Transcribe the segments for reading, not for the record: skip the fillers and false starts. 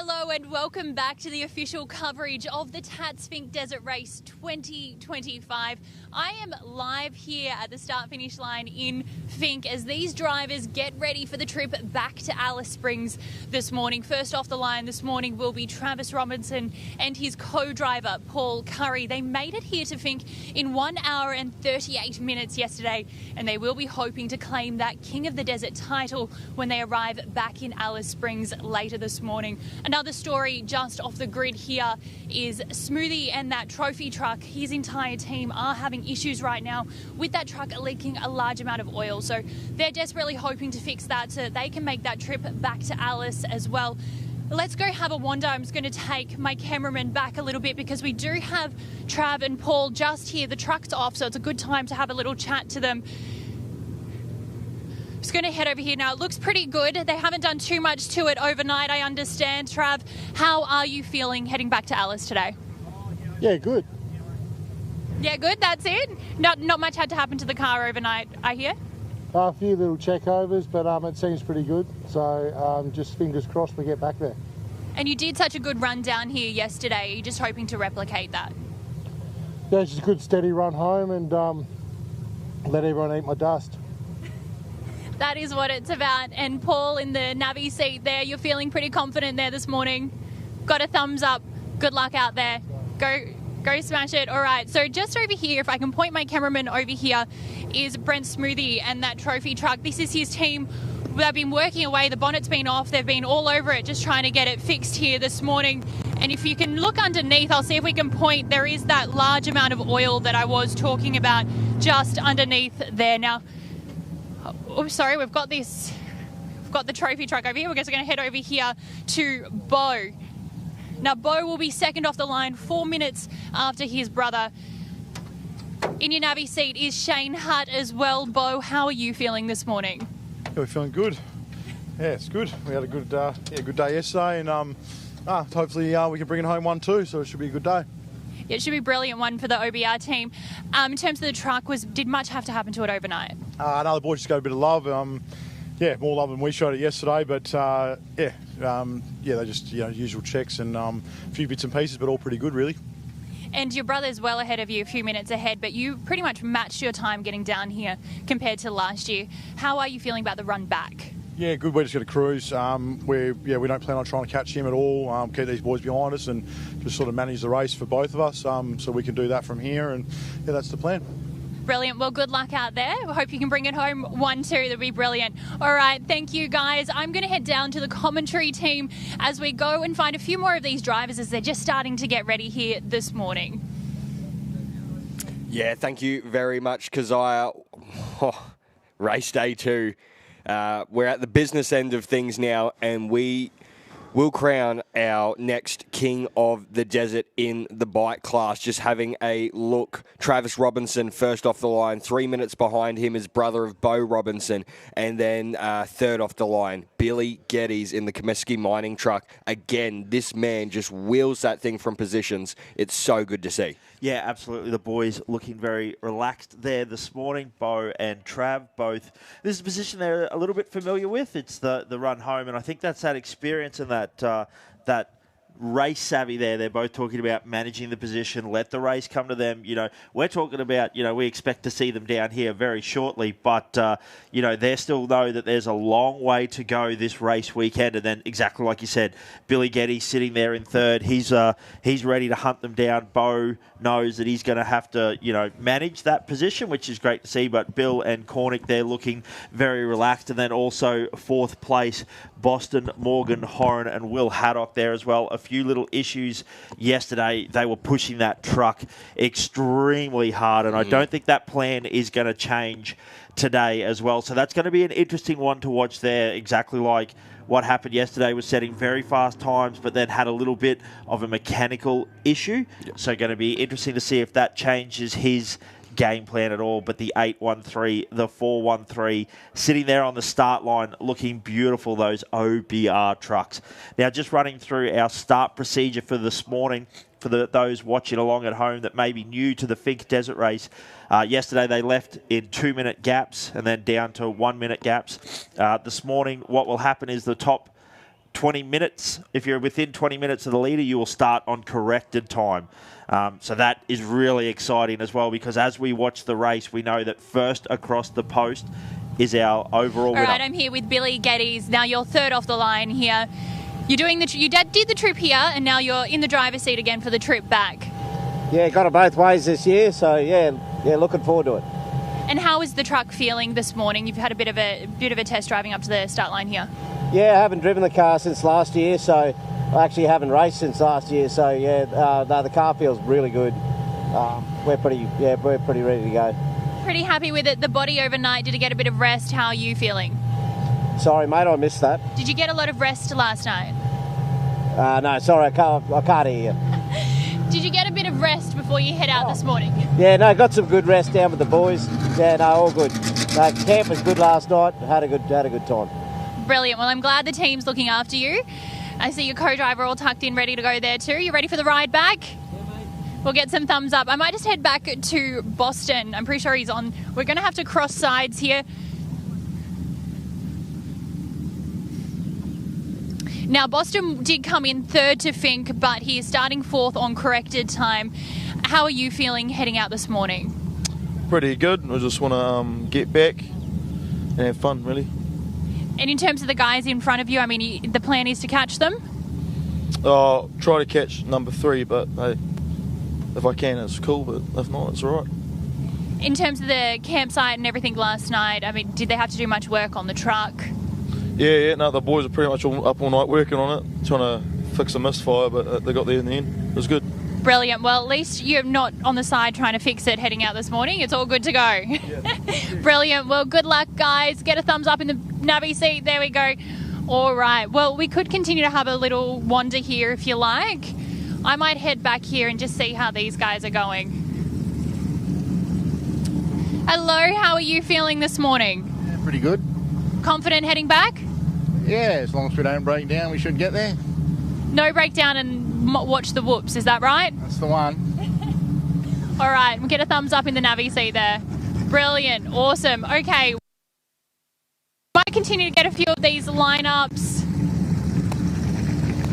Hello and welcome back to the official coverage of the Tatts Finke Desert Race 2025. I am live here at the start-finish line in Finke as these drivers get ready for the trip back to Alice Springs this morning. First off the line this morning will be Travis Robinson and his co-driver Paul Curry. They made it here to Finke in 1 hour and 38 minutes yesterday, and they will be hoping to claim that King of the Desert title when they arrive back in Alice Springs later this morning. Another story just off the grid here is Smoothie and that trophy truck. His entire team are having issues right now with that truck leaking a large amount of oil. So they're desperately hoping to fix that so they can make that trip back to Alice as well. Let's go have a wander. I'm just going to take my cameraman back a little bit because we do have Trav and Paul just here. The truck's off, so it's a good time to have a little chat to them. Just going to head over here now. It looks pretty good. They haven't done too much to it overnight, I understand. Trav, how are you feeling heading back to Alice today? Yeah, good. Yeah, good. That's it? Not much had to happen to the car overnight, I hear? A few little checkovers, but it seems pretty good. So just fingers crossed we get back there. And you did such a good run down here yesterday. Are you just hoping to replicate that? Yeah, it's just a good steady run home and let everyone eat my dust. That is what it's about. And Paul in the Navi seat there, you're feeling pretty confident there this morning. Got a thumbs up. Good luck out there. Go smash it. All right, so just over here, if I can point my cameraman over here, is Brent Smoothie and that trophy truck. This is his team. They've been working away. The bonnet's been off. They've been all over it, just trying to get it fixed here this morning. And if you can look underneath, I'll see if we can point. There is that large amount of oil that I was talking about just underneath there. Now, oh, sorry, we've got the trophy truck over here. We're just going to head over here to Bo. Now, Bo will be second off the line, 4 minutes after his brother. In your Navi seat is Shane Hutt as well. Bo, how are you feeling this morning? Yeah, we're feeling good. Yeah, it's good. We had a good day yesterday, and hopefully we can bring it home 1-2, so it should be a good day. Yeah, it should be a brilliant one for the OBR team. In terms of the truck, did much have to happen to it overnight? No, the boys just got a bit of love. More love than we showed it yesterday, but they just usual checks and a few bits and pieces, but all pretty good, really. And your brother's well ahead of you, a few minutes ahead, but you pretty much matched your time getting down here compared to last year. How are you feeling about the run back? Yeah, good. We're just going to cruise. We don't plan on trying to catch him at all. Keep these boys behind us and just sort of manage the race for both of us, so we can do that from here. And yeah, that's the plan. Brilliant. Well, good luck out there. We hope you can bring it home 1-2. That'd be brilliant. All right. Thank you, guys. I'm going to head down to the commentary team as we go and find a few more of these drivers as they're just starting to get ready here this morning. Yeah, thank you very much, Keziah. Race day 2. We're at the business end of things now, and we will crown our next King of the Desert in the bike class. Just having a look, Travis Robinson first off the line. 3 minutes behind him is brother of Bo Robinson. And then third off the line, Billy Geddes in the Comiskey mining truck. Again, this man just wheels that thing from positions. It's so good to see. Yeah, absolutely. The boys looking very relaxed there this morning. Bo and Trav both. This is a position they're a little bit familiar with. It's the run home, and I think that's that experience and that race savvy there. They're both talking about managing the position, let the race come to them. We're talking about, we expect to see them down here very shortly, but, they still know that there's a long way to go this race weekend. And then exactly like you said, Billy Geddes sitting there in third. He's ready to hunt them down. Bo knows that he's going to have to, manage that position, which is great to see. But Bill and Cornick, they're looking very relaxed. And then also fourth place, Boston, Morgan, Horan, and Will Haddock there as well. A few little issues yesterday. They were pushing that truck extremely hard, and I don't think that plan is going to change today as well. So that's going to be an interesting one to watch there, exactly like what happened yesterday, was setting very fast times, but then had a little bit of a mechanical issue. Yep. So going to be interesting to see if that changes his game plan at all. But the 813, the 413, sitting there on the start line, looking beautiful, those OBR trucks. Now, just running through our start procedure for this morning, for those watching along at home that may be new to the Finke Desert Race. Yesterday they left in 2-minute gaps and then down to 1-minute gaps. This morning what will happen is the top 20 minutes. If you're within 20 minutes of the leader, you will start on corrected time. So that is really exciting as well, because as we watch the race, we know that first across the post is our overall winner. All right, I'm here with Billy Geddes. Now you're third off the line here. You're doing you did the trip here, and now you're in the driver's seat again for the trip back. Yeah, got it both ways this year, so yeah, looking forward to it. And how is the truck feeling this morning? You've had a bit of a test driving up to the start line here. Yeah, I haven't driven the car since last year, so I actually haven't raced since last year. So yeah, no, the car feels really good. We're pretty ready to go. Pretty happy with it. The body overnight. Did it get a bit of rest? How are you feeling? Sorry, mate, I missed that. Did you get a lot of rest last night? No, sorry, I can't hear you. Did you get a bit of rest before you head out this morning? Yeah, no, got some good rest down with the boys. Yeah, no, all good. Camp was good last night. Had a good time. Brilliant. Well, I'm glad the team's looking after you. I see your co-driver all tucked in, ready to go there too. You ready for the ride back? Yeah, mate. We'll get some thumbs up. I might just head back to Boston. I'm pretty sure he's on. We're going to have to cross sides here. Now, Boston did come in third to Fink, but he is starting fourth on corrected time. How are you feeling heading out this morning? Pretty good. I just want to get back and have fun, really. And in terms of the guys in front of you, I mean, the plan is to catch them? I'll try to catch number 3, but hey, if I can, it's cool, but if not, it's all right. In terms of the campsite and everything last night, I mean, did they have to do much work on the truck? Yeah, no, the boys are pretty much up all night working on it, trying to fix a misfire, but they got there in the end. It was good. Brilliant. Well, at least you're not on the side trying to fix it heading out this morning. It's all good to go. Yeah. Brilliant. Well, good luck, guys. Get a thumbs up in the navy seat. There we go. All right. Well, we could continue to have a little wander here if you like. I might head back here and just see how these guys are going. Hello. How are you feeling this morning? Yeah, pretty good. Confident heading back? Yeah, as long as we don't break down, we should get there. No breakdown and watch the whoops, is that right? That's the one. All right, we'll get a thumbs up in the navy seat there. Brilliant, awesome. Okay, might continue to get a few of these lineups.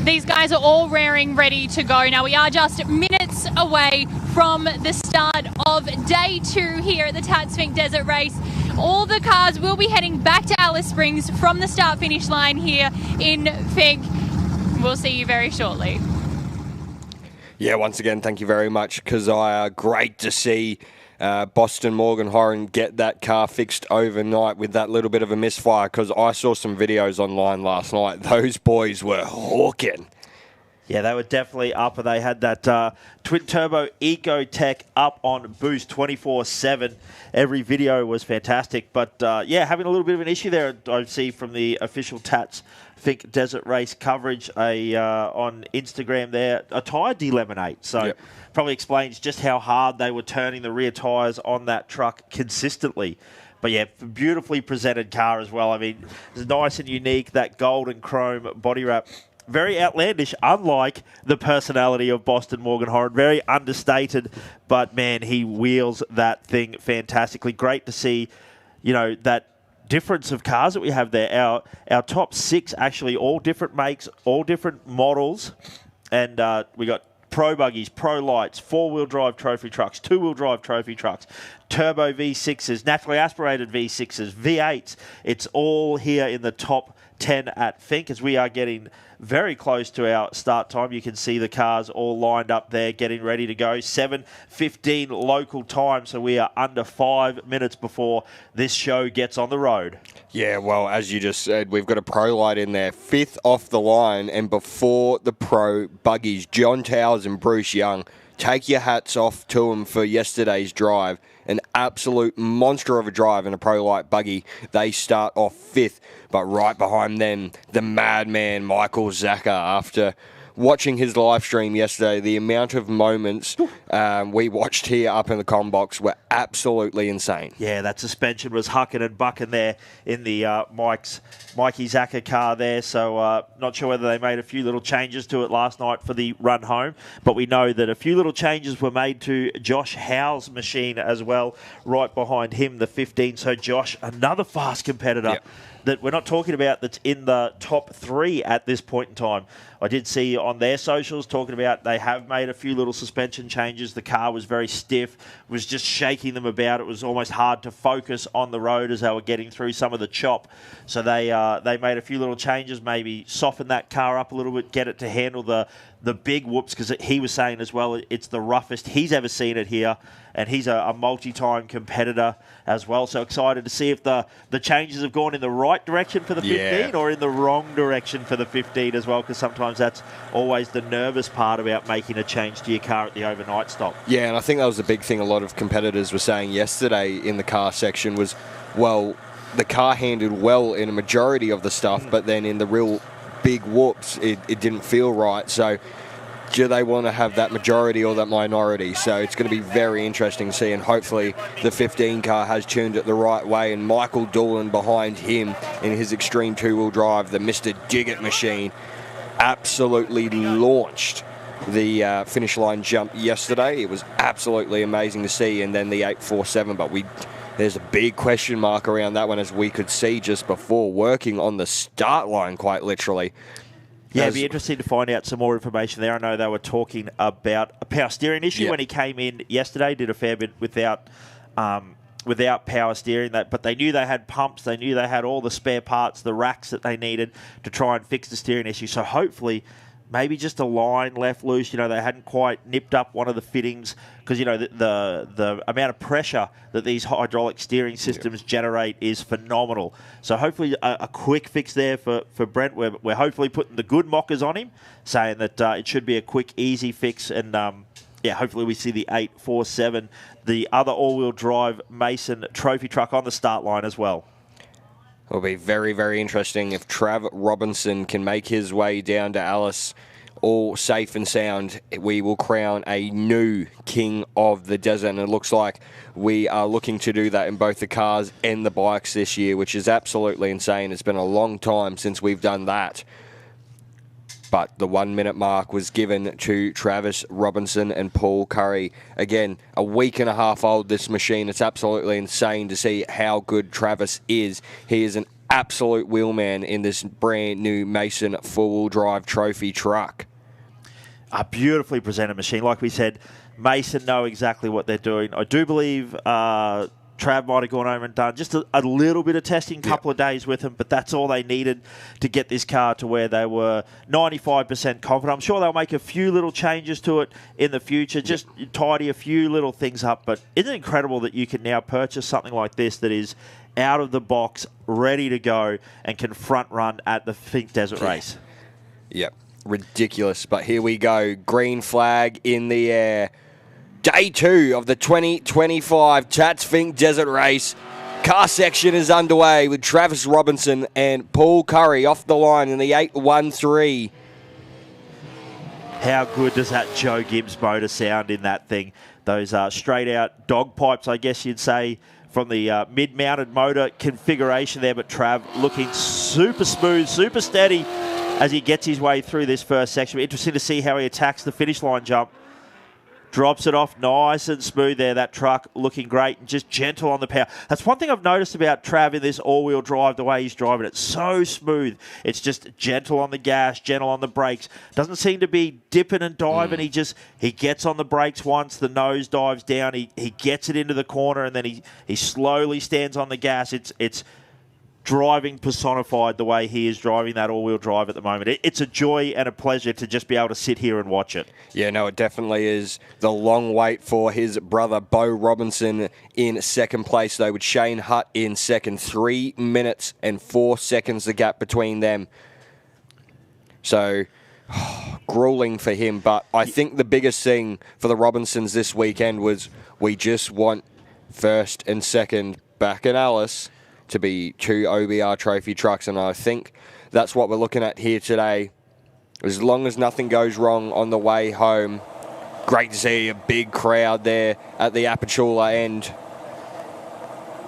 These guys are all raring, ready to go. Now, we are just minutes away from the start of day 2 here at the Tatts Finke Desert Race. All the cars will be heading back to Alice Springs from the start-finish line here in Finke. We'll see you very shortly. Yeah, once again, thank you very much, Keziah. Great to see Boston Morgan Horan get that car fixed overnight with that little bit of a misfire, because I saw some videos online last night. Those boys were hawking. Yeah, they were definitely up, and they had that twin-turbo Ecotech up on boost 24/7. Every video was fantastic. But, yeah, having a little bit of an issue there, I see from the official Tatts Finke Desert Race coverage on Instagram there, a tyre delaminate. So yep. Probably explains just how hard they were turning the rear tyres on that truck consistently. But, yeah, beautifully presented car as well. I mean, it's nice and unique, that gold and chrome body wrap. Very outlandish, unlike the personality of Boston Morgan Horan. Very understated, but, man, he wheels that thing fantastically. Great to see, you know, that difference of cars that we have there. Our top 6, actually, all different makes, all different models. And we got pro buggies, pro lights, 4-wheel drive trophy trucks, 2-wheel drive trophy trucks, turbo V6s, naturally aspirated V6s, V8s. It's all here in the top 10 at Finke, as we are getting very close to our start time. You can see the cars all lined up there, getting ready to go. 7:15 local time, so we are under 5 minutes before this show gets on the road. Yeah, well, as you just said, we've got a pro light in there, 5th off the line, and before the pro buggies, John Towers and Bruce Young. Take your hats off to them for yesterday's drive. An absolute monster of a drive in a pro light buggy. They start off 5th, but right behind them, the madman Michael Zacher, after watching his live stream yesterday, the amount of moments we watched here up in the comm box were absolutely insane. Yeah, that suspension was hucking and bucking there in the Mikey Zacher car there. So not sure whether they made a few little changes to it last night for the run home, but we know that a few little changes were made to Josh Howe's machine as well, right behind him, the 15. So Josh, another fast competitor that we're not talking about that's in the top 3 at this point in time. I did see on their socials talking about they have made a few little suspension changes. The car was very stiff, was just shaking them about. It was almost hard to focus on the road as they were getting through some of the chop. So they made a few little changes, maybe soften that car up a little bit, get it to handle the big whoops, because he was saying as well it's the roughest he's ever seen it here, and he's a multi-time competitor as well. So excited to see if the changes have gone in the right direction for the 15 or in the wrong direction for the 15 as well, because sometimes that's always the nervous part about making a change to your car at the overnight stop. Yeah, and I think that was the big thing a lot of competitors were saying yesterday in the car section was, well, the car handled well in a majority of the stuff, but then in the real big whoops, it didn't feel right. So do they want to have that majority or that minority? So it's going to be very interesting to see, and hopefully the 15 car has tuned it the right way, and Michael Doolan behind him in his Extreme 2-wheel drive, the Mr. Dig-It machine, absolutely launched the finish line jump yesterday. It was absolutely amazing to see, and then the 847, but there's a big question mark around that one, as we could see just before, working on the start line quite literally. Yeah, it'd be interesting to find out some more information there. I know they were talking about a power steering issue when he came in yesterday, did a fair bit without power steering, but they knew they had pumps, they knew they had all the spare parts, the racks that they needed to try and fix the steering issue. So hopefully maybe just a line left loose. You know, they hadn't quite nipped up one of the fittings, because, you know, the amount of pressure that these hydraulic steering systems generate is phenomenal. So hopefully a quick fix there for Brent. We're hopefully putting the good mockers on him, saying that it should be a quick, easy fix. And, hopefully we see the 847, the other all-wheel drive Mason trophy truck, on the start line as well. It'll be very, very interesting if Trav Robinson can make his way down to Alice all safe and sound. We will crown a new king of the desert, and it looks like we are looking to do that in both the cars and the bikes this year, which is absolutely insane. It's been a long time since we've done that. But the 1 minute mark was given to Travis Robinson and Paul Curry. Again, a week and a half old, this machine. It's absolutely insane to see how good Travis is. He is an absolute wheelman in this brand new Mason four-wheel drive trophy truck. A beautifully presented machine. Like we said, Mason know exactly what they're doing. I do believe Trav might have gone over and done just a little bit of testing, couple of days with him, but that's all they needed to get this car to where they were 95% confident. I'm sure they'll make a few little changes to it in the future, just tidy a few little things up. But isn't it incredible that you can now purchase something like this that is out of the box, ready to go, and can front run at the Finke Desert Race? Yep, ridiculous. But here we go, green flag in the air. Day 2 of the 2025 Tatts Finke Desert Race. Car section is underway with Travis Robinson and Paul Curry off the line in the 813. How good does that Joe Gibbs motor sound in that thing? Those straight out dog pipes, I guess you'd say, from the mid-mounted motor configuration there. But Trav looking super smooth, super steady as he gets his way through this first section. Interesting to see how he attacks the finish line jump. Drops it off nice and smooth there. That truck looking great and just gentle on the power. That's one thing I've noticed about Trav in this all-wheel drive, the way he's driving it. So smooth. It's just gentle on the gas, gentle on the brakes. Doesn't seem to be dipping and diving. He gets on the brakes once, the nose dives down. He gets it into the corner, and then he slowly stands on the gas. It's driving personified the way he is driving that all-wheel drive at the moment. It's a joy and a pleasure to just be able to sit here and watch it. Yeah, no, it definitely is. The long wait for his brother Bo Robinson in second place, though, with Shane Hutt in second. 3 minutes and 4 seconds the gap between them. So, grueling for him. But I think the biggest thing for the Robinsons this weekend was we just want first and second back in Alice to be 2 OBR trophy trucks, and I think that's what we're looking at here today. as long as nothing goes wrong on the way home. Great to see a big crowd there at the Apachula end.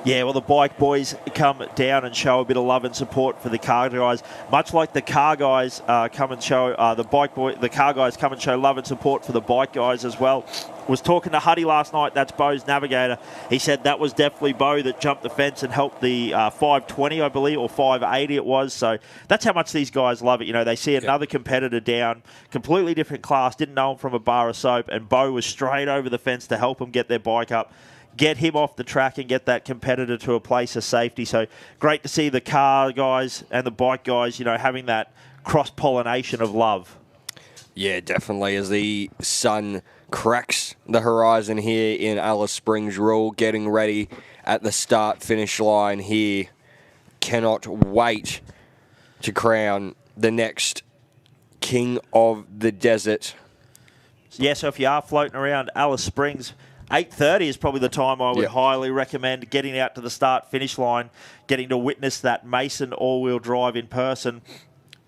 Yeah, well, the bike boys come down and show a bit of love and support for the car guys, much like the car guys come and show the car guys come and show love and support for the bike guys as well. Was talking to Huddy last night. That's Bo's navigator. He said that was definitely Bo that jumped the fence and helped the 520, I believe, or 580 it was. So that's how much these guys love it. You know, they see another competitor down, completely different class, didn't know him from a bar of soap, and Bo was straight over the fence to help him get their bike up, get him off the track and get that competitor to a place of safety. So great to see the car guys and the bike guys, you know, having that cross-pollination of love. Yeah, definitely. As the sun cracks the horizon here in Alice Springs, Rule, getting ready at the start-finish line here. Cannot wait to crown the next King of the Desert. Yeah, so if you are floating around Alice Springs, 8:30 is probably the time I would highly recommend getting out to the start-finish line, getting to witness that Mason all-wheel drive in person.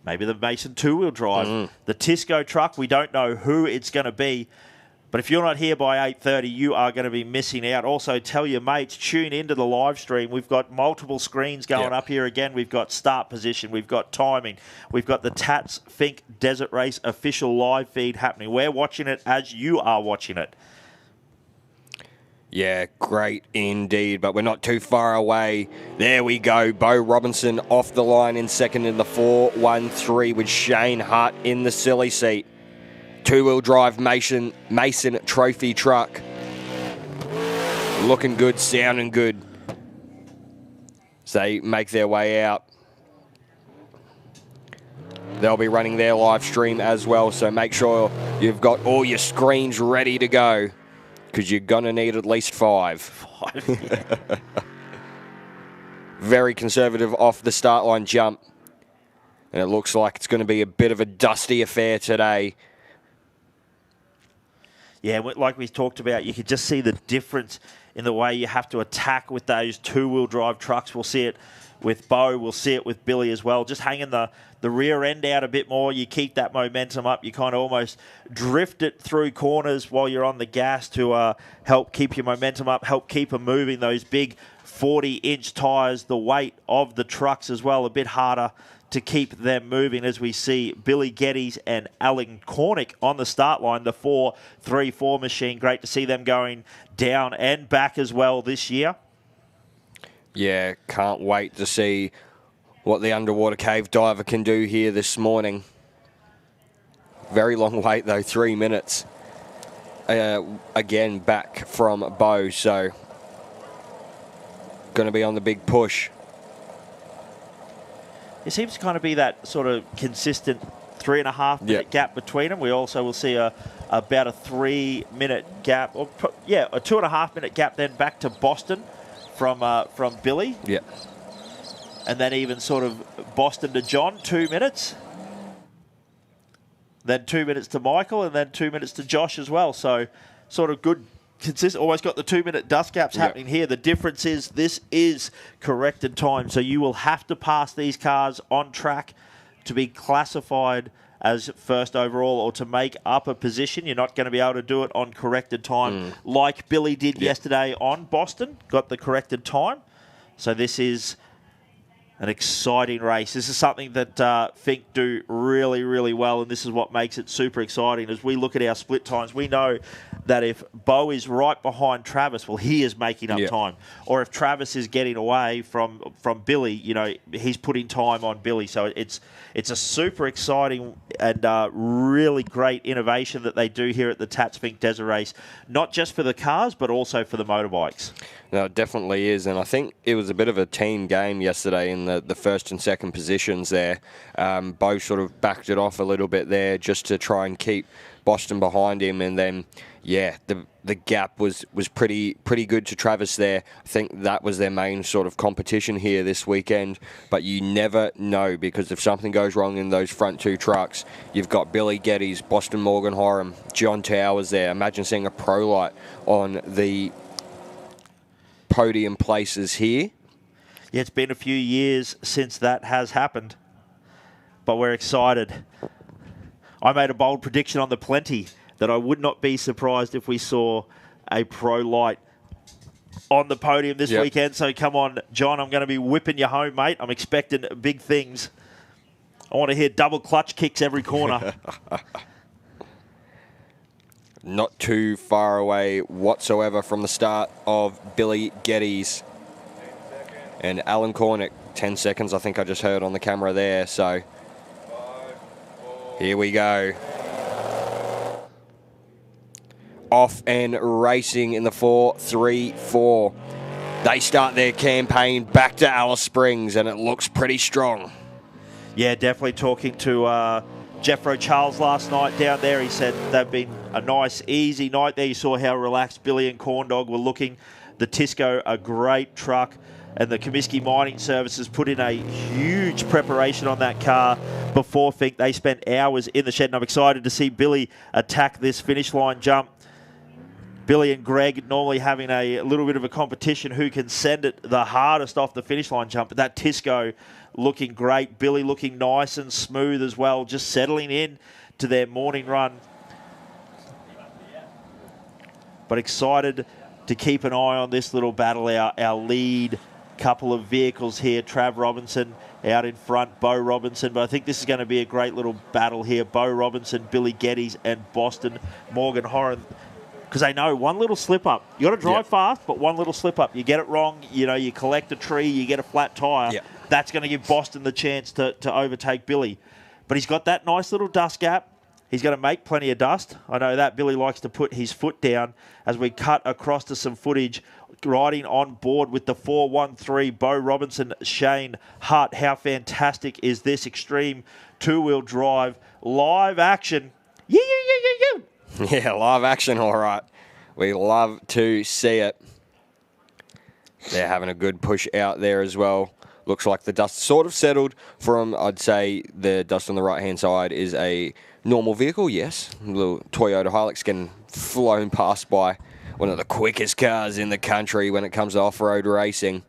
Maybe the Mason two-wheel drive. The Tisco truck, we don't know who it's going to be. But if you're not here by 8:30, you are going to be missing out. Also, tell your mates, tune into the live stream. We've got multiple screens going up here again. We've got start position. We've got timing. We've got the Tatts Finke Desert Race official live feed happening. We're watching it as you are watching it. Yeah, great indeed, but we're not too far away. There we go. Bo Robinson off the line in second in the 4-1-3 with Shane Hart in the silly seat. Two-wheel drive Mason trophy truck. Looking good, sounding good. So they make their way out. They'll be running their live stream as well, so make sure you've got all your screens ready to go, because you're going to need at least 5. Very conservative off the start line jump. And it looks like it's going to be a bit of a dusty affair today. Yeah, like we talked about, you could just see the difference in the way you have to attack with those two-wheel drive trucks. We'll see it with Bo. We'll see it with Billy as well. Just hanging the rear end out a bit more. You keep that momentum up. You kind of almost drift it through corners while you're on the gas to help keep your momentum up, help keep them moving. Those big 40-inch tyres, the weight of the trucks as well, a bit harder to keep them moving, as we see Billy Geddes and Alan Cornick on the start line, the 4-3-4 machine. Great to see them going down and back as well this year. Yeah, can't wait to see what the underwater cave diver can do here this morning. Very long wait though, 3 minutes. Again, back from Bo, so going to be on the big push. It seems to kind of be that sort of consistent 3.5 minute gap between them. We also will see about a 3 minute gap, or a 2.5 minute gap then back to Boston from Billy. Yeah. And then even sort of Boston to John, 2 minutes. Then 2 minutes to Michael, and then 2 minutes to Josh as well. So sort of good, consistent. Always got the 2 minute dust gaps happening here. The difference is this is corrected time. So you will have to pass these cars on track to be classified as first overall or to make up a position. You're not going to be able to do it on corrected time like Billy did yesterday on Boston. Got the corrected time. So this is an exciting race. This is something that Fink do really, really well, and this is what makes it super exciting. As we look at our split times, we know that if Bo is right behind Travis, well, he is making up time. Or if Travis is getting away from Billy, you know, he's putting time on Billy. So it's a super exciting and really great innovation that they do here at the Tatts Finke Desert Race, not just for the cars, but also for the motorbikes. No, it definitely is, and I think it was a bit of a team game yesterday in the first and second positions there. Bo sort of backed it off a little bit there just to try and keep Boston behind him, and then, the gap was pretty good to Travis there. I think that was their main sort of competition here this weekend, but you never know, because if something goes wrong in those front two trucks, you've got Billy Geddes, Boston Morgan Horam, John Towers there. Imagine seeing a pro light on the podium places here. Yeah, it's been a few years since that has happened, but we're excited. I made a bold prediction on the Plenty that I would not be surprised if we saw a pro light on the podium this weekend. So come on, John, I'm going to be whipping you home, mate. I'm expecting big things. I want to hear double clutch kicks every corner. Not too far away whatsoever from the start of Billy Geddes and Alan Cornick. 10 seconds, I think I just heard on the camera there. So here we go. Off and racing in the 4-3-4. They start their campaign back to Alice Springs, and it looks pretty strong. Yeah, definitely talking to Jeffro Charles last night down there. He said they've been a nice, easy night there. You saw how relaxed Billy and Corndog were looking. The Tisco, a great truck. And the Comiskey Mining Services put in a huge preparation on that car before Fink. They spent hours in the shed, and I'm excited to see Billy attack this finish line jump. Billy and Greg normally having a little bit of a competition who can send it the hardest off the finish line jump. But that Tisco looking great. Billy looking nice and smooth as well, just settling in to their morning run. But excited to keep an eye on this little battle. Our lead couple of vehicles here. Trav Robinson out in front, Bo Robinson. But I think this is going to be a great little battle here. Bo Robinson, Billy Geddes and Boston Morgan Horan. Because they know one little slip up. You got to drive fast, but one little slip up. You get it wrong, you collect a tree, you get a flat tyre. Yep. That's going to give Boston the chance to overtake Billy. But he's got that nice little dust gap. He's going to make plenty of dust. I know that. Billy likes to put his foot down as we cut across to some footage. Riding on board with the 413, Bo Robinson, Shane Hutt. How fantastic is this extreme two-wheel drive? Live action. Yeah, live action, all right. We love to see it. They're having a good push out there as well. Looks like the dust sort of settled from, I'd say, the dust on the right-hand side is a normal vehicle, yes. A little Toyota Hilux getting flown past by one of the quickest cars in the country when it comes to off-road racing.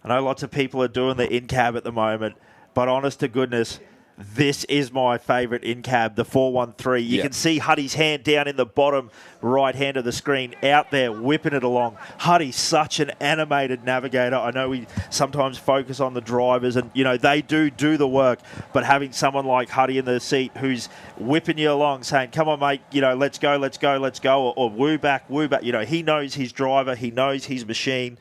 I know lots of people are doing the in-cab at the moment, but honest to goodness, this is my favourite in-cab, the 413. You can see Huddy's hand down in the bottom right hand of the screen, out there whipping it along. Huddy's such an animated navigator. I know we sometimes focus on the drivers and, they do the work, but having someone like Huddy in the seat who's whipping you along saying, come on, mate, let's go, or woo back. He knows his driver, he knows his machine,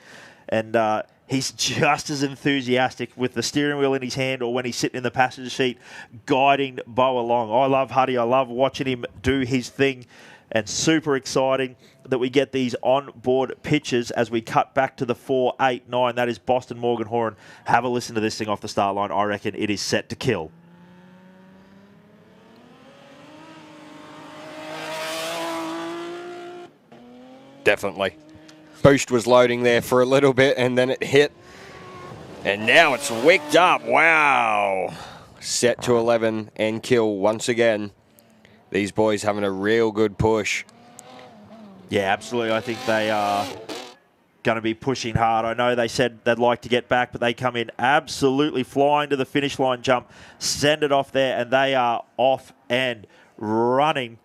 and he's just as enthusiastic with the steering wheel in his hand or when he's sitting in the passenger seat guiding Bo along. I love Huddy. I love watching him do his thing, and super exciting that we get these on-board pictures as we cut back to the 489. That is Boston Morgan Horan. Have a listen to this thing off the start line. I reckon it is set to kill. Definitely. Boost was loading there for a little bit and then it hit. And now it's wicked up. Wow. Set to 11 and kill once again. These boys having a real good push. Yeah, absolutely. I think they are going to be pushing hard. I know they said they'd like to get back, but they come in absolutely flying to the finish line jump, send it off there, and they are off and running.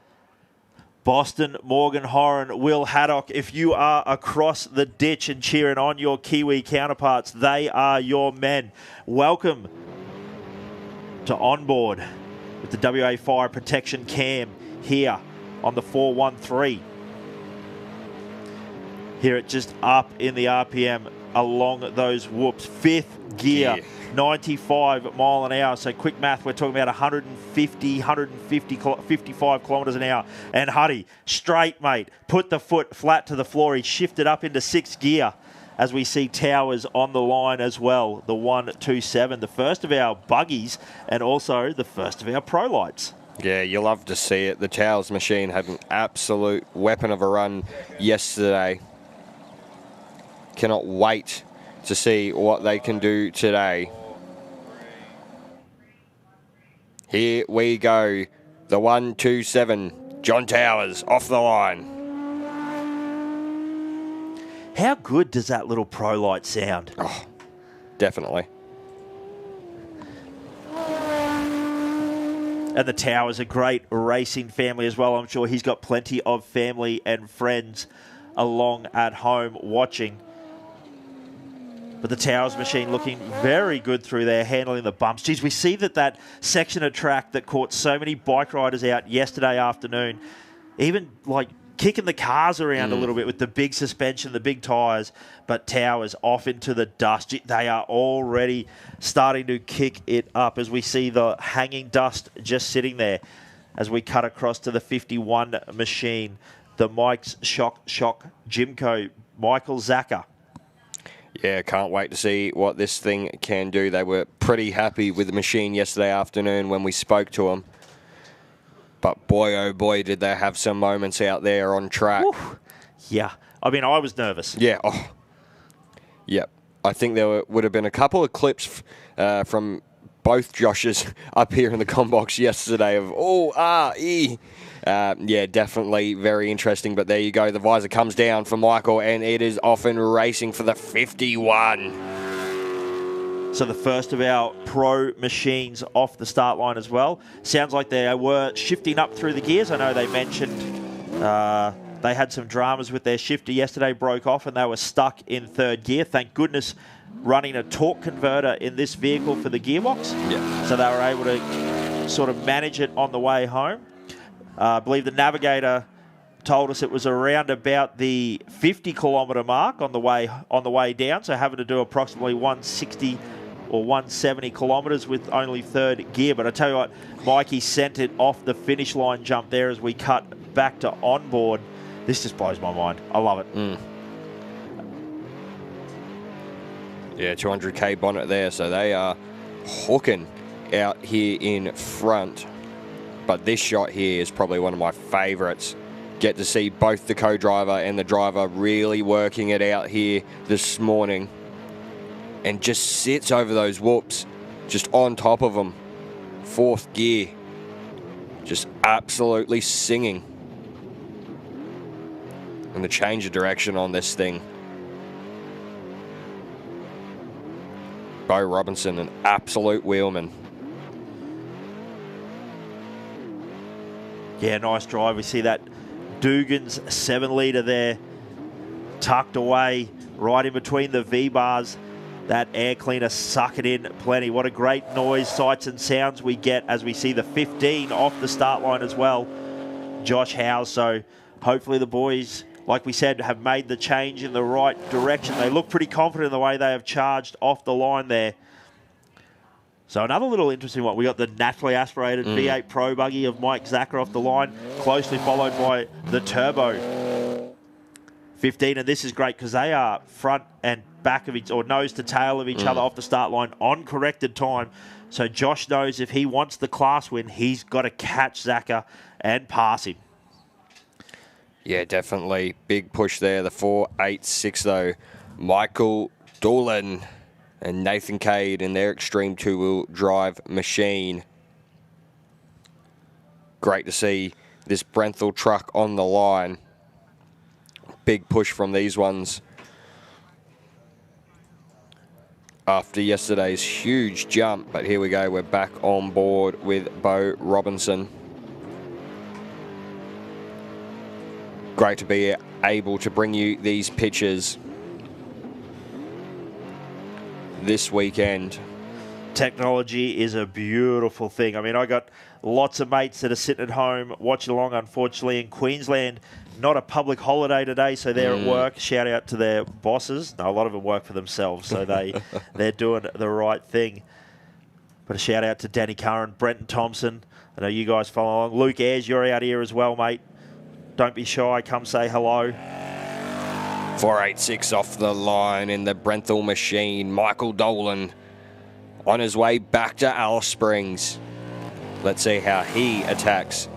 Boston, Morgan Horan, Will Haddock, if you are across the ditch and cheering on your Kiwi counterparts, they are your men. Welcome to onboard with the WA Fire Protection Cam here on the 413. Hear it just up in the RPM along those whoops. Fifth gear. 95 mile an hour. So quick math, we're talking about 55 kilometres an hour. And Huddy, straight, mate. Put the foot flat to the floor. He shifted up into sixth gear as we see Towers on the line as well. The 127, the first of our buggies and also the first of our pro lights. Yeah, you love to see it. The Towers machine had an absolute weapon of a run yesterday. Cannot wait to see what they can do today. Here we go. The 127, John Towers off the line. How good does that little pro light sound? Oh, definitely. And the Tower's a great racing family as well. I'm sure he's got plenty of family and friends along at home watching. But the Towers machine looking very good through there, handling the bumps. Geez, we see that section of track that caught so many bike riders out yesterday afternoon, even like kicking the cars around a little bit with the big suspension, the big tyres, but Towers off into the dust. They are already starting to kick it up as we see the hanging dust just sitting there as we cut across to the 51 machine. The Mike's Shock Jimco, Michael Zacher. Yeah, can't wait to see what this thing can do. They were pretty happy with the machine yesterday afternoon when we spoke to them. But boy, oh boy, did they have some moments out there on track. Woo. Yeah. I mean, I was nervous. Yeah. Oh. Yep. I think there would have been a couple of clips from both Joshes up here in the comm box yesterday of, yeah, definitely very interesting. But there you go. The visor comes down for Michael, and it is off and racing for the 51. So the first of our pro machines off the start line as well. Sounds like they were shifting up through the gears. I know they mentioned they had some dramas with their shifter yesterday, broke off, and they were stuck in third gear. Thank goodness running a torque converter in this vehicle for the gearbox. Yeah. So they were able to sort of manage it on the way home. I believe the navigator told us it was around about the 50-kilometre mark on the way down, so having to do approximately 160 or 170 kilometres with only third gear. But I tell you what, Mikey sent it off the finish line jump there as we cut back to onboard. This just blows my mind. I love it. Yeah, 200k bonnet there, so they are hooking out here in front. But this shot here is probably one of my favourites. Get to see both the co-driver and the driver really working it out here this morning. And just sits over those whoops, just on top of them. Fourth gear. Just absolutely singing. And the change of direction on this thing. Bo Robinson, an absolute wheelman. Yeah, nice drive. We see that Dugan's 7-litre there tucked away right in between the V-bars. That air cleaner sucking in plenty. What a great noise, sights and sounds we get as we see the 15 off the start line as well. Josh Howe. So hopefully the boys, like we said, have made the change in the right direction. They look pretty confident in the way they have charged off the line there. So another little interesting one. We got the naturally aspirated V8 Pro buggy of Mike Zacher off the line, closely followed by the Turbo 15. And this is great because they are front and back of each, or nose to tail of each other off the start line on corrected time. So Josh knows if he wants the class win, he's got to catch Zacher and pass him. Yeah, definitely. Big push there. The 486 though. Michael Dolan and Nathan Cade in their Extreme 2-wheel drive machine. Great to see this Brenthal truck on the line. Big push from these ones after yesterday's huge jump. But here we go. We're back on board with Bo Robinson. Great to be able to bring you these pictures this weekend. Technology is a beautiful thing. I mean, I got lots of mates that are sitting at home watching along. Unfortunately, in Queensland, not a public holiday today, so they're at work. Shout out to their bosses. No, a lot of them work for themselves, so they're doing the right thing. But a shout out to Danny Curran, Brenton Thompson. I know you guys follow along. Luke Ayres, you're out here as well, mate. Don't be shy. Come say hello. 486 off the line in the Brenthal machine. Michael Dolan on his way back to Alice Springs. Let's see how he attacks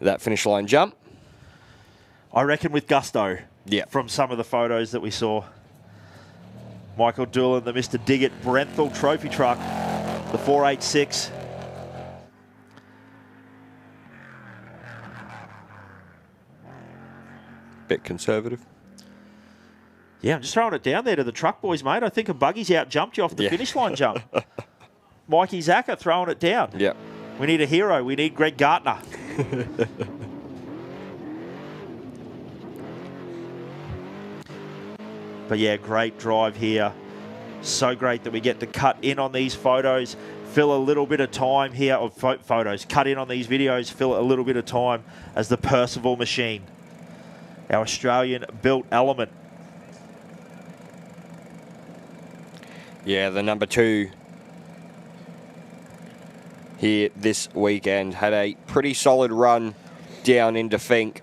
that finish line jump. I reckon with gusto. Yeah. From some of the photos that we saw. Michael Dolan, the Mr. Diggett Brenthal trophy truck, the 486. Bit conservative. Yeah, I'm just throwing it down there to the truck boys, mate. I think a buggy's out jumped you off the finish line jump. Mikey Zacher throwing it down. Yep. We need a hero. We need Greg Gartner. But yeah, great drive here. So great that we get to cut in on these photos, fill a little bit of time here, or photos, cut in on these videos, fill a little bit of time as the Percival machine, our Australian-built element. Yeah, the number 2 here this weekend had a pretty solid run down into Finke.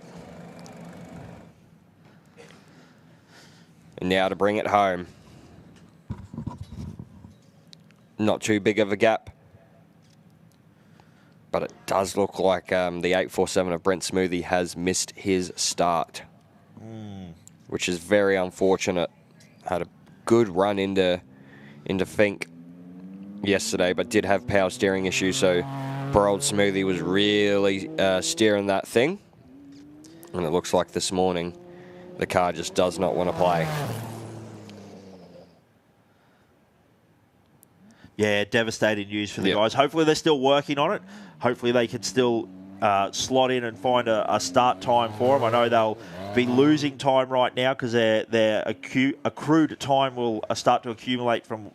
And now to bring it home. Not too big of a gap, but it does look like the 847 of Brent Smoothie has missed his start, which is very unfortunate. Had a good run into Finke yesterday, but did have power steering issues, so poor old Smoothie was really steering that thing. And it looks like this morning the car just does not want to play. Yeah, devastating news for the guys. Hopefully they're still working on it. Hopefully they can still slot in and find a start time for them. I know they'll be losing time right now because their accrued time will start to accumulate from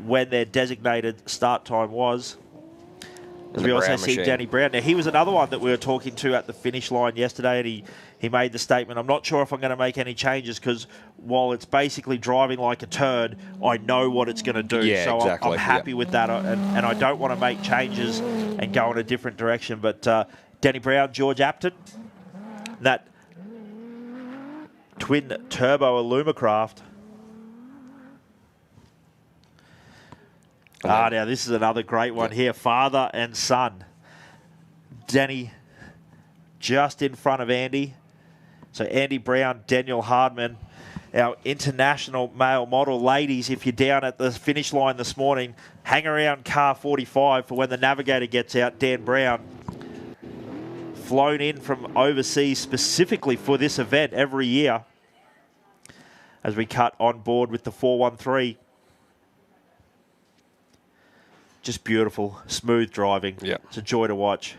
when their designated start time was. As we also see Danny Brown. Now, he was another one that we were talking to at the finish line yesterday, and he made the statement, I'm not sure if I'm going to make any changes because while it's basically driving like a turd, I know what it's going to do. Yeah, so exactly. I'm happy with that, and I don't want to make changes and go in a different direction. But Danny Brown, George Apton, that twin-turbo Illumicraft. Now this is another great one here. Father and son. Danny just in front of Andy. So Andy Brown, Daniel Hardman, our international male model. Ladies, if you're down at the finish line this morning, hang around car 45 for when the navigator gets out. Dan Brown, flown in from overseas specifically for this event every year as we cut on board with the 413. Just beautiful, smooth driving. Yeah. It's a joy to watch.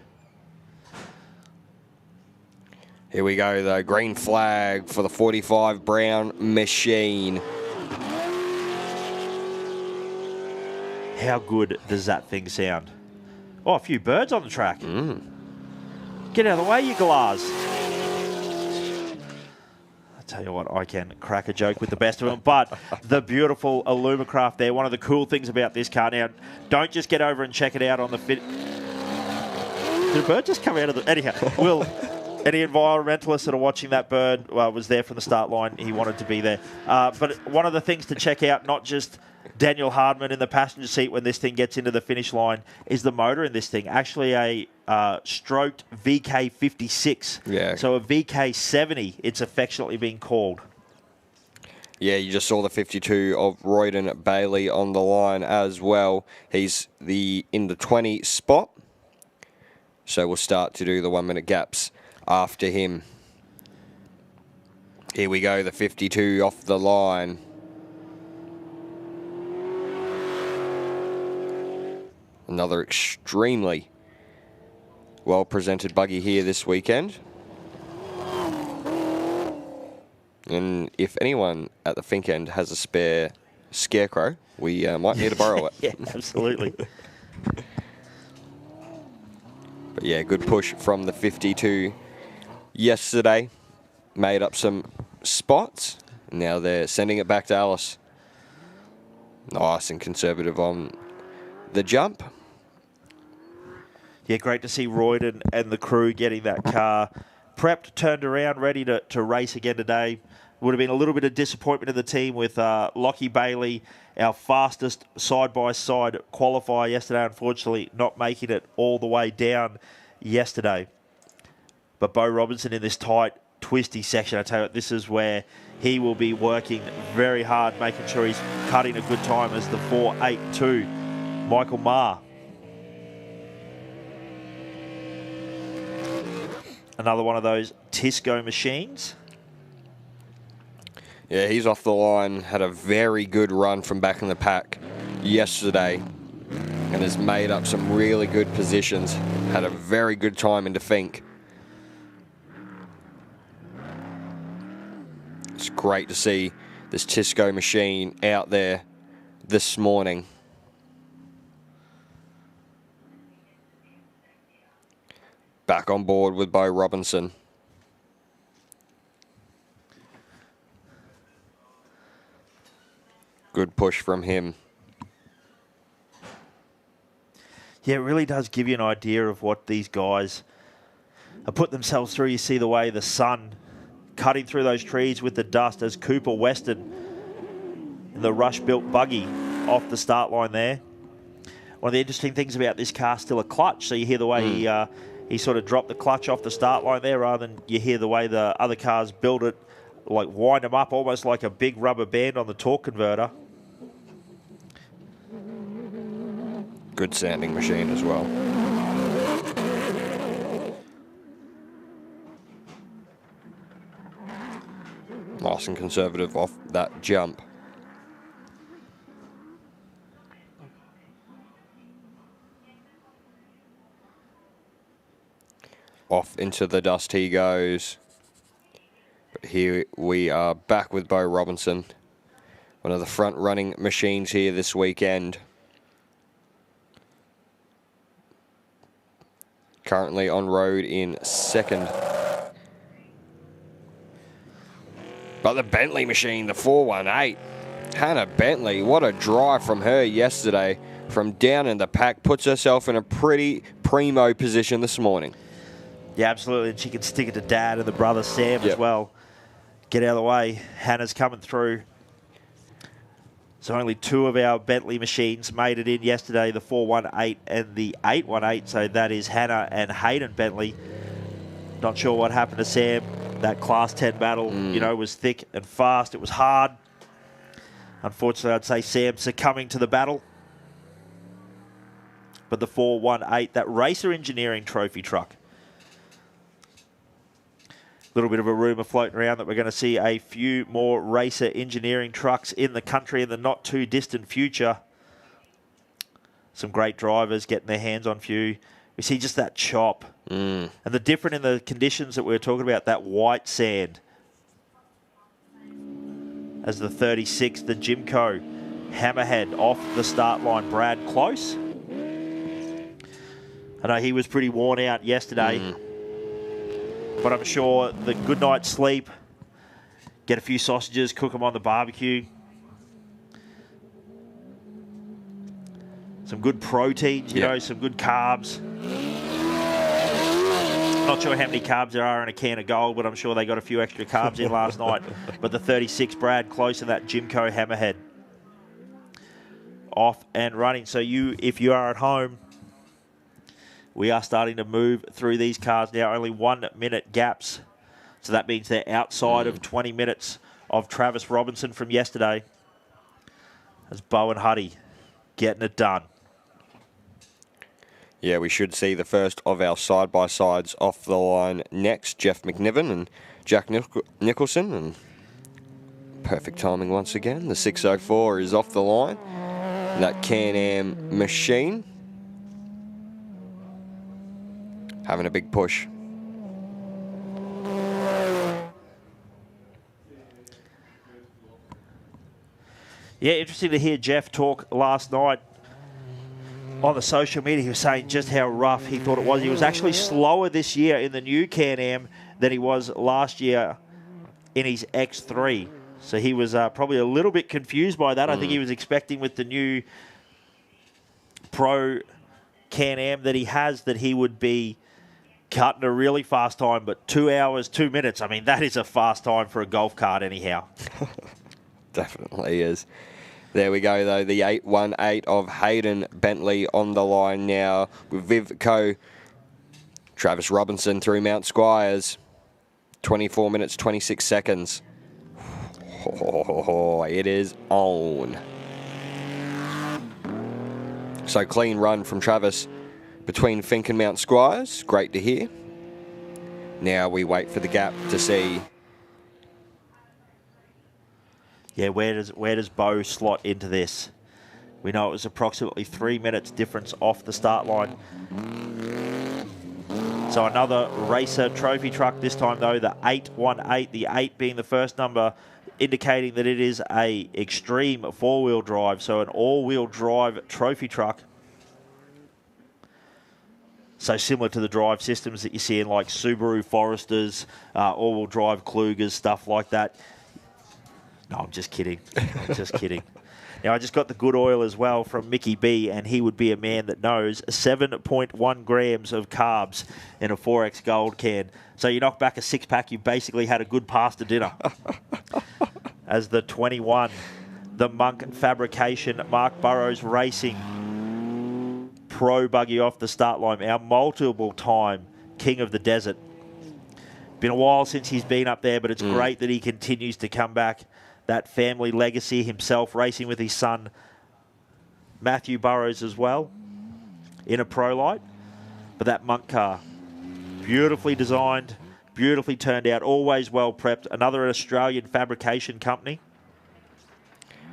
Here we go, the green flag for the 45 Brown machine. How good does that thing sound? Oh, a few birds on the track. Get out of the way, you glass. Tell you what, I can crack a joke with the best of them, but the beautiful Illumicraft there, one of the cool things about this car. Now, don't just get over and check it out on the fit. Did a bird just come out of the... Anyhow, any environmentalists that are watching that bird was there from the start line. He wanted to be there. But one of the things to check out, not just Daniel Hardman in the passenger seat when this thing gets into the finish line, is the motor in this thing. Actually a stroked VK56. Yeah. So a VK70, it's affectionately being called. Yeah, you just saw the 52 of Royden Bailey on the line as well. He's in the 20 spot. So we'll start to do the 1 minute gaps after him. Here we go, the 52 off the line. Another extremely well-presented buggy here this weekend. And if anyone at the Finke end has a spare Scarecrow, we might need to borrow it. Yeah, absolutely. But yeah, good push from the 52 yesterday. Made up some spots. Now they're sending it back to Alice. Nice and conservative on the jump. Yeah, great to see Royden and the crew getting that car prepped, turned around, ready to race again today. Would have been a little bit of disappointment in the team with Lockie Bailey, our fastest side-by-side qualifier yesterday, unfortunately not making it all the way down yesterday. But Bo Robinson in this tight, twisty section, I tell you what, this is where he will be working very hard, making sure he's cutting a good time as the 482. Michael Maher. Another one of those Tisco machines. Yeah, he's off the line. Had a very good run from back in the pack yesterday. and has made up some really good positions. Had a very good time into Fink. It's great to see this Tisco machine out there this morning. Back on board with Bo Robinson. Good push from him. Yeah, it really does give you an idea of what these guys have put themselves through. You see the way the sun cutting through those trees with the dust as Cooper Weston in the rush-built buggy off the start line there. One of the interesting things about this car, still a clutch, so you hear the way he sort of dropped the clutch off the start line there, rather than you hear the way the other cars build it, like wind them up almost like a big rubber band on the torque converter. Good sounding machine as well. Nice and conservative off that jump. Off into the dust he goes. But here we are back with Bo Robinson, one of the front-running machines here this weekend. Currently on road in second. But the Bentley machine, the 418. Hannah Bentley, what a drive from her yesterday. From down in the pack, puts herself in a pretty primo position this morning. Yeah, absolutely. And she can stick it to Dad and the brother Sam as well. Get out of the way. Hannah's coming through. So only two of our Bentley machines made it in yesterday, the 418 and the 818. So that is Hannah and Hayden Bentley. Not sure what happened to Sam. That Class 10 battle, you know, was thick and fast. It was hard. Unfortunately, I'd say Sam succumbing to the battle. But the 418, that Racer Engineering trophy truck. Little bit of a rumour floating around that we're going to see a few more Racer Engineering trucks in the country in the not too distant future. Some great drivers getting their hands on few. We see just that chop. And the different in the conditions that we were talking about, that white sand. As the 36, the Jimco Hammerhead off the start line, Brad Close. I know he was pretty worn out yesterday. But I'm sure the good night's sleep, get a few sausages, cook them on the barbecue. Some good proteins, you know, some good carbs. Not sure how many carbs there are in a can of gold, but I'm sure they got a few extra carbs in last night. But the 36, Brad Close, and that Jimco Hammerhead off and running. So if you are at home, we are starting to move through these cars now, only 1 minute gaps. So that means they're outside of 20 minutes of Travis Robinson from yesterday. As Bo and Huddy getting it done. Yeah, we should see the first of our side-by-sides off the line next. Jeff McNiven and Jack Nicholson. And perfect timing once again. The 604 is off the line. That Can-Am machine having a big push. Yeah, interesting to hear Jeff talk last night on the social media. He was saying just how rough he thought it was. He was actually slower this year in the new Can-Am than he was last year in his X3. So he was probably a little bit confused by that. I think he was expecting with the new Pro Can-Am that he has that he would be cutting a really fast time, but 2 hours, 2 minutes, I mean, that is a fast time for a golf cart anyhow. Definitely is. There we go, though. The 818 of Hayden Bentley on the line now with Vivco. Travis Robinson through Mount Squires. 24 minutes, 26 seconds. Oh, it is on. So clean run from Travis between Fink and Mount Squires. Great to hear. Now we wait for the gap to see. Yeah, where does Bo slot into this? We know it was approximately 3 minutes difference off the start line. So another Racer trophy truck, this time though the 818, the 8 being the first number, indicating that it is a extreme four-wheel drive, so an all-wheel drive trophy truck. So similar to the drive systems that you see in like Subaru Foresters, all-wheel drive Klugers, stuff like that. No, I'm just kidding. I'm just kidding. Now, I just got the good oil as well from Mickey B, and he would be a man that knows 7.1 grams of carbs in a 4X Gold can. So you knock back a six-pack, you've basically had a good pasta dinner. As the 21, the Monk Fabrication, Mark Burrows Racing Pro buggy off the start line, our multiple-time King of the Desert. Been a while since he's been up there, but it's great that he continues to come back. That family legacy himself, racing with his son, Matthew Burrows as well, in a Pro Light. But that Monk car, beautifully designed, beautifully turned out, always well prepped. Another Australian fabrication company.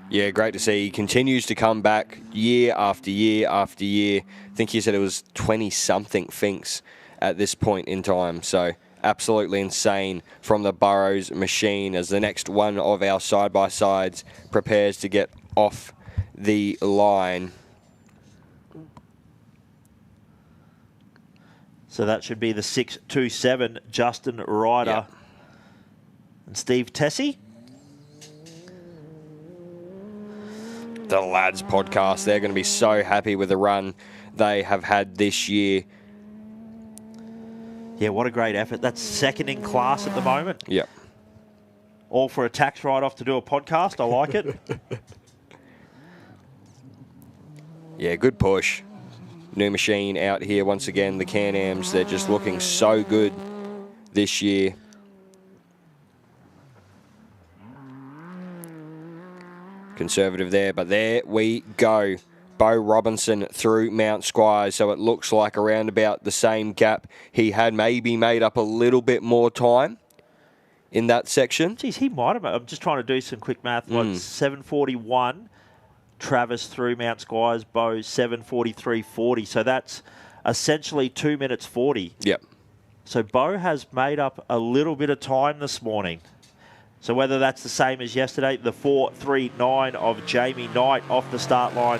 Yeah, great to see. He continues to come back year after year after year. I think he said it was 20-something Finks at this point in time. So absolutely insane from the Burrows machine as the next one of our side-by-sides prepares to get off the line. So that should be the 627 Justin Ryder and Steve Tessie. The lads podcast, they're going to be so happy with the run they have had this year. Yeah, what a great effort. That's second in class at the moment. Yep. All for a tax write-off to do a podcast. I like it. Yeah, good push. New machine out here once again. The Can-Ams, they're just looking so good this year. Conservative there, but there we go. Bo Robinson through Mount Squires, so it looks like around about the same gap. He had maybe made up a little bit more time in that section. Geez, he might have. I'm just trying to do some quick math. Like 7:41, Travis through Mount Squires, Bo 7:43.40. So that's essentially 2 minutes 40. Yep. So Bo has made up a little bit of time this morning. So whether that's the same as yesterday, the 4:39 of Jamie Knight off the start line.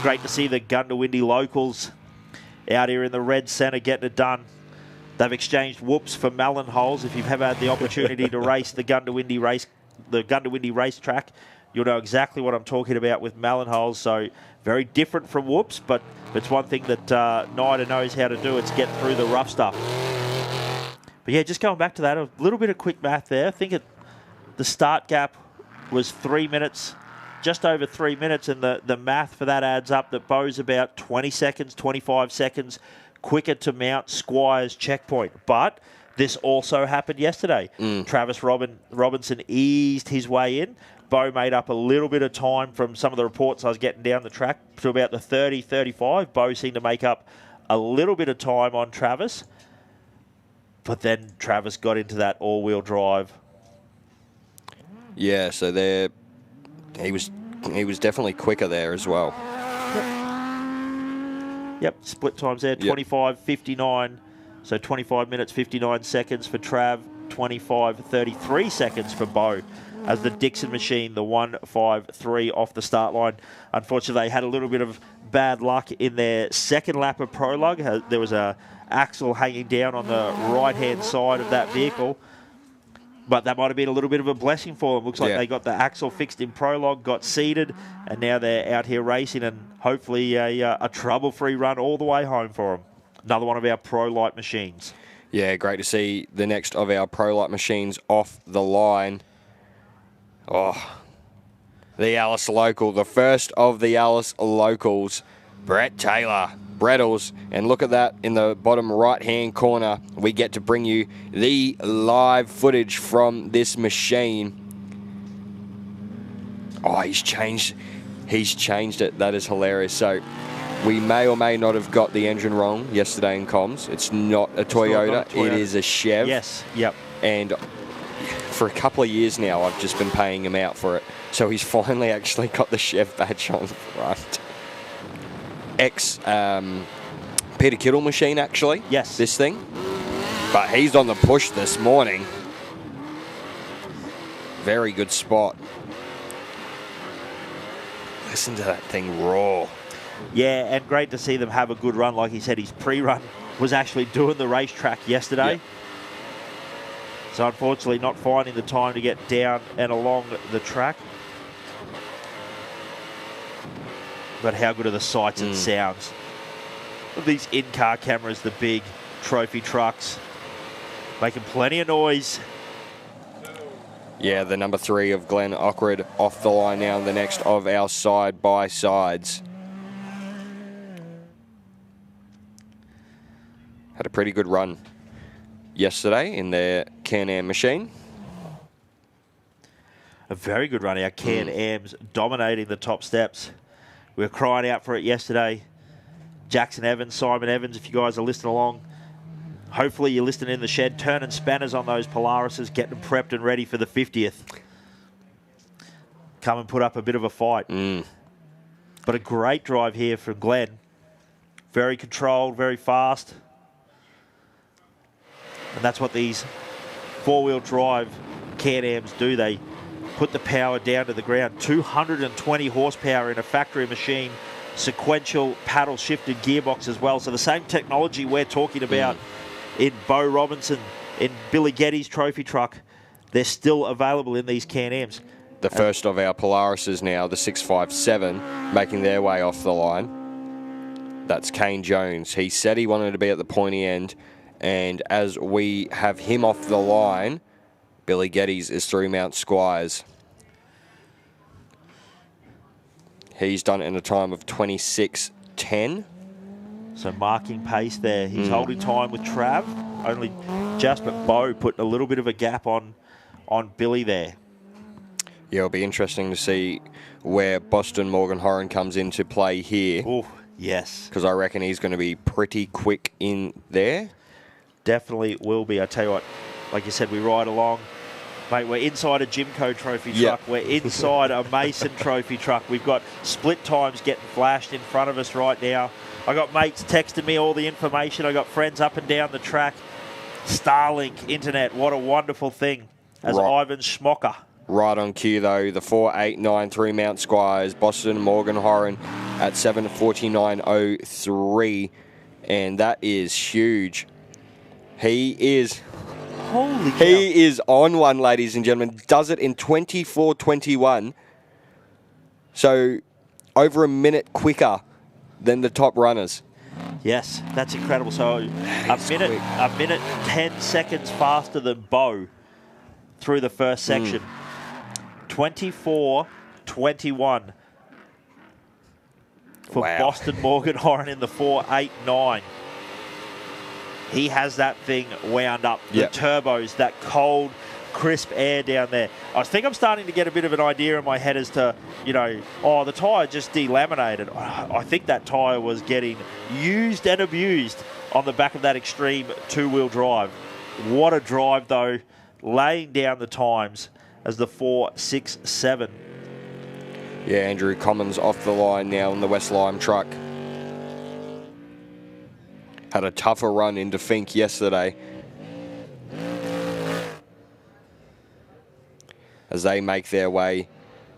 Great to see the Gundawindi locals out here in the red centre getting it done. They've exchanged whoops for melon holes. If you've ever had the opportunity to race the Gundawindi racetrack, you'll know exactly what I'm talking about with melon holes. So very different from whoops, but it's one thing that Nida knows how to do. It's get through the rough stuff. But yeah, just going back to that, a little bit of quick math there. I think the start gap was 3 minutes, just over 3 minutes, and the math for that adds up that Bo's about 20 seconds, 25 seconds quicker to Mount Squires checkpoint. But this also happened yesterday. Travis Robinson eased his way in. Bo made up a little bit of time from some of the reports I was getting down the track to about the 30-35. Bo seemed to make up a little bit of time on Travis. But then Travis got into that all-wheel drive. Yeah, so he was definitely quicker there as well. Yep, split times there, 25:59. So 25 minutes, 59 seconds for Trav, 25:33 seconds for Bo. As the Dixon machine, the 153 off the start line. Unfortunately, they had a little bit of bad luck in their second lap of prologue. There was a axle hanging down on the right-hand side of that vehicle. But that might have been a little bit of a blessing for them. Looks like they got the axle fixed in prologue, got seated, and now they're out here racing and hopefully a trouble-free run all the way home for them. Another one of our Pro Light machines. Yeah, great to see the next of our Pro Light machines off the line. Oh, the Alice local, the first of the Alice locals, Brett Taylor. Brettles, and look at that in the bottom right-hand corner. We get to bring you the live footage from this machine. Oh, he's changed it. That is hilarious. So we may or may not have got the engine wrong yesterday in comms. It's not a Toyota. It is a Chev. Yes, yep. And for a couple of years now, I've just been paying him out for it. So he's finally actually got the Chev badge on front. ex Peter Kittle machine, actually. Yes. This thing. But he's on the push this morning. Very good spot. Listen to that thing roar. Yeah, and great to see them have a good run. Like he said, his pre-run was actually doing the racetrack yesterday. Yep. So unfortunately not finding the time to get down and along the track. But how good are the sights and sounds of these in-car cameras, the big trophy trucks, making plenty of noise. Yeah, the number 3 of Glenn Ockred off the line now, and the next of our side-by-sides. Had a pretty good run yesterday in their Can-Am machine. A very good run. Our Can-Ams dominating the top steps. We were crying out for it yesterday. Jackson Evans, Simon Evans, if you guys are listening along, hopefully you're listening in the shed, turning spanners on those Polarises, getting them prepped and ready for the 50th. Come and put up a bit of a fight. But a great drive here from Glenn. Very controlled, very fast. And that's what these four-wheel drive Can-Ams do. They put the power down to the ground. 220 horsepower in a factory machine. Sequential paddle-shifted gearbox as well. So the same technology we're talking about in Bo Robinson, in Billy Geddes' trophy truck, they're still available in these Can-Ams. The first of our Polarises now, the 657, making their way off the line. That's Kane Jones. He said he wanted to be at the pointy end, and as we have him off the line, Billy Geddes is through Mount Squires. He's done it in a time of 26:10. So marking pace there. He's holding time with Trav. Only just, but Bo putting a little bit of a gap on Billy there. Yeah, it'll be interesting to see where Boston Morgan Horan comes into play here. Oh, yes. Because I reckon he's going to be pretty quick in there. Definitely will be. I tell you what, like you said, we ride along. Mate, we're inside a Jimco trophy truck. We're inside a Mason trophy truck. We've got split times getting flashed in front of us right now. I got mates texting me all the information. I got friends up and down the track. Starlink internet, what a wonderful thing. As Ivan Schmocker. Right on cue, though, the 4.89 through Mount Squires. Boston Morgan Horan at 7:49.03. And that is huge. He is... Holy cow. He is on one, ladies and gentlemen. Does it in 24:21. So over a minute quicker than the top runners. Yes, that's incredible. So a minute 10 seconds faster than Bo through the first section. 24:21 for Boston Morgan Horan in the 4.89. He has that thing wound up. The turbos, that cold, crisp air down there. I think I'm starting to get a bit of an idea in my head as to, you know, oh, the tyre just delaminated. I think that tyre was getting used and abused on the back of that extreme two-wheel drive. What a drive, though, laying down the times as the 4.67. Yeah, Andrew Commons off the line now in the West Lime truck. Had a tougher run into Fink yesterday as they make their way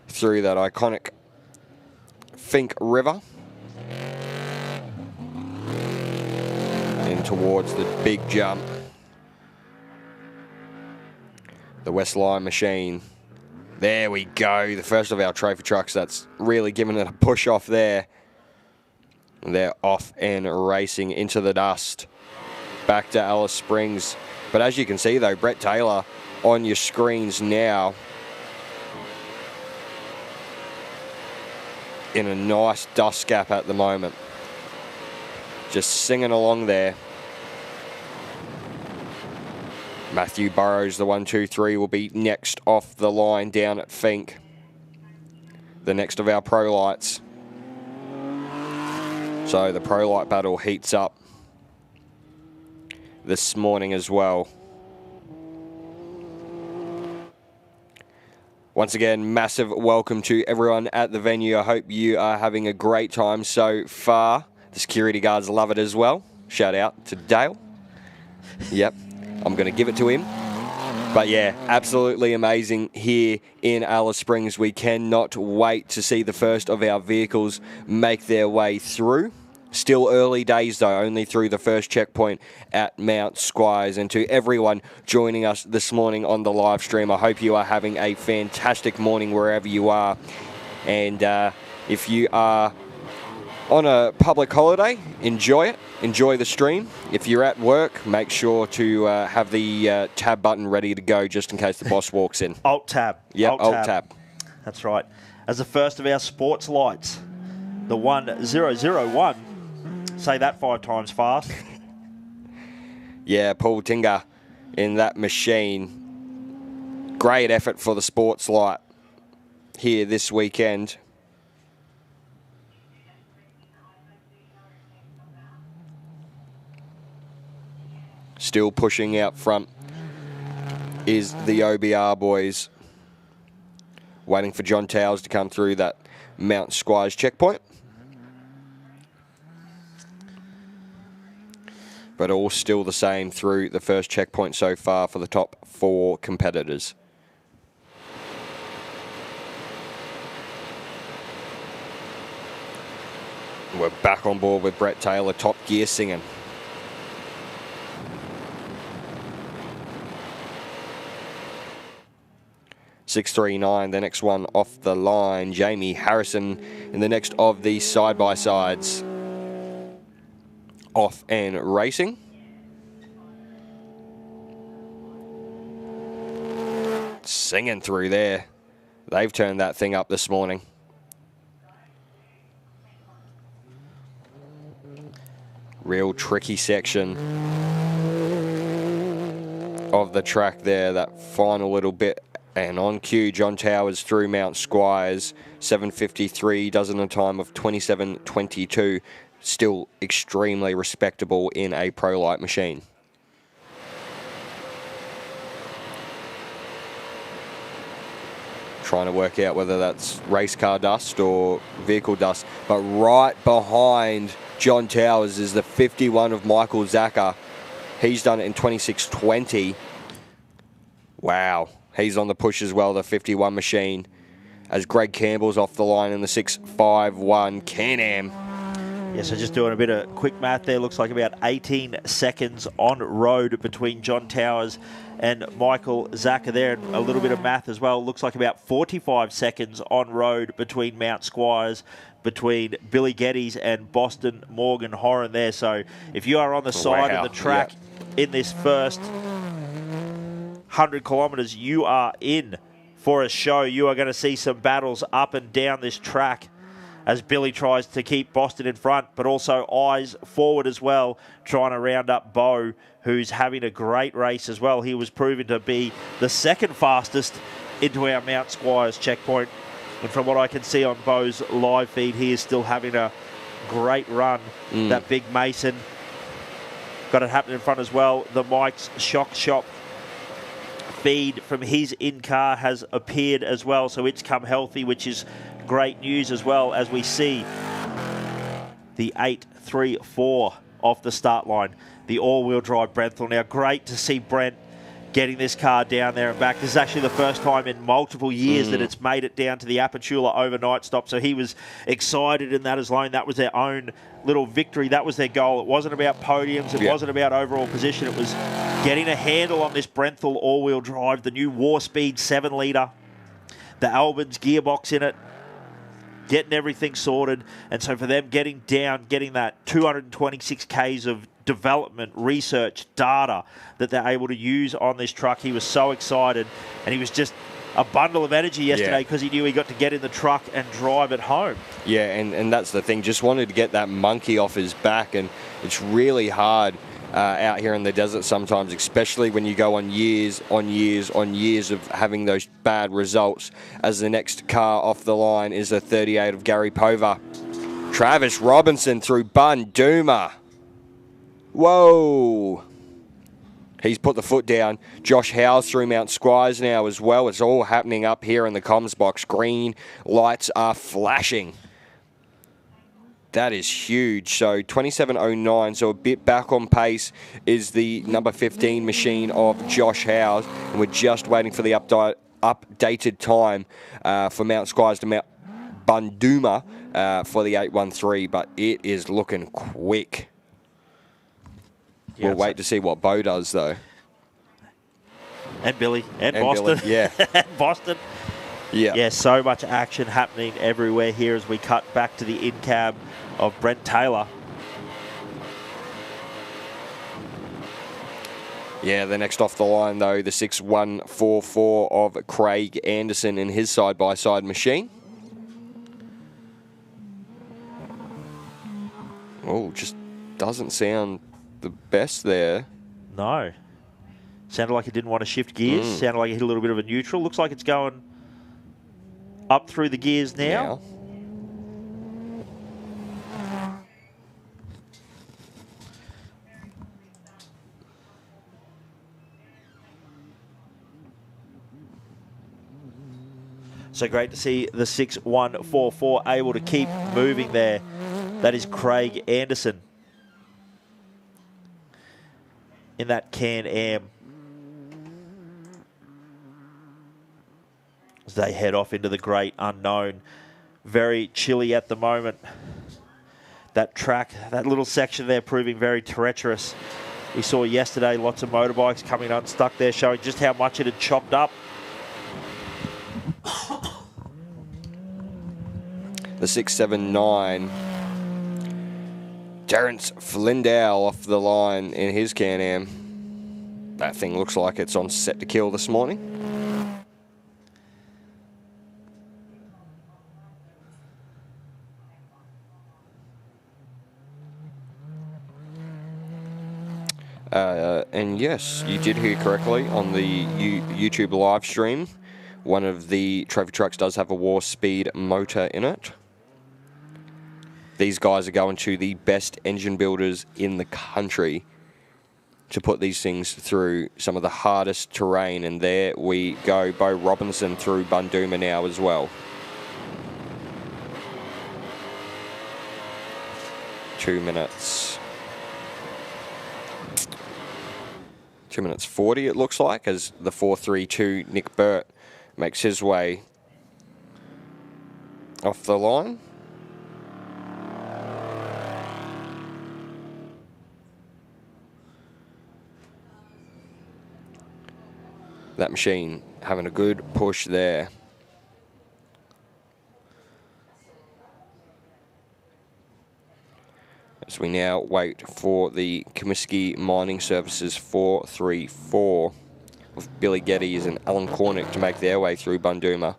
through that iconic Fink River and towards the big jump. The West Lime machine. There we go. The first of our trophy trucks that's really giving it a push off there. They're off and racing into the dust. Back to Alice Springs. But as you can see, though, Brett Taylor on your screens now in a nice dust gap at the moment. Just singing along there. Matthew Burrows, the 1, 2, 3, will be next off the line down at Fink. The next of our pro lights. So the pro light battle heats up this morning as well. Once again, massive welcome to everyone at the venue. I hope you are having a great time so far. The security guards love it as well. Shout out to Dale. Yep, I'm going to give it to him. But yeah, absolutely amazing here in Alice Springs. We cannot wait to see the first of our vehicles make their way through. Still early days though, only through the first checkpoint at Mount Squires. And to everyone joining us this morning on the live stream, I hope you are having a fantastic morning wherever you are. And if you are on a public holiday, enjoy it. Enjoy the stream. If you're at work, make sure to have the tab button ready to go just in case the boss walks in. Alt tab. Yep, Alt tab. That's right. As the first of our sports lights, the 1001. Say that 5 times fast. Yeah, Paul Tinga in that machine. Great effort for the sports light here this weekend. Still pushing out front is the OBR boys. Waiting for John Towers to come through that Mount Squires checkpoint. But all still the same through the first checkpoint so far for the top 4 competitors. We're back on board with Brett Taylor, top gear singing. .639, the next one off the line. Jamie Harrison in the next of the side-by-sides. Off and racing. Singing through there. They've turned that thing up this morning. Real tricky section of the track there, that final little bit. And on cue, John Towers through Mount Squires, 7:53, does it in a time of 27:22. Still extremely respectable in a Pro Light machine. Trying to work out whether that's race car dust or vehicle dust. But right behind John Towers is the 51 of Michael Zacher. He's done it in 26:20. Wow. He's on the push as well, the 51 machine. As Greg Campbell's off the line in the 6:51 Can-Am. Yeah, so just doing a bit of quick math there. Looks like about 18 seconds on road between John Towers and Michael Zacher there. And a little bit of math as well. Looks like about 45 seconds on road between Mount Squires, between Billy Geddes and Boston Morgan Horan there. So if you are on the side of the track in this first 100 kilometres, you are in for a show. You are going to see some battles up and down this track as Billy tries to keep Boston in front, but also eyes forward as well, trying to round up Bo, who's having a great race as well. He was proven to be the second fastest into our Mount Squires checkpoint. And from what I can see on Bo's live feed, he is still having a great run. That big Mason got it happening in front as well. The Mike's Shock Shop feed from his in-car has appeared as well, so it's come healthy, which is great news as well, as we see the 834 off the start line, the all-wheel drive Brenthal. Now, great to see Brent getting this car down there and back. This is actually the first time in multiple years that it's made it down to the Apachula overnight stop, so he was excited in that as alone. That was their own little victory. That was their goal. It wasn't about podiums. It wasn't about overall position. It was getting a handle on this Brenthal all-wheel drive, the new War Speed 7-litre, the Albans gearbox in it, getting everything sorted. And so for them getting down, getting that 226 Ks of development, research, data that they're able to use on this truck, he was so excited. And he was just a bundle of energy yesterday because he knew he got to get in the truck and drive it home. Yeah, and that's the thing. Just wanted to get that monkey off his back. And it's really hard out here in the desert sometimes, especially when you go on years of having those bad results, as the next car off the line is a 38 of Gary Pova. Travis Robinson through Bunduma. Whoa. He's put the foot down. Josh Howes through Mount Squires now as well. It's all happening up here in the comms box. Green lights are flashing. That is huge. So 27.09, so a bit back on pace is the number 15 machine of Josh Howes. And we're just waiting for the updated time for Mount Squires to Mount Bunduma for the 813, but it is looking quick. We'll wait to see what Bo does, though. And Billy. And Boston. Billy, yeah. And Boston. Yeah. Yeah, so much action happening everywhere here as we cut back to the in-cab of Brent Taylor. Yeah, the next off the line, though, the 6144 of Craig Anderson in his side-by-side machine. Oh, just doesn't sound the best there. No. Sounded like it didn't want to shift gears. Sounded like it hit a little bit of a neutral. Looks like it's going up through the gears now. So great to see the 6144 able to keep moving there. That is Craig Anderson in that Can-Am as they head off into the great unknown. Very chilly at the moment. That track, that little section there proving very treacherous. We saw yesterday lots of motorbikes coming unstuck there, showing just how much it had chopped up. The 679. Terence Flindale off the line in his Can-Am. That thing looks like it's on set to kill this morning. And yes, you did hear correctly on the YouTube live stream. One of the trophy trucks does have a War Speed motor in it. These guys are going to the best engine builders in the country to put these things through some of the hardest terrain. And there we go. Bo Robinson through Bunduma now as well. 2 minutes. 2 minutes 40 it looks like as the 432 Nick Burt makes his way off the line. That machine having a good push there. As we now wait for the Comiskey Mining Services 434 with Billy Geddes and Alan Cornick to make their way through Bunduma.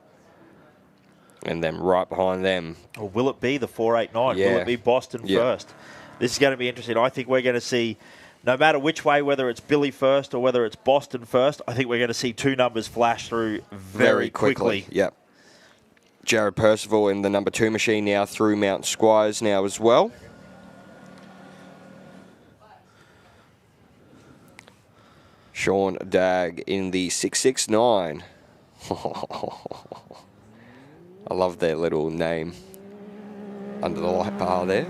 And then right behind them. Or will it be the 489? Yeah. Will it be Boston first? This is going to be interesting. I think we're going to see, no matter which way, whether it's Billy first or whether it's Boston first, I think we're going to see two numbers flash through very quickly. Yep. Jared Percival in the number 2 machine now through Mount Squires now as well. Sean Dagg in the 669. I love their little name under the light bar there.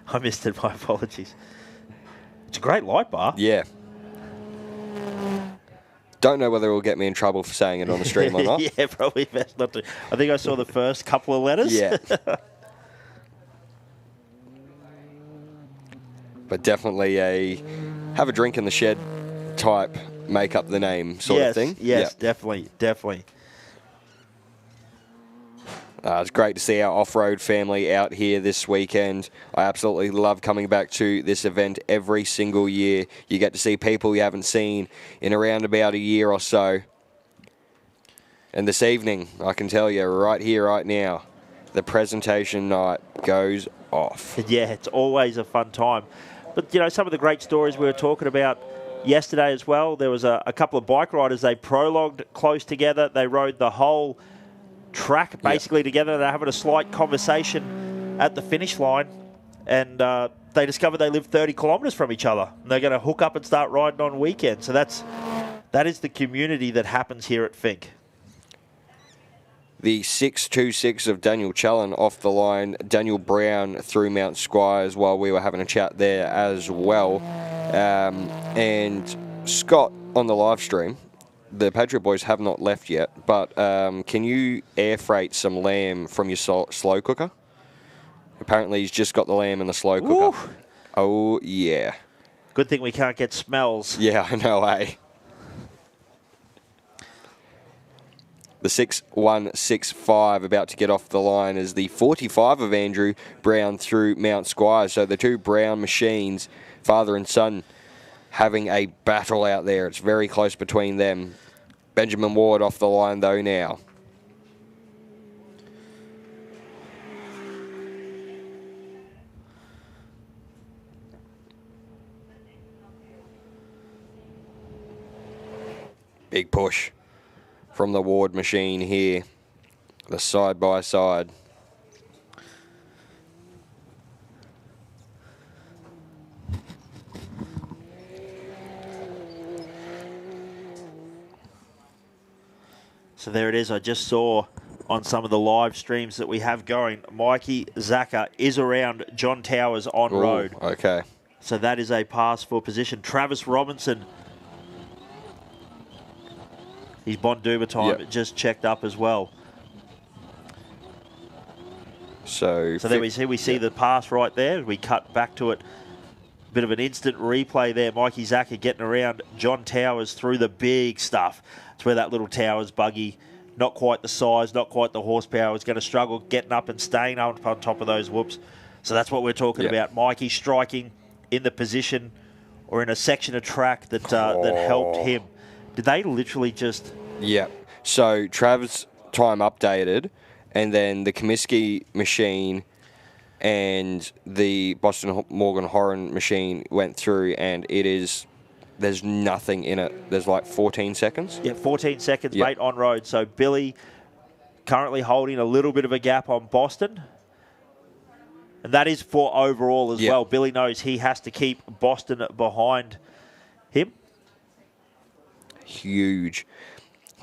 I missed it, my apologies. It's a great light bar. Yeah. Don't know whether it will get me in trouble for saying it on the stream or not. Yeah, probably best not to. I think I saw the first couple of letters. Yeah. But definitely a have a drink in the shed type, make up the name sort of thing. Yes, definitely, definitely. It's great to see our off-road family out here this weekend. I absolutely love coming back to this event every single year. You get to see people you haven't seen in around about a year or so. And this evening, I can tell you right here, right now, the presentation night goes off. Yeah, it's always a fun time. But, you know, some of the great stories we were talking about yesterday as well, there was a couple of bike riders. They prologued close together. They rode the whole track basically together. They're having a slight conversation at the finish line. And they discovered they live 30 kilometres from each other. And they're going to hook up and start riding on weekends. So that is the community that happens here at Finke. The 6.26 of Daniel Challen off the line. Daniel Brown through Mount Squires while we were having a chat there as well. And Scott on the live stream, the Patriot boys have not left yet, but can you air freight some lamb from your slow cooker? Apparently he's just got the lamb in the slow cooker. Ooh. Oh, yeah. Good thing we can't get smells. Yeah, I know, eh? The 6.165 about to get off the line is the 45 of Andrew Brown through Mount Squires. So the two Brown machines, father and son, having a battle out there. It's very close between them. Benjamin Ward off the line though now. Big push from the Ward machine here, the side by side. So there it is. I just saw on some of the live streams that we have going, Mikey Zaka is around John Towers on road. Okay. So that is a pass for position. Travis Robinson, his Bonduma time just checked up as well. So there we see the pass right there. We cut back to it. Bit of an instant replay there. Mikey Zaka getting around John Towers through the big stuff. It's where that little Towers buggy, not quite the size, not quite the horsepower, is going to struggle getting up and staying up on top of those whoops. So that's what we're talking about. Mikey striking in the position or in a section of track that helped him. Did they literally just... Yeah. So Trav's time updated, and then the Comiskey machine and the Boston Morgan Horan machine went through, and there's nothing in it. There's like 14 seconds. Yeah, 14 seconds, mate, on road. So Billy currently holding a little bit of a gap on Boston. And that is for overall as well. Billy knows he has to keep Boston behind him. Huge.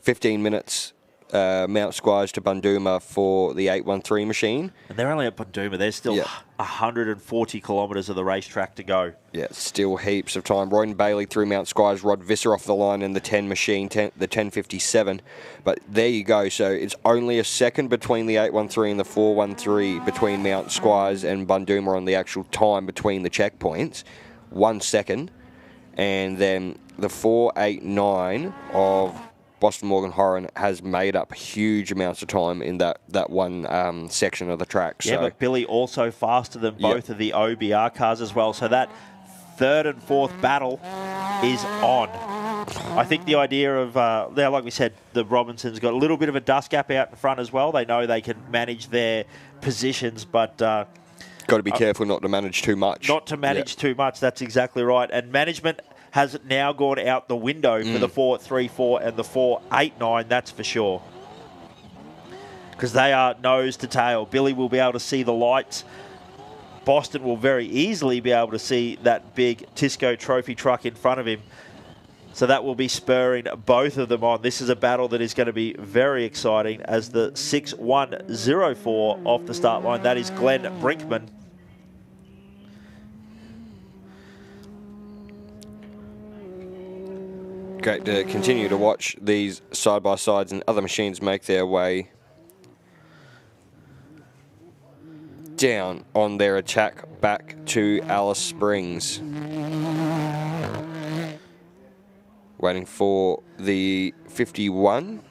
15 minutes, Mount Squires to Bunduma for the 813 machine. And they're only at Bunduma. There's still 140 kilometres of the racetrack to go. Yeah, still heaps of time. Royden Bailey through Mount Squires, Rod Visser off the line in the 10 machine, the 1057. But there you go. So it's only a second between the 813 and the 413 between Mount Squires and Bunduma on the actual time between the checkpoints. 1 second. And then the 489 of Boston Morgan Horan has made up huge amounts of time in that one section of the track. Yeah, but Billy also faster than both of the OBR cars as well. So that third and fourth battle is on. I think the idea of, now, like we said, the Robinsons got a little bit of a dust gap out in front as well. They know they can manage their positions, but... got to be careful not to manage too much. Not to manage too much, that's exactly right. And management has now gone out the window for the 434 and the 489, that's for sure. Because they are nose to tail. Billy will be able to see the lights. Boston will very easily be able to see that big Tisco trophy truck in front of him. So that will be spurring both of them on. This is a battle that is going to be very exciting as the 6.104 off the start line. That is Glenn Brinkman. Great to continue to watch these side-by-sides and other machines make their way down on their attack back to Alice Springs. Waiting for the 51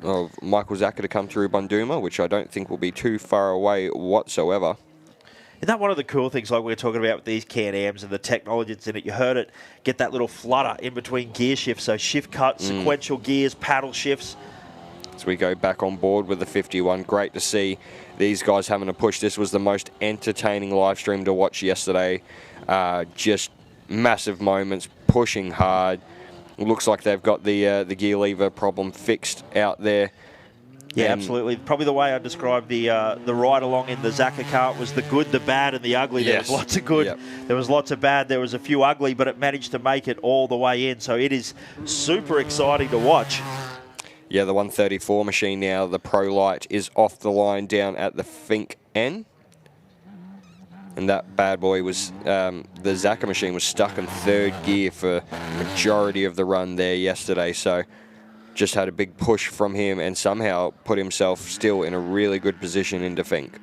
of Michael Zaka to come through Bunduma, which I don't think will be too far away whatsoever. Isn't that one of the cool things, like we were talking about with these Can-Ams and the technology that's in it? You heard it get that little flutter in between gear shifts, so shift cuts, sequential gears, paddle shifts. As we go back on board with the 51, great to see these guys having a push. This was the most entertaining live stream to watch yesterday. Just massive moments, pushing hard. It looks like they've got the gear lever problem fixed out there. Yeah, absolutely. Probably the way I described the ride along in the Zaka car was the good, the bad, and the ugly. There was lots of good. Yep. There was lots of bad. There was a few ugly, but it managed to make it all the way in. So it is super exciting to watch. Yeah, the 134 machine now, the Pro Light, is off the line down at the Finke N. And that bad boy was, the Zaka machine was stuck in third gear for the majority of the run there yesterday. So just had a big push from him and somehow put himself still in a really good position into Finke.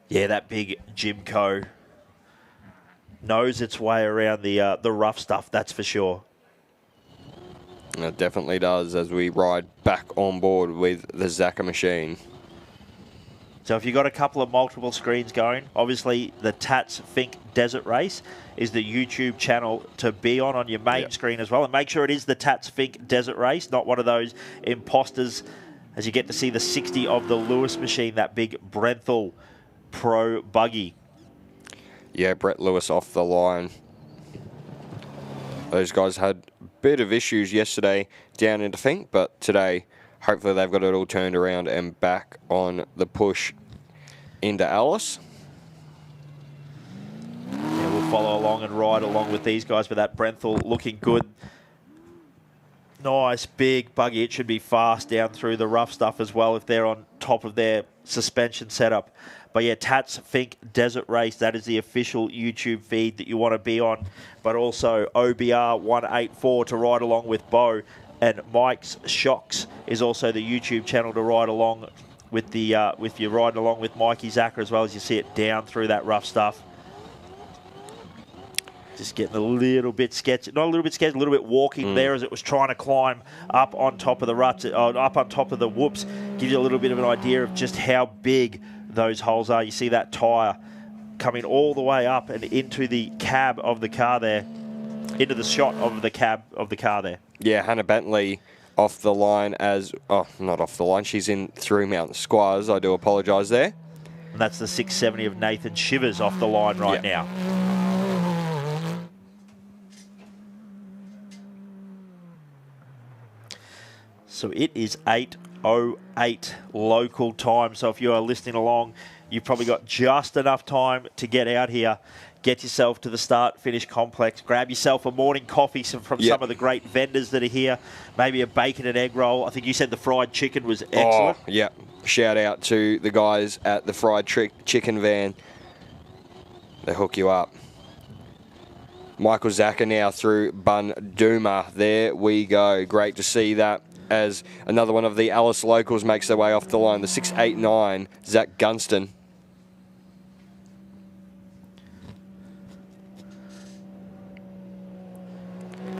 Yeah, that big Jimco knows its way around the rough stuff, that's for sure. It definitely does as we ride back on board with the Zaka machine. So if you've got a couple of multiple screens going, obviously the Tatts Finke Desert Race is the YouTube channel to be on your main screen as well. And make sure it is the Tatts Finke Desert Race, not one of those imposters, as you get to see the 60 of the Lewis machine, that big Brenthal Pro buggy. Yeah, Brett Lewis off the line. Those guys had a bit of issues yesterday down into Finke, but today hopefully they've got it all turned around and back on the push into Alice. Yeah, we'll follow along and ride along with these guys, but that Brenthal looking good. Nice, big buggy. It should be fast down through the rough stuff as well if they're on top of their suspension setup. But yeah, Tatts Finke Desert Race, that is the official YouTube feed that you want to be on. But also OBR 184 to ride along with Bo. And Mike's Shocks is also the YouTube channel to ride along with with you riding along with Mikey Zaka as well, as you see it down through that rough stuff. Just getting a little bit sketchy, not a little bit sketchy, a little bit walking there as it was trying to climb up on top of the ruts, up on top of the whoops. Gives you a little bit of an idea of just how big those holes are. You see that tyre coming all the way up and into the cab of the car there, into the shot of the cab of the car there. Yeah, Hannah Bentley off the line as... Oh, not off the line. She's in through Mount Squires. I do apologise there. And that's the 670 of Nathan Shivers off the line right now. So it is 8:08 local time. So if you are listening along, you've probably got just enough time to get out here. Get yourself to the start-finish complex. Grab yourself a morning coffee from some of the great vendors that are here. Maybe a bacon and egg roll. I think you said the fried chicken was excellent. Oh, yeah. Shout out to the guys at the fried chicken van. They hook you up. Michael Zaka now through Bunduma. There we go. Great to see that as another one of the Alice locals makes their way off the line. The 689, Zach Gunston.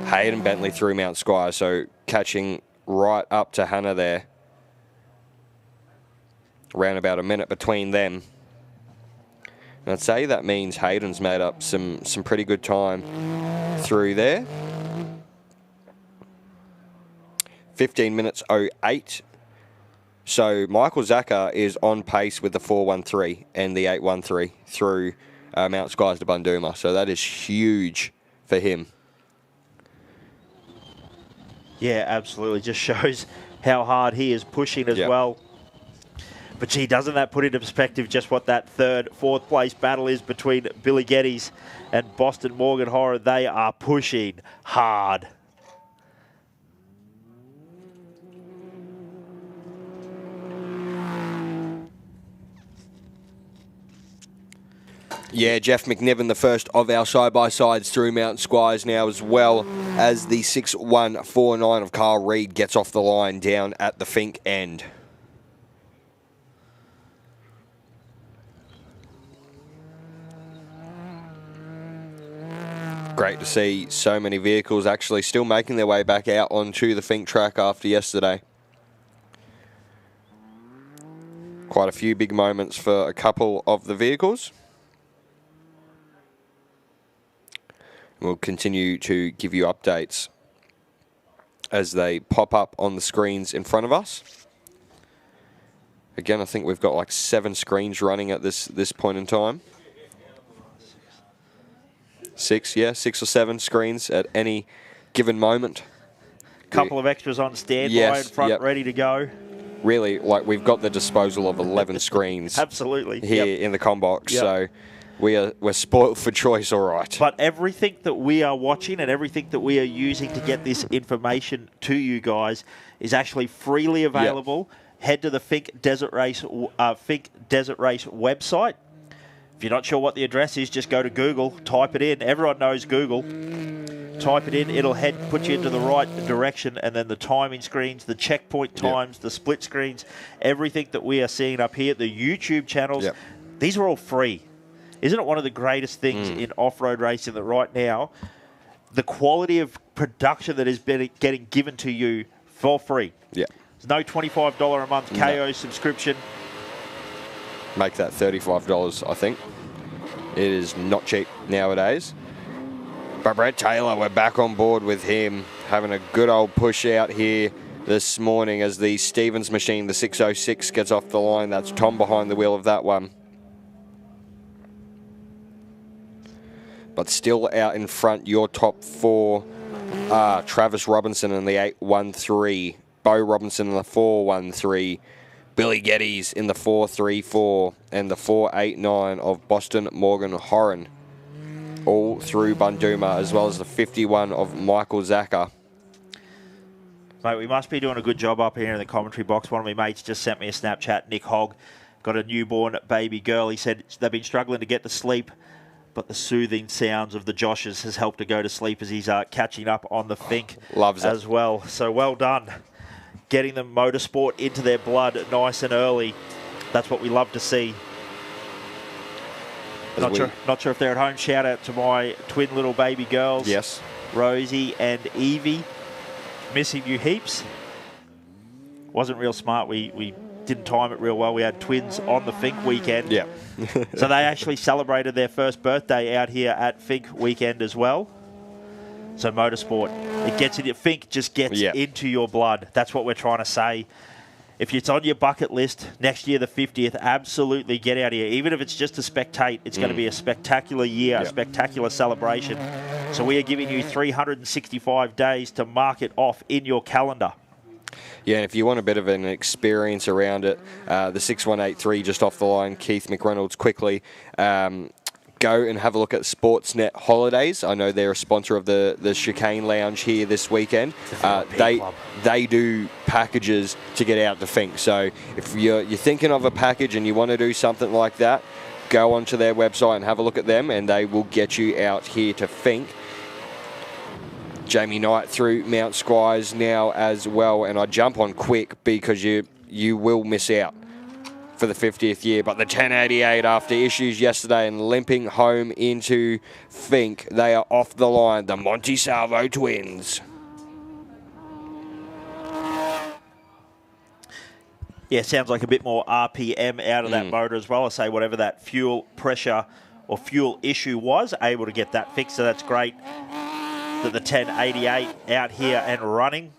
Hayden Bentley through Mount Squire, so catching right up to Hannah there. Around about a minute between them. And I'd say that means Hayden's made up some pretty good time through there. 15 minutes 08. So Michael Zaka is on pace with the 413 and the 813 through Mount Squires to Bunduma. So that is huge for him. Yeah, absolutely. Just shows how hard he is pushing as well. But gee, doesn't that put into perspective just what that third, fourth place battle is between Billy Geddes and Boston Morgan Horror? They are pushing hard. Yeah, Jeff McNiven, the first of our side-by-sides through Mount Squires now, as well as the 6149 of Carl Reed gets off the line down at the Finke end. Great to see so many vehicles actually still making their way back out onto the Finke track after yesterday. Quite a few big moments for a couple of the vehicles. We'll continue to give you updates as they pop up on the screens in front of us. Again, I think we've got like 7 screens running at this point in time. 6 or 7 screens at any given moment. Couple of extras on standby in front, ready to go. Really, like, we've got the disposal of 11 screens. Absolutely. Here in the combox, so we're spoiled for choice, all right. But everything that we are watching and everything that we are using to get this information to you guys is actually freely available. Head to the Finke Desert Race website. If you're not sure what the address is, just go to Google, type it in. Everyone knows Google. Type it in, it'll put you into the right direction, and then the timing screens, the checkpoint times, the split screens, everything that we are seeing up here, the YouTube channels, these are all free. Isn't it one of the greatest things in off-road racing that right now, the quality of production that is getting given to you for free? Yeah. There's no $25 a month KO subscription. Make that $35, I think. It is not cheap nowadays. But Brett Taylor, we're back on board with him, having a good old push out here this morning as the Stevens machine, the 606, gets off the line. That's Tom behind the wheel of that one. But still out in front, your top four are Travis Robinson in the 813, Bo Robinson in the 413, Billy Geddes in the 434, and the 489 of Boston Morgan Horan. All through Bunduma, as well as the 51 of Michael Zacher. Mate, we must be doing a good job up here in the commentary box. One of my mates just sent me a Snapchat. Nick Hogg got a newborn baby girl. He said they've been struggling to get to sleep, but the soothing sounds of the Joshes has helped to go to sleep as he's catching up on the Finke as well. So well done. Getting the motorsport into their blood nice and early. That's what we love to see. Not sure if they're at home. Shout out to my twin little baby girls. Yes. Rosie and Evie. Missing you heaps. Wasn't real smart. We didn't time it real well. We had twins on the Finke weekend. Yeah. So they actually celebrated their first birthday out here at Finke weekend as well. So motorsport, it gets in your Finke just gets into your blood. That's what we're trying to say. If it's on your bucket list, next year, the 50th, absolutely get out here. Even if it's just to spectate, it's going to be a spectacular year, a spectacular celebration. So we are giving you 365 days to mark it off in your calendar. Yeah, and if you want a bit of an experience around it, the 6183 just off the line, Keith McReynolds quickly. Go and have a look at Sportsnet Holidays. I know they're a sponsor of the Chicane Lounge here this weekend. They do packages to get out to Finke. So if you're thinking of a package and you want to do something like that, go onto their website and have a look at them, and they will get you out here to Finke. Jamie Knight through Mount Squires now as well, and I jump on quick because you will miss out for the 50th year, but the 1088 after issues yesterday and limping home into Finke, they are off the line, the Monte Salvo twins. Yeah, sounds like a bit more RPM out of that motor as well. I say whatever that fuel pressure or fuel issue was, able to get that fixed, so that's great that the 1088 out here and running.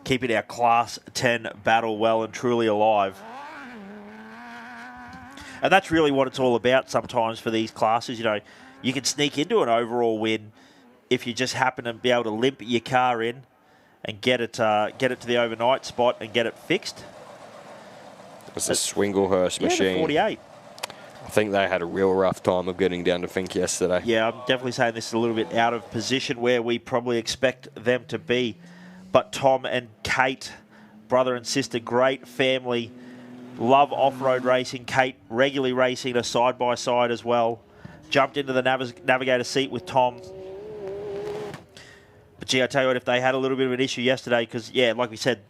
Keeping our Class 10 battle well and truly alive. And that's really what it's all about sometimes for these classes. You know, you can sneak into an overall win if you just happen to be able to limp your car in and get it to the overnight spot and get it fixed. It's a Swinglehurst machine. The 48. I think they had a real rough time of getting down to Finke yesterday. Yeah, I'm definitely saying this is a little bit out of position where we probably expect them to be. But Tom and Kate, brother and sister, great family, love off-road racing. Kate regularly racing a side-by-side as well. Jumped into the navigator seat with Tom. But gee, I tell you what, if they had a little bit of an issue yesterday, because, yeah, like we said,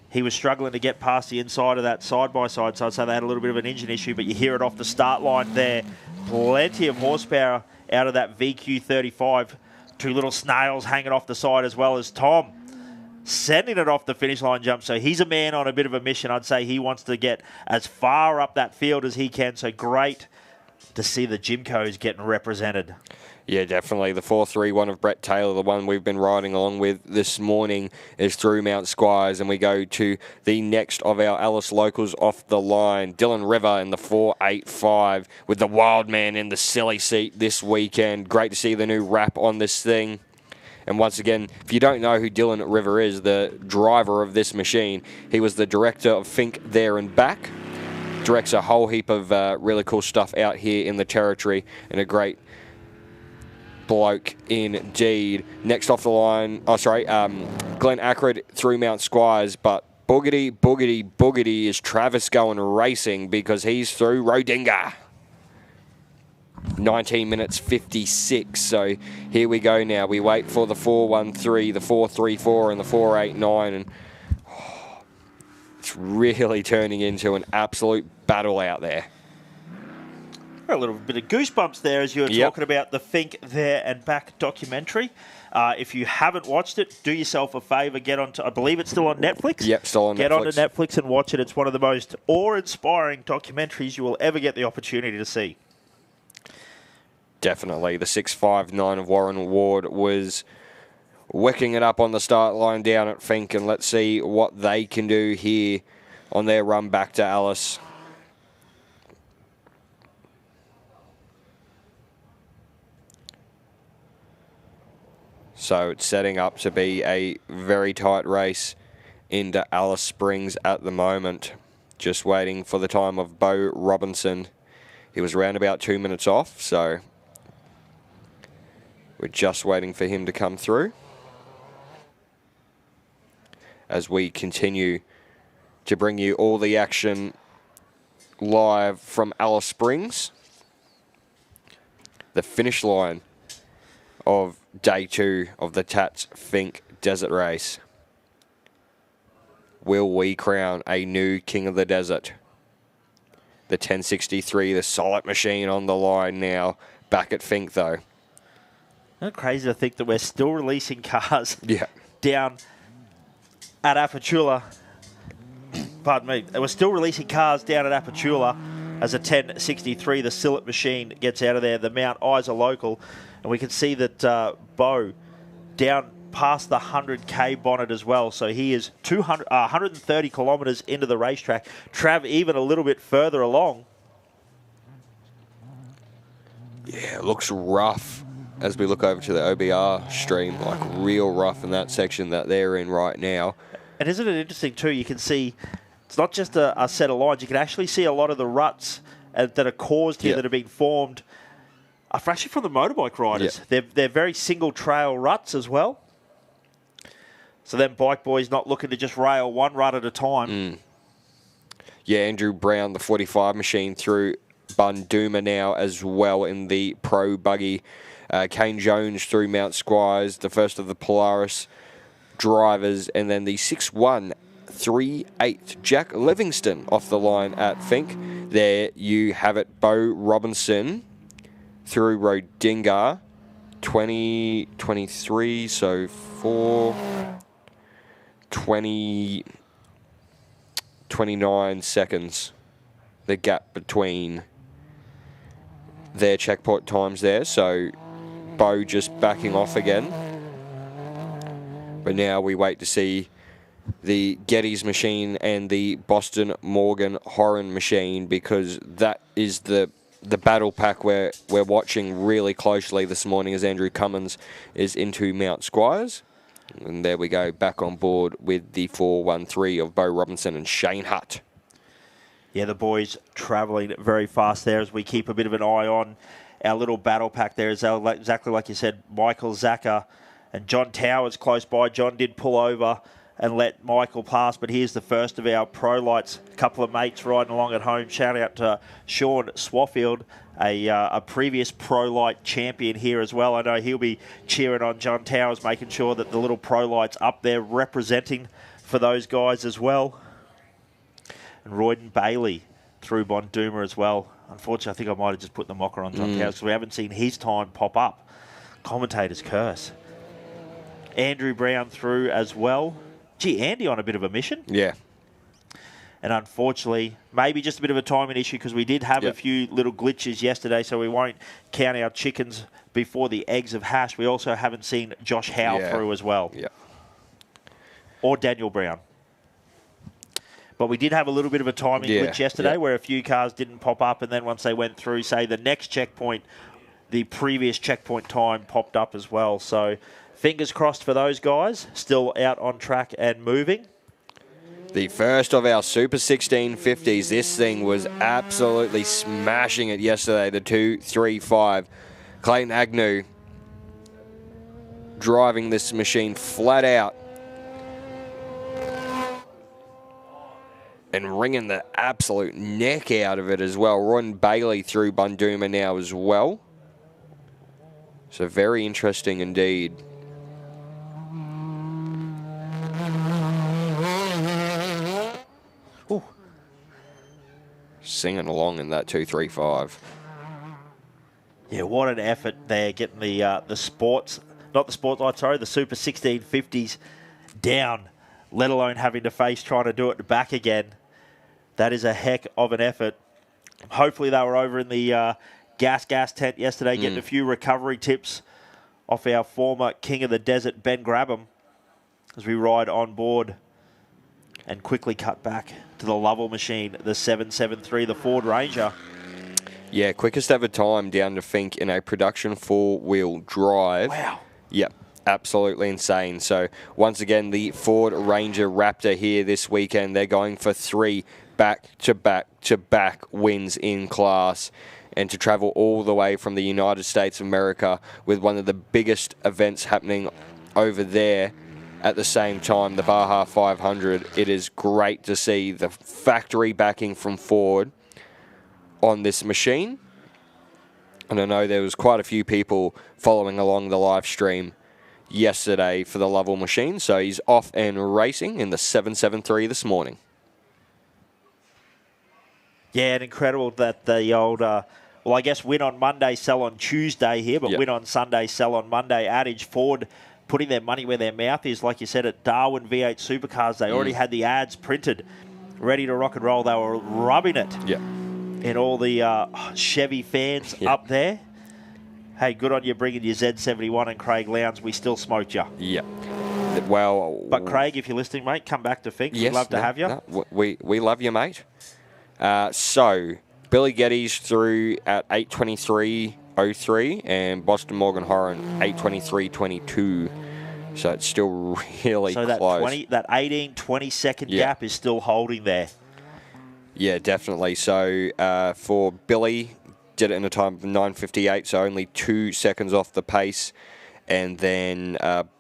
he was struggling to get past the inside of that side-by-side, so I'd say they had a little bit of an engine issue, but you hear it off the start line there. Plenty of horsepower out of that VQ35. Two little snails hanging off the side as well as Tom sending it off the finish line jump. So he's a man on a bit of a mission. I'd say he wants to get as far up that field as he can. So great to see the Jimcos getting represented. Yeah, definitely. The 431 of Brett Taylor, the one we've been riding along with this morning, is through Mount Squires. And we go to the next of our Alice locals off the line, Dylan River in the 485 with the Wild Man in the silly seat this weekend. Great to see the new wrap on this thing. And once again, if you don't know who Dylan River is, the driver of this machine, he was the director of Finke There and Back. Directs a whole heap of really cool stuff out here in the territory, and a great bloke indeed. Next off the line, Glen Ackred through Mount Squires, but boogity is Travis going racing because he's through Rodinga. 19 minutes 56, so here we go now. We wait for the 413, the 434 and the 489, and it's really turning into an absolute battle out there. A little bit of goosebumps there as you were talking about the Finke There and Back documentary. If you haven't watched it, do yourself a favour. Get onto, I believe it's still on Netflix. Yep, still on Netflix. Get onto Netflix and watch it. It's one of the most awe-inspiring documentaries you will ever get the opportunity to see. Definitely. The 659 of Warren Ward was wicking it up on the start line down at Finke, and let's see what they can do here on their run back to Alice. So it's setting up to be a very tight race into Alice Springs at the moment. Just waiting for the time of Beau Robinson. He was around about 2 minutes off, so we're just waiting for him to come through as we continue to bring you all the action live from Alice Springs. The finish line of day 2 of the Tatts Finke Desert Race. Will we crown a new King of the Desert? The 1063, the solid machine on the line now. Back at Finke though. Isn't it crazy to think that we're still releasing cars down at Apachula? Pardon me. We're still releasing cars down at Apachula as a 1063, the Sillet machine, gets out of there. The Mount Isa local. And we can see that Beau down past the 100k bonnet as well. So he is 130 kilometres into the racetrack. Trav even a little bit further along. Yeah, it looks rough as we look over to the OBR stream, like real rough in that section that they're in right now. And isn't it interesting too, you can see it's not just a set of lines, you can actually see a lot of the ruts that are caused here that have been formed actually from the motorbike riders. They're very single trail ruts as well. So then bike boys not looking to just rail one rut at a time. Yeah, Andrew Brown, the 45 machine through Bundooma now as well in the pro buggy. Kane Jones through Mount Squires, the first of the Polaris drivers, and then the 6138 Jack Livingston off the line at Finke. There you have it, Beau Robinson through Rodinga, 2023, so 29 seconds, the gap between their checkpoint times there, so Beau just backing off again. But now we wait to see the Geddes machine and the Boston Morgan Horan machine, because that is the battle pack we're watching really closely this morning as Andrew Cummins is into Mount Squires. And there we go, back on board with the 413 of Beau Robinson and Shane Hutt. Yeah, the boys travelling very fast there as we keep a bit of an eye on our little battle pack there. Is exactly like you said, Michael Zacher and John Towers close by. John did pull over and let Michael pass, but here's the first of our Pro Lights. A couple of mates riding along at home. Shout out to Sean Swaffield, a previous Pro Light champion here as well. I know he'll be cheering on John Towers, making sure that the little Pro Light's up there representing for those guys as well. And Royden Bailey through Bundooma as well. Unfortunately, I think I might have just put the mocker on John Towers because we haven't seen his time pop up. Commentator's curse. Andrew Brown through as well. Gee, Andy on a bit of a mission. Yeah. And unfortunately, maybe just a bit of a timing issue because we did have a few little glitches yesterday, so we won't count our chickens before the eggs have hashed. We also haven't seen Josh Howe through as well. Yeah. Or Daniel Brown. But we did have a little bit of a timing glitch yesterday where a few cars didn't pop up, and then once they went through, say, the next checkpoint, the previous checkpoint time popped up as well. So fingers crossed for those guys. Still out on track and moving. The first of our Super 1650s. This thing was absolutely smashing it yesterday, the 235. Clayton Agnew driving this machine flat out and wringing the absolute neck out of it as well. Ron Bailey through Bundooma now as well. So very interesting indeed. Ooh. Singing along in that 235. Yeah, what an effort there, getting the sports, not the sports light, sorry, the Super 1650s down, let alone having to face trying to do it back again. That is a heck of an effort. Hopefully they were over in the gas tent yesterday, getting a few recovery tips off our former King of the Desert, Ben Grabham, as we ride on board and quickly cut back to the Lovell machine, the 773, the Ford Ranger. Yeah, quickest ever time down to Fink in a production four-wheel drive. Wow. Yep, absolutely insane. So once again, the Ford Ranger Raptor here this weekend. They're going for 3 back-to-back wins in class, and to travel all the way from the United States of America with one of the biggest events happening over there at the same time, the Baja 500. It is great to see the factory backing from Ford on this machine. And I know there was quite a few people following along the live stream yesterday for the Lovell machine. So he's off and racing in the 773 this morning. Yeah, and incredible that the old, well, I guess win on Monday, sell on Tuesday here, but win on Sunday, sell on Monday adage. Ford putting their money where their mouth is. Like you said, at Darwin V8 Supercars, they already had the ads printed, ready to rock and roll. They were rubbing it. Yeah. And all the Chevy fans up there. Hey, good on you bringing your Z71 and Craig Lowndes. We still smoked you. Yeah. Well, but Craig, if you're listening, mate, come back to Fink. Yes, We'd love to have you. No, we love you, mate. So Billy Geddes through at 8:23.03 and Boston Morgan Horan 8:23.22. So it's still really close. So that 18, 20 second gap is still holding there. Yeah, definitely. So for Billy, did it in a time of 9:58, so only 2 seconds off the pace. And then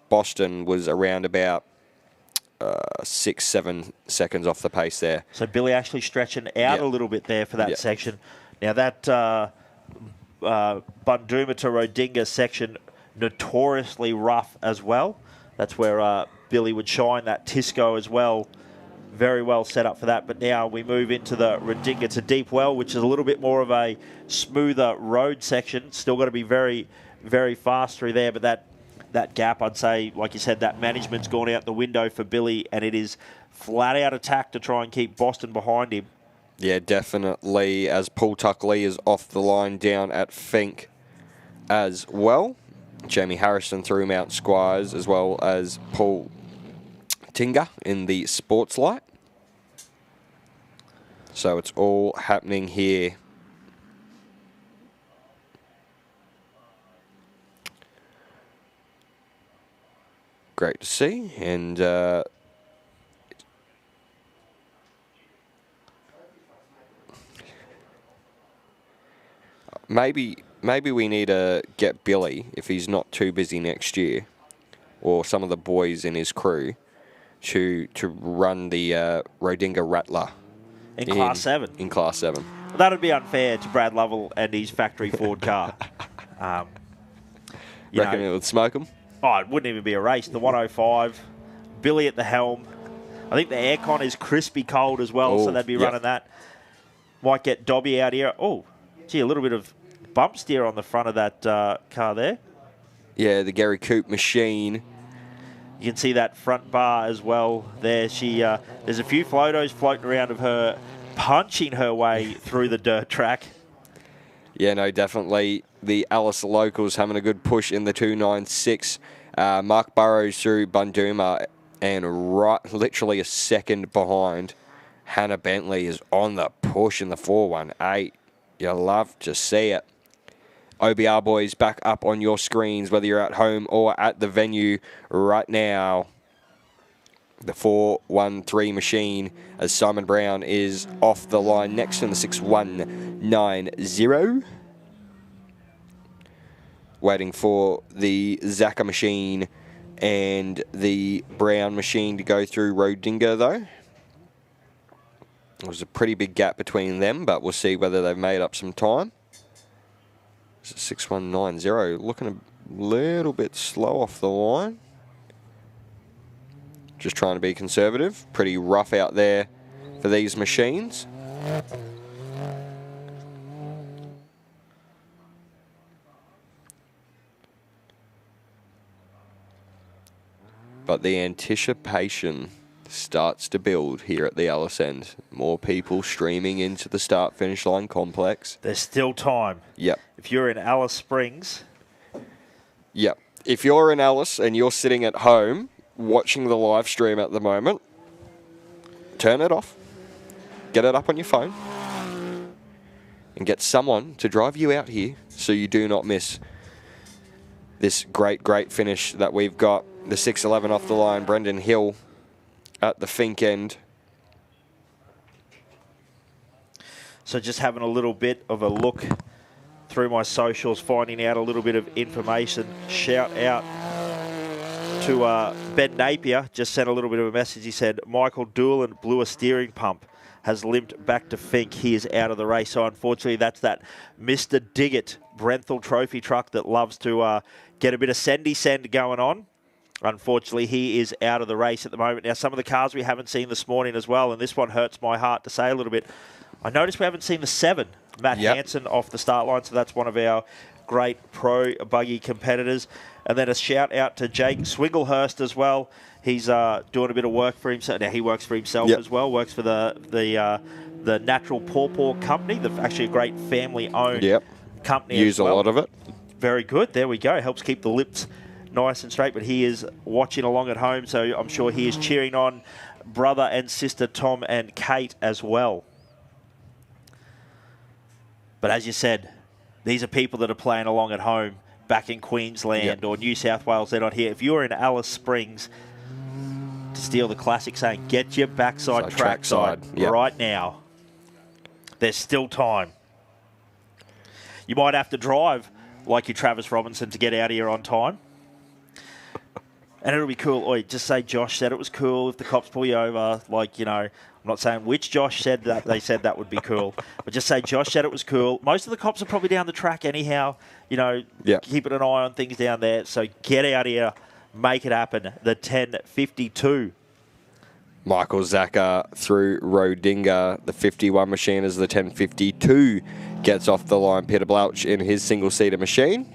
Boston was around about 6-7 seconds off the pace there. So Billy actually stretching out a little bit there for that section. Now that Bundooma to Rodinga section, notoriously rough as well. That's where Billy would shine. That Tisco as well. Very well set up for that. But now we move into the Rodinga to Deep Well, which is a little bit more of a smoother road section. Still got to be very, very fast through there. But that gap, I'd say, like you said, that management's gone out the window for Billy, and it is flat out attack to try and keep Boston behind him. Yeah, definitely, as Paul Tuckley is off the line down at Fink as well. Jamie Harrison through Mount Squires, as well as Paul Tinga in the Sports Light. So it's all happening here. Great to see, and maybe we need to get Billy, if he's not too busy next year, or some of the boys in his crew, to run the Rodinga Rattler in Class 7. In Class 7. That would be unfair to Brad Lovell and his factory Ford car. Reckon it would smoke him? Oh, it wouldn't even be a race. The 105, Billy at the helm. I think the aircon is crispy cold as well, so they'd be running that. Might get Dobby out here. Oh, gee, a little bit of bump steer on the front of that car there. Yeah, the Gary Coupe machine. You can see that front bar as well there. There's a few photos floating around of her punching her way through the dirt track. Yeah, no, definitely. The Alice locals having a good push in the 296. Mark Burrows through Bundooma, and literally a second behind. Hannah Bentley is on the push in the 418. You love to see it. OBR boys back up on your screens, whether you're at home or at the venue right now. The 413 machine as Simon Brown is off the line next in the 6190. Waiting for the Zaka machine and the Brown machine to go through Rodinga though. There was a pretty big gap between them, but we'll see whether they've made up some time. 6190, looking a little bit slow off the line. Just trying to be conservative. Pretty rough out there for these machines. But the anticipation starts to build here at the Alice End. More people streaming into the start-finish line complex. There's still time. Yep. If you're in Alice Springs. Yep. If you're in Alice and you're sitting at home watching the live stream at the moment, turn it off. Get it up on your phone. And get someone to drive you out here so you do not miss this great, great finish that we've got. The 611 off the line, Brendan Hill at the Finke end. So just having a little bit of a look through my socials, finding out a little bit of information. Shout out to Ben Napier, just sent a little bit of a message. He said, Michael Doolan blew a steering pump, has limped back to Finke. He is out of the race. So unfortunately, that's that Mr. Diggett Brenthal Trophy truck that loves to get a bit of sendy send going on. Unfortunately, he is out of the race at the moment. Now, some of the cars we haven't seen this morning as well, and this one hurts my heart to say a little bit. I noticed we haven't seen the 7, Matt Hansen, off the start line, so that's one of our great pro buggy competitors. And then a shout out to Jake Swinglehurst as well. He's doing a bit of work for himself. Now, he works for himself as well, works for the Natural Pawpaw Company, actually a great family-owned company. Use a lot of it. Very good. There we go. Helps keep the lips nice and straight, but he is watching along at home, so I'm sure he is cheering on brother and sister Tom and Kate as well. But as you said, these are people that are playing along at home back in Queensland or New South Wales. They're not here. If you're in Alice Springs, to steal the classic saying, get your backside trackside right now. There's still time. You might have to drive like your Travis Robinson to get out of here on time. And it'll be cool. Oi, just say Josh said it was cool if the cops pull you over. Like, you know, I'm not saying which Josh said that. They said that would be cool. But just say Josh said it was cool. Most of the cops are probably down the track anyhow. You know, keeping an eye on things down there. So get out here. Make it happen. The 10:52. Michael Zaka through Rodinga. The 51 machine as the 10:52 gets off the line. Peter Blouch in his single-seater machine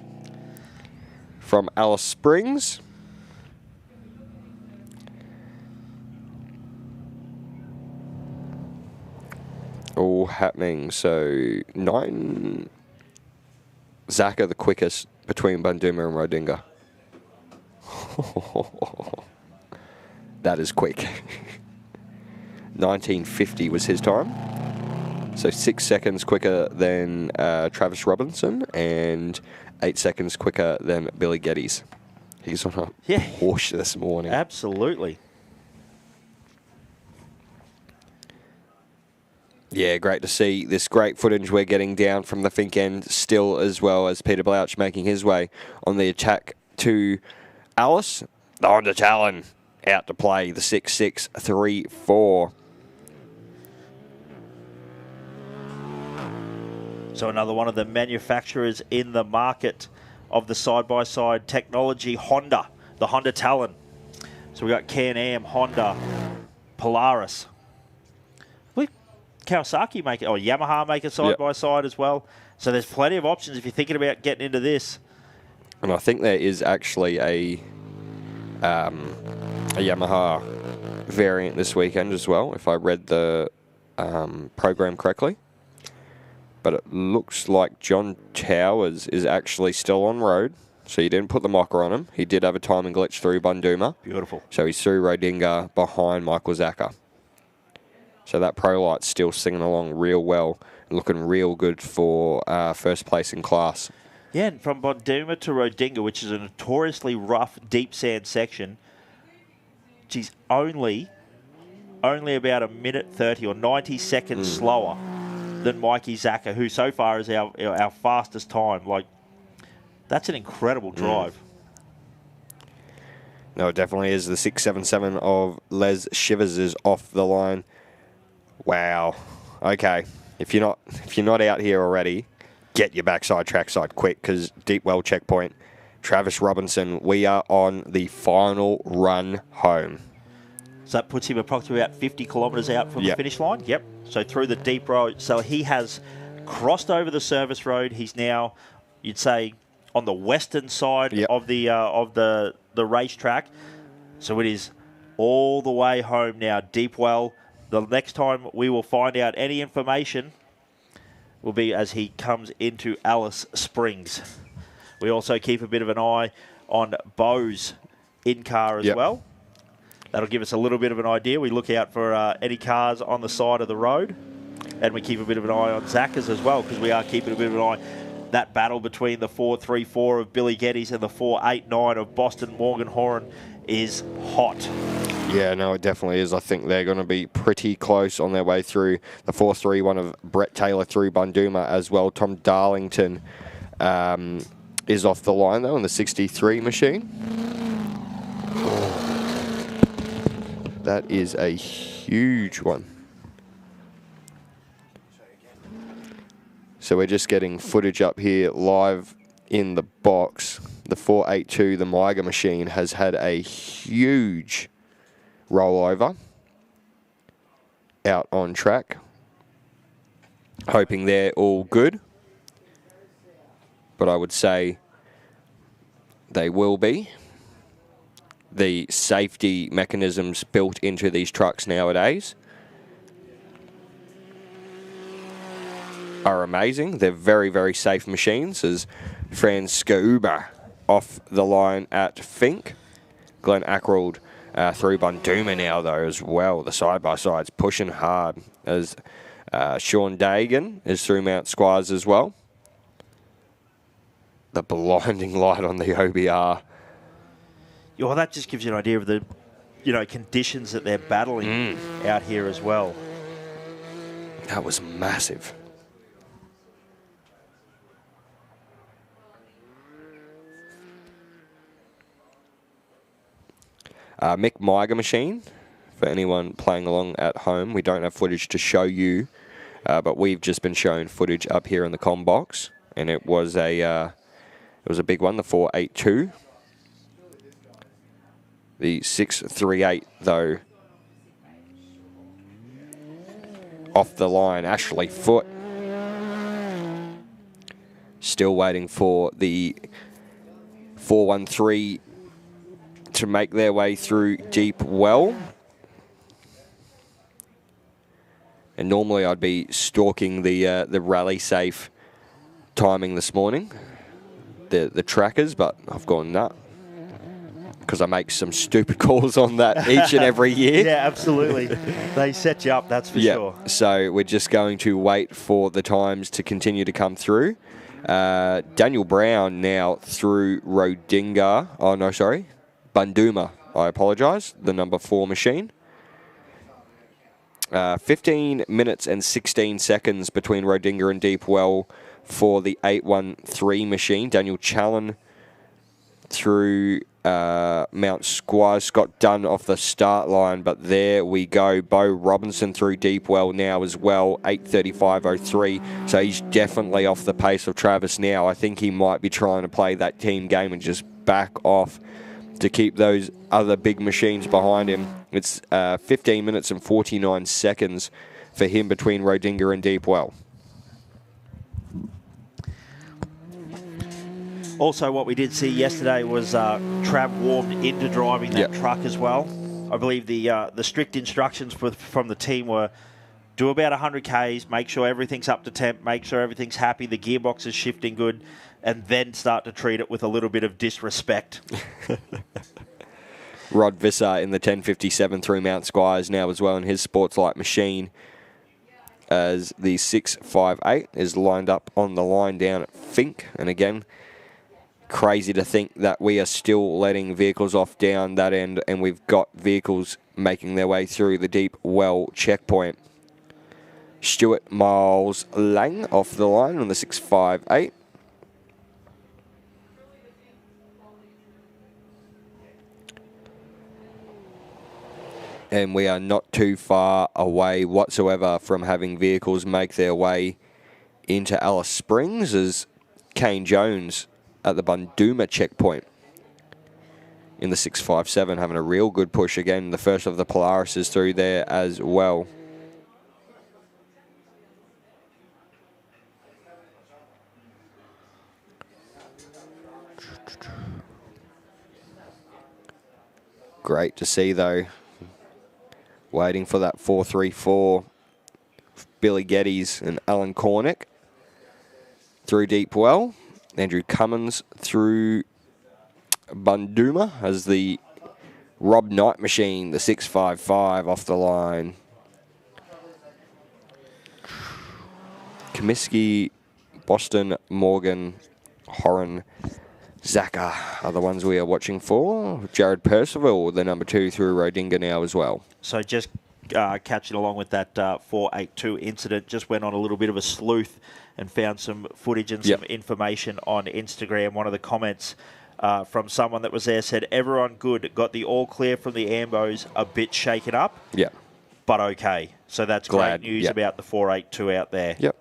from Alice Springs. All happening. So 9. Zaka the quickest between Banduma and Rodinga. That is quick. 1950 was his time. So 6 seconds quicker than Travis Robinson and 8 seconds quicker than Billy Geddes. He's on a horse this morning. Absolutely. Yeah, great to see this great footage we're getting down from the Finke end still, as well as Peter Blouch making his way on the attack to Alice. The Honda Talon out to play, the 6634. So another one of the manufacturers in the market of the side-by-side technology, Honda, the Honda Talon. So we got Can-Am, Honda, Polaris. Kawasaki make it, or Yamaha make it side-by-side as well. So there's plenty of options if you're thinking about getting into this. And I think there is actually a Yamaha variant this weekend as well, if I read the program correctly. But it looks like John Towers is actually still on road, so he didn't put the mocker on him. He did have a timing glitch through Banduma. Beautiful. So he's through Rodinga behind Michael Zaka. So that Pro Light's still singing along real well, looking real good for first place in class. Yeah, and from Bonduma to Rodinga, which is a notoriously rough, deep sand section, she's only about a minute 30 or 90 seconds slower than Mikey Zaka, who so far is our fastest time. Like, that's an incredible drive. No, it definitely is. The 677 of Les Shivers is off the line. Wow. Okay. If you're not out here already, get your backside trackside quick, because deep well checkpoint. Travis Robinson, we are on the final run home. So that puts him approximately about 50 kilometres out from the finish line. Yep. So through the deep road. So he has crossed over the service road. He's now, you'd say, on the western side of the racetrack. So it is all the way home now. Deep well. The next time we will find out any information will be as he comes into Alice Springs. We also keep a bit of an eye on Bo's in-car as well. That'll give us a little bit of an idea. We look out for any cars on the side of the road, and we keep a bit of an eye on Zach's as well, because we are keeping a bit of an eye. That battle between the 4.34 of Billy Geddes and the 4.89 of Boston Morgan Horan is hot. Yeah, no, it definitely is. I think they're going to be pretty close on their way through. The 4.31 of Brett Taylor through Bunduma as well. Tom Darlington is off the line, though, in the 63 machine. That is a huge one. So we're just getting footage up here live in the box. The 482, the Miga machine, has had a huge rollover out on track. Hoping they're all good. But I would say they will be. The safety mechanisms built into these trucks nowadays are amazing. They're very, very safe machines. As Franz Skauber off the line at Fink. Glenn Ackroyd through Bunduma now, though, as well. The side-by-sides pushing hard, as Sean Dagan is through Mount Squires as well. The blinding light on the OBR. Yeah, well, that just gives you an idea of the, conditions that they're battling out here as well. That was massive. Mick Miga machine, for anyone playing along at home. We don't have footage to show you, but we've just been shown footage up here in the comm box, and it was a big one, the 482. The 638, though, off the line. Ashley Foote still waiting for the 413 to make their way through deep well. And normally I'd be stalking the rally safe timing this morning, the trackers, but I've gone nut, because I make some stupid calls on that each and every year. Yeah, absolutely. They set you up, that's for sure. So we're just going to wait for the times to continue to come through. Daniel Brown now through Rodinga. Oh, no, sorry. Bunduma, I apologise. The number 4 machine. 15 minutes and 16 seconds between Rodinga and Deep Well for the 813 machine. Daniel Challen through Mount Squires. Scott Dunn off the start line, but there we go. Bo Robinson through Deep Well now as well, 8:35.03. So he's definitely off the pace of Travis now. I think he might be trying to play that team game and just back off to keep those other big machines behind him. It's 15 minutes and 49 seconds for him between Rodinga and Deep Well. Also, what we did see yesterday was Trav warmed into driving that truck as well. I believe the strict instructions from the team were do about 100 Ks, make sure everything's up to temp, make sure everything's happy, the gearbox is shifting good, and then start to treat it with a little bit of disrespect. Rod Visser in the 1057 through Mount Squires now as well in his Sports Light machine. as the 658 is lined up on the line down at Fink. And again, crazy to think that we are still letting vehicles off down that end, and we've got vehicles making their way through the deep well checkpoint. Stuart Miles Lang off the line on the 658. And we are not too far away whatsoever from having vehicles make their way into Alice Springs as Kane Jones at the Bundooma checkpoint in the 657 having a real good push again. The first of the Polaris is through there as well. Great to see though. Waiting for that 434, Billy Geddes and Alan Cornick through deep well. Andrew Cummins through Bundooma as the Rob Knight machine, the 655 off the line. Comiskey, Boston, Morgan, Horan, Zaka are the ones we are watching for. Jared Percival, the number 2 through Rodinga now as well. So just catching along with that 482 incident, just went on a little bit of a sleuth and found some footage and some information on Instagram. One of the comments from someone that was there said, everyone good, got the all clear from the Ambos, a bit shaken up, but okay. So that's great news about the 482 out there. Yep.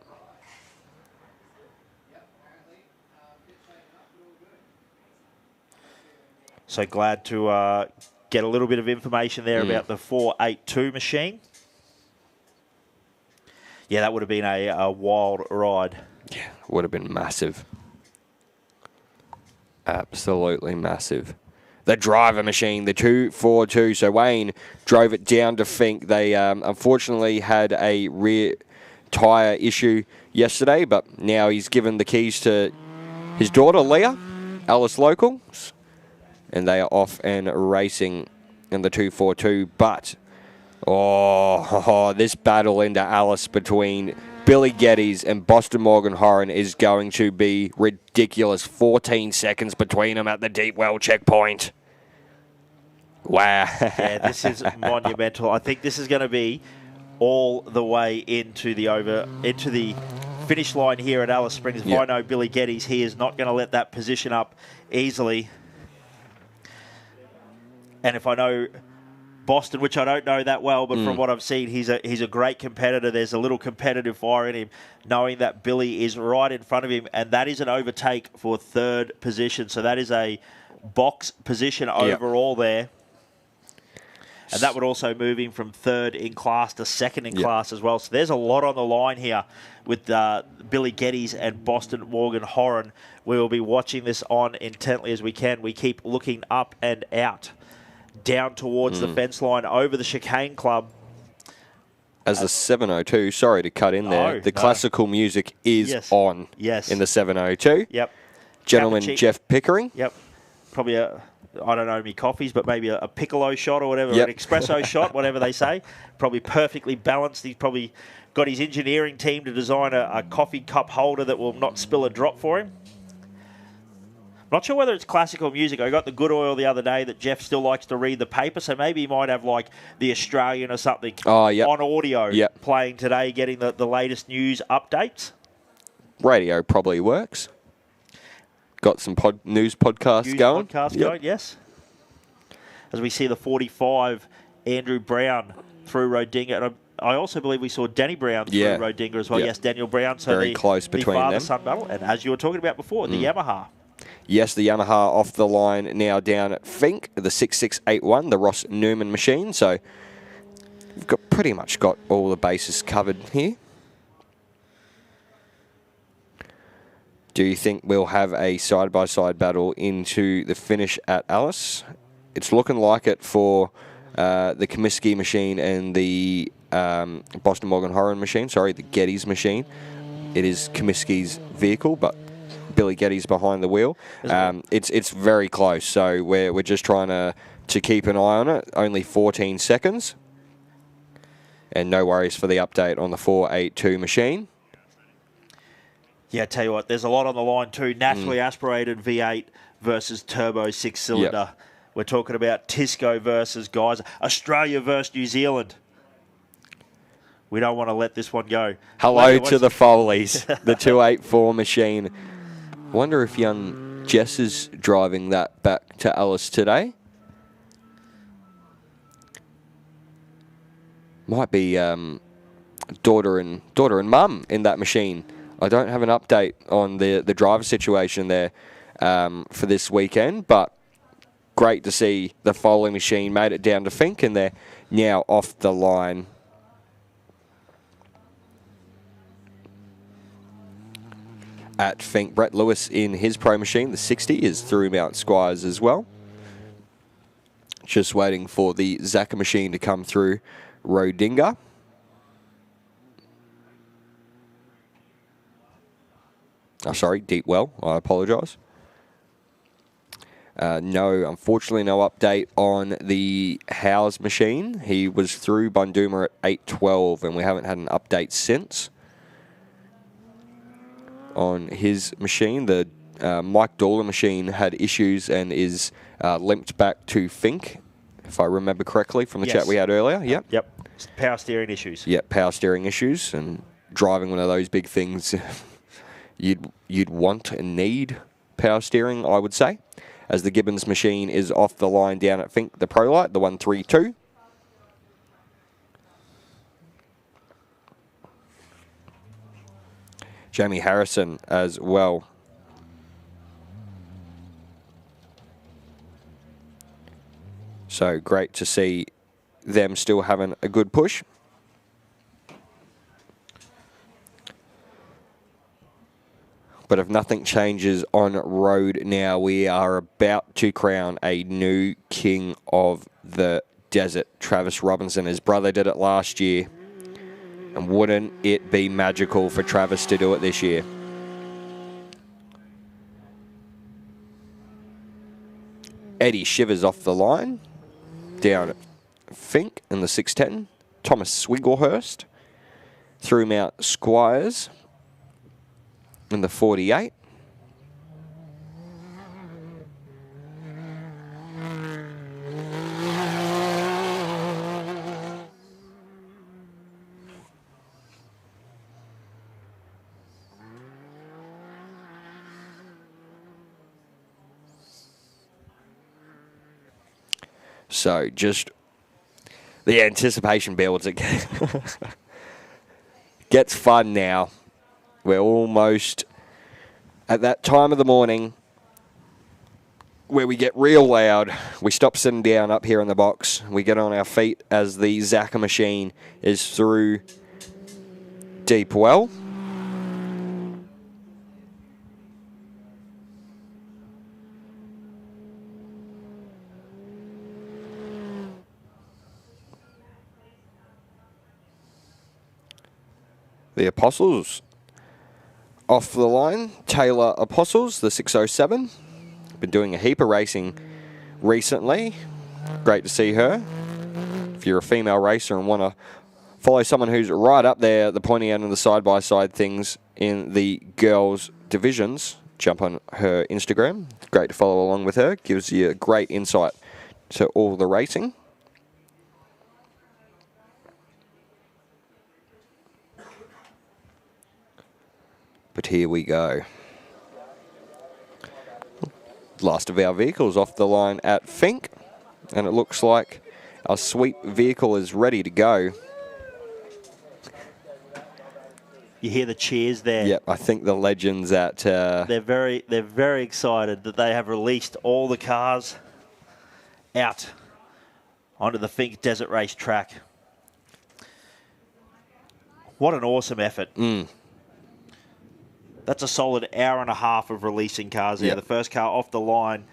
So glad to get a little bit of information there about the 482 machine. Yeah, that would have been a wild ride. Yeah, would have been massive. Absolutely massive. The driver machine, the 242. So Wayne drove it down to Fink. They unfortunately had a rear tyre issue yesterday, but now he's given the keys to his daughter, Leah, Alice Locals. And they are off and racing in the 242. But, this battle into Alice between Billy Geddes and Boston Morgan Horan is going to be ridiculous. 14 seconds between them at the deep well checkpoint. Wow. Yeah, this is monumental. I think this is going to be all the way into the finish line here at Alice Springs. If I know Billy Geddes, he is not going to let that position up easily. And if I know Boston, which I don't know that well, but from what I've seen, he's a great competitor. There's a little competitive fire in him, knowing that Billy is right in front of him, and that is an overtake for third position. So that is a box position overall there. And that would also move him from third in class to second in class as well. So there's a lot on the line here with Billy Geddes and Boston Morgan Horan. We will be watching this on intently as we can. We keep looking up and out, down towards the fence line, over the chicane club. As the 702, sorry to cut in there, the classical music is on in the 702. Yep. Gentleman Cappuccino. Jeff Pickering. Yep. Probably I don't know me coffees, but maybe a piccolo shot or whatever, an espresso shot, whatever they say. Probably perfectly balanced. He's probably got his engineering team to design a coffee cup holder that will not spill a drop for him. Not sure whether it's classical music. I got the good oil the other day that Jeff still likes to read the paper, so maybe he might have like the Australian or something on audio playing today, getting the latest news updates. Radio probably works. Got some news podcasts going. Yes. As we see the 45, Andrew Brown through Rodinga. And I also believe we saw Danny Brown through Rodinga as well. Yes, Daniel Brown. So very close between them. Son battle. And as you were talking about before, the Yamaha. Yes, the Yamaha off the line now down at Fink, the 6681, the Ross Newman machine. So we've got pretty much got all the bases covered here. Do you think we'll have a side-by-side battle into the finish at Alice? It's looking like it for the Comiskey machine and the Boston Morgan Horan machine. Sorry, the Geddes machine. It is Comiskey's vehicle, but Billy Geddes behind the wheel. It's very close, so we're just trying to keep an eye on it. Only 14 seconds. And no worries for the update on the 482 machine. Yeah, I tell you what, there's a lot on the line too. Naturally aspirated V8 versus turbo 6-cylinder. Yep. We're talking about Tisco versus guys. Australia versus New Zealand. We don't want to let this one go. Hello to the Foleys, the 284 machine. Wonder if young Jess is driving that back to Alice today. Might be daughter and mum in that machine. I don't have an update on the driver situation there for this weekend, but great to see the Foley machine made it down to Fink, and they're now off the line. At Fink, Brett Lewis in his pro machine, the 60, is through Mount Squires as well. Just waiting for the Zaka machine to come through Rodinga. Oh, sorry, Deepwell. I apologise. No, unfortunately, no update on the Howes machine. He was through Bunduma at 8:12, and we haven't had an update since on his machine. The Mike Dawler machine had issues and is limped back to Fink, if I remember correctly from the chat we had earlier. Yep. Yep. Power steering issues. Yep, power steering issues, and driving one of those big things, you'd want and need power steering, I would say. As the Gibbons machine is off the line down at Fink, the ProLite, the 132. Jamie Harrison as well. So great to see them still having a good push. But if nothing changes on road now, we are about to crown a new king of the desert. Travis Robinson, his brother did it last year. And wouldn't it be magical for Travis to do it this year? Eddie Shivers off the line. Down at Fink in the 610. Thomas Swigglehurst through Mount Squires in the 48. So just the anticipation builds. It gets fun now. We're almost at that time of the morning where we get real loud. We stop sitting down up here in the box. We get on our feet as the Zaka machine is through Deepwell. The Apostles off the line. Taylor Apostles, the 607. Been doing a heap of racing recently. Great to see her. If you're a female racer and want to follow someone who's right up there at the pointy end of the side-by-side things in the girls' divisions, jump on her Instagram. Great to follow along with her. Gives you a great insight to all the racing. But here we go. Last of our vehicles off the line at Fink. And it looks like our sweep vehicle is ready to go. You hear the cheers there. Yep, I think the legends at... They're very excited that they have released all the cars out onto the Fink Desert Race track. What an awesome effort. That's a solid hour and a half of releasing cars there. Yep. The first car off the line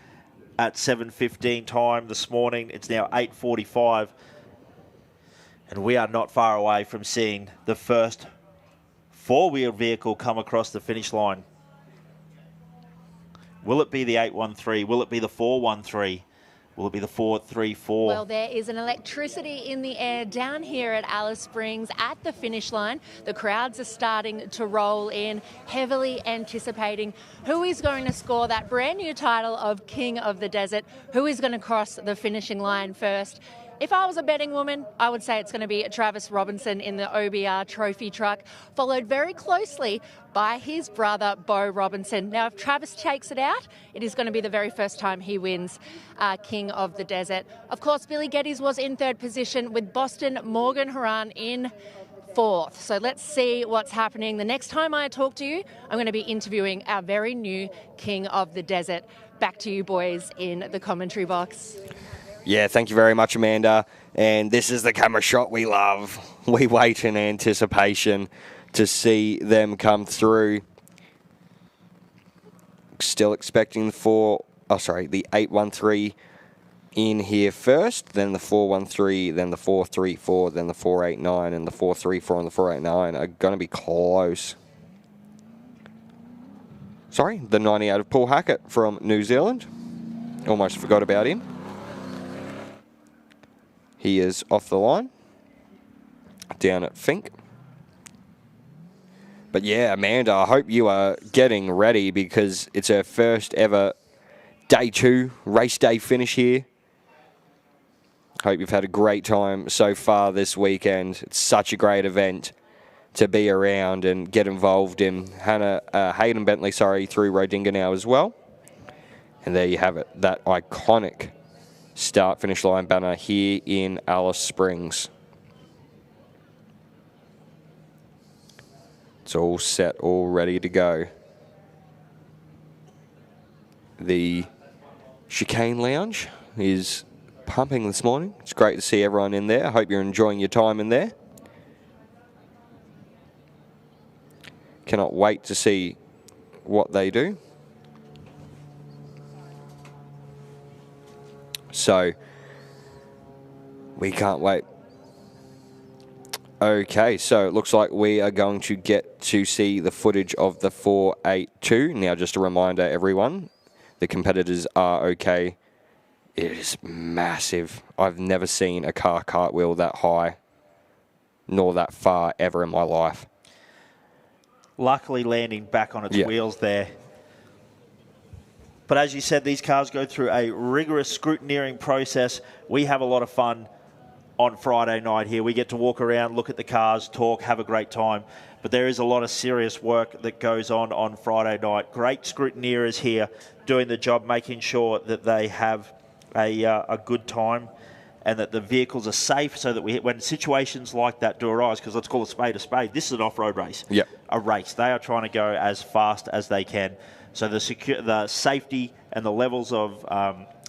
at 7:15 time this morning. It's now 8:45. And we are not far away from seeing the first four-wheel vehicle come across the finish line. Will it be the 813? Will it be the 413? Will it be the 4-3-4? Well, there is an electricity in the air down here at Alice Springs at the finish line. The crowds are starting to roll in, heavily anticipating who is going to score that brand new title of King of the Desert, who is going to cross the finishing line first. If I was a betting woman, I would say it's going to be Travis Robinson in the OBR trophy truck, followed very closely by his brother, Bo Robinson. Now, if Travis takes it out, it is going to be the very first time he wins King of the Desert. Of course, Billy Geddes was in third position with Boston Morgan Haran in fourth. So let's see what's happening. The next time I talk to you, I'm going to be interviewing our very new King of the Desert. Back to you boys in the commentary box. Yeah, thank you very much, Amanda. And this is the camera shot we love. We wait in anticipation to see them come through. Still expecting the 813 in here first, then the 413, then the 434, then the 489, and the 434 and the 489 are going to be close. Sorry, the 98 of Paul Hackett from New Zealand. Almost forgot about him. He is off the line, down at Finke. But yeah, Amanda, I hope you are getting ready because it's her first ever day 2 race day finish here. Hope you've had a great time so far this weekend. It's such a great event to be around and get involved in. Hayden Bentley, through Rodinga now as well. And there you have it, that iconic start-finish line banner here in Alice Springs. It's all set, all ready to go. The chicane lounge is pumping this morning. It's great to see everyone in there. I hope you're enjoying your time in there. Cannot wait to see what they do. So, we can't wait. Okay, so it looks like we are going to get to see the footage of the 482. Now, just a reminder, everyone, the competitors are okay. It is massive. I've never seen a car cartwheel that high, nor that far ever in my life. Luckily landing back on its wheels there. But as you said, these cars go through a rigorous scrutineering process. We have a lot of fun on Friday night here. We get to walk around, look at the cars, talk, have a great time. But there is a lot of serious work that goes on Friday night. Great scrutineers here doing the job, making sure that they have a good time and that the vehicles are safe so that when situations like that do arise, because let's call a spade, this is an off-road race. Yep. A race. They are trying to go as fast as they can. So the safety and the levels of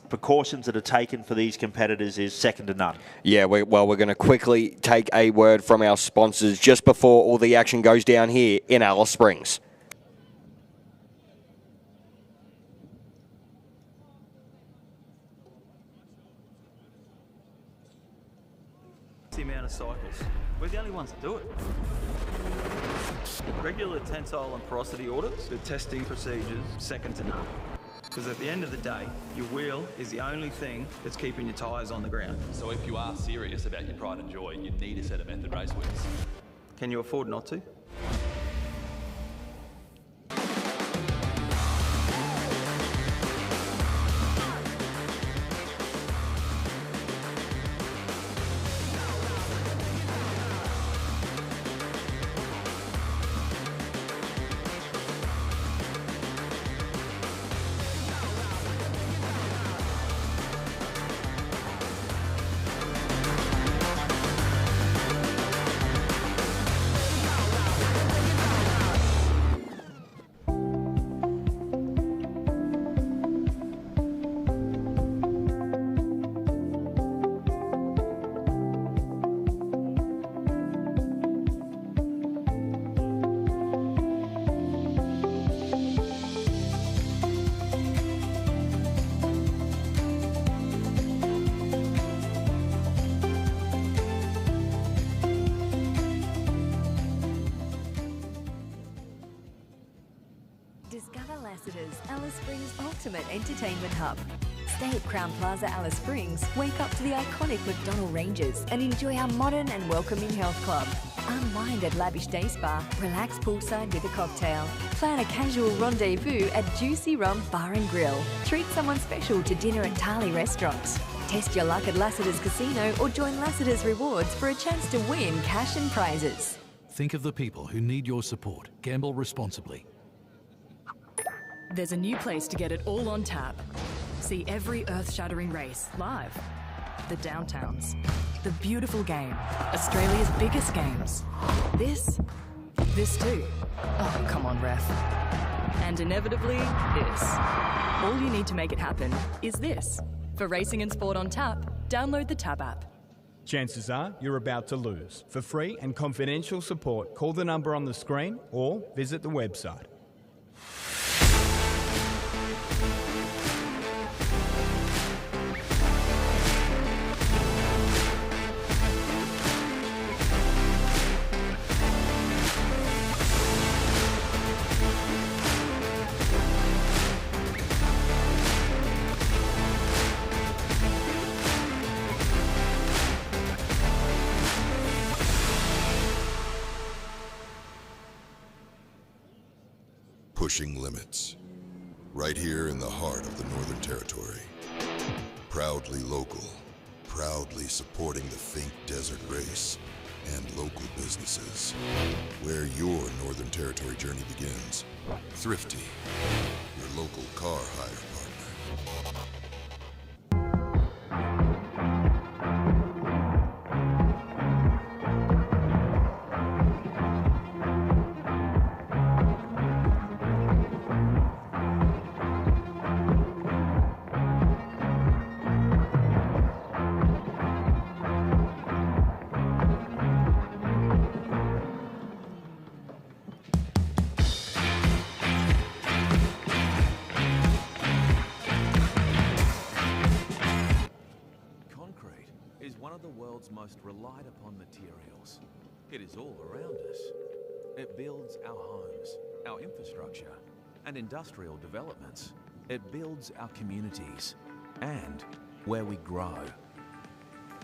precautions that are taken for these competitors is second to none. Yeah, we're going to quickly take a word from our sponsors just before all the action goes down here in Alice Springs. The amount of cycles. We're the only ones that do it. Regular tensile and porosity audits, the testing procedures, second to none. Because at the end of the day, your wheel is the only thing that's keeping your tyres on the ground. So if you are serious about your pride and joy, you need a set of method race wheels. Can you afford not to? Discover Lassiter's Alice Springs Ultimate Entertainment Hub. Stay at Crown Plaza Alice Springs, wake up to the iconic McDonnell Ranges and enjoy our modern and welcoming health club. Unwind at Lavish Day Spa, relax poolside with a cocktail. Plan a casual rendezvous at Juicy Rum Bar and Grill. Treat someone special to dinner at Tarly Restaurant. Test your luck at Lassiter's Casino or join Lassiter's Rewards for a chance to win cash and prizes. Think of the people who need your support. Gamble responsibly. There's a new place to get it all on tap. See every earth-shattering race live. The Downtowns. The beautiful game. Australia's biggest games. This too. Oh, come on, ref. And inevitably, this. All you need to make it happen is this. For racing and sport on tap, download the Tab app. Chances are you're about to lose. For free and confidential support, call the number on the screen or visit the website. Pushing limits, right here in the heart of the Northern Territory. Proudly local, proudly supporting the Finke Desert Race and local businesses. Where your Northern Territory journey begins. Thrifty, your local car hire partner. Most relied upon materials. It is all around us. It builds our homes, our infrastructure, and industrial developments. It builds our communities and where we grow.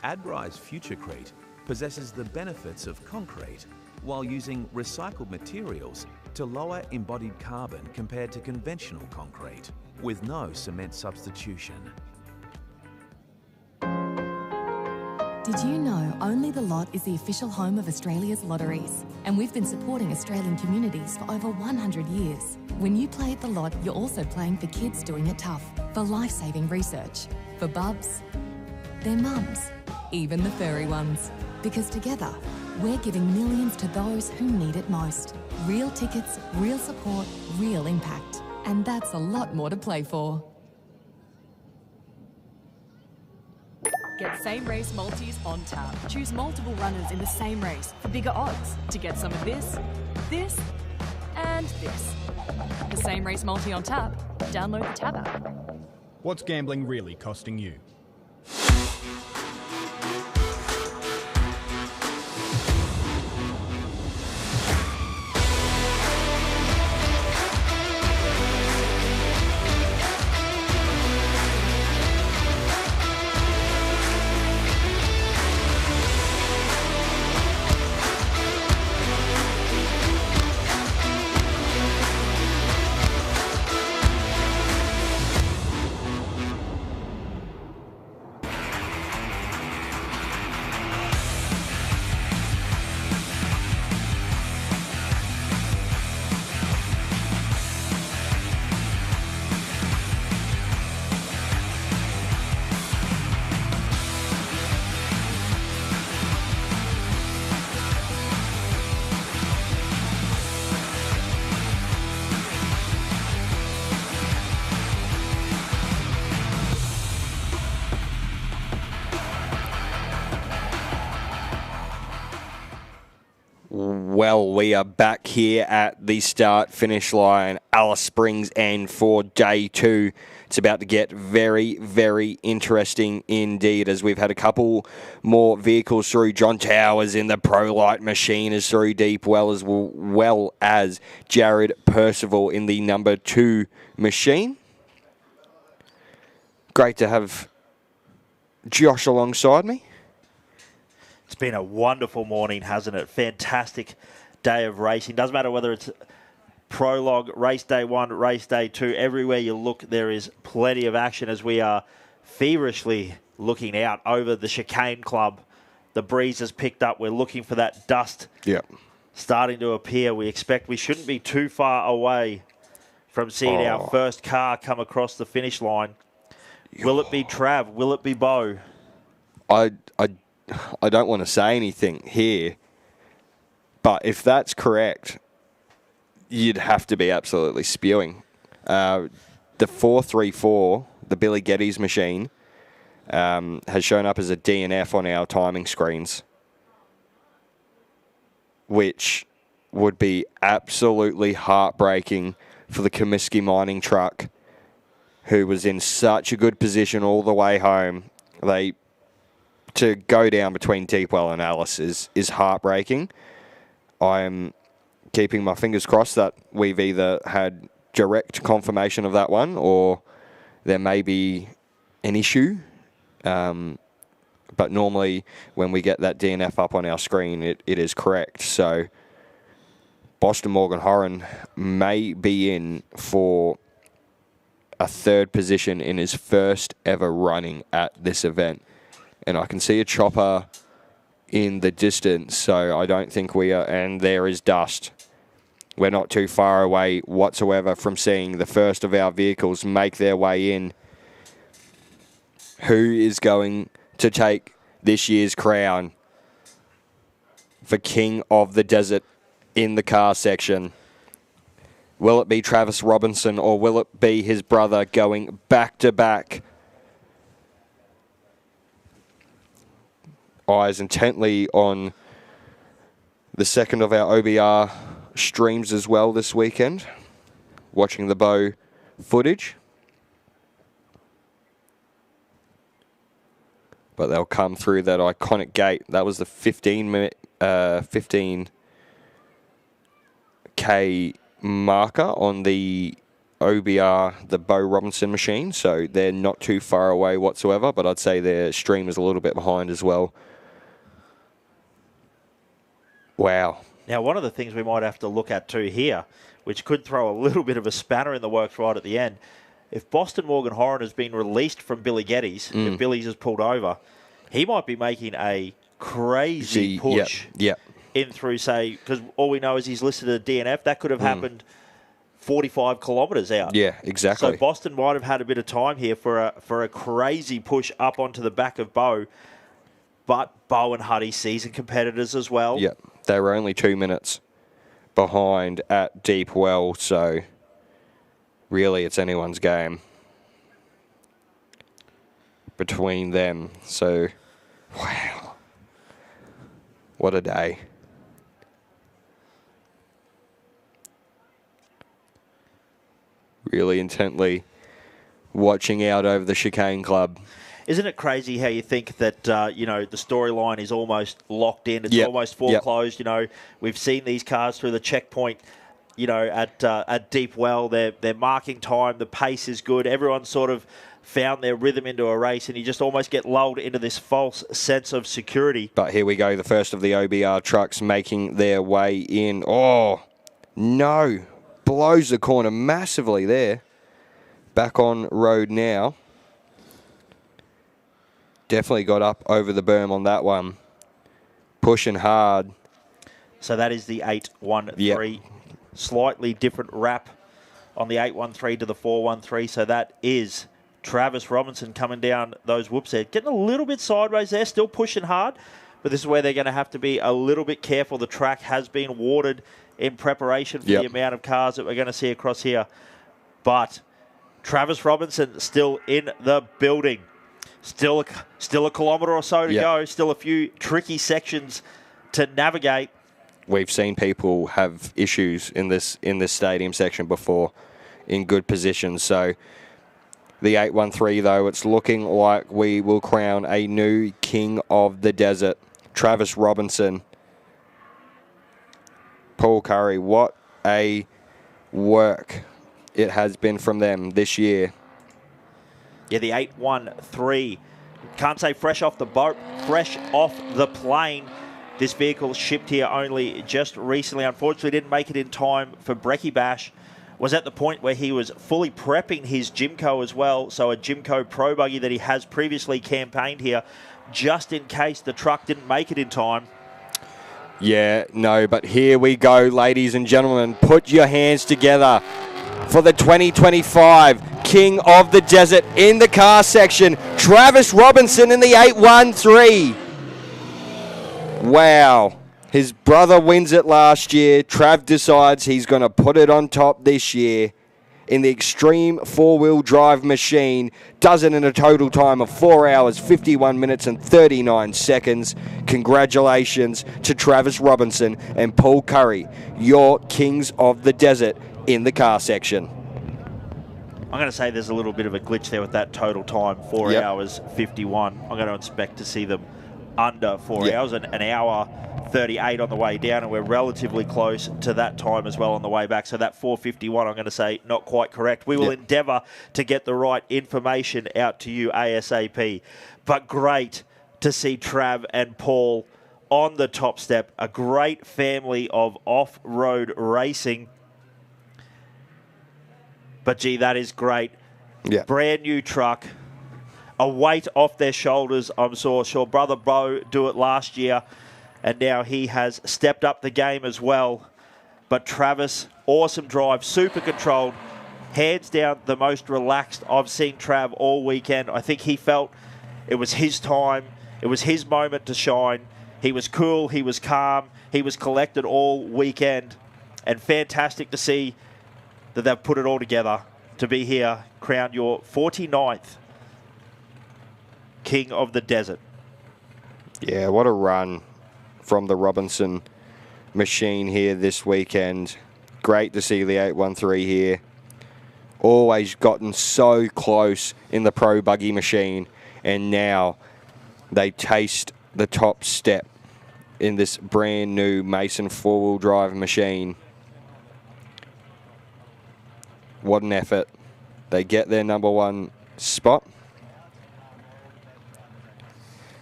Adbri's Futurecrete possesses the benefits of concrete while using recycled materials to lower embodied carbon compared to conventional concrete, with no cement substitution. Did you know Only the Lot is the official home of Australia's lotteries? And we've been supporting Australian communities for over 100 years. When you play at the Lot, you're also playing for kids doing it tough, for life-saving research, for bubs, their mums, even the furry ones. Because together, we're giving millions to those who need it most. Real tickets, real support, real impact. And that's a lot more to play for. Get same race multis on tap. Choose multiple runners in the same race for bigger odds to get some of this, this, and this. The same race multi on tap. Download the Tab app. What's gambling really costing you? Well, we are back here at the start-finish line, Alice Springs, and for day two, it's about to get very, very interesting indeed, as we've had a couple more vehicles through. John Towers in the Pro Light machine is through deep, well as Jared Percival in the number 2 machine. Great to have Josh alongside me. It's been a wonderful morning, hasn't it? Fantastic day of racing. Doesn't matter whether it's prologue, race day 1, race day 2. Everywhere you look, there is plenty of action as we are feverishly looking out over the Chicane Club. The breeze has picked up. We're looking for that dust starting to appear. We expect we shouldn't be too far away from seeing our first car come across the finish line. Will it be Trav? Will it be Bo? I don't want to say anything here, but if that's correct, you'd have to be absolutely spewing. The 434, the Billy Geddes machine, has shown up as a DNF on our timing screens, which would be absolutely heartbreaking for the Comiskey mining truck, who was in such a good position all the way home. To go down between Deepwell and Alice is heartbreaking. I'm keeping my fingers crossed that we've either had direct confirmation of that one or there may be an issue. But normally when we get that DNF up on our screen, it is correct. So Boston Morgan Horan may be in for a 3rd position in his first ever running at this event. And I can see a chopper in the distance, so I don't think we are... And there is dust. We're not too far away whatsoever from seeing the first of our vehicles make their way in. Who is going to take this year's crown for King of the Desert in the car section? Will it be Travis Robinson or will it be his brother going back-to-back? Eyes intently on the second of our OBR streams as well this weekend, watching the Bow footage. But they'll come through that iconic gate. That was the 15K marker on the OBR, the Bo Robinson machine, so they're not too far away whatsoever, but I'd say their stream is a little bit behind as well. Wow. Now, one of the things we might have to look at too here, which could throw a little bit of a spanner in the works right at the end, if Boston Morgan Horan has been released from Billy Geddes, if Billy's has pulled over, he might be making a crazy push in through, say, because all we know is he's listed a DNF. That could have happened 45 kilometres out. Yeah, exactly. So Boston might have had a bit of time here for a crazy push up onto the back of Bo. But Bo and Huddy, seasoned competitors as well. Yeah, they were only 2 minutes behind at Deepwell, so really it's anyone's game between them. So, wow, what a day. Really intently watching out over the Chicane Club. Isn't it crazy how you think that, the storyline is almost locked in? It's almost foreclosed. We've seen these cars through the checkpoint, at Deepwell. They're marking time. The pace is good. Everyone's sort of found their rhythm into a race, and you just almost get lulled into this false sense of security. But here we go. The first of the OBR trucks making their way in. Oh, no. Blows the corner massively there. Back on road now. Definitely got up over the berm on that one. Pushing hard. So that is the 813. Yep. Slightly different wrap on the 813 to the 413. So that is Travis Robinson coming down those whoops there. Getting a little bit sideways there. Still pushing hard. But this is where they're going to have to be a little bit careful. The track has been watered in preparation for the amount of cars that we're going to see across here. But Travis Robinson still in the building. Still a kilometre or so to go. Still a few tricky sections to navigate. We've seen people have issues in this stadium section before in good positions. So the 813, though, it's looking like we will crown a new King of the Desert. Travis Robinson. Paul Curry, what a work it has been from them this year. Yeah, the 813. Can't say fresh off the boat, fresh off the plane. This vehicle shipped here only just recently. Unfortunately, didn't make it in time for Brekkie Bash. Was at the point where he was fully prepping his Jimco as well. So a Jimco Pro Buggy that he has previously campaigned here, just in case the truck didn't make it in time. Yeah, no, but here we go, ladies and gentlemen. Put your hands together for the 2025 King of the Desert in the car section, Travis Robinson in the 813. Wow. His brother wins it last year. Trav decides he's going to put it on top this year in the extreme four-wheel drive machine. Does it in a total time of 4 hours, 51 minutes and 39 seconds. Congratulations to Travis Robinson and Paul Curry, your Kings of the Desert in the car section. I'm going to say there's a little bit of a glitch there with that total time, 4 hours 51. I'm going to expect to see them under 4 hours, an hour 38 on the way down, and we're relatively close to that time as well on the way back. So that 4:51, I'm going to say, not quite correct. We will endeavour to get the right information out to you ASAP. But great to see Trav and Paul on the top step. A great family of off-road racing. But, gee, that is great. Yeah. Brand new truck. A weight off their shoulders. I'm sure Brother Bo do it last year, and now he has stepped up the game as well. But Travis, awesome drive, super controlled. Hands down, the most relaxed I've seen Trav all weekend. I think he felt it was his time. It was his moment to shine. He was cool. He was calm. He was collected all weekend. And fantastic to see that they've put it all together to be here, crowned your 49th King of the Desert. Yeah, what a run from the Robinson machine here this weekend. Great to see the 813 here. Always gotten so close in the Pro Buggy machine, and now they taste the top step in this brand new Mason four-wheel drive machine. What an effort. They get their number one spot.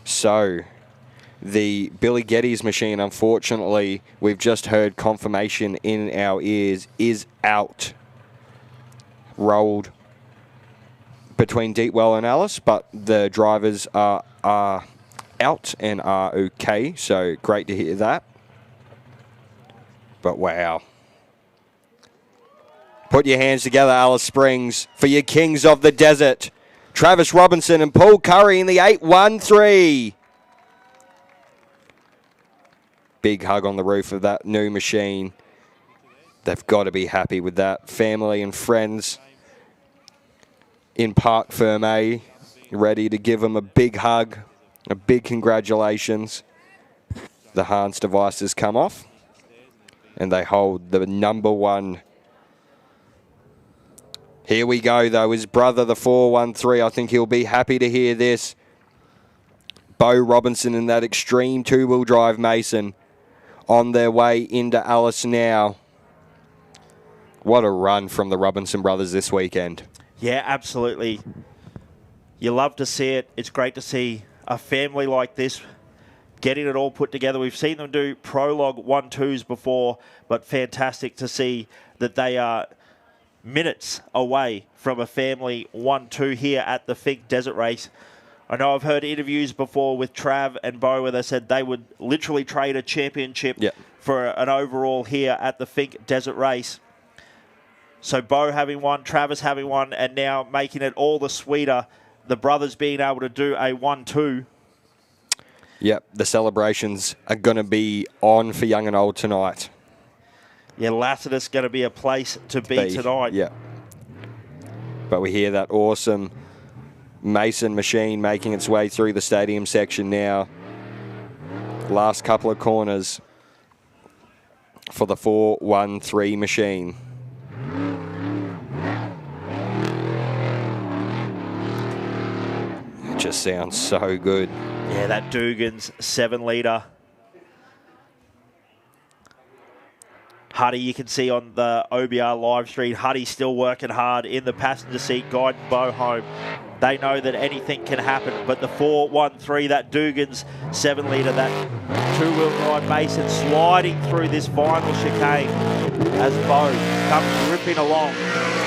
So, the Billy Geddes machine, unfortunately, we've just heard confirmation in our ears, is out. Rolled between Deepwell and Alice, but the drivers are out and are okay, so great to hear that. But wow. Put your hands together, Alice Springs, for your Kings of the Desert. Travis Robinson and Paul Curry in the 813. Big hug on the roof of that new machine. They've got to be happy with that. Family and friends in Parc Ferme, ready to give them a big hug, a big congratulations. The Hans devices come off, and they hold the number one. Here we go, though. His brother, the 413, I think he'll be happy to hear this. Bo Robinson in that extreme two-wheel drive Mason on their way into Alice now. What a run from the Robinson brothers this weekend. Yeah, absolutely. You love to see it. It's great to see a family like this getting it all put together. We've seen them do prologue 1-2s before, but fantastic to see that they are minutes away from a family 1-2 here at the Finke Desert Race. I know I've heard interviews before with Trav and Bo where they said they would literally trade a championship for an overall here at the Finke Desert Race. So Bo having one, Travis having one, and now making it all the sweeter, the brothers being able to do a 1-2. Yep, the celebrations are going to be on for young and old tonight. Yeah, Lassiter's going to be a place to be tonight. Yeah. But we hear that awesome Mason machine making its way through the stadium section now. Last couple of corners for the 413 machine. It just sounds so good. Yeah, that Dugan's 7-litre. Huddy, you can see on the OBR live stream, Huddy still working hard in the passenger seat, guiding Bo home. they know that anything can happen. But the 4-1-3, that Dugan's 7 litre, that two-wheel drive Mason sliding through this final chicane as Bo comes ripping along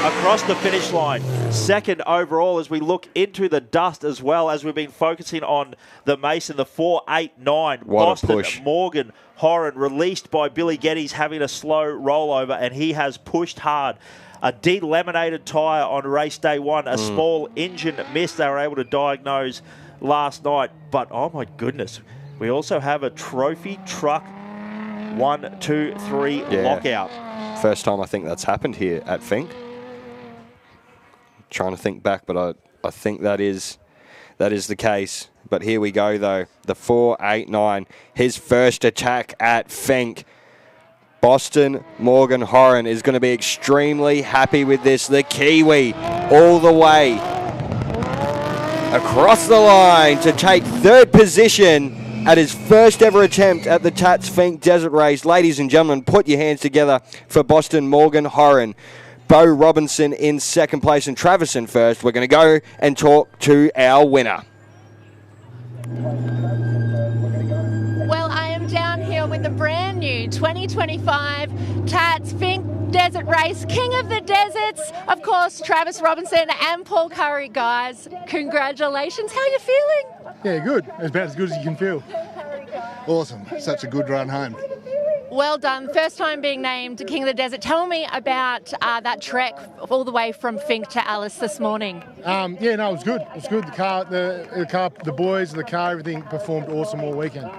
across the finish line. Second overall as we look into the dust as well, as we've been focusing on the Mason, the 4-8-9. Boston push. Morgan Horan released by Billy Geddes, having a slow rollover, and he has pushed hard. A delaminated tyre on race day 1, a small engine miss they were able to diagnose last night. But oh my goodness, we also have a trophy truck 1, 2, 3 lockout. First time I think that's happened here at Fink. Trying to think back, but I think that is the case. But here we go though, the 4-8-9, his first attack at Fink. Boston Morgan Horan is going to be extremely happy with this. The Kiwi all the way across the line to take third position at his first ever attempt at the Tatts Finke Desert Race. Ladies and gentlemen, put your hands together for Boston Morgan Horan. Bo Robinson in second place and Travis in first. We're going to go and talk to our winner. Well, I am down here with the brand new 2025 Tatts Finke Desert Race, King of the Deserts, of course, Travis Robinson and Paul Curry. Guys, congratulations. How are you feeling? Yeah, good. It's about as good as you can feel. Awesome. Such a good run home. Well done. First time being named King of the Desert. Tell me about that trek all the way from Fink to Alice this morning. Yeah, no, it was good. It was good. The boys, the car, everything performed awesome all weekend.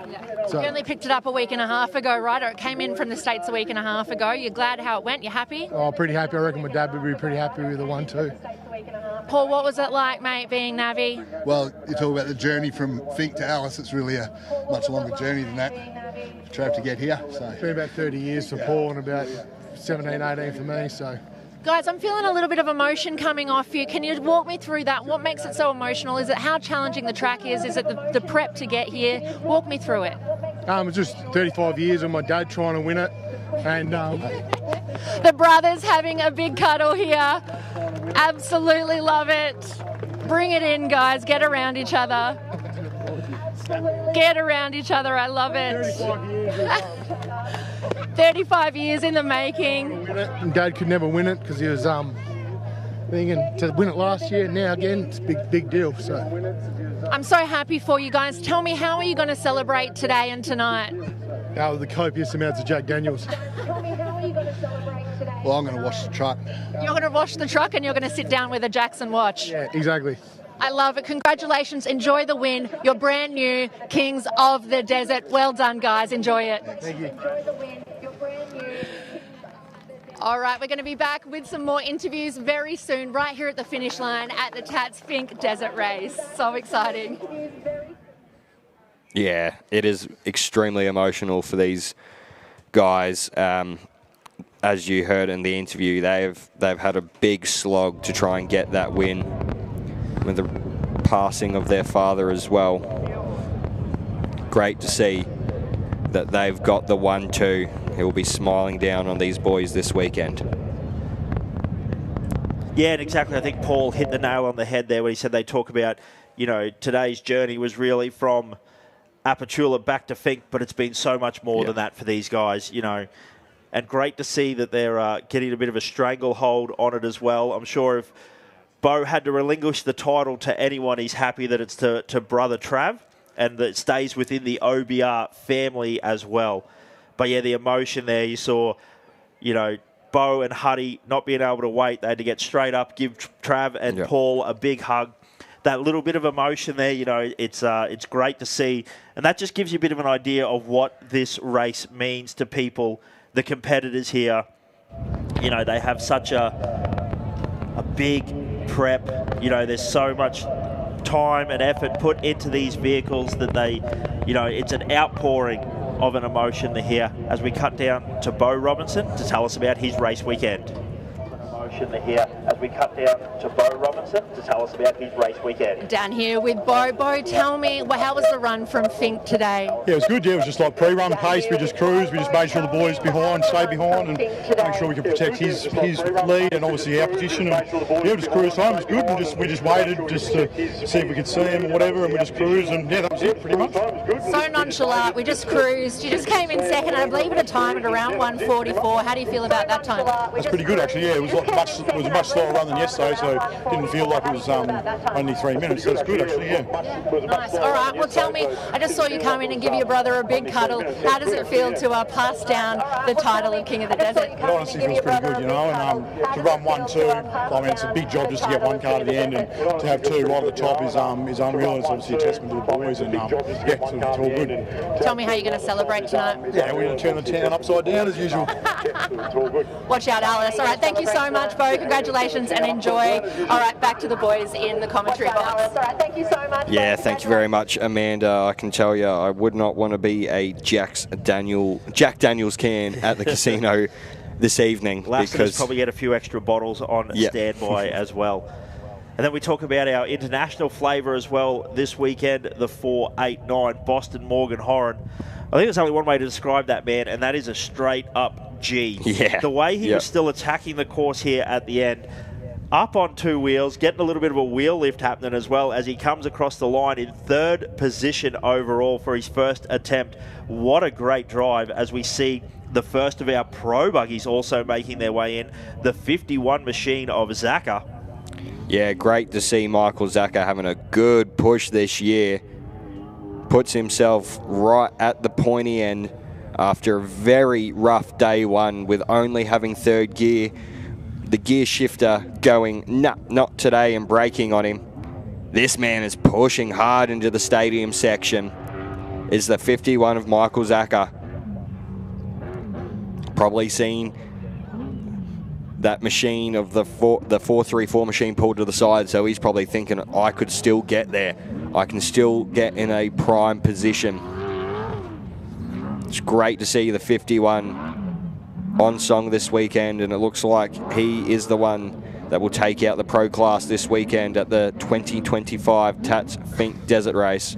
So, you only picked it up a week and a half ago, right? Or it came in from the States a week and a half ago. You're glad how it went? You happy? Oh, pretty happy. I reckon my dad would be pretty happy with the 1 too. Paul, what was it like, mate, being Navi? Well, you talk about the journey from Fink to Alice. It's really a much longer journey than that for Trav to get here. So it's been about 30 years for Paul and about 17, 18 for me. So. Guys, I'm feeling a little bit of emotion coming off you. Can you walk me through that? What makes it so emotional? Is it how challenging the track is? Is it the prep to get here? Walk me through it. It's just 35 years of my dad trying to win it. And the brothers having a big cuddle here. Absolutely love it. Bring it in, guys. Get around each other. Get around each other. I love it. 35 years in the making. And Dad could never win it because he was thinking to win it last year. Now again, it's a big deal. So I'm so happy for you guys. Tell me, how are you going to celebrate today and tonight? With the copious amounts of Jack Daniels. Well, I'm going to wash the truck. You're going to wash the truck and you're going to sit down with a Jackson watch. Yeah, exactly. I love it. Congratulations. Enjoy the win. You're brand new Kings of the Desert. Well done, guys. Enjoy it. Thank you. All right, we're going to be back with some more interviews very soon, right here at the finish line at the Tatts Finke Desert Race. So exciting. Yeah, it is extremely emotional for these guys. As you heard in the interview, they've had a big slog to try and get that win with the passing of their father as well. Great to see that they've got the 1-2. He'll be smiling down on these boys this weekend. Yeah, and exactly. I think Paul hit the nail on the head there when he said they talk about, today's journey was really from Apachula back to Fink, but it's been so much more than that for these guys, and great to see that they're getting a bit of a stranglehold on it as well. I'm sure if Bo had to relinquish the title to anyone, he's happy that it's to brother Trav and that it stays within the OBR family as well. But yeah, the emotion there, you saw, Bo and Huddy not being able to wait. They had to get straight up, give Trav and Paul a big hug. That little bit of emotion there, it's great to see. And that just gives you a bit of an idea of what this race means to people, the competitors here. They have such a big prep. There's so much time and effort put into these vehicles that they, it's an outpouring of an emotion here as we cut down to Bo Robinson to tell us about his race weekend. Motion here as we cut down to Bo Robinson to tell us about his race weekend. Down here with Bo. Bo, tell me, how was the run from Fink today? Yeah, it was good. Yeah, it was just like pre-run pace. We just cruised. We just made sure the boys behind stayed behind and make sure we could protect his lead and obviously our position. And yeah, we just cruised home. It was good. We just waited just to see if we could see him or whatever, and we just cruised. And yeah, that was it pretty much. So nonchalant. We just cruised. You just came in second, I believe, at a time at around 1:44. How do you feel about that time? That's pretty good actually. Yeah, it was a much slower run than yesterday, so it didn't feel like it was only 3 minutes. So it's good actually. Yeah. Nice. All right. Well, tell me. I just saw you come in and give your brother a big cuddle. How does it feel to pass down the title of King of the Desert? It honestly feels pretty good, you know. And to run 1-2, I mean, it's a big job just to get one card at the end, and to have two right at the top is unreal. It's obviously a testament to the boys, and yeah, it's all good. Tell me how you're going to celebrate tonight. Yeah, we're going to turn the town upside down as usual. Watch out, Alice. All right, thank you so much, Bo. Congratulations and enjoy. All right, back to the boys in the commentary box. All right, thank you so much. Yeah, thank you very much, Amanda. I can tell you, I would not want to be a Jack Daniels can at the casino this evening. Because probably get a few extra bottles on standby as well. And then we talk about our international flavour as well this weekend, the 489 Boston Morgan Horan. I think there's only one way to describe that, man, and that is a straight-up G. Yeah. The way he was still attacking the course here at the end, up on two wheels, getting a little bit of a wheel lift happening as well as he comes across the line in third position overall for his first attempt. What a great drive as we see the first of our pro buggies also making their way in, the 51 machine of Zaka. Yeah, great to see Michael Zaka having a good push this year. Puts himself right at the pointy end after a very rough day one with only having third gear. The gear shifter going, nah, not today, and braking on him. This man is pushing hard into the stadium section. Is the 51 of Michael Zaka. Probably seen that machine of the 434 machine pulled to the side, so he's probably thinking, I could still get there. I can still get in a prime position. It's great to see the 51 on song this weekend, and it looks like he is the one that will take out the pro class this weekend at the 2025 Tatts Finke Desert Race.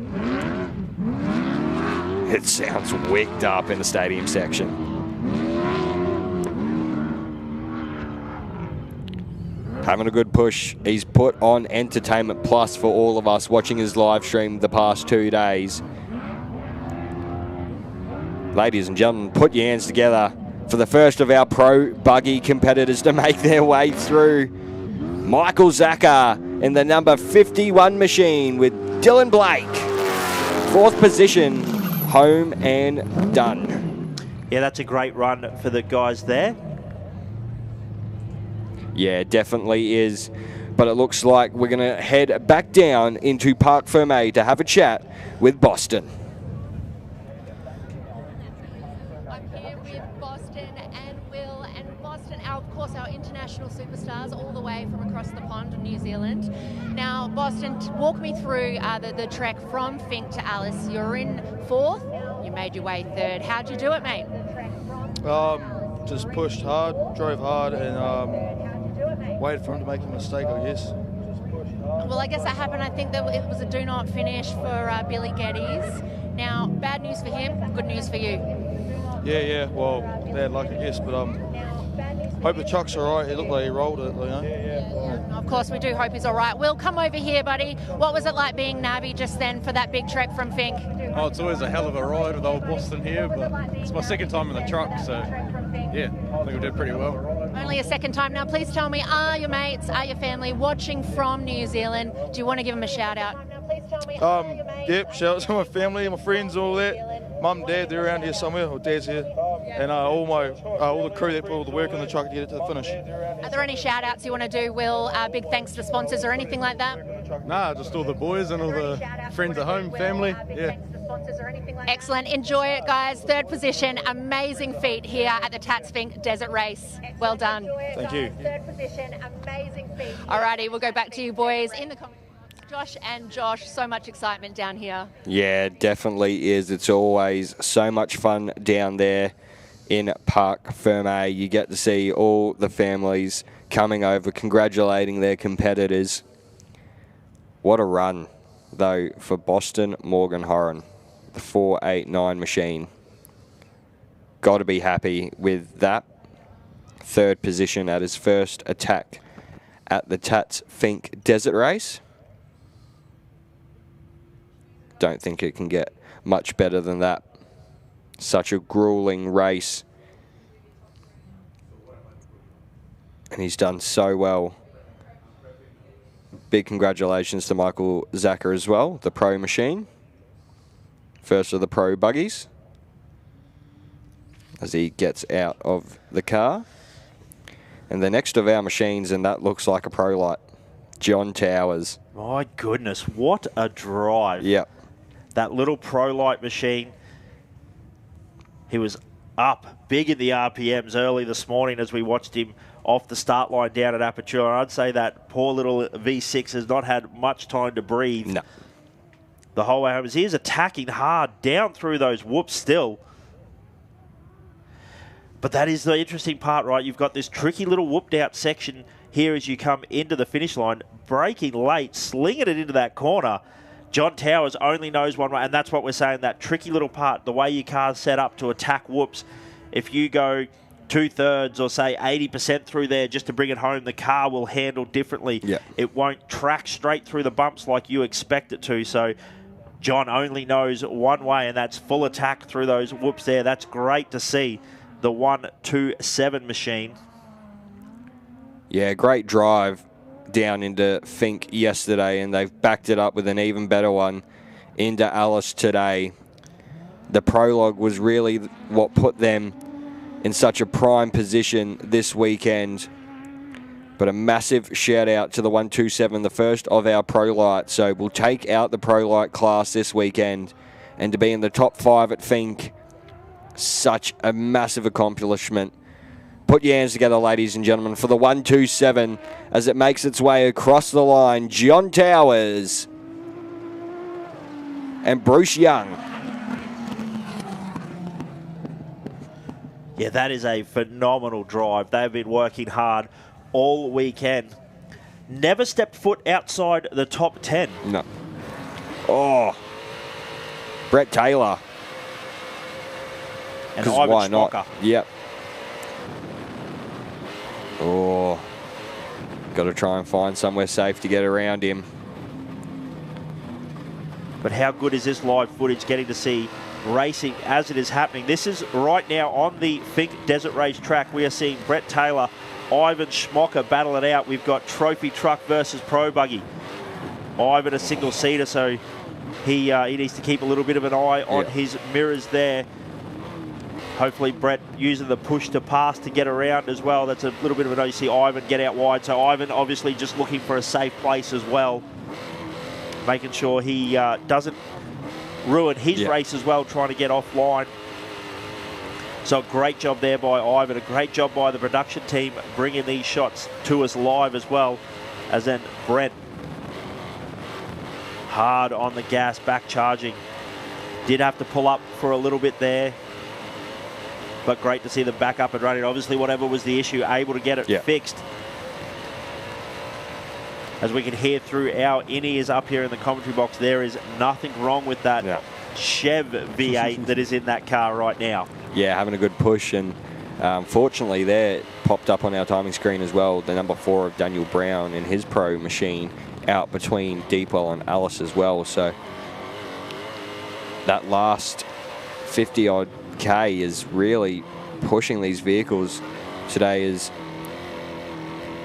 It sounds wicked up in the stadium section. Having a good push. He's put on Entertainment Plus for all of us watching his live stream the past 2 days. Ladies and gentlemen, put your hands together for the first of our pro buggy competitors to make their way through. Michael Zaka in the number 51 machine with Dylan Blake. 4th position, home and done. Yeah, that's a great run for the guys there. Yeah, definitely is. But it looks like we're going to head back down into Parc Fermé to have a chat with Boston. I'm here with Boston and Will. And Boston, of course, our international superstars all the way from across the pond in New Zealand. Now, Boston, walk me through the trek from Fink to Alice. You're in 4th. You made your way 3rd. How'd you do it, mate? Just pushed hard, drove hard, and waited for him to make a mistake, I guess. Well, I guess that happened. I think that it was a do not finish for Billy Geddes. Now, bad news for him, good news for you. Yeah. Well, bad luck, I guess, but hope the truck's all right. It looked like he rolled it, you know. Yeah. Of course, we do hope he's all right. Will, come over here, buddy. What was it like being Navi just then for that big trek from Fink? Oh, it's always a hell of a ride with old Boston here, but it's my 2nd time in the truck, so yeah, I think we did pretty well. Only a 2nd time. Now, please tell me, are your mates, are your family watching from New Zealand? Do you want to give them a shout out? Yep, shout out to my family, my friends, all that. Mum and Dad, they're around here somewhere, or Dad's here. And all the crew that put all the work on the truck to get it to the finish. Are there any shout outs you want to do, Will? Big thanks to sponsors or anything like that? Nah, just all the boys and all the friends at home, family. Yeah. Excellent. Enjoy it, guys. 3rd position. Amazing feat here at the Tatts Finke Desert Race. Well done. Thank you. 3rd position. Amazing feat. Alrighty, we'll go back to you boys in the comments. Josh and Josh, so much excitement down here. Yeah, definitely is. It's always so much fun down there in Parc Ferme. You get to see all the families coming over, congratulating their competitors. What a run, though, for Boston Morgan Horan, the 489 machine. Got to be happy with that. Third position at his first attack at the Tatts Finke Desert Race. Don't think it can get much better than that. Such a grueling race. And he's done so well. Big congratulations to Michael Zacher as well, the pro machine. First of the pro buggies. As he gets out of the car. And the next of our machines, and that looks like a pro light, John Towers. My goodness, what a drive. Yep. That little pro light machine. He was up big in the RPMs early this morning as we watched him off the start line down at Apachula. I'd say that poor little V6 has not had much time to breathe. No. The whole way home. He is attacking hard down through those whoops still. But that is the interesting part, right? You've got this tricky little whooped out section here as you come into the finish line. Braking late, slinging it into that corner. John Towers only knows one way, and that's what we're saying, that tricky little part, the way your car's set up to attack whoops. If you go 2/3 or say 80% through there just to bring it home, the car will handle differently. Yeah. It won't track straight through the bumps like you expect it to. So John only knows one way, and that's full attack through those whoops there. That's great to see. The 127 machine. Yeah, great drive down into Finke yesterday, and they've backed it up with an even better one into Alice today. The prologue was really what put them in such a prime position this weekend. But a massive shout out to the 127, the first of our pro light. So we'll take out the pro light class this weekend, and to be in the top 5 at Finke, such a massive accomplishment. Put your hands together, ladies and gentlemen, for the 127 as it makes its way across the line. John Towers and Bruce Young. Yeah, that is a phenomenal drive. They've been working hard all weekend. Never stepped foot outside the top 10. No. Oh. Brett Taylor. And Ivan why Schmocker. not? Yep. Oh. Got to try and find somewhere safe to get around him. But how good is this live footage getting to see racing as it is happening? This is right now on the Finke Desert Race track. We are seeing Brett Taylor, Ivan Schmocker battle it out. We've got trophy truck versus pro buggy. Ivan a single seater, so he needs to keep a little bit of an eye on his mirrors there. Hopefully Brett using the push to pass to get around as well. That's a little bit of a note. You see Ivan get out wide. So Ivan obviously just looking for a safe place as well. Making sure he doesn't ruin his race as well, trying to get offline. So a great job there by Ivan. A great job by the production team bringing these shots to us live as well. As then Brett hard on the gas, back charging. Did have to pull up for a little bit there. But great to see them back up and running. Obviously, whatever was the issue, able to get it fixed. As we can hear through our in-ears up here in the commentary box, there is nothing wrong with that Chev V8 that is in that car right now. Yeah, having a good push, and fortunately there popped up on our timing screen as well, the number 4 of Daniel Brown in his pro machine out between Deepwell and Alice as well. So that last 50-odd K is really pushing these vehicles today as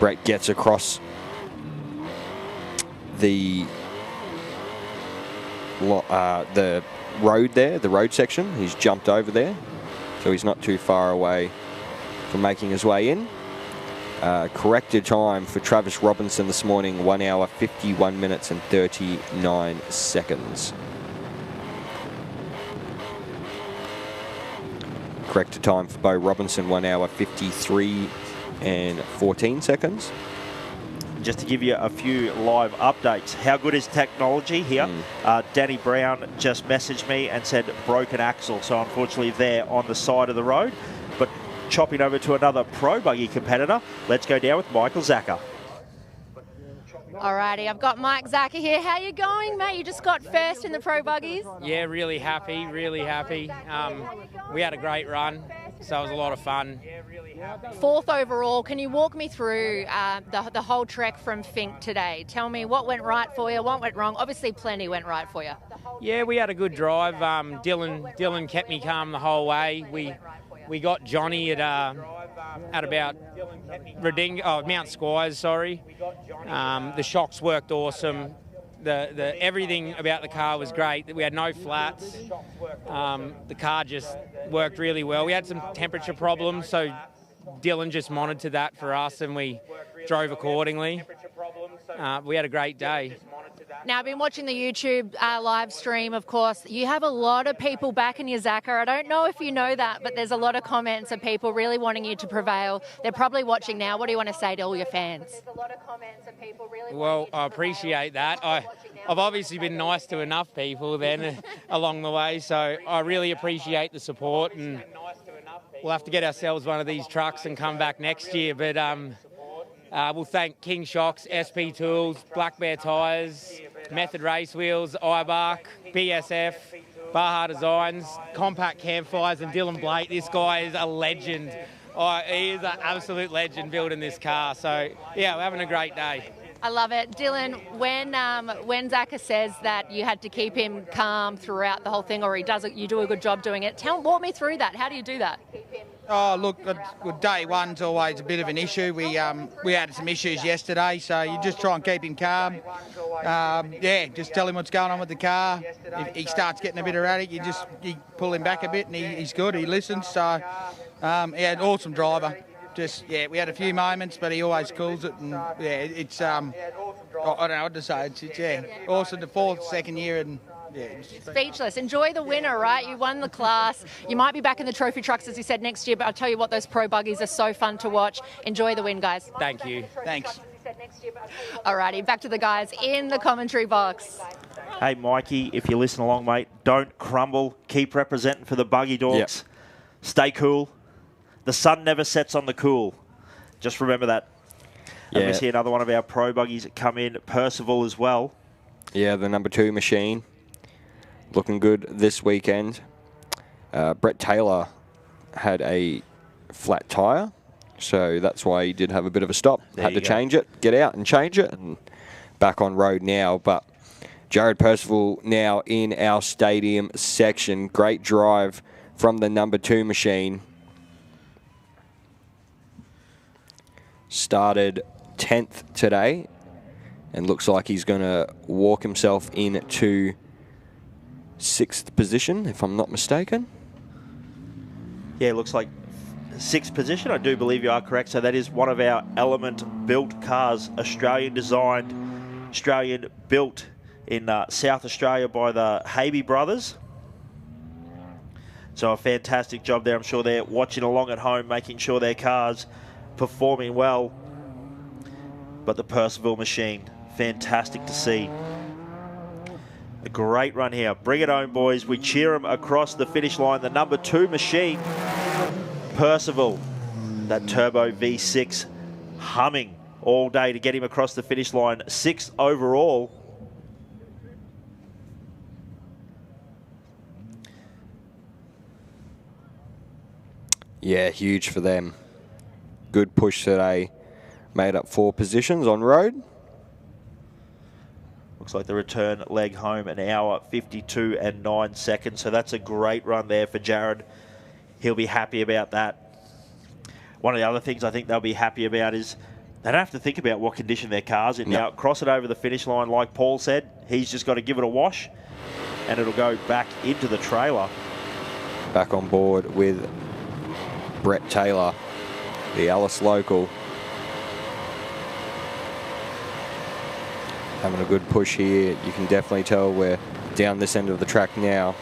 Brett gets across the road there, the road section. He's jumped over there, so he's not too far away from making his way in. Corrected time for Travis Robinson this morning, 1 hour, 51 minutes and 39 seconds. Corrected time for Bo Robinson, 1 hour, 53 and 14 seconds. Just to give you a few live updates. How good is technology here? Danny Brown just messaged me and said broken axle. So unfortunately they're on the side of the road. But chopping over to another Pro Buggy competitor. Let's go down with Michael Zacher. Alrighty, I've got Mike Zacher here. How you going, mate? You just got first in the Pro Buggies? Yeah, really happy, really happy. We had a great run, so it was a lot of fun. Fourth overall. Can you walk me through the whole trek from Finke today? Tell me what went right for you, what went wrong. Obviously, plenty went right for you. Yeah, we had a good drive. Dylan kept me calm the whole way. We got Johnny at about Mount Squires, sorry. The shocks worked awesome. The everything about the car was great. We had no flats. The car just worked really well. We had some temperature problems, so Dylan just monitored that for us, and we drove accordingly. We had a great day. Now, I've been watching the YouTube live stream, of course. You have a lot of people backing you, Zacher. I don't know if you know that, but there's a lot of comments of people really wanting you to prevail. They're probably watching now. What do you want to say to all your fans? Well, I appreciate that. I've obviously been nice to enough people then along the way, so I really appreciate the support, and we'll have to get ourselves one of these trucks and come back next year. But we'll thank King Shocks, SP Tools, Black Bear Tyres, Method Race Wheels, iBark, BSF, Baja Designs, Compact Campfires, and Dylan Blake. This guy is a legend. He is an absolute legend building this car. So, yeah, we're having a great day. I love it. Dylan, when Zacher says that you had to keep him calm throughout the whole thing, or you do a good job doing it, walk me through that. How do you do that? Oh, look, day one's always a bit of an issue. We had some issues yesterday, so you just try and keep him calm. Just tell him what's going on with the car. If he starts getting a bit erratic, you pull him back a bit, and he's good. He listens. So, an awesome driver. We had a few moments, but he always cools it, and it's I don't know what to say. It's awesome. The fourth, second year, and. Yeah. Speechless. Enjoy the winner, right? You won the class. You might be back in the trophy trucks, as you said, next year, but I'll tell you what, those Pro Buggies are so fun to watch. Enjoy the win, guys. Thank you. Thanks. Alrighty, back to the guys in the commentary box. Hey, Mikey, if you listen along, mate, don't crumble. Keep representing for the Buggy Dogs. Yep. Stay cool. The sun never sets on the cool. Just remember that. Yeah. And we see another one of our Pro Buggies come in, Percival as well. Yeah, the number 2 machine. Looking good this weekend. Brett Taylor had a flat tyre, so that's why he did have a bit of a stop. Had to change it, get out and change it, and back on road now. But Jared Percival now in our stadium section. Great drive from the number 2 machine. Started 10th today, and looks like he's going to walk himself into 6th position, if I'm not mistaken. Yeah, it looks like 6th position. I do believe you are correct. So that is one of our Element-built cars, Australian-designed, Australian-built in South Australia by the Habey brothers. So a fantastic job there. I'm sure they're watching along at home, making sure their car's performing well. But the Percival machine, fantastic to see. A great run here. Bring it home, boys. We cheer them across the finish line. The number 2 machine, Percival. That turbo V6 humming all day to get him across the finish line. 6th overall. Yeah, huge for them. Good push today. Made up 4 positions on road. Looks like the return leg home, an hour 52 and 9 seconds. So that's a great run there for Jared. He'll be happy about that. One of the other things I think they'll be happy about is they don't have to think about what condition their car's in. Now, cross it over the finish line, like Paul said. He's just got to give it a wash, and it'll go back into the trailer. Back on board with Brett Taylor, the Alice local. Having a good push here. You can definitely tell we're down this end of the track now.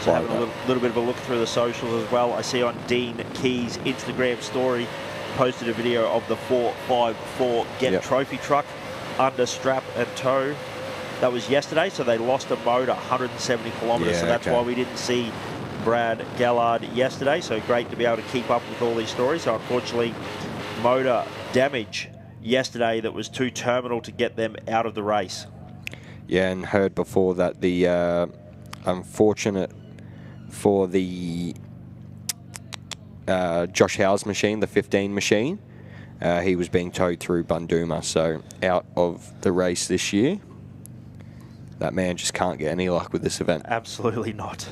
So having a little bit of a look through the socials as well. I see on Dean Key's Instagram story, posted a video of the 454 Get Trophy truck under strap and tow. That was yesterday, so they lost a motor 170 kilometres, so that's why we didn't see Brad Gallard yesterday. So great to be able to keep up with all these stories. So unfortunately, motor damage yesterday that was too terminal to get them out of the race. Yeah, and heard before that the unfortunate for the Josh Howe's machine, the 15 machine, he was being towed through Bunduma, so out of the race this year. That man just can't get any luck with this event. Absolutely not.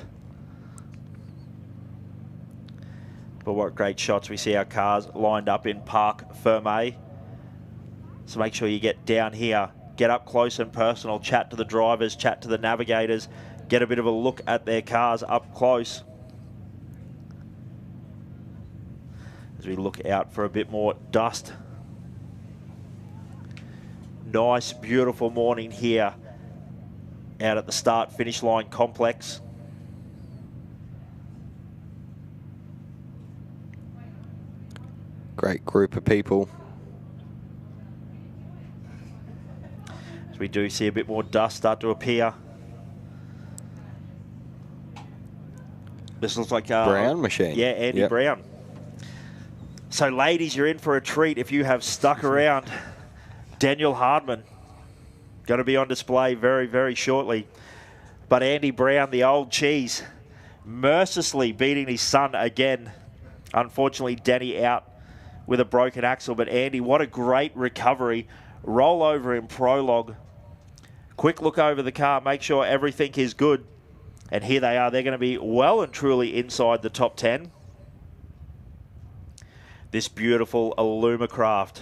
But what great shots. We see our cars lined up in Parc Fermé. So make sure you get down here, get up close and personal, chat to the drivers, chat to the navigators, get a bit of a look at their cars up close. As we look out for a bit more dust. Nice, beautiful morning here out at the start-finish line complex. Great group of people. As we do see a bit more dust start to appear. This looks like Brown machine. Yeah, Andy Brown. So ladies, you're in for a treat if you have stuck around. Daniel Hardman going to be on display very, very shortly. But Andy Brown, the old cheese, mercilessly beating his son again. Unfortunately, Danny out with a broken axle. But Andy, what a great recovery. Roll over in prologue. Quick look over the car, make sure everything is good. And here they are. They're going to be well and truly inside the top 10. This beautiful Alumacraft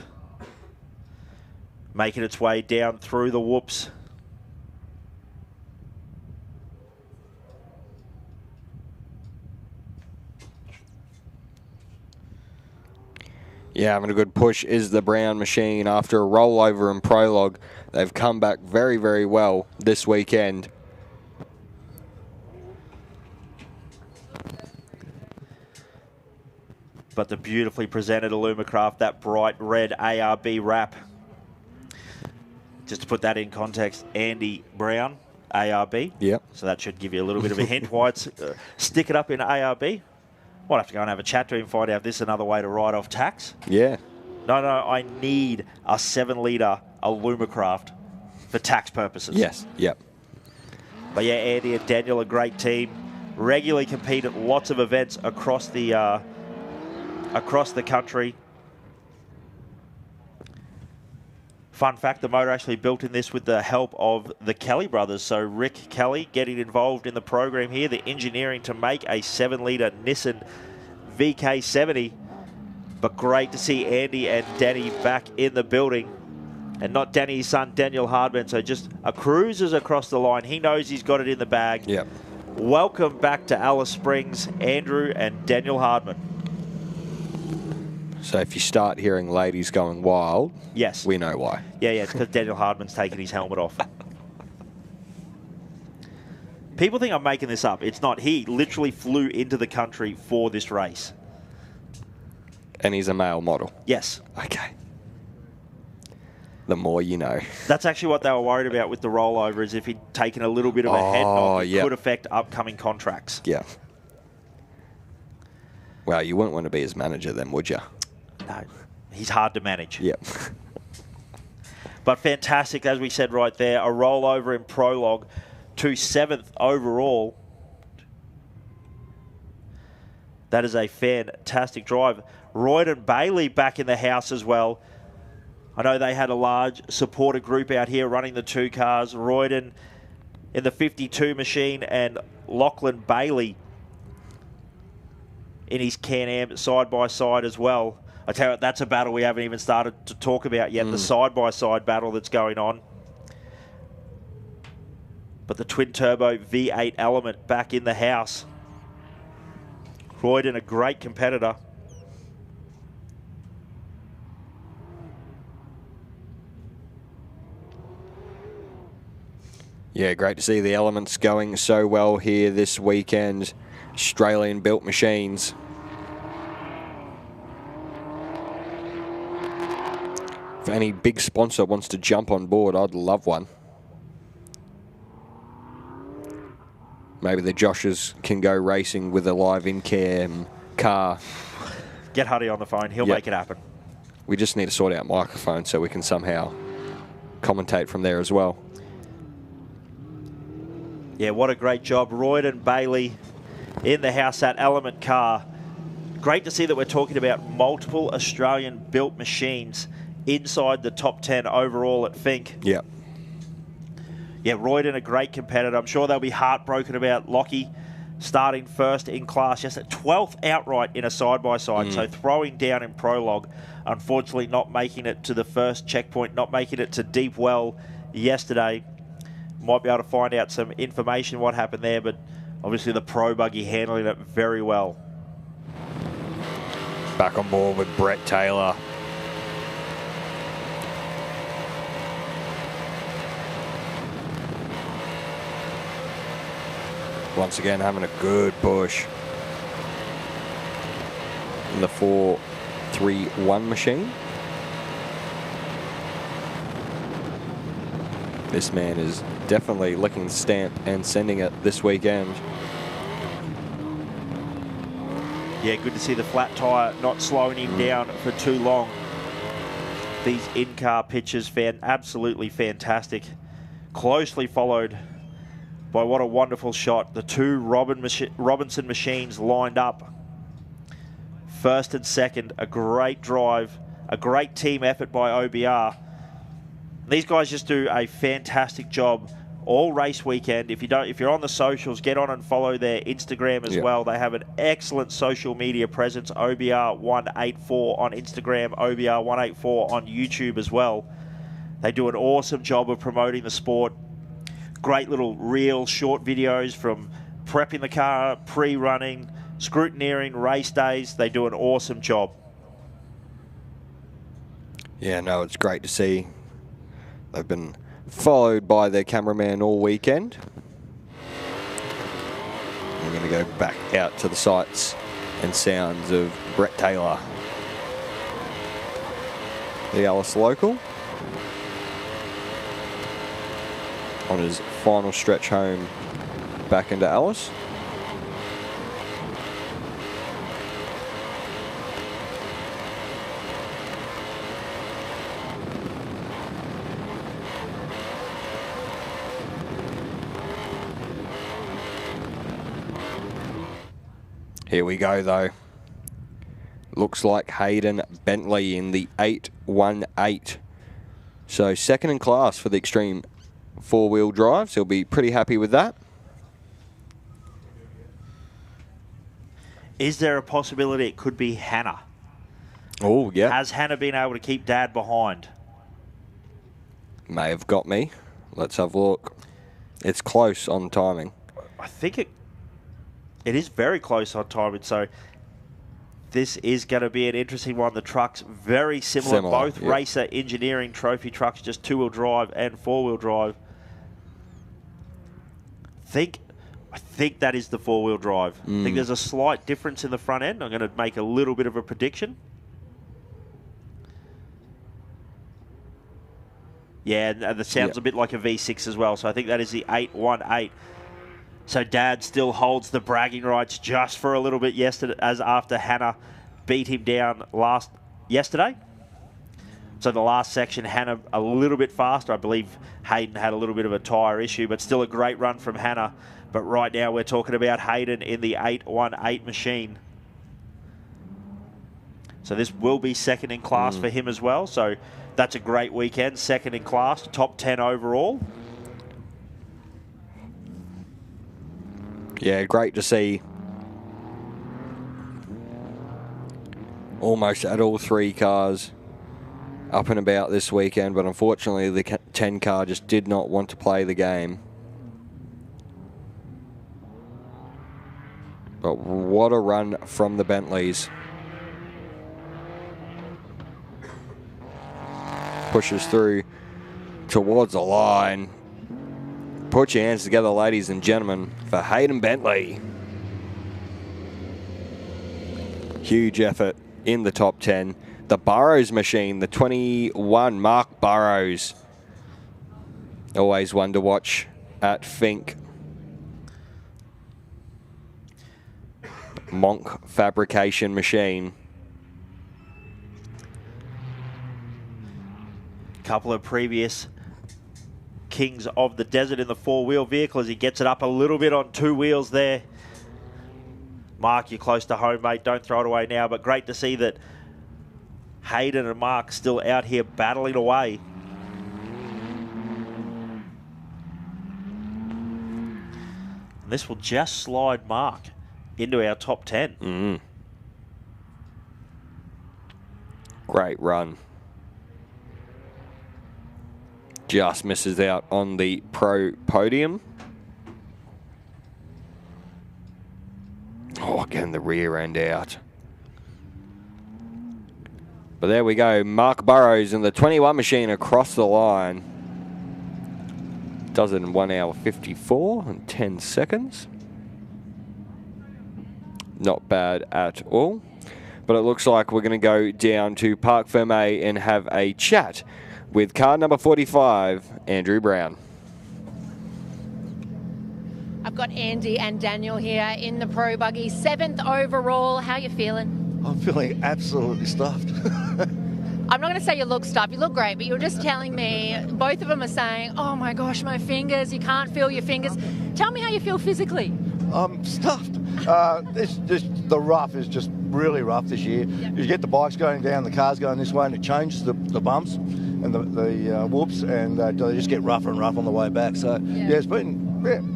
making its way down through the whoops. Yeah, having a good push is the Brown machine. After a rollover in prologue, they've come back very, very well this weekend. But the beautifully presented Alumacraft, that bright red ARB wrap. Just to put that in context, Andy Brown, ARB. Yep. So that should give you a little bit of a hint why it's stick it up in ARB. Might have to go and have a chat to him, find out if this is another way to write off tax. Yeah. No, I need a 7-litre Alumacraft for tax purposes. Yes, yep. But yeah, Andy and Daniel, a great team. Regularly compete at lots of events across the country. Fun fact, the motor actually built in this with the help of the Kelly brothers. So Rick Kelly getting involved in the program here, the engineering to make a 7-litre Nissan VK70. But great to see Andy and Danny back in the building. And not Danny's son, Daniel Hardman. So just a cruises across the line. He knows he's got it in the bag. Yep. Welcome back to Alice Springs, Andrew and Daniel Hardman. So if you start hearing ladies going wild, yes, we know why. Yeah, it's because Daniel Hardman's taking his helmet off. People think I'm making this up. It's not. He literally flew into the country for this race. And he's a male model? Yes. Okay. The more you know. That's actually what they were worried about with the rollover, is if he'd taken a little bit of a head knock, it could affect upcoming contracts. Yeah. Well, you wouldn't want to be his manager then, would you? No. He's hard to manage. Yep. But fantastic, as we said right there, a rollover in prologue to 7th overall. That is a fantastic drive. Royden Bailey back in the house as well. I know they had a large supporter group out here running the two cars. Royden in the 52 machine and Lachlan Bailey in his Can-Am side-by-side as well. I tell you what, that's a battle we haven't even started to talk about yet, the side-by-side battle that's going on. But the twin-turbo V8 element back in the house. Royden, a great competitor. Yeah, great to see the elements going so well here this weekend. Australian-built machines. If any big sponsor wants to jump on board, I'd love one. maybe the Joshes can go racing with a live in-cam car. Get Huddy on the phone. He'll Yep. make it happen. We just need to sort out microphones so we can somehow commentate from there as well. Yeah, what a great job. Royden Bailey in the house, that Element car. Great to see that we're talking about multiple Australian-built machines inside the top 10 overall at Finke. Yeah. Yeah, Royden, a great competitor. I'm sure they'll be heartbroken about Lockie starting first in class. Yes, 12th outright in a side-by-side, so throwing down in prologue. Unfortunately, not making it to the first checkpoint, not making it to Deep Well yesterday. Might be able to find out some information what happened there, but obviously the Pro Buggy handling it very well. Back on board with Brett Taylor. Once again, having a good push in the 4-3-1 machine. This man is definitely licking the stamp and sending it this weekend. Yeah, good to see the flat tyre not slowing him down for too long. These in-car pictures, absolutely fantastic. Closely followed by what a wonderful shot. The two Robinson machines lined up. First and second, a great drive, a great team effort by OBR. These guys just do a fantastic job all race weekend. If you're on the socials, get on and follow their Instagram as well. They have an excellent social media presence. OBR184 on Instagram, OBR184 on YouTube as well. They do an awesome job of promoting the sport. Great little reel, short videos from prepping the car, pre-running, scrutineering, race days. They do an awesome job. Yeah, no, it's great to see. They've been followed by their cameraman all weekend. We're going to go back out to the sights and sounds of Brett Taylor, the Alice local, on his final stretch home back into Alice. Here we go, though. Looks like Hayden Bentley in the 818. So second in class for the Extreme four-wheel drives. He'll be pretty happy with that. Is there a possibility it could be Hannah? Oh, yeah. Has Hannah been able to keep Dad behind? May have got me. Let's have a look. It's close on timing. I think it is very close on timing, so this is going to be an interesting one. The trucks very similar both Racer Engineering Trophy trucks, just two-wheel drive and four-wheel drive. I think that is the four-wheel drive. I think there's a slight difference in the front end. I'm going to make a little bit of a prediction. Yeah, and that sounds a bit like a V6 as well, so I think that is the 818. So Dad still holds the bragging rights just for a little bit yesterday, as after Hannah beat him down yesterday. So the last section, Hannah a little bit faster. I believe Hayden had a little bit of a tyre issue, but still a great run from Hannah. But right now we're talking about Hayden in the 818 machine. So this will be second in class for him as well. So that's a great weekend. Second in class, top 10 overall. Yeah, great to see. Almost at all three cars up and about this weekend, but unfortunately the 10 car just did not want to play the game. But what a run from the Bentleys. Pushes through towards the line. Put your hands together, ladies and gentlemen, for Hayden Bentley. Huge effort in the top 10. The Burrows machine, the 21, Mark Burrows. Always one to watch at Finke. Monk fabrication machine. Couple of previous kings of the desert in the four-wheel vehicle as he gets it up a little bit on two wheels there. Mark, you're close to home, mate. Don't throw it away now, but great to see that Hayden and Mark still out here battling away. And this will just slide Mark into our top 10. Great run. Just misses out on the pro podium. Oh, getting the rear end out. But there we go. Mark Burrows in the 21 machine across the line. Does it in 1 hour 54 and 10 seconds. Not bad at all. But it looks like we're going to go down to Parc Fermé and have a chat with car number 45, Andrew Brown. I've got Andy and Daniel here in the Pro Buggy, 7th overall. How are you feeling? I'm feeling absolutely stuffed. I'm not going to say you look stuffed. You look great, but you were just telling me, both of them are saying, oh my gosh, my fingers, you can't feel your fingers. Tell me how you feel physically. I'm stuffed. The rough is just really rough this year. You get the bikes going down, the cars going this way, and it changes the bumps and the whoops, and they just get rougher and rougher on the way back. So, yeah it's been...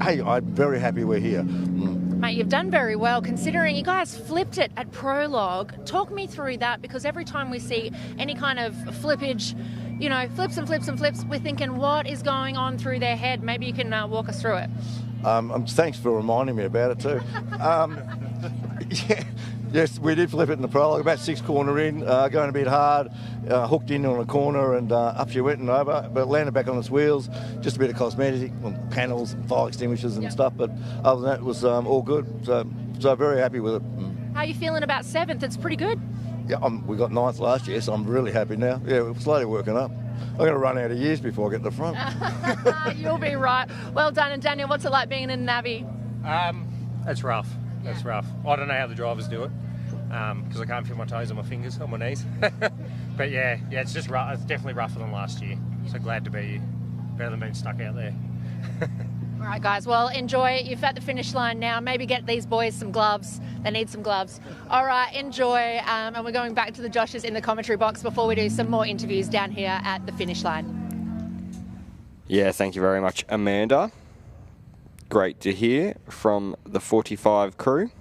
Hey, I'm very happy we're here. Mate, you've done very well considering you guys flipped it at Prologue. Talk me through that, because every time we see any kind of flippage, you know, flips and flips and flips, we're thinking, what is going on through their head? Maybe you can walk us through it. Thanks for reminding me about it too. Yes, we did flip it in the Prologue, about 6 corner in, going a bit hard, hooked in on a corner, and up she went and over, but landed back on its wheels. Just a bit of cosmetic, panels, fire extinguishers and stuff, but other than that, it was all good. So very happy with it. How are you feeling about 7th? It's pretty good. Yeah, we got 9th last year, so I'm really happy now. Yeah, we're slowly working up. I'm going to run out of years before I get to the front. You'll be right. Well done. And Daniel, what's it like being in Navi? It's rough. It's rough. I don't know how the drivers do it because I can't feel my toes on my fingers, on my knees. But yeah, it's just rough. It's definitely rougher than last year. So glad to be here. Better than being stuck out there. All right, guys. Well, enjoy it. You've at the finish line now. Maybe get these boys some gloves. They need some gloves. All right, enjoy. And we're going back to the Joshes in the commentary box before we do some more interviews down here at the finish line. Yeah, thank you very much, Amanda. Great to hear from the 45 crew.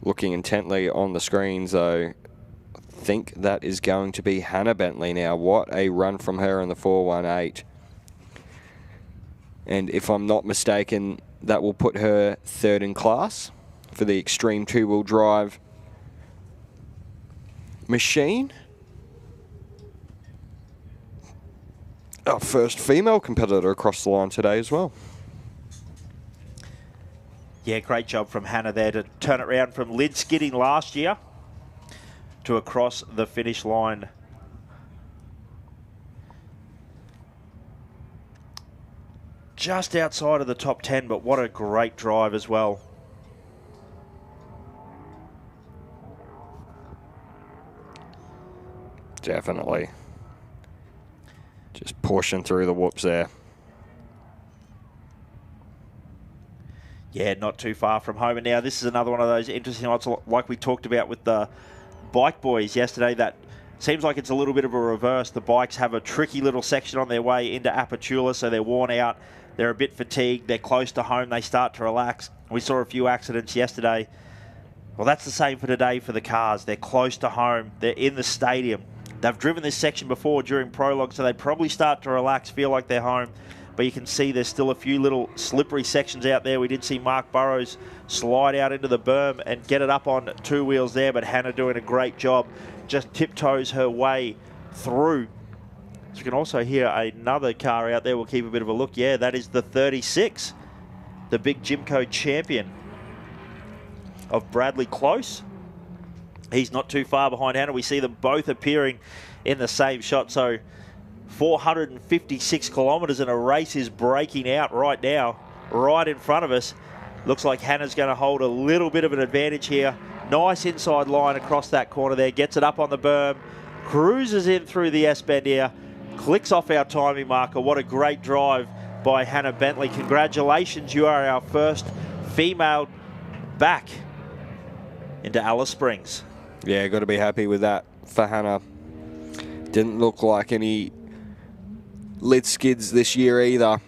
Looking intently on the screens, though, I think that is going to be Hannah Bentley now. What a run from her in the 418. And if I'm not mistaken, that will put her 3rd in class for the Extreme 2-wheel drive machine. Our first female competitor across the line today as well. Yeah, great job from Hannah there to turn it around from lid skidding last year to across the finish line. Just outside of the top 10, but what a great drive as well. Definitely. Just pushing through the whoops there. Yeah, not too far from home. And now this is another one of those interesting lots, like we talked about with the bike boys yesterday, that seems like it's a little bit of a reverse. The bikes have a tricky little section on their way into Apachula, so they're worn out. They're a bit fatigued. They're close to home. They start to relax. We saw a few accidents yesterday. Well, that's the same for today for the cars. They're close to home. They're in the stadium. They've driven this section before during Prologue, so they probably start to relax, feel like they're home. But you can see there's still a few little slippery sections out there. We did see Mark Burrows slide out into the berm and get it up on 2 wheels there, but Hannah doing a great job. Just tiptoes her way through. So you can also hear another car out there. We'll keep a bit of a look. Yeah, that is the 36, the big Jimco champion of Bradley Close. He's not too far behind Hannah. We see them both appearing in the same shot. So 456 kilometres and a race is breaking out right now, right in front of us. Looks like Hannah's going to hold a little bit of an advantage here. Nice inside line across that corner there. Gets it up on the berm. Cruises in through the S-bend here. Clicks off our timing marker. What a great drive by Hannah Bentley. Congratulations, you are our first female back into Alice Springs. Yeah, got to be happy with that for Hannah. Didn't look like any lid skids this year either.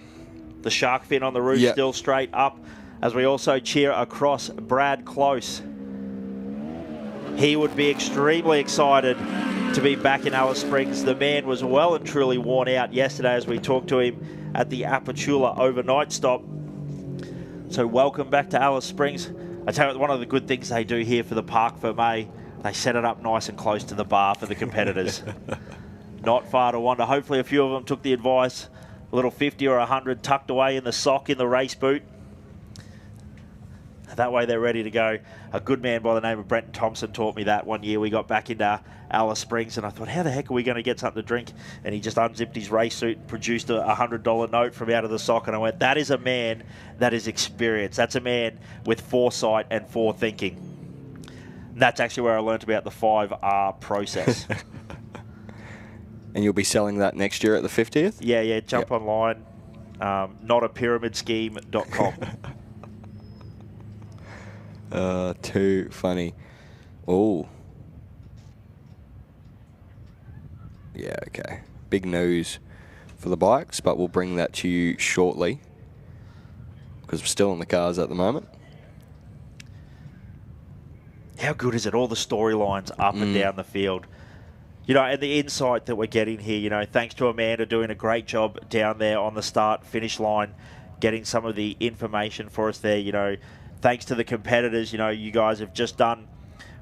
The shark fin on the roof still straight up, as we also cheer across Brad Close. He would be extremely excited to be back in Alice Springs. The man was well and truly worn out yesterday as we talked to him at the Apachula overnight stop. So welcome back to Alice Springs. I tell you, one of the good things they do here for the park for May, they set it up nice and close to the bar for the competitors. Not far to wander. Hopefully a few of them took the advice. A little 50 or 100 tucked away in the sock in the race boot. That way they're ready to go. A good man by the name of Brenton Thompson taught me that one year. We got back into Alice Springs and I thought, how the heck are we going to get something to drink? And he just unzipped his race suit and produced a $100 note from out of the sock. And I went, that is a man that is experienced. That's a man with foresight and forethinking. And that's actually where I learned about the 5R process. And you'll be selling that next year at the 50th? Yeah. Jump online. Notapyramidscheme.com. Too funny. Oh. Yeah, okay. Big news for the bikes, but we'll bring that to you shortly because we're still in the cars at the moment. How good is it? All the storylines up and down the field. You know, and the insight that we're getting here, you know, thanks to Amanda doing a great job down there on the start-finish line, getting some of the information for us there, you know. Thanks to the competitors, you know, you guys have just done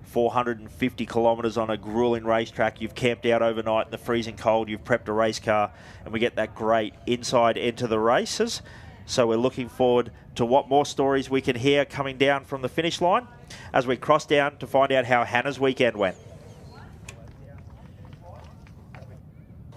450 kilometres on a grueling racetrack. You've camped out overnight in the freezing cold. You've prepped a race car, and we get that great insight into the races. So we're looking forward to what more stories we can hear coming down from the finish line as we cross down to find out how Hannah's weekend went.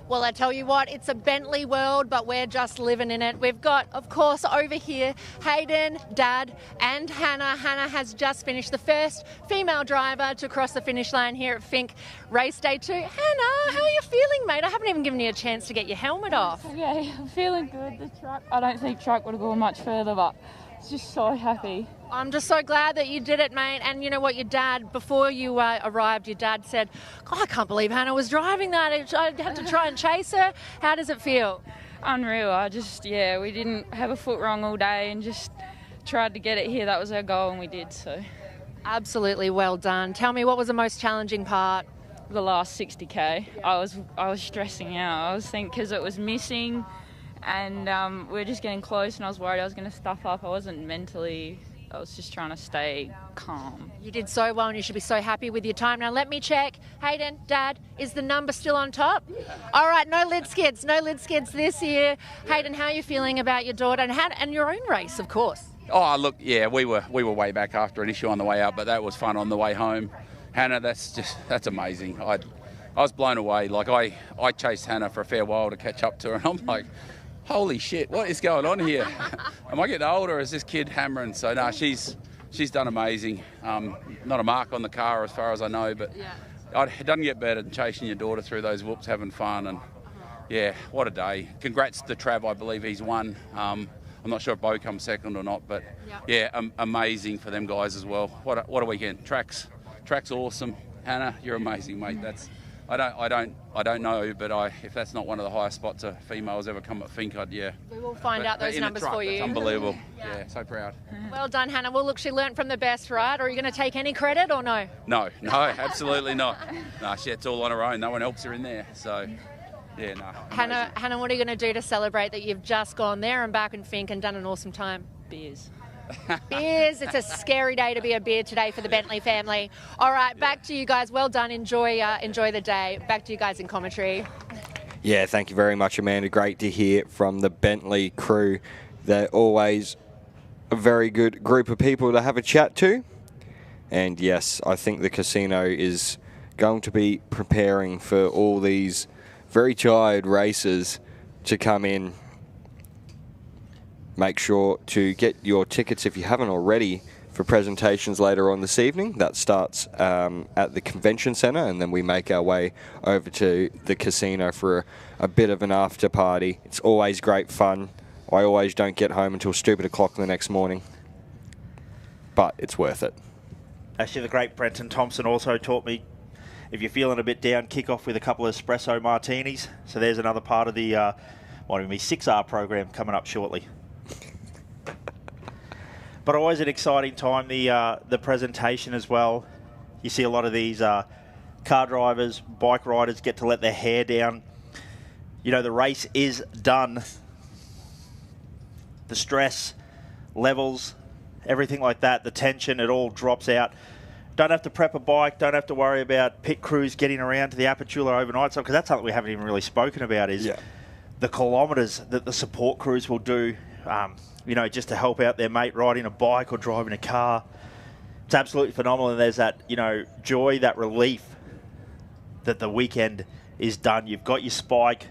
Well, I tell you what, it's a Bentley world, but we're just living in it. We've got, of course, over here, Hayden, Dad, and Hannah. Hannah has just finished the first female driver to cross the finish line here at Finke Race Day 2. Hannah, how are you feeling, mate? I haven't even given you a chance to get your helmet off. Okay, I'm feeling good. The truck, I don't think truck would have gone much further, but it's just so happy. I'm just so glad that you did it, mate. And you know what, your dad, before you arrived, your dad said, oh, I can't believe Hannah was driving that. I had to try and chase her. How does it feel? Unreal. We didn't have a foot wrong all day and just tried to get it here. That was our goal and we did, so. Absolutely well done. Tell me, what was the most challenging part? The last 60K. I was stressing out. I was thinking because it was missing and we were just getting close and I was worried I was going to stuff up. I was just trying to stay calm. You did so well and you should be so happy with your time. Now let me check. Hayden, Dad, is the number still on top? All right, no lid skids this year. Hayden, how are you feeling about your daughter and your own race, of course? Oh, look, yeah, we were way back after an issue on the way out, but that was fun on the way home. Hannah, that's amazing. I was blown away. Like I chased Hannah for a fair while to catch up to her and I'm like, holy shit, what is going on here? Am I getting older or is this kid hammering? So, no, she's done amazing. Not a mark on the car as far as I know, but it doesn't get better than chasing your daughter through those whoops, having fun. And, yeah, what a day. Congrats to Trav, I believe he's won. I'm not sure if Bo comes second or not, but, amazing for them guys as well. What a weekend. Track's awesome. Hannah, you're amazing, mate. I don't know, but if that's not one of the highest spots a female's ever come at Finke, We will find out those numbers for you. It's unbelievable. So proud. Well done, Hannah. Well, look, she learnt from the best, right? Or are you going to take any credit or no? No, absolutely not. No, it's all on her own. No one helps her in there. So, no. Hannah, what are you going to do to celebrate that you've just gone there and back in Finke and done an awesome time? Beers. Beers. It's a scary day to be a beer today for the Bentley family. All right, back to you guys. Well done. Enjoy the day. Back to you guys in commentary. Yeah, thank you very much, Amanda. Great to hear from the Bentley crew. They're always a very good group of people to have a chat to. And yes, I think the casino is going to be preparing for all these very tired racers to come in make sure to get your tickets if you haven't already for presentations later on this evening. That starts at the convention centre, and then we make our way over to the casino for a bit of an after party. It's always great fun. I always don't get home until stupid o'clock the next morning, but it's worth it. Actually, the great Brenton Thompson also taught me, if you're feeling a bit down, kick off with a couple of espresso martinis. So there's another part of the 6R program coming up shortly. But always an exciting time, the presentation as well. You see a lot of these car drivers, bike riders get to let their hair down. You know, the race is done. The stress levels, everything like that, the tension, it all drops out. Don't have to prep a bike, don't have to worry about pit crews getting around to the Apachula overnight. Because that's something we haven't even really spoken about is the kilometres that the support crews will do, just to help out their mate riding a bike or driving a car. It's absolutely phenomenal. And there's that, joy, that relief that the weekend is done. You've got your spike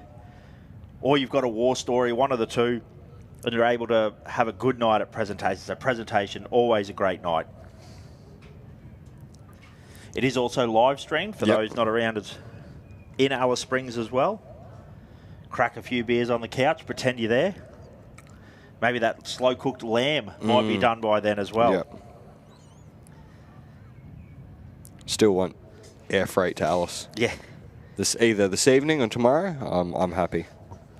or you've got a war story, one of the two, and you're able to have a good night at presentations. So presentation, always a great night. It is also live streamed for those not around us in Alice Springs as well. Crack a few beers on the couch, pretend you're there. Maybe that slow-cooked lamb might be done by then as well. Yep. Still want air freight to Alice. Yeah. Either this evening or tomorrow, I'm happy.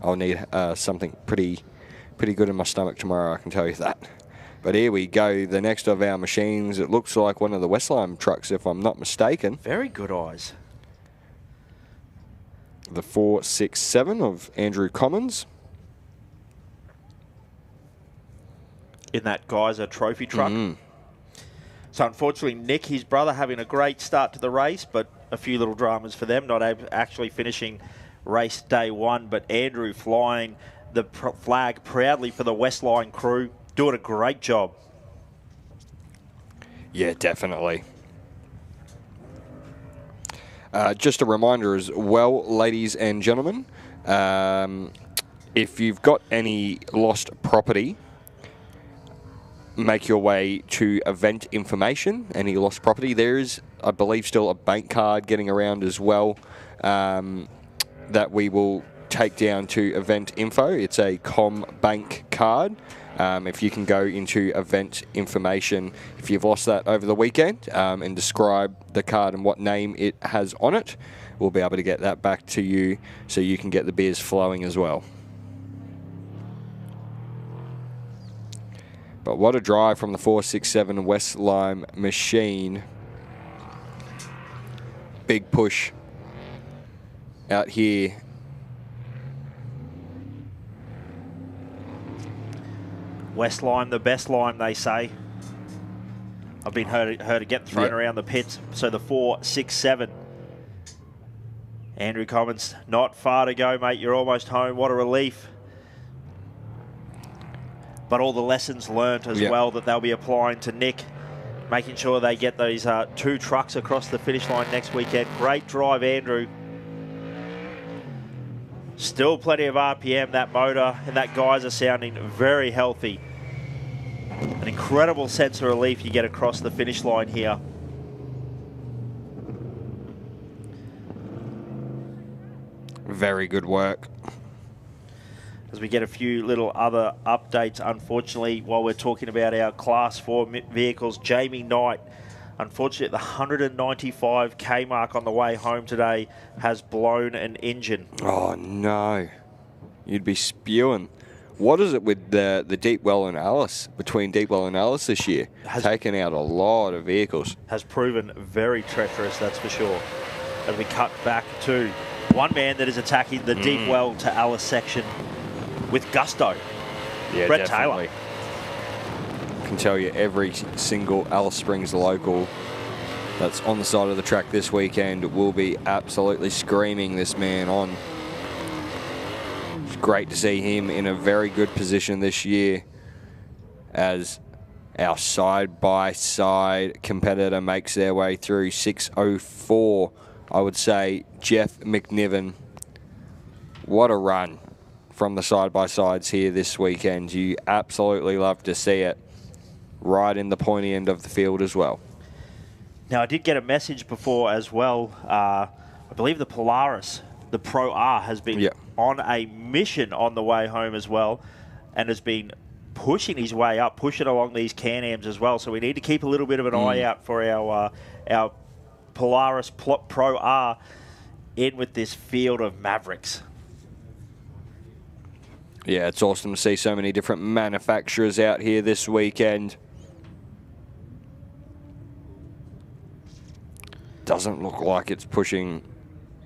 I'll need something pretty good in my stomach tomorrow, I can tell you that. But here we go, the next of our machines. It looks like one of the Westline trucks, if I'm not mistaken. Very good eyes. The 467 of Andrew Commons. In that Geyser trophy truck. So unfortunately, Nick, his brother, having a great start to the race, but a few little dramas for them, not actually finishing race day one. But Andrew flying the flag proudly for the Westline crew, doing a great job. Yeah, definitely. Just a reminder as well, ladies and gentlemen, if you've got any lost property, make your way to event information. Any lost property, there is, I believe, still a bank card getting around as well that we will take down to event info. It's a CommBank card. If you can go into event information, if you've lost that over the weekend, and describe the card and what name it has on it, we'll be able to get that back to you so you can get the beers flowing as well. But what a drive from the 467 West Lime machine. Big push out here. West Lime, the best lime, they say. I've been heard to get thrown around the pits. So the 467. Andrew Commons, not far to go, mate. You're almost home. What a relief. But all the lessons learnt as well that they'll be applying to Nick, making sure they get those two trucks across the finish line next weekend. Great drive, Andrew. Still plenty of RPM, that motor, and that Geyser sounding very healthy. An incredible sense of relief you get across the finish line here. Very good work. As we get a few little other updates, unfortunately, while we're talking about our Class 4 vehicles, Jamie Knight, unfortunately, at the 195k mark on the way home today, has blown an engine. Oh, no. You'd be spewing. What is it with the Deepwell and Alice, between Deepwell and Alice this year? Taken out a lot of vehicles. Has proven very treacherous, that's for sure. As we cut back to one man that is attacking the Deepwell to Alice section with gusto. Yeah, Brett definitely. Taylor. I can tell you every single Alice Springs local that's on the side of the track this weekend will be absolutely screaming this man on. It's great to see him in a very good position this year as our side-by-side competitor makes their way through 6:04. I would say Jeff McNiven. What a run from the side-by-sides here this weekend. You absolutely love to see it right in the pointy end of the field as well. Now, I did get a message before as well. I believe the Polaris, the Pro R, has been on a mission on the way home as well, and has been pushing his way up, pushing along these Can-Ams as well. So we need to keep a little bit of an eye out for our Polaris Pro R in with this field of Mavericks. Yeah, it's awesome to see so many different manufacturers out here this weekend. Doesn't look like it's pushing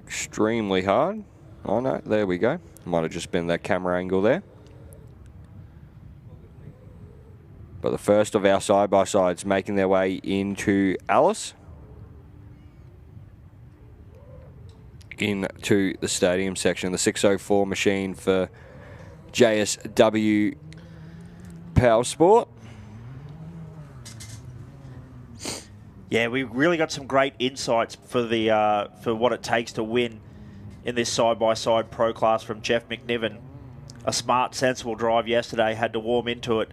extremely hard. Oh no, there we go. Might have just been that camera angle there. But the first of our side-by-sides making their way into Alice. Into the stadium section. The 604 machine for JSW Power Sport. Yeah, we really got some great insights for the for what it takes to win in this side-by-side pro class from Jeff McNiven. A smart, sensible drive yesterday, had to warm into it.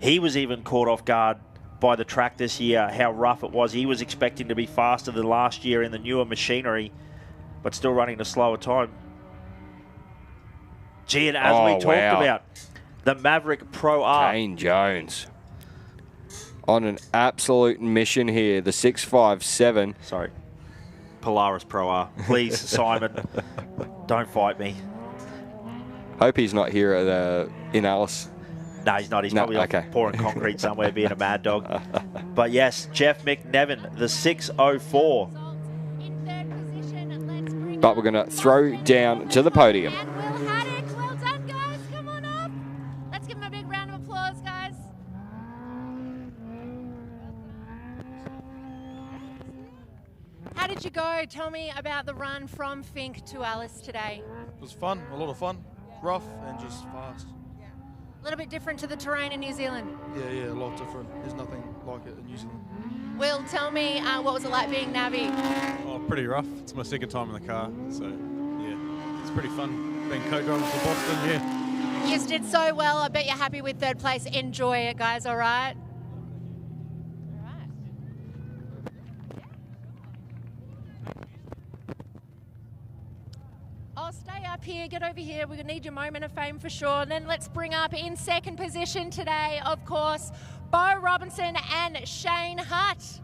He was even caught off guard by the track this year, how rough it was. He was expecting to be faster than last year in the newer machinery, but still running a slower time. Gee, and as we talked about, the Maverick Pro R. Kane Jones on an absolute mission here. The 657. Sorry. Polaris Pro R. Please, Simon, don't fight me. Hope he's not here at in Alice. No, he's not. He's probably off pouring concrete somewhere, being a mad dog. But yes, Jeff McNevin, the 604. But we're going to throw down to the podium. Well done, guys. Come on up. Let's give him a big round of applause, guys. How did you go? Tell me about the run from Fink to Alice today. It was fun, a lot of fun. Rough and just fast. A little bit different to the terrain in New Zealand. Yeah, a lot different. There's nothing like it in New Zealand. Will, tell me what was it like being Navi? Oh, pretty rough. It's my second time in the car, so yeah, it's pretty fun. Being co-driver for Boston, yeah. You did so well. I bet you're happy with third place. Enjoy it, guys, all right? Oh, stay up here, get over here. We're going to need your moment of fame for sure. And then let's bring up in second position today, of course, Bo Robinson and Shane Hutt.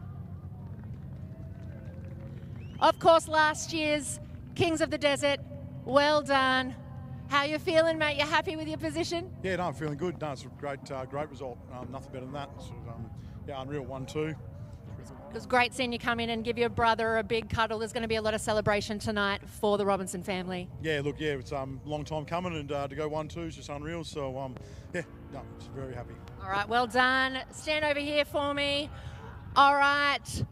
Of course, last year's Kings of the Desert. Well done. How you feeling, mate? You happy with your position? Yeah, no, I'm feeling good. No, it's a great result. Nothing better than that. Sort of, yeah, unreal 1-2. It was great seeing you come in and give your brother a big cuddle. There's going to be a lot of celebration tonight for the Robinson family. Yeah, look, yeah, it's a long time coming, and to go 1-2 is just unreal. So, yeah, no, just very happy. All right, well done. Stand over here for me. All right,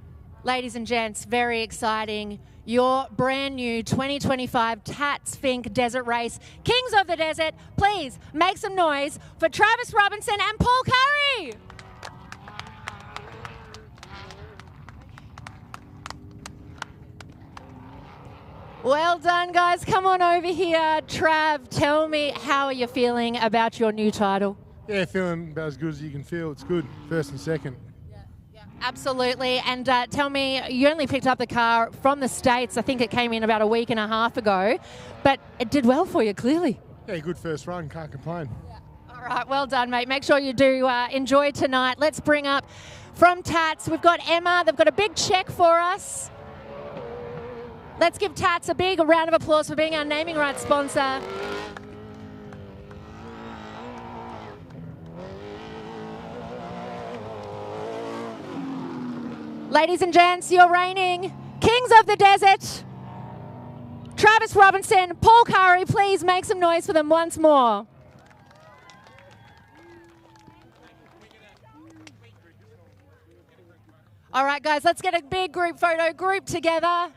ladies and gents, very exciting. Your brand new 2025 Tatts Finke Desert Race Kings of the Desert. Please make some noise for Travis Robinson and Paul Curry. Well done, guys. Come on over here. Trav, tell me, how are you feeling about your new title? Yeah, feeling about as good as you can feel. It's good, first and second. Absolutely. And tell me, you only picked up the car from the States. I think it came in about a week and a half ago, but it did well for you, clearly. Yeah, good first run. Can't complain. All right, well done, mate. Make sure you do enjoy tonight. Let's bring up from Tatts. We've got Emma. They've got a big check for us. Let's give Tatts a big round of applause for being our naming rights sponsor. Ladies and gents, your reigning Kings of the Desert, Travis Robinson, Paul Curry, please make some noise for them once more. All right, guys, let's get a big group photo group together.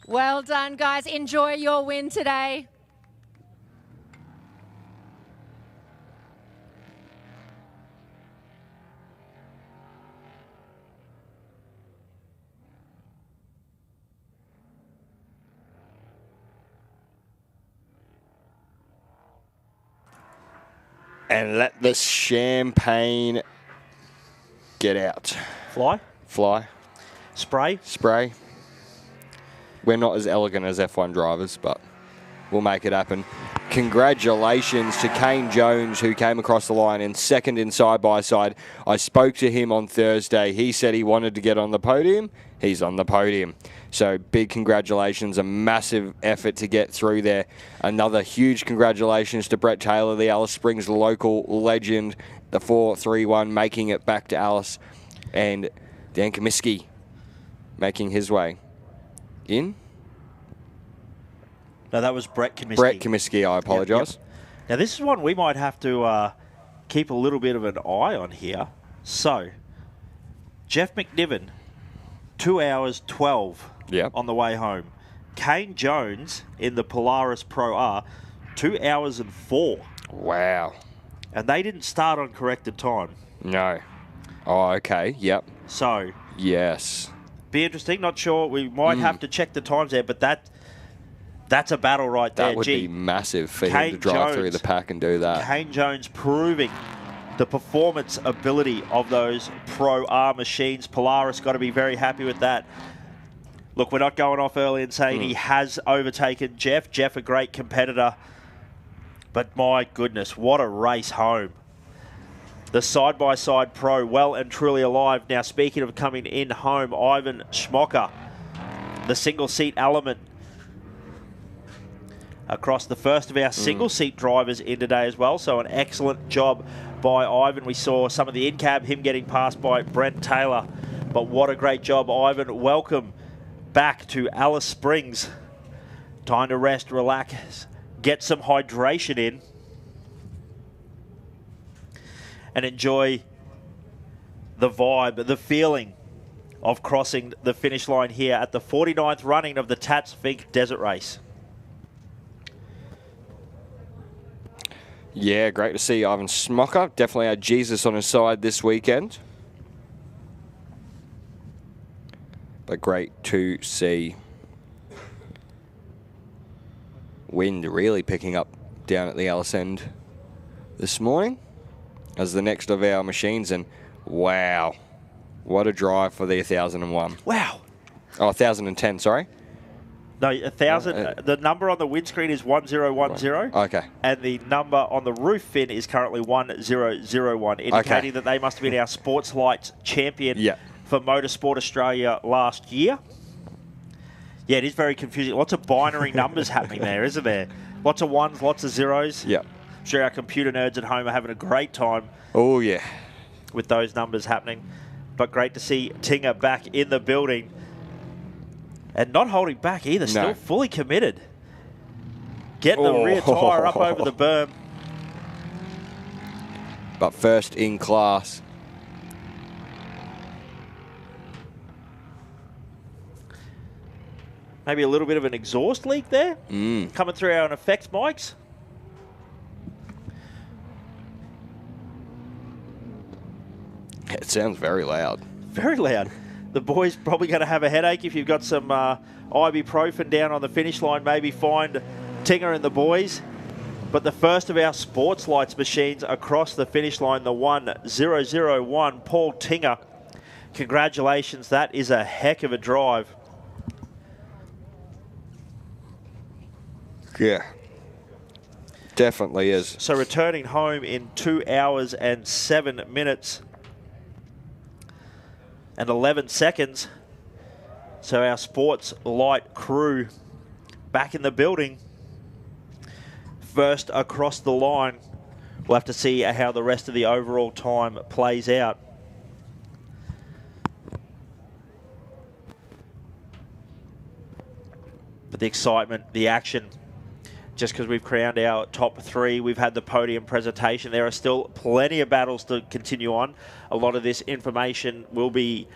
Well done, guys. Enjoy your win today. And let the champagne get out. Fly. Spray. We're not as elegant as F1 drivers, but we'll make it happen. Congratulations to Kane Jones, who came across the line in second in side-by-side. I spoke to him on Thursday. He said he wanted to get on the podium. He's on the podium. So big congratulations, a massive effort to get through there. Another huge congratulations to Brett Taylor, the Alice Springs local legend, the 4-3-1, making it back to Alice. And Dan Comiskey making his way in. No, that was Brett Comiskey. Brett Comiskey, I apologise. Yep. Now, this is one we might have to keep a little bit of an eye on here. So, Jeff McNiven, 2 hours 12 on the way home. Kane Jones in the Polaris Pro R, 2 hours and 4. Wow. And they didn't start on corrected time. No. Oh, okay. Yep. So. Yes. Be interesting. Not sure. We might have to check the times there, but that's a battle right there. That would be massive for him to drive through the pack and do that. Kane Jones proving the performance ability of those Pro R machines. Polaris got to be very happy with that. Look, we're not going off early and saying he has overtaken Jeff. Jeff, a great competitor. But my goodness, what a race home. The side-by-side pro well and truly alive. Now, speaking of coming in home, Ivan Schmocker, the single-seat element, across the first of our single-seat drivers in today as well. So an excellent job by Ivan. We saw some of the in-cab, him getting passed by Brent Taylor. But what a great job, Ivan. Welcome back to Alice Springs. Time to rest, relax, get some hydration in, and enjoy the vibe, the feeling of crossing the finish line here at the 49th running of the Tatts Finke Desert Race. Yeah, great to see Ivan Schmocker. Definitely had Jesus on his side this weekend. But great to see wind really picking up down at the Alice end this morning as the next of our machines. And wow, what a drive for the 1001. Wow. Oh, 1010, sorry. No, 1,000. The number on the windscreen is 1010. Okay. And the number on the roof fin is currently 1001, indicating that they must have been our Sports Lights champion for Motorsport Australia last year. Yeah, it is very confusing. Lots of binary numbers happening there, isn't there? Lots of ones, lots of zeros. Yeah. I'm sure our computer nerds at home are having a great time. Oh, yeah. With those numbers happening. But great to see Tinger back in the building. And not holding back either, still fully committed. Getting the rear tyre up over the berm. But first in class. Maybe a little bit of an exhaust leak there. Coming through our effects mics. It sounds very loud. Very loud. The boys probably going to have a headache. If you've got some ibuprofen down on the finish line, maybe find Tinger and the boys. But the first of our Sports Lights machines across the finish line, the 1001, Paul Tinger. Congratulations. That is a heck of a drive. Yeah. Definitely is. So returning home in 2 hours and 7 minutes. And 11 seconds. So our Sports Light crew back in the building. First across the line. We'll have to see how the rest of the overall time plays out. But the excitement, the action, just because we've crowned our top three, we've had the podium presentation. There are still plenty of battles to continue on. A lot of this information will be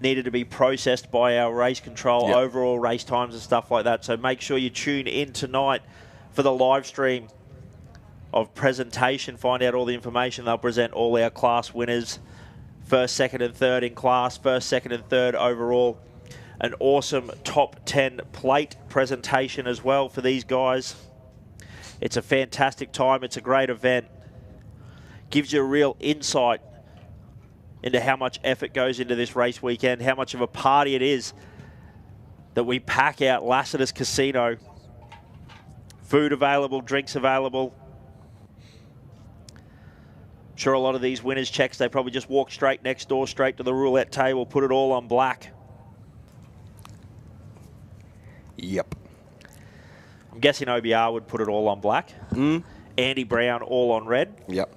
needed to be processed by our race control, overall race times and stuff like that. So make sure you tune in tonight for the live stream of presentation. Find out all the information. They'll present all our class winners, first, second and third in class, first, second and third overall. An awesome top 10 plate presentation as well for these guys. It's a fantastic time. It's a great event. gives you a real insight into how much effort goes into this race weekend, how much of a party it is that we pack out Lassiter's Casino. Food available, drinks available. I'm sure a lot of these winners' checks, they probably just walk straight next door, straight to the roulette table, put it all on black. Yep. I'm guessing OBR would put it all on black. Andy Brown all on red. Yep.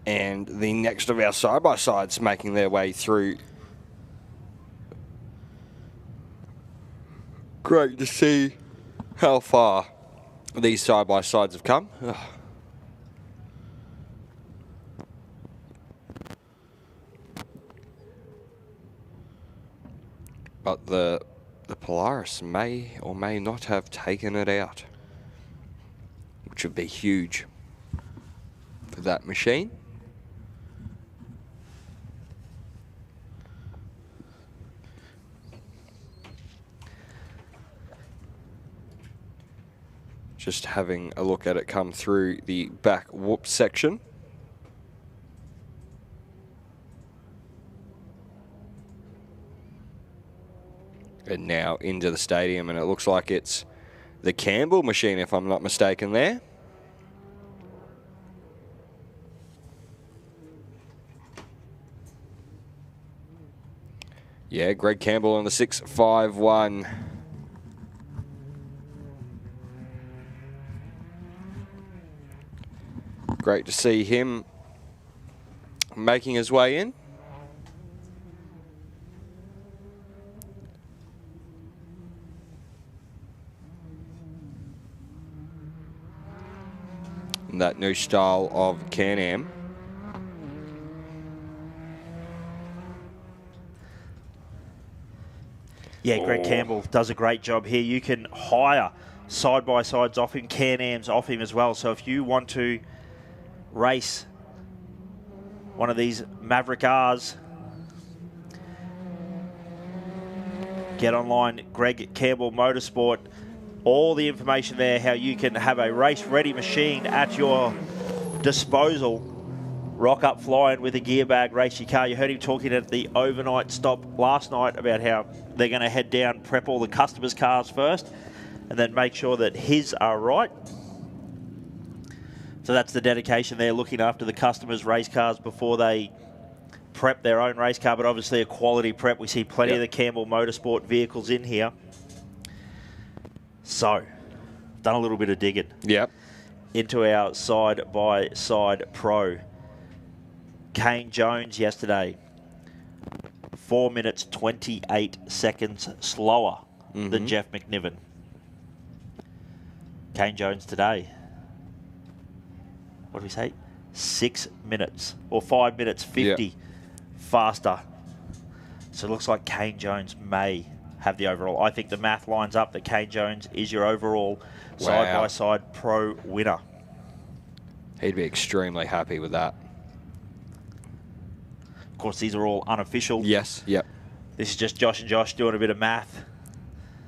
And the next of our side-by-sides making their way through. Great to see how far these side-by-sides have come. Ugh. But the Polaris may or may not have taken it out, which would be huge for that machine. Just having a look at it come through the back whoop section. And now into the stadium, and it looks like it's the Campbell machine, if I'm not mistaken there. Yeah, Greg Campbell on the 651. Great to see him making his way in. And that new style of Can-Am. Yeah, Greg Campbell does a great job here. You can hire side-by-sides off him, Can-Ams off him as well. So if you want to race one of these Maverick R's, get online, Greg Campbell Motorsport. All the information there, how you can have a race-ready machine at your disposal. Rock up flying with a gear bag, race your car. You heard him talking at the overnight stop last night about how they're going to head down, prep all the customers' cars first, and then make sure that his are right. So that's the dedication there, looking after the customers' race cars before they prep their own race car, but obviously a quality prep. We see plenty of the Campbell Motorsport vehicles in here. So, done a little bit of digging. Yep. Into our side-by-side pro. Kane Jones yesterday, 4 minutes 28 seconds slower than Jeff McNiven. Kane Jones today, what do we say? 6 minutes or 5 minutes 50 faster. So it looks like Kane Jones may have the overall. I think the math lines up that Kane Jones is your overall side-by-side pro winner. He'd be extremely happy with that. Of course, these are all unofficial. Yes, yep. This is just Josh and Josh doing a bit of math.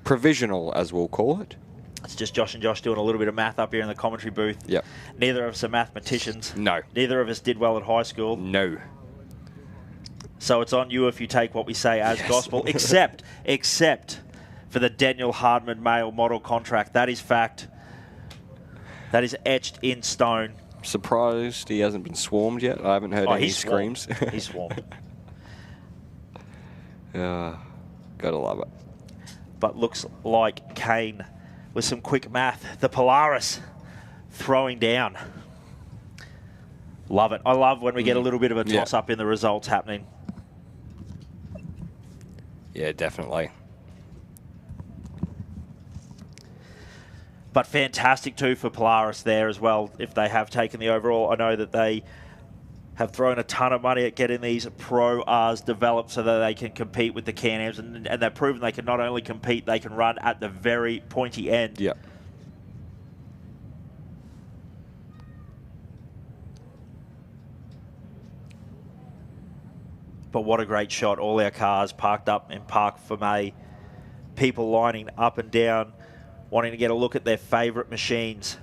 Provisional, as we'll call it. It's just Josh and Josh doing a little bit of math up here in the commentary booth. Yep. Neither of us are mathematicians. No. Neither of us did well at high school. No. So it's on you if you take what we say as gospel, except for the Daniel Hardman male model contract. That is fact. That is etched in stone. Surprised he hasn't been swarmed yet. I haven't heard any screams. He's swarmed. Gotta love it. But looks like Kane, with some quick math, the Polaris throwing down. Love it. I love when we get a little bit of a toss-up in the results happening. Yeah, definitely. But fantastic too for Polaris there as well, if they have taken the overall. I know that they have thrown a ton of money at getting these Pro Rs developed so that they can compete with the Can-Ams, and they've proven they can not only compete, they can run at the very pointy end. Yeah. But what a great shot. All our cars parked up in Parc Fermé. People lining up and down, wanting to get a look at their favourite machines.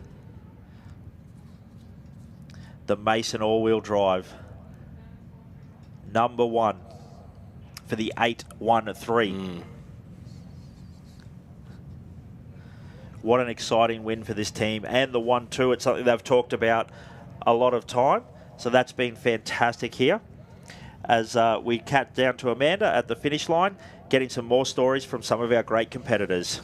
The Mason all-wheel drive. Number 1 for the 813. What an exciting win for this team. And the 1-2, it's something they've talked about a lot of time. So that's been fantastic here. As we cat down to Amanda at the finish line, getting some more stories from some of our great competitors.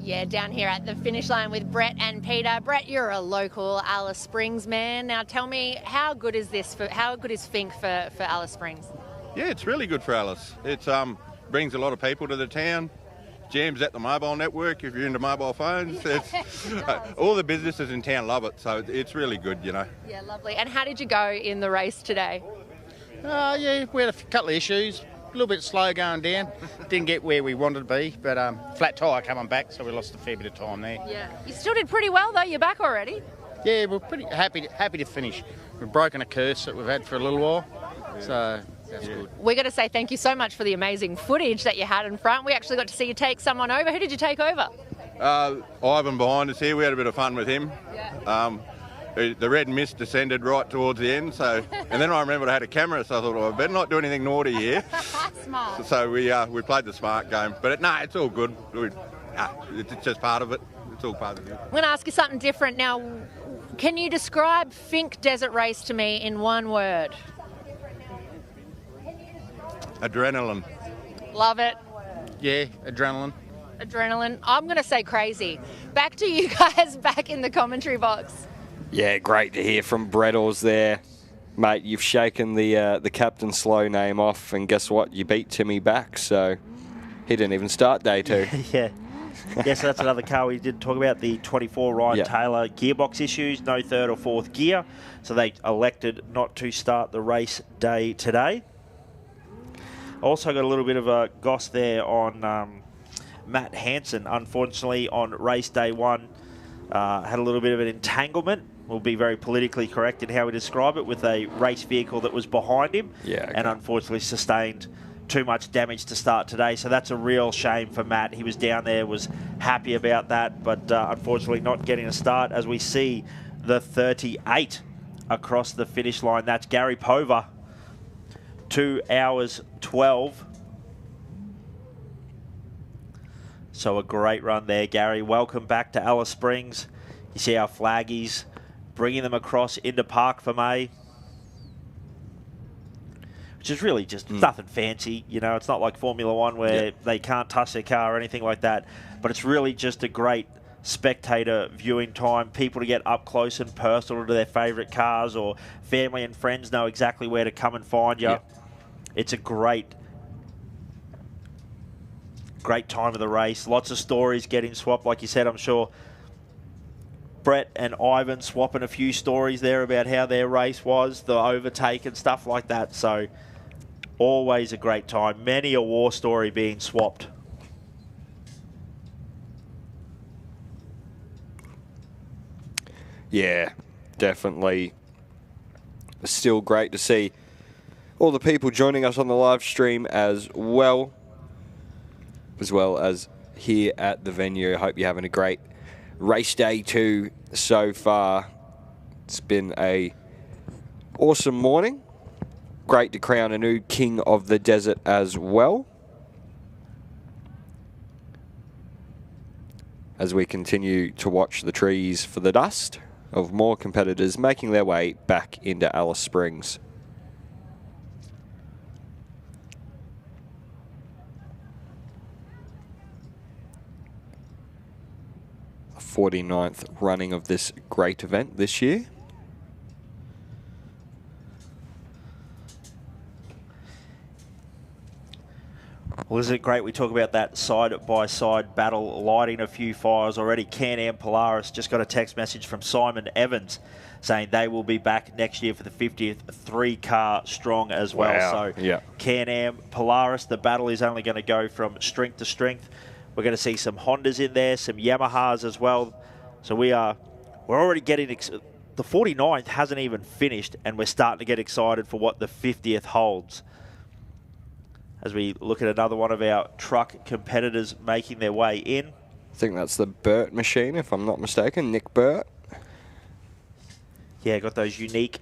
Yeah, down here at the finish line with Brett and Peter. Brett, you're a local Alice Springs man. Now tell me, how good is Finke for Alice Springs? Yeah, it's really good for Alice. It brings a lot of people to the town. Jams at the mobile network if you're into mobile phones. All the businesses in town love it, so it's really good, you know. Yeah, lovely. And how did you go in the race today? Yeah, we had a couple of issues. A little bit slow going down. Didn't get where we wanted to be, but flat tyre coming back, so we lost a fair bit of time there. Yeah. You still did pretty well, though. You're back already. Yeah, we're pretty happy to finish. We've broken a curse that we've had for a little while, so that's good. We're going to say thank you so much for the amazing footage that you had in front. We actually got to see you take someone over. Who did you take over? Ivan behind us here. We had a bit of fun with him. Yeah. The red mist descended right towards the end, and then I remembered I had a camera, so I thought, well, I better not do anything naughty here. Smart. So we played the smart game, but it's all good. It's just part of it. It's all part of it. I'm going to ask you something different now. Can you describe Finke Desert Race to me in one word? Adrenaline. Love it. Yeah, adrenaline. Adrenaline. I'm going to say crazy. Back to you guys back in the commentary box. Yeah, great to hear from Brettles there. Mate, you've shaken the Captain Slow name off, and guess what? You beat Timmy back, so he didn't even start day 2. Yeah. Yes, so that's another car we did talk about, the 24 Ryan Taylor gearbox issues, no 3rd or 4th gear. So they elected not to start the race day today. Also got a little bit of a goss there on Matt Hansen. Unfortunately, on race day 1, had a little bit of an entanglement. We'll be very politically correct in how we describe it, with a race vehicle that was behind him, and unfortunately sustained too much damage to start today. So that's a real shame for Matt. He was down there, was happy about that, but unfortunately not getting a start as we see the 38 across the finish line. That's Gary Pover, 2 hours 12. So a great run there, Gary. Welcome back to Alice Springs. You see our flaggies bringing them across into Parc Fermé, which is really just nothing fancy. You know, it's not like Formula One where they can't touch their car or anything like that. But it's really just a great spectator viewing time, people to get up close and personal to their favourite cars, or family and friends know exactly where to come and find you. It's a great time of the race. Lots of stories getting swapped. Like you said, I'm sure Brett and Ivan swapping a few stories there about how their race was, the overtake and stuff like that. So always a great time. Many a war story being swapped. Yeah, definitely. Still great to see all the people joining us on the live stream as well as here at the venue. I hope you're having a great race day 2 so far. It's been a awesome morning. Great to crown a new King of the Desert as well, as we continue to watch the trees for the dust of more competitors making their way back into Alice Springs. The 49th running of this great event this year. Well, isn't it great? We talk about that side-by-side battle, lighting a few fires already. Can-Am Polaris just got a text message from Simon Evans saying they will be back next year for the 50th, 3-car strong as well. Wow. So Can-Am Polaris, the battle is only going to go from strength to strength. We're going to see some Hondas in there, some Yamahas as well. So we're already getting the 49th hasn't even finished, and we're starting to get excited for what the 50th holds. As we look at another one of our truck competitors making their way in. I think that's the Burt machine, if I'm not mistaken, Nick Burt. Yeah, got those unique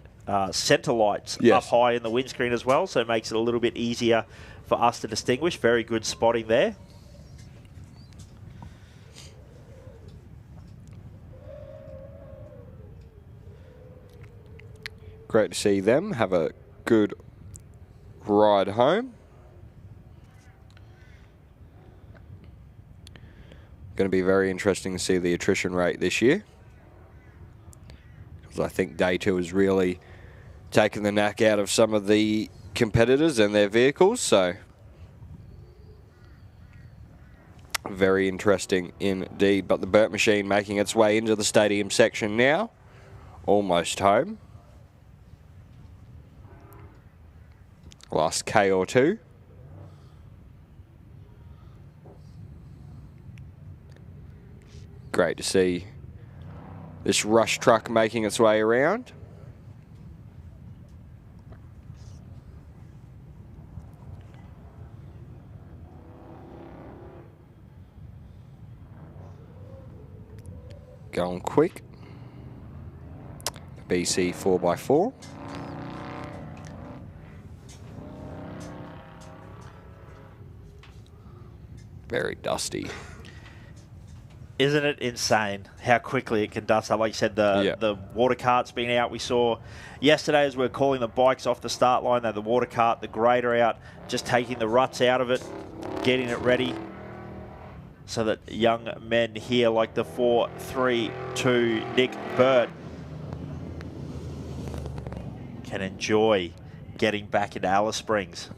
centre lights Yes. up high in the windscreen as well, so it makes it a little bit easier for us to distinguish. Very good spotting there. Great to see them have a good ride home. Going to be very interesting to see the attrition rate this year, because I think Day 2 has really taken the knack out of some of the competitors and their vehicles, so very interesting indeed. But the Burt machine making its way into the stadium section now, almost home. Last K or two. Great to see this rush truck making its way around. Going quick. BC 4x4. Very dusty. Isn't it insane how quickly it can dust up? Like you said, the water cart's been out. We saw yesterday as we were calling the bikes off the start line, the water cart, the grader out, just taking the ruts out of it, getting it ready so that young men here like the 4-3-2 Nick Burt can enjoy getting back into Alice Springs.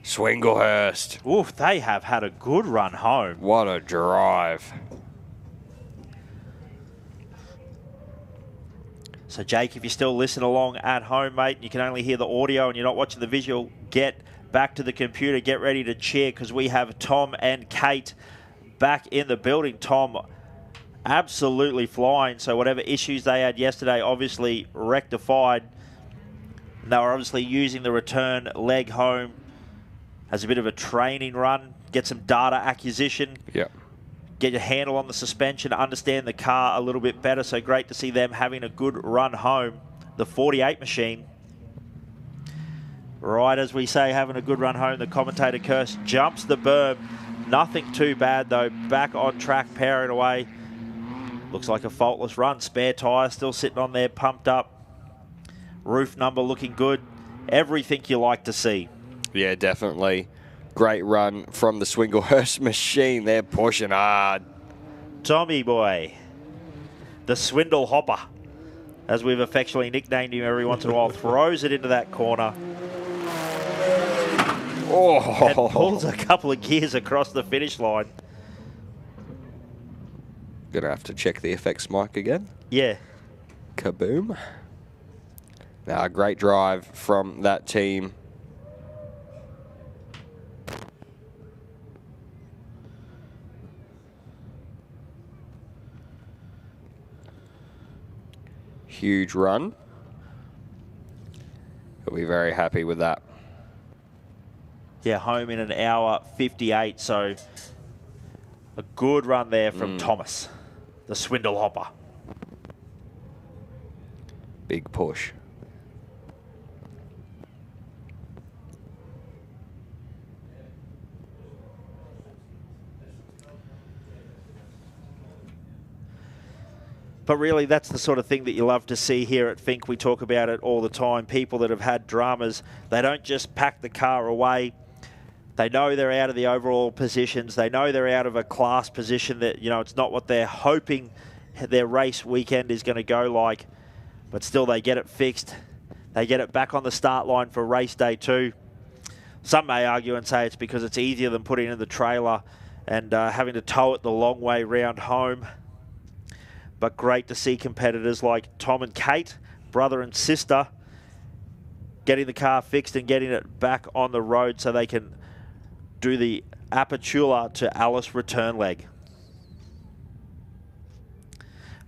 Swinglehurst. Oof, they have had a good run home. What a drive. So, Jake, if you're still listening along at home, mate, you can only hear the audio and you're not watching the visual, get back to the computer, get ready to cheer, because we have Tom and Kate back in the building. Tom absolutely flying, so whatever issues they had yesterday obviously rectified. And they were obviously using the return leg home as a bit of a training run, get some data acquisition, get your handle on the suspension, understand the car a little bit better. So great to see them having a good run home. The 48 machine, right as we say, having a good run home. The commentator curse jumps the berm. Nothing too bad though. Back on track, powering away. Looks like a faultless run. Spare tyre still sitting on there, pumped up. Roof number looking good. Everything you like to see. Yeah, definitely. Great run from the Swinglehurst machine. They're pushing hard. Tommy boy, the Swindle Hopper, as we've affectionately nicknamed him every once in a while, throws it into that corner. And pulls a couple of gears across the finish line. Gonna have to check the effects mic again. Yeah. Kaboom. Now, a great drive from that team. Huge run. He'll be very happy with that. Yeah, home in an hour 58, so a good run there from Thomas, the Swindle Hopper. Big push. But really, that's the sort of thing that you love to see here at Finke. We talk about it all the time. People that have had dramas, they don't just pack the car away. They know they're out of the overall positions. They know they're out of a class position that, you know, it's not what they're hoping their race weekend is going to go like. But still, they get it fixed. They get it back on the start line for race day 2. Some may argue and say it's because it's easier than putting in the trailer and having to tow it the long way round home. But great to see competitors like Tom and Kate, brother and sister, getting the car fixed and getting it back on the road so they can do the Apachula to Alice return leg.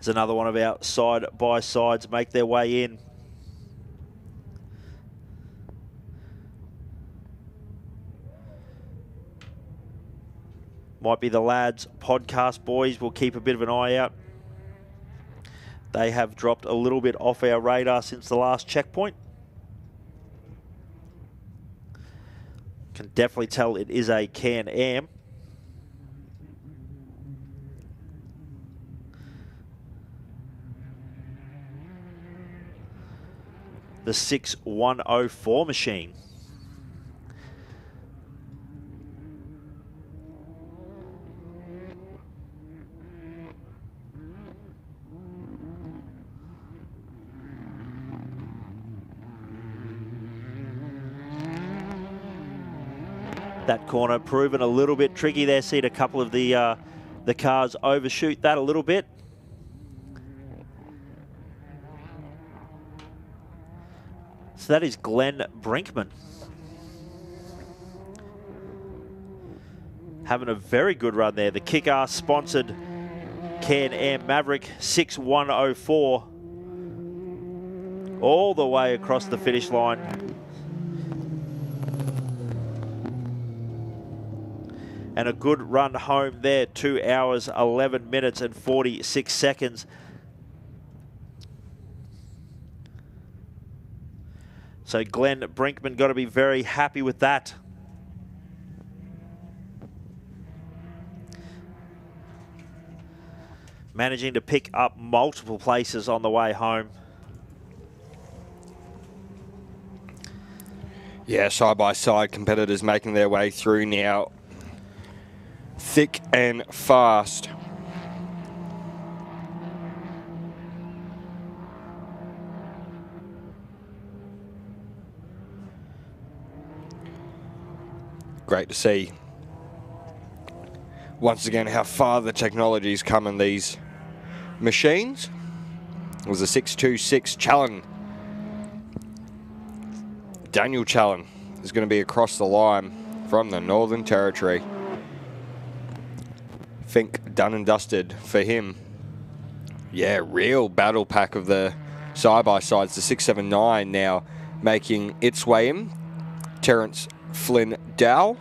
It's another one of our side-by-sides make their way in. Might be the lads' podcast boys. We'll keep a bit of an eye out. They have dropped a little bit off our radar since the last checkpoint. Can definitely tell it is a Can-Am. The 6104 machine. That corner proven a little bit tricky there. Seen a couple of the cars overshoot that a little bit. So that is Glenn Brinkman. Having a very good run there. The Kick-Ass sponsored Can-Am Maverick 6104. All the way across the finish line. And a good run home there, 2 hours, 11 minutes and 46 seconds. So Glenn Brinkman got to be very happy with that. Managing to pick up multiple places on the way home. Yeah, side-by-side competitors making their way through now. Thick and fast. Great to see once again how far the technology's come in these machines. It was a 626 Challen. Daniel Challen is going to be across the line from the Northern Territory. Fink done and dusted for him. Yeah, real battle pack of the side-by-sides. The 679 now making its way in. Terence Flynn Dow.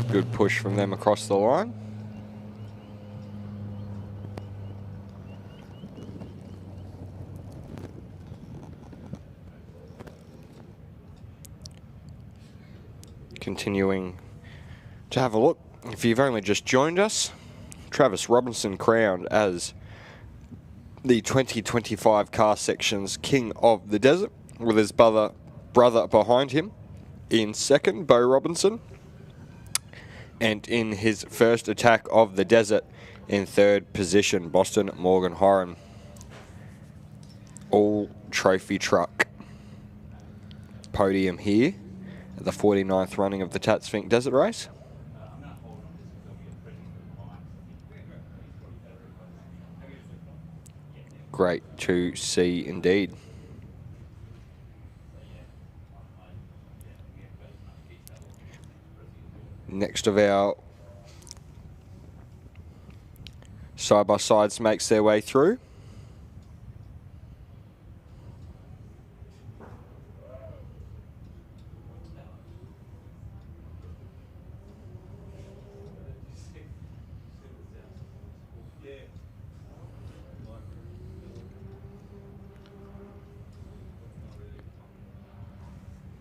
Good push from them across the line. Continuing to have a look. If you've only just joined us, Travis Robinson crowned as the 2025 car section's King of the Desert, with his brother behind him in second, Bo Robinson. And in his first attack of the desert in third position, Boston Morgan Horan. All trophy truck podium here at the 49th running of the Tatts Finke Desert Race. Great to see indeed. Next of our side-by-sides makes their way through.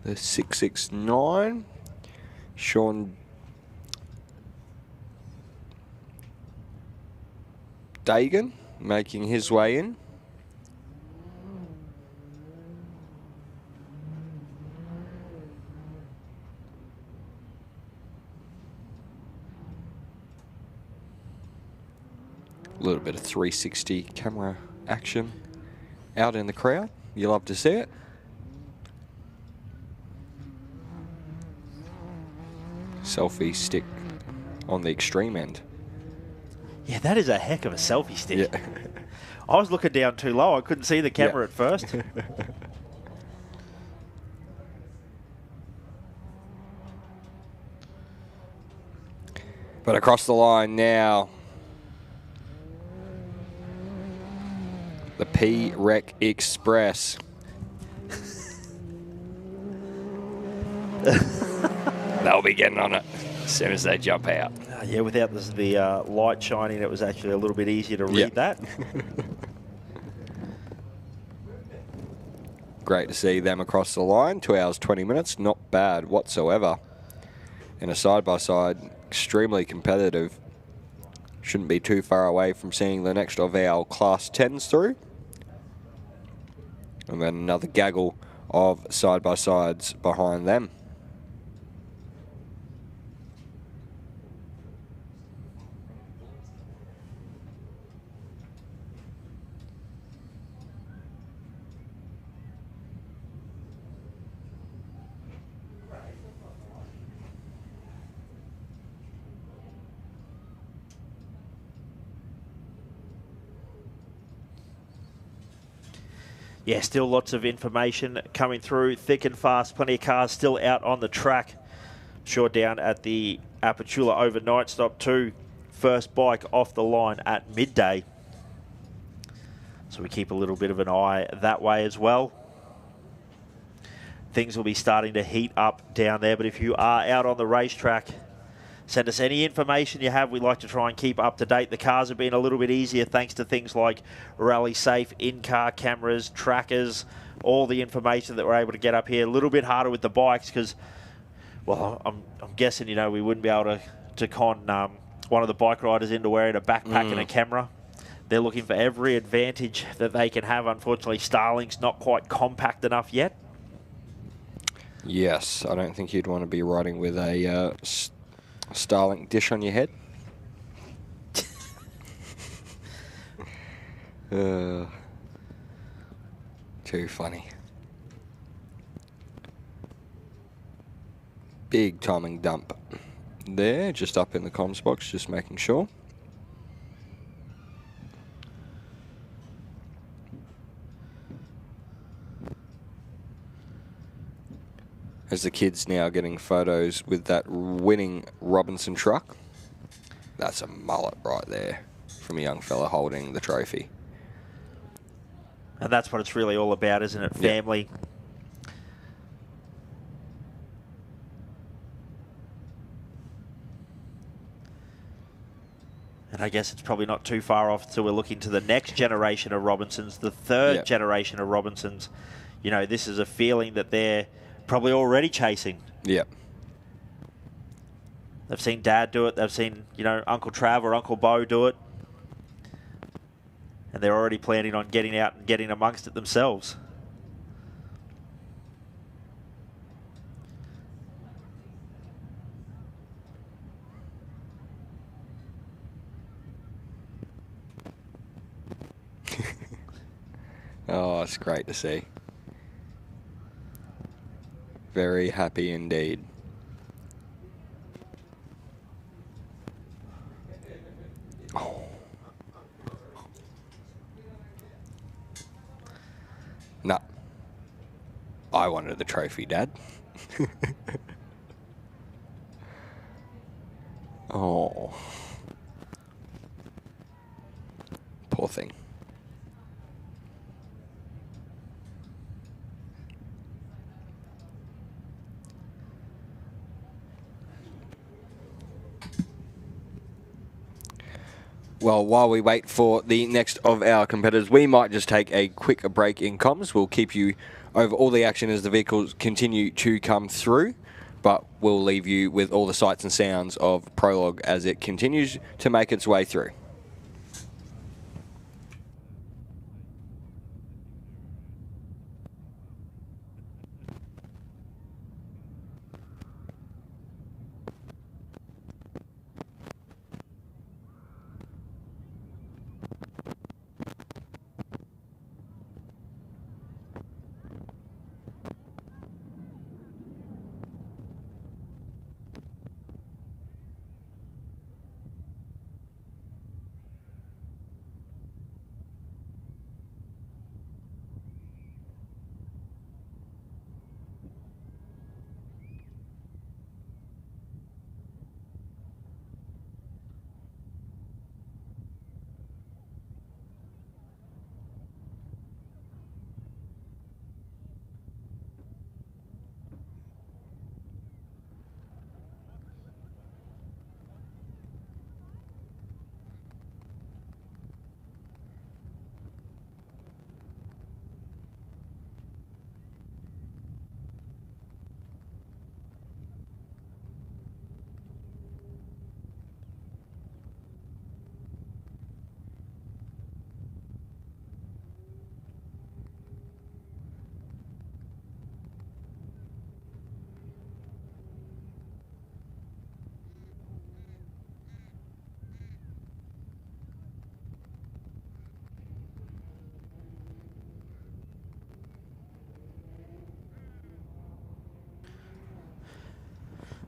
The 669, Sean Dagan making his way in. A little bit of 360 camera action out in the crowd. You love to see it. selfie stick on the extreme end. Yeah, that is a heck of a selfie stick. Yeah. I was looking down too low. I couldn't see the camera at first. But across the line now, the P-Rec Express. They'll be getting on it as soon as they jump out. Yeah, without the light shining, it was actually a little bit easier to read that. Great to see them across the line. 2 hours, 20 minutes. Not bad whatsoever. And a side-by-side, extremely competitive. Shouldn't be too far away from seeing the next of our Class 10s through. And then another gaggle of side-by-sides behind them. Yeah, still lots of information coming through, thick and fast. Plenty of cars still out on the track. Sure, down at the Apachula overnight stop too. First bike off the line at midday. So we keep a little bit of an eye that way as well. Things will be starting to heat up down there, but if you are out on the racetrack, send us any information you have. We'd like to try and keep up to date. The cars have been a little bit easier thanks to things like Rally Safe, in-car cameras, trackers, all the information that we're able to get up here. A little bit harder with the bikes because, well, I'm guessing, we wouldn't be able to con one of the bike riders into wearing a backpack and a camera. They're looking for every advantage that they can have. Unfortunately, Starling's not quite compact enough yet. Yes, I don't think you'd want to be riding with a Starlink dish on your head. Too funny. Big timing dump there, just up in the comms box, just making sure. As the kids now getting photos with that winning Robinson truck. That's a mullet right there from a young fella holding the trophy. And that's what it's really all about, isn't it? Family. And I guess it's probably not too far off till we're looking to the next generation of Robinsons, the third generation of Robinsons. This is a feeling that they're probably already chasing. Yep. They've seen Dad do it. They've seen, Uncle Trav or Uncle Bo do it. And they're already planning on getting out and getting amongst it themselves. Oh, it's great to see. Very happy indeed. Oh. Nah. I wanted the trophy, Dad. Oh. Poor thing. Well, while we wait for the next of our competitors, we might just take a quick break in comms. We'll keep you over all the action as the vehicles continue to come through, but we'll leave you with all the sights and sounds of Prologue as it continues to make its way through.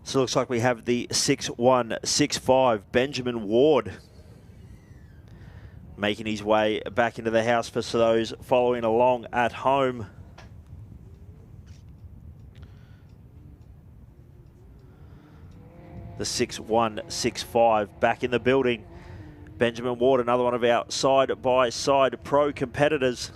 So it looks like we have the 6-1-6-5 Benjamin Ward making his way back into the house for those following along at home. The 6-1-6-5 back in the building. Benjamin Ward, another one of our side-by-side pro competitors.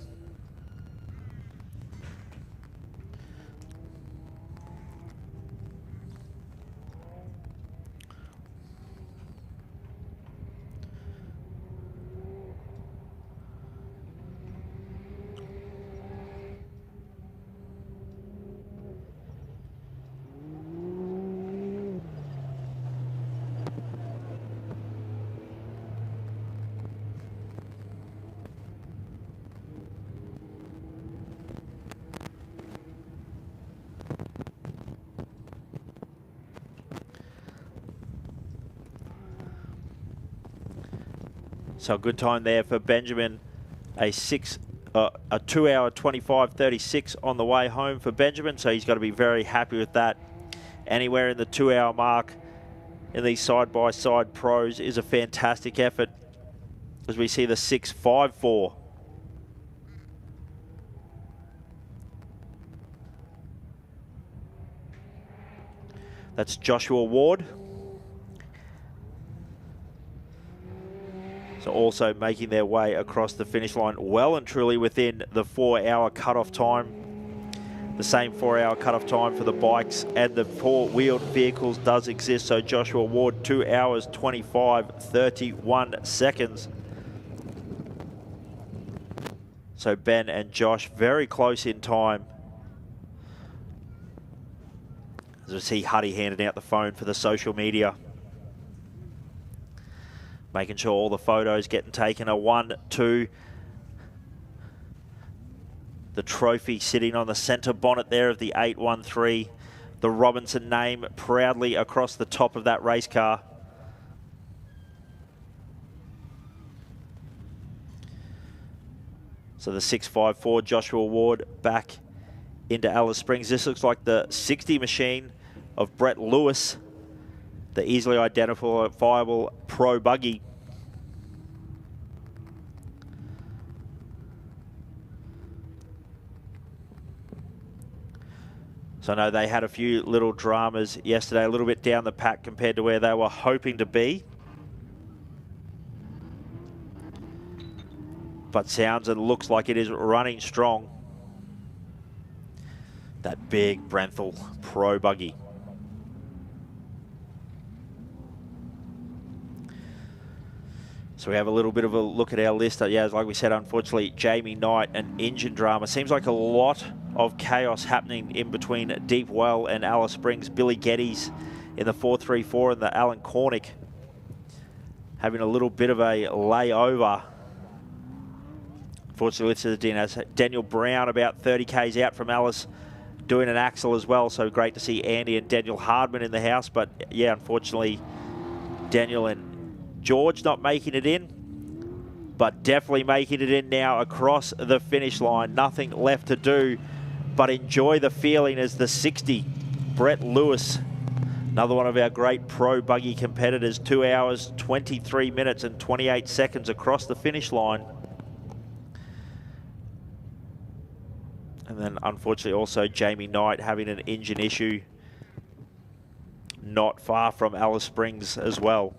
So a good time there for Benjamin. A 2 hour 25:36 on the way home for Benjamin. So he's got to be very happy with that. Anywhere in the 2 hour mark in these side-by-side pros is a fantastic effort. As we see the 6-5-4. That's Joshua Ward. So also making their way across the finish line well and truly within the 4 hour cutoff time. The same 4 hour cutoff time for the bikes and the four-wheeled vehicles does exist. So Joshua Ward, 2 hours 25:31 seconds. So Ben and Josh very close in time. As we see Huddy handing out the phone for the social media. Making sure all the photos getting taken. A 1-2. The trophy sitting on the centre bonnet there of the 813. The Robinson name proudly across the top of that race car. So the 6-5-4 Joshua Ward back into Alice Springs. This looks like the 60 machine of Brett Lewis. The easily identifiable pro buggy. So I know they had a few little dramas yesterday, a little bit down the pack compared to where they were hoping to be. But sounds and looks like it is running strong. That big Brenthal pro buggy. So we have a little bit of a look at our list. Yeah, like we said, unfortunately, Jamie Knight, an engine drama. Seems like a lot of chaos happening in between Deep Well and Alice Springs. Billy Geddes in the 434 and the Alan Cornick having a little bit of a layover. Unfortunately, it's the DNS. Daniel Brown about 30 Ks out from Alice doing an axle as well. So great to see Andy and Daniel Hardman in the house. But yeah, unfortunately, Daniel and George not making it in, but definitely making it in now across the finish line. Nothing left to do but enjoy the feeling as the 60, Brett Lewis, another one of our great pro buggy competitors, 2 hours, 23 minutes and 28 seconds across the finish line. And then unfortunately also Jamie Knight having an engine issue not far from Alice Springs as well.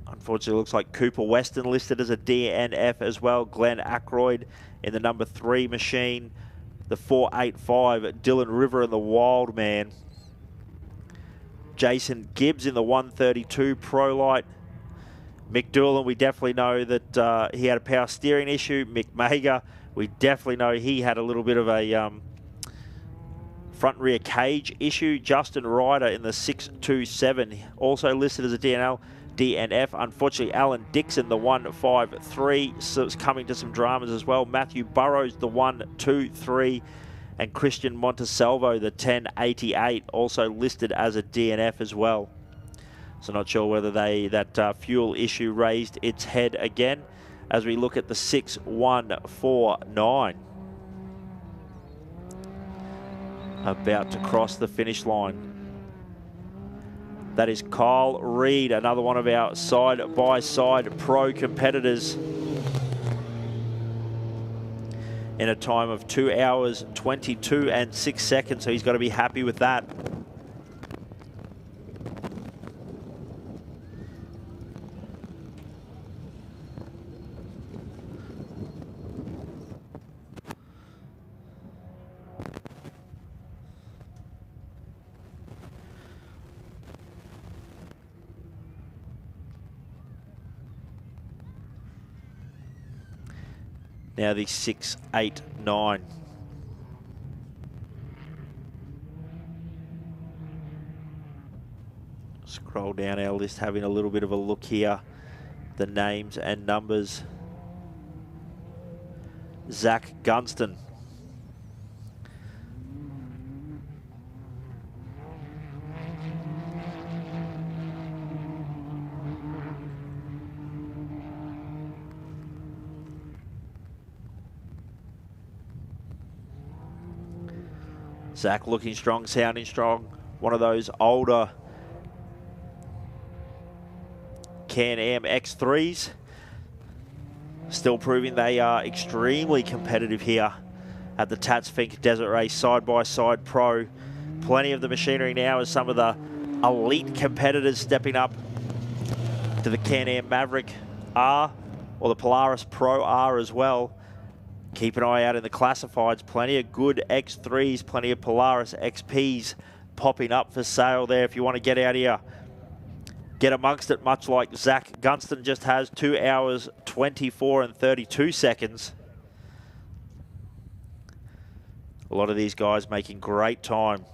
Unfortunately, it looks like Cooper Weston listed as a DNF as well. Glenn Ackroyd in the number 3 machine. The 485, Dylan River and the Wild Man. Jason Gibbs in the 132 Pro Light. Mick Doolan, we definitely know that he had a power steering issue. Mick Mager, we definitely know he had a little bit of a front rear cage issue. Justin Ryder in the 627, also listed as a DNF. Unfortunately, Alan Dixon, the 153, so it's coming to some dramas as well. Matthew Burrows, the 123, and Christian Montesalvo, the 1088, also listed as a DNF as well. So not sure whether that fuel issue raised its head again as we look at the 6:149. About to cross the finish line. That is Kyle Reid, another one of our side-by-side pro competitors, in a time of 2 hours, 22 and 6 seconds. So he's got to be happy with that. Now the 6:8.9. Scroll down our list, having a little bit of a look here. The names and numbers. Zach Gunston. Zach looking strong, sounding strong. One of those older Can-Am X3s. Still proving they are extremely competitive here at the Tatts Finke Desert Race side-by-side pro. Plenty of the machinery now as some of the elite competitors stepping up to the Can-Am Maverick R or the Polaris Pro R as well. Keep an eye out in the classifieds. Plenty of good X3s, plenty of Polaris XPs popping up for sale there. If you want to get out here, get amongst it, much like Zach Gunston just has. 2 hours, 24 and 32 seconds. A lot of these guys making great time.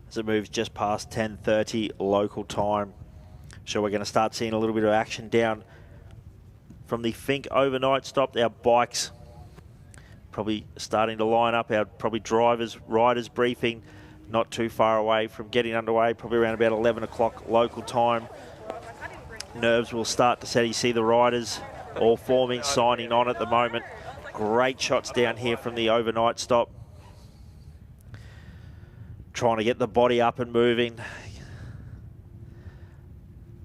As it moves just past 10:30 local time. So we're going to start seeing a little bit of action down from the Finke overnight stop. Our bikes probably starting to line up. Our probably drivers, riders briefing not too far away from getting underway, probably around about 11 o'clock local time. Nerves will start to set. You see the riders all forming, signing on at the moment. Great shots down here from the overnight stop. Trying to get the body up and moving.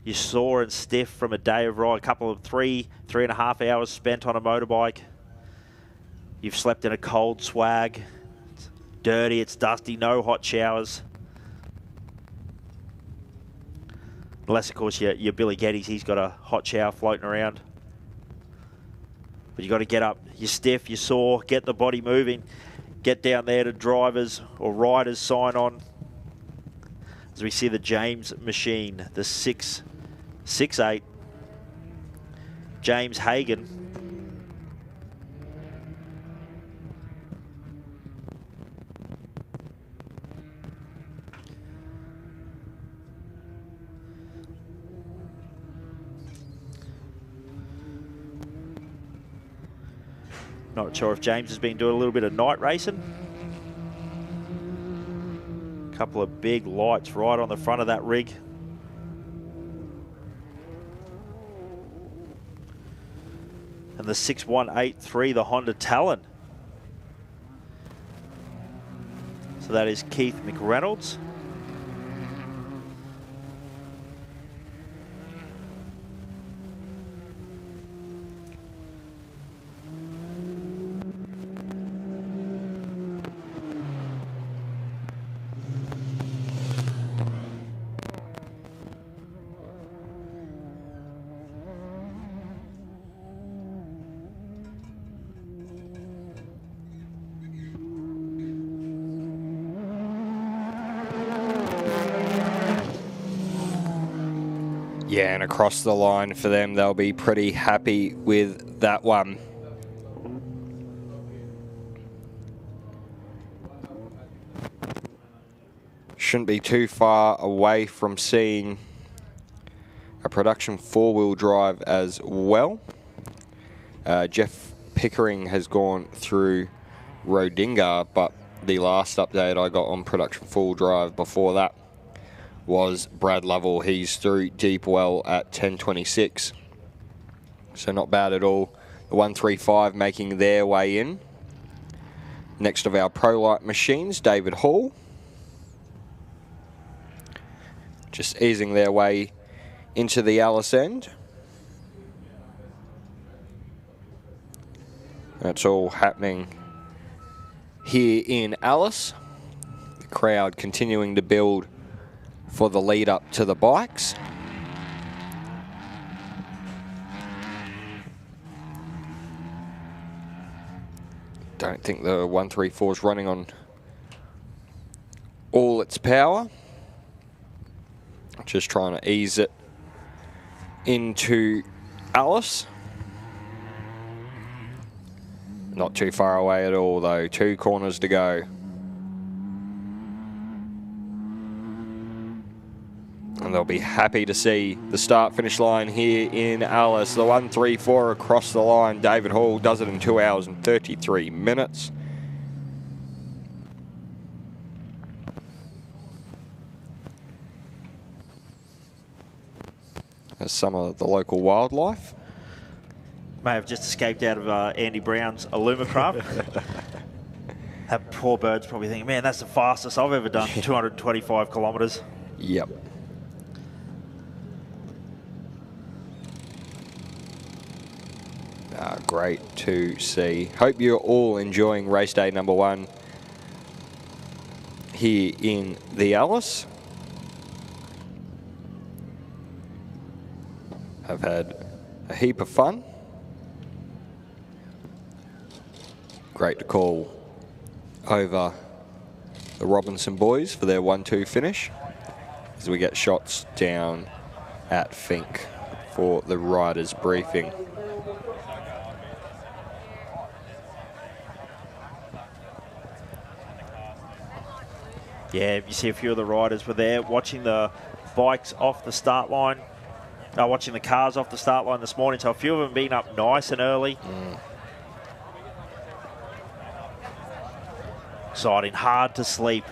You're sore and stiff from a day of ride, a couple of three and a half hours spent on a motorbike. You've slept in a cold swag. It's dirty, it's dusty, no hot showers. Unless, of course, your Billy Geddes, he's got a hot shower floating around. But you got to get up. You're stiff, you're sore, get the body moving. Get down there to drivers or riders sign on. As we see the James machine, the 6'8", James Hagan. Not sure if James has been doing a little bit of night racing. A couple of big lights right on the front of that rig. And the 6183, the Honda Talon. So that is Keith McReynolds. Yeah, and across the line for them, they'll be pretty happy with that one. Shouldn't be too far away from seeing a production four-wheel drive as well. Jeff Pickering has gone through Rodinga, but the last update I got on production full drive before that was Brad Lovell. He's through Deepwell at 10:26. So not bad at all. The 135 making their way in. Next of our Pro Light machines, David Hall. Just easing their way into the Alice end. That's all happening here in Alice. The crowd continuing to build for the lead up to the bikes. Don't think the 134 is running on all its power. Just trying to ease it into Alice. Not too far away at all though, 2 corners to go. And they'll be happy to see the start-finish line here in Alice. The 134 across the line. David Hall does it in 2 hours and 33 minutes. There's some of the local wildlife. May have just escaped out of Andy Brown's Alumacraft. That poor bird's probably thinking, man, that's the fastest I've ever done, 225 kilometres. Yep. Great to see. Hope you're all enjoying race day number 1 here in the Alice. I've had a heap of fun. Great to call over the Robinson boys for their 1-2 finish as we get shots down at Finke for the riders briefing. Yeah, you see a few of the riders were there watching the bikes off the start line, watching the cars off the start line this morning, so a few of them been up nice and early. Exciting, hard to sleep.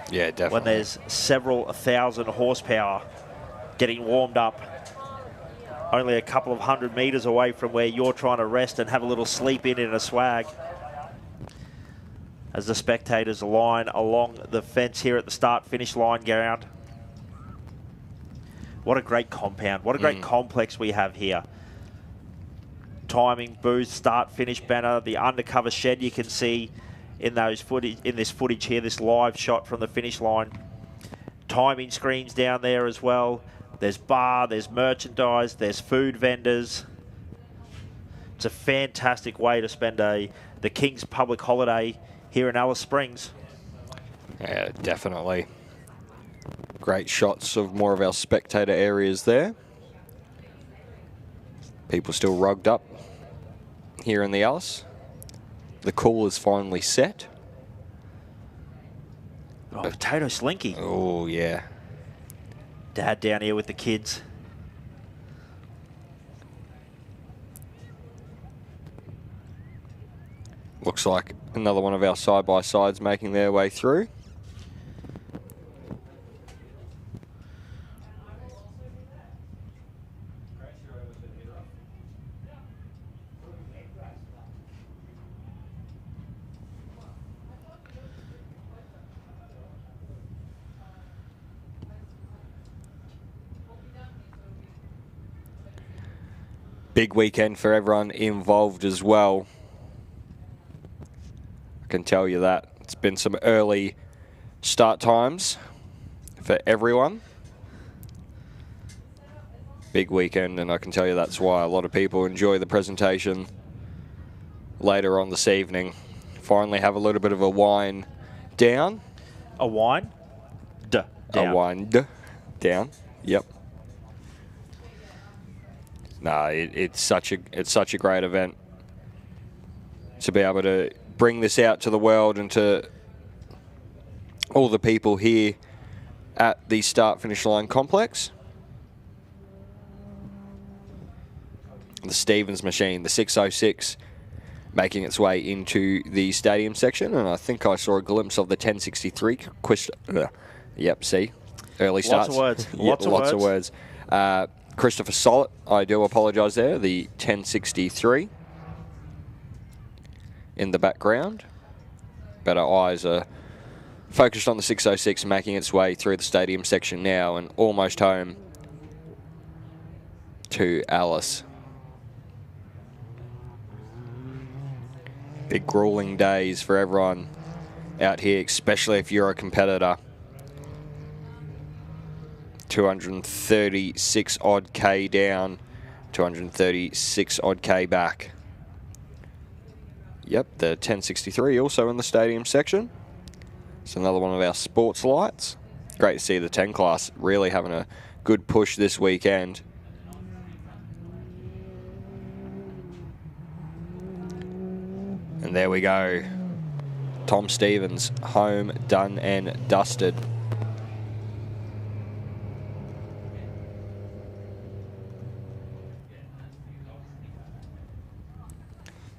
Yeah, definitely. When there's several 1,000 horsepower getting warmed up. Only a couple of 100 metres away from where you're trying to rest and have a little sleep in a swag. As the spectators line along the fence here at the start-finish line ground. What a great compound. What a great complex we have here. Timing booth, start-finish banner, the undercover shed you can see in this footage here, this live shot from the finish line. Timing screens down there as well. There's bar, there's merchandise, there's food vendors. It's a fantastic way to spend the King's public holiday here in Alice Springs. Yeah, definitely. Great shots of more of our spectator areas there. People still rugged up here in the Alice. The cool is finally set. Oh, potato slinky. Oh, yeah. Dad down here with the kids. Looks like another one of our side-by-sides making their way through. Big weekend for everyone involved as well. I can tell you that. It's been some early start times for everyone. Big weekend, and I can tell you that's why a lot of people enjoy the presentation later on this evening. Finally have a little bit of a wind down. A wine? Down. A wind down. Yep. No, it's such a great event to be able to bring this out to the world and to all the people here at the start-finish line complex. The Stevens machine, the 606, making its way into the stadium section, and I think I saw a glimpse of the 1063. Yep, see, early starts. Lots of words. Lots of words. Christopher Sollett, I do apologise there, the 1063 in the background. But our eyes are focused on the 606 making its way through the stadium section now and almost home to Alice. Big grueling days for everyone out here, especially if you're a competitor. 236 odd K down, 236 odd K back. Yep, the 1063 also in the stadium section. It's another one of our sports lights. Great to see the 10 class really having a good push this weekend. And there we go. Tom Stevens, home, done and dusted.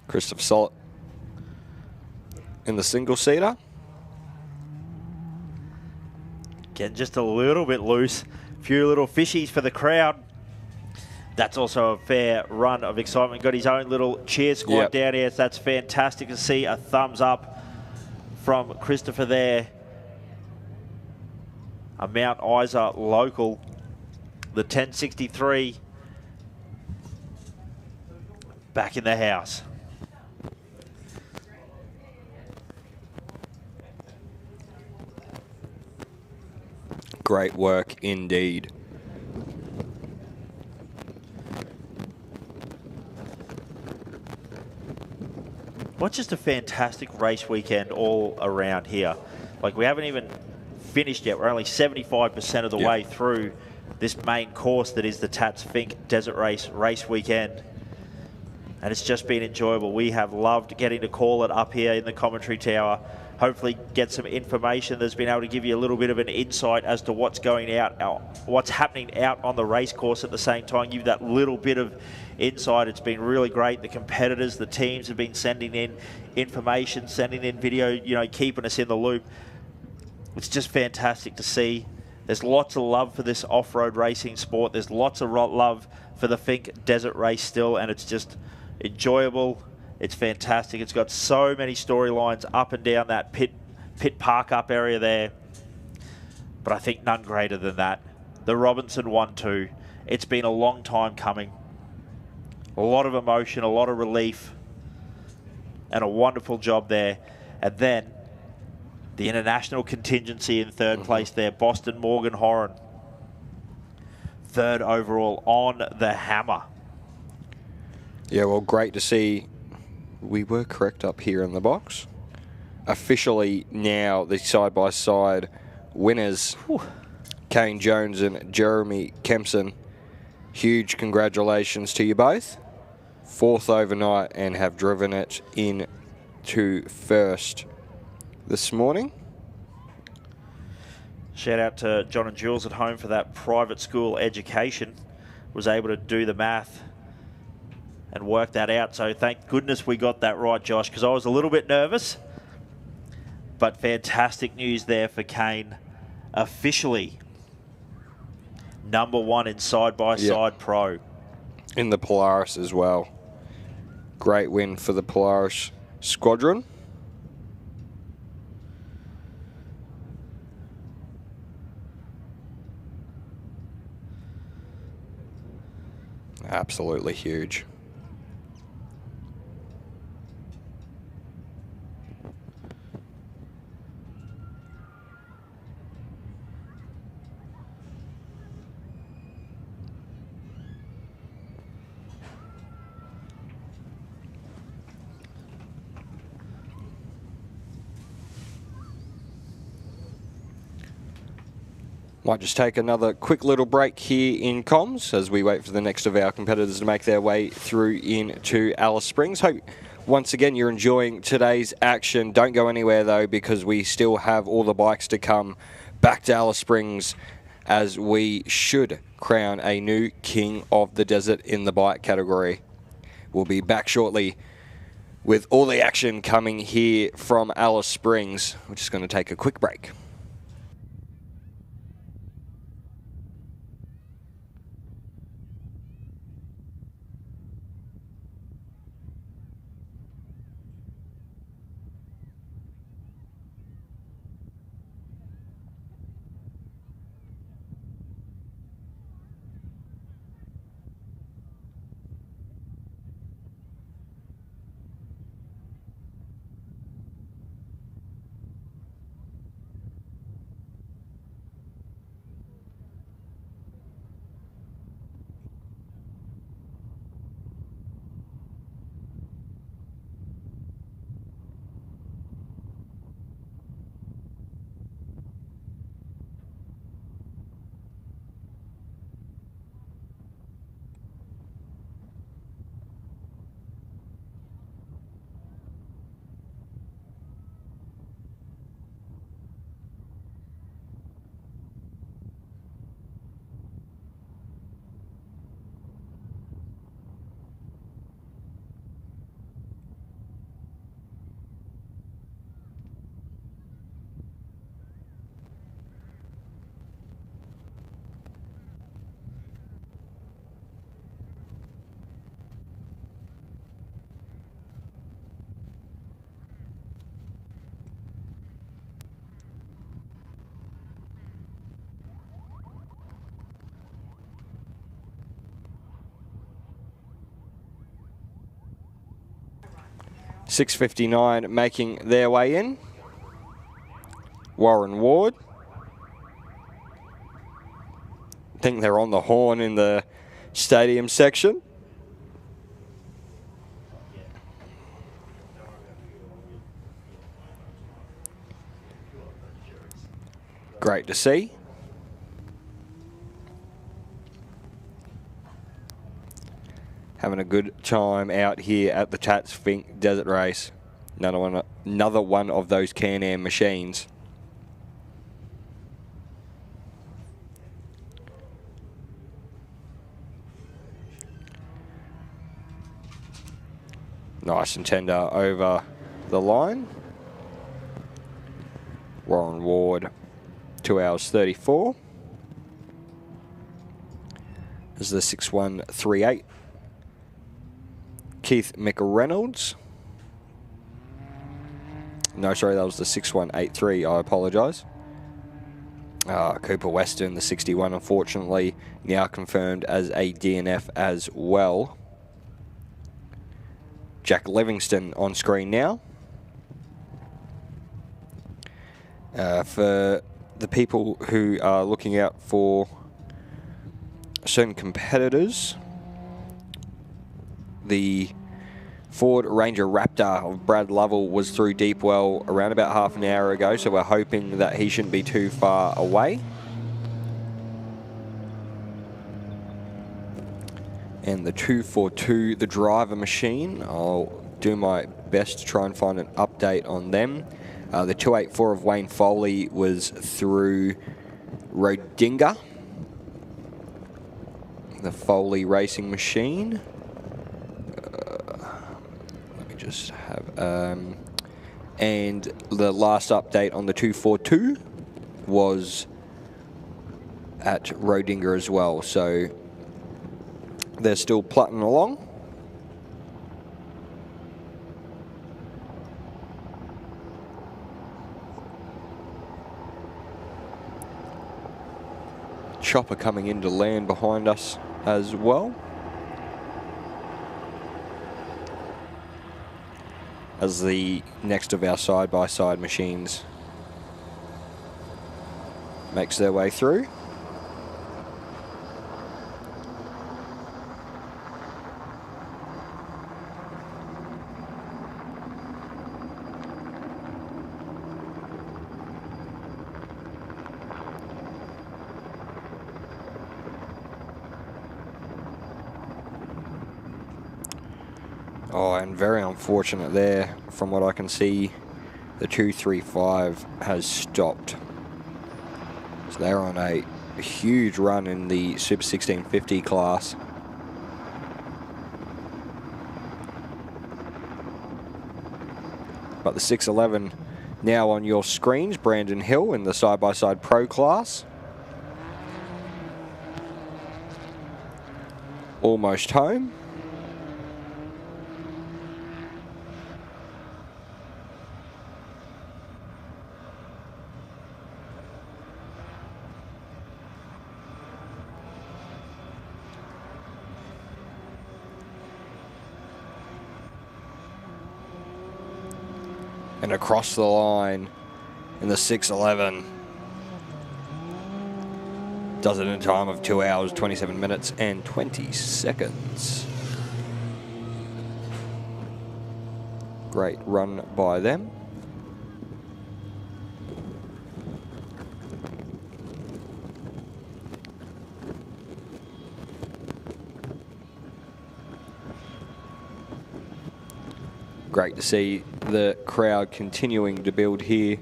Christopher Sollett in the single-seater. Getting just a little bit loose. A few little fishies for the crowd. That's also a fair run of excitement. Got his own little cheer squad down here. So that's fantastic to see. A thumbs up from Christopher there. A Mount Isa local. The 1063 back in the house. Great work indeed. What's just a fantastic race weekend all around here. Like, we haven't even finished yet. We're only 75% of the way through this main course that is the Tatts Finke Desert Race weekend. And it's just been enjoyable. We have loved getting to call it up here in the commentary tower. Hopefully get some information that's been able to give you a little bit of an insight as to what's going out, what's happening out on the race course at the same time. Give you that little bit of insight. It's been really great. The competitors, the teams have been sending in information, sending in video, you know, keeping us in the loop. It's just fantastic to see. There's lots of love for this off-road racing sport. There's lots of love for the Finke Desert Race still, and it's just enjoyable. It's fantastic. It's got so many storylines up and down that pit park up area there. But I think none greater than that. The Robinson 1-2. It's been a long time coming. A lot of emotion, a lot of relief, and a wonderful job there. And then the international contingency in third place there, Boston Morgan Horan. third overall on the hammer. Yeah, well, great to see. We were correct up here in the box. Officially now the side-by-side winners, Kane Jones and Jeremy Kempson. Huge congratulations to you both. Fourth overnight and have driven it in to first this morning. Shout out to John and Jules at home for that private school education. Was able to do the math and work that out. So thank goodness we got that right, Josh, because I was a little bit nervous. But fantastic news there for Kane. Officially #1 in side-by-side pro. In the Polaris as well. Great win for the Polaris squadron. Absolutely huge. Might just take another quick little break here in comms as we wait for the next of our competitors to make their way through into Alice Springs. Hope once again you're enjoying today's action. Don't go anywhere though, because we still have all the bikes to come back to Alice Springs as we should crown a new King of the Desert in the bike category. We'll be back shortly with all the action coming here from Alice Springs. We're just going to take a quick break. .659 making their way in. Warren Ward. I think they're on the horn in the stadium section. Great to see. Having a good time out here at the Tatts Finke Desert Race. Another one of those Can-Am machines. Nice and tender over the line. Warren Ward, 2 hours 34. This is the 6138. Keith McReynolds. No, sorry, that was the 6183. I apologise. Cooper Weston, the 61, unfortunately, now confirmed as a DNF as well. Jack Livingston on screen now. For the people who are looking out for certain competitors. The Ford Ranger Raptor of Brad Lovell was through Deepwell around about half an hour ago, so we're hoping that he shouldn't be too far away. And the 242, the driver machine, I'll do my best to try and find an update on them. The 284 of Wayne Foley was through Rodinga, the Foley racing machine. Let me just have, and the last update on the 242 was at Rodinga as well. So they're still plotting along. Chopper coming into land behind us as well. As the next of our side-by-side machines makes their way through. Oh, and very unfortunate there. From what I can see, the 235 has stopped. So they're on a huge run in the Super 1650 class. But the 611 now on your screens, Brandon Hill in the side-by-side pro class. Almost home. And across the line in the 611. Does it in a time of 2 hours, 27 minutes and 20 seconds. Great run by them. Great to see the crowd continuing to build here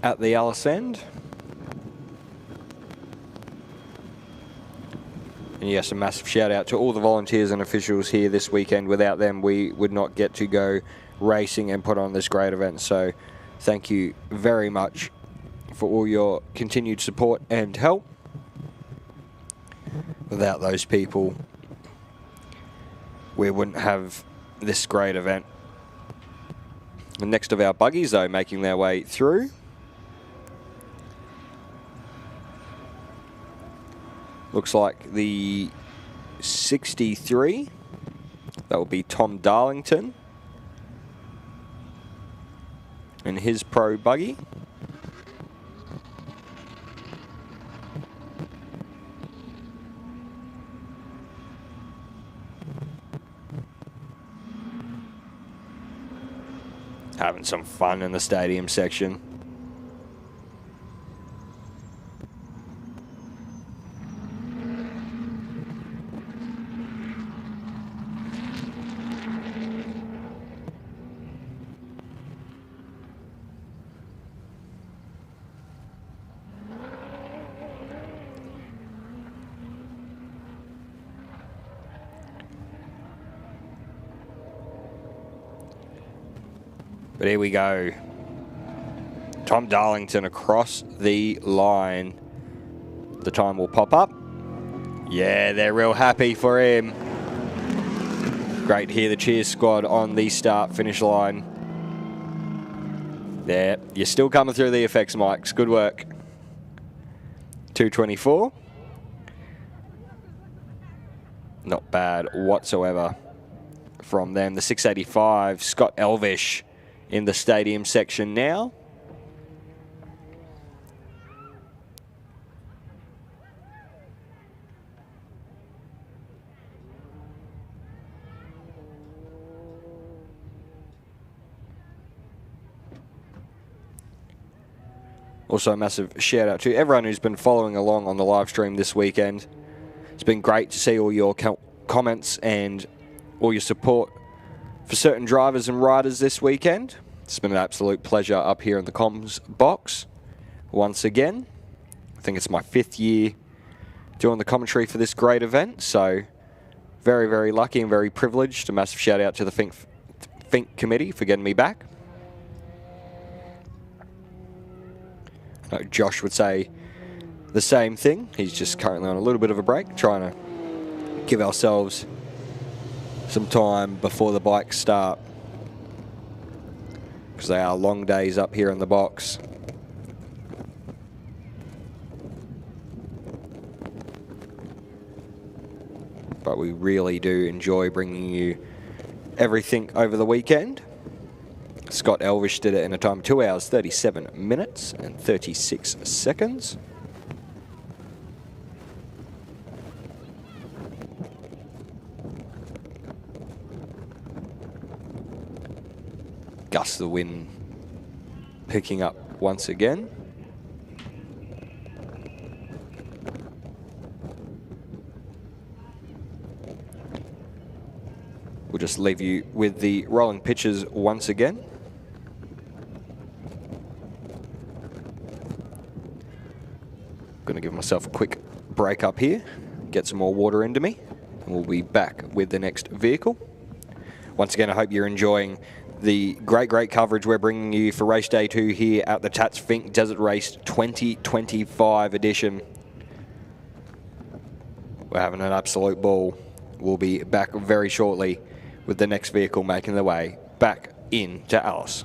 at the Alice End. And yes, a massive shout out to all the volunteers and officials here this weekend. Without them, we would not get to go racing and put on this great event. So thank you very much for all your continued support and help. Without those people, we wouldn't have this great event. The next of our buggies, though, making their way through. Looks like the 63. That will be Tom Darlington and his pro buggy. Having some fun in the stadium section. But here we go. Tom Darlington across the line. The time will pop up. Yeah, they're real happy for him. Great to hear the cheers squad on the start-finish line. There, you're still coming through the effects mics. Good work. 224. Not bad whatsoever from them. The 685, Scott Elvish in the stadium section now. Also, a massive shout out to everyone who's been following along on the live stream this weekend. It's been great to see all your comments and all your support for certain drivers and riders this weekend. It's been an absolute pleasure up here in the comms box once again. I think it's my 5th year doing the commentary for this great event, so very, very lucky and very privileged. A massive shout out to the Finke committee for getting me back. I know Josh would say the same thing. He's just currently on a little bit of a break, trying to give ourselves some time before the bikes start, because they are long days up here in the box. But we really do enjoy bringing you everything over the weekend. Scott Elvish did it in a time of 2 hours, 37 minutes and 36 seconds. Gusts of the wind picking up once again. We'll just leave you with the rolling pitches once again. Going to give myself a quick break up here, get some more water into me, and we'll be back with the next vehicle. Once again, I hope you're enjoying the great coverage we're bringing you for race day 2 here at the Tatts Finke Desert Race 2025 edition. We're having an absolute ball. We'll be back very shortly with the next vehicle making their way back into Alice.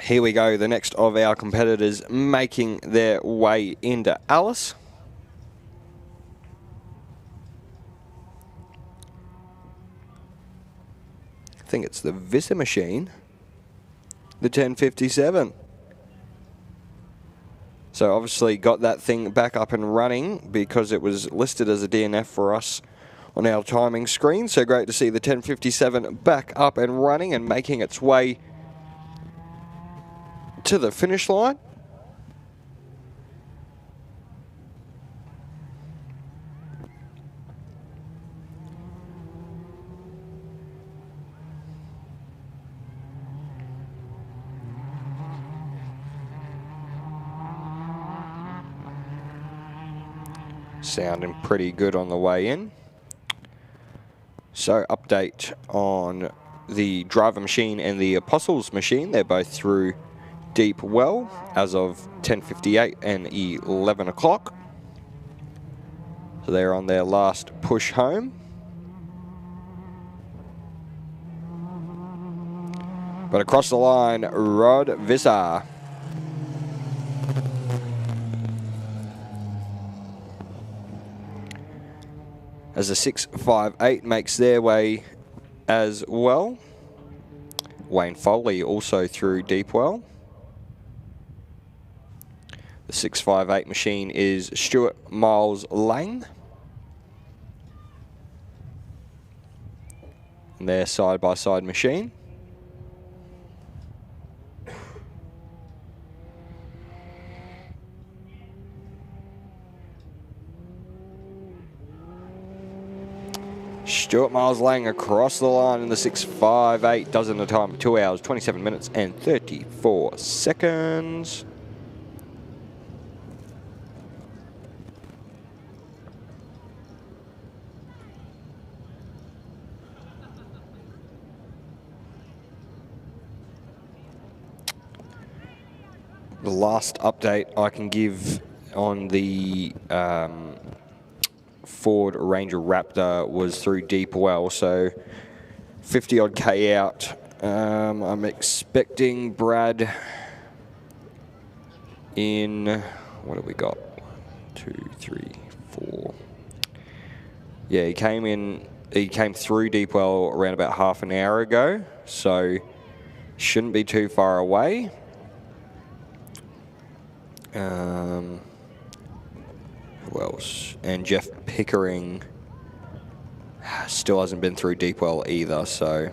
Here we go, the next of our competitors making their way into Alice. I think it's the Vista machine, the 1057. So obviously got that thing back up and running because it was listed as a DNF for us on our timing screen. So great to see the 10:57 back up and running and making its way to the finish line. Sounding pretty good on the way in. So update on the driver machine and the Apostles machine. They're both through deep well as of 10:58 and 11 o'clock. So they're on their last push home. But across the line, Rod Visser. As the 658 makes their way as well. Wayne Foley also through deep well. The 658 machine is Stuart Miles Lang. And their side-by-side machine. Stuart Miles Lang across the line in the 658, does in a time of 2 hours, 27 minutes and 34 seconds. The last update I can give on the Ford Ranger Raptor was through deep well, so 50 odd K out. I'm expecting Brad in, what have we got? 1, 2, 3, 4. Yeah, he came through deep well around about half an hour ago, so shouldn't be too far away. Who else? And Jeff Pickering still hasn't been through deep well either, so.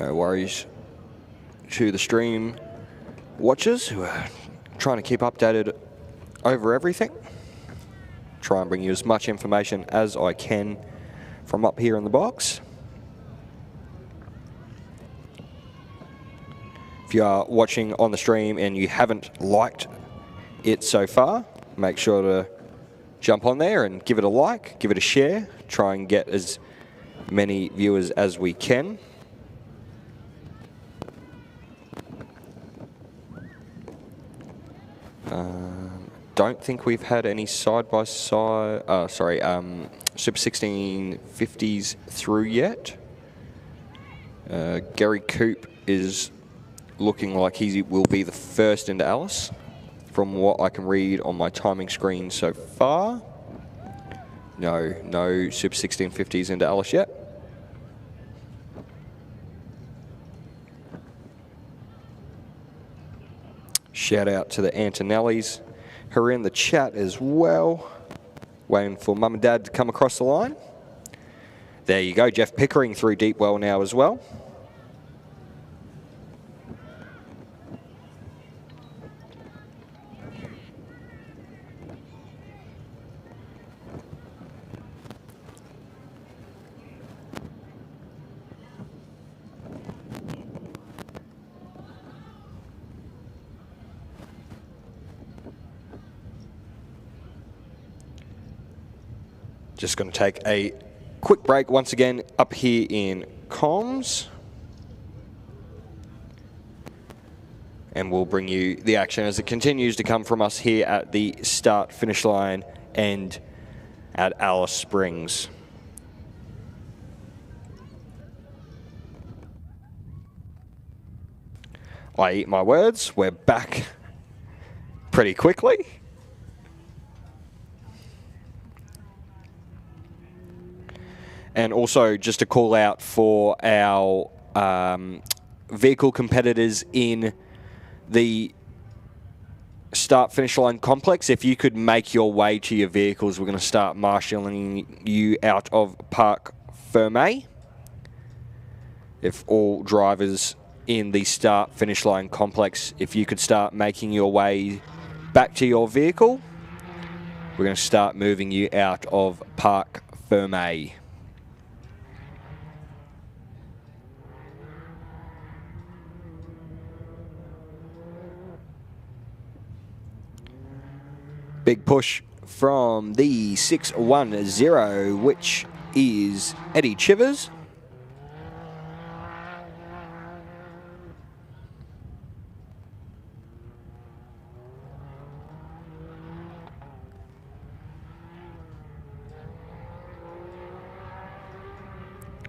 No worries to the stream watchers who are trying to keep updated over everything. Try and bring you as much information as I can from up here in the box. If you are watching on the stream and you haven't liked it so far, make sure to jump on there and give it a like, give it a share, try and get as many viewers as we can. Don't think we've had any side-by-side, Super 1650s through yet. Gary Coop is looking like he will be the first into Alice, from what I can read on my timing screen so far. No Super 1650s into Alice yet. Shout out to the Antonellis who are in the chat as well, waiting for Mum and Dad to come across the line. There you go, Jeff Pickering through deep well now as well. Just going to take a quick break once again up here in comms. And we'll bring you the action as it continues to come from us here at the start finish line and at Alice Springs. I eat my words. We're back pretty quickly. And also just a call out for our vehicle competitors in the start-finish line complex. If you could make your way to your vehicles, we're going to start marshalling you out of Parc Fermé. If all drivers in the start-finish line complex, if you could start making your way back to your vehicle, we're going to start moving you out of Parc Fermé. Big push from the 610, which is Eddie Chivers.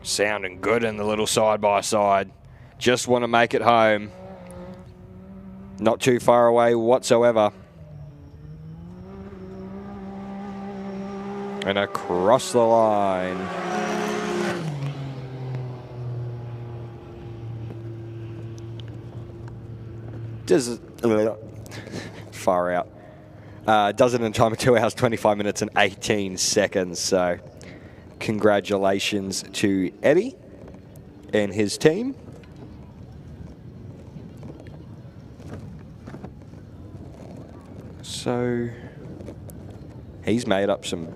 Sounding good in the little side-by-side. Just want to make it home. Not too far away whatsoever. And across the line. Far out. Does it in a time of 2 hours, 25 minutes and 18 seconds. So congratulations to Eddie and his team. So he's made up some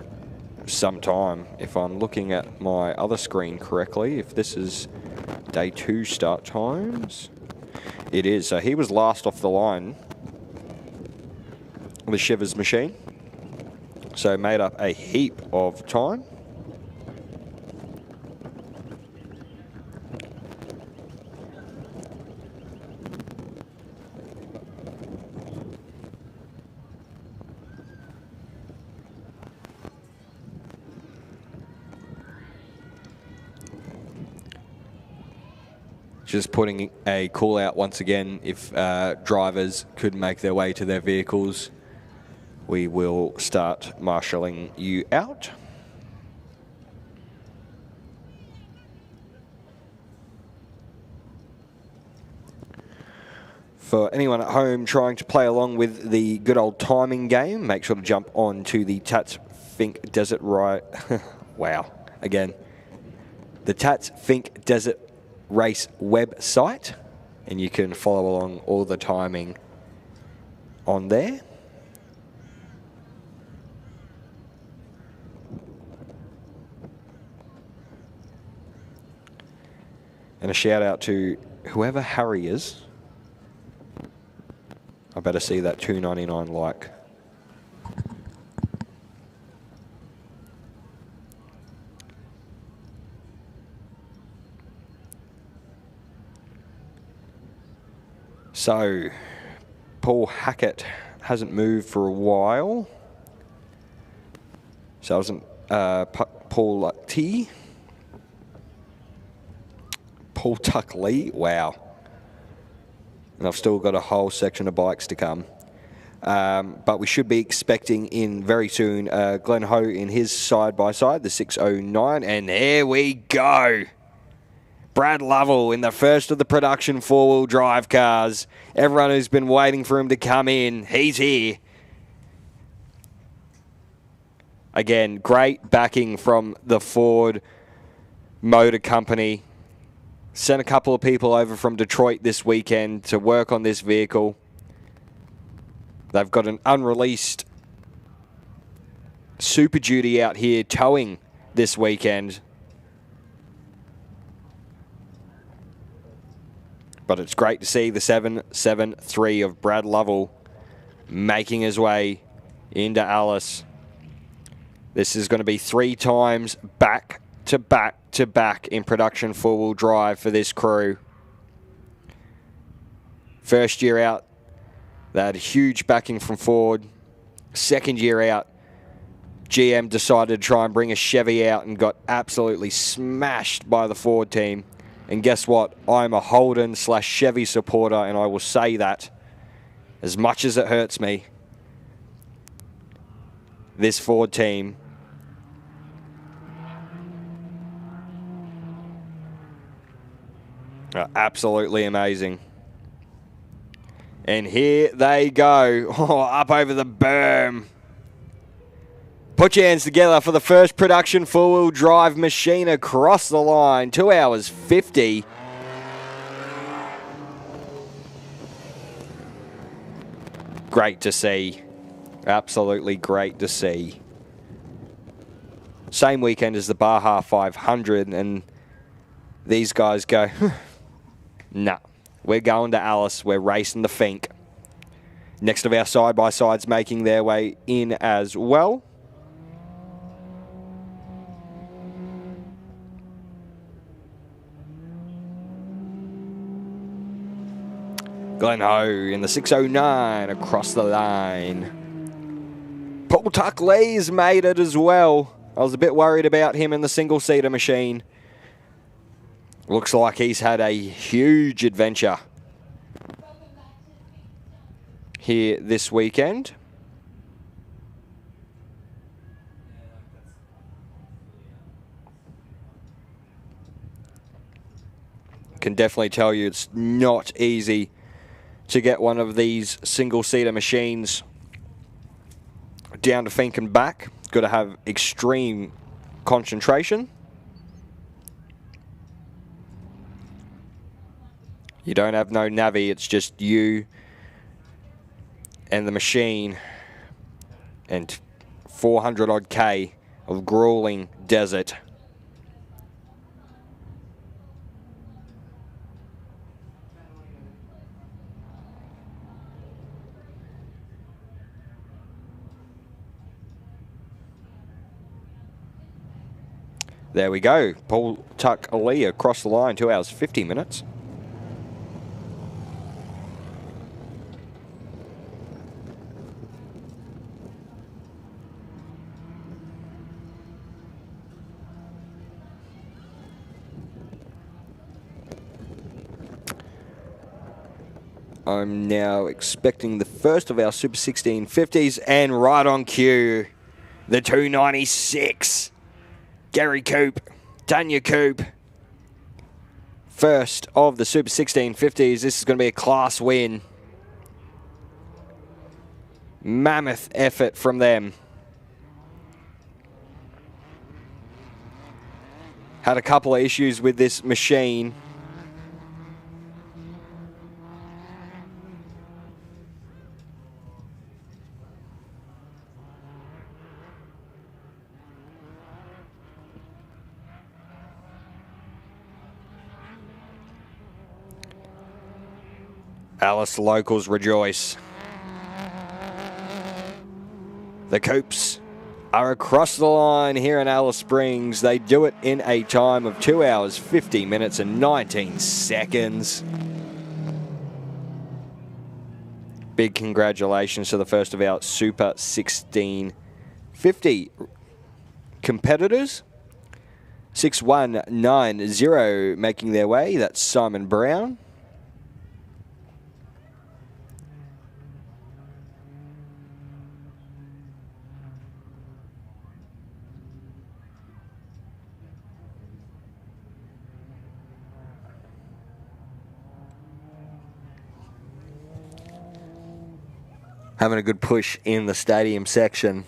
time, if I'm looking at my other screen correctly, if this is day 2 start times. It is. So he was last off the line, the Shivers machine. So made up a heap of time. Just putting a call out once again, if drivers could make their way to their vehicles, we will start marshalling you out. For anyone at home trying to play along with the good old timing game, make sure to jump on to the Tatts Finke Desert wow, again. The Tatts Finke Desert Race website, and you can follow along all the timing on there. And a shout out to whoever Harry is. I better see that $2.99 like. So, Paul Hackett hasn't moved for a while. So, it wasn't Paul T. Paul Tuck Lee, wow. And I've still got a whole section of bikes to come. But we should be expecting in very soon Glenn Ho in his side-by-side, the 609. And there we go. Brad Lovell in the first of the production four-wheel drive cars. Everyone who's been waiting for him to come in, he's here. Again, great backing from the Ford Motor Company. Sent a couple of people over from Detroit this weekend to work on this vehicle. They've got an unreleased Super Duty out here towing this weekend. But it's great to see the 773 of Brad Lovell making his way into Alice. This is going to be 3 times back to back to back in production four-wheel drive for this crew. First year out, they had huge backing from Ford. Second year out, GM decided to try and bring a Chevy out and got absolutely smashed by the Ford team. And guess what? I'm a Holden / Chevy supporter, and I will say that as much as it hurts me. this Ford team. Absolutely amazing. And here they go. Oh, up over the berm. Put your hands together for the first production four-wheel drive machine across the line. 2 hours 50. Great to see. Absolutely great to see. Same weekend as the Baja 500, and these guys go, nah, we're going to Alice. We're racing the Finke. Next of our side-by-sides making their way in as well. Glenn Ho in the 609 across the line. Paul Tuck Lee's made it as well. I was a bit worried about him in the single-seater machine. Looks like he's had a huge adventure here this weekend. Can definitely tell you it's not easy to get one of these single-seater machines down to Finke and back. Got to have extreme concentration. You don't have no navvy, it's just you and the machine and 400 odd K of grueling desert. There we go. Paul Tuck Ali across the line, 2 hours 50 minutes. I'm now expecting the first of our Super 1650s, and right on cue, the 296. Gary Coop, Tanya Coop. First of the Super 1650s. This is going to be a class win. Mammoth effort from them. Had a couple of issues with this machine. Alice locals rejoice. The Coops are across the line here in Alice Springs. They do it in a time of 2 hours, 50 minutes and 19 seconds. Big congratulations to the first of our Super 1650 competitors. 6190 making their way. That's Simon Brown. Having a good push in the stadium section.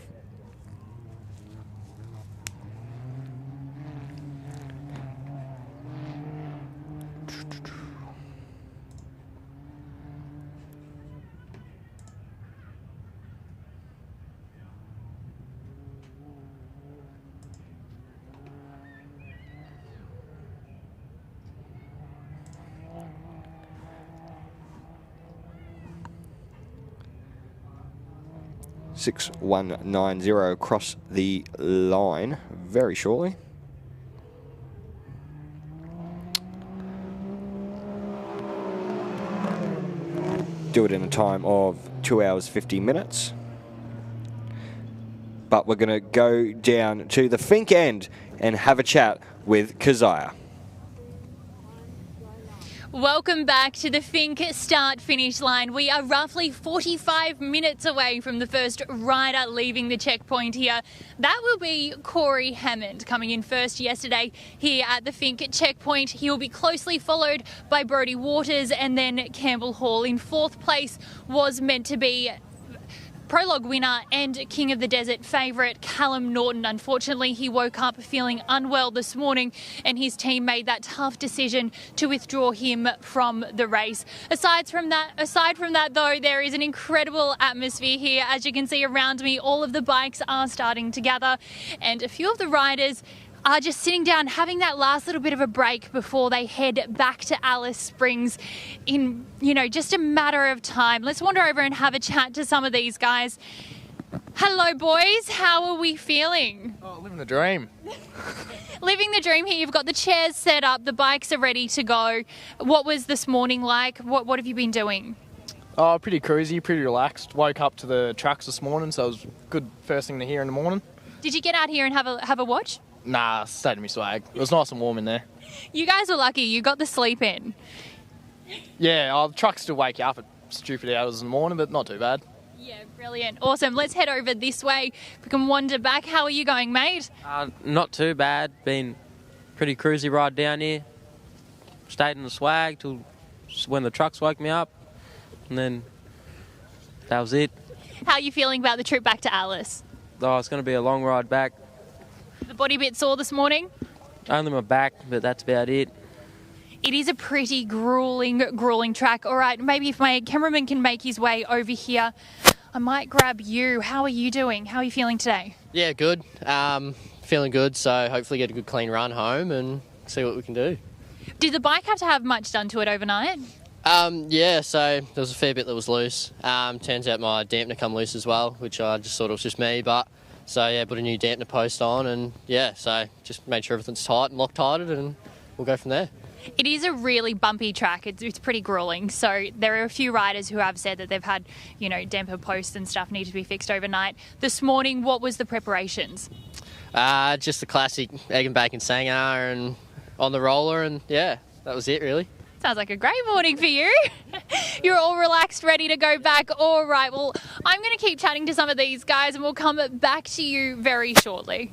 .6190 across the line very shortly. Do it in a time of 2 hours 50 minutes. But we're going to go down to the Finke end and have a chat with Keziah. Welcome back to the Finke start-finish line. We are roughly 45 minutes away from the first rider leaving the checkpoint here. That will be Corey Hammond coming in first yesterday here at the Finke checkpoint. He will be closely followed by Brodie Waters and then Campbell Hall. In fourth place was meant to be Prologue winner and King of the Desert favourite Callum Norton. Unfortunately, he woke up feeling unwell this morning and his team made that tough decision to withdraw him from the race. Aside from that though, there is an incredible atmosphere here. As you can see around me, all of the bikes are starting to gather and a few of the riders are just sitting down having that last little bit of a break before they head back to Alice Springs in, just a matter of time. Let's wander over and have a chat to some of these guys. Hello, boys. How are we feeling? Oh, living the dream. Living the dream here. You've got the chairs set up. The bikes are ready to go. What was this morning like? What have you been doing? Oh, pretty cruisy, pretty relaxed. Woke up to the trucks this morning, so it was good first thing to hear in the morning. Did you get out here and have a watch? Nah, stayed in my swag. It was nice and warm in there. You guys were lucky. You got the sleep in. Yeah, the trucks still wake you up at stupid hours in the morning, but not too bad. Yeah, brilliant. Awesome. Let's head over this way. We can wander back. How are you going, mate? Not too bad. Been pretty cruisy ride down here. Stayed in the swag till when the trucks woke me up. And then that was it. How are you feeling about the trip back to Alice? Oh, it's going to be a long ride back. The body bit sore this morning? Only my back, but that's about it. It is a pretty grueling track. All right, maybe if my cameraman can make his way over here, I might grab you. How are you doing? How are you feeling today? Yeah, good. Feeling good, so hopefully get a good clean run home and see what we can do. Did the bike have to have much done to it overnight? Yeah, so there was a fair bit that was loose. Turns out my dampener come loose as well, which I just thought it was just me, but... So yeah, put a new dampener post on and yeah, so just made sure everything's tight and Loctited and we'll go from there. It is a really bumpy track. It's pretty grueling. So there are a few riders who have said that they've had, damper posts and stuff need to be fixed overnight. This morning, what was the preparations? Just the classic egg and bacon sanger and on the roller and yeah, that was it really. Sounds like a great morning for you. You're all relaxed, ready to go back. All right, well, I'm going to keep chatting to some of these guys and we'll come back to you very shortly.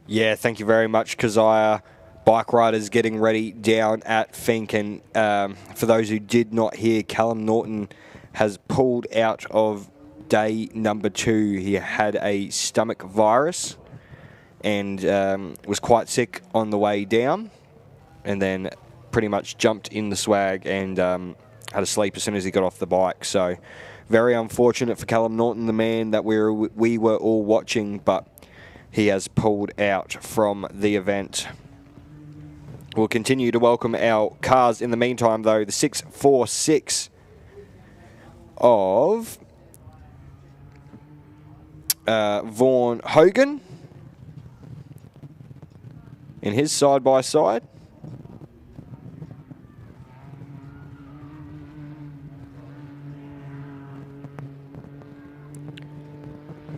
Yeah, thank you very much, Keziah. Bike riders getting ready down at Finke. And for those who did not hear, Callum Norton has pulled out of day number 2. He had a stomach virus and was quite sick on the way down. And then pretty much jumped in the swag and had a sleep as soon as he got off the bike. So very unfortunate for Callum Norton, the man that we were all watching, but he has pulled out from the event. We'll continue to welcome our cars in the meantime, though. The 646 of Vaughan Hogan in his side-by-side.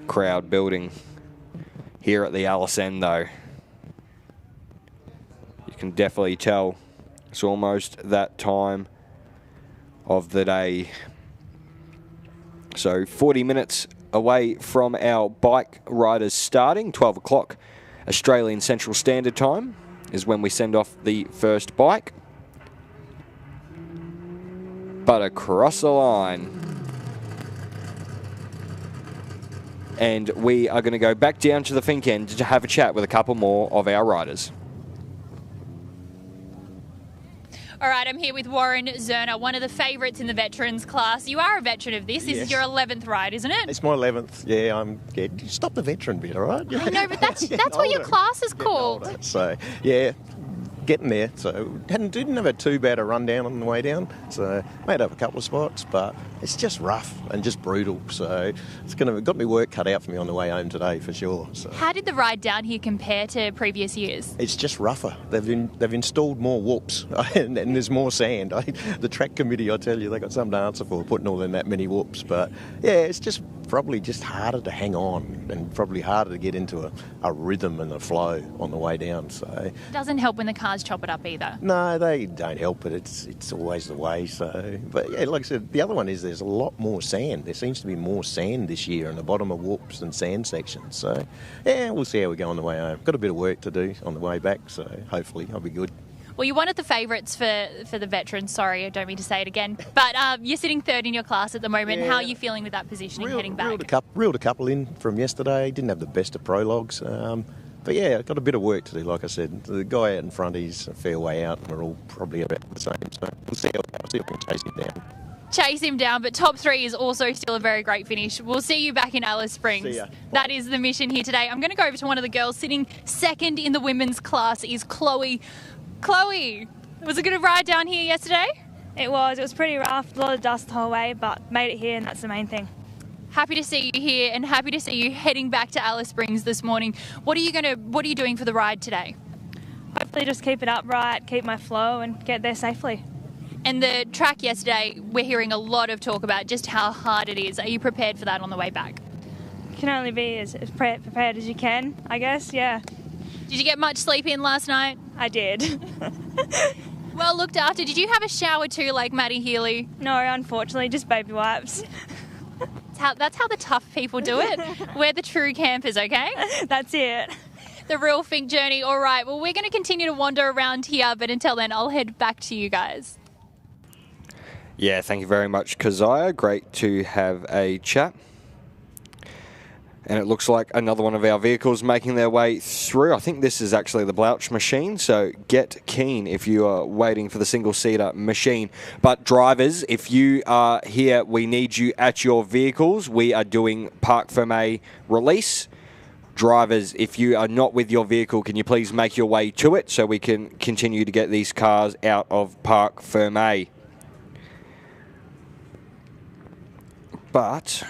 Crowd building here at the Alice End, though. You can definitely tell it's almost that time of the day. So 40 minutes away from our bike riders starting. 12 o'clock Australian Central Standard Time is when we send off the first bike. But across the line. And we are going to go back down to the Finke end to have a chat with a couple more of our riders. All right, I'm here with Warren Zerner, one of the favourites in the veterans class. You are a veteran of this. This is your 11th ride, isn't it? It's my 11th. Yeah, stop the veteran bit, all right? I know, but that's what your class is called. So, yeah, getting there. So, didn't have too bad a run down on the way down. So, made up a couple of spots, but it's just rough and just brutal. So, it's got me work cut out for me on the way home today for sure. So. How did the ride down here compare to previous years? It's just rougher. They've installed more whoops and there's more sand. The track committee, I tell you, they got something to answer for putting all in that many whoops. But yeah, it's just probably just harder to hang on and probably harder to get into a rhythm and a flow on the way down. So It doesn't help when the cars chop it up either. no, they don't help it. It's always the way. So, but yeah, like I said, the other one is there's a lot more sand. There seems to be more sand this year in the bottom of whoops and sand sections. So yeah, we'll see how we go on the way home. Got a bit of work to do on the way back, so hopefully I'll be good. Well, you're one of the favourites for the veterans. Sorry, I don't mean to say it again. But you're sitting third in your class at the moment. Yeah. How are you feeling with that positioning heading back? Reeled a couple in from yesterday. Didn't have the best of prologues. But yeah, I've got a bit of work to do, like I said. The guy out in front, he's a fair way out, and we're all probably about the same. So we'll see if we can chase him down. Chase him down, but top three is also still a very great finish. We'll see you back in Alice Springs. See ya. That is the mission here today. I'm going to go over to one of the girls sitting second in the women's class is Chloe. Chloe, was it a good ride down here yesterday? It was pretty rough, a lot of dust the whole way, but made it here and that's the main thing. Happy to see you here and happy to see you heading back to Alice Springs this morning. What are you doing for the ride today? Hopefully just keep it upright, keep my flow and get there safely. And the track yesterday, we're hearing a lot of talk about just how hard it is. Are you prepared for that on the way back? You can only be as prepared as you can, I guess, yeah. Did you get much sleep in last night? I did. Well looked after. Did you have a shower too, like Maddie Healy? No, unfortunately, just baby wipes. That's how the tough people do it. We're the true campers, okay? That's it. The real Fink journey. All right, well, we're going to continue to wander around here, but until then, I'll head back to you guys. Yeah, thank you very much, Keziah. Great to have a chat. And it looks like another one of our vehicles making their way through. I think this is actually the Blouch machine, so get keen if you are waiting for the single-seater machine. But drivers, if you are here, we need you at your vehicles. We are doing Parc Fermé release. Drivers, if you are not with your vehicle, can you please make your way to it so we can continue to get these cars out of Parc Fermé. But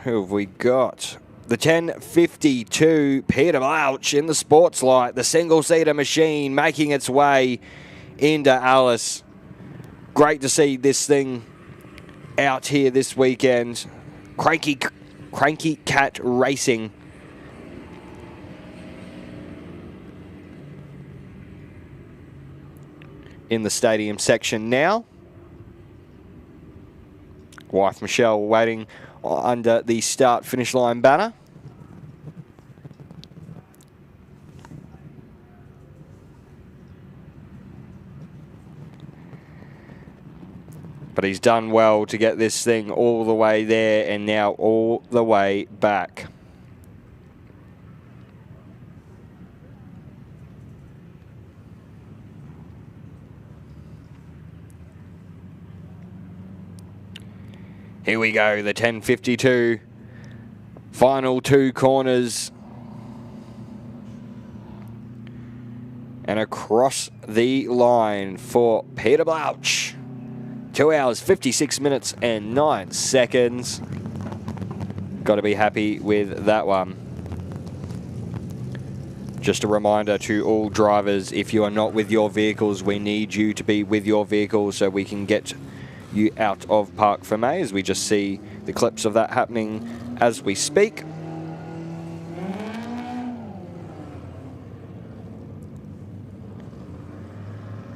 who have we got? The 1052 Peter Blouch in the sports light, the single-seater machine making its way into Alice. Great to see this thing out here this weekend. Cranky Cat Racing. In the stadium section now. Wife Michelle waiting under the start-finish line banner. But he's done well to get this thing all the way there and now all the way back. Here we go, the 1052. Final two corners. And across the line for Peter Blouch. 2 hours, 56 minutes and 9 seconds. Got to be happy with that one. Just a reminder to all drivers, if you are not with your vehicles, we need you to be with your vehicles so we can get you out of Parc Fermé, as we just see the clips of that happening as we speak.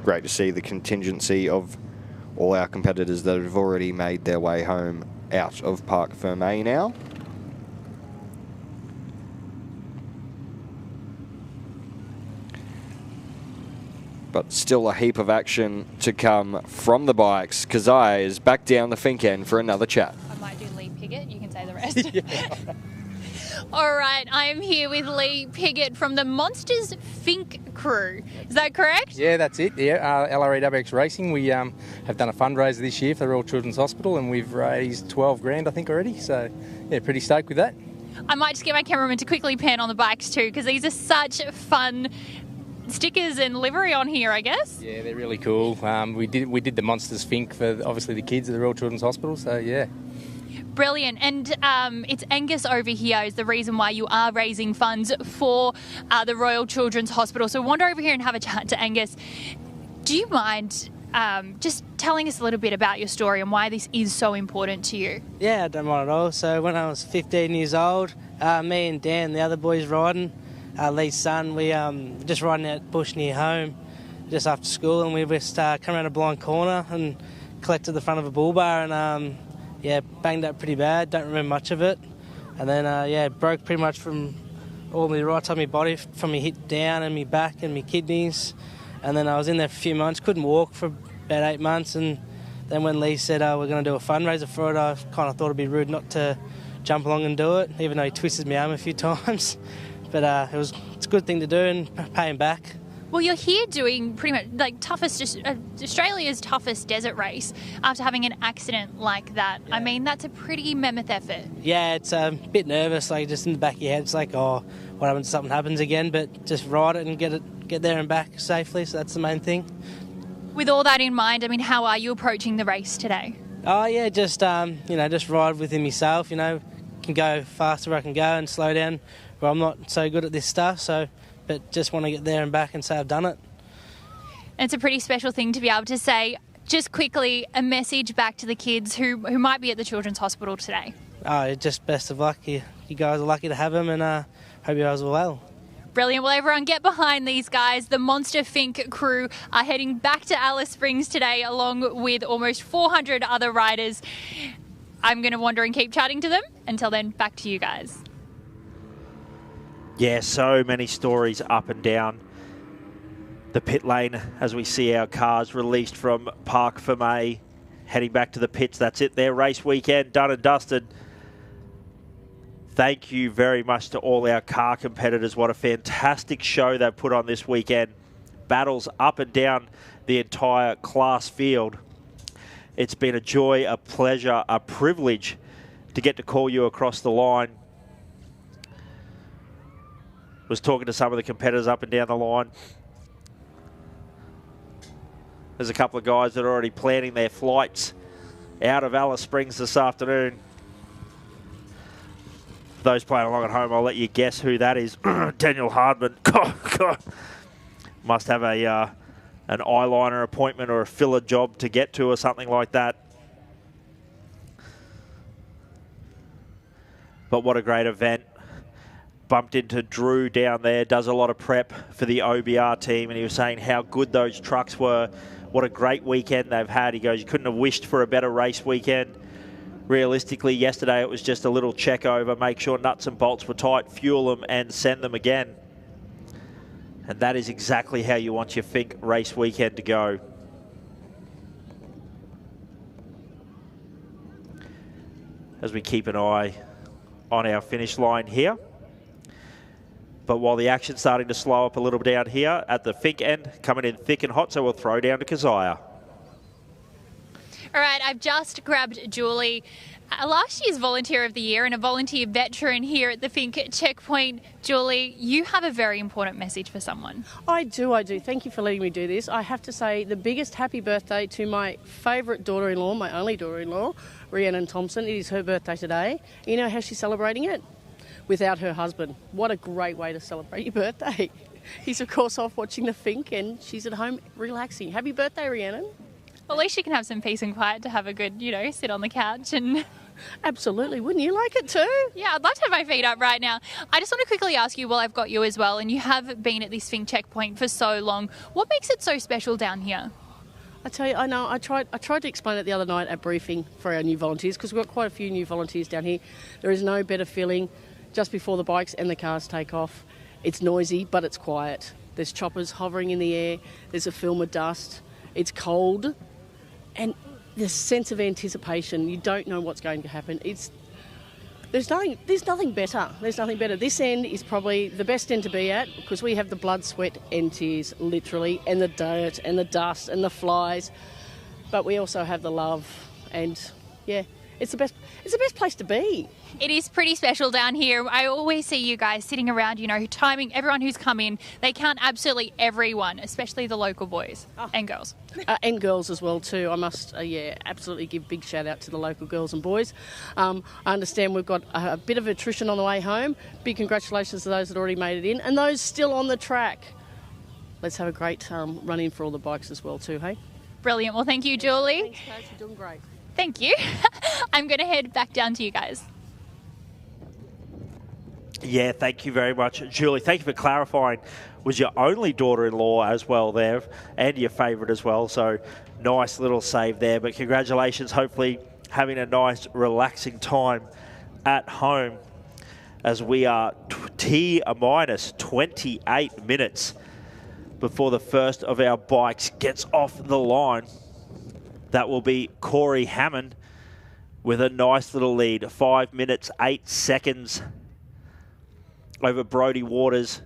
Great to see the contingency of all our competitors that have already made their way home out of Parc Fermé now. But still a heap of action to come from the bikes. Keziah is back down the Fink end for another chat. I might do Lee Piggott. You can say the rest. All right, I am here with Lee Piggott from the Monsters Fink crew. Is that correct? Yeah, that's it. Yeah, LREWX Racing. We have done a fundraiser this year for the Royal Children's Hospital, and we've raised 12 grand, I think, already. So, yeah, pretty stoked with that. I might just get my cameraman to quickly pan on the bikes too, because these are such fun stickers and livery on here, I guess. Yeah, they're really cool. We did the Monsters Fink for obviously the kids at the Royal Children's Hospital. So yeah. Brilliant. And it's Angus over here is the reason why you are raising funds for the Royal Children's Hospital. So wander over here and have a chat to Angus. Do you mind just telling us a little bit about your story and why this is so important to you. Yeah, I don't mind at all. So when I was 15 years old, me and Dan, the other boys riding, Lee's son, we just riding out bush near home just after school, and we just come around a blind corner and collected the front of a bull bar and banged up pretty bad. Don't remember much of it. And then broke pretty much from all my right side of my body, from my hip down and my back and my kidneys. And then I was in there for a few months, couldn't walk for about 8 months, and then when Lee said we're going to do a fundraiser for it, I kind of thought it'd be rude not to jump along and do it, even though he twisted my arm a few times. But it's a good thing to do and pay him back. Well, you're here doing pretty much like Australia's toughest desert race after having an accident like that. Yeah. I mean, that's a pretty mammoth effort. Yeah, it's a bit nervous, like just in the back of your head. It's like, oh, what happens if something happens again? But just ride it and get there and back safely. So that's the main thing. With all that in mind, I mean, how are you approaching the race today? Oh yeah, just just ride within myself. Can go faster where I can go and slow down where I'm not so good at this stuff. But just want to get there and back and say I've done it. It's a pretty special thing to be able to say. Just quickly, a message back to the kids who might be at the Children's Hospital today. Oh, just best of luck. You guys are lucky to have them, and hope you guys are well. Brilliant. Well, everyone get behind these guys. The Monster Finke crew are heading back to Alice Springs today along with almost 400 other riders. I'm going to wander and keep chatting to them. Until then, back to you guys. Yeah, so many stories up and down the pit lane as we see our cars released from Parc Fermé, heading back to the pits. That's it, their race weekend done and dusted. Thank you very much to all our car competitors. What a fantastic show they've put on this weekend. Battles up and down the entire class field. It's been a joy, a pleasure, a privilege to get to call you across the line. Was talking to some of the competitors up and down the line. There's a couple of guys that are already planning their flights out of Alice Springs this afternoon. Those playing along at home, I'll let you guess who that is. Daniel Hardman. God. Must have an eyeliner appointment or a filler job to get to or something like that. But what a great event. Bumped into Drew down there, does a lot of prep for the OBR team, and he was saying how good those trucks were. What a great weekend they've had. He goes, you couldn't have wished for a better race weekend. Realistically, yesterday it was just a little check over, make sure nuts and bolts were tight, fuel them and send them again. And that is exactly how you want your Finke race weekend to go. As we keep an eye on our finish line here. But while the action's starting to slow up a little bit down here at the Finke end, coming in thick and hot, so we'll throw down to Keziah. All right, I've just grabbed Julie, last year's Volunteer of the Year and a volunteer veteran here at the Finke checkpoint. Julie, you have a very important message for someone. I do. Thank you for letting me do this. I have to say the biggest happy birthday to my favourite daughter-in-law, my only daughter-in-law, Rhiannon Thompson. It is her birthday today. You know how she's celebrating it? Without her husband. What a great way to celebrate your birthday. He's, of course, off watching the Finke and she's at home relaxing. Happy birthday, Rhiannon. Well, at least she can have some peace and quiet to have a good, sit on the couch and... Absolutely. Wouldn't you like it too? Yeah, I'd love to have my feet up right now. I just want to quickly ask you, while I've got you as well, and you have been at this Finke checkpoint for so long, what makes it so special down here? I tell you, I know, I tried to explain it the other night at briefing for our new volunteers, because we've got quite a few new volunteers down here. There is no better feeling just before the bikes and the cars take off. It's noisy, but it's quiet. There's choppers hovering in the air. There's a film of dust. It's cold. And the sense of anticipation. You don't know what's going to happen. There's nothing better. There's nothing better. This end is probably the best end to be at, because we have the blood, sweat and tears, literally, and the dirt and the dust and the flies. But we also have the love, and yeah, it's the best place to be. It is pretty special down here. I always see you guys sitting around, timing everyone who's come in. They count absolutely everyone, especially the local boys and girls. And girls as well too. I must, absolutely give big shout out to the local girls and boys. I understand we've got a bit of attrition on the way home. Big congratulations to those that already made it in, and those still on the track. Let's have a great run in for all the bikes as well too, hey? Brilliant. Well, thank you, Julie. Thanks, Kaz. You're doing great. Thank you. I'm going to head back down to you guys. Yeah, thank you very much, Julie. Thank you for clarifying. Was your only daughter-in-law as well there, and your favourite as well. So nice little save there. But congratulations. Hopefully having a nice, relaxing time at home as we are T-minus 28 minutes before the first of our bikes gets off the line. That will be Corey Hammond with a nice little lead. 5 minutes, 8 seconds over Brodie Waters.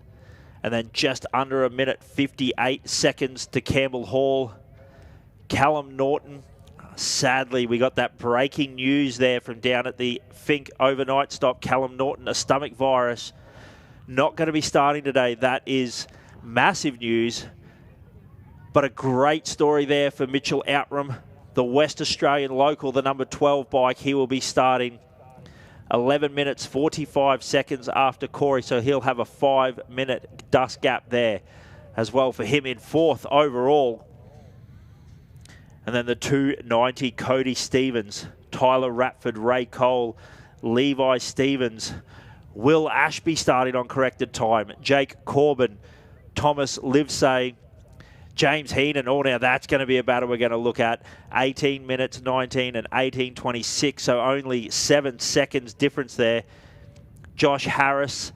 And then just under a minute, 58 seconds to Campbell Hall. Callum Norton. Sadly, we got that breaking news there from down at the Finke overnight stop. Callum Norton, a stomach virus. Not going to be starting today. That is massive news. But a great story there for Mitchell Outram, the West Australian local, the number 12 bike. He will be starting 11 minutes, 45 seconds after Corey. So he'll have a 5-minute dust gap there as well for him in 4th overall. And then the 290, Cody Stevens, Tyler Ratford, Ray Cole, Levi Stevens, Will Ashby starting on corrected time, Jake Corbin, Thomas Livesey, James Heenan. Oh, now that's going to be a battle we're going to look at. 18 minutes, 19 and 18:26, so only 7 seconds difference there. Josh Harris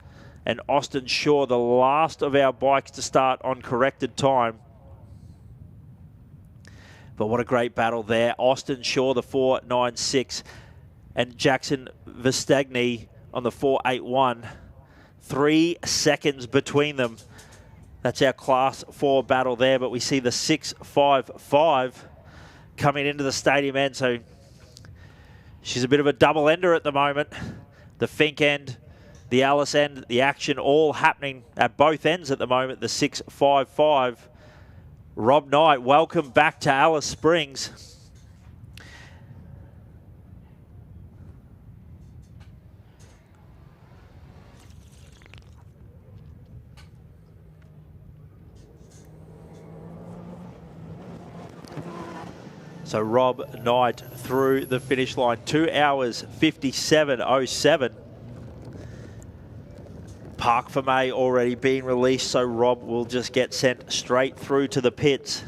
and Austin Shaw, the last of our bikes to start on corrected time. But what a great battle there. Austin Shaw, the 4.96, and Jackson Vestagny on the 4.81. 3 seconds between them. That's our Class 4 battle there, but we see the 6.55 coming into the stadium end. So she's a bit of a double ender at the moment. The Finke end, the Alice end, the action all happening at both ends at the moment. The 6.55. Rob Knight, welcome back to Alice Springs. So Rob Knight through the finish line, 2 hours 57.07. Park for May already being released, so Rob will just get sent straight through to the pits.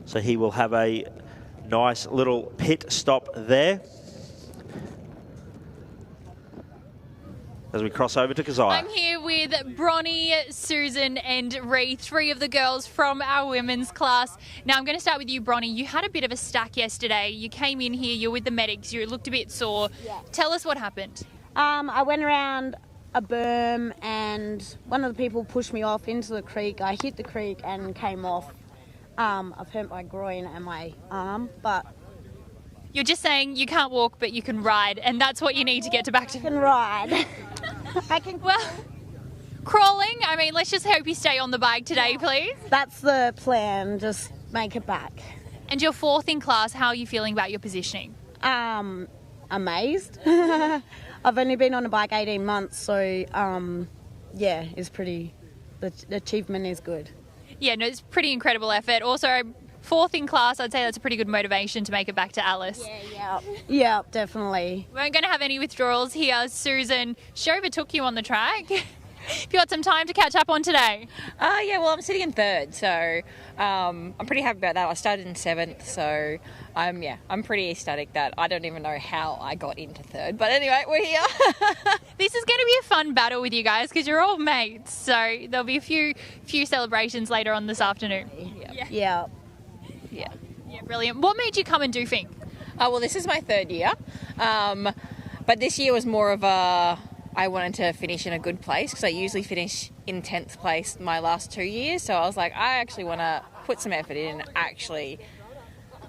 So he will have a nice little pit stop there as we cross over to Keziah. I'm here with Bronnie, Susan and Ree, 3 of the girls from our women's class. Now I'm going to start with you, Bronnie. You had a bit of a stack yesterday. You came in here, you're with the medics, you looked a bit sore. Yeah. Tell us what happened. I went around a berm and one of the people pushed me off into the creek. I hit the creek and came off. I've hurt my groin and my arm, but... You're just saying you can't walk, but you can ride, and that's what you need to get back to... I can ride. I can... Well, crawling, I mean, let's just hope you stay on the bike today, please. That's the plan, just make it back. And you're 4th in class, how are you feeling about your positioning? Amazed. I've only been on a bike 18 months, so yeah, it's pretty... The achievement is good. Yeah, no, it's pretty incredible effort. Also, 4th in class, I'd say that's a pretty good motivation to make it back to Alice. Yeah, definitely. We weren't going to have any withdrawals here. Susan, she overtook you on the track. Have you got some time to catch up on today? Yeah, well, I'm sitting in 3rd, so I'm pretty happy about that. I started in 7th, so I'm pretty ecstatic that I don't even know how I got into 3rd. But anyway, we're here. This is going to be a fun battle with you guys because you're all mates, so there'll be a few celebrations later on this afternoon. Yeah. Yeah, brilliant. What made you come and do Finke? Well, this is my 3rd year, but this year was more of I wanted to finish in a good place because I usually finish in 10th place my last 2 years. So I was like, I actually want to put some effort in and actually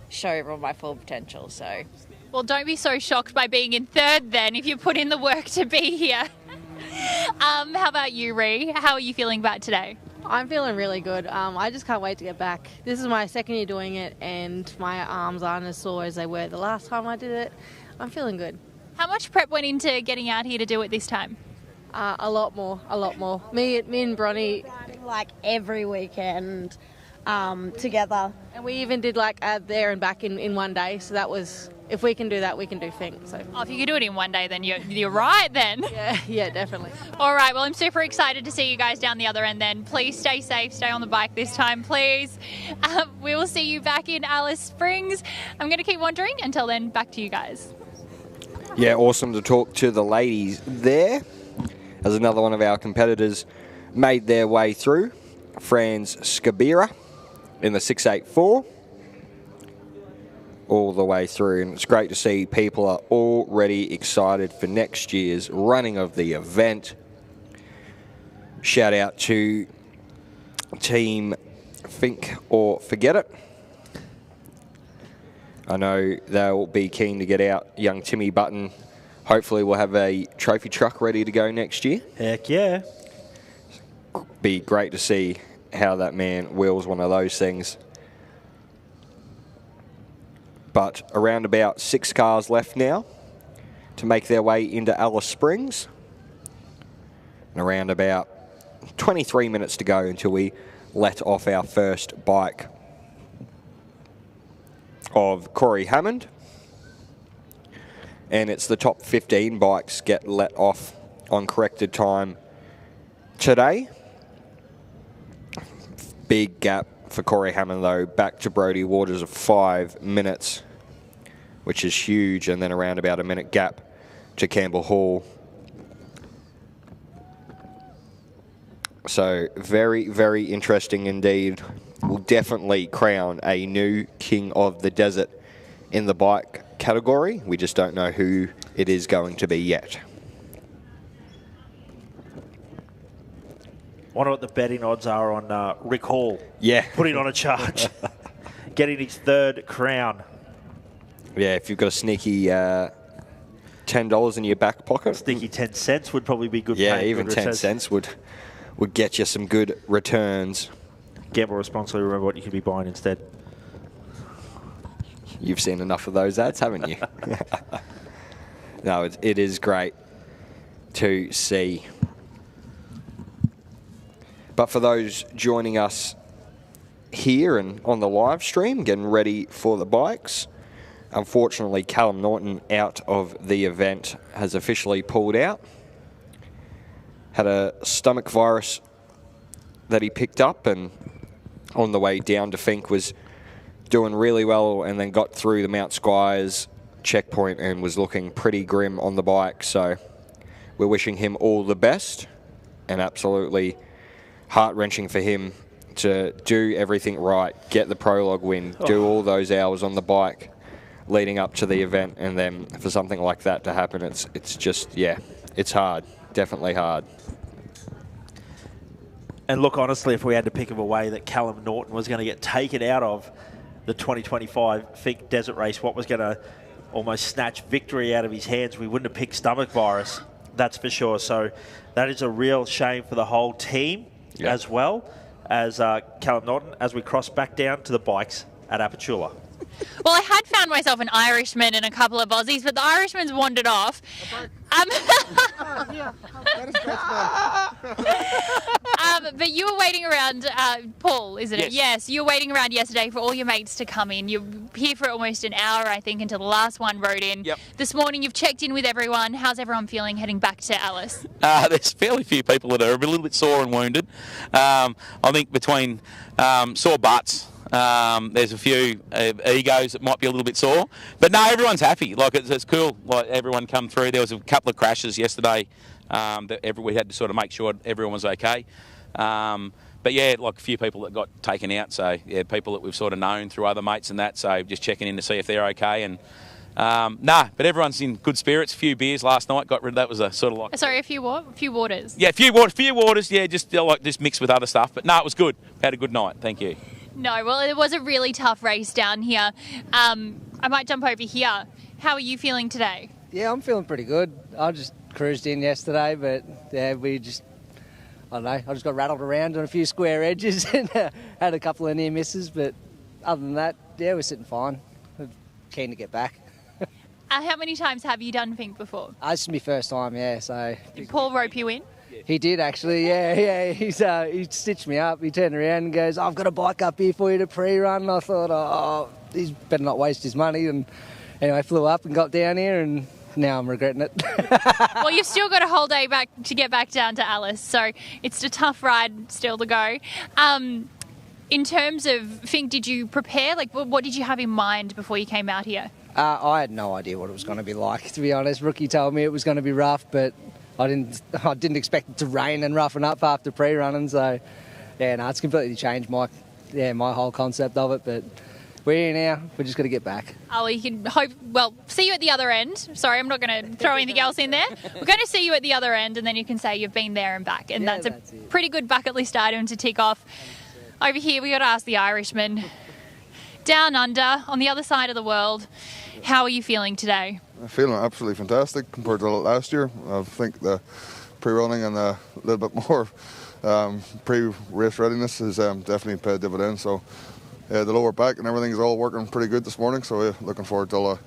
show everyone my full potential. So, well, don't be so shocked by being in 3rd then if you put in the work to be here. How about you, Ree? How are you feeling about today? I'm feeling really good. I just can't wait to get back. This is my 2nd year doing it and my arms aren't as sore as they were the last time I did it. I'm feeling good. How much prep went into getting out here to do it this time? A lot more. Me and Bronnie, like every weekend together. And we even did like there and back in one day. So that was, if we can do that, we can do Finke. So. Oh, if you could do it in one day, then you're right then. Yeah, definitely. All right, well, I'm super excited to see you guys down the other end then. Please stay safe, stay on the bike this time, please. We will see you back in Alice Springs. I'm going to keep wandering. Until then, back to you guys. Yeah, awesome to talk to the ladies there. As another one of our competitors made their way through, Franz Skabira in the 684. All the way through, and it's great to see people are already excited for next year's running of the event. Shout out to Team Finke or Forget It. I know they'll be keen to get out young Timmy Button. Hopefully we'll have a trophy truck ready to go next year. Heck yeah. Be great to see how that man wheels one of those things. But around about 6 cars left now to make their way into Alice Springs. And around about 23 minutes to go until we let off our first bike of Corey Hammond. And it's the top 15 bikes get let off on corrected time today. Big gap for Corey Hammond though, back to Brodie Waters of 5 minutes, which is huge, and then around about a minute gap to Campbell Hall. So very, very interesting indeed. Will definitely crown a new King of the Desert in the bike category. We just don't know who it is going to be yet. Wonder what the betting odds are on Rick Hall. Yeah. Putting on a charge. Getting his 3rd crown. Yeah, if you've got a sneaky $10 in your back pocket. Sneaky 10 cents would probably be good. Yeah, even 10 cents would get you some good returns. Gamble responsibly, remember what you could be buying instead. You've seen enough of those ads, haven't you? No, it is great to see. But for those joining us here and on the live stream, getting ready for the bikes, unfortunately, Callum Norton out of the event has officially pulled out. Had a stomach virus that he picked up, and on the way down to Finke was doing really well, and then got through the Mount Squires checkpoint and was looking pretty grim on the bike. So we're wishing him all the best, and absolutely heart-wrenching for him to do everything right, get the prologue win, do all those hours on the bike leading up to the event, and then for something like that to happen, it's just, yeah, it's hard, definitely hard. And look, honestly, if we had to pick of a way that Callum Norton was going to get taken out of the 2025 Finke Desert Race, what was going to almost snatch victory out of his hands, we wouldn't have picked stomach virus, that's for sure. So that is a real shame for the whole team, as well as Callum Norton, as we cross back down to the bikes at Apachula. Well, I had found myself an Irishman and a couple of Aussies, but the Irishman's wandered off. But you were waiting around, Paul, isn't it? Yes, you were waiting around yesterday for all your mates to come in. You're here for almost an hour, I think, until the last one rode in. Yep. This morning you've checked in with everyone. How's everyone feeling heading back to Alice? There's fairly few people that are a little bit sore and wounded. I think between sore butts, there's a few egos that might be a little bit sore, but no, everyone's happy. Like it's cool. Like everyone come through. There was a couple of crashes yesterday that we had to sort of make sure everyone was okay. But yeah, like a few people that got taken out. So yeah, people that we've sort of known through other mates and that. So just checking in to see if they're okay. And but everyone's in good spirits. A few beers last night. Got rid of that. Was a sort of like Sorry, a few what? A few waters. Yeah, a few waters. Yeah, just mixed with other stuff. But no, it was good. Had a good night. Thank you. No, well, it was a really tough race down here. I might jump over here. How are you feeling today? Yeah, I'm feeling pretty good. I just cruised in yesterday, but yeah, I don't know, I just got rattled around on a few square edges and had a couple of near misses, but other than that, yeah, we're sitting fine. We're keen to get back. How many times have you done Finke before? This is my first time, yeah, so... Did Paul rope you in? He did actually, yeah. He stitched me up. He turned around and goes, "I've got a bike up here for you to pre-run." And I thought, oh, he's better not waste his money. And anyway, flew up and got down here, and now I'm regretting it. Well, you've still got a whole day back to get back down to Alice, so it's a tough ride still to go. In terms of Fink, did you prepare? Like, what did you have in mind before you came out here? I had no idea what it was going to be like, to be honest. Rookie told me it was going to be rough, but I didn't expect it to rain and roughen up after pre-running. So, yeah, no, it's completely changed my whole concept of it. But we're here now. We're just going to get back. Oh, well, you can hope. Well, see you at the other end. Sorry, I'm not going to throw anything else in there. We're going to see you at the other end, and then you can say you've been there and back, and that's a pretty good bucket list item to tick off. Over here, we got to ask the Irishman. Down under, on the other side of the world, how are you feeling today? I'm feeling absolutely fantastic compared to last year. I think the pre-running and a little bit more pre-race readiness has definitely paid dividends. So the lower back and everything is all working pretty good this morning. So looking forward to a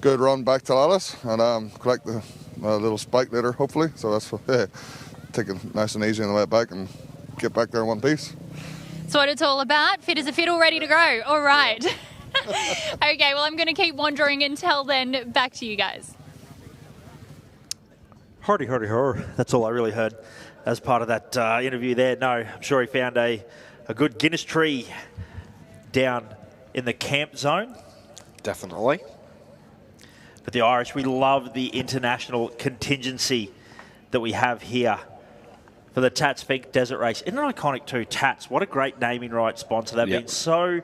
good run back to Alice and collect the little spike later, hopefully. So that's take it nice and easy on the way back and get back there in one piece. That's what it's all about. Fit as a fiddle, ready to go. All right. Okay, well, I'm going to keep wandering until then. Back to you guys. Hardy, hardy, har. That's all I really heard as part of that interview there. No, I'm sure he found a good Guinness tree down in the camp zone. Definitely. But the Irish, we love the international contingency that we have here for the Tatts Finke Desert Race. Isn't it iconic too? Tatts, what a great naming right sponsor. They've been so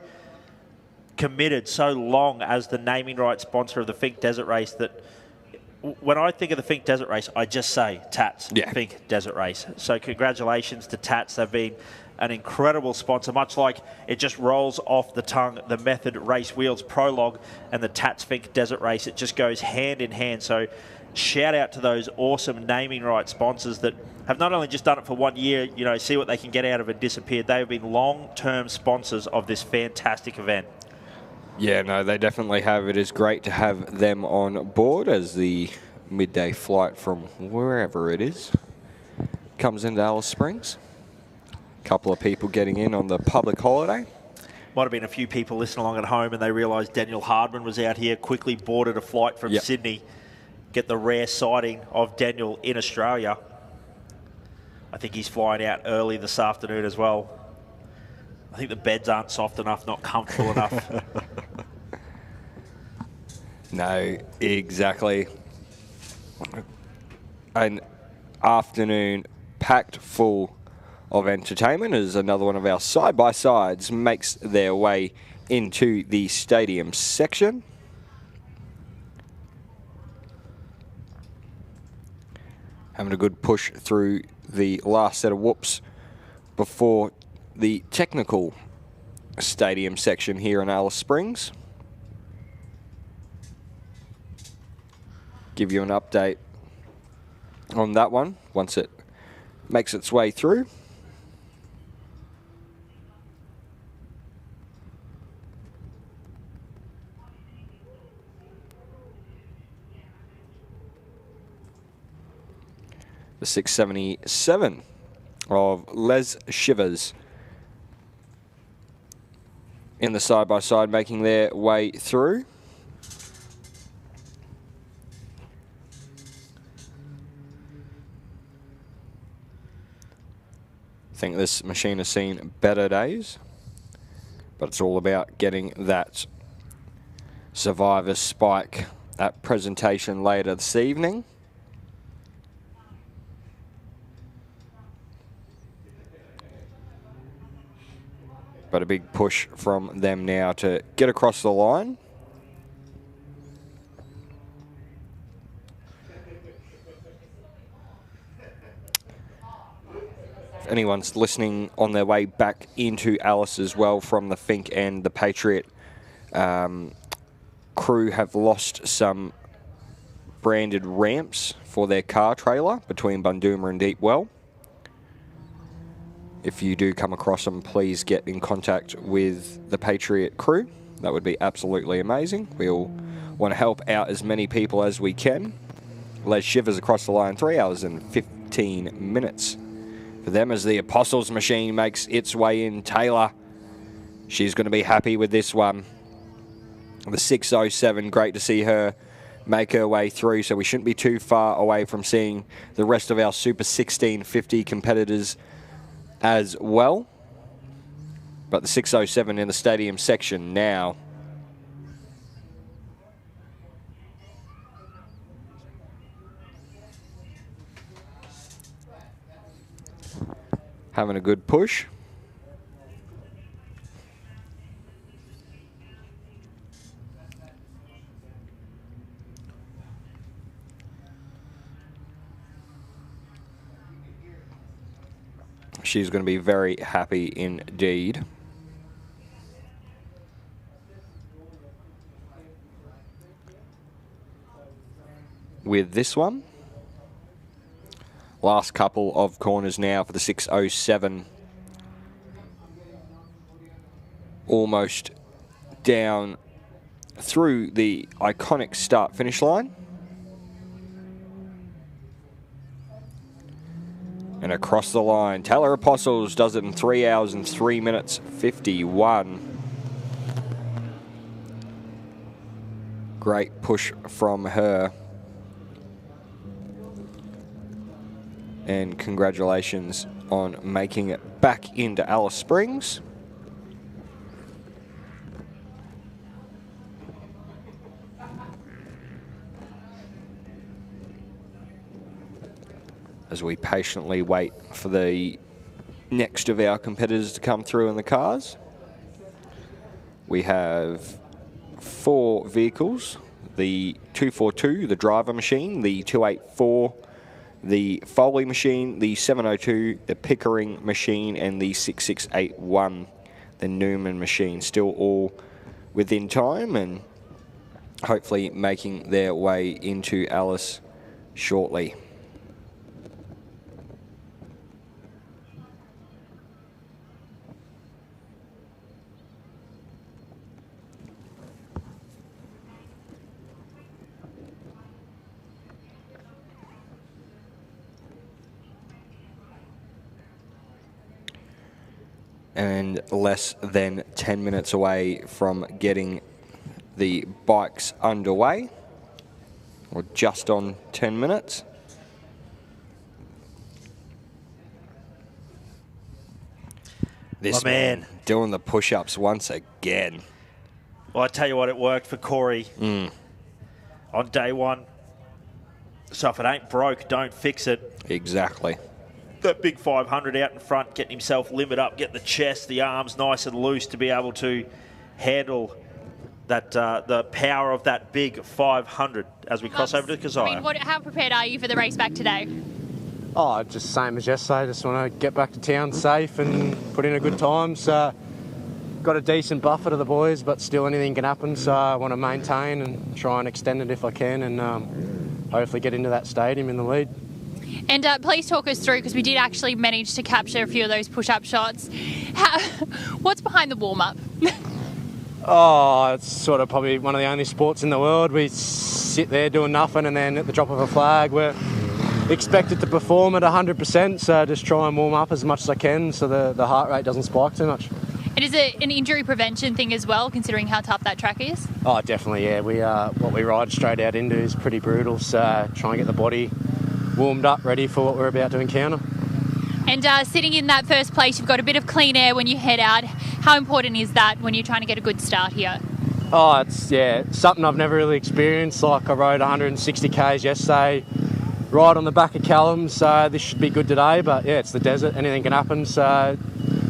committed so long as the naming right sponsor of the Finke Desert Race that when I think of the Finke Desert Race, I just say Tatts Finke Desert Race. So congratulations to Tatts. They've been an incredible sponsor, much like it just rolls off the tongue, the Method Race Wheels Prologue and the Tatts Finke Desert Race. It just goes hand in hand. So shout out to those awesome naming right sponsors that have not only just done it for 1 year, see what they can get out of it and disappeared. They have been long-term sponsors of this fantastic event. Yeah, no, they definitely have. It is great to have them on board as the midday flight from wherever it is comes into Alice Springs. A couple of people getting in on the public holiday. Might have been a few people listening along at home and they realised Daniel Hardman was out here, quickly boarded a flight from Sydney, get the rare sighting of Daniel in Australia. I think he's flying out early this afternoon as well. I think the beds aren't soft enough, not comfortable enough. No, exactly. An afternoon packed full of entertainment as another one of our side-by-sides makes their way into the stadium section. Having a good push through the last set of whoops before the technical stadium section here in Alice Springs. Give you an update on that one once it makes its way through. The 677 of Les Shivers in the side-by-side making their way through. I think this machine has seen better days, but it's all about getting that Survivor spike at presentation later this evening. But a big push from them now to get across the line. If anyone's listening on their way back into Alice as well from the Finke and the Patriot crew have lost some branded ramps for their car trailer between Bundooma and Deepwell. If you do come across them, please get in contact with the Patriot crew. That would be absolutely amazing. We'll want to help out as many people as we can. Les Shivers across the line, 3 hours and 15 minutes for them as the Apostles machine makes its way in. Taylor, she's going to be happy with this one. The 6:07, great to see her make her way through, so we shouldn't be too far away from seeing the rest of our Super 1650 competitors as well. But the 6:07 in the stadium section now. Having a good push. She's going to be very happy indeed. With this one. Last couple of corners now for the 6:07. Almost down through the iconic start-finish line. And across the line, Taylor Apostles does it in 3 hours and 3 minutes 51. Great push from her. And congratulations on making it back into Alice Springs. As we patiently wait for the next of our competitors to come through in the cars. We have 4 vehicles, the 242, the driver machine, the 284, the Foley machine, the 702, the Pickering machine, and the 6681, the Newman machine. Still all within time and hopefully making their way into Alice shortly. And less than 10 minutes away from getting the bikes underway, or just on 10 minutes. This man doing the push-ups once again. Well, I tell you what, it worked for Corey on day one. So if it ain't broke, don't fix it. Exactly. That big 500 out in front, getting himself limbered up, getting the chest, the arms nice and loose to be able to handle that the power of that big 500 as we cross over to Keziah. I mean, how prepared are you for the race back today? Oh, just same as yesterday. Just want to get back to town safe and put in a good time. So got a decent buffer to the boys, but still anything can happen. So I want to maintain and try and extend it if I can, and hopefully get into that stadium in the lead. And please talk us through, because we did actually manage to capture a few of those push-up shots. What's behind the warm-up? Oh, it's sort of probably one of the only sports in the world. We sit there doing nothing, and then at the drop of a flag, we're expected to perform at 100%. So just try and warm up as much as I can so the heart rate doesn't spike too much. And is it an injury prevention thing as well, considering how tough that track is? Oh, definitely, yeah. What we ride straight out into is pretty brutal. So try and get the body warmed up, ready for what we're about to encounter. And sitting in that first place, you've got a bit of clean air when you head out. How important is that when you're trying to get a good start here? Oh, it's something I've never really experienced. Like I rode 160 k's yesterday, right on the back of Callum, so this should be good today. But yeah, it's the desert, anything can happen. So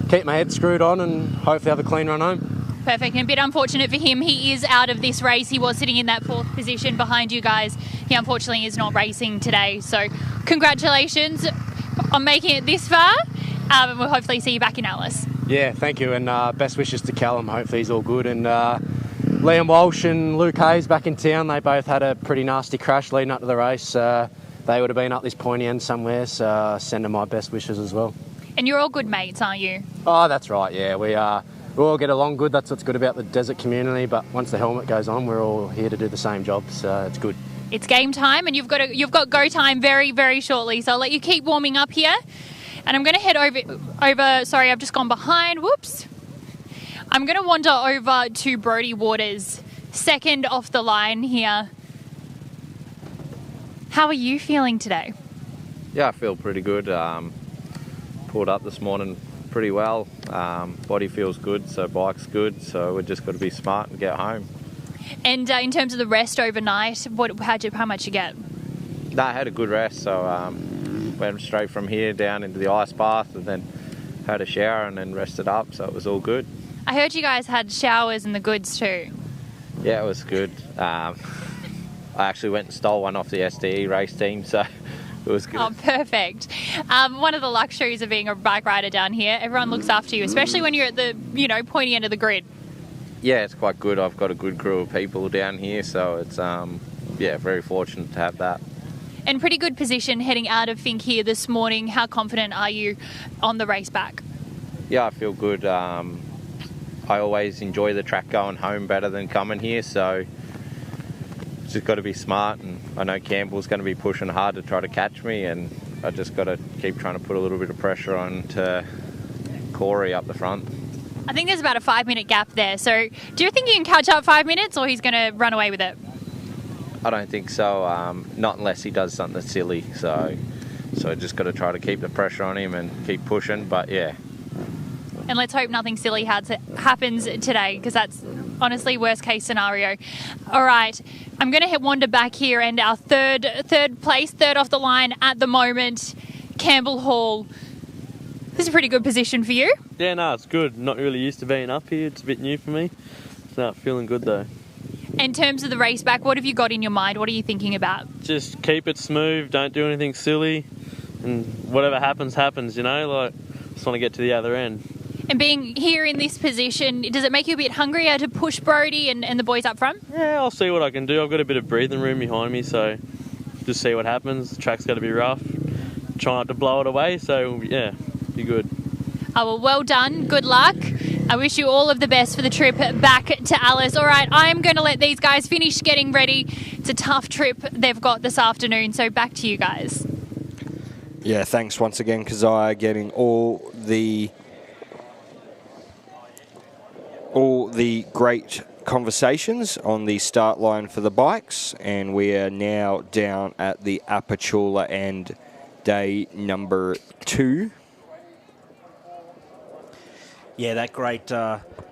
keep my head screwed on and hopefully have a clean run home. Perfect, and a bit unfortunate for him. He is out of this race. He was sitting in that 4th position behind you guys. He unfortunately is not racing today. So congratulations on making it this far. And we'll hopefully see you back in Alice. Yeah, thank you, and best wishes to Callum. Hopefully he's all good. And Liam Walsh and Luke Hayes back in town. They both had a pretty nasty crash leading up to the race. They would have been up this pointy end somewhere, so send them my best wishes as well. And you're all good mates, aren't you? Oh, that's right, yeah. We all get along good. That's what's good about the desert community. But once the helmet goes on, we're all here to do the same job, so it's good. It's game time, and you've got go time very, very shortly. So I'll let you keep warming up here. And I'm going to head over. Sorry, I've just gone behind. Whoops. I'm going to wander over to Brodie Waters, second off the line here. How are you feeling today? Yeah, I feel pretty good. Pulled up this morning pretty well. Body feels good, so bike's good. So we've just got to be smart and get home. And in terms of the rest overnight, how much you get? No, I had a good rest, so went straight from here down into the ice bath and then had a shower and then rested up, so it was all good. I heard you guys had showers and the goods too. Yeah, it was good. I actually went and stole one off the SDE race team, so it was good. Oh, perfect. One of the luxuries of being a bike rider down here, everyone looks after you, especially when you're at the, pointy end of the grid. Yeah, it's quite good. I've got a good crew of people down here, so it's, very fortunate to have that. And pretty good position heading out of Finke here this morning. How confident are you on the race back? Yeah, I feel good. I always enjoy the track going home better than coming here, so just got to be smart, and I know Campbell's going to be pushing hard to try to catch me, and I just got to keep trying to put a little bit of pressure on to Corey up the front. I think there's about a 5-minute gap there, so do you think you can catch up 5 minutes, or he's going to run away with it? I don't think so, not unless he does something silly, so I just got to try to keep the pressure on him and keep pushing, but yeah. And let's hope nothing silly happens today, because that's honestly worst case scenario. All right, I'm going to wander back here, and our third off the line at the moment, Campbell Hall. This is a pretty good position for you. Yeah, no, it's good. Not really used to being up here. It's a bit new for me. So feeling good though. In terms of the race back, what have you got in your mind? What are you thinking about? Just keep it smooth. Don't do anything silly, and whatever happens, happens. Just want to get to the other end. And being here in this position, does it make you a bit hungrier to push Brodie and the boys up front? Yeah, I'll see what I can do. I've got a bit of breathing room behind me, so just see what happens. The track's got to be rough. Try not to blow it away, so yeah, be good. Oh, well done. Good luck. I wish you all of the best for the trip back to Alice. All right, I am going to let these guys finish getting ready. It's a tough trip they've got this afternoon, so back to you guys. Yeah, thanks once again, Keziah, getting all the great conversations on the start line for the bikes, and we are now down at the Apachula end, day number 2. Yeah, that great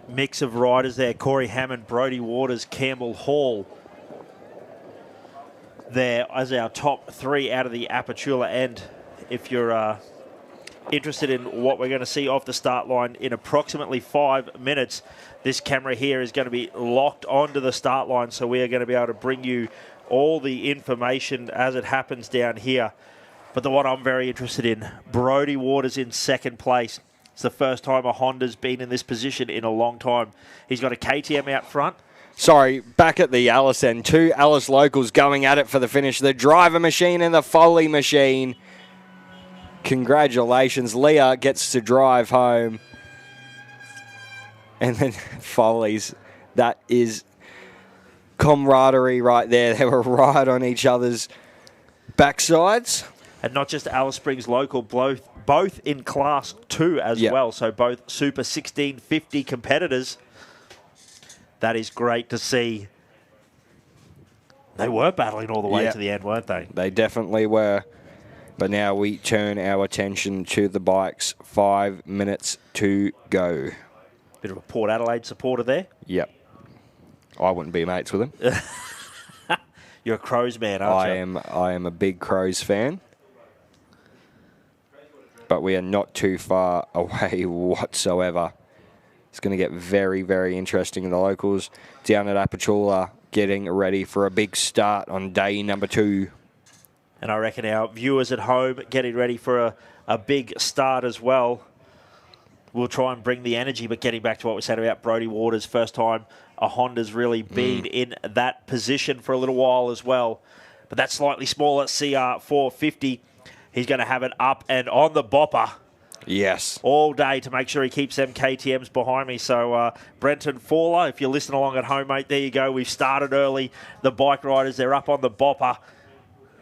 mix of riders there. Corey Hammond, Brodie Waters, Campbell Hall there as our top 3 out of the Apachula end. If you're interested in what we're going to see off the start line in approximately 5 minutes, this camera here is going to be locked onto the start line, so we are going to be able to bring you all the information as it happens down here. But the one I'm very interested in, Brodie Waters in second place. It's the first time a Honda's been in this position in a long time. He's got a KTM out front. Sorry, back at the Alice end, 2 Alice locals going at it for the finish. The driver machine and the Foley machine. Congratulations. Leah gets to drive home. And then Foley's. That is camaraderie right there. They were right on each other's backsides. And not just Alice Springs local, both in Class 2 as well. So both Super 1650 competitors. That is great to see. They were battling all the way to the end, weren't they? They definitely were. But now we turn our attention to the bikes. 5 minutes to go. Bit of a Port Adelaide supporter there. Yep. I wouldn't be mates with him. You're a Crows man, aren't you? I am a big Crows fan. But we are not too far away whatsoever. It's going to get very, very interesting in the locals. Down at Apachula, getting ready for a big start on day number 2. And I reckon our viewers at home getting ready for a big start as well. We'll try and bring the energy, but getting back to what we said about Brodie Waters, first time a Honda's really been in that position for a little while as well. But that slightly smaller CR450, he's going to have it up and on the bopper. Yes. All day to make sure he keeps them KTMs behind me. So Brenton Fowler, if you're listening along at home, mate, there you go. We've started early. The bike riders, they're up on the bopper.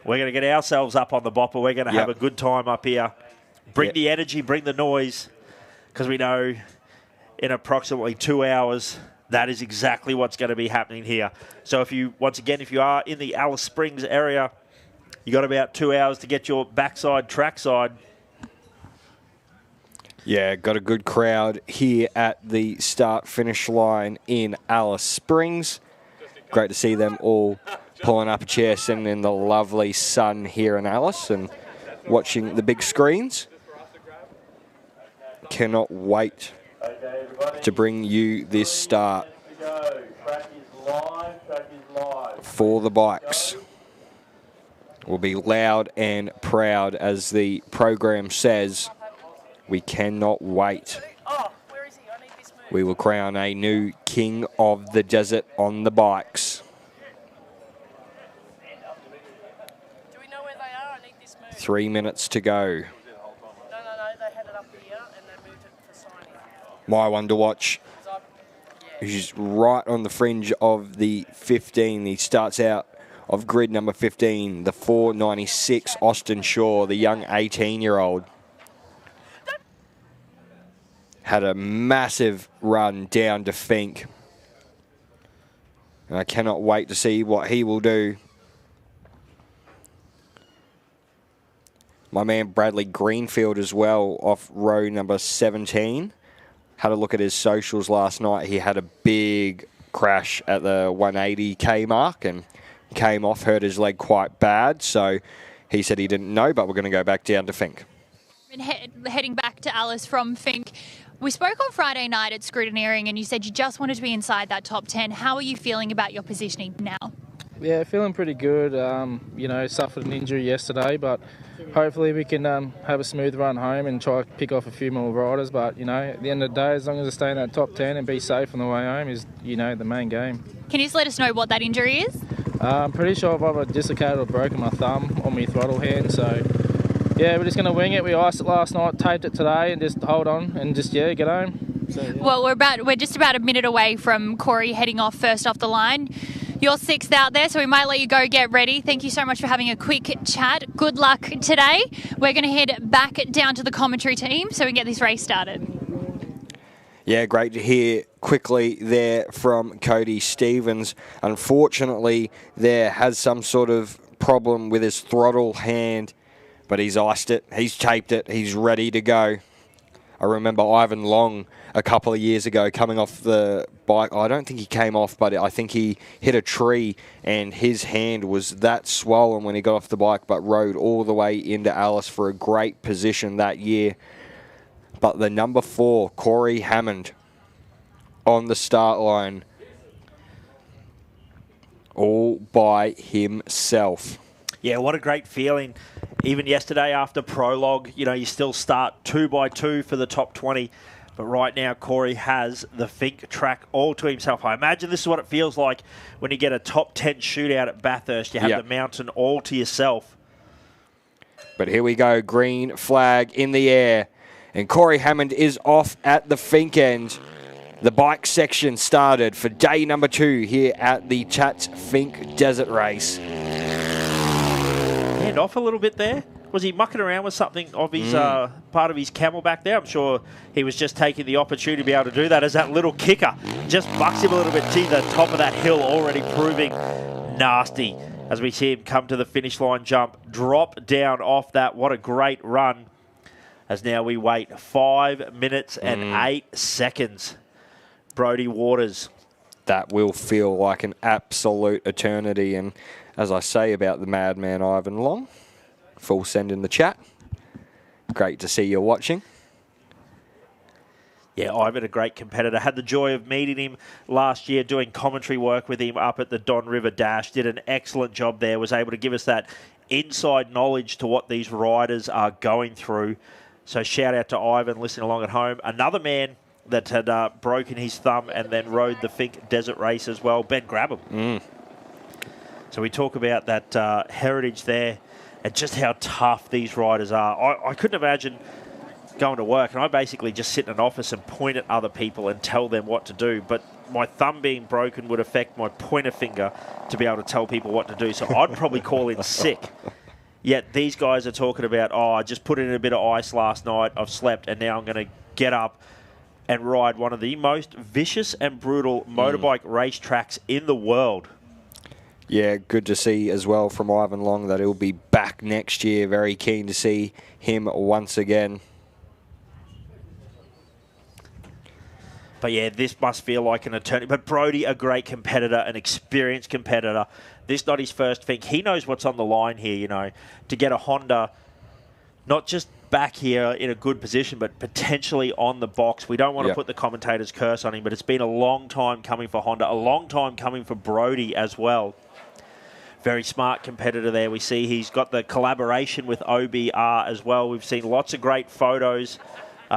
We're going to get ourselves up on the bopper. We're going to have a good time up here. Bring the energy, bring the noise, because we know in approximately 2 hours, that is exactly what's going to be happening here. So if you are in the Alice Springs area, you got about 2 hours to get your backside trackside. Yeah, got a good crowd here at the start-finish line in Alice Springs. Great to see them all pulling up a chair, sitting in the lovely sun here in Alice and watching the big screens. Cannot wait to bring you this start for the bikes. Will be loud and proud, as the program says. We cannot wait. We will crown a new king of the desert on the bikes. 3 minutes to go. My one to watch. He's right on the fringe of the 15. He starts out of grid number 15, the 496 Austin Shaw, the young 18-year-old. Had a massive run down to Finke. And I cannot wait to see what he will do. My man Bradley Greenfield as well, off row number 17. Had a look at his socials last night. He had a big crash at the 180k mark and came off, hurt his leg quite bad. So he said he didn't know, but we're going to go back down to Finke. Heading back to Alice from Finke. We spoke on Friday night at Scrutineering and you said you just wanted to be inside that top 10. How are you feeling about your positioning now? Yeah, feeling pretty good. Suffered an injury yesterday, but hopefully we can have a smooth run home and try to pick off a few more riders. But, at the end of the day, as long as I stay in that top 10 and be safe on the way home is, the main game. Can you just let us know what that injury is? I'm pretty sure I've either dislocated or broken my thumb on my throttle hand, so... Yeah, we're just going to wing it. We iced it last night, taped it today, and just hold on and just, get home. So, yeah. Well, we're just about a minute away from Corey heading off first off the line. You're sixth out there, so we might let you go get ready. Thank you so much for having a quick chat. Good luck today. We're going to head back down to the commentary team so we can get this race started. Yeah, great to hear quickly there from Cody Stevens. Unfortunately, there has some sort of problem with his throttle hand, but he's iced it, he's taped it, he's ready to go. I remember Ivan Long a couple of years ago coming off the bike. I don't think he came off, but I think he hit a tree and his hand was that swollen when he got off the bike, but rode all the way into Alice for a great position that year. But the number 4, Corey Hammond, on the start line, all by himself. Yeah, what a great feeling. Even yesterday after prologue, you still start 2 by 2 for the top 20. But right now, Corey has the Finke track all to himself. I imagine this is what it feels like when you get a top 10 shootout at Bathurst. You have the mountain all to yourself. But here we go, green flag in the air. And Corey Hammond is off at the Finke end. The bike section started for day number 2 here at the Tatts Finke Desert Race. Hand off a little bit there. Was he mucking around with something of his part of his camel back there? I'm sure he was just taking the opportunity to be able to do that, as that little kicker just bucks him a little bit to the top of that hill, already proving nasty as we see him come to the finish line jump, drop down off that. What a great run, as now we wait 5 minutes and 8 seconds. Brodie Waters. That will feel like an absolute eternity. And as I say about the madman Ivan Long, full send in the chat. Great to see you watching. Yeah, Ivan, a great competitor. Had the joy of meeting him last year, doing commentary work with him up at the Don River Dash. Did an excellent job there. Was able to give us that inside knowledge to what these riders are going through. So shout out to Ivan, listening along at home. Another man that had broken his thumb and then rode the Finke Desert Race as well, Ben Grabham. So we talk about that heritage there and just how tough these riders are. I couldn't imagine going to work, and I basically just sit in an office and point at other people and tell them what to do. But my thumb being broken would affect my pointer finger to be able to tell people what to do. So I'd probably call in sick. Yet these guys are talking about, I just put in a bit of ice last night, I've slept, and now I'm going to get up and ride one of the most vicious and brutal motorbike race tracks in the world. Yeah, good to see as well from Ivan Long that he'll be back next year. Very keen to see him once again. But yeah, this must feel like an eternity. But Brodie, a great competitor, an experienced competitor. This not his first thing. He knows what's on the line here, you know, to get a Honda not just back here in a good position, but potentially on the box. We don't want to put the commentator's curse on him, but it's been a long time coming for Honda, a long time coming for Brodie as well. Very smart competitor there. We see he's got the collaboration with OBR as well. We've seen lots of great photos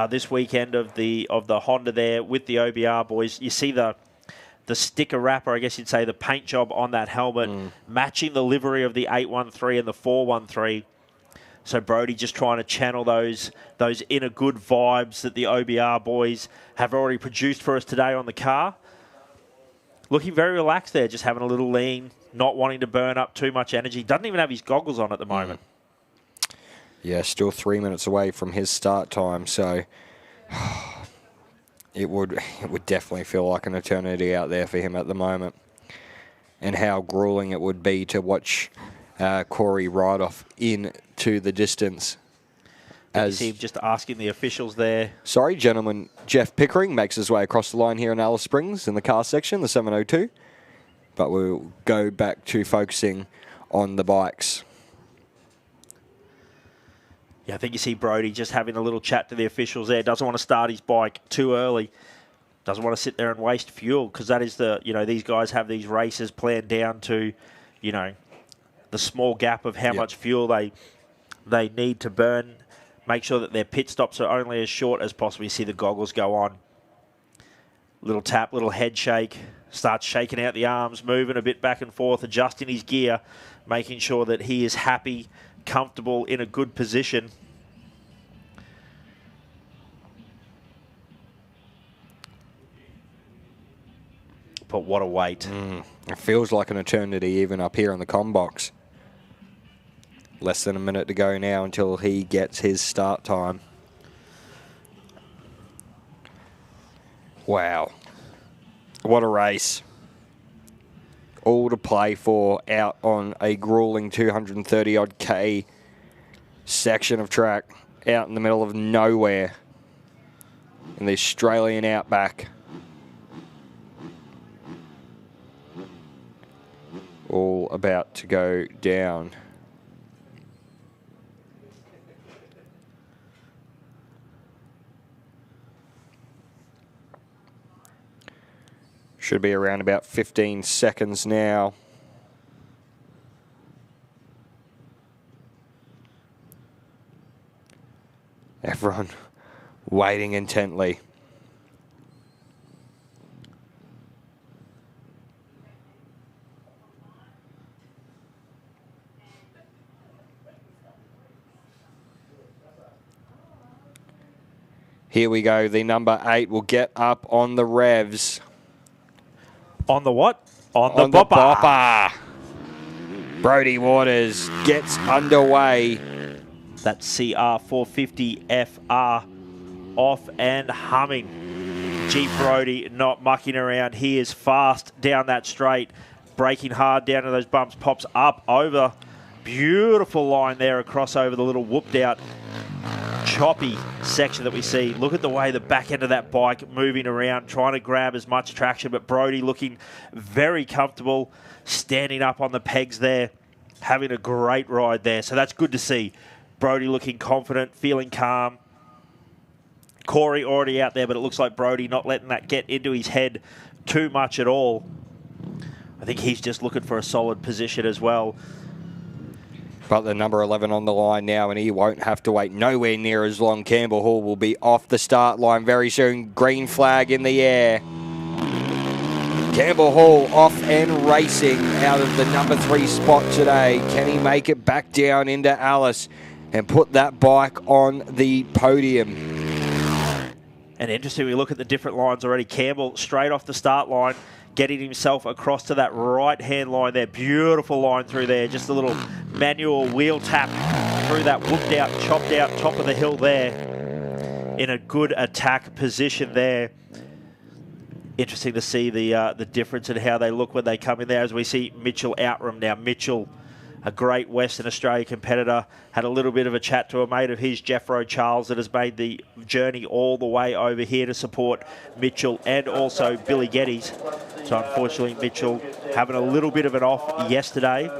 this weekend of the Honda there with the OBR boys. You see the sticker wrapper, I guess you'd say, the paint job on that helmet, matching the livery of the 813 and the 413. So Brodie just trying to channel those inner good vibes that the OBR boys have already produced for us today on the car. Looking very relaxed there, just having a little lean, not wanting to burn up too much energy. Doesn't even have his goggles on at the moment. Yeah, still 3 minutes away from his start time, so it would definitely feel like an eternity out there for him at the moment. And how grueling it would be to watch Corey ride off into the distance. You see him just asking the officials there. Sorry, gentlemen. Jeff Pickering makes his way across the line here in Alice Springs in the car section, the 702. But we'll go back to focusing on the bikes. Yeah, I think you see Brodie just having a little chat to the officials there. Doesn't want to start his bike too early. Doesn't want to sit there and waste fuel, because that is these guys have these races planned down to, the small gap of how much fuel they need to burn. Make sure that their pit stops are only as short as possible. You see the goggles go on. Little tap, little head shake. Starts shaking out the arms, moving a bit back and forth, adjusting his gear, making sure that he is happy, comfortable, in a good position. But what a wait. It feels like an eternity even up here in the comm box. Less than a minute to go now until he gets his start time. Wow. What a race. All to play for out on a grueling 230-odd K section of track out in the middle of nowhere in the Australian outback. All about to go down. Should be around about 15 seconds now. Everyone waiting intently. Here we go. The number 8 will get up on the revs. On the what? On the bopper. Brodie Waters gets underway. That CR450FR off and humming. Jeep Brodie not mucking around. He is fast down that straight, braking hard down to those bumps, pops up over. Beautiful line there across over the little whooped out choppy section that we see. Look at the way the back end of that bike moving around, trying to grab as much traction, but Brodie looking very comfortable, standing up on the pegs there, having a great ride there. So that's good to see. Brodie looking confident, feeling calm. Corey already out there, but it looks like Brodie not letting that get into his head too much at all. I think he's just looking for a solid position as well. But the number 11 on the line now, and he won't have to wait nowhere near as long. Campbell Hall will be off the start line very soon. Green flag in the air. Campbell Hall off and racing out of the number 3 spot today. Can he make it back down into Alice and put that bike on the podium? And interesting, we look at the different lines already. Campbell straight off the start line, getting himself across to that right-hand line there. Beautiful line through there. Just a little manual wheel tap through that whooped out, chopped out top of the hill there. In a good attack position there. Interesting to see the difference in how they look when they come in there as we see Mitchell Outram now. Mitchell, a great Western Australia competitor, had a little bit of a chat to a mate of his, Jeffro Charles, that has made the journey all the way over here to support Mitchell and also Billy Geddes. So unfortunately, Mitchell having a little bit of an off yesterday,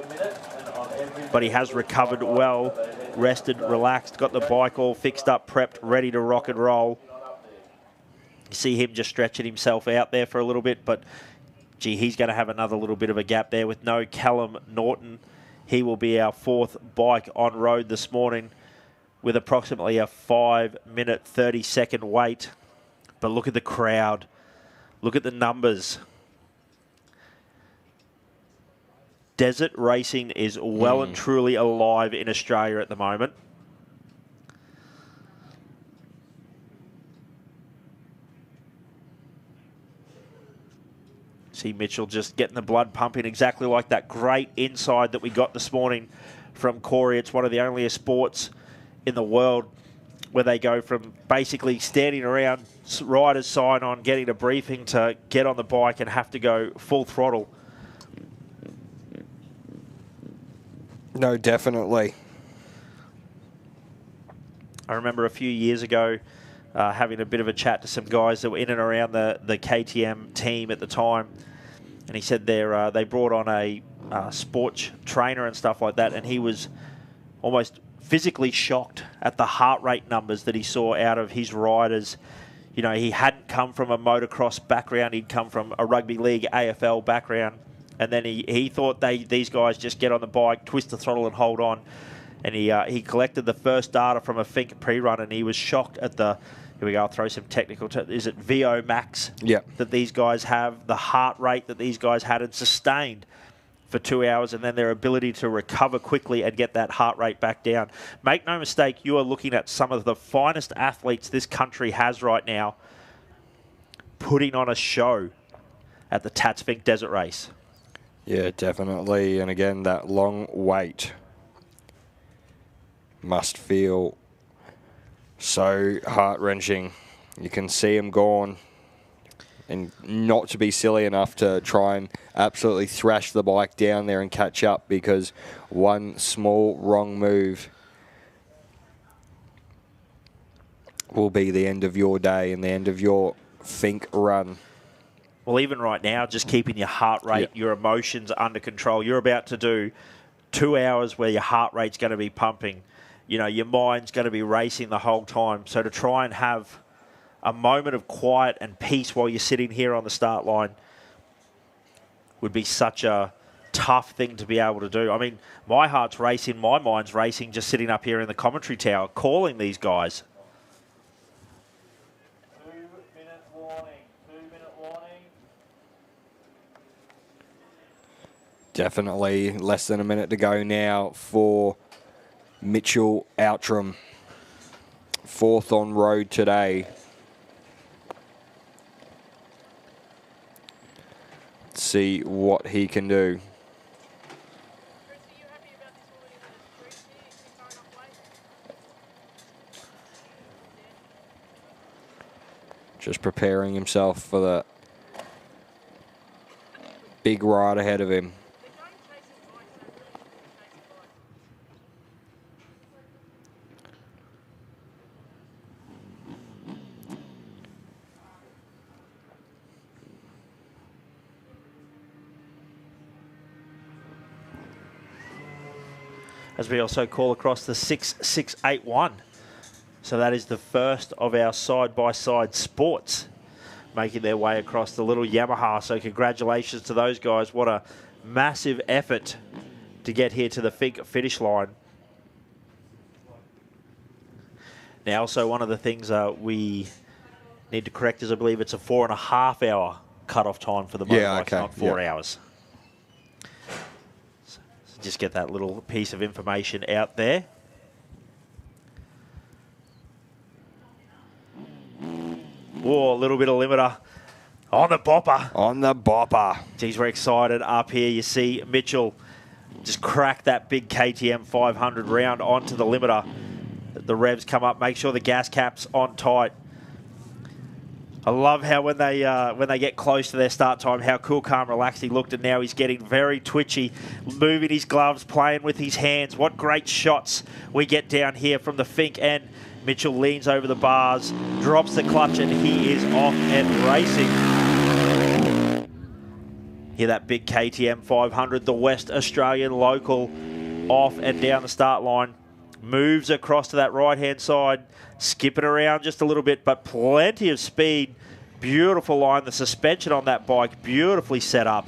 but he has recovered well, rested, relaxed, got the bike all fixed up, prepped, ready to rock and roll. You see him just stretching himself out there for a little bit, but gee, he's going to have another little bit of a gap there with no Callum Norton. He will be our fourth bike on road this morning with approximately a 5-minute, 30-second wait. But look at the crowd. Look at the numbers. Desert racing is well and truly alive in Australia at the moment. See Mitchell just getting the blood pumping exactly like that great inside that we got this morning from Corey. It's one of the only sports in the world where they go from basically standing around, riders sign on, getting a briefing to get on the bike and have to go full throttle. No, definitely. I remember a few years ago having a bit of a chat to some guys that were in and around the KTM team at the time. And he said they brought on a sports trainer and stuff like that, and he was almost physically shocked at the heart rate numbers that he saw out of his riders. You know, he hadn't come from a motocross background. He'd come from a rugby league AFL background. And then he thought these guys just get on the bike, twist the throttle and hold on. And he collected the first data from a Finke pre-run, and he was shocked at the, here we go, I'll throw some technical, is it VO max that these guys have, the heart rate that these guys had and sustained for 2 hours, and then their ability to recover quickly and get that heart rate back down. Make no mistake, you are looking at some of the finest athletes this country has right now putting on a show at the Tatts Finke Desert Race. Yeah, definitely. And again, that long wait must feel so heart-wrenching. You can see him gone, and not to be silly enough to try and absolutely thrash the bike down there and catch up, because one small wrong move will be the end of your day and the end of your Finke run. Well, even right now, just keeping your heart rate, your emotions under control. You're about to do 2 hours where your heart rate's going to be pumping. You know, your mind's going to be racing the whole time. So to try and have a moment of quiet and peace while you're sitting here on the start line would be such a tough thing to be able to do. I mean, my heart's racing, my mind's racing just sitting up here in the commentary tower calling these guys. 2-minute warning, 2-minute warning. Definitely less than a minute to go now for Mitchell Outram. Fourth on road today. Let's see what he can do. Just preparing himself for the big ride ahead of him. As we also call across the 6681. So that is the first of our side-by-side sports making their way across the little Yamaha. So congratulations to those guys. What a massive effort to get here to the Finke finish line. Now, also one of the things we need to correct is I believe it's a 4.5 hour cut-off time for the motorbikes, not 4 hours. Just get that little piece of information out there. Oh, a little bit of limiter on the bopper. On the bopper. Geez, we're excited up here. You see Mitchell just crack that big KTM 500 round onto the limiter. The revs come up. Make sure the gas cap's on tight. I love how when they get close to their start time, how cool, calm, relaxed he looked, and now he's getting very twitchy, moving his gloves, playing with his hands. What great shots we get down here from the Finke end. Mitchell leans over the bars, drops the clutch, and he is off and racing. Hear that big KTM 500, the West Australian local, off and down the start line. Moves across to that right-hand side, skipping around just a little bit, but plenty of speed. Beautiful line. The suspension on that bike, beautifully set up.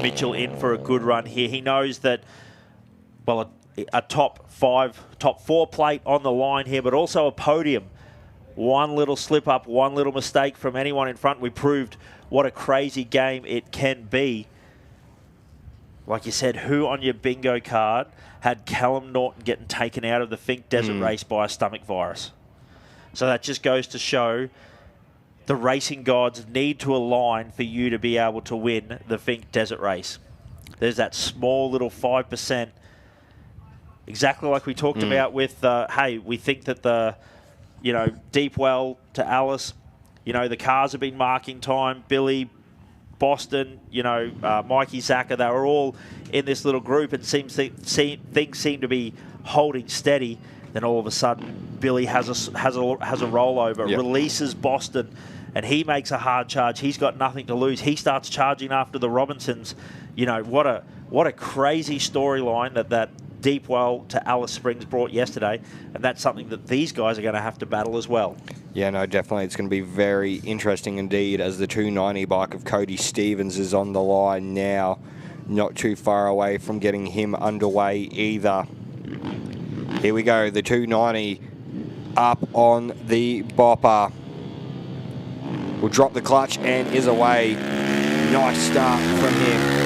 Mitchell in for a good run here. He knows that, well, a top 4 plate on the line here, but also a podium. One little slip up, one little mistake from anyone in front. We proved what a crazy game it can be. Like you said, who on your bingo card had Callum Norton getting taken out of the Finke Desert Race by a stomach virus? So that just goes to show the racing gods need to align for you to be able to win the Finke Desert Race. There's that small little 5%. Exactly like we talked about with, hey, we think that the, Deepwell to Alice, the cars have been marking time. Billy, Boston, Mikey Zaka, they were all in this little group, and things seem to be holding steady. Then all of a sudden, Billy has a rollover, releases Boston, and he makes a hard charge. He's got nothing to lose. He starts charging after the Robinsons. What a crazy storyline that Deepwell to Alice Springs brought yesterday, and that's something that these guys are going to have to battle as well. Yeah, no, definitely. It's going to be very interesting indeed as the 290 bike of Cody Stevens is on the line now. Not too far away from getting him underway either. Here we go, the 290 up on the bopper. Will drop the clutch and is away. Nice start from him.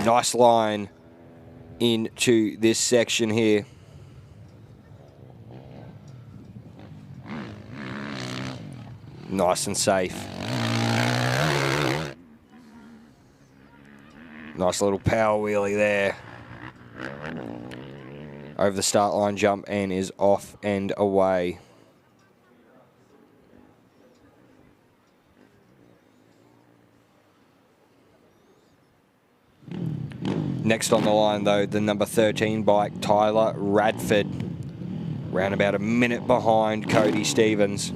Nice line into this section here. Nice and safe. Nice little power wheelie there. Over the start line jump and is off and away. Next on the line, though, the number 13 bike, Tyler Radford. Round about a minute behind Cody Stevens.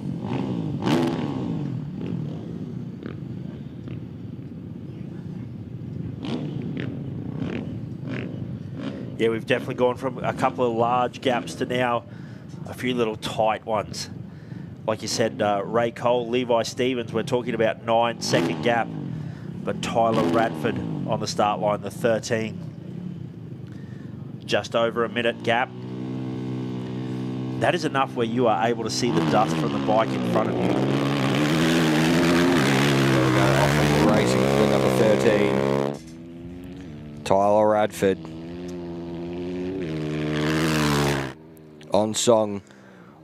Yeah, we've definitely gone from a couple of large gaps to now a few little tight ones. Like you said, Ray Cole, Levi Stevens, we're talking about 9-second gap. But Tyler Radford on the start line, the 13. Just over a minute gap. That is enough where you are able to see the dust from the bike in front of you. Racing for number 13. Tyler Radford. On song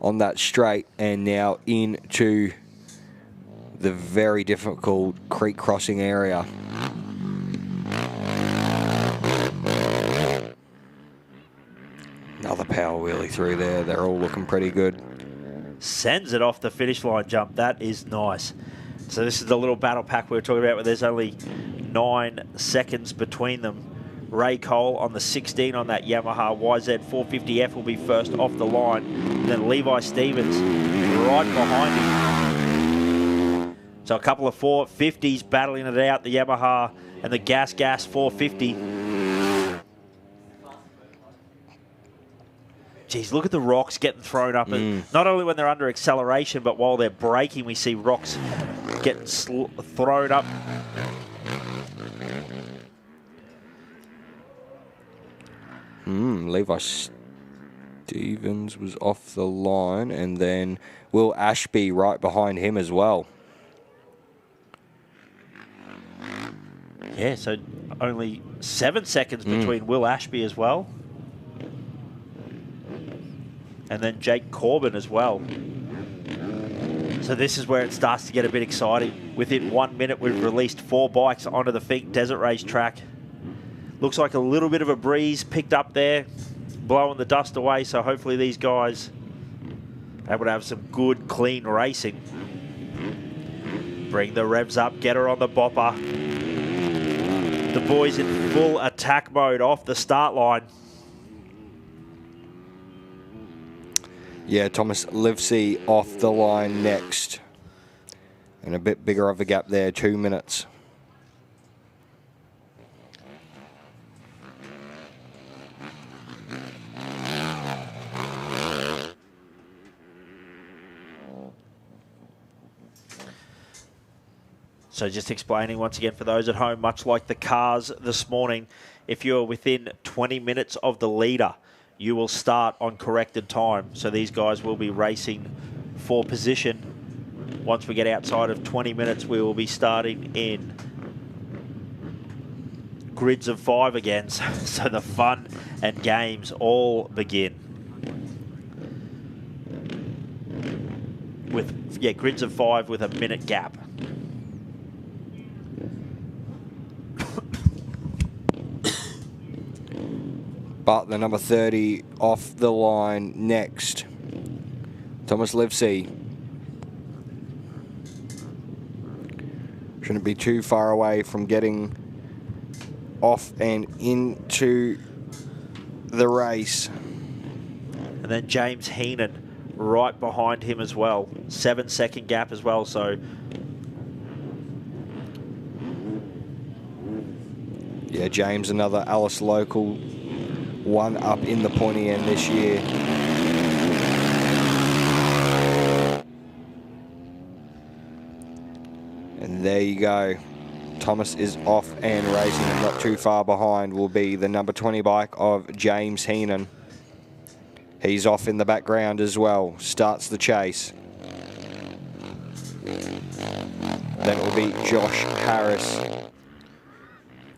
on that straight and now into the very difficult creek crossing area. Another power wheelie through there. They're all looking pretty good. Sends it off the finish line jump. That is nice. So this is the little battle pack we were talking about where there's only 9 seconds between them. Ray Cole on the 16 on that Yamaha YZ450F will be first off the line. And then Levi Stevens right behind him. So a couple of 450s battling it out, the Yamaha and the Gas 450. Geez, look at the rocks getting thrown up. And not only when they're under acceleration, but while they're braking, we see rocks getting thrown up. Levi Stevens was off the line, and then Will Ashby right behind him as well. Yeah, so only 7 seconds between Will Ashby as well. And then Jake Corbin as well. So this is where it starts to get a bit exciting. Within 1 minute, we've released 4 bikes onto the Finke Desert Race track. Looks like a little bit of a breeze picked up there, blowing the dust away. So hopefully these guys are able to have some good, clean racing. Bring the revs up, get her on the bopper. The boys in full attack mode off the start line. Yeah, Thomas Livesey off the line next. And a bit bigger of a gap there, 2 minutes. So just explaining once again for those at home, much like the cars this morning, if you're within 20 minutes of the leader, you will start on corrected time. So these guys will be racing for position. Once we get outside of 20 minutes, we will be starting in grids of 5 again. So the fun and games all begin. With, grids of 5 with a minute gap. But the number 30 off the line next. Thomas Livesey. Shouldn't be too far away from getting off and into the race. And then James Heenan right behind him as well. 7 second gap as well, so. Yeah, James, another Alice local. One up in the pointy end this year. And there you go. Thomas is off and racing. Not too far behind will be the number 20 bike of James Heenan. He's off in the background as well. Starts the chase. Then it will be Josh Harris.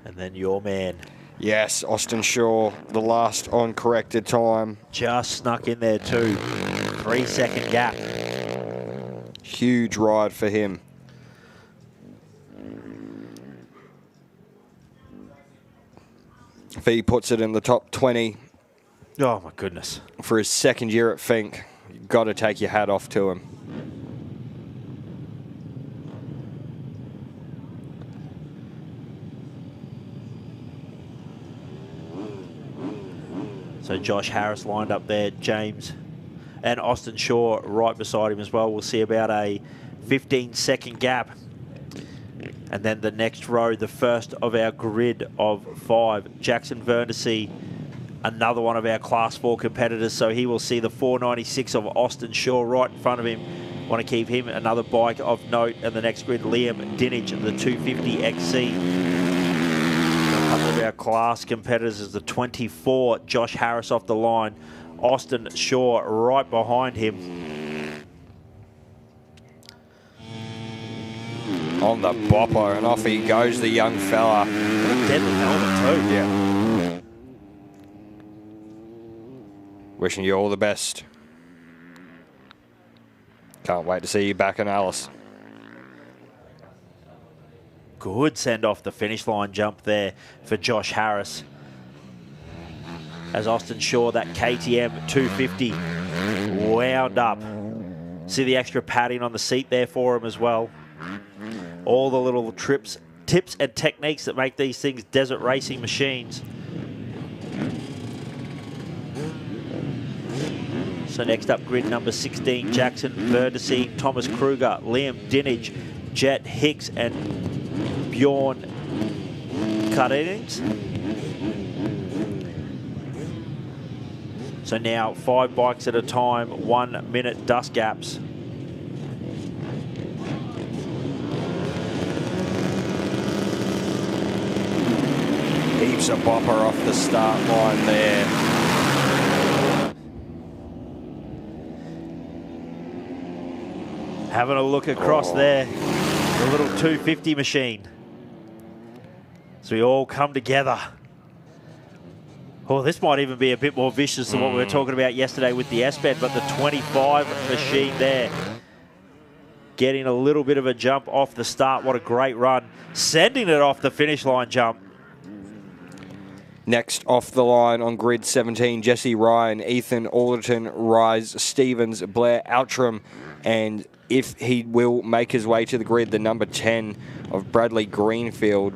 And then your man. Yes, Austin Shaw, the last on corrected time. Just snuck in there too. 3 second gap. Huge ride for him. If he puts it in the top 20. Oh my goodness. For his second year at Finke, you've got to take your hat off to him. So Josh Harris lined up there, James and Austin Shaw right beside him as well. We'll see about a 15-second gap. And then the next row, the first of our grid of 5. Jackson Vernessy, another one of our Class 4 competitors. So he will see the 496 of Austin Shaw right in front of him. Want to keep him another bike of note. And the next grid, Liam Dinage, the 250 XC. A couple of our class competitors is the 24, Josh Harris off the line. Austin Shaw right behind him. On the bopper, and off he goes, the young fella. Deadly helmet too. Yeah. Wishing you all the best. Can't wait to see you back in Alice. Good send off the finish line jump there for Josh Harris. As Austin Shaw, that KTM 250 wound up. See the extra padding on the seat there for him as well. All the little tips and techniques that make these things desert racing machines. So next up, grid number 16, Jackson Vernessy, Thomas Kruger, Liam Dinage, Jet Hicks, and Bjorn Cutting's. So now 5 bikes at a time, 1 minute dust gaps. Heaps of bopper off the start line there. Having a look across there, the little 250 machine. So we all come together Oh, this might even be a bit more vicious than what we were talking about yesterday with the S-Bed, but the 25 machine there. Getting a little bit of a jump off the start. What a great run. Sending it off the finish line jump. Next off the line on grid 17, Jesse Ryan, Ethan Alderton, Rise Stevens, Blair Outram, and if he will make his way to the grid, the number 10 of Bradley Greenfield.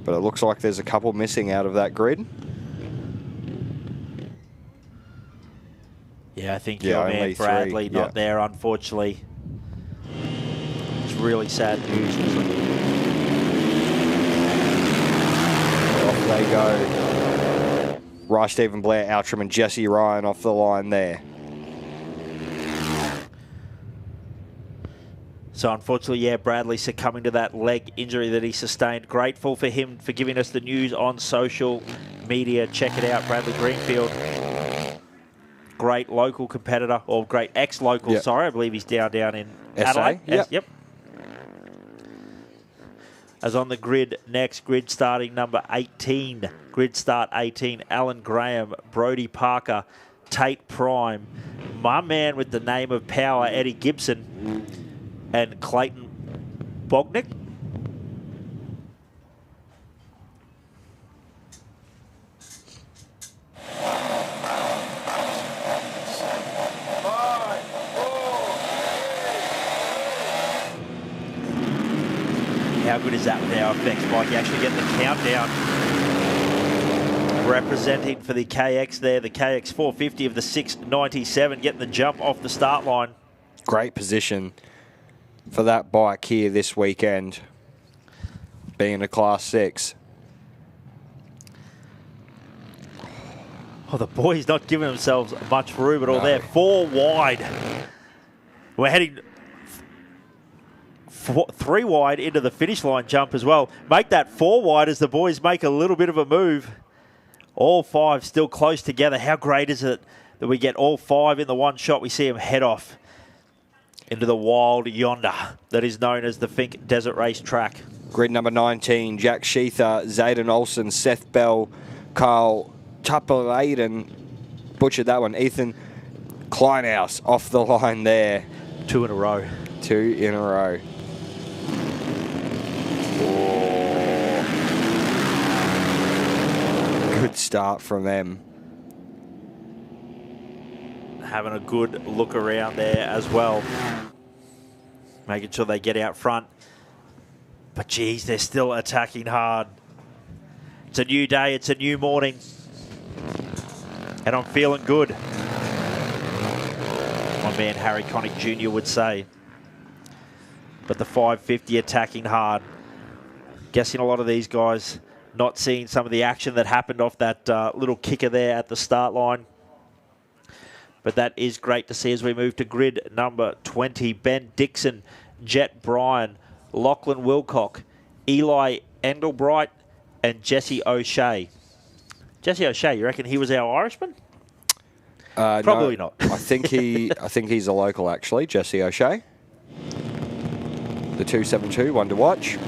But it looks like there's a couple missing out of that grid. Yeah, I think your man Bradley not there, unfortunately. It's really sad news. Off they go. Rice, Stephen Blair, Outram and Jesse Ryan off the line there. So unfortunately, yeah, Bradley succumbing to that leg injury that he sustained. Grateful for him for giving us the news on social media. Check it out, Bradley Greenfield. Great local competitor, or great ex-local, sorry. I believe he's down in Adelaide. Yep. As on the grid next, grid starting number 18. Grid start 18, Alan Graham, Brody Parker, Tate Prime, my man with the name of power, Eddie Gibson, and Clayton Bognick. How good is that with our effects, Mike? You actually get the countdown. Representing for the KX there, the KX 450 of the 697, getting the jump off the start line. Great position for that bike here this weekend, being a Class 6. Oh, the boys not giving themselves much room at all there. 4 wide. We're heading 3 wide into the finish line jump as well. Make that 4 wide as the boys make a little bit of a move. All 5 still close together. How great is it that we get all 5 in the one shot? We see them head off into the wild yonder that is known as the Finke Desert Race Track. Grid number 19, Jack Sheether, Zayden Olsen, Seth Bell, Carl Tuppeladen, butchered that one, Ethan Kleinhaus off the line there. 2 in a row. 2 in a row. Good start from them. Having a good look around there as well. Making sure they get out front. But geez, they're still attacking hard. It's a new day, it's a new morning. And I'm feeling good. My man Harry Connick Jr. would say. But the 550 attacking hard. Guessing a lot of these guys not seeing some of the action that happened off that little kicker there at the start line. But that is great to see as we move to grid number 20. Ben Dixon, Jet Bryan, Lachlan Wilcock, Eli Engelbright, and Jesse O'Shea. Jesse O'Shea, you reckon he was our Irishman? Probably no, not. I think he's a local actually, Jesse O'Shea. The 272, one to watch.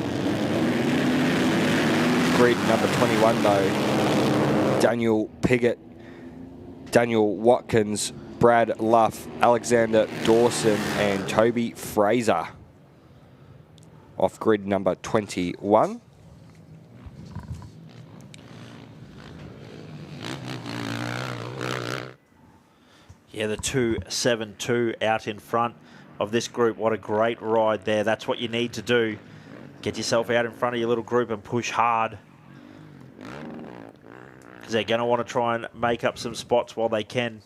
Grid number 21 though, Daniel Piggott, Daniel Watkins, Brad Luff, Alexander Dawson and Toby Fraser off grid number 21. Yeah, the 272 out in front of this group. What a great ride there. That's what you need to do. Get yourself out in front of your little group and push hard. Because they're going to want to try and make up some spots while they can.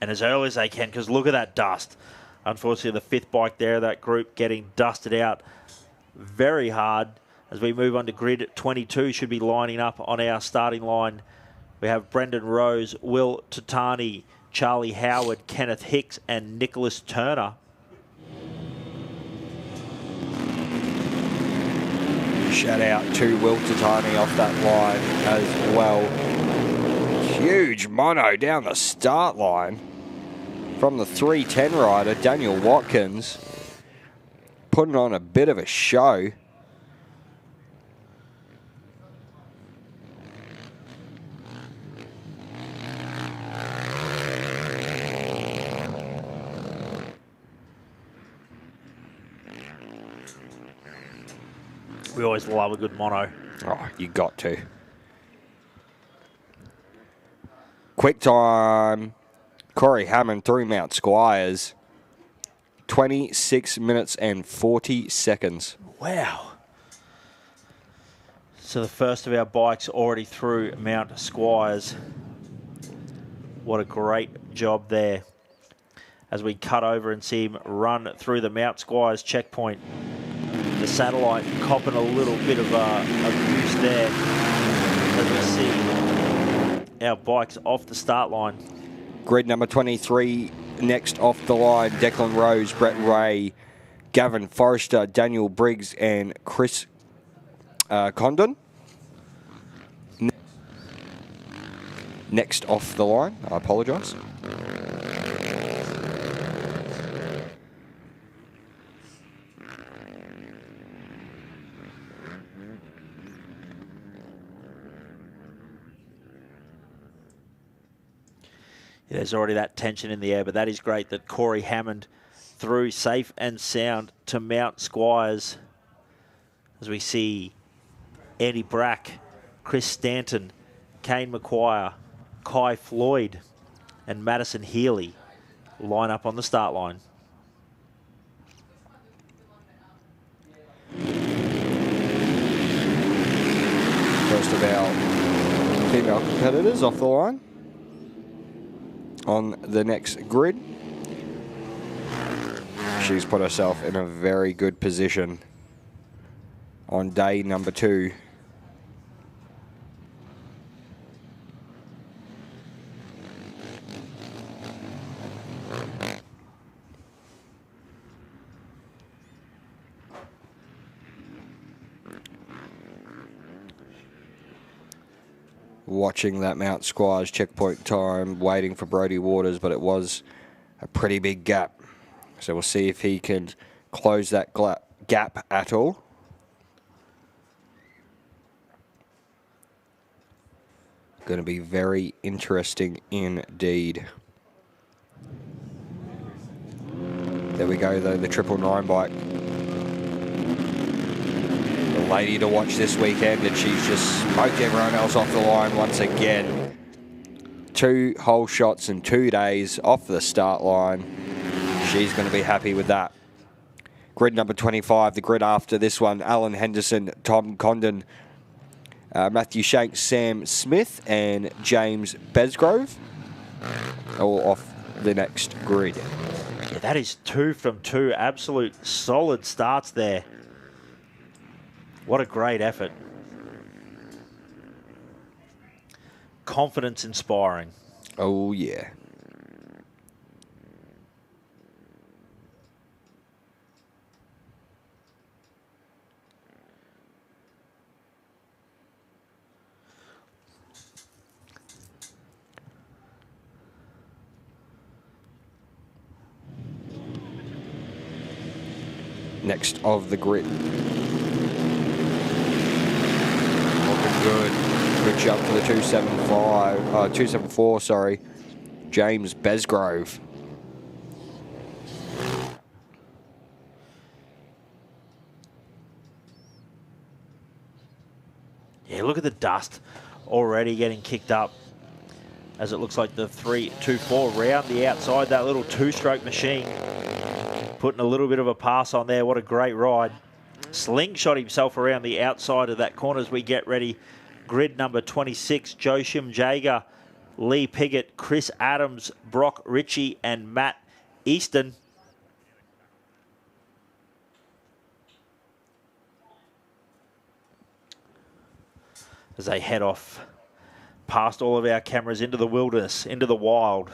And as early as they can, because look at that dust. Unfortunately, the 5th bike there, that group getting dusted out very hard. As we move on to grid 22, should be lining up on our starting line. We have Brendan Rose, Will Tatani, Charlie Howard, Kenneth Hicks, and Nicholas Turner. Shout out to Will Tatani off that line as well. Huge mono down the start line from the 310 rider, Daniel Watkins, putting on a bit of a show. We always love a good mono. Oh, you got to. Quick time. Corey Hammond through Mount Squires. 26 minutes and 40 seconds. Wow. So the first of our bikes already through Mount Squires. What a great job there. As we cut over and see him run through the Mount Squires checkpoint. The satellite copping a little bit of a boost there. As we see our bikes off the start line. Grid number 23 next off the line. Declan Rose, Brett Ray, Gavin Forrester, Daniel Briggs and Chris Condon. Next off the line. I apologise. Yeah, there's already that tension in the air, but that is great that Corey Hammond through safe and sound to Mount Squires. As we see Andy Brack, Chris Stanton, Kane McQuire, Kai Floyd and Madison Healy line up on the start line. First of our female competitors off the line. On the next grid. She's put herself in a very good position on day number 2. Watching that Mount Squires checkpoint time, waiting for Brodie Waters, but it was a pretty big gap. So we'll see if he can close that gap at all. Going to be very interesting indeed. There we go, though, the 999 bike. The lady to watch this weekend, and she's just smoked everyone else off the line once again. 2 whole shots in 2 days off the start line. She's going to be happy with that. Grid number 25, the grid after this one, Alan Henderson, Tom Condon, Matthew Shanks, Sam Smith and James Besgrove, all off the next grid. Yeah, that is 2 from 2. Absolute solid starts there. What a great effort. Confidence inspiring. Oh, yeah. Next of the grid. Looking good. Good jump for the 274, sorry. James Besgrove. Yeah, look at the dust already getting kicked up as it looks like the 3-2-4 round the outside, that little 2-stroke machine. Putting a little bit of a pass on there. What a great ride. Slingshot himself around the outside of that corner as we get ready. Grid number 26, Joshim Jager, Lee Piggott, Chris Adams, Brock Ritchie and Matt Easton. As they head off past all of our cameras into the wilderness, into the wild.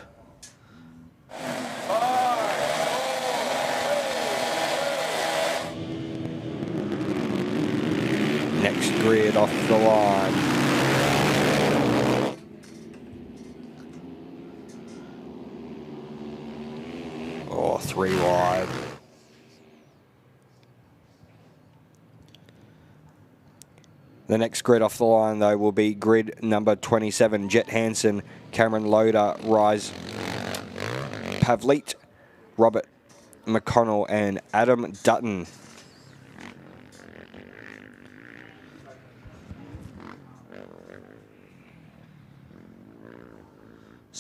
Next grid off the line. Oh, 3 wide. The next grid off the line, though, will be grid number 27. Jet Hansen, Cameron Loader, Rise Pavlete, Robert McConnell and Adam Dutton.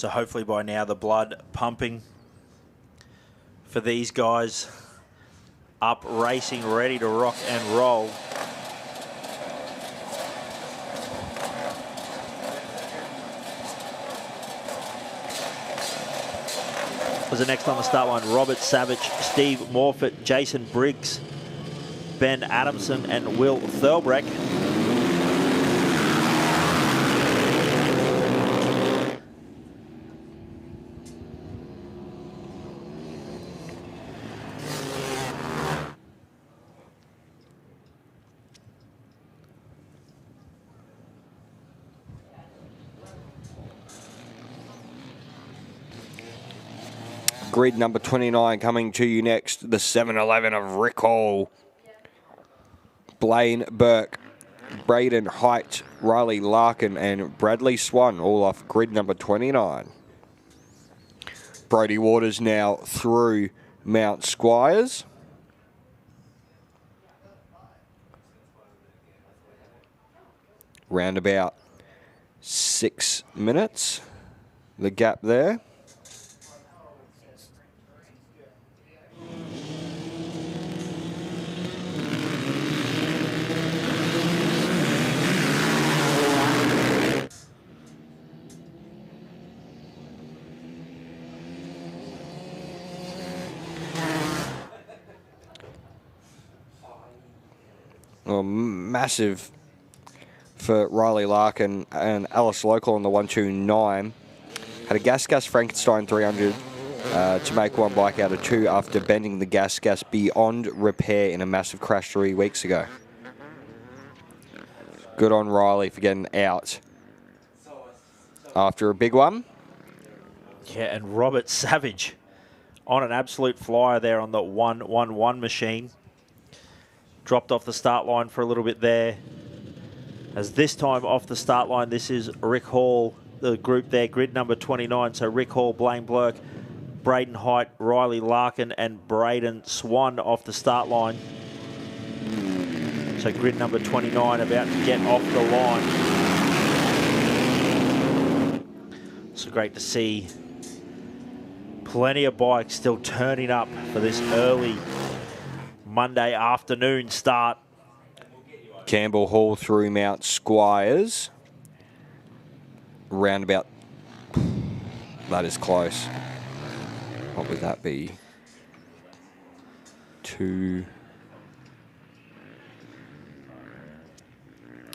So hopefully by now the blood pumping for these guys. Up, racing, ready to rock and roll. Was the next on the start line, Robert Savage, Steve Morfitt, Jason Briggs, Ben Adamson and Will Thurlbreck. Grid number 29 coming to you next. The 7-11 of Rick Hall. Blaine Burke, Braden Height, Riley Larkin and Bradley Swan all off grid number 29. Brody Waters now through Mount Squires. Round about 6 minutes. The gap there. Massive for Riley Larkin and Alice Local on the 129. Had a Gas Frankenstein 300 to make one bike out of two after bending the gas beyond repair in a massive crash 3 weeks ago. Good on Riley for getting out after a big one. Yeah, and Robert Savage on an absolute flyer there on the 111 machine. Dropped off the start line for a little bit there. As this time off the start line, this is Rick Hall, the group there, grid number 29. So Rick Hall, Blaine Blurk, Braden Height, Riley Larkin and Braden Swan off the start line. So grid number 29 about to get off the line. So great to see plenty of bikes still turning up for this early Monday afternoon start. Campbell Hall through Mount Squires. Roundabout. That is close. What would that be? 2.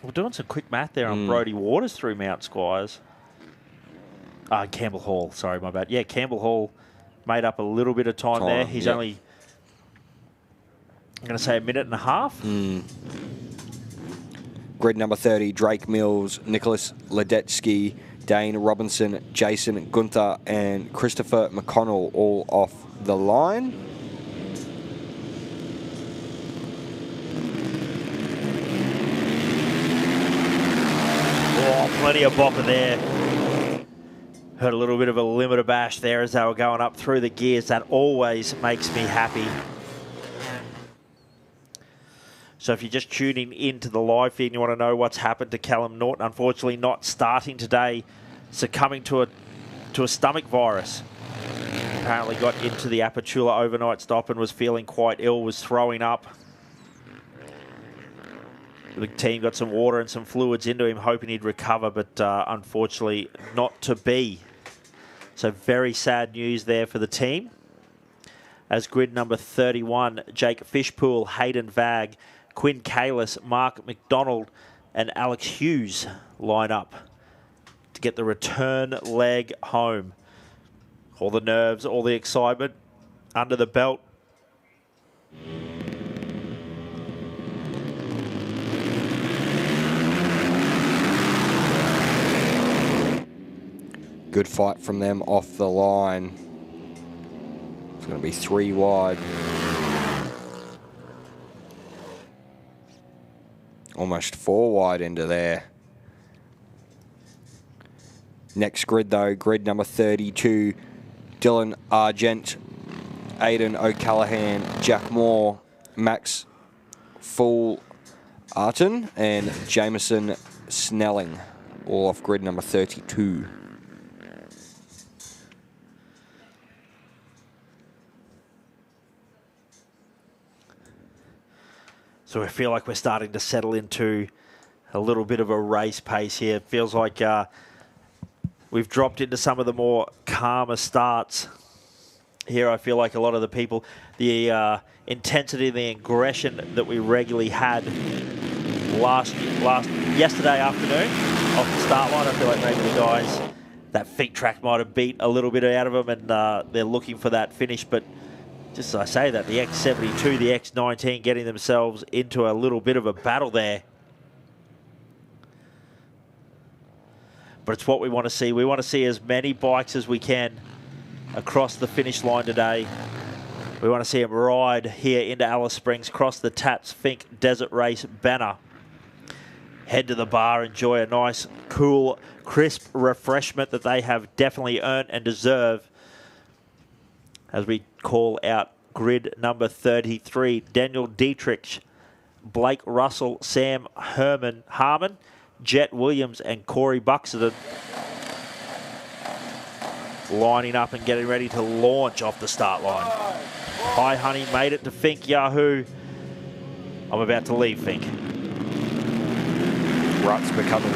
We're doing some quick math there on Brody Waters through Mount Squires. Campbell Hall, sorry, my bad. Yeah, Campbell Hall made up a little bit of time there. He's only, I'm going to say, a minute and a half. Grid number 30, Drake Mills, Nicholas Ledetsky, Dane Robinson, Jason Gunther and Christopher McConnell all off the line. Oh, plenty of bopper there. Heard a little bit of a limiter bash there as they were going up through the gears. That always makes me happy. So if you're just tuning into the live feed and you want to know what's happened to Callum Norton, unfortunately not starting today, succumbing to a stomach virus. Apparently got into the Apachula overnight stop and was feeling quite ill, was throwing up. The team got some water and some fluids into him, hoping he'd recover, but unfortunately not to be. So very sad news there for the team. As grid number 31, Jake Fishpool, Hayden Vag, Quinn Kalis, Mark McDonald and Alex Hughes line up to get the return leg home. All the nerves, all the excitement under the belt. Good fight from them off the line. It's going to be 3 wide. Almost 4 wide into there. Next grid though, grid number 32, Dylan Argent, Aidan O'Callaghan, Jack Moore, Max Full-Arton and Jameson Snelling, all off grid number 32. So we feel like we're starting to settle into a little bit of a race pace here. It feels like we've dropped into some of the more calmer starts. Here I feel like a lot of the people, the intensity, the aggression that we regularly had yesterday afternoon off the start line, I feel like maybe the guys, that Finke track might have beat a little bit out of them, and they're looking for that finish. But just as I say that, the X72, the X19 getting themselves into a little bit of a battle there. But it's what we want to see. We want to see as many bikes as we can across the finish line today. We want to see them ride here into Alice Springs, cross the Tatts Finke Desert Race banner. Head to the bar, enjoy a nice, cool, crisp refreshment that they have definitely earned and deserve. As we call out grid number 33, Daniel Dietrich, Blake Russell, Sam Harmon, Jet Williams and Corey Buxton lining up and getting ready to launch off the start line. Hi Honey made it to Finke Yahoo. I'm about to leave Finke. Ruts becoming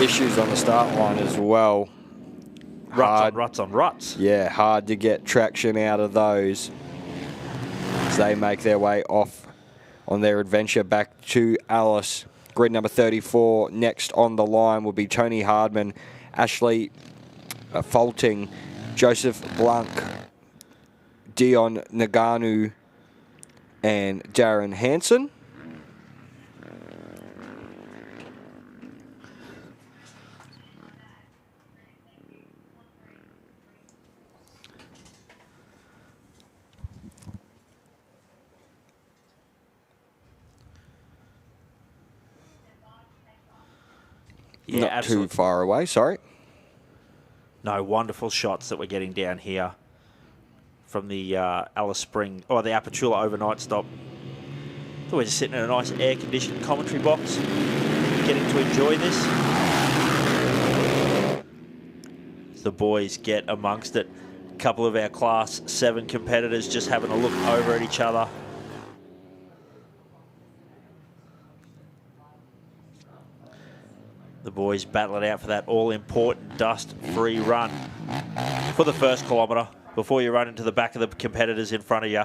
issues on the start line as well. Ruts on ruts. Yeah, hard to get traction out of those as they make their way off on their adventure back to Alice. Grid number 34, next on the line will be Tony Hardman, Ashley Faulting, Joseph Blanc, Dion Naganu, and Darren Hansen. Yeah, Not absolutely. too far away, sorry. No, wonderful shots that we're getting down here from the Alice Spring, or the Apachula overnight stop. So we're just sitting in a nice air-conditioned commentary box, getting to enjoy this. As the boys get amongst it, a couple of our Class 7 competitors just having a look over at each other. The boys battle it out for that all-important dust-free run for the first kilometre before you run into the back of the competitors in front of you.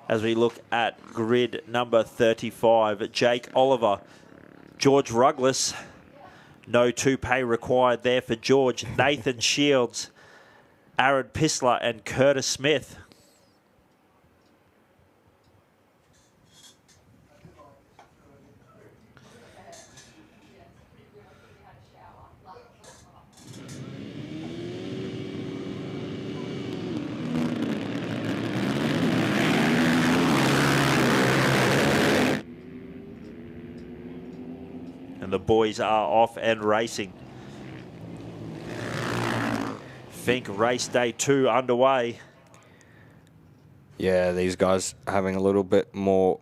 As we look at grid number 35, Jake Oliver, George Ruggles, no toupee required there for George, Nathan Shields, Aaron Pissler and Curtis Smith. And the boys are off and racing. Finke race day 2 underway. Yeah, these guys having a little bit more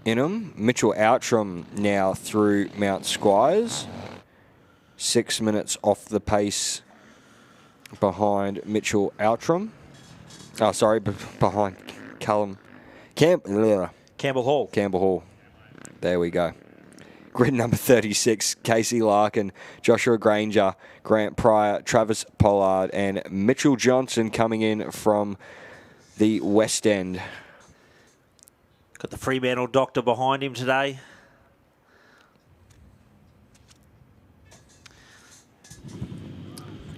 in them. Mitchell Outram now through Mount Squires. 6 minutes off the pace behind Mitchell Outram. Oh, sorry, behind Campbell Hall. Campbell Hall. There we go. Grid number 36, Casey Larkin, Joshua Granger, Grant Pryor, Travis Pollard, and Mitchell Johnson coming in from the West End. Got the Fremantle doctor behind him today.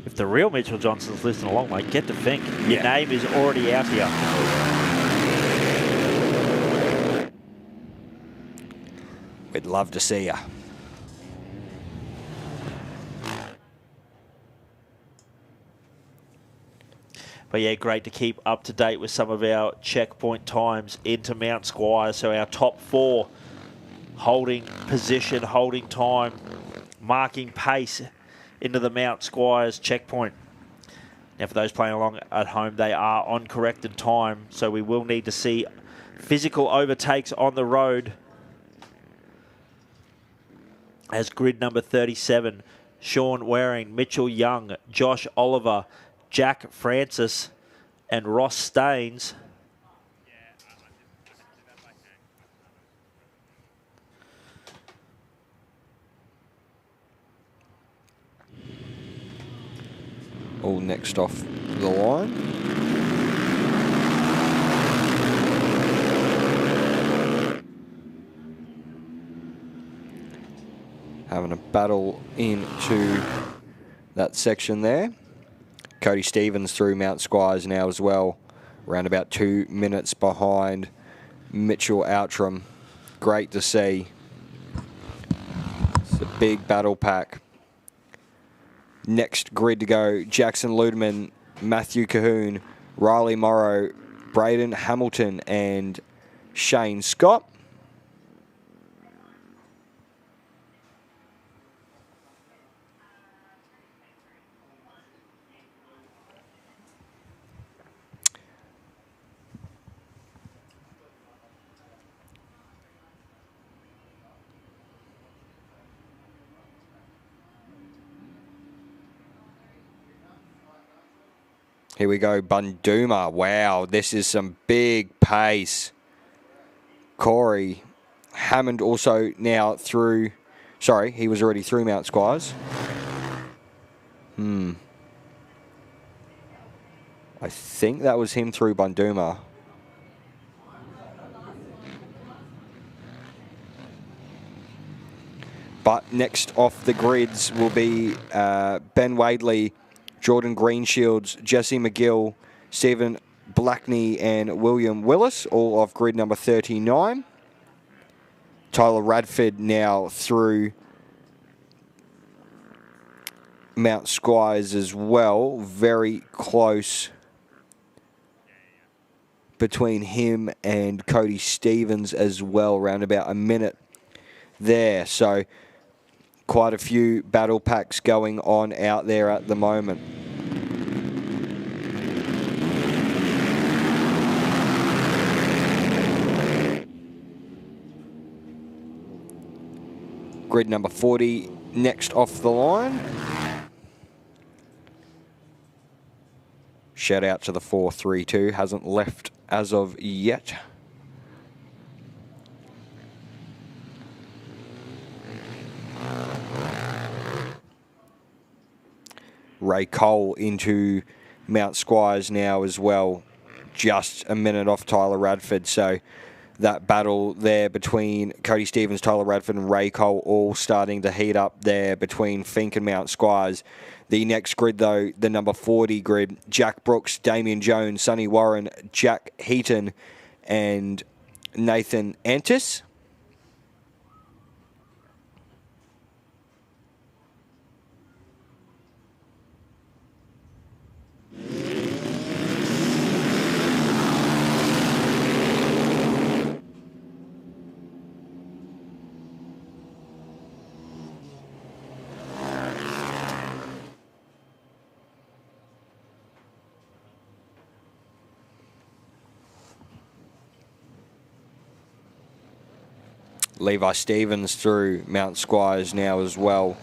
If the real Mitchell Johnson's listening along, mate, get to Finke. Your name is already out here. We'd love to see you. But yeah, great to keep up to date with some of our checkpoint times into Mount Squire. So our top 4 holding position, holding time, marking pace into the Mount Squires checkpoint. Now for those playing along at home, they are on corrected time. So we will need to see physical overtakes on the road. As grid number 37 Sean Waring, Mitchell Young, Josh Oliver, Jack Francis, and Ross Staines. All next off the line. Having a battle into that section there. Cody Stevens through Mount Squires now as well. Around about 2 minutes behind Mitchell Outram. Great to see. It's a big battle pack. Next grid to go, Jackson Ludeman, Matthew Cahoon, Riley Morrow, Braden Hamilton and Shane Scott. Here we go, Bunduma. Wow, this is some big pace. Corey Hammond also now through... Sorry, he was already through Mount Squires. I think that was him through Bunduma. But next off the grids will be Ben Wadley, Jordan Greenshields, Jesse McGill, Stephen Blackney and William Willis, all off grid number 39. Tyler Radford now through Mount Squires as well. Very close between him and Cody Stevens as well, around about a minute there. So quite a few battle packs going on out there at the moment. Grid number 40 next off the line. Shout out to the 432, hasn't left as of yet. Ray Cole into Mount Squires now as well. Just a minute off Tyler Radford. So that battle there between Cody Stevens, Tyler Radford and Ray Cole all starting to heat up there between Finke and Mount Squires. The next grid though, the number 40 grid, Jack Brooks, Damien Jones, Sonny Warren, Jack Heaton and Nathan Antis. Levi Stevens through Mount Squires now as well.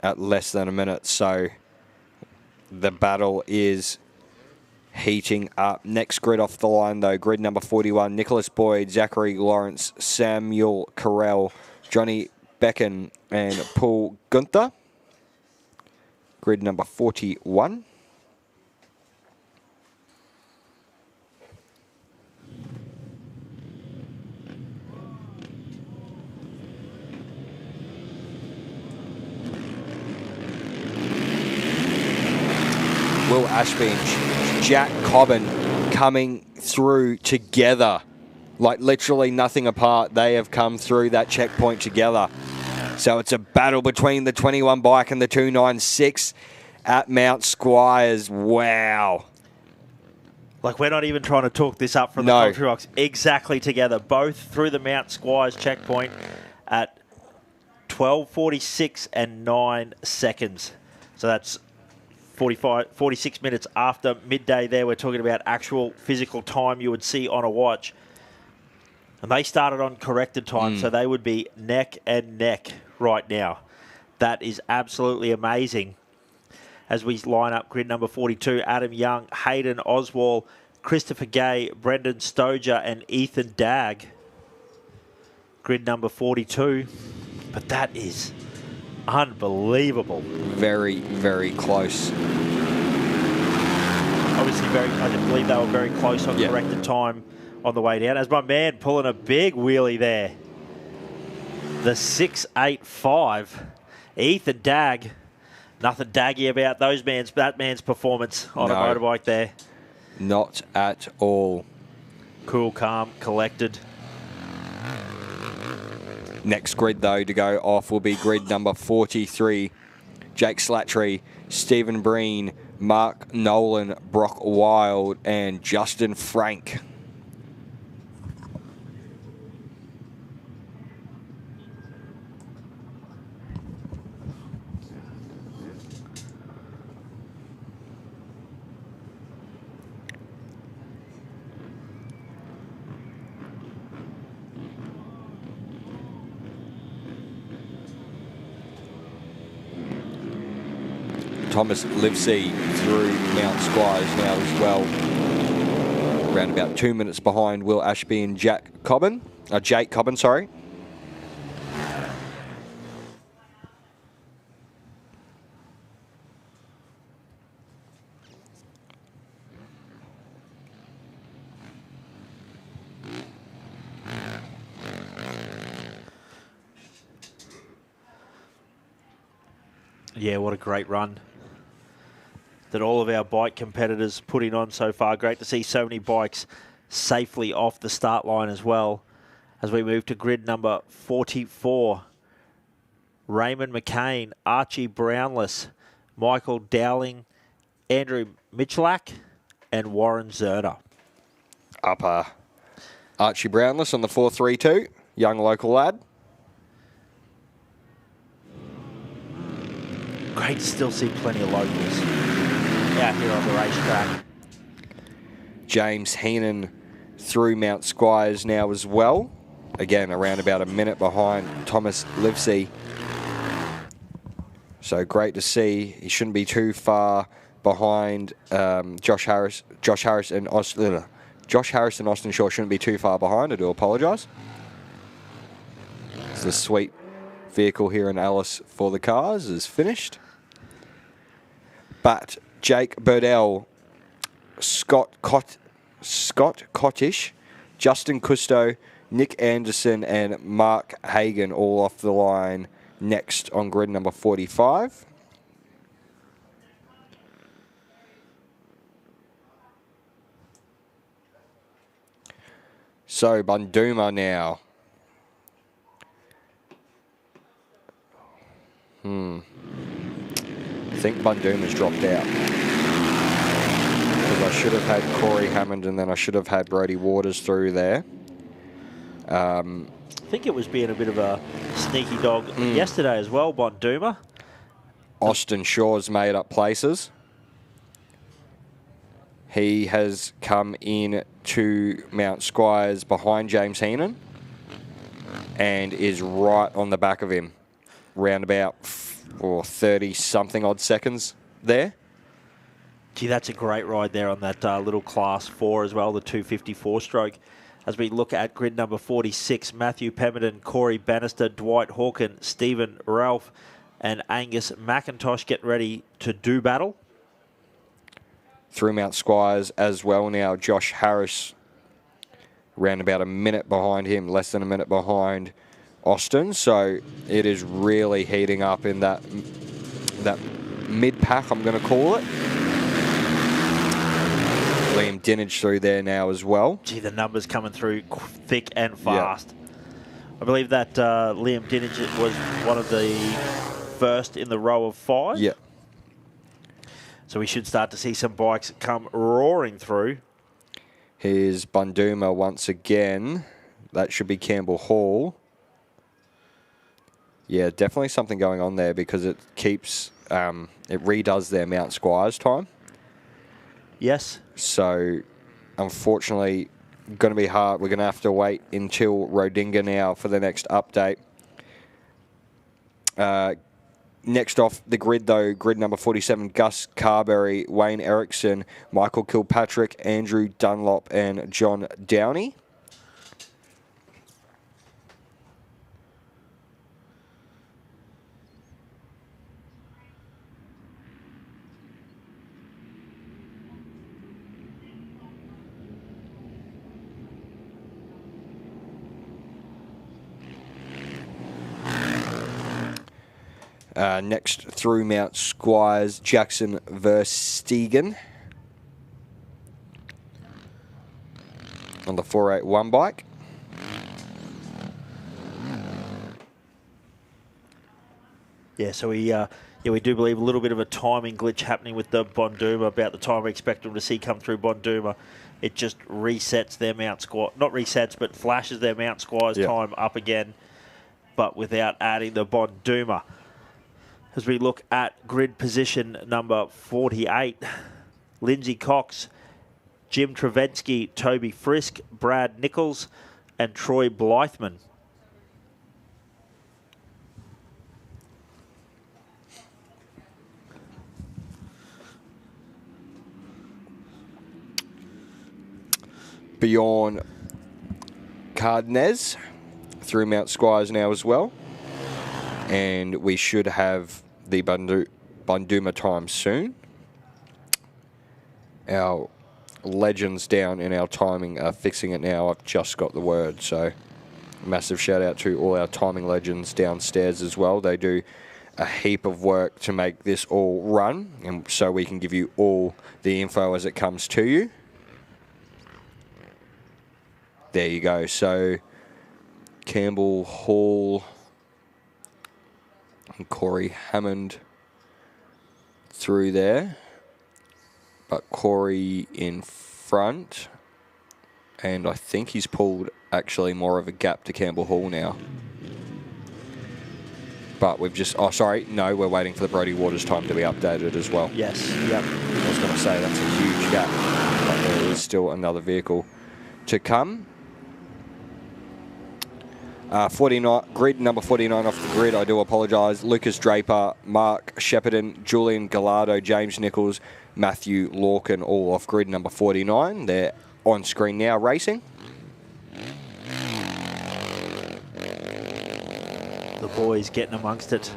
At less than a minute, so the battle is heating up. Next grid off the line though, grid number 41, Nicholas Boyd, Zachary Lawrence, Samuel Carell, Johnny Becken and Paul Gunther. Grid number 41. Will Ashby and Jack Cobban coming through together. Like literally nothing apart. They have come through that checkpoint together. So it's a battle between the 21 bike and the 296 at Mount Squires. Wow. Like, we're not even trying to talk this up from the commentary box. Exactly together. Both through the Mount Squires checkpoint at 12:46 and 9 seconds. So that's 46 minutes after midday there. We're talking about actual physical time you would see on a watch. And they started on corrected time, so they would be neck and neck right now. That is absolutely amazing. As we line up grid number 42, Adam Young, Hayden Oswald, Christopher Gay, Brendan Stoger, and Ethan Dagg. Grid number 42. But that is unbelievable. Very, very close. Obviously, I believe they were very close on corrected time on the way down. As my man pulling a big wheelie there. The 6.85. Ethan Dagg. Nothing daggy about that man's performance on a motorbike there. Not at all. Cool, calm, collected. Next grid, though, to go off will be grid number 43. Jake Slattery, Stephen Breen, Mark Nolan, Brock Wild, and Justin Frank. Thomas Livesey through Mount Squires now as well. Around about 2 minutes behind Will Ashby and Jake Cobbin, sorry. Yeah, what a great run that all of our bike competitors putting on so far. Great to see so many bikes safely off the start line as well. As we move to grid number 44, Raymond McCain, Archie Brownless, Michael Dowling, Andrew Michalak, and Warren Zerner. Upper Archie Brownless on the 432, young local lad. Great to still see plenty of locals out here on the racetrack. James Heenan through Mount Squires now as well. Again, around about a minute behind Thomas Livesey. So great to see. He shouldn't be too far behind Josh Harris and Austin Shaw shouldn't be too far behind. I do apologise. It's the sweet vehicle here in Alice for the cars is finished. But Jake Burdell, Scott Cottish, Justin Cousteau, Nick Anderson and Mark Hagan all off the line next on grid number 45. So Bunduma now. I think Bunduma's dropped out. Because I should have had Corey Hammond and then I should have had Brody Waters through there. I think it was being a bit of a sneaky dog yesterday as well, Bunduma. Austin Shaw's made up places. He has come in to Mount Squires behind James Heenan and is right on the back of him. Round about 30-something odd seconds there. Gee, that's a great ride there on that little Class 4 as well, the 254 stroke. As we look at grid number 46, Matthew Pemberton, Corey Bannister, Dwight Hawken, Stephen Ralph, and Angus McIntosh get ready to do battle. Through Mount Squires as well now, Josh Harris, around about a minute behind him, less than a minute behind Austin. So it is really heating up in that mid-pack, I'm going to call it. Liam Dinage through there now as well. Gee, the numbers coming through thick and fast. Yep. I believe that Liam Dinage was one of the first in the row of 5. Yeah. So we should start to see some bikes come roaring through. Here's Bunduma once again. That should be Campbell Hall. Yeah, definitely something going on there because it keeps, it redoes their Mount Squires time. Yes. So, unfortunately, going to be hard. We're going to have to wait until Rodinga now for the next update. Next off the grid, though, grid number 47, Gus Carberry, Wayne Erickson, Michael Kilpatrick, Andrew Dunlop, and John Downey. Next through Mount Squires, Jackson Verstegen on the 481 bike. Yeah, so we do believe a little bit of a timing glitch happening with the Bonduma. About the time we expect them to see come through Bonduma, it just resets their Mount Squires, not resets, but flashes their Mount Squires time up again, but without adding the Bonduma. As we look at grid position number 48, Lindsay Cox, Jim Travensky, Toby Frisk, Brad Nichols, and Troy Blythman. Bjorn Cardenas through Mount Squires now as well. And we should have the Bonduma time soon. Our legends down in our timing are fixing it now. I've just got the word. So massive shout out to all our timing legends downstairs as well. They do a heap of work to make this all run, and so we can give you all the info as it comes to you. There you go. So Campbell Hall and Corey Hammond through there, but Corey in front, and I think he's pulled actually more of a gap to Campbell Hall now. But we've just, oh sorry, no, we're waiting for the Brodie Waters time to be updated as well. Yes, yep. I was going to say that's a huge gap, but there is still another vehicle to come. 49, grid number 49 off the grid, I do apologise. Lucas Draper, Mark Shepparton, Julian Gallardo, James Nichols, Matthew Lorcan, all off grid number 49. They're on screen now racing. The boys getting amongst it.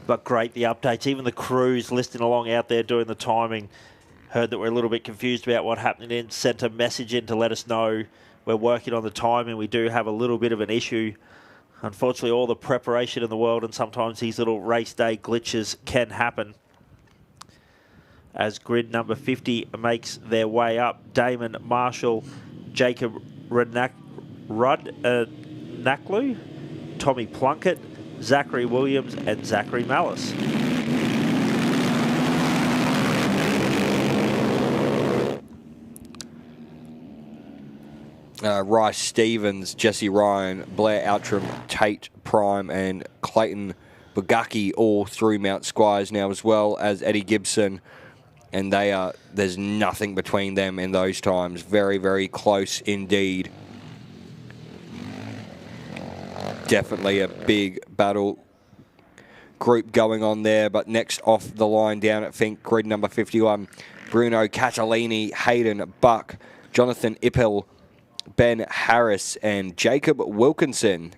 But great, the updates. Even the crews listing along out there doing the timing. Heard that we're a little bit confused about what happened in. Sent a message in to let us know we're working on the timing. We do have a little bit of an issue. Unfortunately, all the preparation in the world, and sometimes these little race day glitches can happen. As grid number 50 makes their way up, Damon Marshall, Jacob Naklu, Tommy Plunkett, Zachary Williams, and Zachary Mallis. Rice Stevens, Jesse Ryan, Blair Outram, Tate Prime, and Clayton Bugaki all through Mount Squires now, as well as Eddie Gibson. And they are, there's nothing between them in those times. Very, very close indeed. Definitely a big battle group going on there. But next off the line down at Fink, grid number 51, Bruno Catalini, Hayden Buck, Jonathan Ippel, Ben Harris, and Jacob Wilkinson.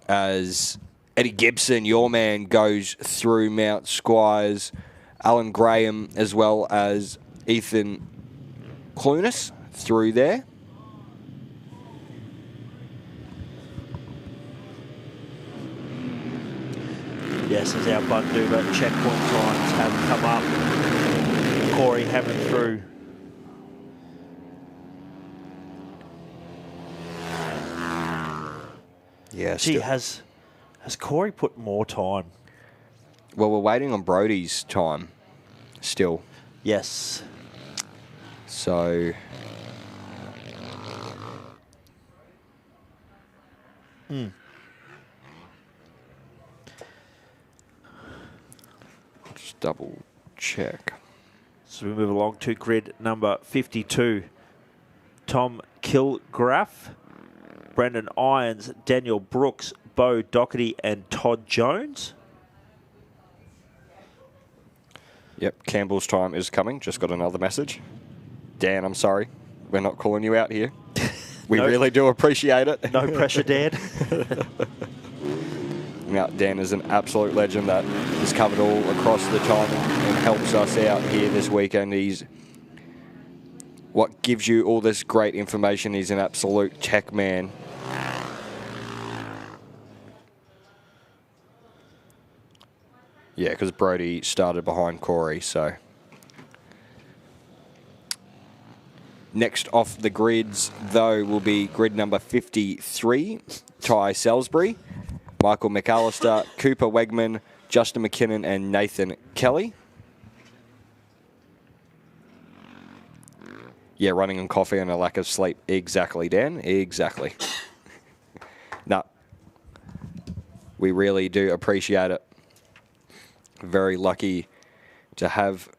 As Eddie Gibson, your man, goes through Mount Squires. Alan Graham, as well as Ethan Clunas through there. Yes, as our Bunduma checkpoint times have come up. Corey Hammond through. Yeah, Gee, has Corey put more time? Well, we're waiting on Brodie's time still. Yes. So... Just double check. So we move along to grid number 52. Tom Kilgraff, Brendan Irons, Daniel Brooks, Bo Doherty and Todd Jones. Yep, Campbell's time is coming. Just got another message. Dan, I'm sorry. We're not calling you out here. We really do appreciate it. No pressure, Dan. Now, Dan is an absolute legend that has covered all across the time and helps us out here this weekend. He's what gives you all this great information. He's an absolute tech man. Yeah, because Brody started behind Corey, so. Next off the grids, though, will be grid number 53, Ty Salisbury, Michael McAllister, Cooper Wegman, Justin McKinnon and Nathan Kelly. Yeah, running on coffee and a lack of sleep. Exactly, Dan. Exactly. No. We really do appreciate it. Very lucky to have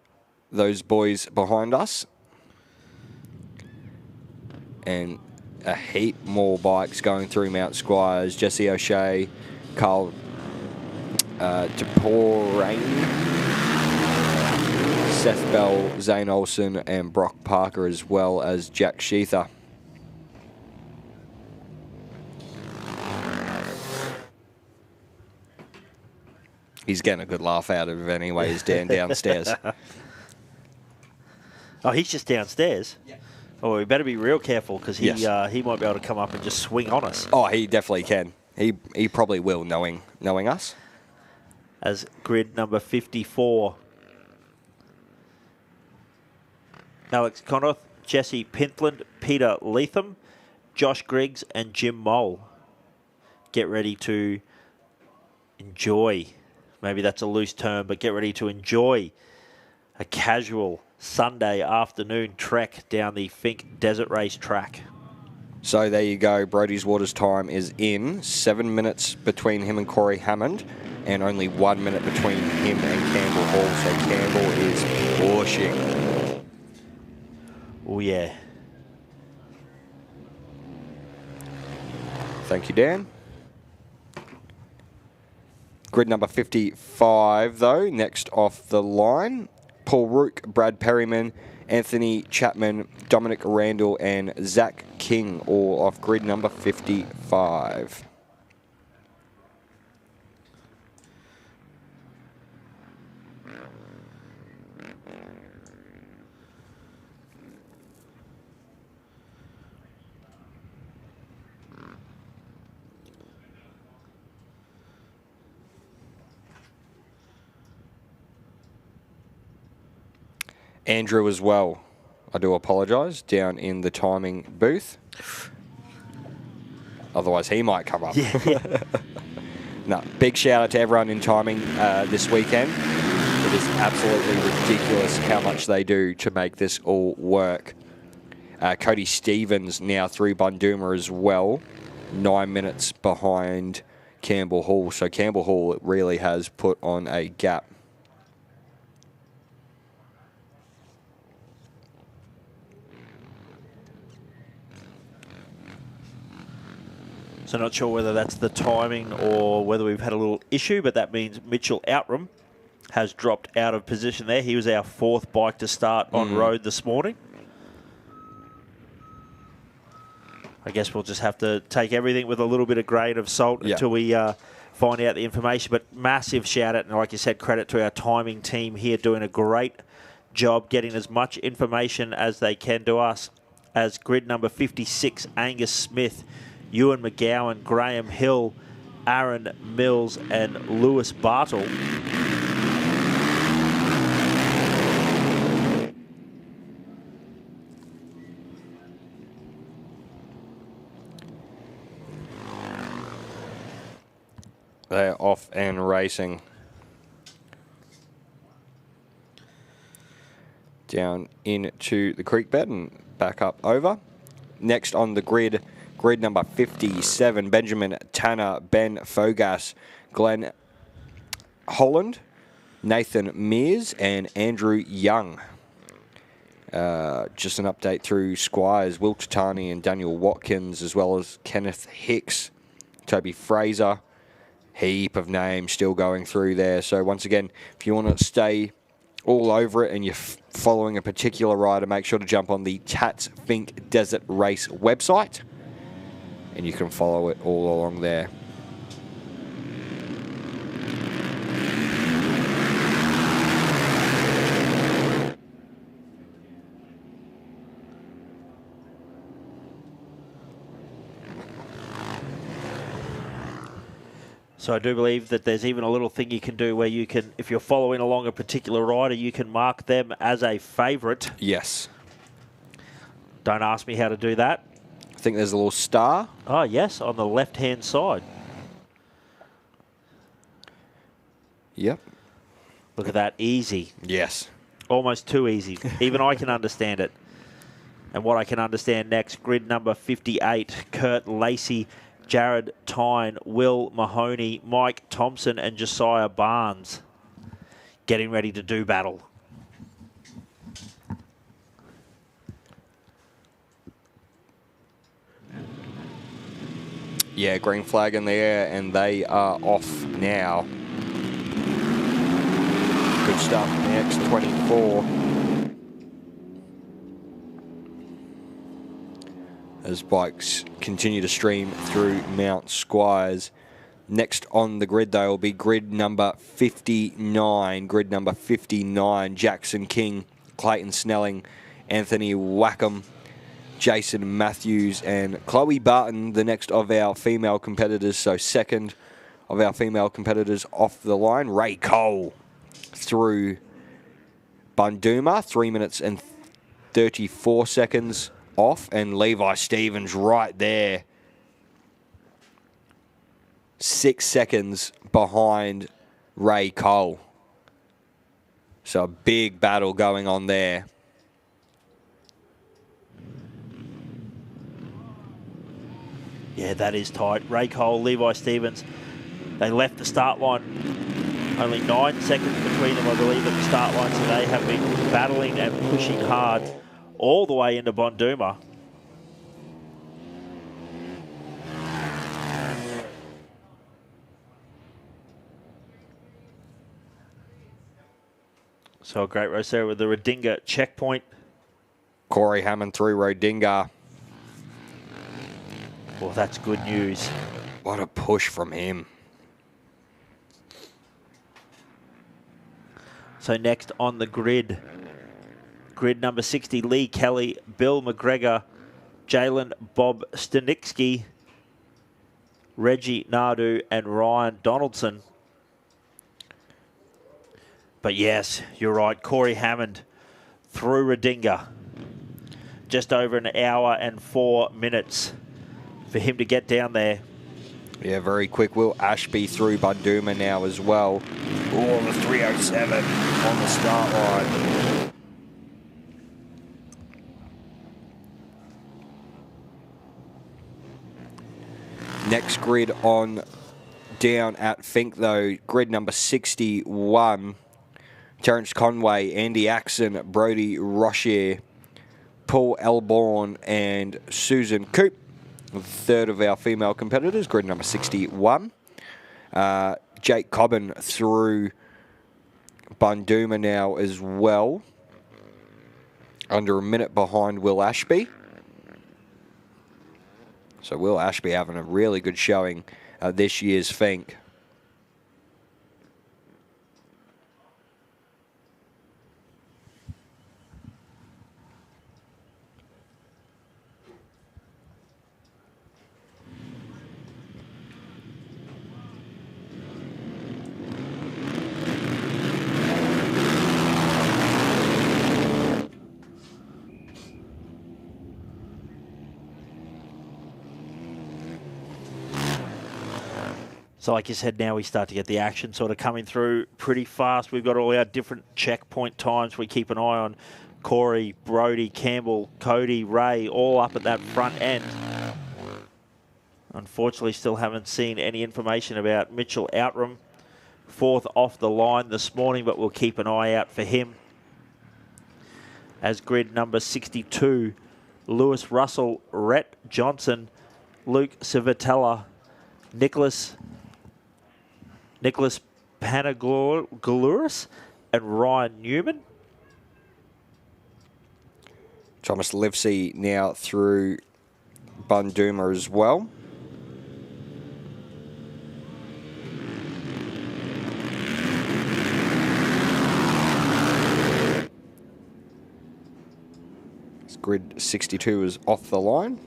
those boys behind us. And a heap more bikes going through Mount Squires. Jesse O'Shea, Carl DePorain, Seth Bell, Zane Olsen and Brock Parker, as well as Jack Sheether. He's getting a good laugh out of it anyway. He's downstairs. Oh, he's just downstairs? Yeah. Oh, we better be real careful because he might be able to come up and just swing on us. Oh, he definitely can. He probably will, knowing us. As grid number 54. Alex Connoth, Jesse Pintland, Peter Leatham, Josh Griggs and Jim Mole. Get ready to enjoy. Maybe that's a loose term, but get ready to enjoy a casual Sunday afternoon trek down the Finke Desert Race track. So there you go. Brody's Waters time is in. 7 minutes between him and Corey Hammond and only 1 minute between him and Campbell Hall. So Campbell is pushing. Oh, yeah. Thank you, Dan. Grid number 55, though, next off the line. Paul Rook, Brad Perryman, Anthony Chapman, Dominic Randall, and Zach King, all off grid number 55. Andrew as well, I do apologise, down in the timing booth. Otherwise he might come up. Yeah. No, big shout out to everyone in timing this weekend. It is absolutely ridiculous how much they do to make this all work. Cody Stevens now through Bunduma as well, 9 minutes behind Campbell Hall. So Campbell Hall really has put on a gap. So not sure whether that's the timing or whether we've had a little issue, but that means Mitchell Outram has dropped out of position there. He was our fourth bike to start on road this morning. I guess we'll just have to take everything with a little bit of grain of salt until we find out the information. But massive shout out, and like you said, credit to our timing team here doing a great job getting as much information as they can to us. As grid number 56, Angus Smith, Ewan McGowan, Graham Hill, Aaron Mills and Lewis Bartle. They're off and racing. Down into the creek bed and back up over. Next on the grid, grid number 57, Benjamin Tanner, Ben Fogas, Glenn Holland, Nathan Mears and Andrew Young. Just an update through Squires, Will Tatani and Daniel Watkins, as well as Kenneth Hicks, Toby Fraser. Heap of names still going through there. So once again, if you want to stay all over it and you're following a particular rider, make sure to jump on the Tatts Finke Desert Race website and you can follow it all along there. So I do believe that there's even a little thing you can do where you can, if you're following along a particular rider, you can mark them as a favourite. Yes. Don't ask me how to do that. I think there's a little star. Oh, yes, on the left-hand side. Yep. Look at that, easy. Yes. Almost too easy. Even I can understand it. And what I can understand next, grid number 58, Kurt Lacey, Jared Tyne, Will Mahoney, Mike Thompson and Josiah Barnes getting ready to do battle. Yeah, green flag in the air and they are off now. Good stuff from the X24. As bikes continue to stream through Mount Squires. Next on the grid, though, will be grid number 59. Grid number 59, Jackson King, Clayton Snelling, Anthony Wackham, Jason Matthews, and Chloe Barton, the next of our female competitors. So second of our female competitors off the line. Ray Cole through Bunduma, 3 minutes and 34 seconds off, and Levi Stevens right there, 6 seconds behind Ray Cole. So a big battle going on there. Yeah, that is tight. Ray Cole, Levi Stevens, they left the start line. Only 9 seconds between them, I believe, at the start line, so they have been battling and pushing hard all the way into Bunduma. So a great race there with the Rodinga checkpoint. Corey Hammond through Rodinga. Well, that's good news. What a push from him. So next on the grid, grid number 60, Lee Kelly, Bill McGregor, Jalen Bob Stanicki, Reggie Nardu, and Ryan Donaldson. But yes, you're right, Corey Hammond through Rodinga. Just over an hour and 4 minutes for him to get down there. Yeah, very quick. Will Ashby through Bunduma now as well. Oh, the 307 on the start line. Next grid on down at Finke, though, grid number 61. Terence Conway, Andy Axon, Brody Rocher, Paul Elborn, and Susan Coop. The third of our female competitors, grid number 61. Jake Cobbin through Bunduma now as well. Under a minute behind Will Ashby. So Will Ashby having a really good showing this year's Finke. So like you said, now we start to get the action sort of coming through pretty fast. We've got all our different checkpoint times we keep an eye on. Corey, Brody, Campbell, Cody, Ray, all up at that front end. Unfortunately, still haven't seen any information about Mitchell Outram. Fourth off the line this morning, but we'll keep an eye out for him. as grid number 62, Lewis Russell, Rhett Johnson, Luke Civitella, Nicholas Panagouris, and Ryan Newman. Thomas Livesey now through Bunduma as well. Grid 62 is off the line.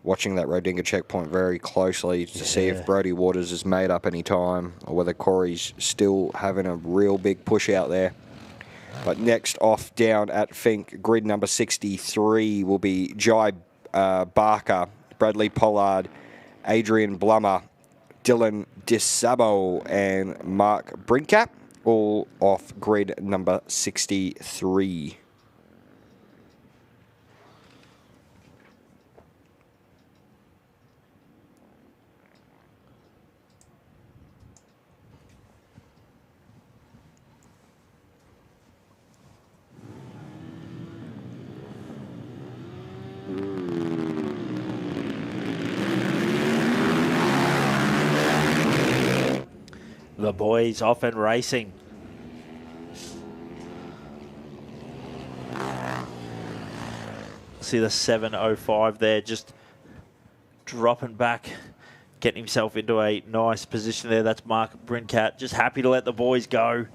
Watching that Rodinga checkpoint very closely to see if Brodie Waters has made up any time or whether Corey's still having a real big push out there. But next off down at Fink, grid number 63 will be Jai Barker, Bradley Pollard, Adrian Blummer, Dylan DeSabo and Mark Brinkat, all off grid number 63. The boys off and racing. See the 7.05 there, just dropping back, getting himself into a nice position there. That's Mark Brinkat, just happy to let the boys go.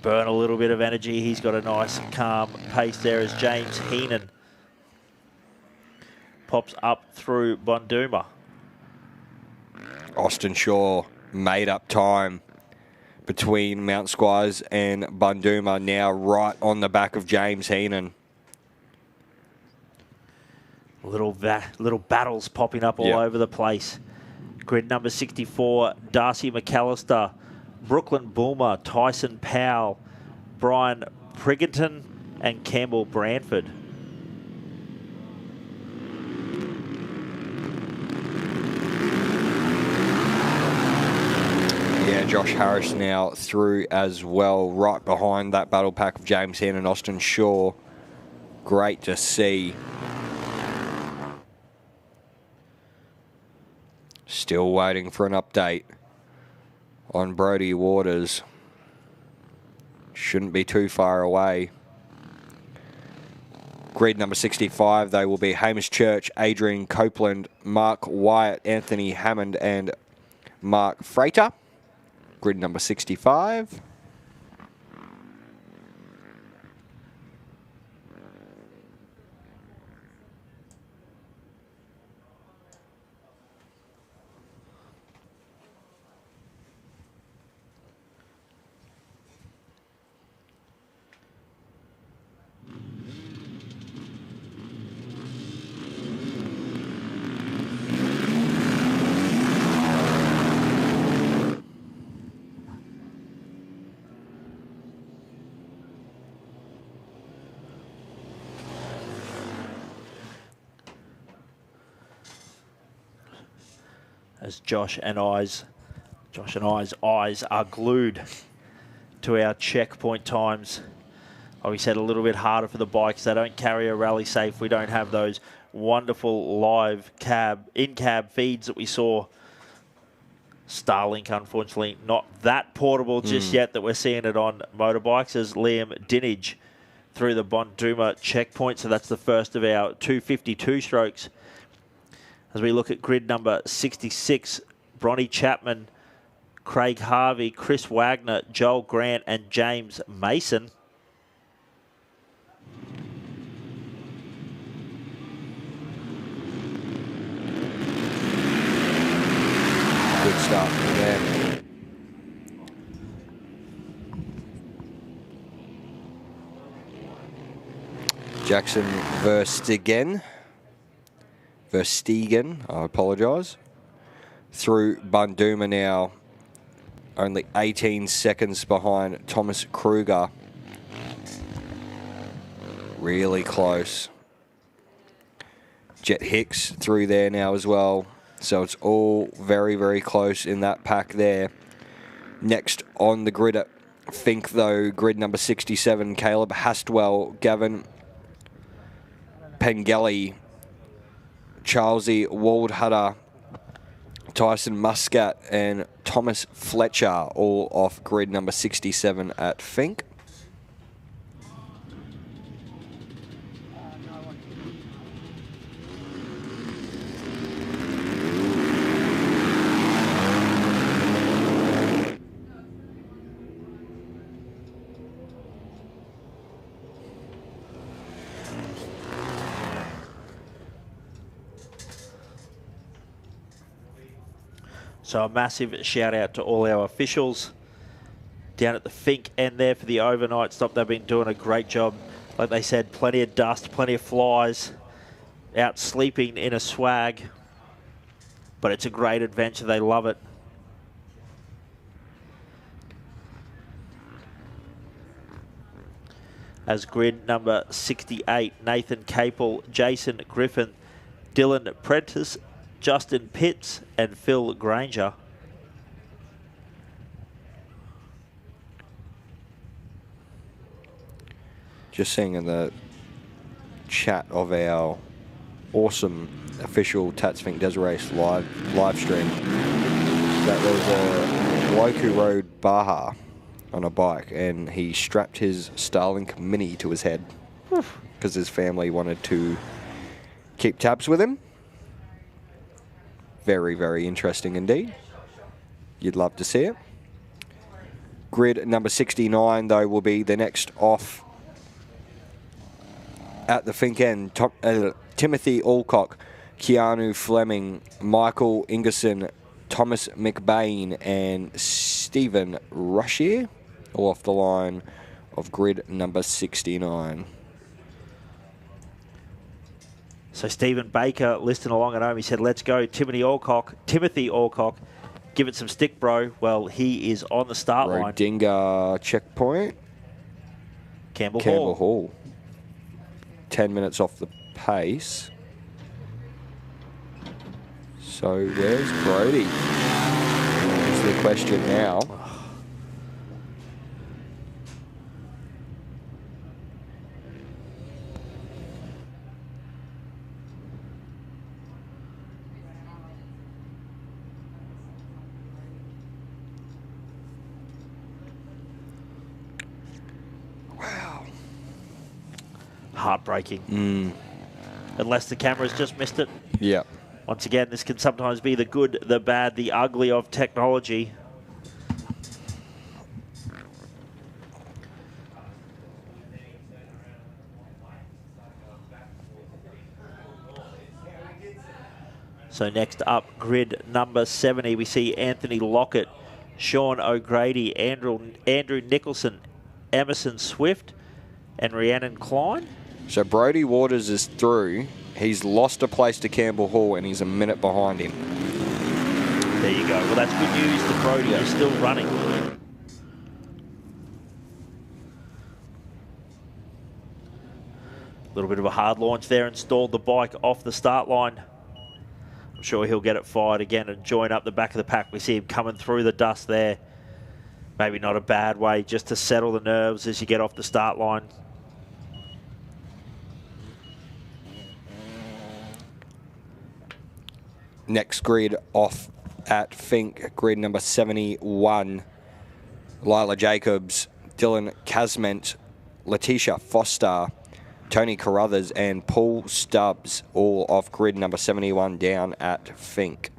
Burn a little bit of energy. He's got a nice calm pace there as James Heenan pops up through Bunduma. Austin Shaw made up time between Mount Squires and Bunduma, now right on the back of James Heenan. Little battles popping up all over the place. Grid number 64, Darcy McAllister, Brooklyn Bulmer, Tyson Powell, Brian Priggenton, and Campbell Branford. Yeah, Josh Harris now through as well, right behind that battle pack of James Heenan and Austin Shaw. Great to see. Still waiting for an update on Brodie Waters. Shouldn't be too far away. Grid number 65, they will be Hamish Church, Adrian Copeland, Mark Wyatt, Anthony Hammond and Mark Freighter. Grid number 65. As Josh and I's eyes are glued to our checkpoint times. Oh, we said a little bit harder for the bikes. They don't carry a rally safe. We don't have those wonderful live in-cab feeds that we saw. Starlink, unfortunately, not that portable just yet that we're seeing it on motorbikes, as Liam Dinage through the Bunduma checkpoint. So that's the first of our 252 strokes. As we look at grid number 66, Bronny Chapman, Craig Harvey, Chris Wagner, Joel Grant and James Mason. Good start there. Jackson Verstegen, I apologise. Through Bunduma now, only 18 seconds behind Thomas Kruger. Really close. Jet Hicks through there now as well. So it's all very, very close in that pack there. Next on the grid at Fink, though, grid number 67, Caleb Hastwell, Gavin Pengelly, Charlesy Waldhutter, Tyson Muscat and Thomas Fletcher, all off grid number 67 at Fink. So a massive shout out to all our officials down at the Fink end there for the overnight stop. They've been doing a great job. Like they said, plenty of dust, plenty of flies, out sleeping in a swag. But it's a great adventure. They love it. As grid number 68, Nathan Capel, Jason Griffin, Dylan Prentice, Justin Pitts and Phil Granger. Just seeing in the chat of our awesome official Tatts Finke Desert Race live stream that there was a bloke who rode Baja on a bike and he strapped his Starlink Mini to his head because his family wanted to keep tabs with him. Very, very interesting indeed. You'd love to see it. Grid number 69, though, will be the next off at the Fink end. Timothy Alcock, Keanu Fleming, Michael Ingerson, Thomas McBain, and Stephen Rushier, all off the line of grid number 69. So Stephen Baker listening along at home. He said, let's go, Timothy Alcock. Give it some stick, bro. Well, he is on the start line. Rodinga checkpoint. Campbell Hall. 10 minutes off the pace. So where's Brody? Is the question now. Heartbreaking. Unless the camera's just missed it. Yeah. Once again, this can sometimes be the good, the bad, the ugly of technology. So next up, grid number 70, we see Anthony Lockett, Sean O'Grady, Andrew Nicholson, Emerson Swift, and Rhiannon Klein. So Brody Waters is through. He's lost a place to Campbell Hall and he's a minute behind him. There you go. Well, that's good news to Brody. He's still running. A little bit of a hard launch there and stalled the bike off the start line. I'm sure he'll get it fired again and join up the back of the pack. We see him coming through the dust there. Maybe not a bad way just to settle the nerves as you get off the start line. Next grid off at Fink, grid number 71. Lila Jacobs, Dylan Casment, Letitia Foster, Tony Carruthers and Paul Stubbs, all off grid number 71 down at Fink.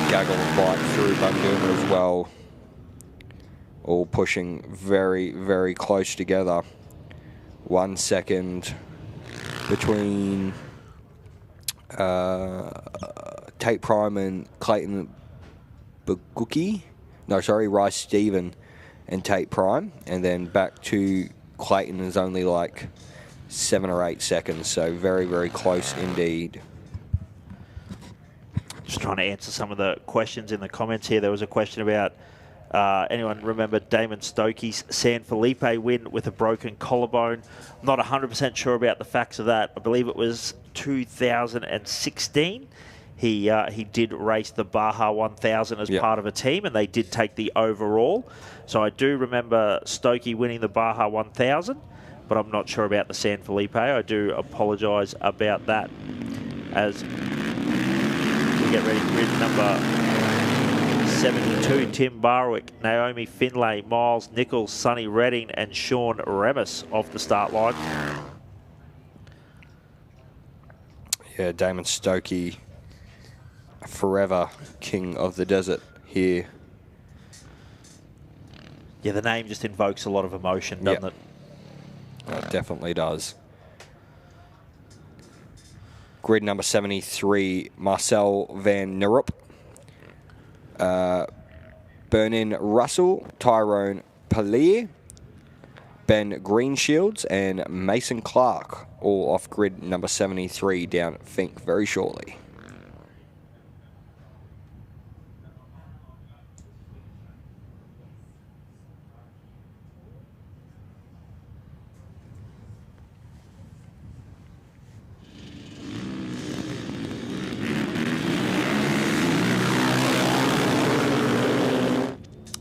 Gaggle bike through Bundoona as well. All pushing very, very close together. 1 second between Tate Prime and Clayton Baguki. No, sorry, Rice Stephen and Tate Prime. And then back to Clayton is only like 7 or 8 seconds. So very, very close indeed. Just trying to answer some of the questions in the comments here. There was a question about anyone remember Damon Stokey's San Felipe win with a broken collarbone. I'm not 100% sure about the facts of that. I believe it was 2016. He did race the Baja 1000 as part of a team, and they did take the overall. So I do remember Stokey winning the Baja 1000, but I'm not sure about the San Felipe. I do apologise about that as we get ready for grid number 72. Tim Barwick, Naomi Finlay, Miles Nichols, Sonny Redding and Sean Remus off the start line. Yeah, Damon Stokey, forever king of the desert here. Yeah, the name just invokes a lot of emotion, doesn't it? It definitely does. Grid number 73, Marcel van Nerup, Bernin Russell, Tyrone Palier, Ben Greenshields and Mason Clark, all off grid number 73 down at Finke very shortly.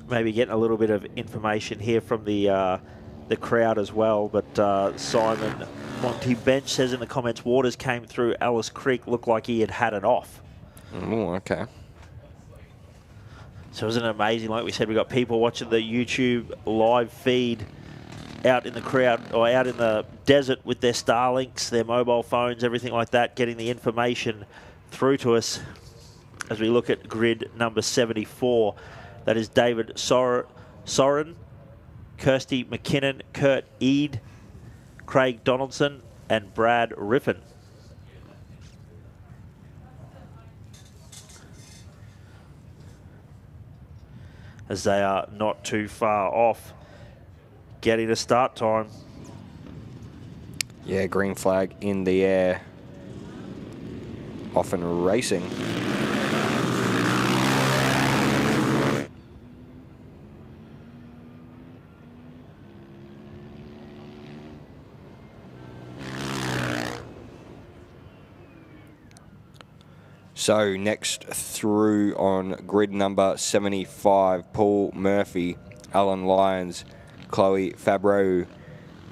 Maybe getting a little bit of information here from the crowd as well, but Simon Monty Bench says in the comments, Waters came through Alice Creek, looked like he had it off. Oh, okay. So isn't it amazing? Like we said, we got people watching the YouTube live feed out in the crowd or out in the desert with their Starlinks, their mobile phones, everything like that, getting the information through to us as we look at grid number 74. That is David Soren, Kirsty McKinnon, Kurt Eade, Craig Donaldson, and Brad Riffin. As they are not too far off getting a start time. Yeah, green flag in the air. Off and racing. So next through on grid number 75, Paul Murphy, Alan Lyons, Chloe Fabreau,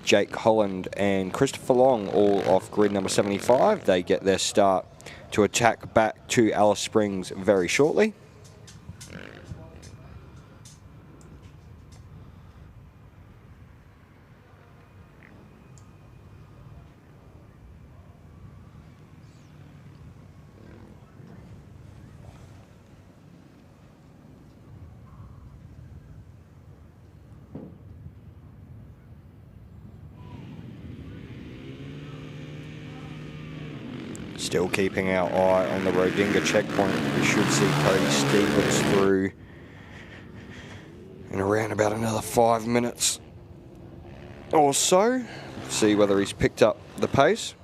Jake Holland and Christopher Long, all off grid number 75. They get their start to attack back to Alice Springs very shortly. Still keeping our eye on the Rodinga checkpoint. We should see Cody Stevens through in around about another 5 minutes or so. See whether he's picked up the pace.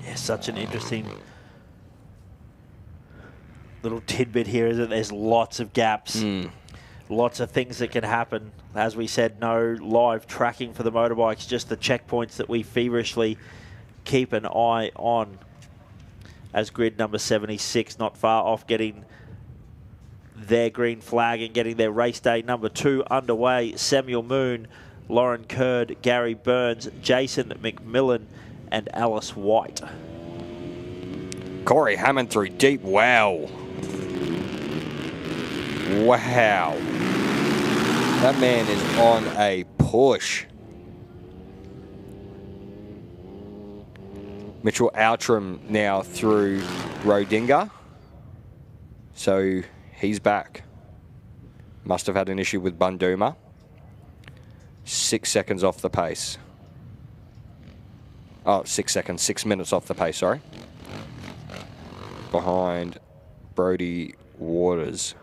Yeah, such an interesting little tidbit here, is that there's lots of gaps, lots of things that can happen. As we said, no live tracking for the motorbikes, just the checkpoints that we feverishly keep an eye on. As grid number 76 not far off getting their green flag and getting their race day number 2 underway. Samuel Moon, Lauren Curd, Gary Burns, Jason McMillan and Alice White. Corey Hammond through deep. Wow. Wow. That man is on a push. Mitchell Outram now through Rodinga. So he's back. Must have had an issue with Bunduma. 6 seconds off the pace. Oh, 6 seconds, 6 minutes off the pace, sorry. Behind Brody Waters.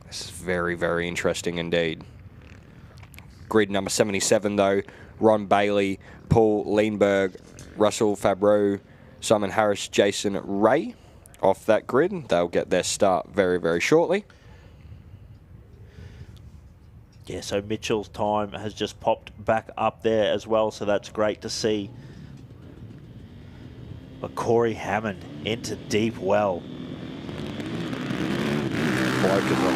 This is very, very interesting indeed. Grid number 77, though, Ron Bailey, Paul Leenberg, Russell Fabreau, Simon Harris, Jason Ray off that grid. They'll get their start very, very shortly. Yeah, so Mitchell's time has just popped back up there as well, so that's great to see. But Corey Hammond into deep well. Bloke is a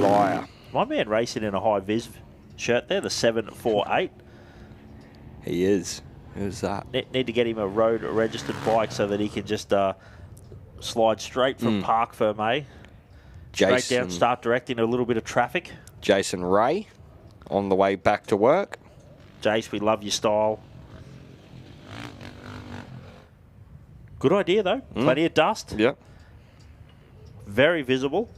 flyer. My man racing in a high-vis shirt there, the 748. He is. Who's that? Need to get him a road-registered bike so that he can just slide straight from Park Ferme. Straight down, start directing a little bit of traffic. Jason Ray on the way back to work. Jace, we love your style. Good idea, though. Plenty of dust. Yep. Very visible.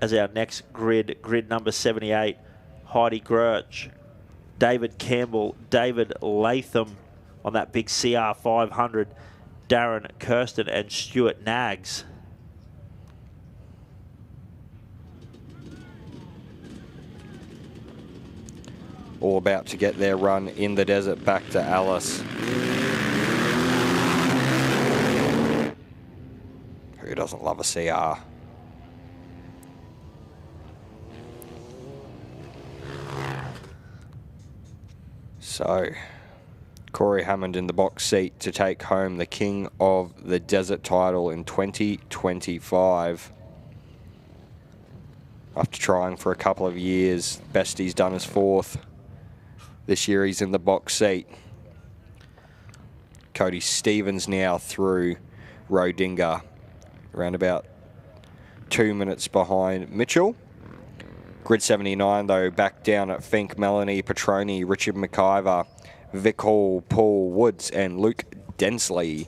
As our next grid number 78, Heidi Grurch, David Campbell, David Latham on that big CR 500, Darren Kirsten and Stuart Nags. All about to get their run in the desert back to Alice. Who doesn't love a CR? So, Corey Hammond in the box seat to take home the King of the Desert title in 2025. After trying for a couple of years, best he's done is 4th. This year he's in the box seat. Cody Stevens now through Rodinga, around about 2 minutes behind Mitchell. Grid 79, though, back down at Fink, Melanie Petroni, Richard McIver, Vic Hall, Paul Woods, and Luke Densley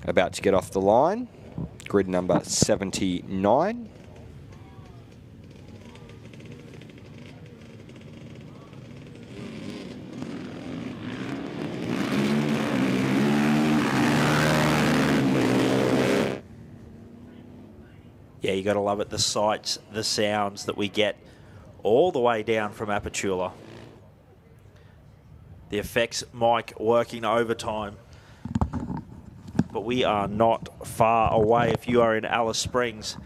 about to get off the line. Grid number 79. Yeah, you got to love it. The sights, the sounds that we get all the way down from Apachula. The effects mic working overtime. But we are not far away. If you are in Alice Springs,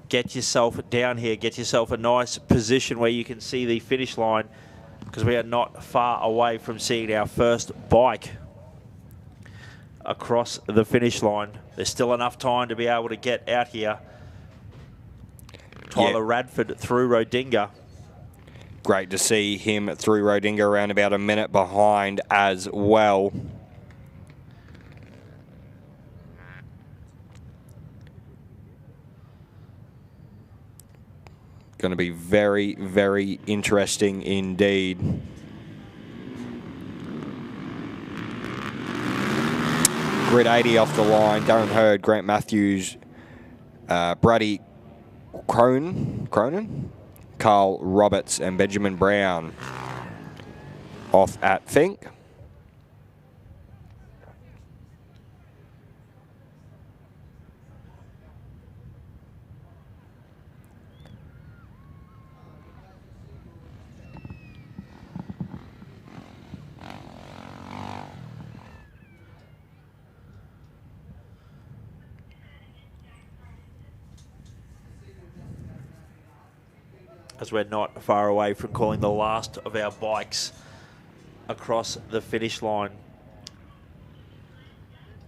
get yourself down here. Get yourself a nice position where you can see the finish line, because we are not far away from seeing our first bike across the finish line. There's still enough time to be able to get out here. Tyler Radford through Rodinga. Great to see him through Rodinga, around about a minute behind as well. Going to be very, very interesting indeed. Grid 80 off the line. Darren Hurd, Grant Matthews, Brady Cronin, Carl Roberts and Benjamin Brown off at Fink. As we're not far away from calling the last of our bikes across the finish line.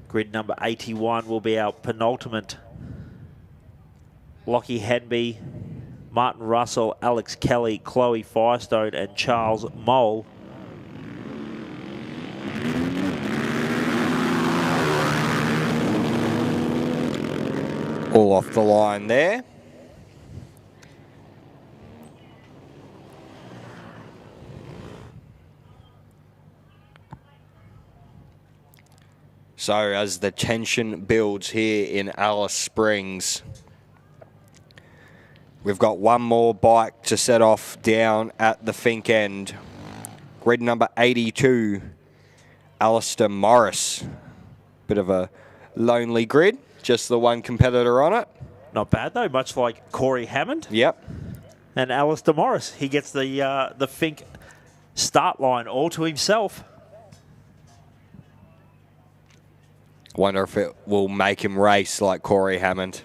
Grid number 81 will be our penultimate. Lockie Henby, Martin Russell, Alex Kelly, Chloe Firestone and Charles Mole. All off the line there. So as the tension builds here in Alice Springs, we've got one more bike to set off down at the Fink end. Grid number 82, Alistair Morris Bit of a lonely grid, just the one competitor on it. Not bad, though, much like Corey Hammond. Yep. And Alistair Morris. He gets the Fink start line all to himself. Wonder if it will make him race like Corey Hammond.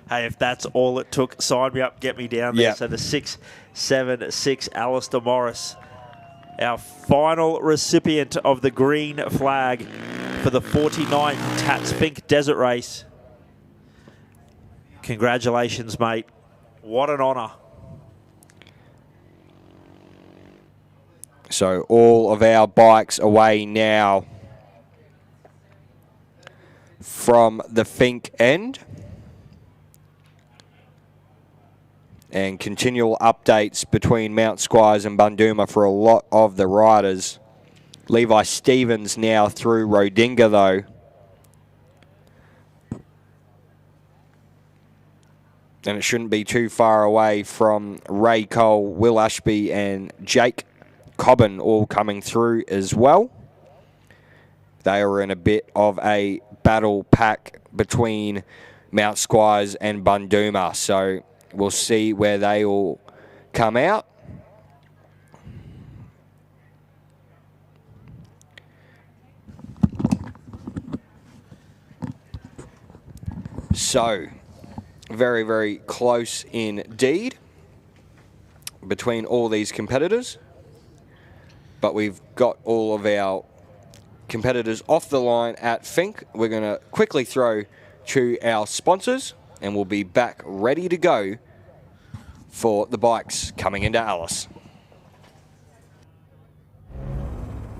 Hey, if that's all it took, sign me up, get me down there. Yep. So the 6.76, Alistair Morris, our final recipient of the green flag for the 49 Tatts Finke Desert Race. Congratulations, mate. What an honour. So all of our bikes away now from the Fink end. And continual updates between Mount Squires and Bundooma for a lot of the riders. Levi Stevens now through Rodinga, though. And it shouldn't be too far away from Ray Cole, Will Ashby and Jake Cobbin all coming through as well. They were in a bit of a battle pack between Mount Squires and Bundooma. So we'll see where they all come out. So, very, very close indeed between all these competitors. But we've got all of our competitors off the line at Fink. We're going to quickly throw to our sponsors and we'll be back ready to go for the bikes coming into Alice.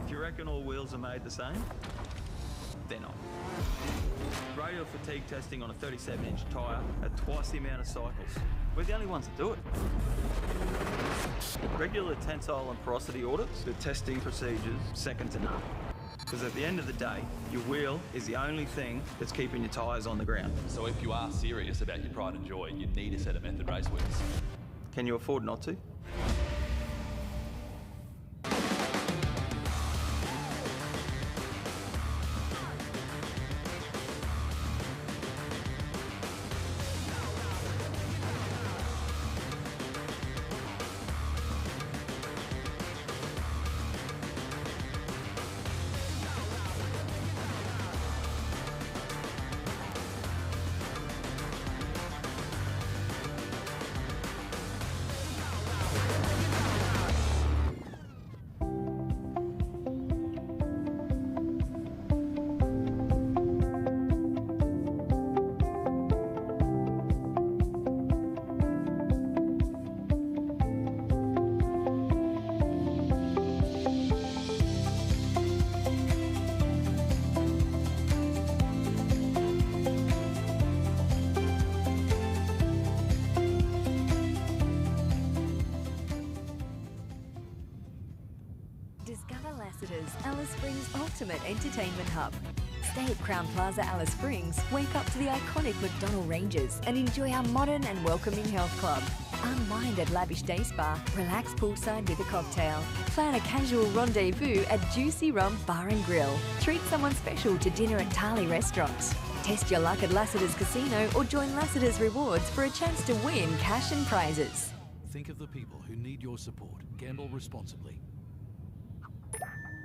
Do you reckon all wheels are made the same? They're not. Radial fatigue testing on a 37-inch tyre at twice the amount of cycles. We're the only ones that do it. Regular tensile and porosity audits with testing procedures second to none. Because at the end of the day, your wheel is the only thing that's keeping your tyres on the ground. So if you are serious about your pride and joy, you need a set of Method race wheels. Can you afford not to? Alice Springs' ultimate entertainment hub. Stay at Crown Plaza Alice Springs, wake up to the iconic McDonnell Ranges and enjoy our modern and welcoming health club. Unwind at Lavish Day Spa, relax poolside with a cocktail. Plan a casual rendezvous at Juicy Rum Bar and Grill. Treat someone special to dinner at Tarly Restaurants. Test your luck at Lassiter's Casino or join Lassiter's Rewards for a chance to win cash and prizes. Think of the people who need your support. Gamble responsibly.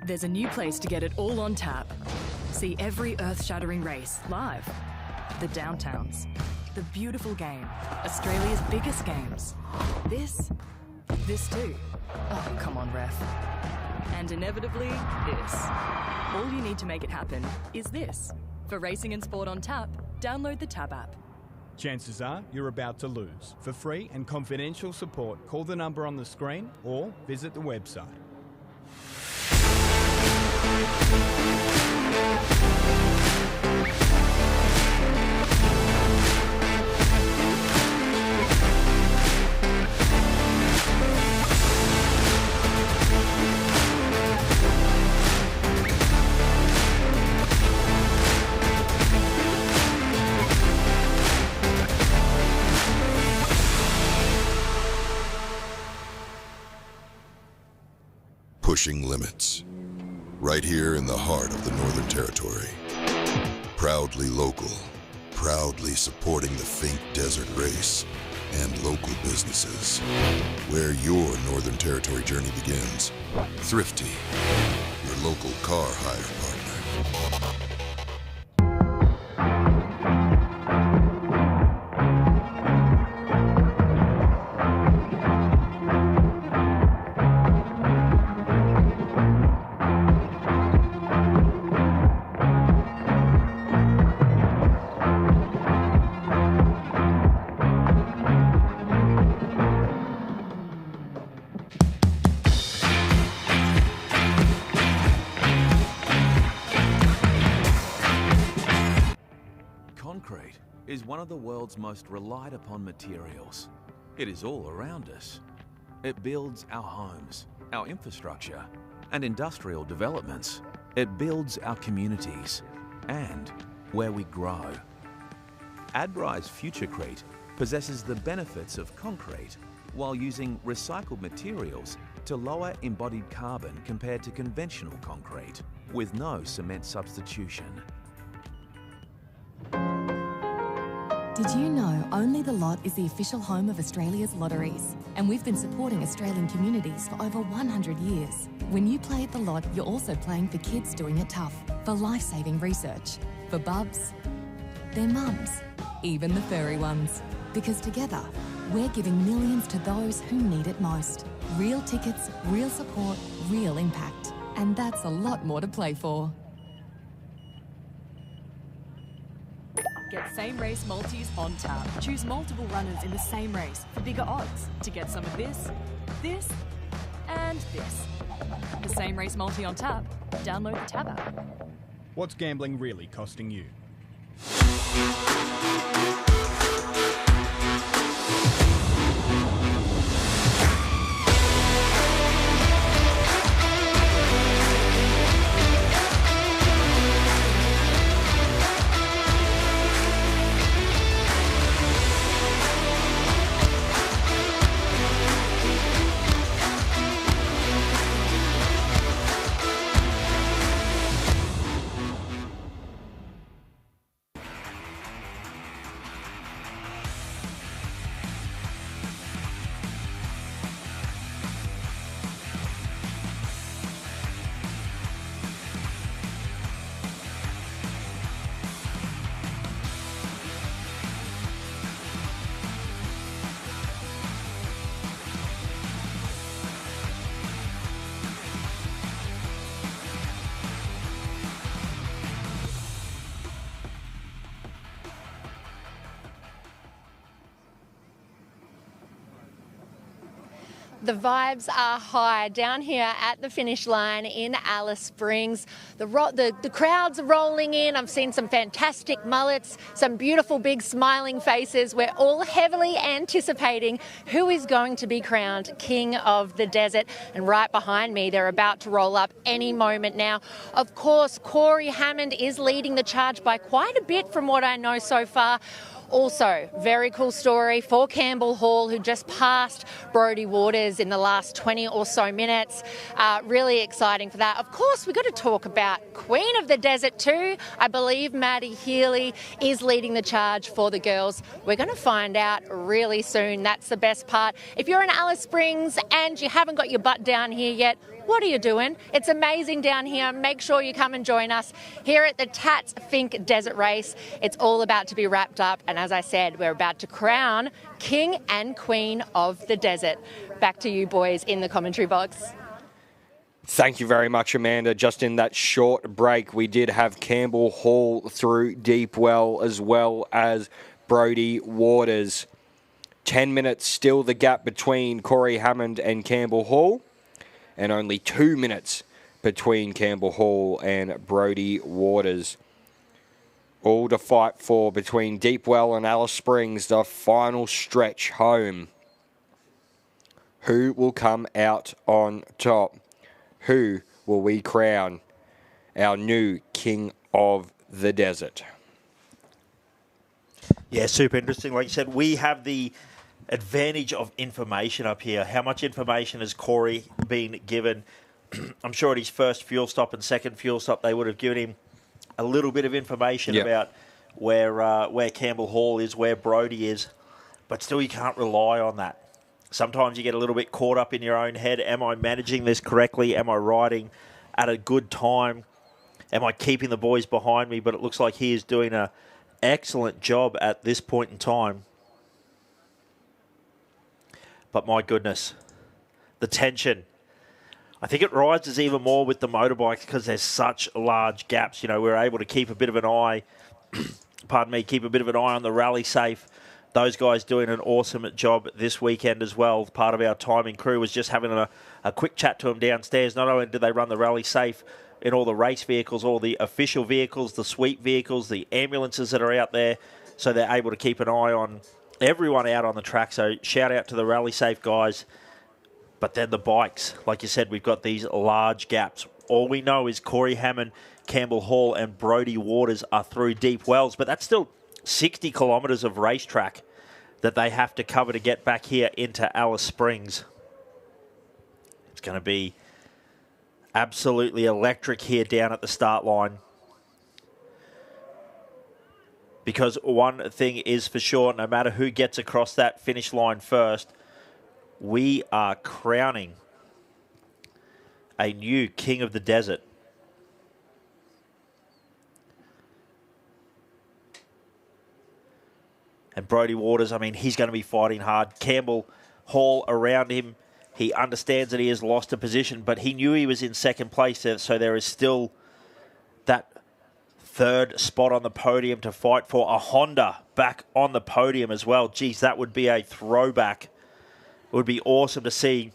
There's a new place to get it all on tap. See every earth-shattering race live. The Downtowns. The beautiful game. Australia's biggest games. This too. Oh, come on, ref. And inevitably, this. All you need to make it happen is this. For racing and sport on tap, download the Tab app. Chances are you're about to lose. For free and confidential support, call the number on the screen or visit the website. Pushing limits. Right here in the heart of the Northern Territory. Proudly local, proudly supporting the Finke Desert Race and local businesses. Where your Northern Territory journey begins. Thrifty, your local car hire partner. Concrete is one of the world's most relied upon materials. It is all around us. It builds our homes, our infrastructure, and industrial developments. It builds our communities and where we grow. Adbri's Futurecrete possesses the benefits of concrete while using recycled materials to lower embodied carbon compared to conventional concrete, with no cement substitution. Did you know Only the Lot is the official home of Australia's lotteries? And we've been supporting Australian communities for over 100 years. When you play at the Lot, you're also playing for kids doing it tough, for life-saving research, for bubs, their mums, even the furry ones. Because together, we're giving millions to those who need it most. Real tickets, real support, real impact. And that's a lot more to play for. Get same race multis on tap. Choose multiple runners in the same race for bigger odds to get some of this, and this. The same race multi on tap. Download the Tab app. What's gambling really costing you? The vibes are high down here at the finish line in Alice Springs. The crowds are rolling in. I've seen some fantastic mullets, some beautiful big smiling faces. We're all heavily anticipating who is going to be crowned King of the Desert. And right behind me, they're about to roll up any moment now. Of course, Corey Hammond is leading the charge by quite a bit from what I know so far. Also, very cool story for Campbell Hall, who just passed Brodie Waters in the last 20 or so minutes. Really exciting for that. Of course, we've got to talk about Queen of the Desert too. I believe Maddie Healy is leading the charge for the girls. We're going to find out really soon. That's the best part. If you're in Alice Springs and you haven't got your butt down here yet, what are you doing? It's amazing down here. Make sure you come and join us here at the Tatts Finke Desert Race. It's all about to be wrapped up. And as I said, we're about to crown King and Queen of the Desert. Back to you boys in the commentary box. Thank you very much, Amanda. Just in that short break, we did have Campbell Hall through Deepwell as well as Brodie Waters. 10 minutes still the gap between Corey Hammond and Campbell Hall, and only 2 minutes between Campbell Hall and Brodie Waters. All to fight for between Deepwell and Alice Springs, the final stretch home. Who will come out on top? Who will we crown our new King of the Desert? Yeah, super interesting. Like you said, we have the advantage of information up here. How much information has Corey been given? I'm sure at his first fuel stop and second fuel stop, they would have given him a little bit of information about where Campbell Hall is, where Brodie is, but still you can't rely on that. Sometimes you get a little bit caught up in your own head. Am I managing this correctly? Am I riding at a good time? Am I keeping the boys behind me? But it looks like he is doing an excellent job at this point in time. But my goodness, the tension. I think it rises even more with the motorbikes because there's such large gaps. You know, we're able to keep a bit of an eye, keep a bit of an eye on the rally safe. Those guys doing an awesome job this weekend as well. Part of our timing crew was just having a quick chat to them downstairs. Not only did they run the rally safe in all the race vehicles, all the official vehicles, the sweep vehicles, the ambulances that are out there, so they're able to keep an eye on everyone out on the track. So shout out to the rally safe guys. But then the bikes, like you said, we've got these large gaps. All we know is Corey Hammond, Campbell Hall and Brodie Waters are through deep wells, but that's still 60 kilometres of racetrack that they have to cover to get back here into Alice Springs. It's going to be absolutely electric here down at the start line. Because one thing is for sure, no matter who gets across that finish line first, we are crowning a new king of the desert. And Brodie Waters, I mean, he's going to be fighting hard. Campbell Hall around him. He understands that he has lost a position, but he knew he was in second place, so there is still that third spot on the podium to fight for. A Honda back on the podium as well. Geez, that would be a throwback. It would be awesome to see.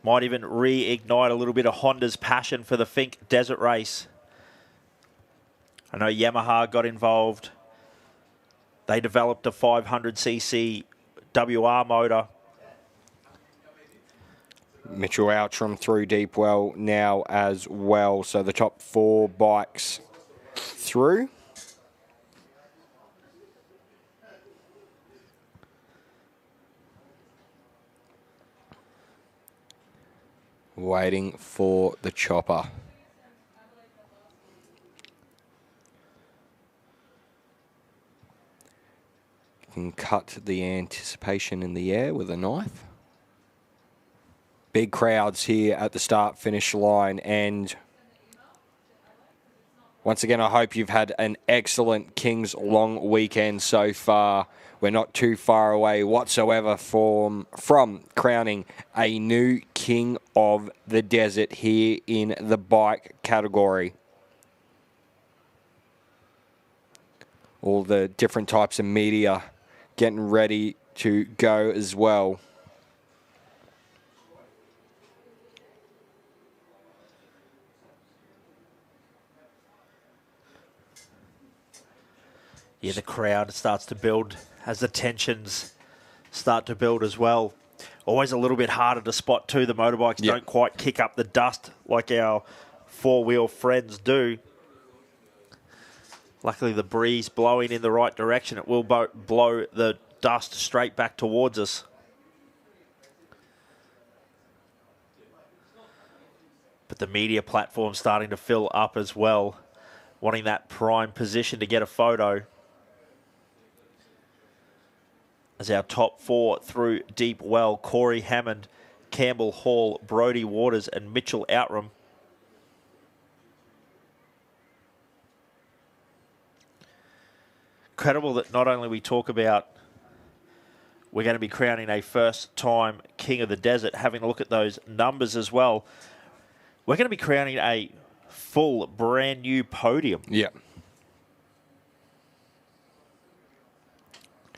Might even reignite a little bit of Honda's passion for the Finke Desert Race. I know Yamaha got involved. They developed a 500cc WR motor. Mitchell Outram through deep well now as well. So the top 4 bikes through. Waiting for the chopper. Can cut the anticipation in the air with a knife. Big crowds here at the start-finish line, and once again, I hope you've had an excellent King's Long weekend so far. We're not too far away whatsoever from crowning a new King of the Desert here in the bike category. All the different types of media getting ready to go as well. Yeah, the crowd starts to build as the tensions start to build as well. Always a little bit harder to spot too. The motorbikes don't quite kick up the dust like our four-wheel friends do. Luckily, the breeze blowing in the right direction. It will blow the dust straight back towards us. But the media platform's starting to fill up as well, wanting that prime position to get a photo. As our top 4 through deep well, Corey Hammond, Campbell Hall, Brodie Waters and Mitchell Outram. Incredible that not only we talk about we're going to be crowning a first-time King of the Desert, having a look at those numbers as well. We're going to be crowning a full brand new podium. Yeah.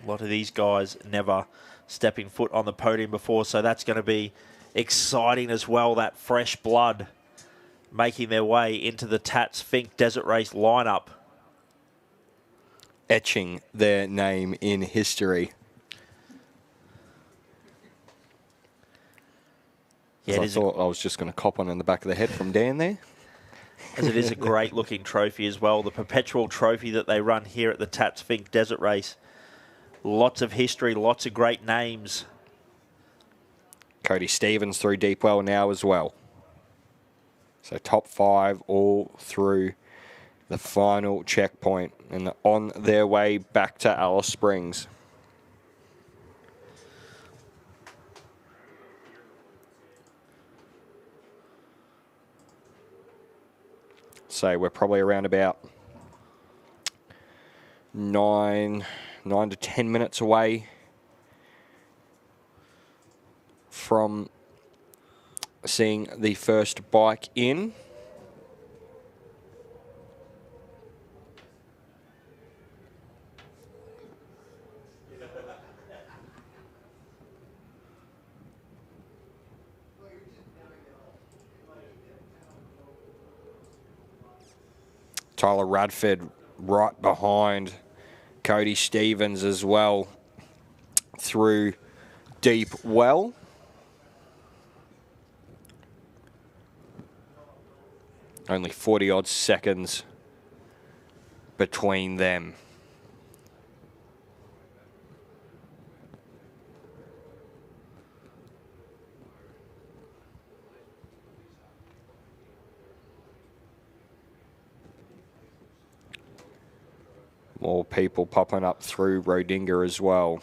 A lot of these guys never stepping foot on the podium before, so that's going to be exciting as well, that fresh blood making their way into the Tatts Finke Desert Race lineup. Etching their name in history. Yeah, I thought I was just going to cop one in the back of the head from Dan there. As it is a great looking trophy as well, the perpetual trophy that they run here at the Tatts Finke Desert Race. Lots of history, lots of great names. Cody Stevens through deep well now as well. So top 5 all through the final checkpoint and on their way back to Alice Springs. So we're probably around about 9 to 10 minutes away from seeing the first bike in. Tyler Radford right behind Cody Stevens as well through Deep Well. Only 40-odd seconds between them. More people popping up through Rodinga as well.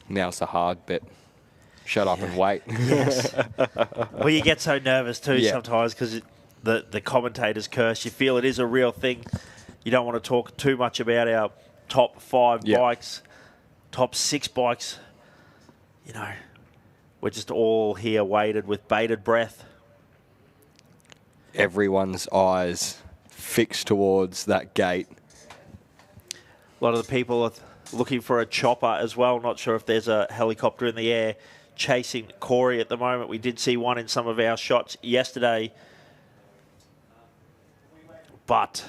Now's the hard bit. Shut up and wait. Yes. Well, you get so nervous too Yeah. sometimes because the commentators curse. You feel it is a real thing. You don't want to talk too much about our top 5 bikes, top 6 bikes. You know, we're just all here waited with bated breath. Everyone's eyes fixed towards that gate. A lot of the people are looking for a chopper as well. Not sure if there's a helicopter in the air chasing Corey at the moment. We did see one in some of our shots yesterday. But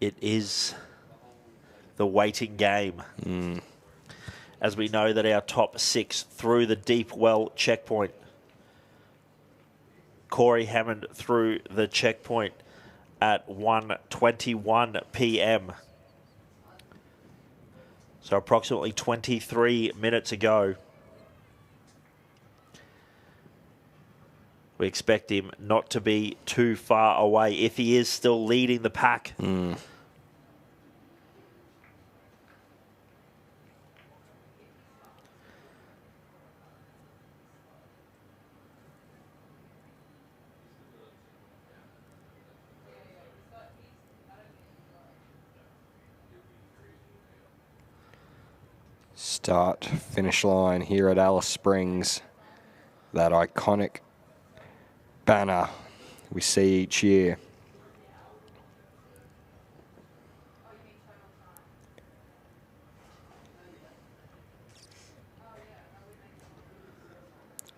it is the waiting game. As we know that our top 6 through the Deep Well checkpoint. Corey Hammond through the checkpoint at 1:21 p.m. So approximately 23 minutes ago. We expect him not to be too far away if he is still leading the pack. Start, finish line here at Alice Springs. That iconic banner we see each year.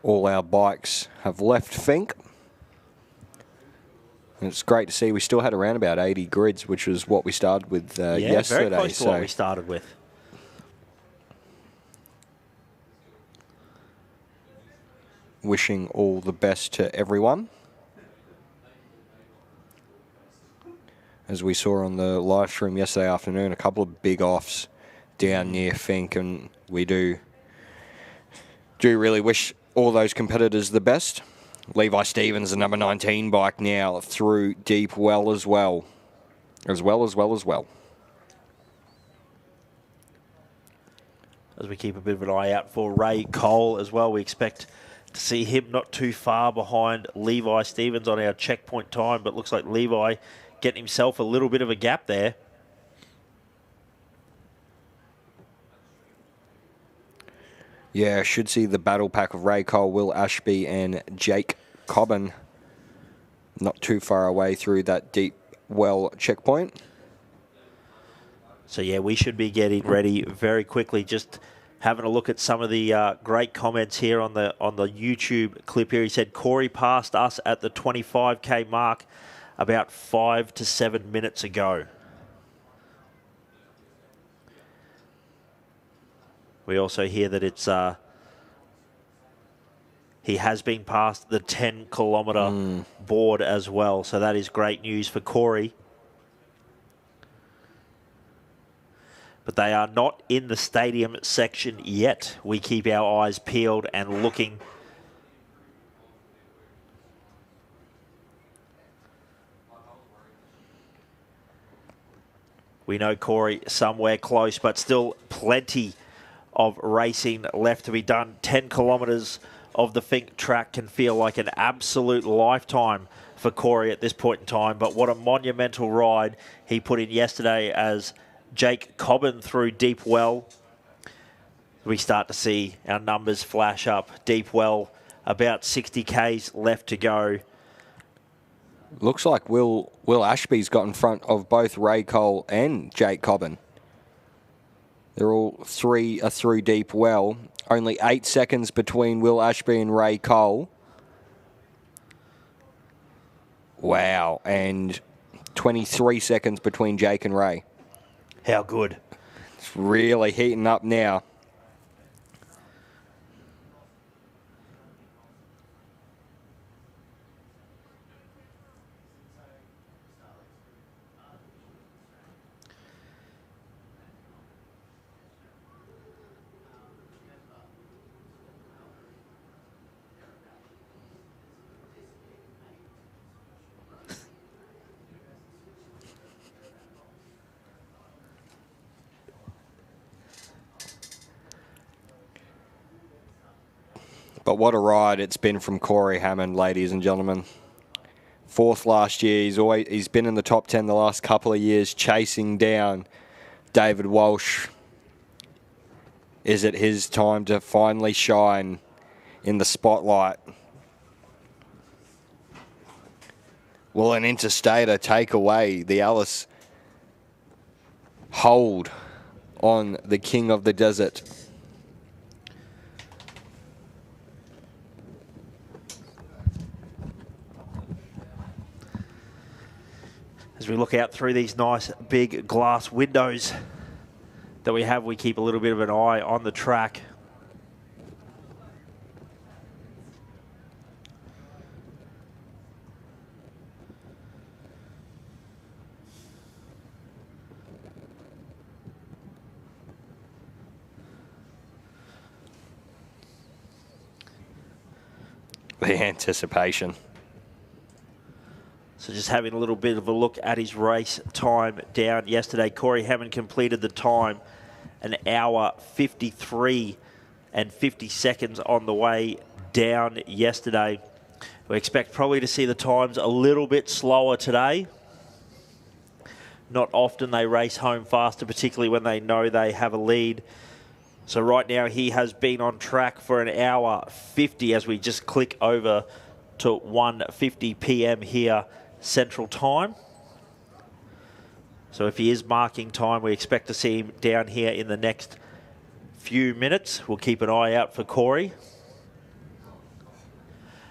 All our bikes have left Finke. And it's great to see we still had around about 80 grids, which was what we started with yesterday. Very close to what we started with. Wishing all the best to everyone. As we saw on the live stream yesterday afternoon, a couple of big offs down near Finke, and we do really wish all those competitors the best. Levi Stevens, the number 19 bike now through Deep Well as well. As well. As we keep a bit of an eye out for Ray Cole as well, we expect to see him not too far behind Levi Stevens on our checkpoint time, but looks like Levi getting himself a little bit of a gap there. Yeah, should see the battle pack of Ray Cole, Will Ashby and Jake Cobbin not too far away through that Deep Well checkpoint. So yeah, we should be getting ready very quickly. Just having a look at some of the great comments here on the YouTube clip here. He said Corey passed us at the 25k mark about 5 to 7 minutes ago. We also hear that it's he has been past the 10-kilometre board as well, so that is great news for Corey. But they are not in the stadium section yet. We keep our eyes peeled and looking. We know Corey somewhere close, but still plenty of racing left to be done. 10 kilometres of the Finke track can feel like an absolute lifetime for Corey at this point in time. But what a monumental ride he put in yesterday as Jake Cobbin through Deep Well. We start to see our numbers flash up. Deep Well, about 60 Ks left to go. Looks like Will Ashby's got in front of both Ray Cole and Jake Cobbin. They're all three are through Deep Well. Only 8 seconds between Will Ashby and Ray Cole. Wow. And 23 seconds between Jake and Ray. How good. It's really heating up now. But what a ride it's been from Corey Hammond, ladies and gentlemen. 4th last year. He's been in the top 10 the last couple of years, chasing down David Walsh. Is it his time to finally shine in the spotlight? Will an interstater take away the Alice hold on the King of the Desert? As we look out through these nice big glass windows that we have, we keep a little bit of an eye on the track. The anticipation. So just having a little bit of a look at his race time down yesterday. Corey Hammond completed the time 1 hour 53 and 50 seconds on the way down yesterday. We expect probably to see the times a little bit slower today. Not often they race home faster, particularly when they know they have a lead. So right now he has been on track for 1 hour 50 as we just click over to 1:50 p.m. here Central Time. So if he is marking time, we expect to see him down here in the next few minutes. We'll keep an eye out for Corey.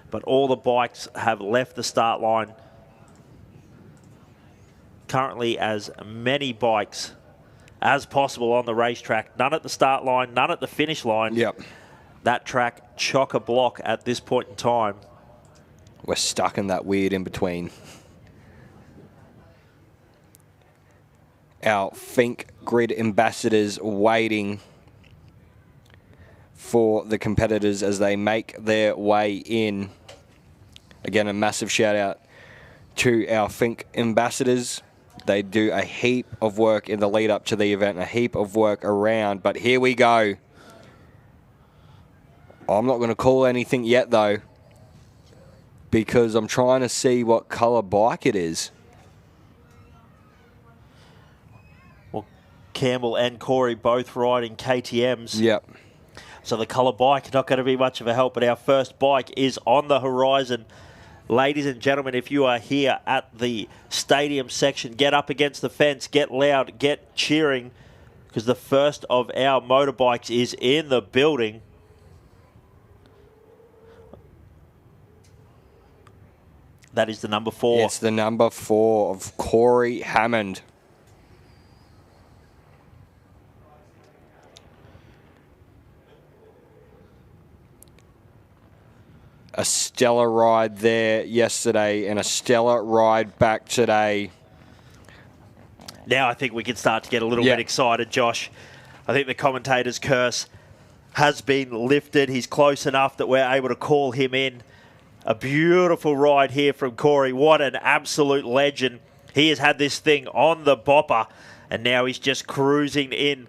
But all the bikes have left the start line. Currently as many bikes as possible on the racetrack. None at the start line, none at the finish line. Yep. That track chock-a-block at this point in time. We're stuck in that weird in-between. Our Finke grid ambassadors waiting for the competitors as they make their way in. Again, a massive shout out to our Finke ambassadors. They do a heap of work in the lead up to the event, a heap of work around. But here we go. I'm not going to call anything yet, though, because I'm trying to see what colour bike it is. Well, Campbell and Corey both riding KTMs. Yep. So the colour bike, not going to be much of a help, but our first bike is on the horizon. Ladies and gentlemen, if you are here at the stadium section, get up against the fence, get loud, get cheering, because the first of our motorbikes is in the building. That is the number 4. It's the number 4 of Corey Hammond. a stellar ride there yesterday and a stellar ride back today. Now I think we can start to get a little bit excited, Josh. I think the commentator's curse has been lifted. He's close enough that we're able to call him in. A beautiful ride here from Corey. What an absolute legend. He has had this thing on the bopper, and now he's just cruising in.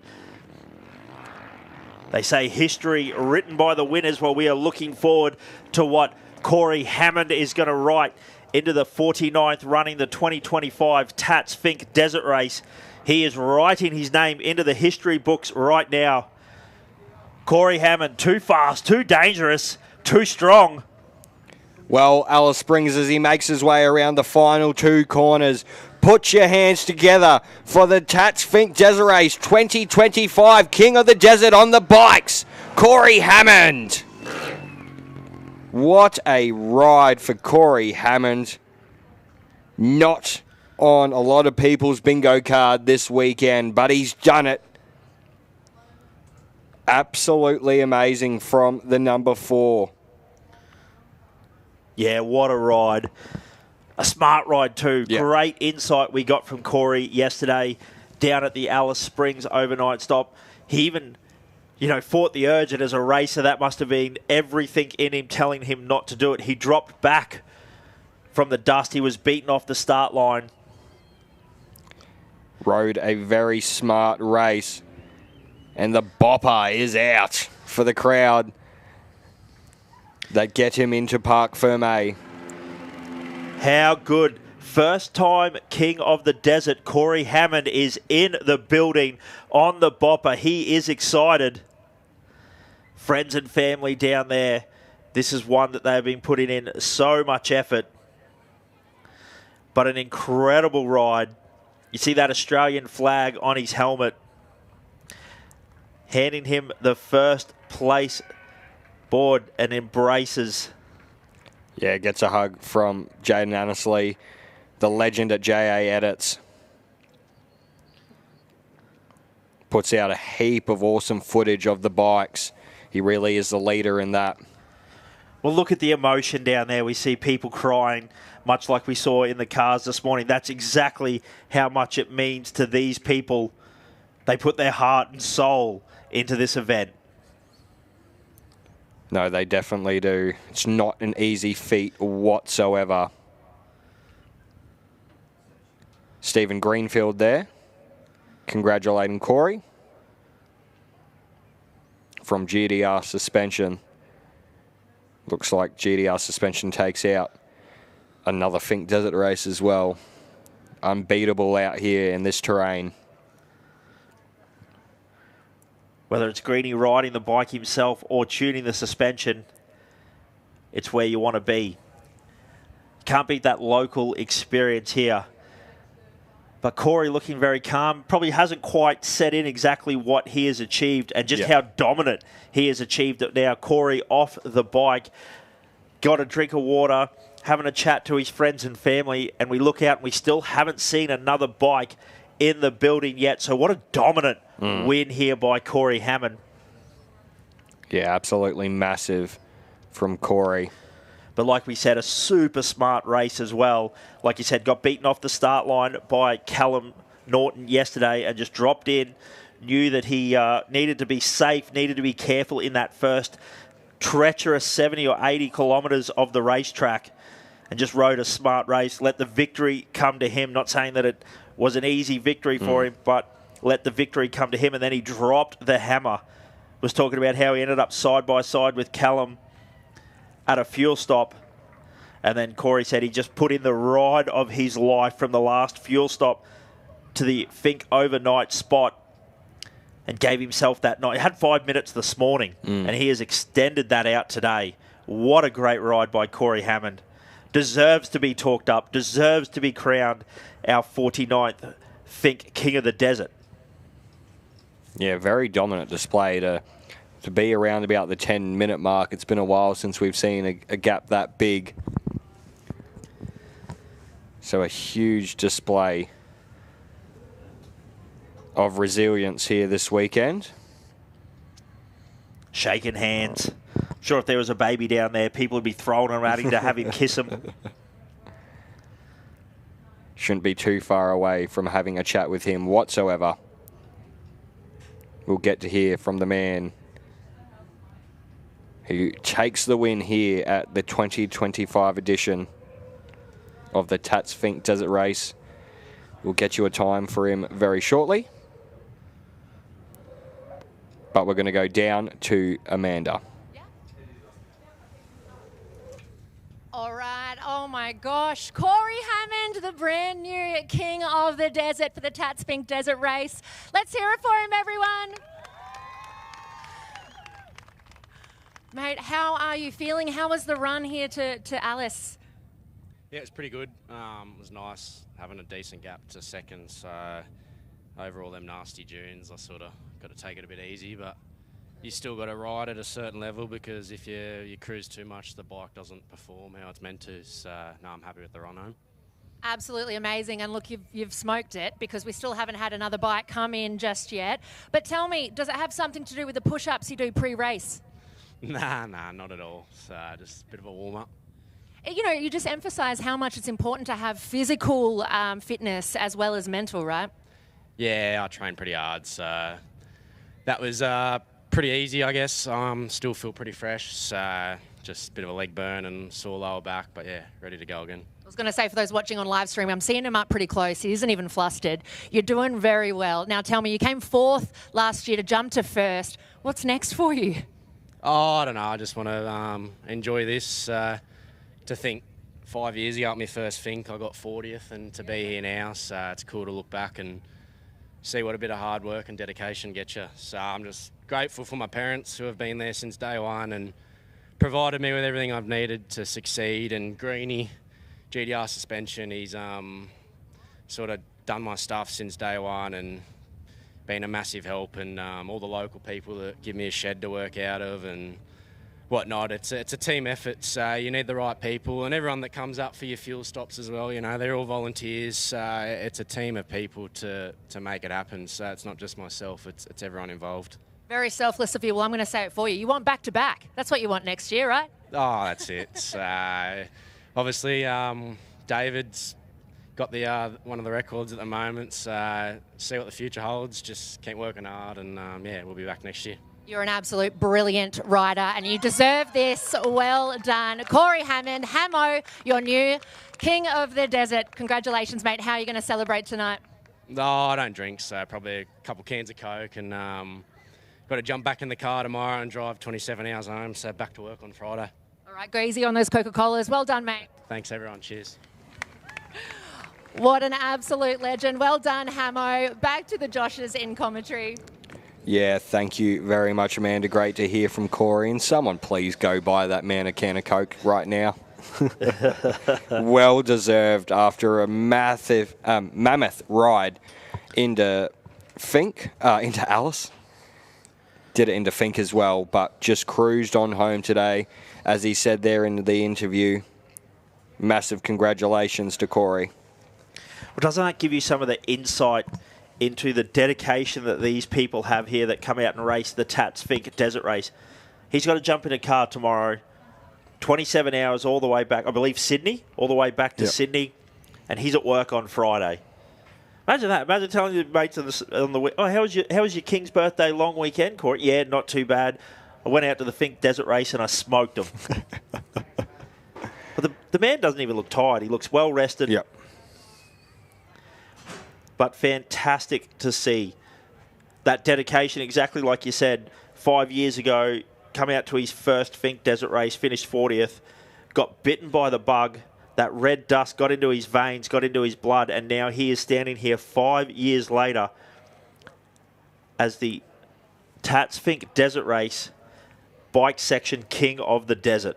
They say history written by the winners, while we are looking forward to what Corey Hammond is going to write into the 49th running the 2025 Tatts Finke Desert Race. He is writing his name into the history books right now. Corey Hammond, too fast, too dangerous, too strong. Well, Alice Springs, as he makes his way around the final 2 corners, put your hands together for the Tatts Finke Desert Race 2025 King of the Desert on the bikes, Corey Hammond. What a ride for Corey Hammond. Not on a lot of people's bingo card this weekend, but he's done it. Absolutely amazing from the number 4. Yeah, what a ride. A smart ride too. Yep. Great insight we got from Corey yesterday down at the Alice Springs overnight stop. He even, fought the urge, and as a racer, that must have been everything in him telling him not to do it. He dropped back from the dust. He was beaten off the start line. Rode a very smart race. And the bopper is out for the crowd that get him into Parc Fermé. How good. First time King of the Desert, Corey Hammond, is in the building on the bopper. He is excited. Friends and family down there. This is one that they've been putting in so much effort. But an incredible ride. You see that Australian flag on his helmet, handing him the first place board and embraces. Yeah, gets a hug from Jaden Annesley, the legend at JA Edits. Puts out a heap of awesome footage of the bikes. He really is the leader in that. Well, look at the emotion down there. We see people crying, much like we saw in the cars this morning. That's exactly how much it means to these people. They put their heart and soul into this event. No, they definitely do. It's not an easy feat whatsoever. Stephen Greenfield there, congratulating Corey from GDR Suspension. Looks like GDR Suspension takes out another Finke Desert Race as well. Unbeatable out here in this terrain. Whether it's Greenie riding the bike himself or tuning the suspension, it's where you want to be. Can't beat that local experience here. But Corey looking very calm, probably hasn't quite set in exactly what he has achieved and just how dominant he has achieved it now. Corey off the bike, got a drink of water, having a chat to his friends and family, and we look out and we still haven't seen another bike in the building yet. So what a dominant win here by Corey Hammond. Yeah, absolutely massive from Corey. But like we said, a super smart race as well. Like you said, got beaten off the start line by Callum Norton yesterday and just dropped in. Knew that he needed to be safe, needed to be careful in that first treacherous 70 or 80 kilometres of the racetrack, and just rode a smart race. Let the victory come to him. Not saying that it was an easy victory for him, but let the victory come to him. And then he dropped the hammer. Was talking about how he ended up side by side with Callum at a fuel stop. And then Corey said he just put in the ride of his life from the last fuel stop to the Finke overnight spot and gave himself that night. He had 5 minutes this morning, and he has extended that out today. What a great ride by Corey Hammond. Deserves to be talked up, deserves to be crowned our 49th Finke King of the Desert. Yeah, very dominant display to be around about the 10-minute mark. It's been a while since we've seen a gap that big. So a huge display of resilience here this weekend. Shaking hands Sure, if there was a baby down there, people would be throwing him at him to have him kiss him. Shouldn't be too far away from having a chat with him whatsoever. We'll get to hear from the man who takes the win here at the 2025 edition of the Tatts Finke Desert Race. We'll get you a time for him very shortly. But we're going to go down to Amanda. All right, oh my gosh. Corey Hammond, the brand new king of the desert for the Tatts Finke Desert Race. Let's hear it for him, everyone. Mate, how are you feeling? How was the run here to Alice? Yeah, it's pretty good. It was nice having a decent gap to second. So over all them nasty dunes, I sort of got to take it a bit easy, but you still got to ride at a certain level because if you cruise too much, the bike doesn't perform how it's meant to. So no, I'm happy with the run home. Absolutely amazing. And look, you've smoked it because we still haven't had another bike come in just yet. But tell me, does it have something to do with the push-ups you do pre-race? Nah, not at all. So just a bit of a warm-up. You know, you just emphasise how much it's important to have physical fitness as well as mental, right? Yeah, I trained pretty hard. So that was pretty easy, I guess. Still feel pretty fresh. So just a bit of a leg burn and sore lower back. But yeah, ready to go again. I was going to say, for those watching on live stream, I'm seeing him up pretty close. He isn't even flustered. You're doing very well. Now tell me, you came 4th last year to jump to 1st. What's next for you? Oh, I don't know. I just want to enjoy this. To think 5 years ago at my first Finke, I got 40th, and to be here now, so it's cool to look back and see what a bit of hard work and dedication gets you. So I'm just grateful for my parents who have been there since day one and provided me with everything I've needed to succeed. And Greenie, GDR suspension, he's sort of done my stuff since day one and been a massive help. And all the local people that give me a shed to work out of and whatnot. It's a team effort, so you need the right people and everyone that comes up for your fuel stops as well. You know, they're all volunteers. It's a team of people to make it happen. So it's not just myself; it's everyone involved. Very selfless of you. Well, I'm going to say it for you. You want back-to-back. That's what you want next year, right? Oh, that's it. Obviously, David's got the one of the records at the moment. So see what the future holds. Just keep working hard, and yeah, we'll be back next year. You're an absolute brilliant rider and you deserve this. Well done. Corey Hammond, Hamo, your new king of the desert. Congratulations, mate. How are you going to celebrate tonight? No, I don't drink, so probably a couple cans of Coke and got to jump back in the car tomorrow and drive 27 hours home, so back to work on Friday. All right, go easy on those Coca-Colas. Well done, mate. Thanks, everyone. Cheers. What an absolute legend. Well done, Hamo. Back to the Joshes in commentary. Yeah, thank you very much, Amanda. Great to hear from Corey. And someone please go buy that man a can of Coke right now. Well deserved after a massive, mammoth ride into Finke, into Alice. Did it into Finke as well, but just cruised on home today. As he said there in the interview, massive congratulations to Corey. Well, doesn't that give you some of the insight into the dedication that these people have here that come out and race the Tatts Finke Desert Race? He's got to jump in a car tomorrow, 27 hours all the way back, I believe Sydney, all the way back to Sydney, and he's at work on Friday. Imagine that. Imagine telling your mates on the week, oh, how was your King's birthday long weekend, Corey? Yeah, not too bad. I went out to the Finke Desert Race and I smoked them. But the man doesn't even look tired. He looks well rested. Yep. But fantastic to see that dedication, exactly like you said, 5 years ago, come out to his first Finke Desert Race, finished 40th, got bitten by the bug, that red dust got into his veins, got into his blood, and now he is standing here 5 years later as the Tatts Finke Desert Race bike section king of the desert.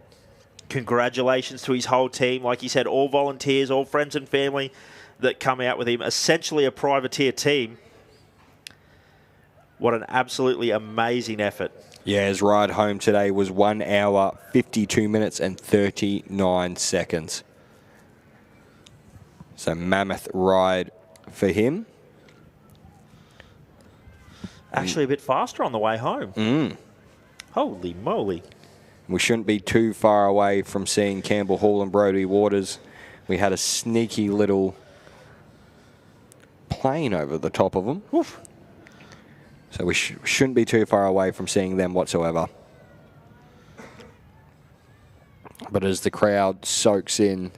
Congratulations to his whole team. Like he said, all volunteers, all friends and family that come out with him, essentially a privateer team. What an absolutely amazing effort. Yeah, his ride home today was 1 hour, 52 minutes and 39 seconds. So mammoth ride for him. Actually a bit faster on the way home. Holy moly. We shouldn't be too far away from seeing Campbell Hall and Brodie Waters. We had a sneaky little plane over the top of them. Oof. So we shouldn't be too far away from seeing them whatsoever. But as the crowd soaks in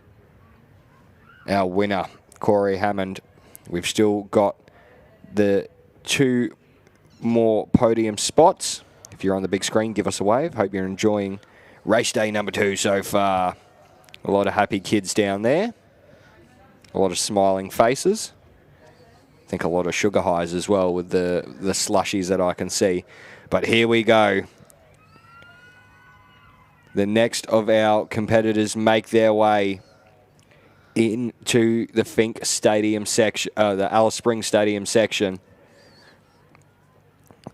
our winner, Corey Hammond, we've still got the 2 more podium spots. If you're on the big screen, give us a wave. Hope you're enjoying race day number 2 so far. A lot of happy kids down there. A lot of smiling faces. I think a lot of sugar highs as well with the slushies that I can see. But here we go. The next of our competitors make their way into the Finke Stadium section, the Alice Springs Stadium section.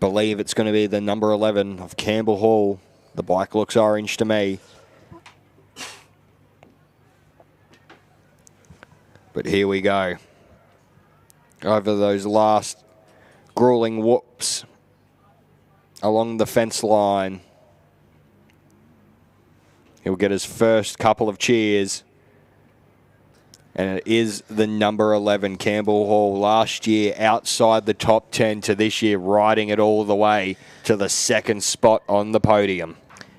Believe it's going to be the number 11 of Campbell Hall. The bike looks orange to me. But here we go. Over those last grueling whoops along the fence line. He'll get his first couple of cheers. And it is the number 11, Campbell Hall. Last year, outside the top 10 to this year, riding it all the way to the 2nd spot on the podium.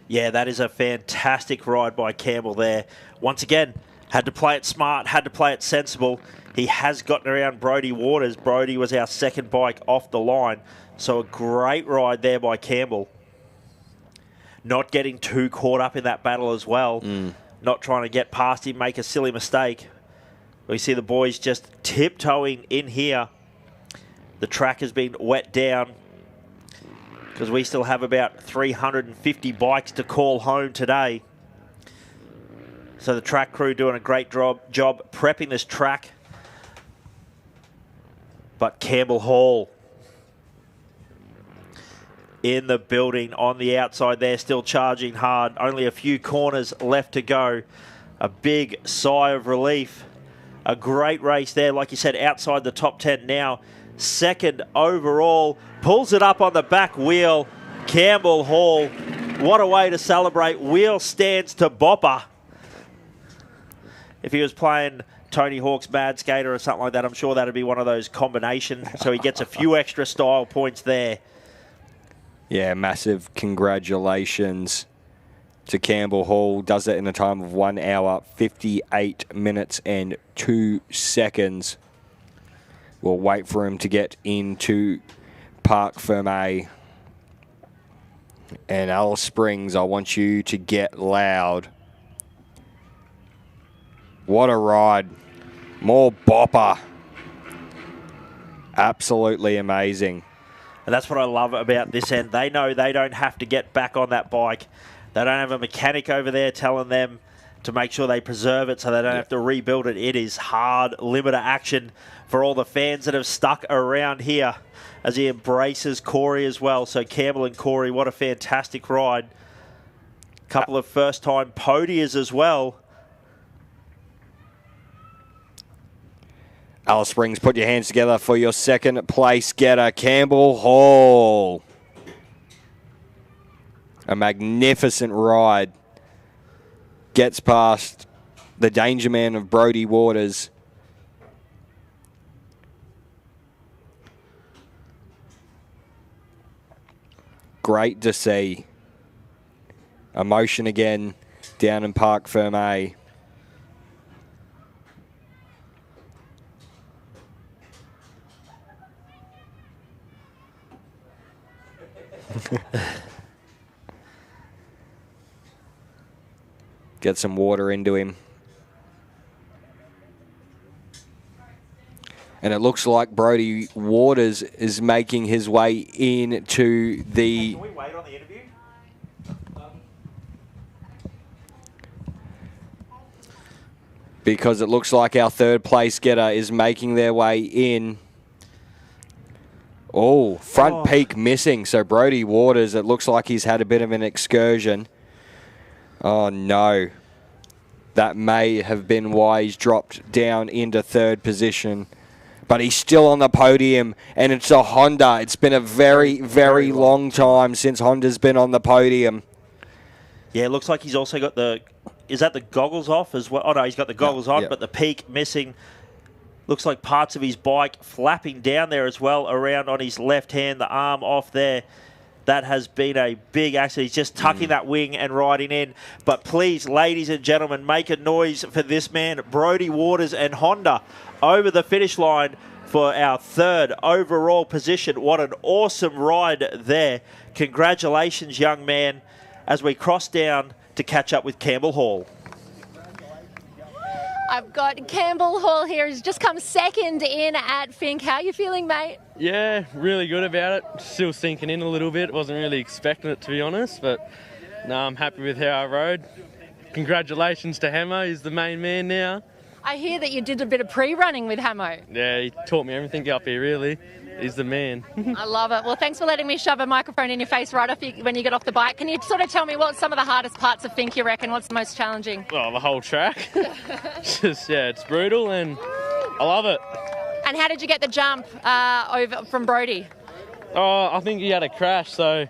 Yeah, that is a fantastic ride by Campbell there. Once again, had to play it smart, had to play it sensible. He has gotten around Brodie Waters. Brodie was our 2nd bike off the line. So a great ride there by Campbell. Not getting too caught up in that battle as well. Not trying to get past him, make a silly mistake. We see the boys just tiptoeing in here. The track has been wet down because we still have about 350 bikes to call home today. So the track crew doing a great job prepping this track. But Campbell Hall in the building on the outside there, still charging hard. Only a few corners left to go. A big sigh of relief. A great race there, like you said, outside the top 10 now. 2nd overall. Pulls it up on the back wheel. Campbell Hall. What a way to celebrate. Wheel stands to bopper. If he was playing Tony Hawk's Mad Skater or something like that, I'm sure that'd be one of those combinations. So he gets a few extra style points there. Yeah, massive congratulations to Campbell Hall. Does it in a time of 1 hour, 58 minutes and 2 seconds. We'll wait for him to get into Parc Fermé. And Alice Springs, I want you to get loud. What a ride. More bopper. Absolutely amazing. And that's what I love about this end. They know they don't have to get back on that bike. They don't have a mechanic over there telling them to make sure they preserve it so they don't have to rebuild it. It is hard limiter action for all the fans that have stuck around here as he embraces Corey as well. So Campbell and Corey, what a fantastic ride. Couple of first-time podiums as well. Alice Springs, put your hands together for your 2nd place getter, Campbell Hall. A magnificent ride. Gets past the danger man of Brodie Waters. Great to see. Emotion again down in Parc Fermé. Get some water into him. And it looks like Brodie Waters is making his way into the... Can we wait on the interview? Because it looks like our 3rd place getter is making their way in. Oh, front peak missing. So Brodie Waters, it looks like he's had a bit of an excursion. Oh, no. That may have been why he's dropped down into 3rd position. But he's still on the podium, and it's a Honda. It's been a very, very long time since Honda's been on the podium. Yeah, it looks like he's also got the... Is that the goggles off as well? Oh, no, he's got the goggles on, yeah. but the peak missing. Looks like parts of his bike flapping down there as well, around on his left hand, the arm off there. That has been a big accident. He's just tucking that wing and riding in. But please, ladies and gentlemen, make a noise for this man, Brodie Waters and Honda, over the finish line for our third overall position. What an awesome ride there. Congratulations, young man, as we cross down to catch up with Campbell Hall. I've got Campbell Hall here. He's just come second in at Finke. How are you feeling, mate? Yeah, really good about it. Still sinking in a little bit. Wasn't really expecting it, to be honest, but no, I'm happy with how I rode. Congratulations to Hamo. He's the main man now. I hear that you did a bit of pre-running with Hamo. Yeah, he taught me everything up here, really. He's the man. I love it. Well, thanks for letting me shove a microphone in your face right off when you get off the bike. Can you sort of tell me what some of the hardest parts of Finke you reckon? What's the most challenging? Well, the whole track. It's brutal and I love it. And how did you get the jump over from Brodie? Oh, I think he had a crash, so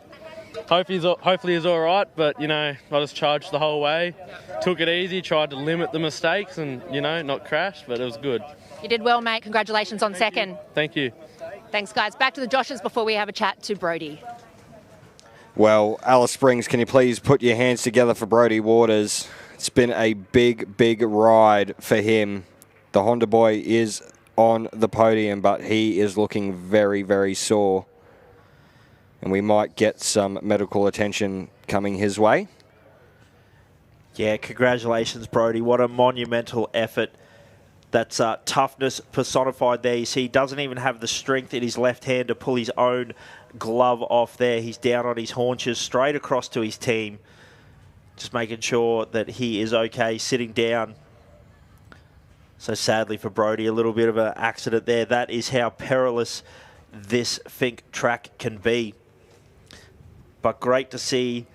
hopefully he's all right. But, I just charged the whole way. Took it easy, tried to limit the mistakes and, not crash, but it was good. You did well, mate. Congratulations on second. Thank you. Thanks, guys. Back to the Joshes before we have a chat to Brodie. Well, Alice Springs, can you please put your hands together for Brodie Waters? It's been a big, big ride for him. The Honda boy is on the podium, but he is looking very, very sore. And we might get some medical attention coming his way. Yeah, congratulations, Brodie. What a monumental effort. That's toughness personified there. You see, he doesn't even have the strength in his left hand to pull his own glove off there. He's down on his haunches, straight across to his team. Just making sure that he is okay, sitting down. So sadly for Brodie, a little bit of an accident there. That is how perilous this Finke track can be. But great to see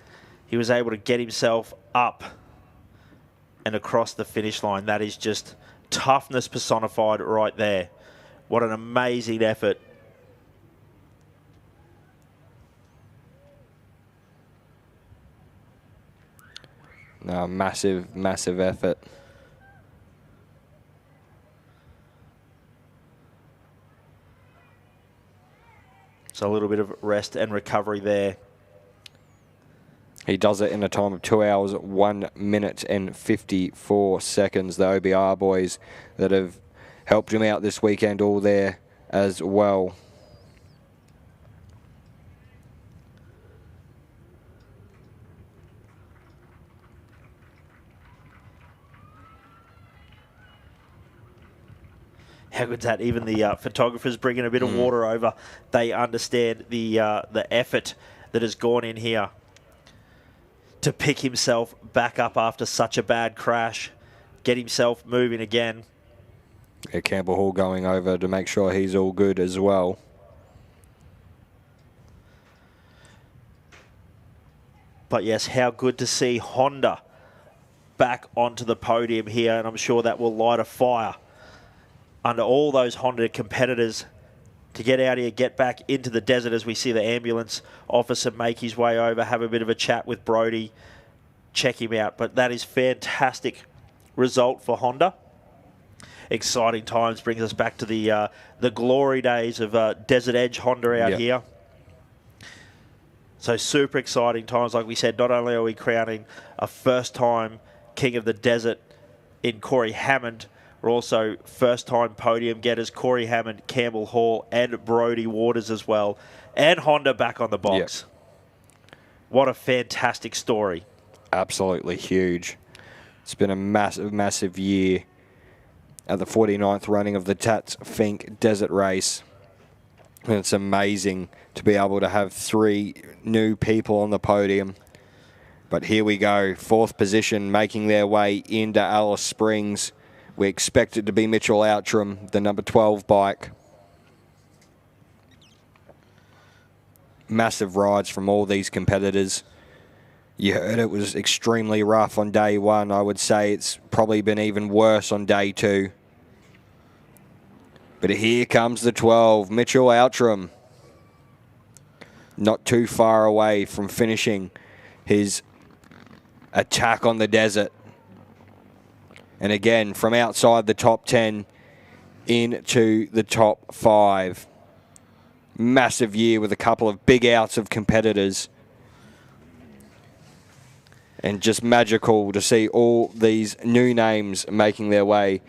he was able to get himself up and across the finish line. That is just toughness personified right there. What an amazing effort. No, massive, massive effort. So a little bit of rest and recovery there. He does it in a time of 2 hours, 1 minute and 54 seconds. The OBR boys that have helped him out this weekend all there as well. How good's that? Even the photographers bringing a bit of water over. They understand the effort that has gone in here to pick himself back up after such a bad crash, get himself moving again. Yeah, Campbell Hall going over to make sure he's all good as well. But yes, how good to see Honda back onto the podium here, and I'm sure that will light a fire under all those Honda competitors to get out here, get back into the desert as we see the ambulance officer make his way over, have a bit of a chat with Brodie, check him out. But that is fantastic result for Honda. Exciting times, brings us back to the glory days of Desert Edge Honda out here. So super exciting times. Like we said, not only are we crowning a first-time King of the Desert in Corey Hammond, we're also first-time podium getters, Corey Hammond, Campbell Hall, and Brodie Waters as well. And Honda back on the box. Yep. What a fantastic story. Absolutely huge. It's been a massive, massive year at the 49th running of the Tatts Finke Desert Race. And it's amazing to be able to have 3 new people on the podium. But here we go, 4th position, making their way into Alice Springs. We expect it to be Mitchell Outram, the number 12 bike. Massive rides from all these competitors. You heard it was extremely rough on day 1. I would say it's probably been even worse on day 2. But here comes the 12, Mitchell Outram. Not too far away from finishing his attack on the desert. And again, from outside the top 10 into the top 5. Massive year with a couple of big outs of competitors. And just magical to see all these new names making their way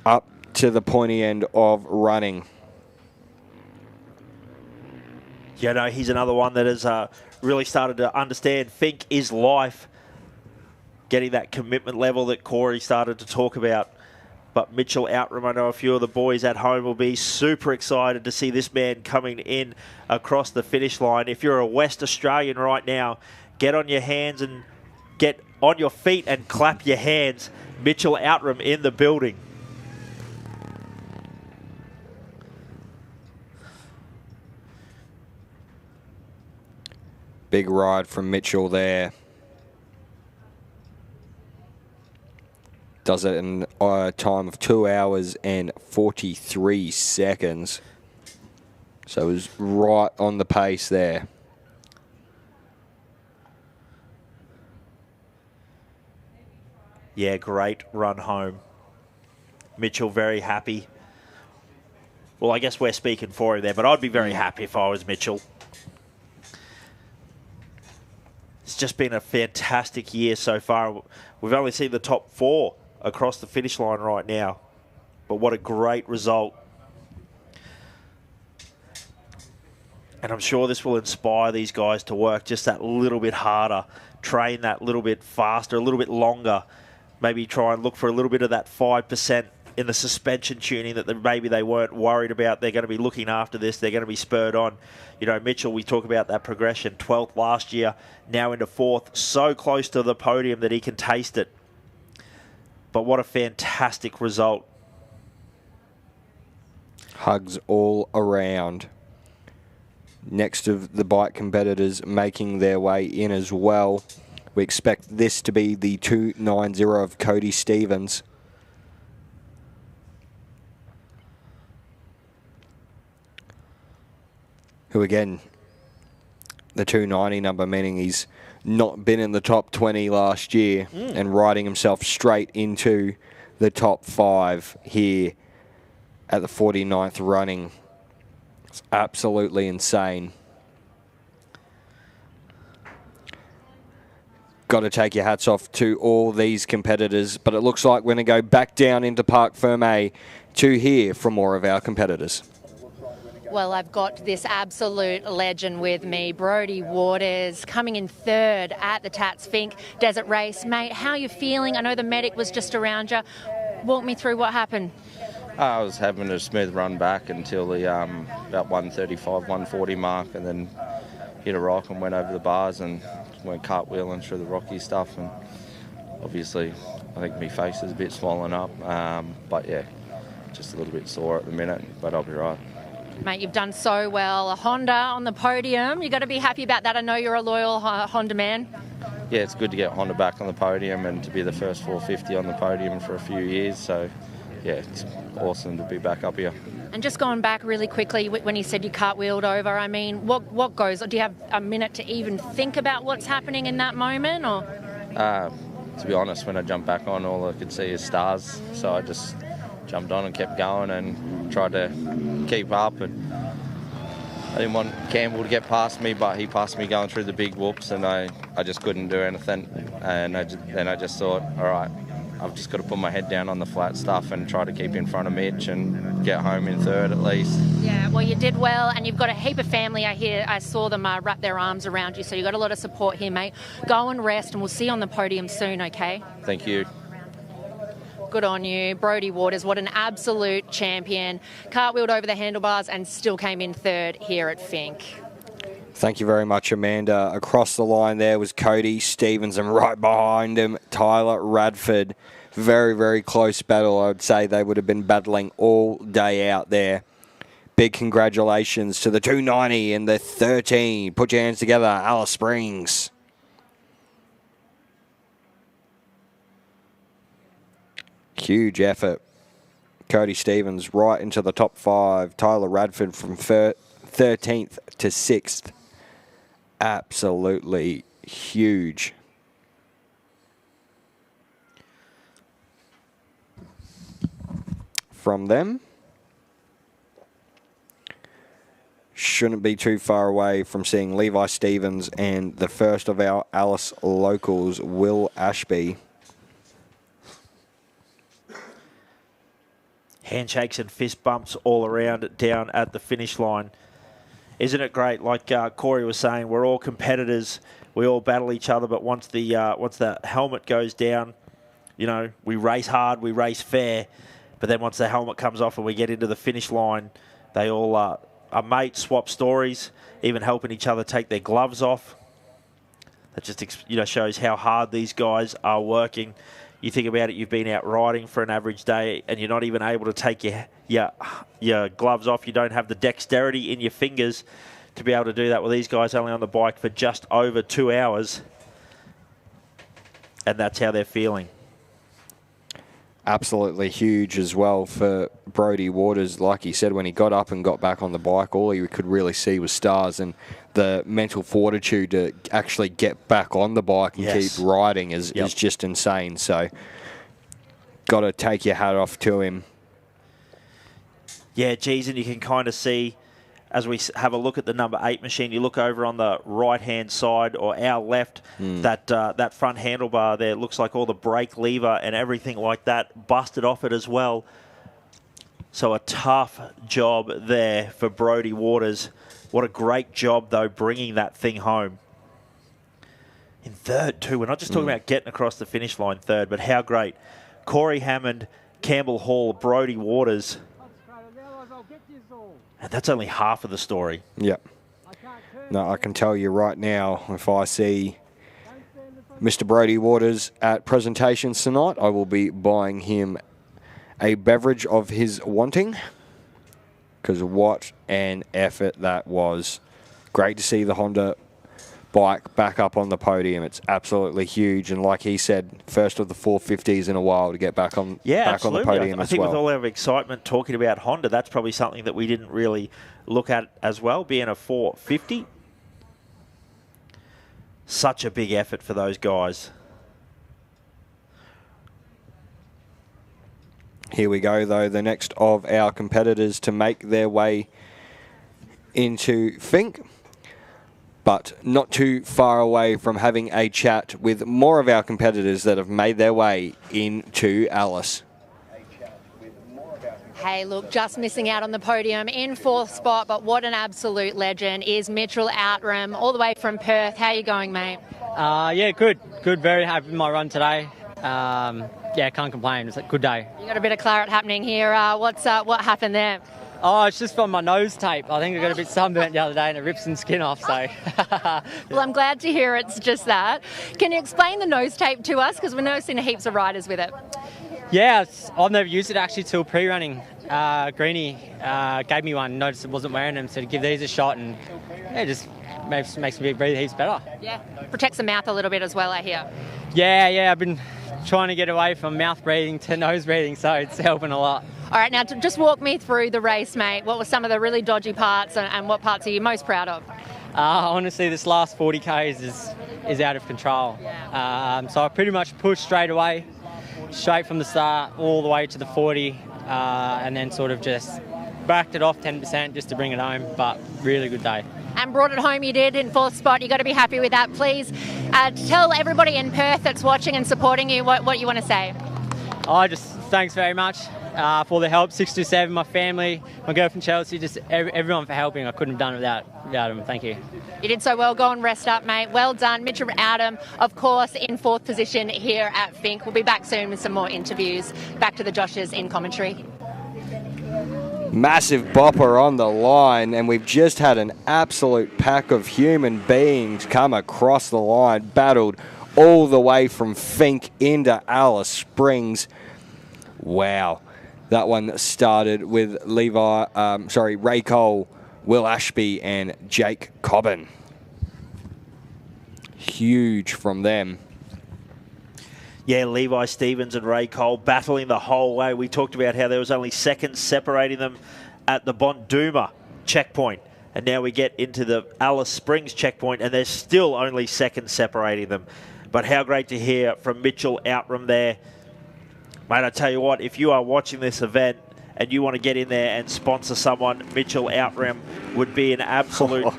up to the pointy end of running. Yeah, no, he's another one that has really started to understand Fink is life. Getting that commitment level that Corey started to talk about. But Mitchell Outram, I know a few of the boys at home will be super excited to see this man coming in across the finish line. If you're a West Australian right now, get on your hands and get on your feet and clap your hands. Mitchell Outram in the building. Big ride from Mitchell there. Does it in a time of 2 hours and 43 seconds. So it was right on the pace there. Yeah, great run home. Mitchell very happy. Well, I guess we're speaking for him there, but I'd be very happy if I was Mitchell. It's just been a fantastic year so far. We've only seen the top 4 across the finish line right now. But what a great result. And I'm sure this will inspire these guys to work just that little bit harder, train that little bit faster, a little bit longer. Maybe try and look for a little bit of that 5% in the suspension tuning that maybe they weren't worried about. They're going to be looking after this. They're going to be spurred on. You know, Mitchell, we talk about that progression. 12th last year, now into 4th. So close to the podium that he can taste it. But what a fantastic result. Hugs all around. Next of the bike competitors making their way in as well. We expect this to be the 290 of Cody Stevens. Who again, the 290 number, meaning he's not been in the top 20 last year and riding himself straight into the top 5 here at the 49th running. It's absolutely insane. Got to take your hats off to all these competitors, but it looks like we're going to go back down into Parc Fermé to hear from more of our competitors. Well, I've got this absolute legend with me, Brodie Waters, coming in 3rd at the Tatts Finke Desert Race. Mate, how are you feeling? I know the medic was just around you. Walk me through what happened. I was having a smooth run back until the about 135, 140 mark, and then hit a rock and went over the bars and went cartwheeling through the rocky stuff. And obviously, I think my face is a bit swollen up, but yeah, just a little bit sore at the minute, but I'll be right. Mate, you've done so well. A Honda on the podium. You've got to be happy about that. I know you're a loyal Honda man. Yeah, it's good to get Honda back on the podium and to be the first 450 on the podium for a few years. So, yeah, it's awesome to be back up here. And just going back really quickly, when you said you cartwheeled over, I mean, what goes? Do you have a minute to even think about what's happening in that moment? Or? To be honest, when I jumped back on, all I could see is stars. So I just jumped on and kept going and tried to keep up. And I didn't want Campbell to get past me, but he passed me going through the big whoops, and I just couldn't do anything. And then I just thought, all right, I've just got to put my head down on the flat stuff and try to keep in front of Mitch and get home in 3rd at least. Yeah, well, you did well, and you've got a heap of family. I saw them wrap their arms around you, so you've got a lot of support here, mate. Go and rest, and we'll see you on the podium soon, okay? Thank you. Good on you. Brodie Waters, what an absolute champion. Cartwheeled over the handlebars and still came in 3rd here at Finke. Thank you very much, Amanda. Across the line there was Cody Stevens, and right behind him, Tyler Radford. Very, very close battle. I would say they would have been battling all day out there. Big congratulations to the 290 and the 13. Put your hands together, Alice Springs. Huge effort. Cody Stevens right into the top 5. Tyler Radford from 13th to 6th. Absolutely huge. from them. Shouldn't be too far away from seeing Levi Stevens and the first of our Alice locals, Will Ashby. Handshakes and fist bumps all around down at the finish line. Isn't it great? Like Corey was saying, we're all competitors. We all battle each other, but once the helmet goes down, you know, we race hard, we race fair. But then once the helmet comes off and we get into the finish line, they all are mates, swap stories, even helping each other take their gloves off. That just shows how hard these guys are working. You think about it, you've been out riding for an average day and you're not even able to take your gloves off. You don't have the dexterity in your fingers to be able to do that. Well, these guys only on the bike for just over 2 hours, and that's how they're feeling. Absolutely huge as well for Brodie Waters. Like he said, when he got up and got back on the bike, all he could really see was stars, and the mental fortitude to actually get back on the bike and keep riding is just insane. So got to take your hat off to him. Yeah, geez, and you can kind of see as we have a look at the number 8 machine, you look over on the right-hand side or our left, that front handlebar there looks like all the brake lever and everything like that busted off it as well. So a tough job there for Brodie Waters. What a great job, though, bringing that thing home. In third, too. We're not just talking about getting across the finish line third, but how great. Corey Hammond, Campbell Hall, Brodie Waters. And that's only half of the story. Yep. No, I can tell you right now, if I see Mr. Brodie Waters at presentations tonight, I will be buying him a beverage of his wanting, because what an effort that was. Great to see the Honda bike back up on the podium. It's absolutely huge, and like he said, first of the 450s in a while to get back on on the podium I as think well. with all our excitement talking about Honda, that's probably something that we didn't really look at as well, being a 450. Such a big effort for those guys. Here we go, though, the next of our competitors to make their way into Finke, but not too far away from having a chat with more of our competitors that have made their way into Alice. Hey, look, just missing out on the podium in 4th spot, but what an absolute legend is Mitchell Outram, all the way from Perth. How are you going, mate? Yeah, good. Good, very happy with my run today. Yeah, can't complain. It's a good day. You got a bit of claret happening here. What happened there? Oh, it's just from my nose tape. I think I got a bit sunburnt the other day and it ripped some skin off, so. Well, I'm glad to hear it's just that. Can you explain the nose tape to us? Because we've never seen heaps of riders with it. Yeah, I've never used it actually till pre-running. Greenie gave me one, noticed it wasn't wearing them, so to give these a shot, and yeah, it just makes me breathe heaps better. Yeah, protects the mouth a little bit as well, I hear. Yeah, I've been trying to get away from mouth breathing to nose breathing, so it's helping a lot. All right, now just walk me through the race, mate. What were some of the really dodgy parts, and what parts are you most proud of? Honestly, this last 40 Ks is out of control. Yeah. So I pretty much pushed straight away, straight from the start, all the way to the 40, and then sort of just backed it off 10% just to bring it home, but really good day. And brought it home you did in 4th spot. You've got to be happy with that. Please tell everybody in Perth that's watching and supporting you what you want to say. Thanks very much for all the help. 627, my family, my girlfriend Chelsea, just everyone for helping. I couldn't have done it without them. Thank you. You did so well. Go and rest up, mate. Well done. Mitchell Outram, of course, in 4th position here at Finke. We'll be back soon with some more interviews. Back to the Joshes in commentary. Massive bopper on the line, and we've just had an absolute pack of human beings come across the line, battled all the way from Finke into Alice Springs. Wow. That one started with Ray Cole, Will Ashby, and Jake Cobbin. Huge from them. Yeah, Levi Stevens and Ray Cole battling the whole way. We talked about how there was only seconds separating them at the Bonduma checkpoint. And now we get into the Alice Springs checkpoint, and there's still only seconds separating them. But how great to hear from Mitchell Outram there. Mate, I tell you what, if you are watching this event and you want to get in there and sponsor someone, Mitchell Outram would be an absolute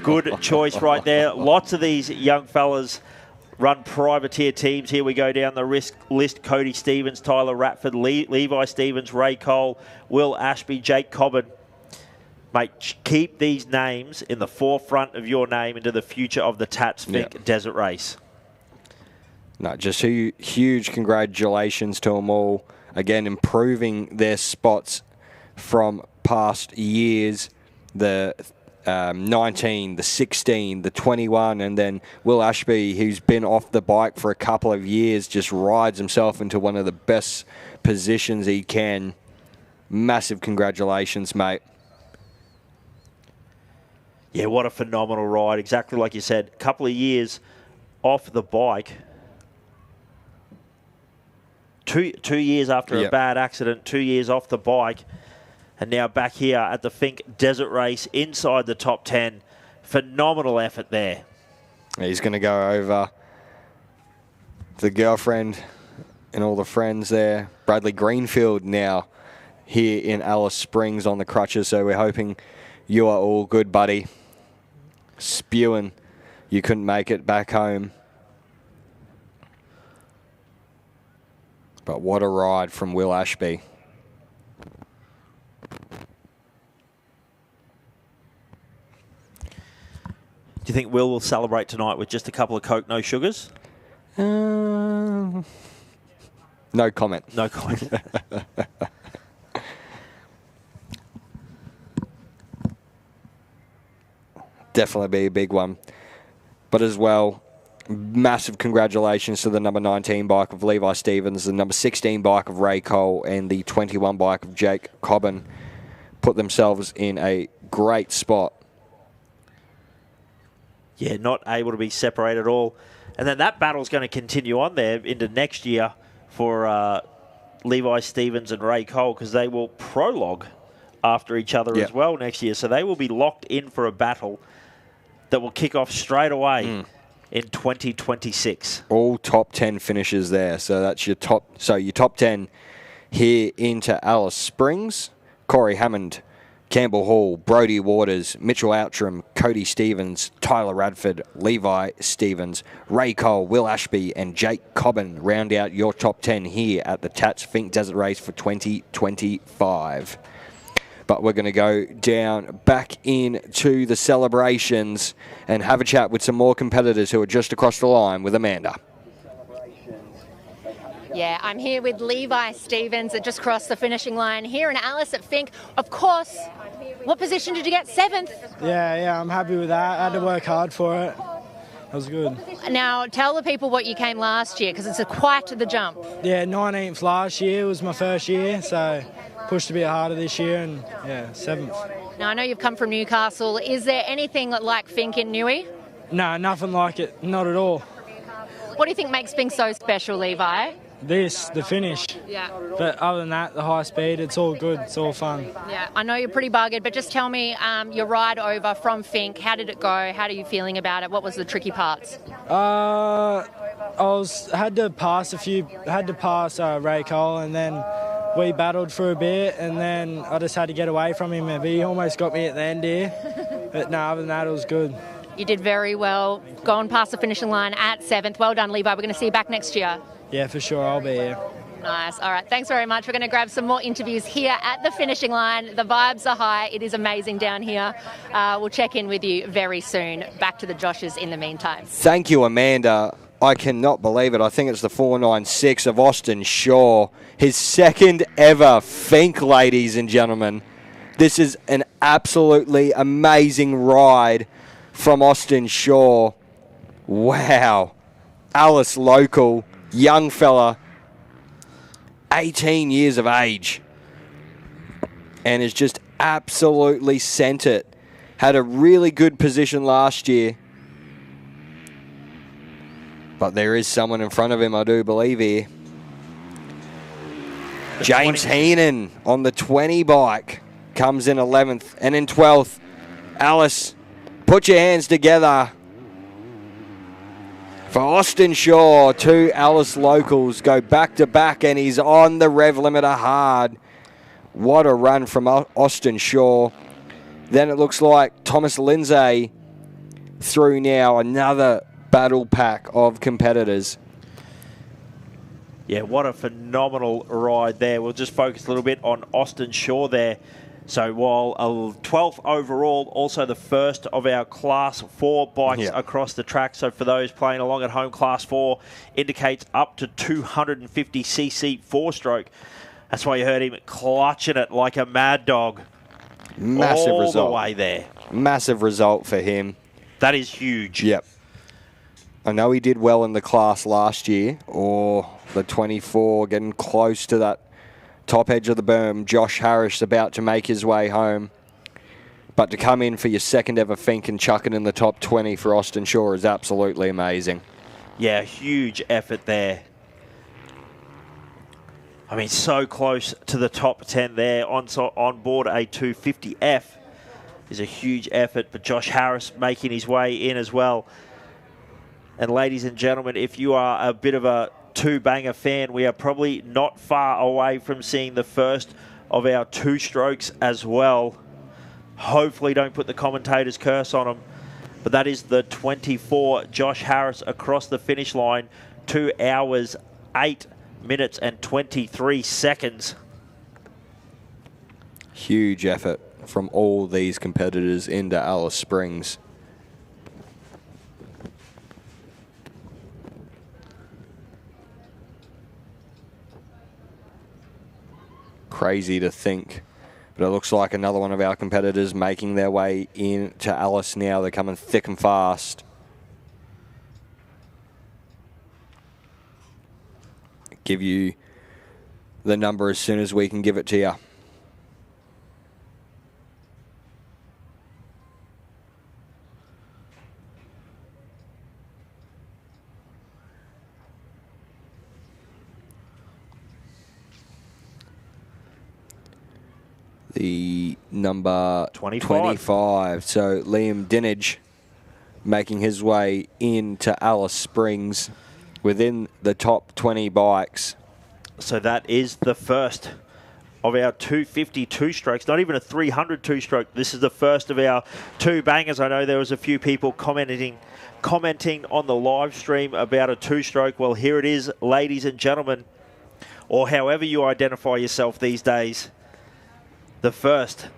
good choice right there. Lots of these young fellas run privateer teams. Here we go down the list. Cody Stevens, Tyler Ratford, Levi Stevens, Ray Cole, Will Ashby, Jake Cobbin. Mate, keep these names in the forefront of your name into the future of the Tatts Finke Desert Race. No, just huge congratulations to them all. Again, improving their spots from past years. The 19, the 16, the 21, and then Will Ashby, who's been off the bike for a couple of years, just rides himself into one of the best positions he can. Massive congratulations, mate. Yeah, what a phenomenal ride. Exactly like you said, a couple of years off the bike. Two years after a bad accident, 2 years off the bike, and now back here at the Finke Desert Race inside the top 10. Phenomenal effort there. He's going to go over the girlfriend and all the friends there. Bradley Greenfield now here in Alice Springs on the crutches, so we're hoping you are all good, buddy. Spewing you couldn't make it back home. But what a ride from Will Ashby. Do you think Will will celebrate tonight with just a couple of Coke, no sugars? No comment. No comment. Definitely be a big one. But as well, massive congratulations to the number 19 bike of Levi Stevens, the number 16 bike of Ray Cole, and the 21 bike of Jake Cobbin. Put themselves in a great spot. Yeah, not able to be separated at all. And then that battle's going to continue on there into next year for Levi Stevens and Ray Cole, because they will prologue after each other as well next year. So they will be locked in for a battle that will kick off straight away in 2026. All top 10 finishes there. So that's your top. So your top 10 here into Alice Springs. Corey Hammond, Campbell Hall, Brodie Waters, Mitchell Outram, Cody Stevens, Tyler Radford, Levi Stevens, Ray Cole, Will Ashby, and Jake Cobbin round out your top 10 here at the Tatts Finke Desert Race for 2025. But we're going to go down back into the celebrations and have a chat with some more competitors who are just across the line with Amanda. Yeah, I'm here with Levi Stevens that just crossed the finishing line here in Alice at Finke. Of course, what position did you get? 7th? Yeah, I'm happy with that. I had to work hard for it. That was good. Now, tell the people what you came last year, because it's quite the jump. Yeah, 19th last year was my first year, so pushed a bit harder this year, and yeah, 7th. Now, I know you've come from Newcastle. Is there anything like Finke in Newey? No, nothing like it, not at all. What do you think makes Finke so special, Levi? The finish. Yeah. But other than that, the high speed, it's all good, it's all fun. Yeah, I know you're pretty buggered, but just tell me your ride over from Finke, how did it go? How are you feeling about it? What was the tricky parts? Had to pass Ray Cole, and then we battled for a bit, and then I just had to get away from him, and he almost got me at the end here. But no, other than that, it was good. You did very well, going past the finishing line at 7th. Well done, Levi. We're going to see you back next year. Yeah, for sure, I'll be here. Nice. All right, thanks very much. We're going to grab some more interviews here at the finishing line. The vibes are high. It is amazing down here. We'll check in with you very soon. Back to the Joshes in the meantime. Thank you, Amanda. I cannot believe it. I think it's the 496 of Austin Shaw. His second ever Finke, ladies and gentlemen. This is an absolutely amazing ride from Austin Shaw. Wow. Alice local, young fella, 18 years of age, and has just absolutely sent it. Had a really good position last year. But there is someone in front of him, I do believe here. James Heenan on the 20 bike comes in 11th. And in 12th, Alice, put your hands together for Austin Shaw. 2 Alice locals go back to back, and he's on the rev limiter hard. What a run from Austin Shaw. Then it looks like Thomas Lindsay through now, another battle pack of competitors. Yeah, what a phenomenal ride there. We'll just focus a little bit on Austin Shaw there. So while a 12th overall, also the first of our Class 4 bikes across the track. So for those playing along at home, Class 4 indicates up to 250cc four-stroke. That's why you heard him clutching it like a mad dog. Massive all result. the way there. Massive result for him. That is huge. Yep. I know he did well in the class last year, or the 24, getting close to that top edge of the berm. Josh Harris about to make his way home. But to come in for your second ever Fink and chuck it in the top 20 for Austin Shaw is absolutely amazing. Yeah, huge effort there. I mean, so close to the top 10 there. On board a 250F is a huge effort, but Josh Harris making his way in as well. And ladies and gentlemen, if you are a bit of a two-banger fan, we are probably not far away from seeing the first of our two strokes as well. Hopefully don't put the commentator's curse on them. But that is the 24 Josh Harris across the finish line. 2 hours, 8 minutes and 23 seconds. Huge effort from all these competitors into Alice Springs. Crazy to think, but it looks like another one of our competitors making their way into Alice now. They're coming thick and fast. Give you the number as soon as we can give it to you. The number 25. So Liam Dinage making his way into Alice Springs within the top 20 bikes. So that is the first of our 250 two-strokes, not even a 300 two-stroke. This is the first of our two bangers. I know there was a few people commenting on the live stream about a two-stroke. Well, here it is, ladies and gentlemen, or however you identify yourself these days. The first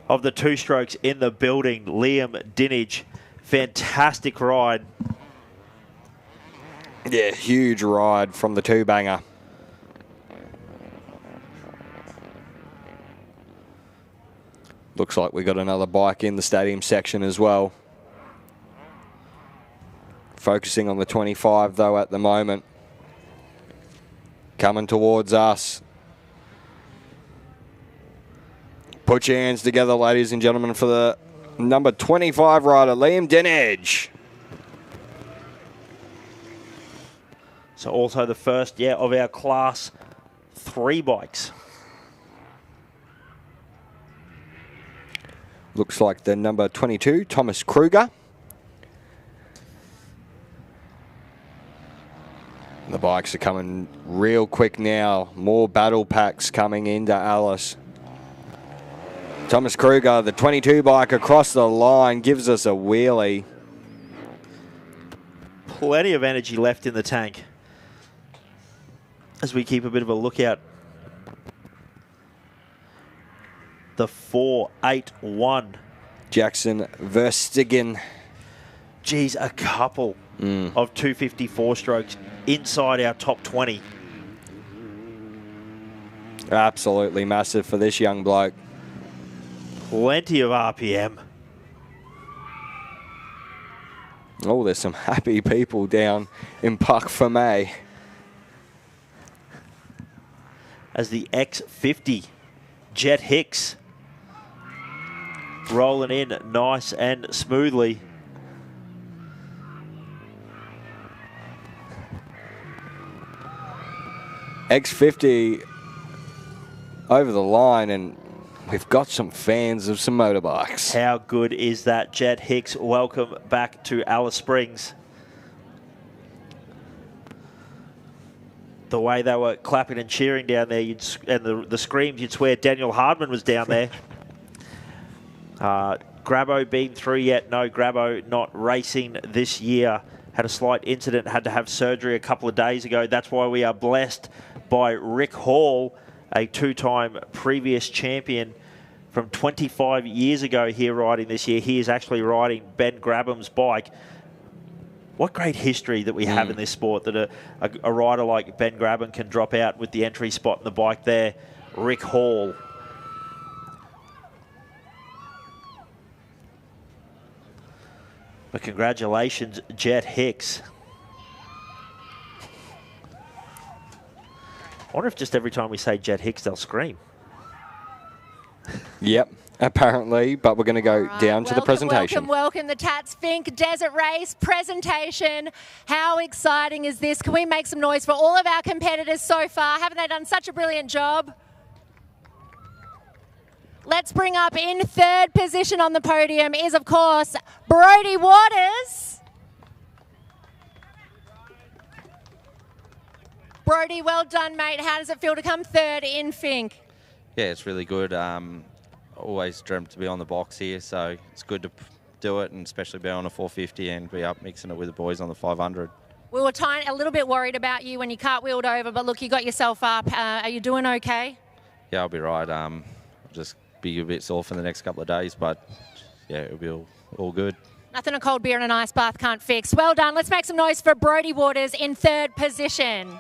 of the two strokes in the building, Liam Dinage. Fantastic ride. Yeah, huge ride from the two-banger. Looks like we got another bike in the stadium section as well. Focusing on the 25 though at the moment. Coming towards us. Put your hands together, ladies and gentlemen, for the number 25 rider, Liam Dinage. So also the first, of our Class 3 bikes. Looks like the number 22, Thomas Kruger. The bikes are coming real quick now. More battle packs coming into Alice. Thomas Kruger, the 22 bike across the line, gives us a wheelie. Plenty of energy left in the tank as we keep a bit of a lookout. The 481. Jackson Verstegen. Geez, a couple of 254 strokes inside our top 20. Absolutely massive for this young bloke. Plenty of RPM. Oh, there's some happy people down in Parc Fermé. As the X50, Jet Hicks, rolling in nice and smoothly. X50 over the line, and we've got some fans of some motorbikes. How good is that, Jet Hicks? Welcome back to Alice Springs. the way they were clapping and cheering down there, and the screams, you'd swear Daniel Hardman was down there. Grabo been through yet? No, Grabo not racing this year. Had a slight incident, had to have surgery a couple of days ago. That's why we are blessed by Rick Hall, a two-time previous champion from 25 years ago here riding this year. He is actually riding Ben Grabham's bike. What great history that we have in this sport, that a rider like Ben Grabham can drop out with the entry spot in the bike there. Rick Hall. But congratulations, Jet Hicks. I wonder if just every time we say Jet Hicks, they'll scream. Yep, apparently, but we're going to go down to the presentation. Welcome, the Tatts Finke Desert Race presentation. How exciting is this? Can we make some noise for all of our competitors so far? Haven't they done such a brilliant job? Let's bring up in third position on the podium is, of course, Brodie Waters. Brodie, well done, mate. How does it feel to come third in Finke? Yeah, it's really good. Always dreamt to be on the box here, so it's good to do it, and especially be on a 450 and be up mixing it with the boys on the 500. We were a little bit worried about you when you cartwheeled over, but look, you got yourself up. Are you doing okay? Yeah, I'll be right. I'll just be a bit sore for the next couple of days, but yeah, it'll be all good. Nothing a cold beer and an ice bath can't fix. Well done. Let's make some noise for Brodie Waters in third position.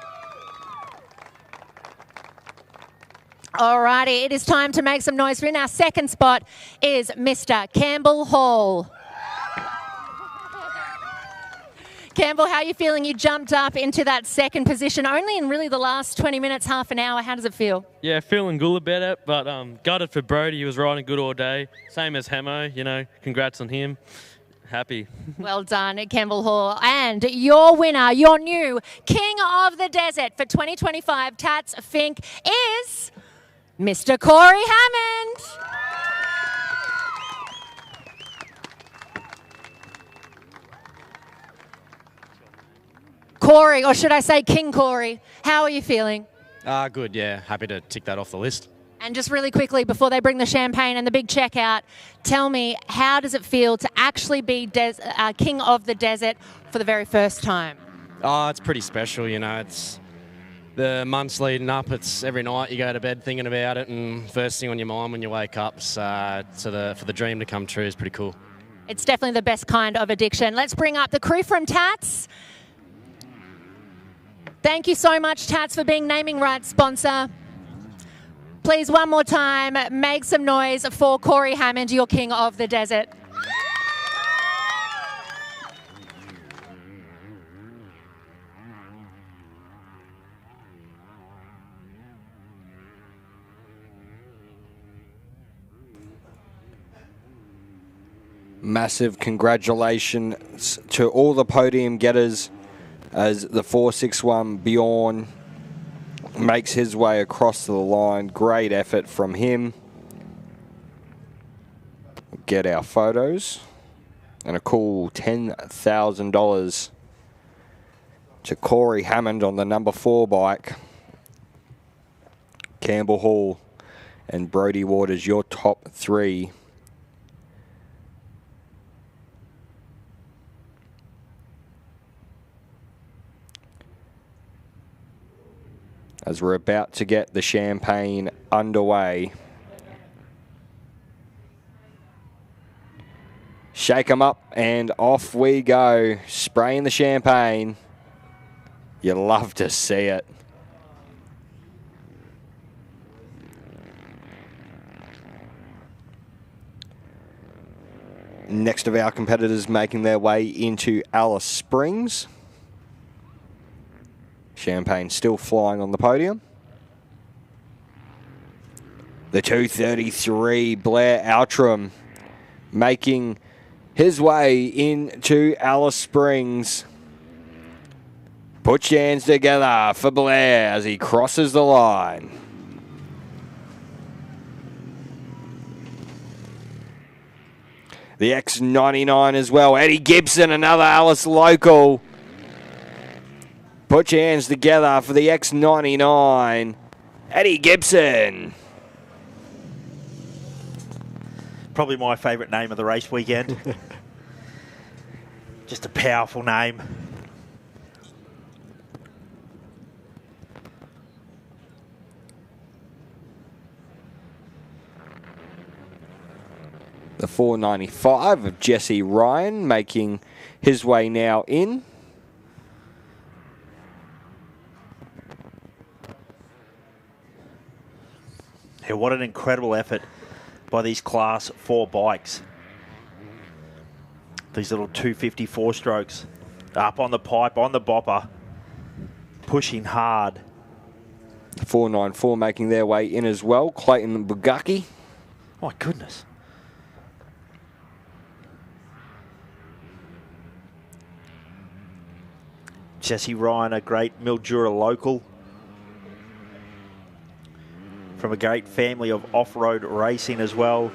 Alrighty, it is time to make some noise. In our second spot is Mr. Campbell Hall. Campbell, how are you feeling? You jumped up into that second position only in really the last 20 minutes, half an hour. How does it feel? Yeah, feeling good about it, but gutted for Brodie. He was riding good all day. Same as Hemo, you know, congrats on him. Happy. Well done, Campbell Hall. And your winner, your new King of the Desert for 2025 Tatts Finke is Mr. Corey Hammond. Corey, or should I say King Corey, how are you feeling? Good, yeah. Happy to tick that off the list. And just really quickly, before they bring the champagne and the big checkout, tell me, how does it feel to actually be King of the Desert for the very first time? Oh, it's pretty special, you know. It's the months leading up. It's every night you go to bed thinking about it, and first thing on your mind when you wake up, for the dream to come true is pretty cool. It's definitely the best kind of addiction. Let's bring up the crew from Tatts. Thank you so much, Tatts, for being naming rights sponsor. Please, one more time, make some noise for Corey Hammond, your King of the Desert. Massive congratulations to all the podium getters as the 461 Bjorn makes his way across the line. Great effort from him. Get our photos. And a cool $10,000 to Corey Hammond on the number 4 bike. Campbell Hall and Brodie Waters, your top 3. As we're about to get the champagne underway. Shake them up and off we go. Spraying the champagne. You love to see it. Next of our competitors making their way into Alice Springs. Champagne still flying on the podium. The 233 Blair Outram making his way into Alice Springs. Put your hands together for Blair as he crosses the line. The X99 as well. Eddie Gibson, another Alice local. Put your hands together for the X99, Eddie Gibson. Probably my favourite name of the race weekend. Just a powerful name. The 495 of Jesse Ryan making his way now in. Yeah, what an incredible effort by these Class 4 bikes. These little 254 strokes up on the pipe, on the bopper, pushing hard. 494 making their way in as well. Clayton and Bugaki. My goodness. Jesse Ryan, a great Mildura local. From a great family of off-road racing as well.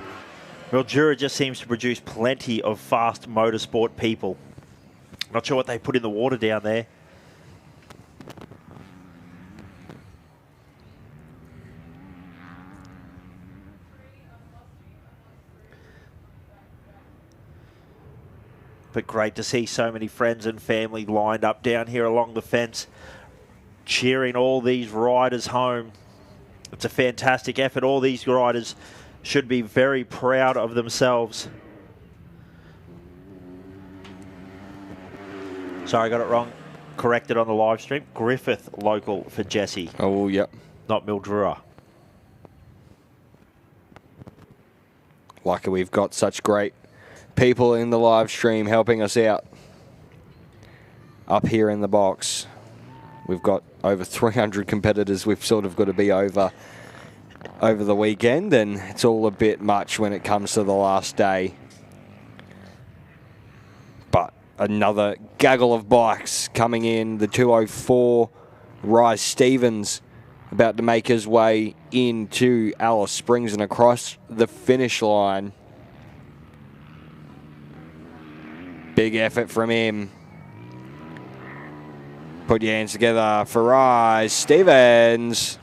Mildura just seems to produce plenty of fast motorsport people. Not sure what they put in the water down there. But great to see so many friends and family lined up down here along the fence, cheering all these riders home. It's a fantastic effort. All these riders should be very proud of themselves. Sorry, I got it wrong. Corrected on the live stream. Griffith local for Jesse. Oh, yep. Not Mildura. Lucky we've got such great people in the live stream helping us out. Up here in the box, we've got over 300 competitors we've sort of got to be over the weekend, and it's all a bit much when it comes to the last day. But another gaggle of bikes coming in. The 204 Rye Stevens about to make his way into Alice Springs and across the finish line. Big effort from him. Put your hands together for Rye Stevens.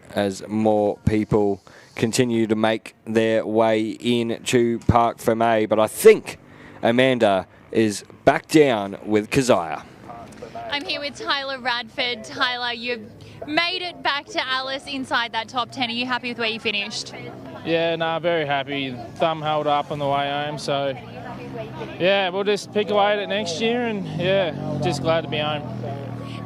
As more people continue to make their way into Parc Fermé. But I think Amanda is back down with Keziah. I'm here with Tyler Radford. Tyler, you've made it back to Alice inside that top 10. Are you happy with where you finished? Yeah, no, very happy. Thumb held up on the way home, so yeah, we'll just pick away at it next year, and yeah, just glad to be home.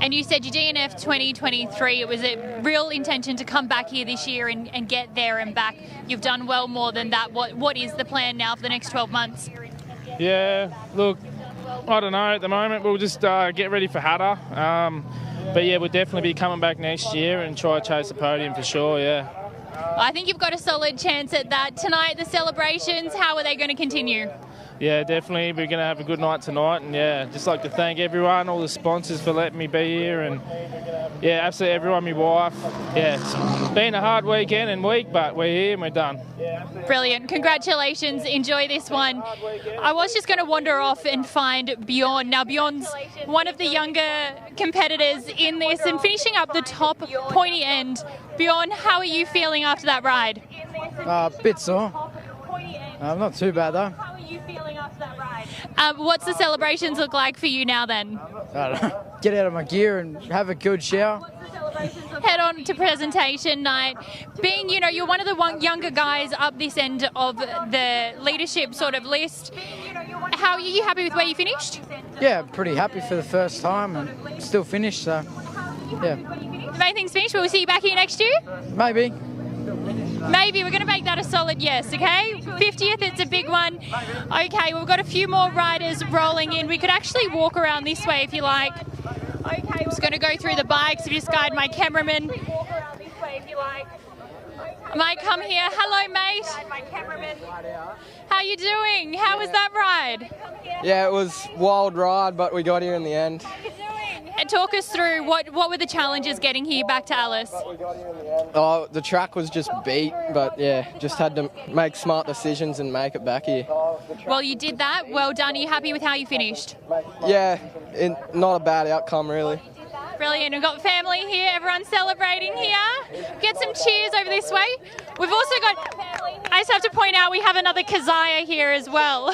And you said your DNF 2023, it was a real intention to come back here this year and get there and back. You've done well more than that. What is the plan now for the next 12 months? Yeah, look, I don't know at the moment. We'll just get ready for Hatter. But yeah, we'll definitely be coming back next year and try to chase the podium for sure, yeah. I think you've got a solid chance at that. Tonight, the celebrations, how are they going to continue? Yeah, definitely. We're going to have a good night tonight. And, yeah, just like to thank everyone, all the sponsors for letting me be here. And, yeah, absolutely everyone, my wife. Yeah, it's been a hard weekend and week, but we're here and we're done. Brilliant. Congratulations. Enjoy this one. I was just going to wander off and find Bjorn. Now, Bjorn's one of the younger competitors in this and finishing up the top pointy end. Bjorn, how are you feeling after that ride? Bit sore. Not too bad, though. How are you feeling after that ride? What's the celebrations look like for you now then? I don't know. Get out of my gear and have a good shower. Head on to presentation night. Being, you're one of the younger guys up this end of the leadership sort of list. How are you happy with where you finished? Yeah, pretty happy for the first time and still finished, so yeah. The main thing's finished. Will we see you back here next year? Maybe. Maybe. We're going to make that a solid yes, okay? 50th, it's a big one. Okay, we've got a few more riders rolling in. We could actually walk around this way if you like. Okay, I'm just going to go through the bikes. If you just guide my cameraman. I might come here. Hello, mate. How you doing? How was that ride? Yeah, it was a wild ride, but we got here in the end. And talk us through what were the challenges getting here back to Alice? Oh, the track was just beat, but yeah, just had to make smart decisions and make it back here. Well, you did that. Well done. Are you happy with how you finished? Yeah, not a bad outcome, really. Brilliant. We've got family here. Everyone's celebrating here. Get some cheers over this way. We've also got... I just have to point out we have another Keziah here as well.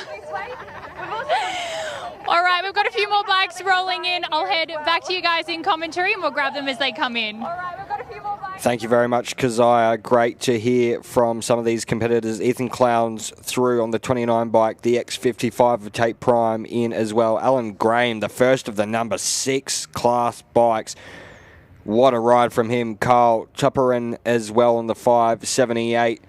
All right, we've got a few more bikes rolling in. I'll head back to you guys in commentary and we'll grab them as they come in. Thank you very much, Keziah. Great to hear from some of these competitors. Ethan Clowns through on the 29 bike, the X55 of Tate Prime in as well. Alan Graham, the first of the number 6 class bikes. What a ride from him. Carl Tupperin as well on the 578.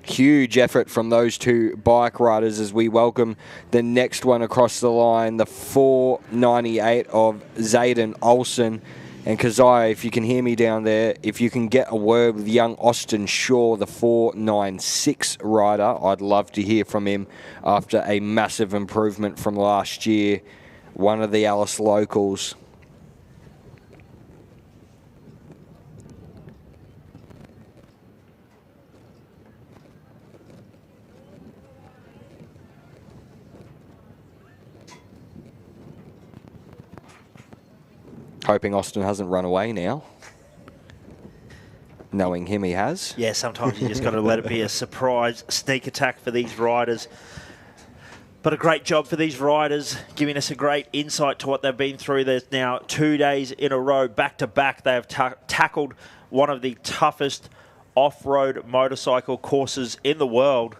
Huge effort from those two bike riders as we welcome the next one across the line, the 498 of Zayden Olsen. And Keziah, if you can hear me down there, if you can get a word with young Austin Shaw, the 496 rider, I'd love to hear from him after a massive improvement from last year. One of the Alice locals. Hoping Austin hasn't run away now. Knowing him, he has. Yeah, sometimes you just got to let it be a surprise sneak attack for these riders. But a great job for these riders, giving us a great insight to what they've been through. There's now 2 days in a row, back-to-back. They have tackled one of the toughest off-road motorcycle courses in the world.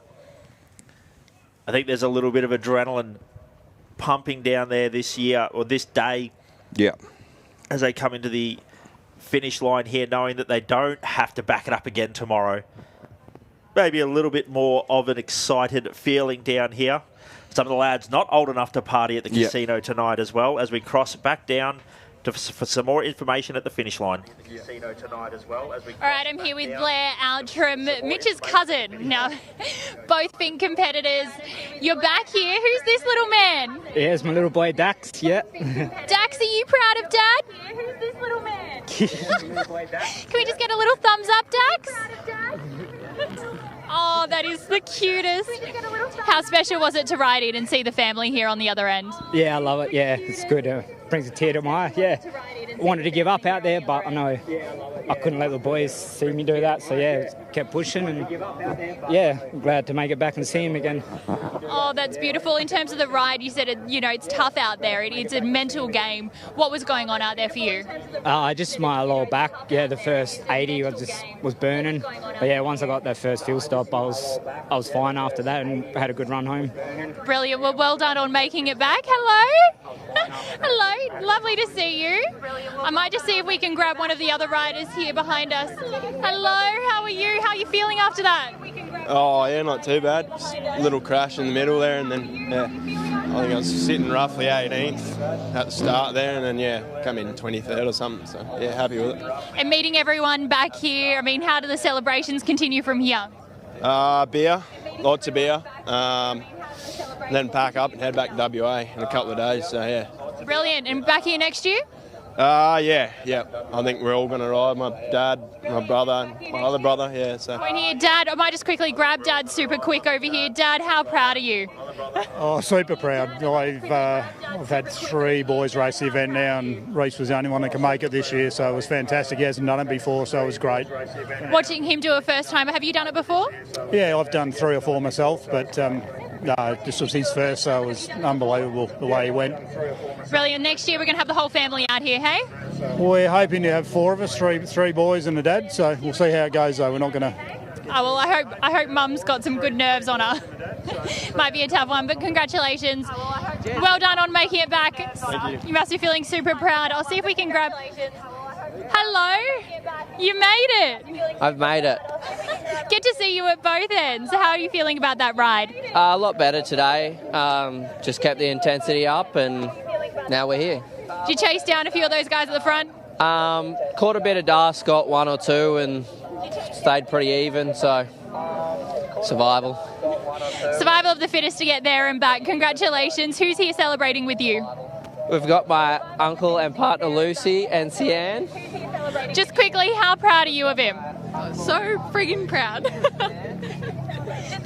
I think there's a little bit of adrenaline pumping down there this year, or this day. Yeah. As they come into the finish line here, knowing that they don't have to back it up again tomorrow. Maybe a little bit more of an excited feeling down here. Some of the lads not old enough to party at the casino tonight as well, as we cross back down for some more information at the finish line. All right, I'm here with Blair Outram, Mitch's cousin. Now, both Fink competitors. You're back here. Who's this little man? Yeah, it's my little boy Dax, yeah. Dax, are you proud of Dad? Yeah, who's this little man? Can we just get a little thumbs up, Dax? Oh, that is the cutest. How special was it to ride in and see the family here on the other end? Yeah, I love it. Yeah, it's good. Brings a tear to my eye. Yeah, wanted to give up out there, but I know I couldn't let the boys see me do that. So yeah, kept pushing, and yeah, I'm glad to make it back and see him again. Oh, that's beautiful. In terms of the ride, you said it's tough out there. It's a mental game. What was going on out there for you? Just my lower back. Yeah, the first 80 was burning. But yeah, once I got that first fuel stop, I was fine after that and had a good run home. Brilliant. Well done on making it back. Hello. Hello. Lovely to see you. I might just see if we can grab one of the other riders here behind us. Hello. How are you? How are you feeling after that? Oh, yeah, not too bad. Just a little crash in the middle there, and then, yeah, I think I was sitting roughly 18th at the start there, and then, yeah, come in 23rd or something. So, yeah, happy with it. And meeting everyone back here, I mean, how do the celebrations continue from here? Beer, lots of beer, and then pack up and head back to WA in a couple of days, so, yeah. Brilliant. And back here next year? Yeah. I think we're all going to ride. My dad, my brother, and my other brother, yeah. So. When here, Dad, I might just quickly grab Dad super quick over here. Dad, how proud are you? Oh, super proud. I've had 3 boys race the event now, and Reece was the only one that can make it this year, so it was fantastic. He hasn't done it before, so it was great. Watching him do it first time, have you done it before? Yeah, I've done 3 or 4 myself, but this was his first, so it was unbelievable the way he went. Brilliant. Next year we're going to have the whole family out here, hey? We're hoping to have 4 of us, three boys and a dad, so we'll see how it goes though. We're not going to... Oh, well, I hope Mum's got some good nerves on her. Might be a tough one, but congratulations. Well done on making it back. You must be feeling super proud. I'll see if we can grab... Hello? You made it. I've made it. Get to see you at both ends. How are you feeling about that ride? A lot better today. Just kept the intensity up, and now we're here. Did you chase down a few of those guys at the front? Caught a bit of dust, got 1 or 2, and stayed pretty even, so survival. Survival of the fittest to get there and back. Congratulations. Who's here celebrating with you? We've got my uncle and partner Lucy and Sian. Just quickly, how proud are you of him? So friggin' proud.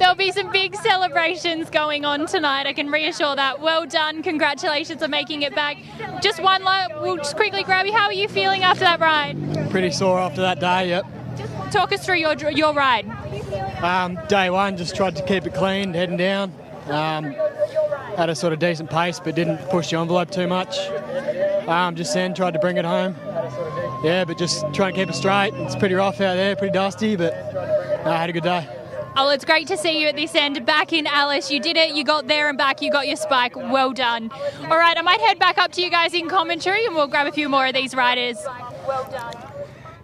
There'll be some big celebrations going on tonight, I can reassure that. Well done, congratulations on making it back. Just one lap, we'll just quickly grab you. How are you feeling after that ride? Pretty sore after that day, yep. Talk us through your ride. Day one, just tried to keep it clean, heading down. Had a sort of decent pace, but didn't push the envelope too much. Just then tried to bring it home. Yeah, but just try and keep it straight. It's pretty rough out there, pretty dusty, but I had a good day. Oh, it's great to see you at this end, back in Alice. You did it, you got there and back, you got your spike. Well done. All right, I might head back up to you guys in commentary and we'll grab a few more of these riders. Well done.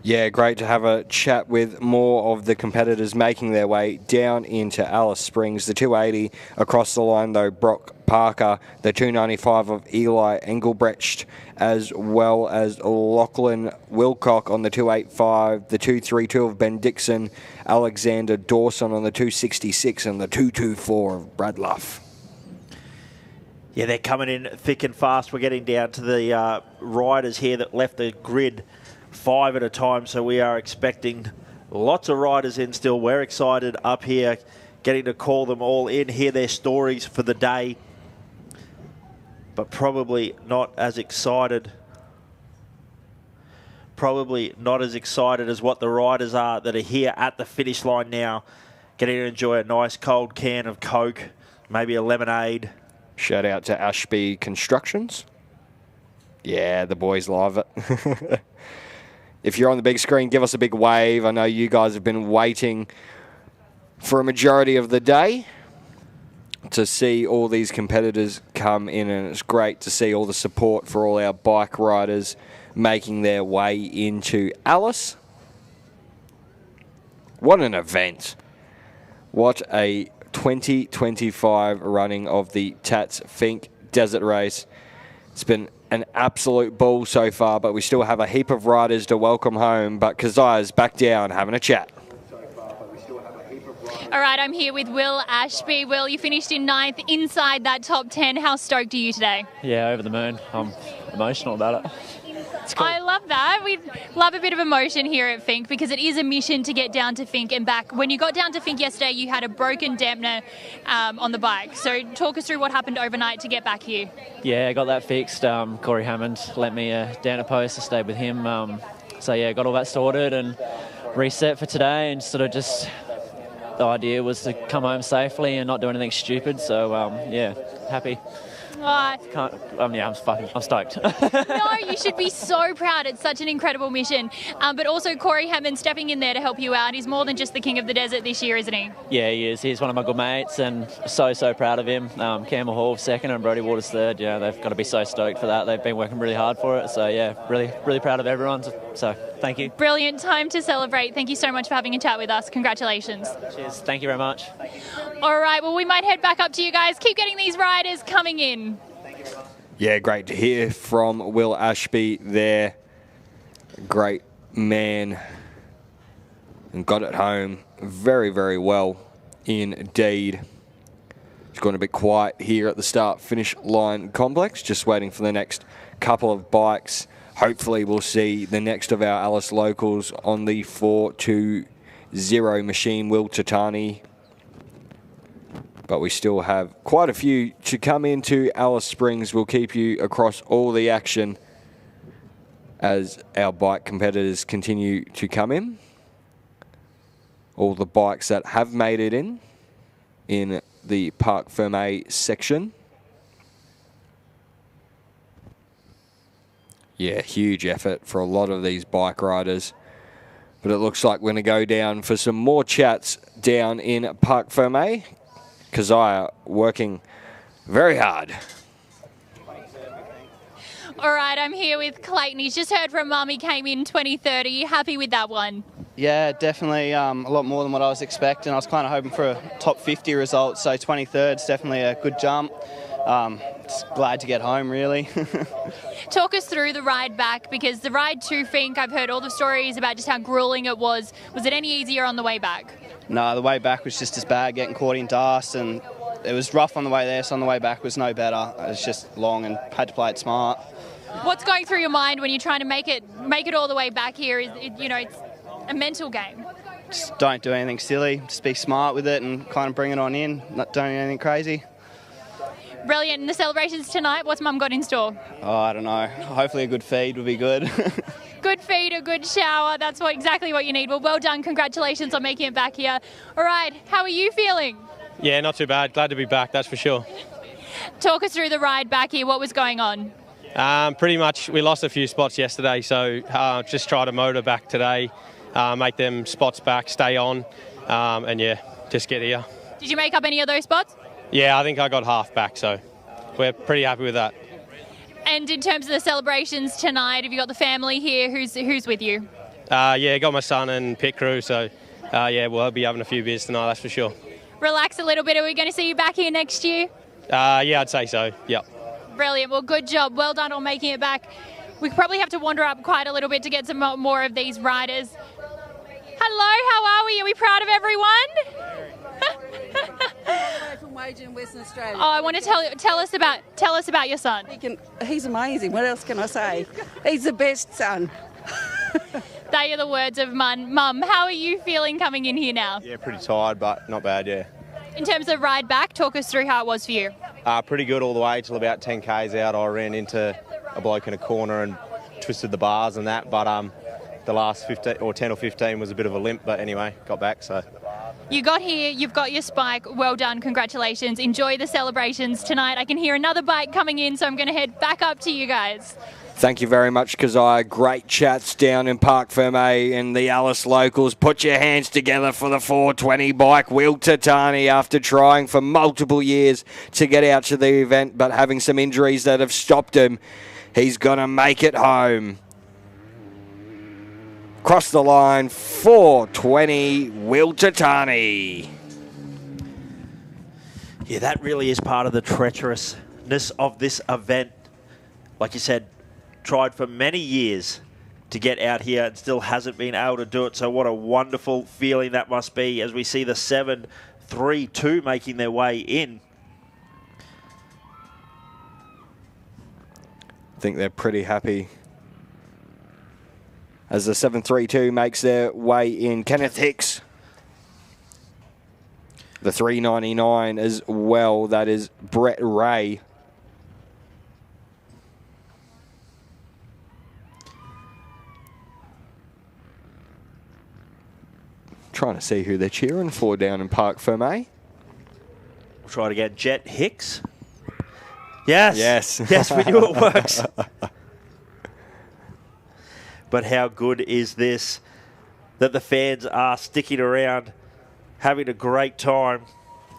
Yeah, great to have a chat with more of the competitors making their way down into Alice Springs. The 280 across the line, though, Brock Parker. The 295 of Eli Engelbrecht, as well as Lachlan Wilcock on the 285. The 232 of Ben Dixon. Alexander Dawson on the 266 and the 224 of Brad Luff. Yeah, they're coming in thick and fast. We're getting down to the riders here that left the grid 5 at a time, so we are expecting lots of riders in still. We're excited up here, getting to call them all in, hear their stories for the day, but probably not as excited. Probably not as excited as what the riders are that are here at the finish line now, getting to enjoy a nice cold can of Coke, maybe a lemonade. Shout out to Ashby Constructions. Yeah, the boys love it. If you're on the big screen, give us a big wave. I know you guys have been waiting for a majority of the day to see all these competitors come in, and it's great to see all the support for all our bike riders making their way into Alice. What an event. What a 2025 running of the Tatts Finke Desert Race. It's been an absolute ball so far, but we still have a heap of riders to welcome home. But Keziah's back down having a chat. All right, I'm here with Will Ashby. Will, you finished in 9th inside that top 10. How stoked are you today? Yeah, over the moon. I'm emotional about it. Cool. I love that. We love a bit of emotion here at Finke because it is a mission to get down to Finke and back. When you got down to Finke yesterday, you had a broken dampener on the bike. So talk us through what happened overnight to get back here. Yeah, I got that fixed. Corey Hammond lent me a dampener post. I stayed with him. So yeah, got all that sorted and reset for today, and sort of just the idea was to come home safely and not do anything stupid. So yeah, happy. I'm stoked. No, you should be so proud. It's such an incredible mission. But also Corey Hammond stepping in there to help you out. He's more than just the king of the desert this year, isn't he? Yeah, he is. He's one of my good mates and so proud of him. Campbell Hall second and Brody Waters third. Yeah, they've got to be so stoked for that. They've been working really hard for it. So yeah, really proud of everyone. So thank you. Brilliant time to celebrate. Thank you so much for having a chat with us. Congratulations. Cheers. Thank you very much. All right, well, we might head back up to you guys. Keep getting these riders coming in. Yeah, great to hear from Will Ashby there. Great man. And got it home very well indeed. It's going a bit quiet here at the start-finish line complex. Just waiting for the next couple of bikes. Hopefully we'll see the next of our Alice locals on the 420 machine, Will Tatani. But we still have quite a few to come into Alice Springs. We'll keep you across all the action as our bike competitors continue to come in. All the bikes that have made it in the Parc Fermé section. Yeah, huge effort for a lot of these bike riders. But it looks like we're going to go down for some more chats down in Parc Fermé. Keziah working very hard. All right, I'm here with Clayton. He's just heard from Mum. He came in 23rd. Are you happy with that one? Yeah, definitely a lot more than what I was expecting. I was kind of hoping for a top 50 result, so 23rd is definitely a good jump. Just glad to get home, really. Talk us through the ride back, because the ride to Finke, I've heard all the stories about just how gruelling it was. Was it any easier on the way back? No, the way back was just as bad, getting caught in dust, and it was rough on the way there, so on the way back was no better. It was just long and had to play it smart. What's going through your mind when you're trying to make it all the way back here? It's a mental game. just don't do anything silly. Just be smart with it and kind of bring it on in. Not doing anything crazy. Brilliant. And the celebrations tonight, what's Mum got in store? Oh, I don't know. Hopefully a good feed would be good. Good feed, a good shower. That's exactly what you need. Well done. Congratulations on making it back here. All right, how are you feeling? Yeah, not too bad. Glad to be back, that's for sure. Talk us through the ride back here. What was going on? Pretty much, we lost a few spots yesterday, so just try to motor back today, make them spots back, stay on, and yeah, just get here. Did you make up any of those spots? Yeah, I think I got half back, so we're pretty happy with that. And in terms of the celebrations tonight, have you got the family here? Who's with you? Yeah, got my son and pit crew, so yeah, we'll be having a few beers tonight, that's for sure. Relax a little bit. Are we going to see you back here next year? Yeah, I'd say so, yep. Brilliant. Well, good job. Well done on making it back. We probably have to wander up quite a little bit to get some more of these riders. Hello, how are we? Are we proud of everyone? From Wage in Western Australia. Oh, I want to tell us about your son. He's amazing. What else can I say? He's the best son. They are the words of Mum. How are you feeling coming in here now? Yeah, pretty tired, but not bad, yeah. In terms of ride back, talk us through how it was for you. Pretty good all the way till about 10 k's out. I ran into a bloke in a corner and twisted the bars and that, but the last 10 or 15 was a bit of a limp, but anyway, got back, so. You got here, you've got your spike. Well done, congratulations. Enjoy the celebrations tonight. I can hear another bike coming in, so I'm going to head back up to you guys. Thank you very much, Keziah. Great chats down in Parc Ferme and the Alice locals. Put your hands together for the 420 bike. Will Tatani, after trying for multiple years to get out to the event, but having some injuries that have stopped him, he's going to make it home. Cross the line, 420, Will Tatani. Yeah, that really is part of the treacherousness of this event. Like you said, tried for many years to get out here and still hasn't been able to do it. So what a wonderful feeling that must be as we see the 7-3-2 making their way in. I think they're pretty happy as the 7-3-2 makes their way in. Kenneth Hicks, the 399 as well. That is Brett Ray. Trying to see who they're cheering for down in Parc Ferme. We'll try it again. Jet Hicks. Yes. Yes. Yes, we knew it works. But how good is this that the fans are sticking around, having a great time.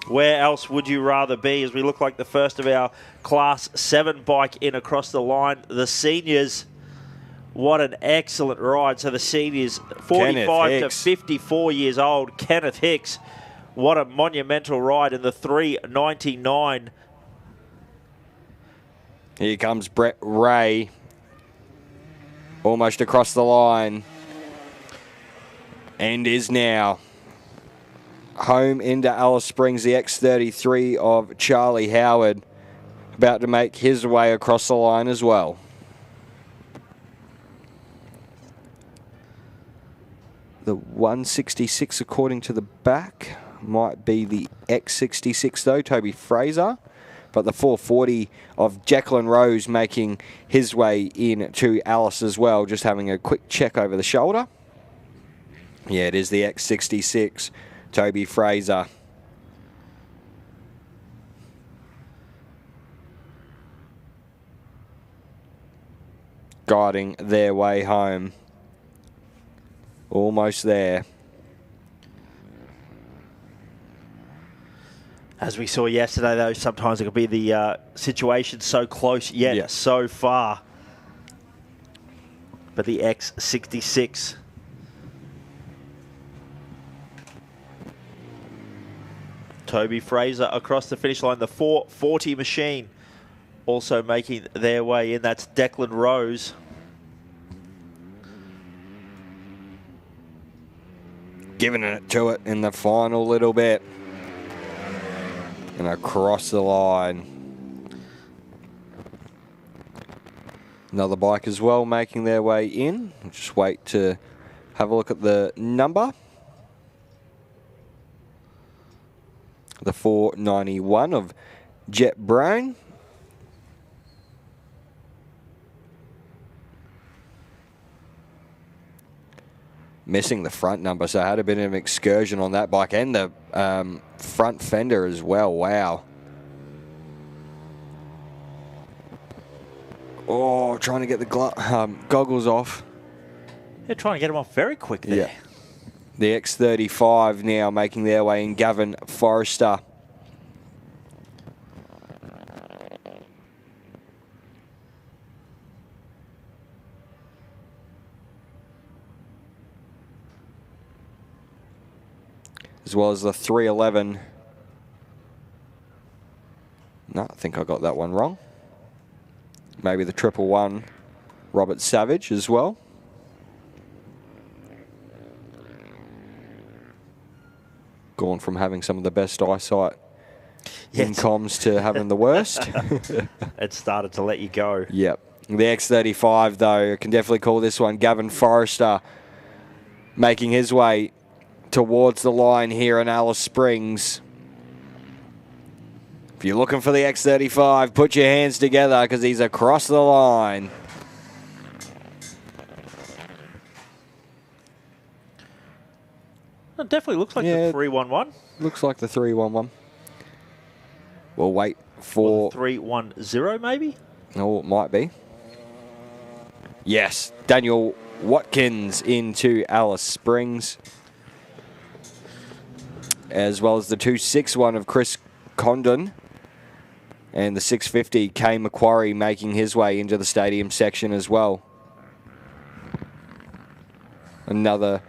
Where else would you rather be as we look like the first of our Class 7 bike in across the line? The seniors, what an excellent ride. So the seniors, 45 to 54 years old, Kenneth Hicks. What a monumental ride in the 399. Here comes Brett Ray. Almost across the line. And is now home into Alice Springs, the X33 of Charlie Howard. About to make his way across the line as well. The 166 according to the back might be the X66 though, Toby Fraser. But the 440 of Jacqueline Rose making his way in to Alice as well. Just having a quick check over the shoulder. Yeah, it is the X66, Toby Fraser. Guiding their way home. Almost there. As we saw yesterday, though, sometimes it could be the situation so close yet so far. But the X66. Toby Fraser across the finish line. The 440 machine also making their way in. That's Declan Rose. Giving it to it in the final little bit. And across the line. Another bike as well making their way in. We'll just wait to have a look at the number. The 491 of Jet Brown. Missing the front number, so had a bit of an excursion on that bike and the front fender as well. Wow. Oh, trying to get the goggles off. They're trying to get them off very quick there. Yeah. The X35 now making their way in. Gavin Forrester. As well as the 311. No, I think I got that one wrong. Maybe the 111 Robert Savage as well. Gone from having some of the best eyesight in comms to having the worst. It started to let you go. Yep. The X35, though, I can definitely call this one. Gavin Forrester making his way towards the line here in Alice Springs. If you're looking for the X35, put your hands together because he's across the line. It definitely looks like the 311. Looks like the 311. We'll wait for... 310 maybe? Oh, it might be. Yes, Daniel Watkins into Alice Springs. As well as the 261 of Chris Condon. And the 650, Kay Macquarie making his way into the stadium section as well. Another...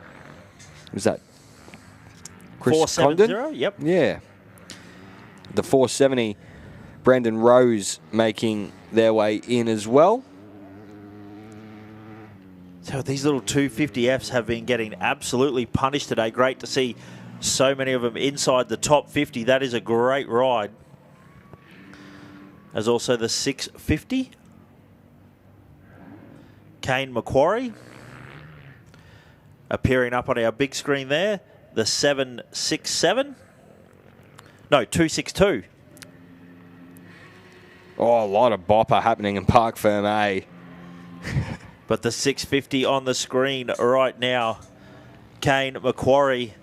Was that Chris 470, Condon? yep. Yeah. The 470, Brandon Rose making their way in as well. So these little 250Fs have been getting absolutely punished today. Great to see so many of them inside the top 50. That is a great ride. As also the 650. Kane Macquarie. Appearing up on our big screen there. The 767. No, 262. Oh, a lot of bopper happening in Park Firm A. But the 650 on the screen right now. Kane Macquarie,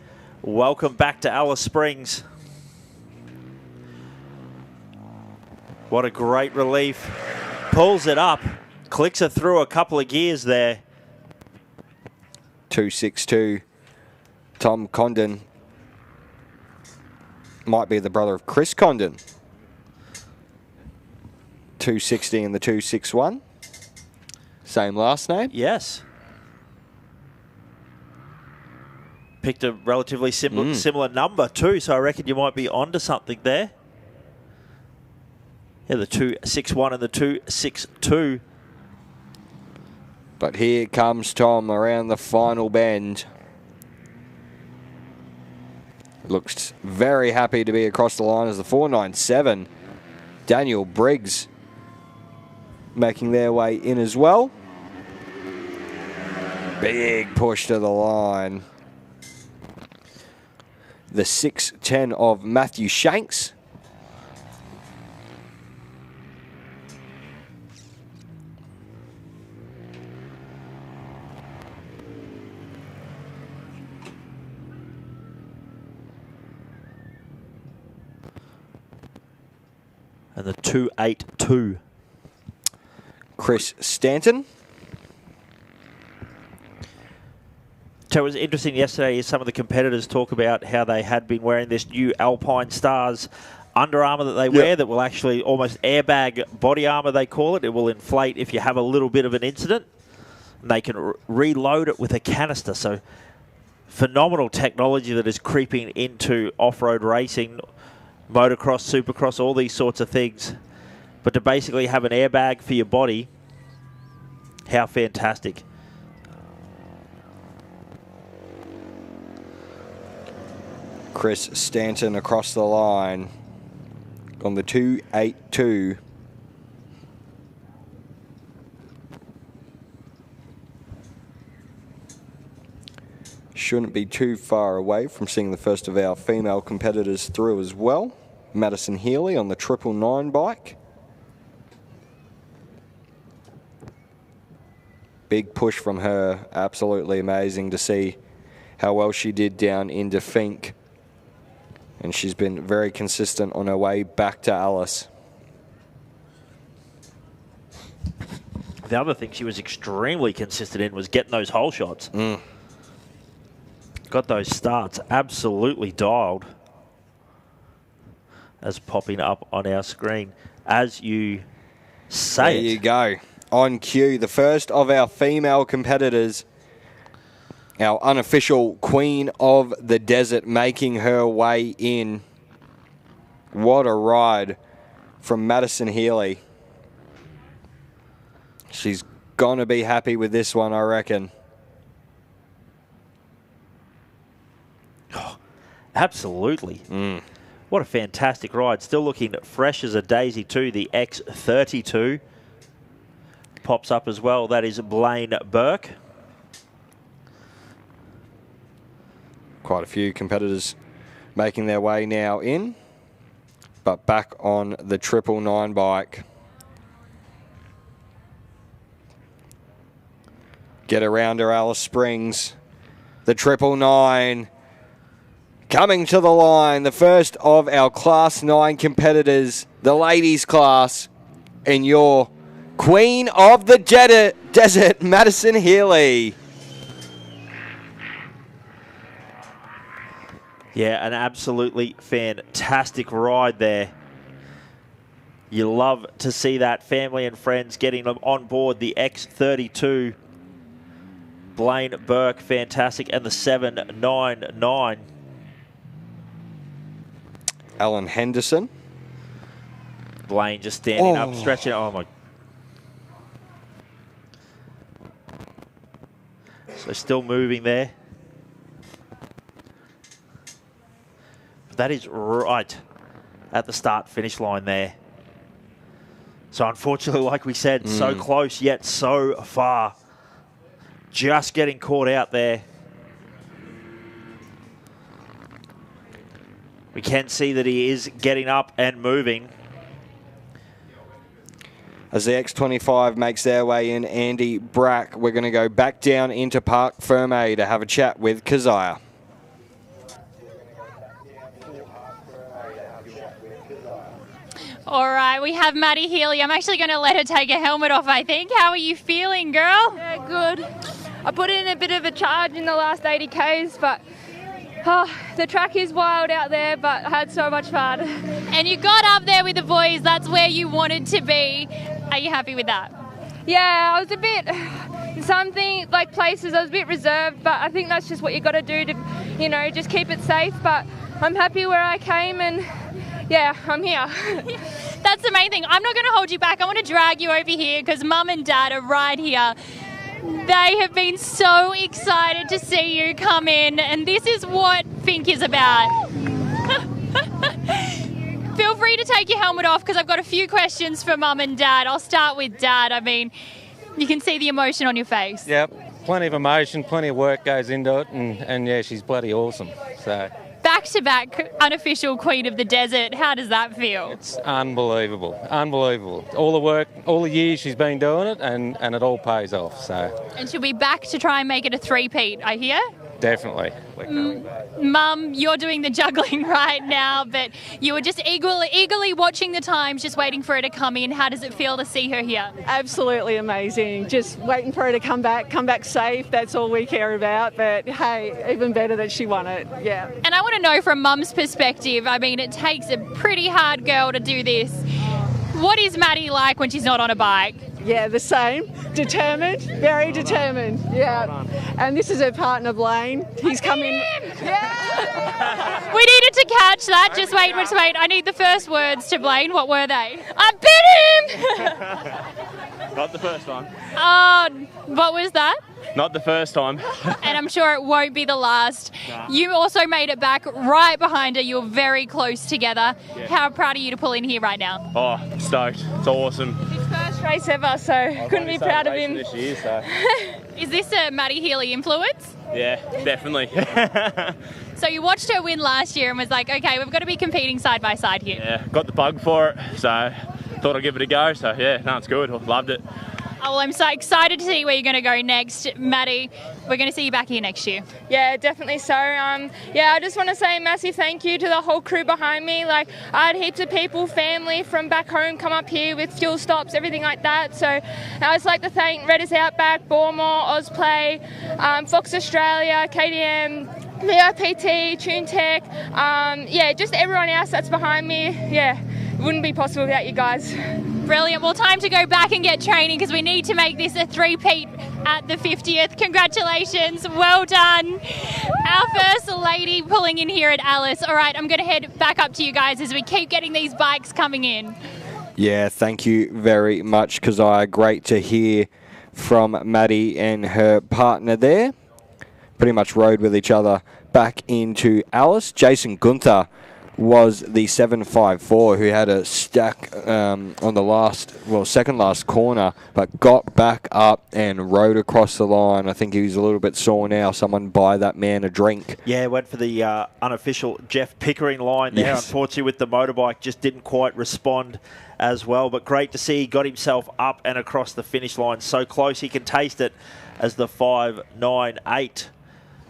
welcome back to Alice Springs. What a great relief. Pulls it up, clicks it through a couple of gears there. 262. Tom Condon. Might be the brother of Chris Condon. 260 and the 261. Same last name? Yes. Picked a relatively similar number too, so I reckon you might be onto something there. Yeah, the 261 and the 262. But here comes Tom around the final bend. Looks very happy to be across the line as the 497. Daniel Briggs making their way in as well. Big push to the line. The 610 of Matthew Shanks. And the 282. Chris Stanton. So it was interesting yesterday, some of the competitors talk about how they had been wearing this new Alpine Stars Under Armour that they wear that will actually almost airbag body armour, they call it. It will inflate if you have a little bit of an incident. And they can reload it with a canister. So phenomenal technology that is creeping into off-road racing, motocross, supercross, all these sorts of things. But to basically have an airbag for your body, how fantastic. Chris Stanton across the line on the 282. shouldn't be too far away from seeing the first of our female competitors through as well. Madison Healy on the 999 bike. Big push from her. Absolutely amazing to see how well she did down into Finke. And she's been very consistent on her way back to Alice. The other thing she was extremely consistent in was getting those hole shots. Got those starts absolutely dialed, as popping up on our screen as you say There you go. On cue, the first of our female competitors, our unofficial Queen of the Desert, making her way in. What a ride from Madison Healy. She's going to be happy with this one, I reckon. Oh, absolutely. What a fantastic ride. Still looking fresh as a daisy too. The X32 pops up as well. That is Blaine Burke. Quite a few competitors making their way now in, but back on the 999 bike. Get around her, Alice Springs. The 999 coming to the line. The first of our Class 9 competitors, the ladies class, and your Queen of the Desert, Madison Healy. Yeah, an absolutely fantastic ride there. You love to see that, family and friends getting them on board the X32. Blaine Burke, fantastic, and the 799. Alan Henderson. Blaine just standing up, stretching. Oh, my. So still moving there. That is right at the start-finish line there. So unfortunately, like we said, so close yet so far. Just getting caught out there. We can see that he is getting up and moving. As the X25 makes their way in, Andy Brack, we're going to go back down into Parc Ferme to have a chat with Keziah. All right, we have Maddie Healy. I'm actually going to let her take her helmet off, I think. How are you feeling, girl? Yeah, good. I put in a bit of a charge in the last 80 Ks, but the track is wild out there, but I had so much fun. And you got up there with the boys. That's where you wanted to be. Are you happy with that? Yeah, I was a bit, in something like places, I was a bit reserved, but I think that's just what you got to do to, you know, just keep it safe. But I'm happy where I came, and yeah, I'm here. That's the main thing. I'm not going to hold you back. I want to drag you over here because Mum and Dad are right here. They have been so excited to see you come in, and this is what Finke is about. Feel free to take your helmet off because I've got a few questions for Mum and Dad. I'll start with Dad. I mean, you can see the emotion on your face. Yep, plenty of emotion, plenty of work goes into it, and yeah, she's bloody awesome. So back-to-back unofficial Queen of the Desert. How does that feel? it's unbelievable, unbelievable. All the work, all the years she's been doing it, and it all pays off. So And she'll be back to try and make it a three-peat, I hear? definitely. Mum, you're doing the juggling right now, but you were just eagerly watching the times, just waiting for her to come in. How does it feel to see her here? Absolutely amazing. Just waiting for her to come back safe. That's all we care about. But hey, even better that she won it. Yeah. And I want to know from Mum's perspective, I mean, it takes a pretty hard girl to do this. What is Maddie like when she's not on a bike? Yeah, the same. Determined, very determined. Yeah. And this is her partner, Blaine. He's coming. Yeah. We needed to catch that. Just wait. I need the first words to Blaine. What were they? I bit him! Not the first time. What was that? Not the first time. And I'm sure it won't be the last. Nah. You also made it back right behind her. You're very close together. Yeah. How proud are you to pull in here right now? Oh, stoked. It's awesome. His first race ever, so couldn't be proud of him. This year, so. Is this a Maddie Healy influence? Yeah, definitely. So you watched her win last year and was like, okay, we've got to be competing side by side here. Yeah, got the bug for it, so thought I'd give it a go. So yeah, no, it's good. Loved it. Oh, well, I'm so excited to see where you're going to go next, Maddie. We're going to see you back here next year. Yeah, definitely so. Yeah, I just want to say a massive thank you to the whole crew behind me. Like, I had heaps of people, family from back home come up here with fuel stops, everything like that. So I just like to thank Redders Outback, Bormore, Ozplay, Fox Australia, KDM, VIPT, TuneTech, yeah, just everyone else that's behind me. Yeah, it wouldn't be possible without you guys. Brilliant. Well, time to go back and get training because we need to make this a three-peat at the 50th. Congratulations. Well done. Our first lady pulling in here at Alice. All right, I'm going to head back up to you guys as we keep getting these bikes coming in. Yeah, thank you very much, Keziah. Great to hear from Maddie and her partner there. Pretty much rode with each other back into Alice. Jason Gunther was the 754 who had a stack on the second last corner, but got back up and rode across the line. I think he was a little bit sore now. Someone buy that man a drink. Yeah, went for the unofficial Jeff Pickering line there. Yes. Unfortunately, with the motorbike, just didn't quite respond as well. But great to see he got himself up and across the finish line. So close he can taste it as the 598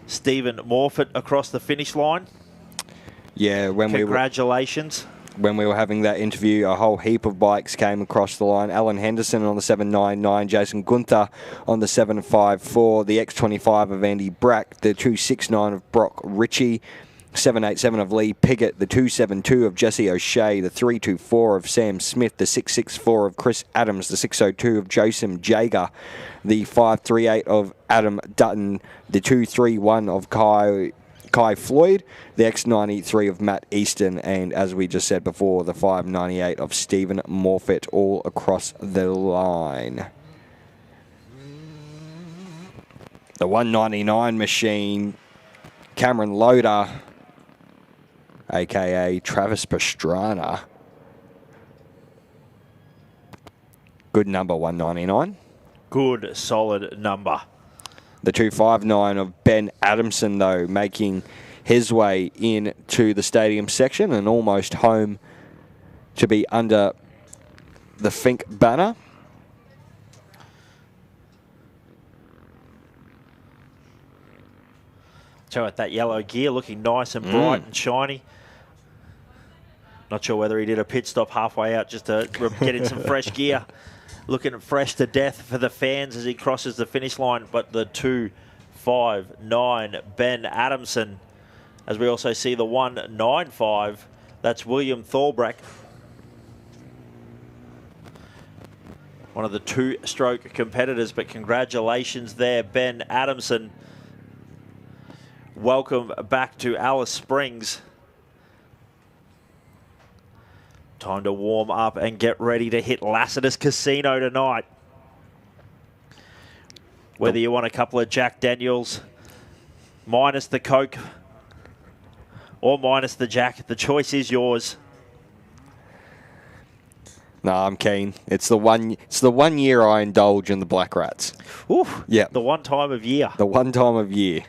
Stephen Morfitt across the finish line. Yeah, Congratulations. When we were having that interview, a whole heap of bikes came across the line. Alan Henderson on the 799, Jason Gunther on the 754, the X25 of Andy Brack, the 269 of Brock Ritchie, 787 of Lee Piggott, the 272 of Jesse O'Shea, the 324 of Sam Smith, the 664 of Chris Adams, the 602 of Joseph Jager, the 538 of Adam Dutton, the 231 of Kai Floyd, the X93 of Matt Easton, and as we just said before, the 598 of Stephen Morfitt, all across the line. The 199 machine, Cameron Loader, a.k.a. Travis Pastrana. Good number, 199. Good, solid number. The 259 of Ben Adamson, though, making his way into the stadium section and almost home to be under the Finke banner. So at that yellow gear looking nice and bright and shiny. Not sure whether he did a pit stop halfway out just to get in some fresh gear. Looking fresh to death for the fans as he crosses the finish line. But the 259 Ben Adamson, as we also see the 195, that's William Thorbrack. One of the two-stroke competitors, but congratulations there, Ben Adamson. Welcome back to Alice Springs. Time to warm up and get ready to hit Lassiter's Casino tonight. Whether you want a couple of Jack Daniels, minus the Coke, or minus the Jack, the choice is yours. No, I'm keen. It's the one year I indulge in the Black Rats. Oof. Yeah. The one time of year. The one time of year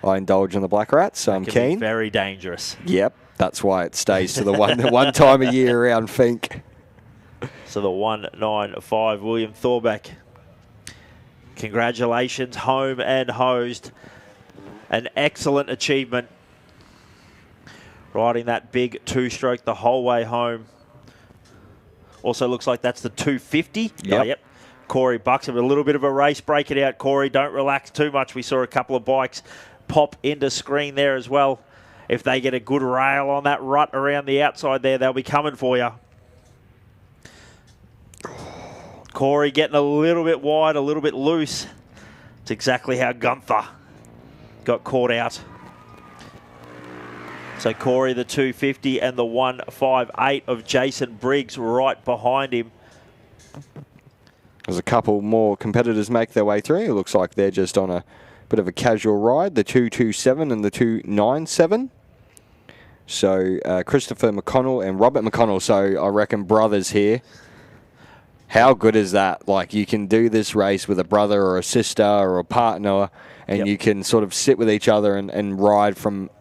I indulge in the Black Rats, so I'm Can keen. be very dangerous. Yep. That's why it stays to the one time a year around Finke. So the 195 William Thorbeck. Congratulations, home and hosed. An excellent achievement. Riding that big two-stroke the whole way home. Also looks like that's the 250. Yep. Oh, yep. Corey Buxton with a little bit of a race. Break it out, Corey. Don't relax too much. We saw a couple of bikes pop into screen there as well. If they get a good rail on that rut around the outside there, they'll be coming for you. Corey getting a little bit wide, a little bit loose. It's exactly how Gunther got caught out. So Corey, the 250, and the 158 of Jason Briggs right behind him. There's a couple more competitors make their way through. It looks like they're just on a bit of a casual ride. The 227 and the 297. So Christopher McConnell and Robert McConnell. So I reckon brothers here. How good is that? Like, you can do this race with a brother or a sister or a partner, and you can sort of sit with each other and ride from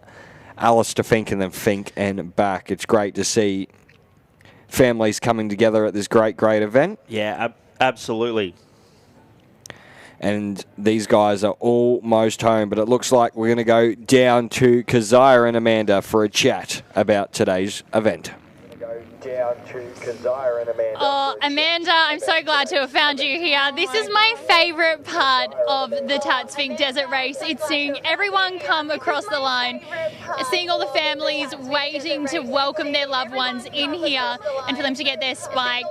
Alice to Finke and then Finke and back. It's great to see families coming together at this great event. Yeah, absolutely. And these guys are almost home, but it looks like we're going to go down to Keziah and Amanda for a chat about today's event. Oh, Amanda, I'm so glad to have found you here. This is my favourite part of the Tatts Finke Desert Race. It's seeing everyone come across the line, seeing all the families waiting to welcome their loved ones in here and for them to get their spike.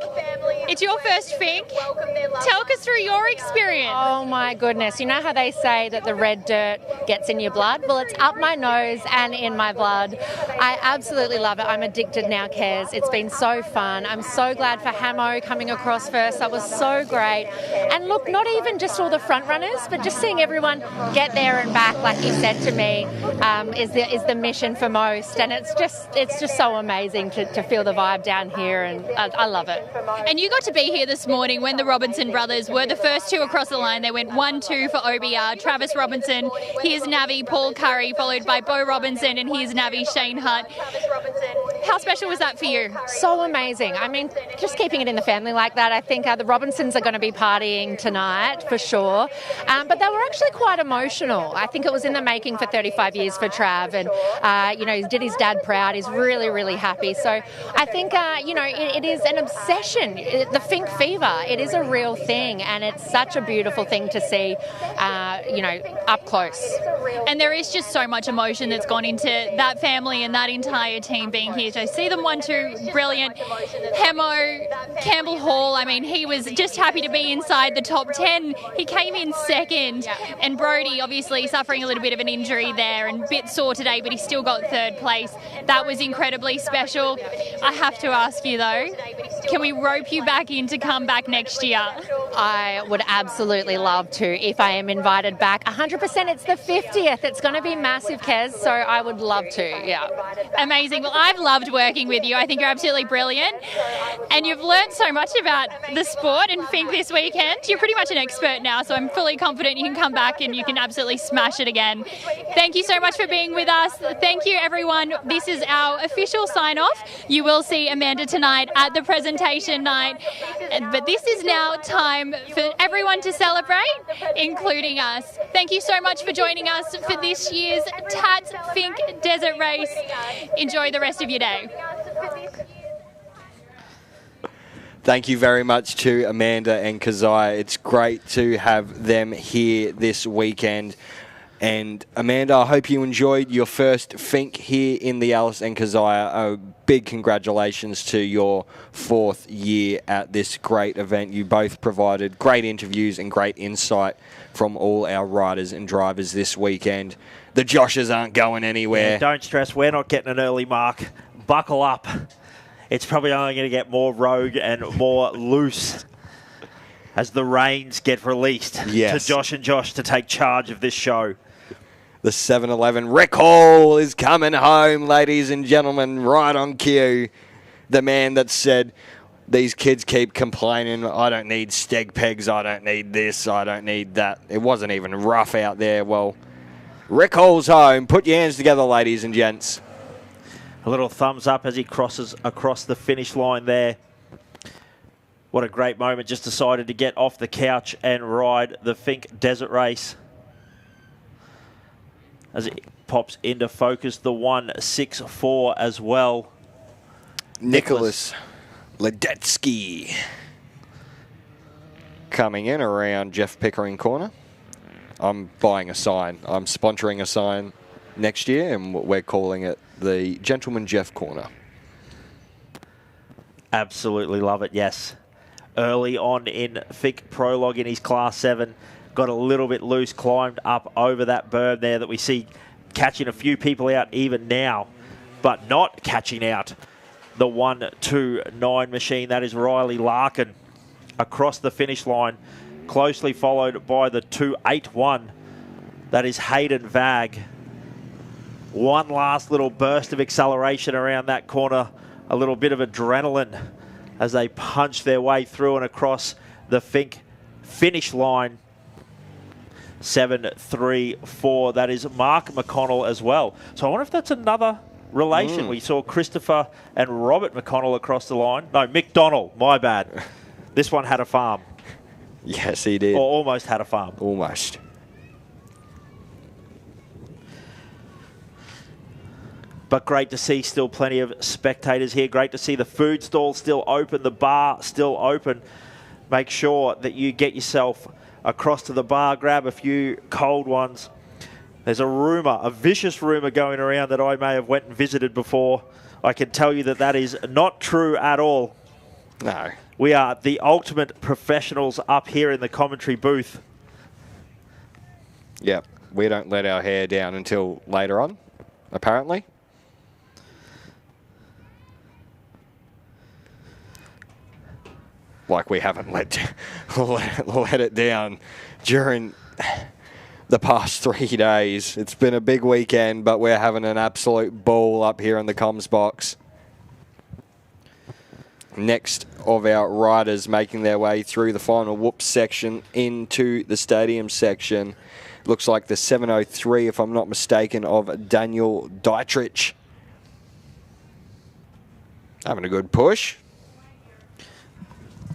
It's your first Finke. Talk us through your experience. Oh my goodness. You know how they say that the red dirt gets in your blood? Well, it's up my nose and in my blood. I absolutely love it. I'm addicted now, Kez. It's been so fun. I'm so glad for Hamo coming across first. That was so great. And look, not even just all the front runners, but just seeing everyone get there and back, like you said to me, is the mission for most. And it's just so amazing to feel the vibe down here, and I love it. And you got to be here this morning when the Robinson brothers were the first two across the line. They went 1-2 for OBR. Travis Robinson, here's Navi, Paul Curry, followed by Bo Robinson, and here's Navi, Shane Hutt. How special was that for you? So amazing. I mean, just keeping it in the family like that. I think the Robinsons are going to be partying tonight for sure. But they were actually quite emotional. I think it was in the making for 35 years for Trav, and he did his dad proud. He's really, really happy. So I think it is an obsession. The Finke fever. It is a real thing, and it's such a beautiful thing to see. Up close. And there is just so much emotion that's gone into that family and that entire team being here. So see them 1-2, brilliant. Hemo, Campbell Hall, I mean, he was just happy to be inside the top 10. He came in second. And Brody, obviously, suffering a little bit of an injury there and a bit sore today, but he still got third place. That was incredibly special. I have to ask you, though, can we rope you back in to come back next year? I would absolutely love to if I am invited back. 100%, it's the 50th. It's going to be massive, Kez, so I would love to, yeah. Amazing. Well, I've loved working with you. I think you're absolutely brilliant. And you've learned so much about the sport and Finke this weekend. You're pretty much an expert now, so I'm fully confident you can come back and you can absolutely smash it again. Thank you so much for being with us. Thank you, everyone. This is our official sign-off. You will see Amanda tonight at the presentation night. But this is now time for everyone to celebrate, including us. Thank you so much for joining us for this year's Tatts Finke Desert Race. Enjoy the rest of your day. Thank you very much to Amanda and Keziah. It's great to have them here this weekend. And Amanda, I hope you enjoyed your first Finke here in the Alice, and Keziah, a big congratulations to your 4th year at this great event. You both provided great interviews and great insight from all our riders and drivers this weekend. The Joshes aren't going anywhere. Yeah, don't stress, we're not getting an early mark. Buckle up. It's probably only going to get more rogue and more loose as the reins get released to Josh and Josh to take charge of this show. The 7-Eleven Rick Hall is coming home, ladies and gentlemen, right on cue. The man that said, these kids keep complaining, I don't need steg pegs, I don't need this, I don't need that. It wasn't even rough out there. Well, Rick Hall's home. Put your hands together, ladies and gents. A little thumbs up as he crosses across the finish line there. What a great moment. Just decided to get off the couch and ride the Finke Desert Race. As it pops into focus, the 164 as well. Nicholas Ledetsky coming in around Jeff Pickering corner. I'm buying a sign. I'm sponsoring a sign next year, and we're calling it the Gentleman Jeff Corner. Absolutely love it, yes. Early on in Finke Prologue in his Class 7, got a little bit loose, climbed up over that berm there that we see catching a few people out even now, but not catching out the 1-2-9 machine. That is Riley Larkin across the finish line, closely followed by the 2-8-1. That is Hayden Vag. One last little burst of acceleration around that corner, a little bit of adrenaline as they punch their way through and across the Finke finish line. 7-3-4. That is Mark McConnell as well. So I wonder if that's another relation. We saw Christopher and Robert McConnell across the line. No, McDonnell, my bad. This one had a farm. Yes, he did. Or almost had a farm. Almost. But great to see still plenty of spectators here. Great to see the food stall still open, the bar still open. Make sure that you get yourself across to the bar, grab a few cold ones. There's a rumour, a vicious rumour going around that I may have went and visited before. I can tell you that that is not true at all. No. We are the ultimate professionals up here in the commentary booth. Yep. We don't let our hair down until later on, apparently. Like we haven't let it down during the past 3 days. It's been a big weekend, but we're having an absolute ball up here in the comms box. Next of our riders making their way through the final whoop section into the stadium section. Looks like the 703, if I'm not mistaken, of Daniel Dietrich. Having a good push.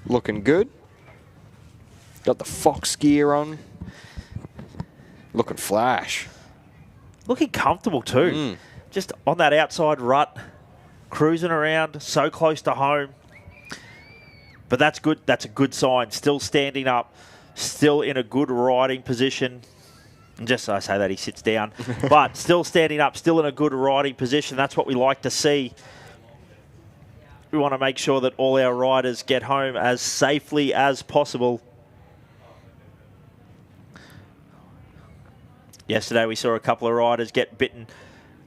Looking good. Got the Fox gear on. Looking flash. Looking comfortable too. Just on that outside rut, cruising around, so close to home. But that's good. That's a good sign. Still standing up, still in a good riding position. And just so I say that, he sits down. But still standing up, still in a good riding position. That's what we like to see. We want to make sure that all our riders get home as safely as possible. Yesterday we saw a couple of riders get bitten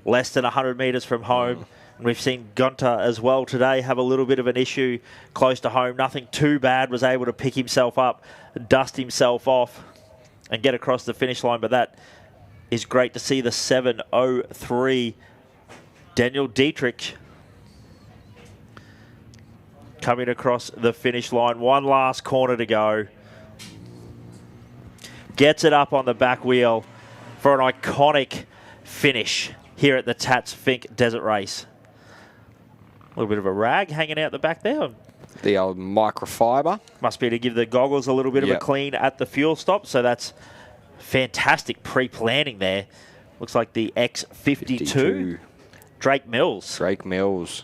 less than 100 metres from home. And we've seen Gunter as well today have a little bit of an issue close to home. Nothing too bad, was able to pick himself up, dust himself off and get across the finish line. But that is great to see the 7:03 Daniel Dietrich coming across the finish line. One last corner to go. Gets it up on the back wheel for an iconic finish here at the Tatts Finke Desert Race. A little bit of a rag hanging out the back there. The old microfiber. Must be to give the goggles a little bit of a clean at the fuel stop. So that's fantastic pre-planning there. Looks like the X52. Drake Mills. Drake Mills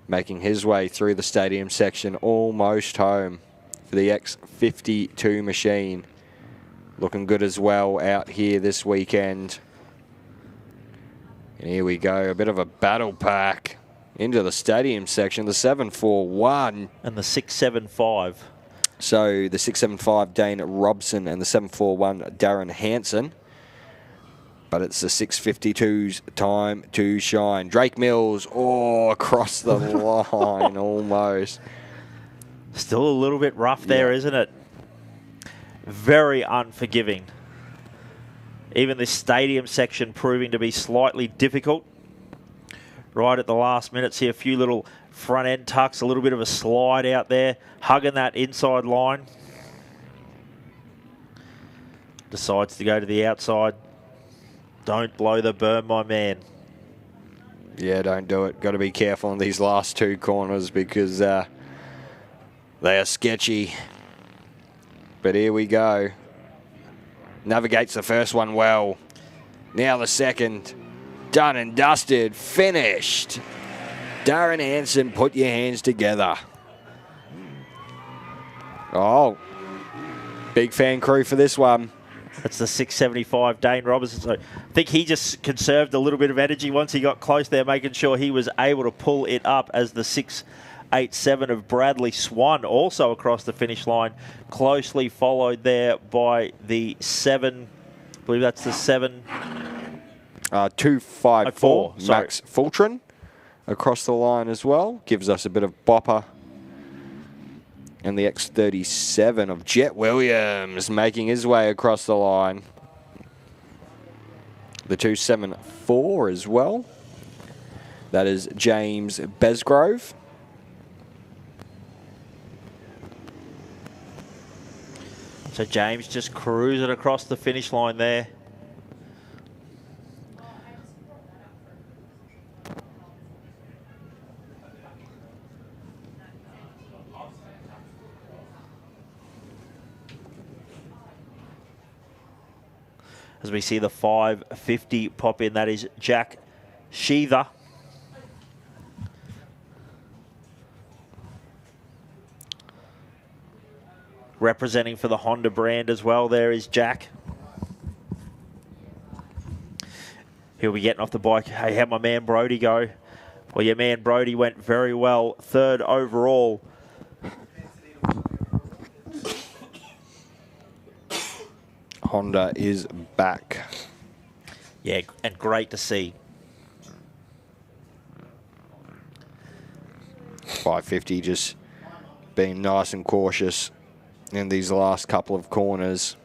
making his way through the stadium section, almost home for the X52 machine. Looking good as well out here this weekend. And here we go, a bit of a battle pack into the stadium section, the 741. And the 675. So the 675 Dane Robson and the 741 Darren Hansen. But it's the 652's time to shine. Drake Mills, across the line almost. Still a little bit rough there, isn't it? Very unforgiving. Even this stadium section proving to be slightly difficult. Right at the last minute, see a few little front end tucks, a little bit of a slide out there, hugging that inside line. Decides to go to the outside. Don't blow the berm, my man. Yeah, don't do it. Got to be careful on these last two corners because they are sketchy. But here we go. Navigates the first one well. Now the second. Done and dusted. Finished. Darren Hansen, put your hands together. Oh. Big fan crew for this one. That's the 675 Dane Robertson. So I think he just conserved a little bit of energy once he got close there, making sure he was able to pull it up as the 687 of Bradley Swan also across the finish line. Closely followed there by the 7, I believe that's the 254 Max Fultron across the line as well. Gives us a bit of bopper. And the X37 of Jet Williams making his way across the line. The 274 as well. That is James Besgrove. So James just cruising across the finish line there. As we see the 550 pop in, that is Jack Sheether. Representing for the Honda brand as well, there is Jack. He'll be getting off the bike. Hey, how'd my man Brody go? Well, your man Brody went very well, 3rd overall. Honda is back. Yeah, and great to see. 550 just being nice and cautious in these last couple of corners.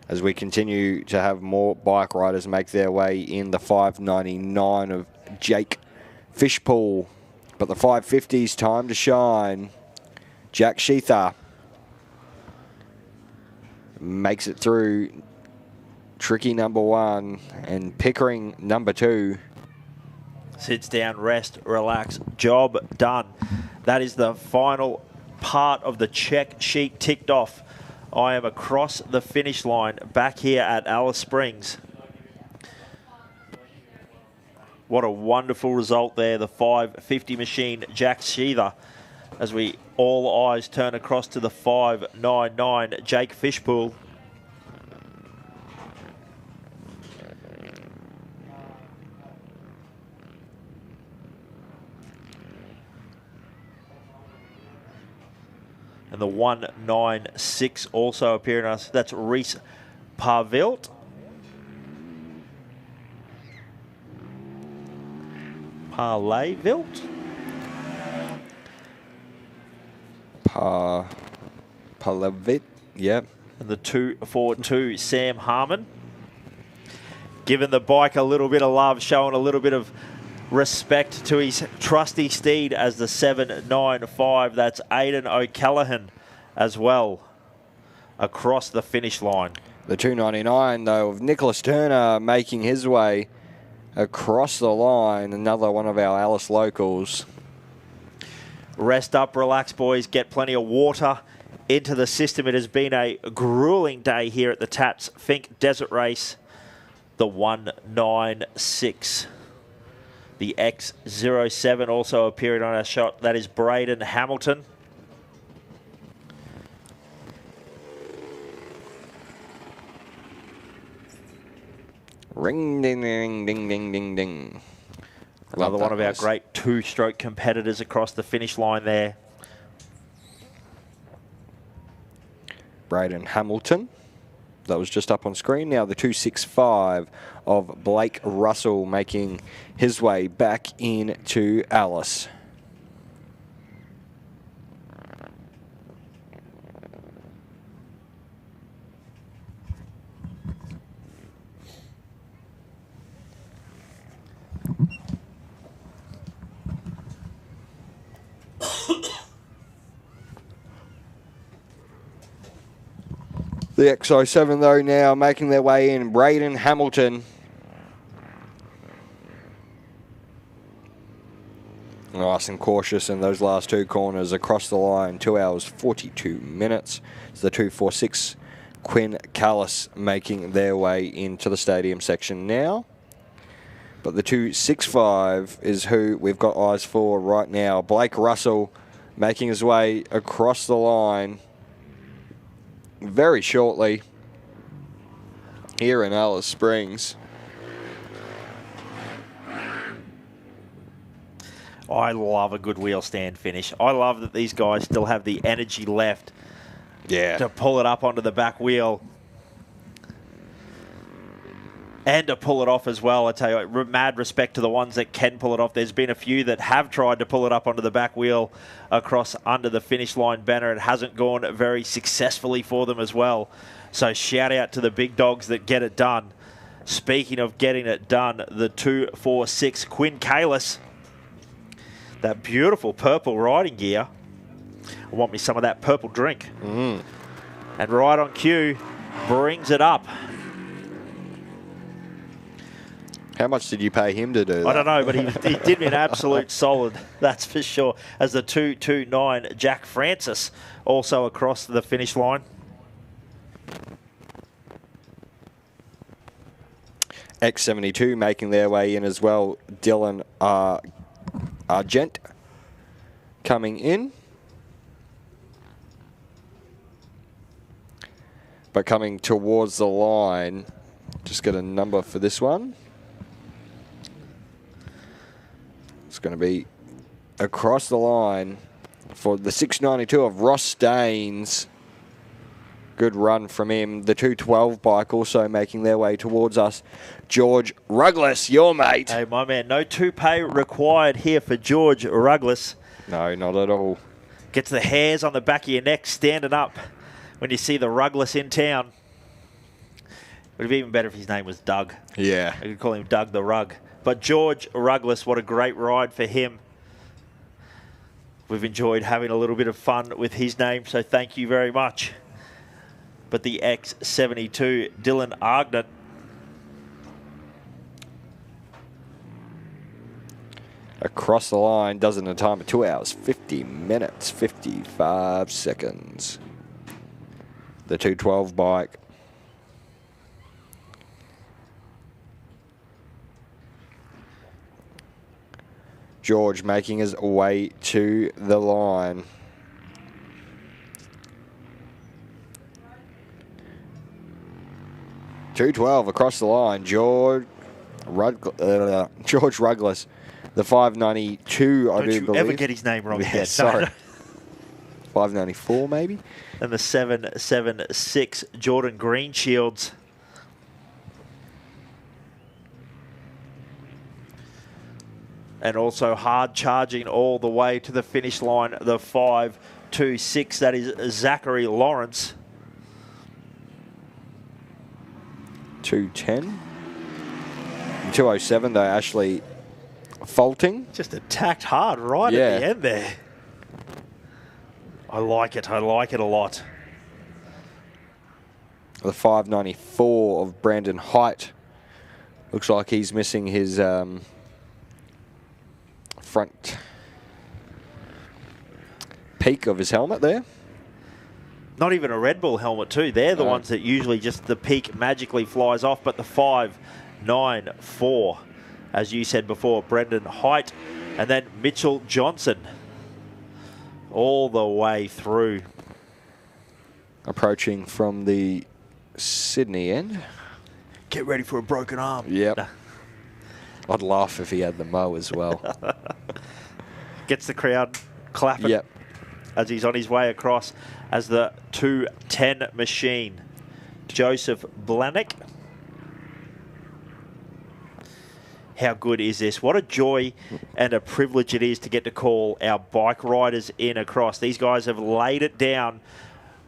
As we continue to have more bike riders make their way in, the 599 of Jake Fishpool. But the 550's time to shine. Jack Sheether makes it through Tricky number 1 and Pickering number 2. Sits down, rest, relax, job done. That is the final part of the check sheet ticked off. I am across the finish line back here at Alice Springs. What a wonderful result there, the 550 machine, Jack Sheether. As we all eyes turn across to the 599, Jake Fishpool. And the 196 also appearing us. That's Reese Parvilt. Parlayvilt. Parlavit, yep. And the 242, Sam Harmon. Giving the bike a little bit of love, showing a little bit of respect to his trusty steed as the 795. That's Aidan O'Callaghan as well across the finish line. The 299, though, of Nicholas Turner making his way across the line. Another one of our Alice locals. Rest up, relax, boys. Get plenty of water into the system. It has been a grueling day here at the Tatts Finke Desert Race. The 196. The X07 also appearing on our shot. That is Braden Hamilton. Ring, ding, ding, ding, ding, ding, ding. Another one of our great two-stroke competitors across the finish line there. Braden Hamilton. That was just up on screen. Now the 265 of Blake Russell making his way back into Alice. The X07, though, now making their way in. Braden Hamilton. Nice and cautious in those last two corners across the line. 2 hours, 42 minutes. It's the 246 Quinn Callis making their way into the stadium section now. But the 265 is who we've got eyes for right now. Blake Russell making his way across the line very shortly here in Alice Springs. I love a good wheel stand finish. I love that these guys still have the energy left to pull it up onto the back wheel and to pull it off as well. I tell you, mad respect to the ones that can pull it off. There's been a few that have tried to pull it up onto the back wheel across under the finish line banner. It hasn't gone very successfully for them as well. So shout out to the big dogs that get it done. Speaking of getting it done, the 246 Quinn Kalis that beautiful purple riding gear. I want me some of that purple drink. And right on cue, brings it up. How much did you pay him to do that? I don't know, but he did me an absolute solid, that's for sure. As the 2:29 Jack Francis also across the finish line. X72 making their way in as well. Dylan Argent coming in. But coming towards the line, just get a number for this one. It's going to be across the line for the 692 of Ross Staines. Good run from him. The 212 bike also making their way towards us. George Ruggless, your mate. Hey, my man, no toupee required here for George Ruggless. No, not at all. Gets the hairs on the back of your neck standing up when you see the Ruggless in town. Would be even better if his name was Doug. Yeah. I could call him Doug the Rug. But George Ruggless, what a great ride for him. We've enjoyed having a little bit of fun with his name, so thank you very much. But the X72, Dylan Argent. Across the line, does it in a time of 2 hours, 50 minutes, 55 seconds. The 212 bike. George making his way to the line. .212 across the line. George Ruggless, the 592, I do believe. Don't you ever get his name wrong again. Sorry. 594 maybe. And the 776 Jordan Greenshields. And also hard charging all the way to the finish line, the 526. That is Zachary Lawrence. 210. 207 though, Ashley Faulting. Just attacked hard right at the end there. I like it. I like it a lot. The 594 of Brandon Height. Looks like he's missing his front peak of his helmet there. Not even a Red Bull helmet too. They're the ones that usually just the peak magically flies off. But the 594, as you said before, Brendan Height, and then Mitchell Johnson all the way through. Approaching from the Sydney end. Get ready for a broken arm. Yep. I'd laugh if he had the mow as well. Gets the crowd clapping as he's on his way across as the 210 machine. Joseph Blanick. How good is this? What a joy and a privilege it is to get to call our bike riders in across. These guys have laid it down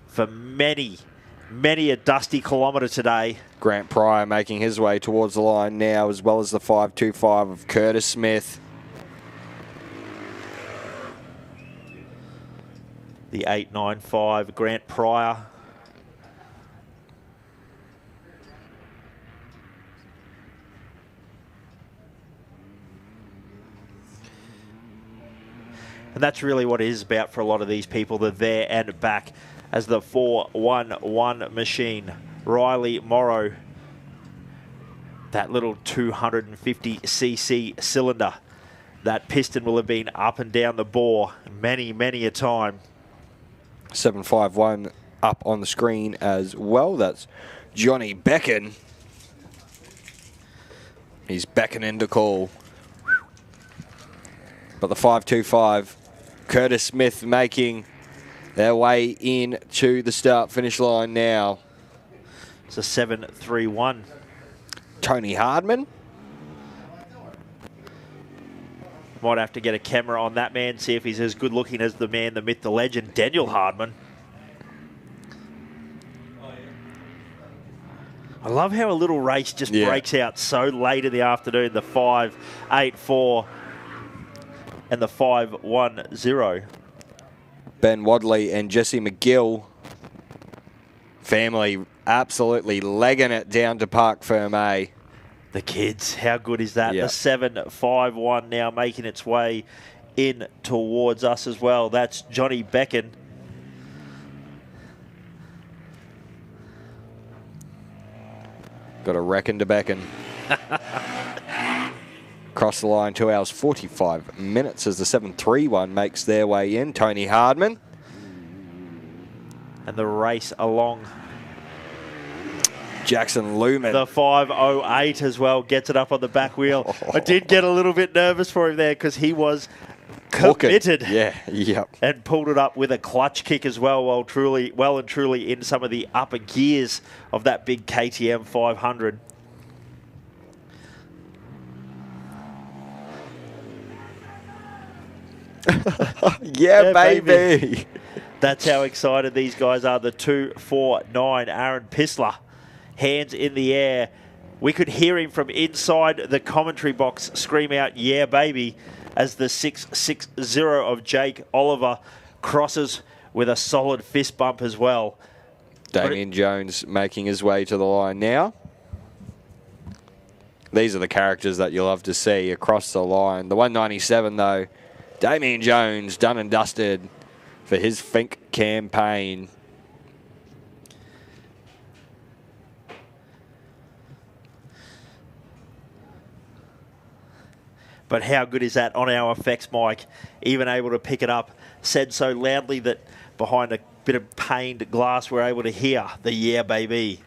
for many a dusty kilometre today. Grant Pryor making his way towards the line now, as well as the 525 of Curtis Smith. The 895, Grant Pryor. And that's really what it is about for a lot of these people. They're there and back as the 411 machine. Riley Morrow. That little 250cc cylinder. That piston will have been up and down the bore many a time. 751 up on the screen as well. That's Johnny Becken. He's beckoning to call. But the 525, Curtis Smith making their way in to the start-finish line now. It's a 731. Tony Hardman. Might have to get a camera on that man, see if he's as good looking as the man, the myth, the legend, Daniel Hardman. I love how a little race just breaks out so late in the afternoon. The 584 and the 510. Ben Wadley and Jesse McGill family absolutely legging it down to Parc Fermé. The kids, how good is that? Yep. The 751 now making its way in towards us as well. That's Johnny Becken. Got a reckon to beckon. Across the line, 2 hours 45 minutes as the 731 makes their way in. Tony Hardman. And the race along. Jackson Lumen. The 508 as well gets it up on the back wheel. I did get a little bit nervous for him there because he was committed. Yeah, yep. And pulled it up with a clutch kick as well, well and truly in some of the upper gears of that big KTM 500. Yeah, baby. That's how excited these guys are. The 249, Aaron Pissler, hands in the air. We could hear him from inside the commentary box scream out, yeah, baby, as the 660 of Jake Oliver crosses with a solid fist bump as well. Damien Jones making his way to the line now. These are the characters that you'll love to see across the line. The 197, though, Damien Jones, done and dusted for his Finke campaign. But how good is that on our effects mic? Even able to pick it up. Said so loudly that behind a bit of paned glass we're able to hear the yeah, baby.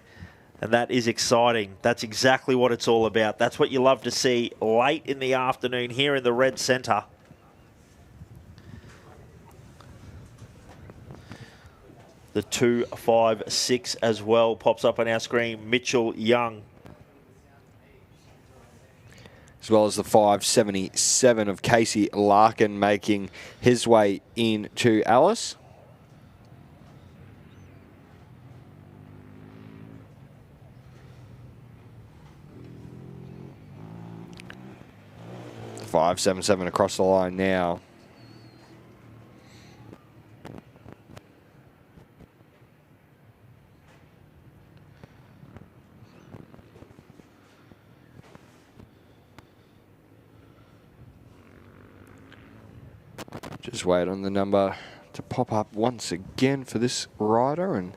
And that is exciting. That's exactly what it's all about. That's what you love to see late in the afternoon here in the Red Centre. The 256 as well pops up on our screen. Mitchell Young. As well as the 577 of Casey Larkin making his way into Alice. The 577 across the line now. Just wait on the number to pop up once again for this rider. And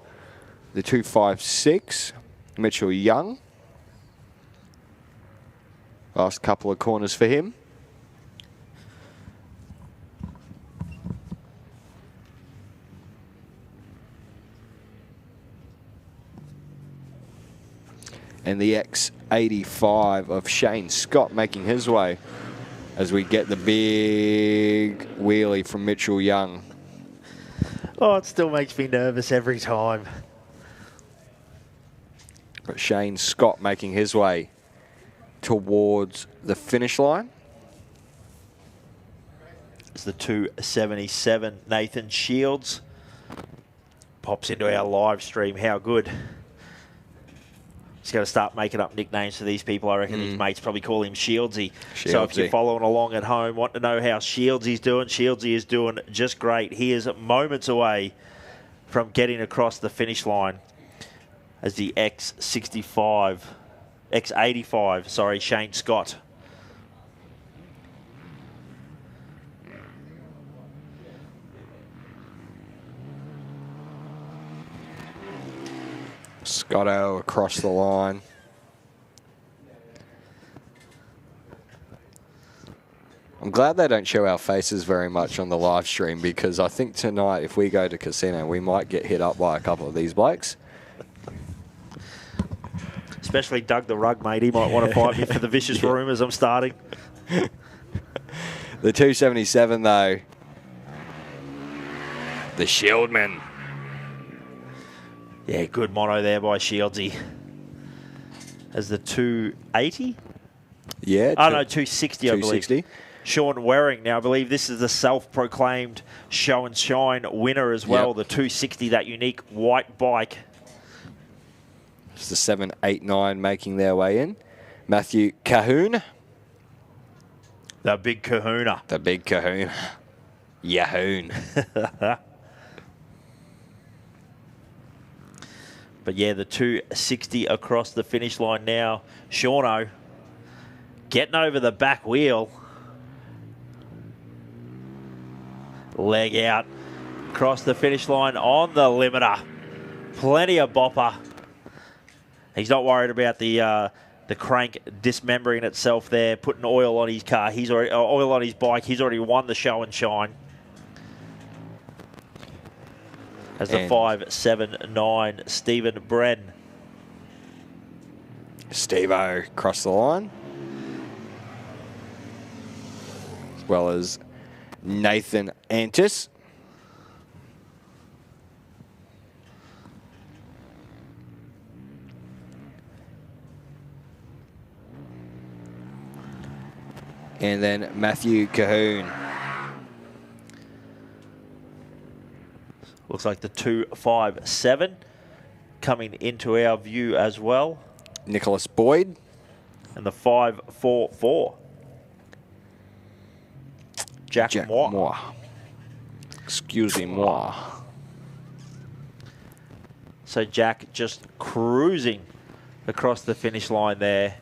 the 256, Mitchell Young. Last couple of corners for him. And the X85 of Shane Scott making his way as we get the big wheelie from Mitchell Young. Oh, it still makes me nervous every time. But Shane Scott making his way towards the finish line. It's the 277, Nathan Shields. Pops into our live stream. How good. He's got to start making up nicknames for these people. I reckon his mates probably call him Shieldsy. So if you're following along at home, want to know how Shieldsy is doing just great. He is moments away from getting across the finish line as the X85, Shane Scott. Scotto across the line. I'm glad they don't show our faces very much on the live stream, because I think tonight if we go to casino we might get hit up by a couple of these blokes. Especially Doug the Rug, mate. He might want to fight me for the vicious rumours I'm starting. The 277 though. The Shieldman. Yeah, good mono there by Shieldsy. As the 280? Yeah. Oh, no, 260, I believe. 260. Sean Waring. Now, I believe this is the self-proclaimed show and shine winner as well. Yep. The 260, that unique white bike. It's the 789 making their way in. Matthew Cahoon. The big kahuna. The big kahuna. Yahoon. But yeah, the 260 across the finish line now. Shauno getting over the back wheel. Leg out. Across the finish line on the limiter. Plenty of bopper. He's not worried about the crank dismembering itself there, putting oil on his car. He's already oil on his bike. He's already won the show and shine. As the 5.79 Stephen Bren. Steve-O across the line. As well as Nathan Antis. And then Matthew Cahoon. Looks like the 2.57 coming into our view as well. Nicholas Boyd. And the 5.44. Jack Moore. Excusez-moi. So Jack just cruising across the finish line there.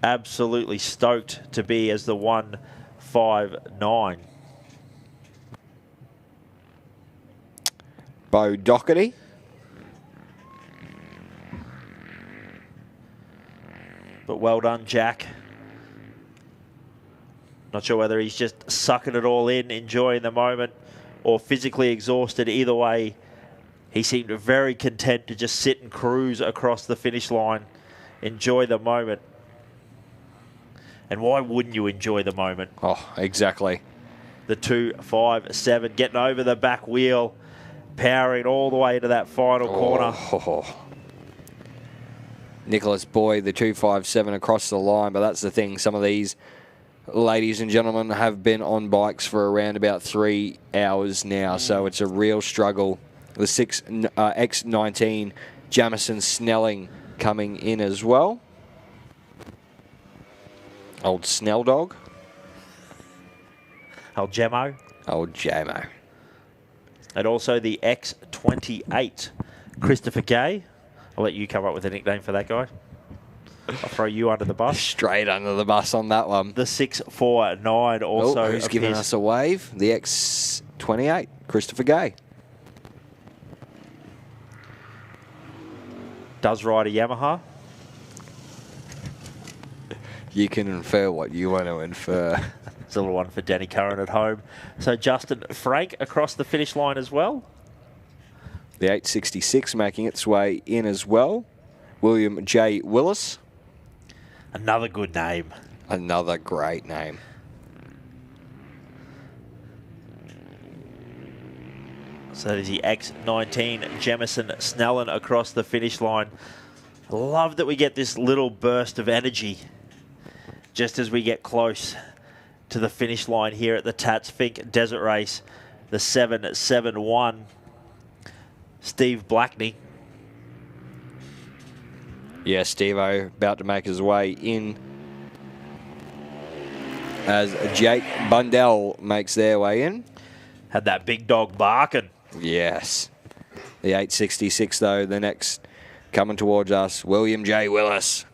Absolutely stoked to be as the 1.59. Bo Doherty. But well done, Jack. Not sure whether he's just sucking it all in, enjoying the moment, or physically exhausted. Either way, he seemed very content to just sit and cruise across the finish line, enjoy the moment. And why wouldn't you enjoy the moment? Oh, exactly. The 2.57 getting over the back wheel, powering all the way to that final corner. Nicholas Boyd, the 2.57 across the line, but that's the thing. Some of these ladies and gentlemen have been on bikes for around about 3 hours now, so it's a real struggle. The X19 Jamison Snelling coming in as well. Old Snell dog. Old Jamo. Old Jamo. And also the X28 Christopher Gay. I'll let you come up with a nickname for that guy. I'll throw you under the bus. Straight under the bus on that one. The 6.49 also. Who's giving us a wave? The X28 Christopher Gay. Does ride a Yamaha. You can infer what you want to infer. It's a little one for Danny Curran at home. So Justin Frank across the finish line as well. The 866 making its way in as well. William J. Willis. Another good name. Another great name. So there's the X19 Jamison Snellen across the finish line. I love that we get this little burst of energy just as we get close to the finish line here at the Tatts Finke Desert Race. The 7.71. Steve Blackney. Yeah, Steve-O about to make his way in as Jake Bundell makes their way in. Had that big dog barking. Yes. The 866, though, the next coming towards us, William J. Willis.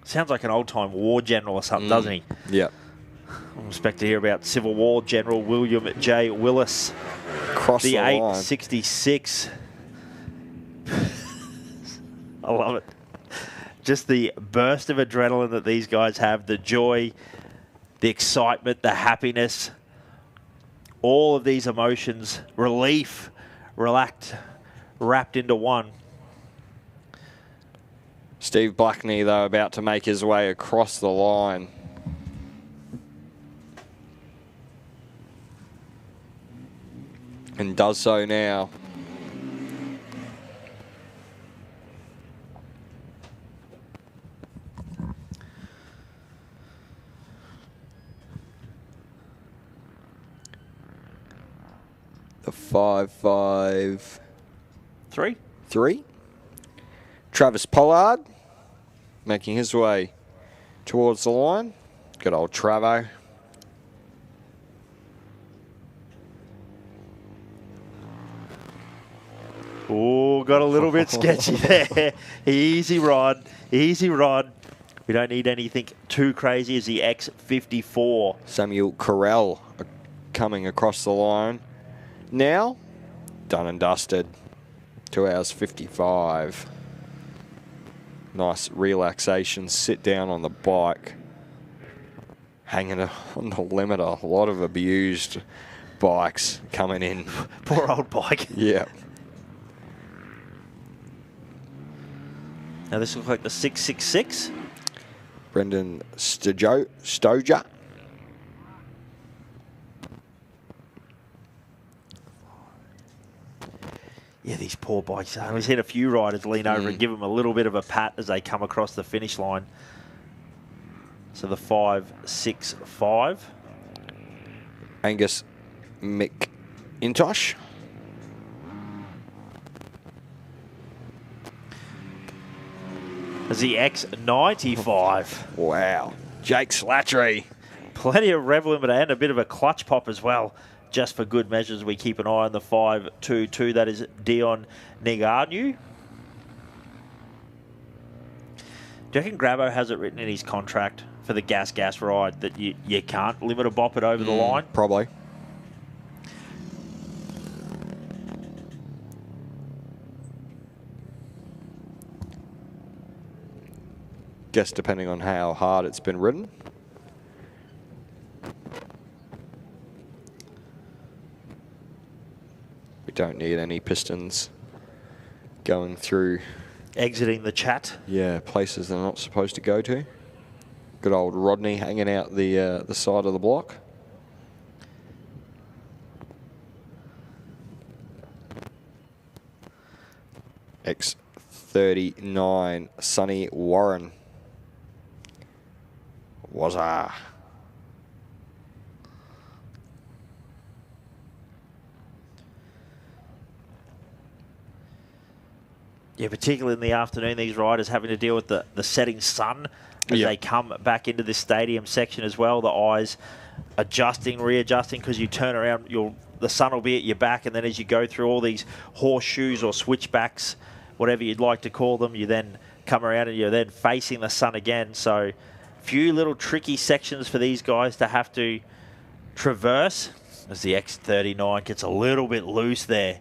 Sounds like an old-time war general or something, doesn't he? Yep. I expect to hear about Civil War General William J. Willis. Cross the line. 866. I love it. Just the burst of adrenaline that these guys have, the joy, the excitement, the happiness, all of these emotions, relief, relaxed, wrapped into one. Steve Blackney, though, about to make his way across the line. And does so now. The 5.53. Travis Pollard making his way towards the line. Good old Travo. Oh, got a little bit sketchy there. Easy rod, easy rod. We don't need anything too crazy as the X54. Samuel Carell coming across the line. Now, done and dusted. 2 hours 55. Nice relaxation. Sit down on the bike. Hanging on the limiter. A lot of abused bikes coming in. Poor old bike. Yeah. Now this looks like the 666. Brendan Stoja. Yeah, these poor bikes. We've seen a few riders lean over and give them a little bit of a pat as they come across the finish line. So the 5.65. Angus McIntosh. As the X95. Wow. Jake Slattery. Plenty of rev limiter and a bit of a clutch pop as well. Just for good measures, we keep an eye on the 5.22. That is Dion Niganu. Do you reckon Grabo has it written in his contract for the gas ride that you can't limit a bop it over the line? Probably. Guess depending on how hard it's been ridden. We don't need any pistons going through. Exiting the chat. Yeah, places they're not supposed to go to. Good old Rodney hanging out the side of the block. X39, Sonny Warren. Wazza. Yeah, particularly in the afternoon, these riders having to deal with the setting sun as they come back into this stadium section as well. The eyes adjusting, readjusting, because you turn around, the sun will be at your back, and then as you go through all these horseshoes or switchbacks, whatever you'd like to call them, you then come around and you're then facing the sun again. So few little tricky sections for these guys to have to traverse as the X39 gets a little bit loose there.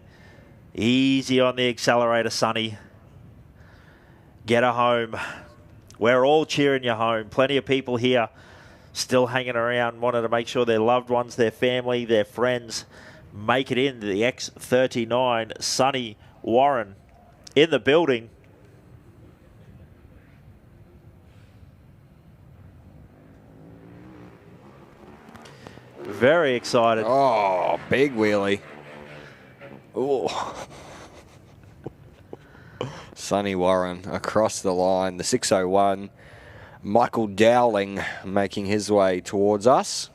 Easy on the accelerator, Sonny. Get her home. We're all cheering you home. Plenty of people here still hanging around, wanting to make sure their loved ones, their family, their friends make it into the X39. Sonny Warren in the building. Very excited. Oh, big wheelie. Oh. Sonny Warren across the line. The 601. Michael Dowling making his way towards us.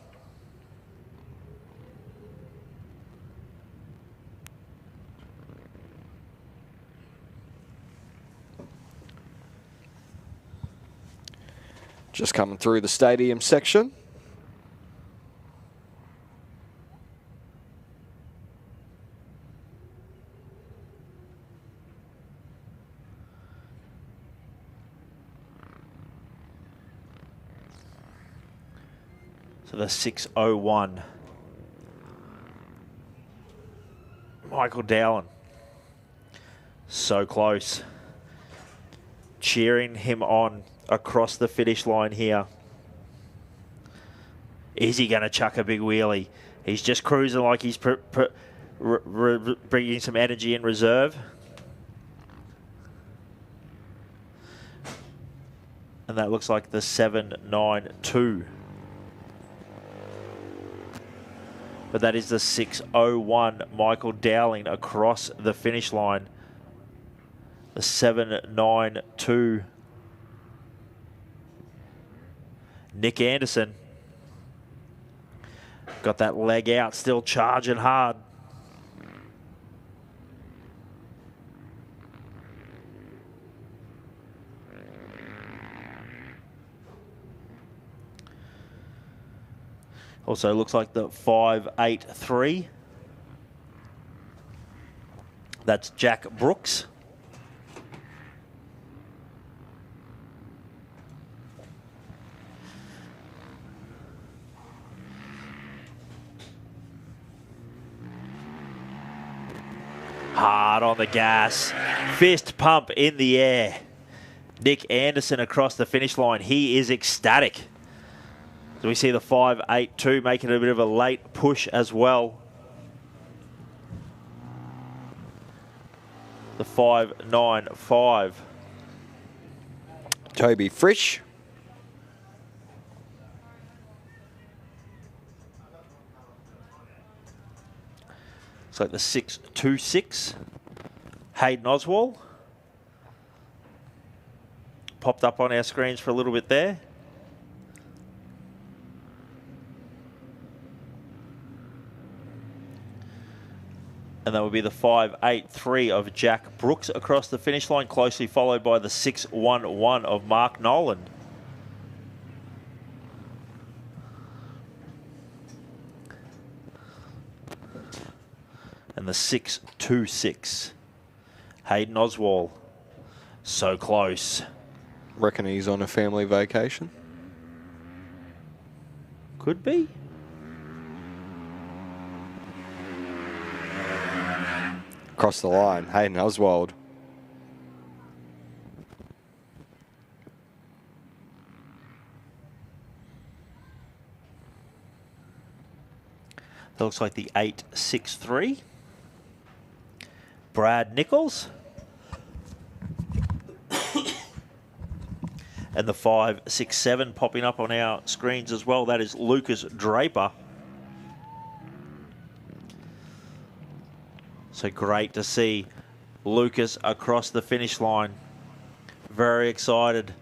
Just coming through the stadium section. So the 601. Michael Dowling. So close. Cheering him on across the finish line here. Is he going to chuck a big wheelie? He's just cruising like he's bringing some energy in reserve. And that looks like the 792. But that is the 601, Michael Dowling across the finish line. The 792. Nick Anderson. Got that leg out, still charging hard. Also looks like the 5.83. That's Jack Brooks. Hard on the gas. Fist pump in the air. Nick Anderson across the finish line. He is ecstatic. So we see the 5.82 making a bit of a late push as well. The 5.95. Toby Frisch. Looks like the 6.26. Hayden Oswald. Popped up on our screens for a little bit there. And that would be the 5.83 of Jack Brooks across the finish line, closely followed by the 6.11 of Mark Noland. And the 6.26, Hayden Oswald. So close. Reckon he's on a family vacation. Could be. Across the line, Hayden Oswald. That looks like the 8.63. Brad Nichols. And the 5.67 popping up on our screens as well. That is Lucas Draper. So great to see Lucas across the finish line. Very excited.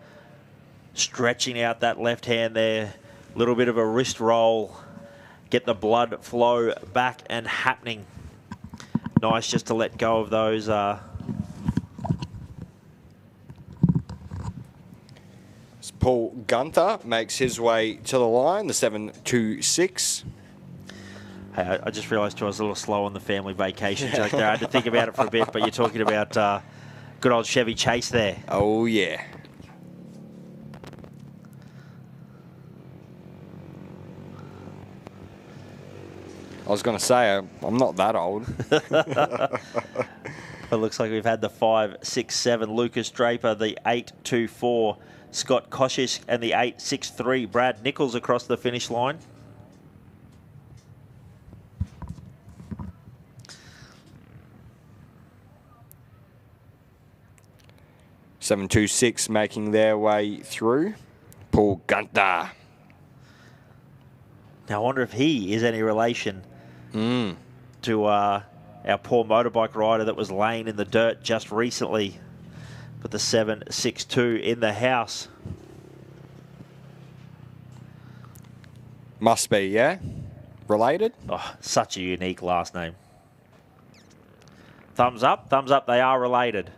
Stretching out that left hand there. Little bit of a wrist roll. Get the blood flow back and happening. Nice just to let go of those. Paul Gunther makes his way to the line, the 7.26. Hey, I just realised too I was a little slow on the family vacation joke there. I had to think about it for a bit, but you're talking about good old Chevy Chase there. Oh, yeah. I was going to say, I'm not that old. It looks like we've had the 5.67 Lucas Draper, the 8.24 Scott Koshish, and the 8.63 Brad Nichols across the finish line. (7.26) making their way through. Paul Gunther. Now I wonder if he is any relation to our poor motorbike rider that was laying in the dirt just recently. But the 7.62 in the house. Must be, yeah? Related? Oh, such a unique last name. Thumbs up, they are related.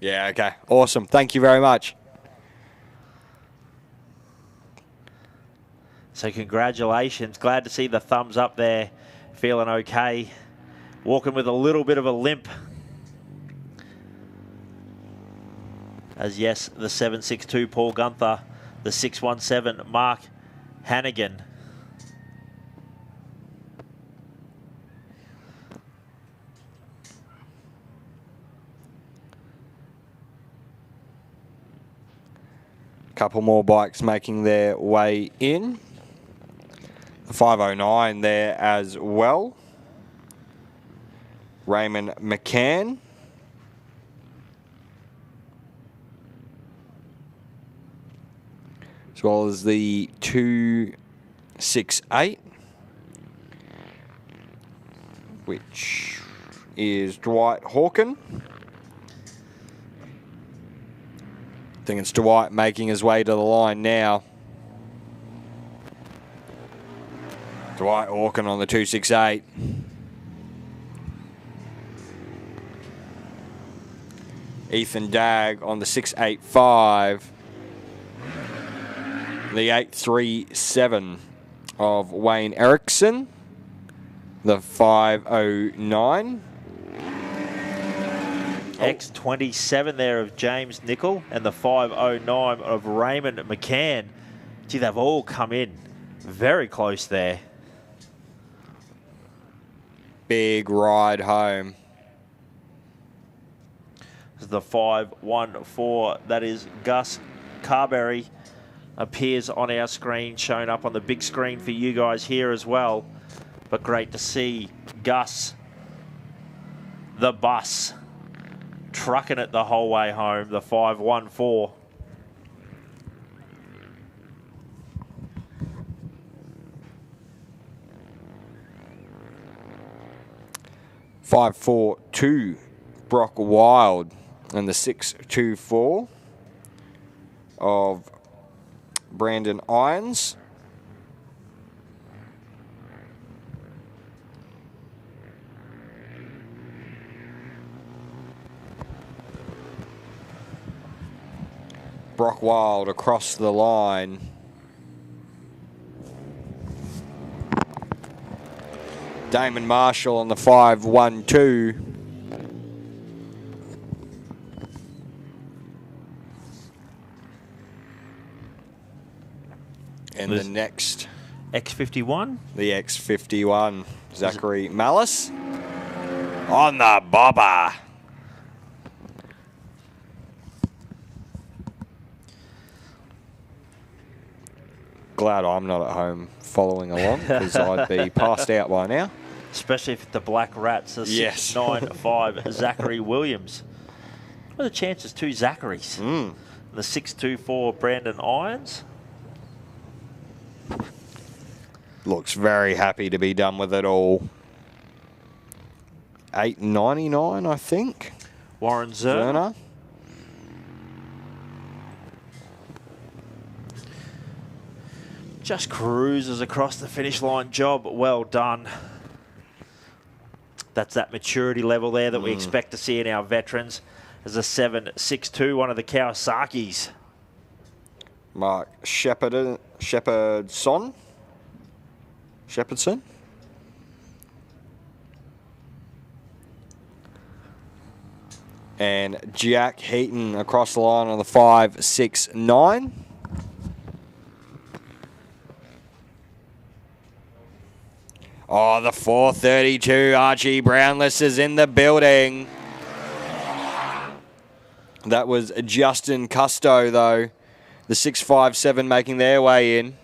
Yeah, okay. Awesome. Thank you very much. So congratulations. Glad to see the thumbs up there. Feeling okay. Walking with a little bit of a limp. As yes, the 7.62 Paul Gunther, the 6.17 Mark Hannigan. Couple more bikes making their way in. The 5.09 there as well. Raymond McCann. As well as the 2.68, which is Dwight Hawken. I think it's Dwight making his way to the line now. Dwight Hawken on the 2.68. Ethan Dagg on the 6.85. The 8.37 of Wayne Erickson. The 5:09. X27 there of James Nicol and the 5:09 of Raymond McCann. Gee, they've all come in very close there. Big ride home. The 5:14, that is Gus Carberry, appears on our screen, shown up on the big screen for you guys here as well. But great to see Gus, the bus, trucking it the whole way home, the 5:14. (5:42) Brock Wild, and the 6:24 of Brandon Irons. Brock Wild across the line. Damon Marshall on the 5:12. And the next X51? The X51, Zachary Malice on the bobber. Glad I'm not at home following along, because I'd be passed out by now. Especially if the Black Rats are Yes. 6'9" Zachary Williams. What are the chances? 2 Zacharys. The 6'24" Brandon Irons. Looks very happy to be done with it all. 8.99, I think. Warren Zerner. Just cruises across the finish line. Job well done. That's that maturity level there that we expect to see in our veterans. As a 7.62, one of the Kawasaki's. Mark Shepherdson. And Jack Heaton across the line on the 5.69. Oh, the 4.32, Archie Brownless is in the building. That was Justin Custo, though. The 6.57 making their way in.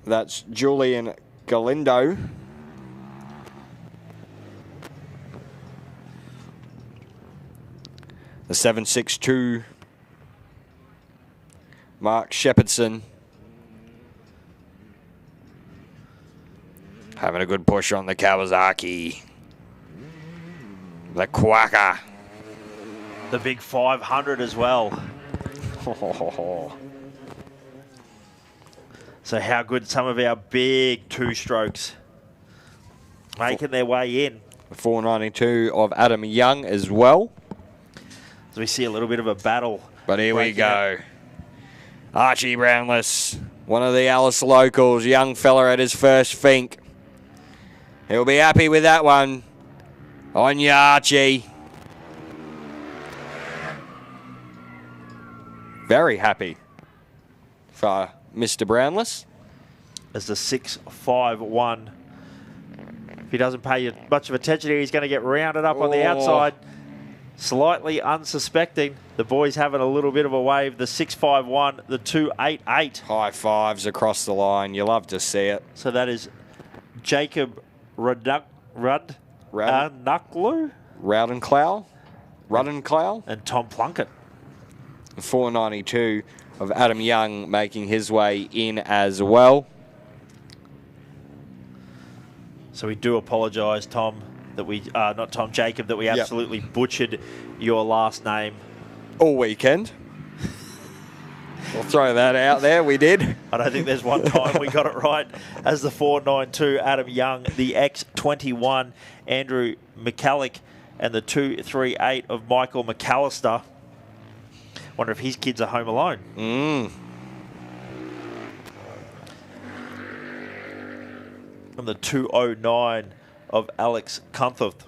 That's Julian Galindo. The 7.62. Mark Shepherdson. Having a good push on the Kawasaki. The Quacker. The big 500 as well. So how good some of our big 2-strokes making their way in. The 4.92 of Adam Young as well. So we see a little bit of a battle. But here we go. Archie Brownless, one of the Alice locals, young fella at his first Fink. He'll be happy with that one. On ya, Archie. Very happy for Mr. Brownless. As the 6.51. If he doesn't pay you much of attention here, he's going to get rounded up on the outside. Slightly unsuspecting. The boys having a little bit of a wave. The 6.51, the 2.88. High fives across the line. You love to see it. So that is Jacob Ruddenclough and Tom Plunkett. 4.92 of Adam Young making his way in as well. So we do apologise, Tom, that we, not Tom, Jacob, that we absolutely butchered your last name. All weekend. We'll throw that out there. We did. I don't think there's one time we got it right. As the 4.92, Adam Young, the X21, Andrew McCallick, and the 2.38 of Michael McAllister. Wonder if his kids are home alone. And the 2:09 of Alex Cunthorpe.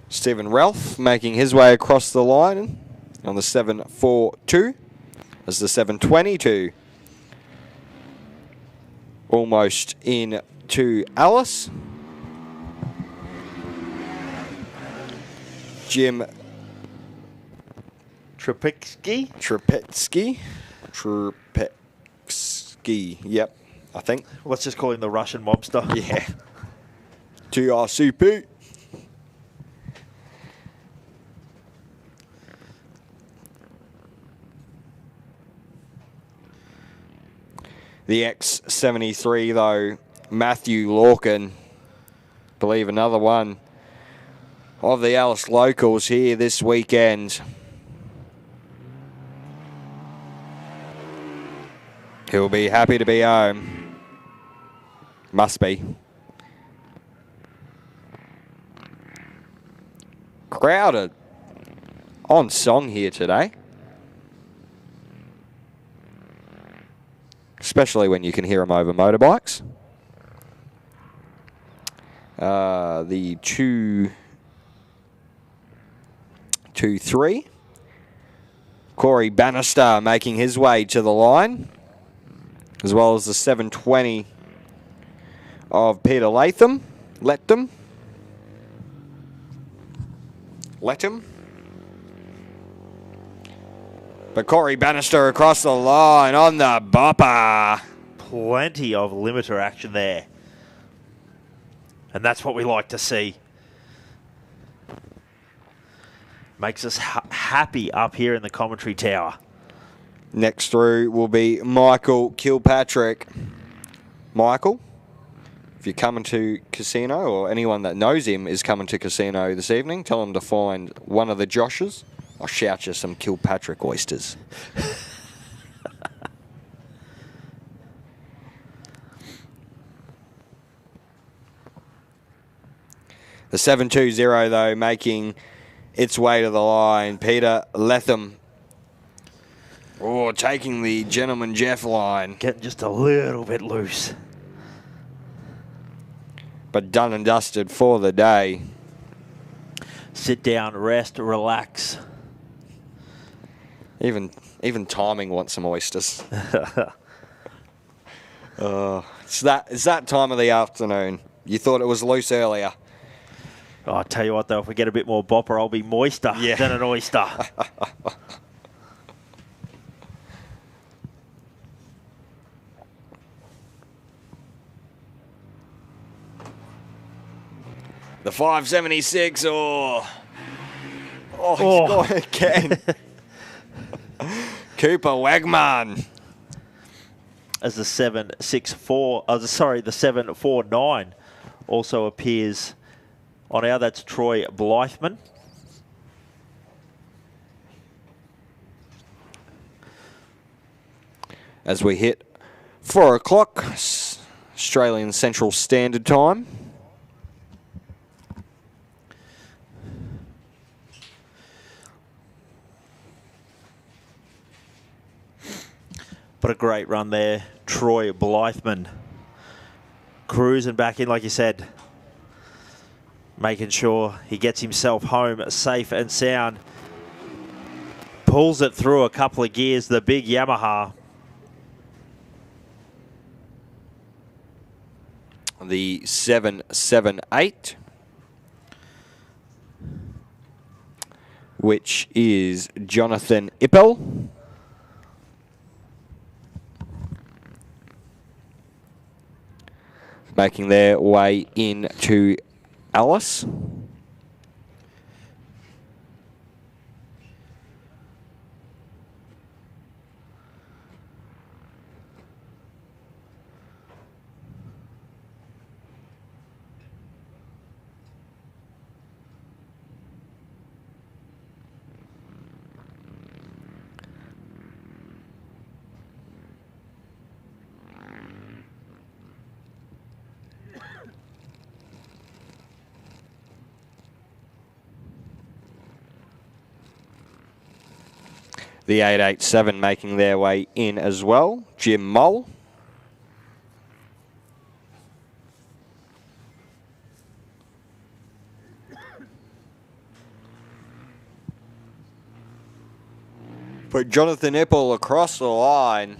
Stephen Ralph making his way across the line on the 7:42 as the 7:22 almost in to Alice. Jim Trepetsky, yep, I think. Let's just call him the Russian mobster. Yeah. TRCP. The X73, though, Matthew Lorcan, believe another one of the Alice locals here this weekend. He'll be happy to be home. Must be. Crowded on song here today. Especially when you can hear them over motorbikes. The 2-3. Corey Bannister making his way to the line, as well as the 7:20 of Peter Latham. Let him. But Corey Bannister across the line on the bopper. Plenty of limiter action there. And that's what we like to see. Makes us happy up here in the commentary tower. Next through will be Michael Kilpatrick. Michael, if you're coming to casino, or anyone that knows him is coming to casino this evening, tell him to find one of the Joshes. I'll shout you some Kilpatrick oysters. The 7:20, though, making its way to the line. Peter Latham. Oh, taking the Gentleman Jeff line. Getting just a little bit loose. But done and dusted for the day. Sit down, rest, relax. Even timing wants some oysters. It's that time of the afternoon. You thought it was loose earlier. Oh, I tell you what, though, if we get a bit more bopper, I'll be moister than an oyster. The 576, oh, he's gone again. Cooper Wagman. As the 764, the 749 also appears on our. That's Troy Blythman. As we hit 4 o'clock, Australian Central Standard Time. But a great run there, Troy Blythman. Cruising back in, like you said. Making sure he gets himself home safe and sound. Pulls it through a couple of gears, the big Yamaha. The 778. Which is Jonathan Ippel. Making their way into Alice. The 887 making their way in as well. Jim Mole. Put Jonathan Ipple across the line.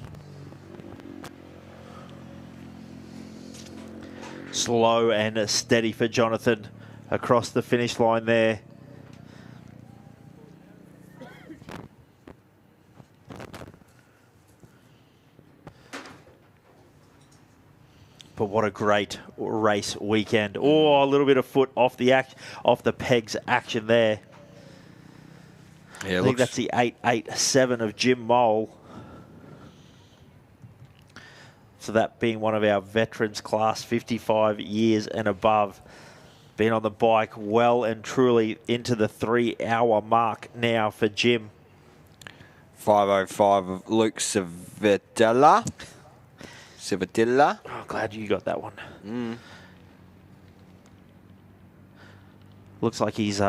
Slow and steady for Jonathan across the finish line there. But what a great race weekend. Oh, a little bit of foot off the pegs action there. Yeah, I think that's the 887 of Jim Mole. So that being one of our veterans class, 55 years and above. Been on the bike well and truly into the 3-hour mark now for Jim. 5:05 of Luke Civitella. Oh, glad you got that one. Looks like he's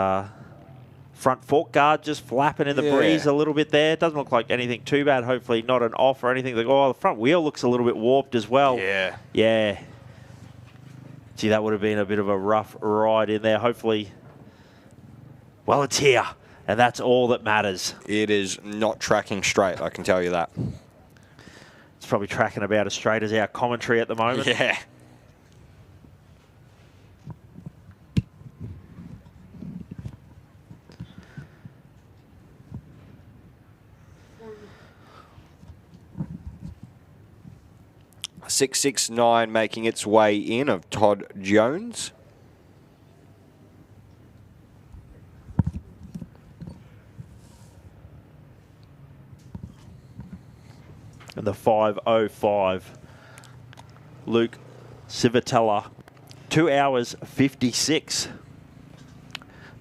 front fork guard just flapping in the breeze a little bit there. Doesn't look like anything too bad. Hopefully not an off or anything. Oh, the front wheel looks a little bit warped as well. Yeah. Yeah. Gee, that would have been a bit of a rough ride in there. Hopefully, well, it's here, and that's all that matters. It is not tracking straight, I can tell you that. It's probably tracking about as straight as our commentary at the moment. Yeah. .669 making its way in of Todd Jones. And the 5:05, Luke Civitella, 2 hours 56.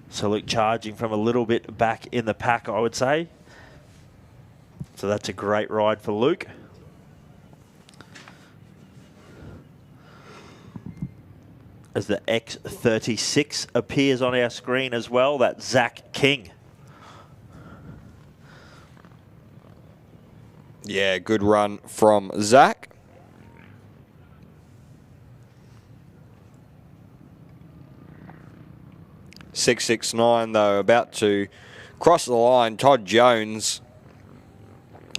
So Luke charging from a little bit back in the pack, I would say. So that's a great ride for Luke. As the X36 appears on our screen as well, that's Zach King. Yeah, good run from Zach. .669 though, about to cross the line. Todd Jones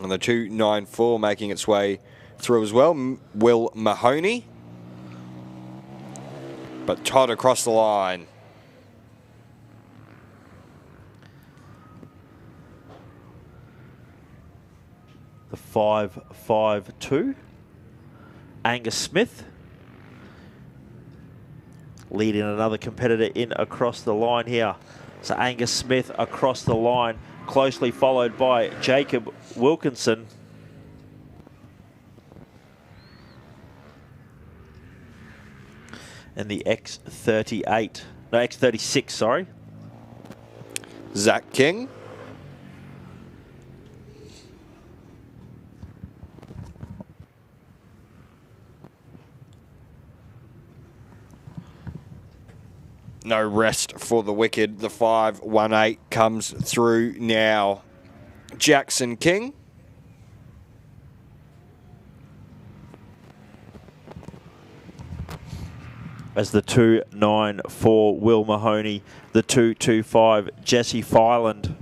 on the 294 making its way through as well. Will Mahoney. But Todd across the line. The 5:52, Angus Smith leading another competitor in across the line here. So Angus Smith across the line, closely followed by Jacob Wilkinson. And the X36, sorry. Zach King. No rest for the wicked. The 5:18 comes through now. Jackson King. As the 294 Will Mahoney, the 225 Jesse Filand.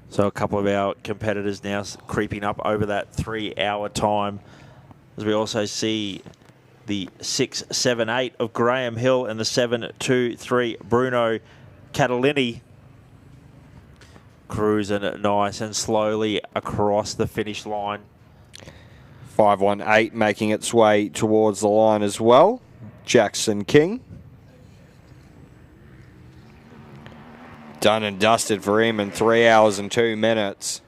So a couple of our competitors now creeping up over that 3-hour time, as we also see the 678 of Graham Hill and the 723 Bruno Catalini cruising nice and slowly across the finish line. 5:18 making its way towards the line as well. Jackson King. Done and dusted for him in 3 hours and 2 minutes.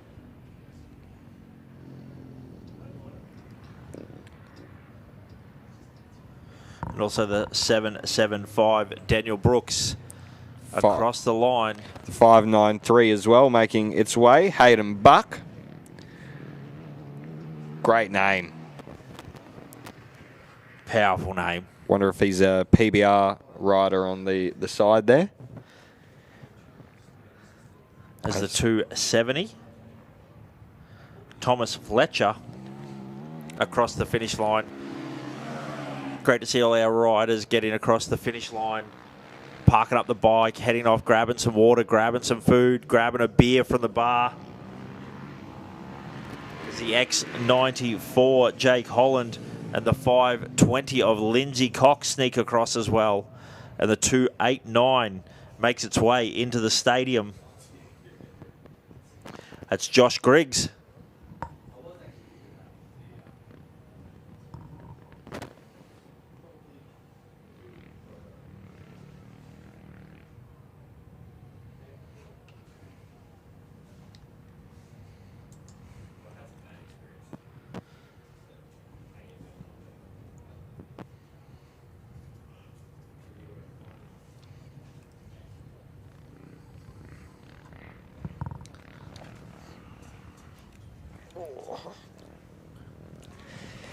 And also the 775 Daniel Brooks. across the line. The 5.93 as well, making its way. Hayden Buck. Great name. Powerful name. Wonder if he's a PBR rider on the side there. As the 270. Thomas Fletcher across the finish line. Great to see all our riders getting across the finish line, parking up the bike, heading off, grabbing some water, grabbing some food, grabbing a beer from the bar. As the X94 Jake Holland and the 520 of Lindsay Cox sneak across as well. And the 289 makes its way into the stadium. That's Josh Griggs.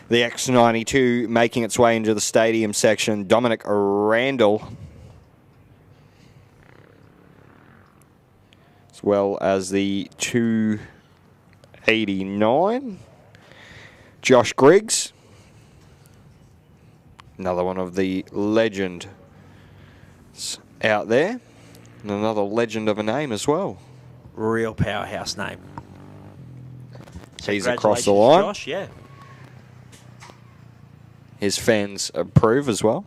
The X92 making its way into the stadium section. Dominic Randall. As well as the 289. Josh Griggs. Another one of the legend out there. And another legend of a name as well. Real powerhouse name. So he's across the line. Josh, yeah. His fans approve as well.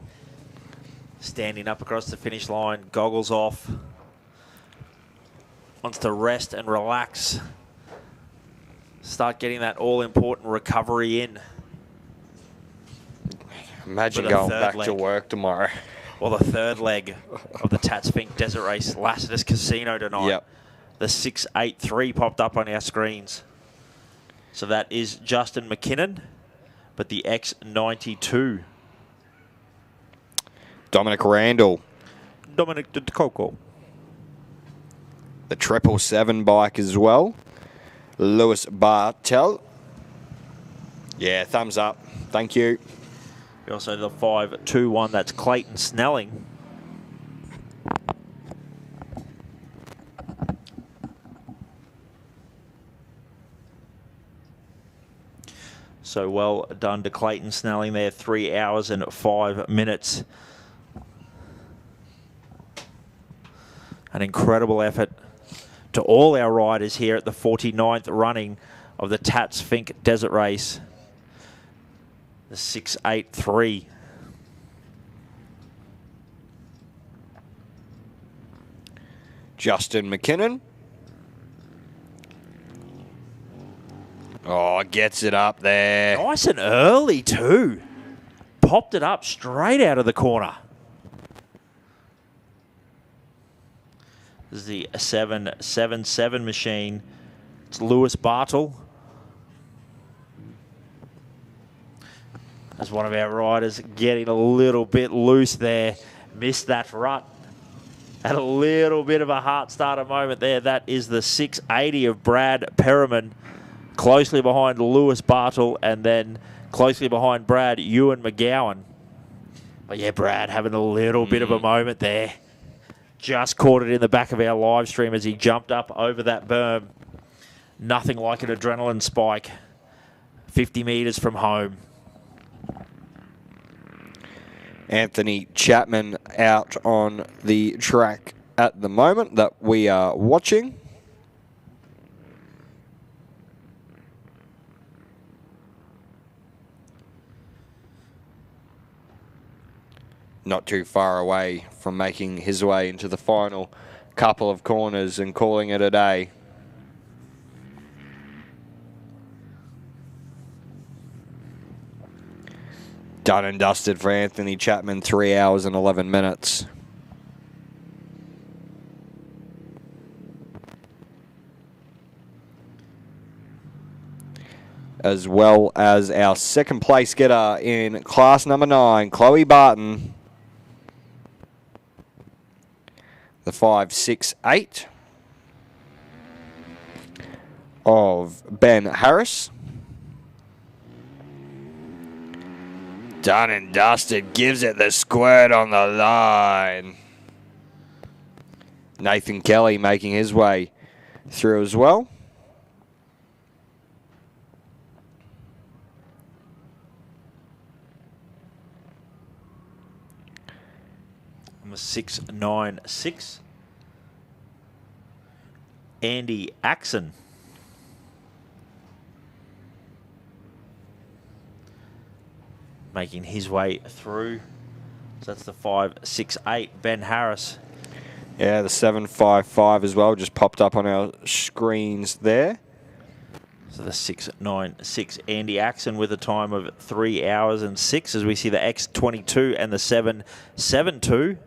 Standing up across the finish line, goggles off. Wants to rest and relax. Start getting that all-important recovery in. Imagine going back to work tomorrow. Well, the third leg of the Tatts Finke Desert Race, Lassiter's Casino tonight. Yep. The 683 popped up on our screens. So that is Justin McKinnon, but the X92. Dominic Randall. Dominic de Coco. The 777 bike as well. Lewis Bartel. Yeah, thumbs up. Thank you. We also have the 521, that's Clayton Snelling. So well done to Clayton Snelling there, 3 hours and 5 minutes. An incredible effort to all our riders here at the 49th running of the Tatts Finke Desert Race. The 683. Justin McKinnon. Oh, gets it up there. Nice and early too. Popped it up straight out of the corner. This is the 777 machine. It's Lewis Bartel. As one of our riders getting a little bit loose there. Missed that rut. Had a little bit of a heart starter moment there. That is the 680 of Brad Perriman. Closely behind Lewis Bartel, and then closely behind Brad, Ewan McGowan. But yeah, Brad having a little bit of a moment there. Just caught it in the back of our live stream as he jumped up over that berm. Nothing like an adrenaline spike. 50 metres from home. Anthony Chapman out on the track at the moment that we are watching. Not too far away from making his way into the final couple of corners and calling it a day. Done and dusted for Anthony Chapman, 3 hours and 11 minutes. As well as our second place getter in class number 9, Chloe Barton. The the 5.68 of Ben Harris. Done and dusted, gives it the squirt on the line. Nathan Kelly making his way through as well. Number 696. Andy Axon. Making his way through. So that's the 5.68. Ben Harris. Yeah, the 7.55 as well just popped up on our screens there. So the 6.96 Andy Axon with a time of 3 hours and 6 as we see the X22 and the 7.72.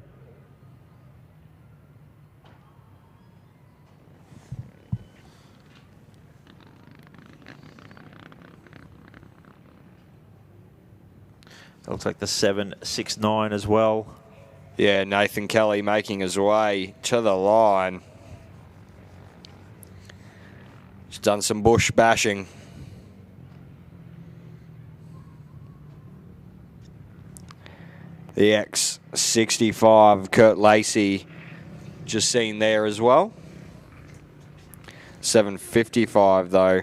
Looks like the 7.69 as well. Yeah, Nathan Kelly making his way to the line. He's done some bush bashing. The X65, Kurt Lacey, just seen there as well. 7.55 though.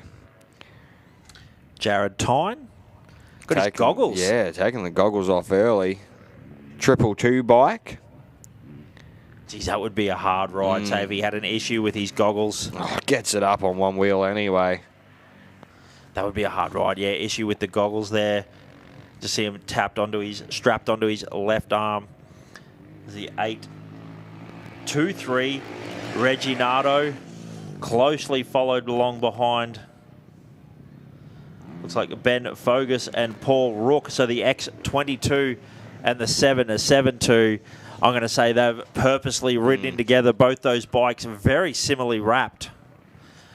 Jared Tyne. Got his goggles. Yeah, taking the goggles off early. 222 bike. Geez, that would be a hard ride, say, if he had an issue with his goggles. Oh, gets it up on one wheel anyway. That would be a hard ride, yeah. Issue with the goggles there. Just see him strapped onto his left arm. The 8.23. Reggie Nardo closely followed along behind. Looks like Ben Fogus and Paul Rook. So the X22 and the 7.72. I'm going to say they've purposely ridden in together. Both those bikes are very similarly wrapped.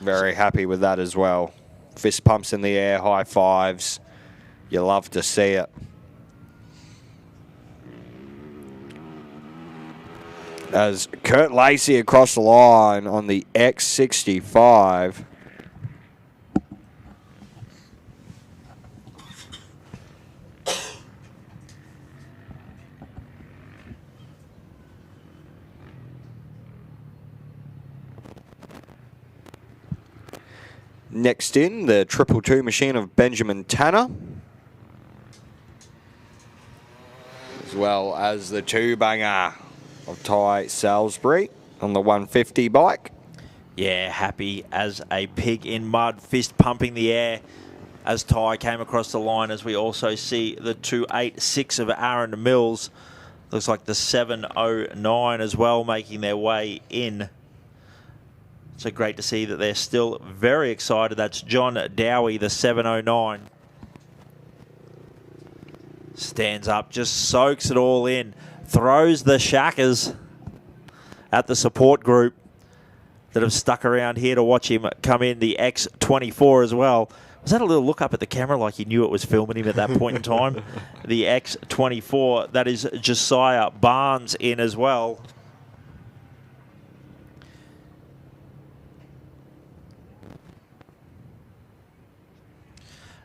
Very happy with that as well. Fist pumps in the air, high fives. You love to see it. As Kurt Lacey across the line on the X65. Next in, the 222 machine of Benjamin Tanner. As well as the two-banger of Ty Salisbury on the 150 bike. Yeah, happy as a pig in mud, fist pumping the air as Ty came across the line, as we also see the 286 of Aaron Mills. Looks like the 709 as well making their way in. So great to see that they're still very excited. That's John Dowie, the 709. Stands up, just soaks it all in. Throws the shackers at the support group that have stuck around here to watch him come in. The X24 as well. Was that a little look up at the camera like he knew it was filming him at that point in time? The X24, that is Josiah Barnes in as well.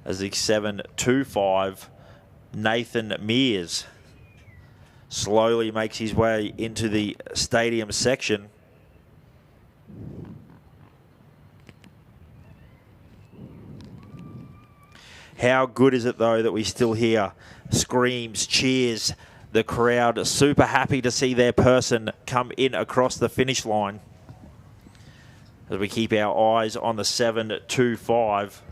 As the 725, Nathan Mears slowly makes his way into the stadium section. How good is it, though, that we still hear screams, cheers, the crowd super happy to see their person come in across the finish line. As we keep our eyes on the 725.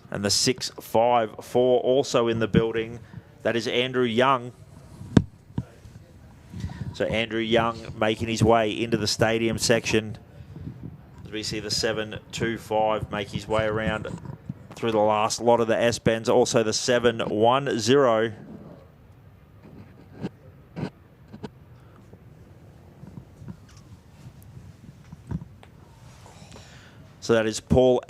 And the 654 also in the building. That is Andrew Young. So Andrew Young making his way into the stadium section. As we see the 725 make his way around through the last lot of the S-Bends. Also the 710. So that is Paul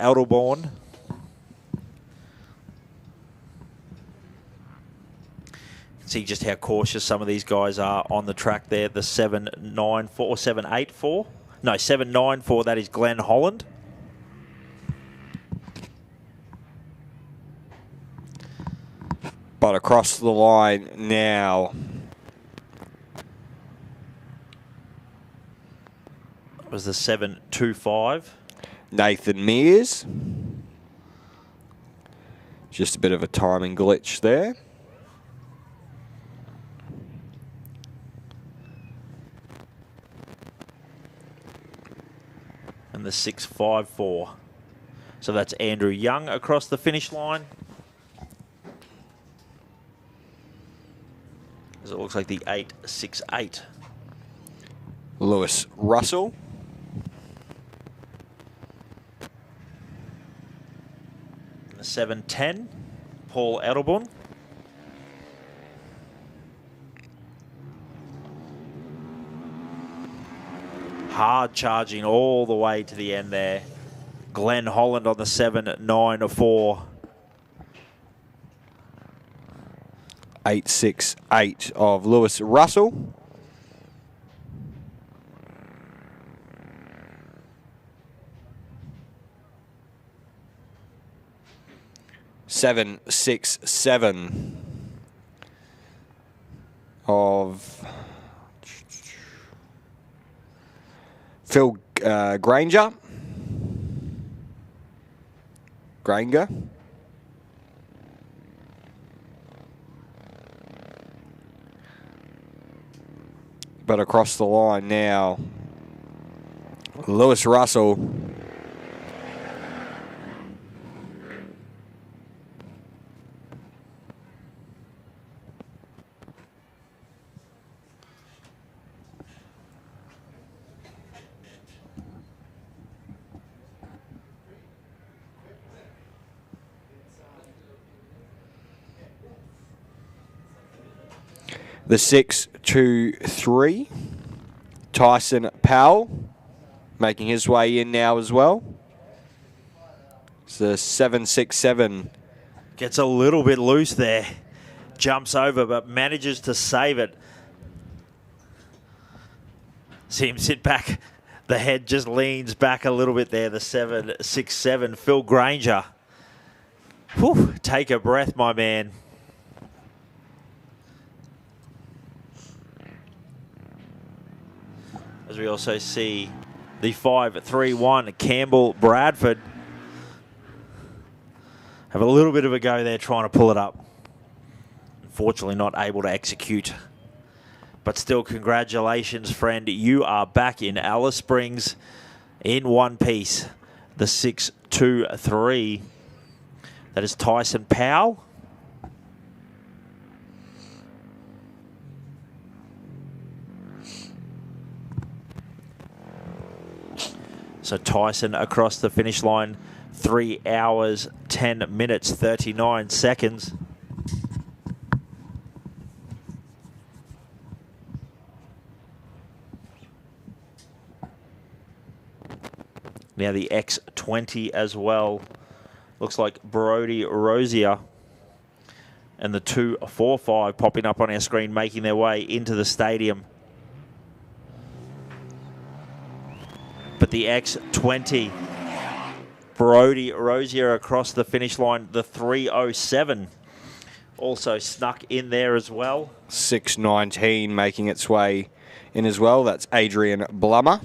see just how cautious some of these guys are on the track there. The 7.94 or 7.84? No, 7.94. That is Glenn Holland. But across the line now. Was the 7.25. Nathan Mears. Just a bit of a timing glitch there. And the 6.54. So that's Andrew Young across the finish line. As it looks like the 8.68. Lewis Russell. The 7.10. Paul Edelborn. Hard charging all the way to the end there. Glenn Holland on the 7.94. 8.68 of Lewis Russell. Seven, 6.7 of Phil Granger. But across the line now, Lewis Russell. The 6.23, Tyson Powell, making his way in now as well. It's the 7.67. Gets a little bit loose there. Jumps over, but manages to save it. See him sit back. The head just leans back a little bit there. The 7.67, Phil Granger. Whew, take a breath, my man. As we also see the 5.31, Campbell Bradford. Have a little bit of a go there trying to pull it up. Unfortunately not able to execute. But still, congratulations, friend. You are back in Alice Springs in one piece. The 6.23. That is Tyson Powell. So Tyson across the finish line, 3 hours, 10 minutes, 39 seconds. Now the X20 as well. Looks like Brody Rosier and the 2.45 popping up on our screen, making their way into the stadium. But the X20, Brody Rosier across the finish line, the 3.07 also snuck in there as well. 6.19 making its way in as well. That's Adrian Blummer.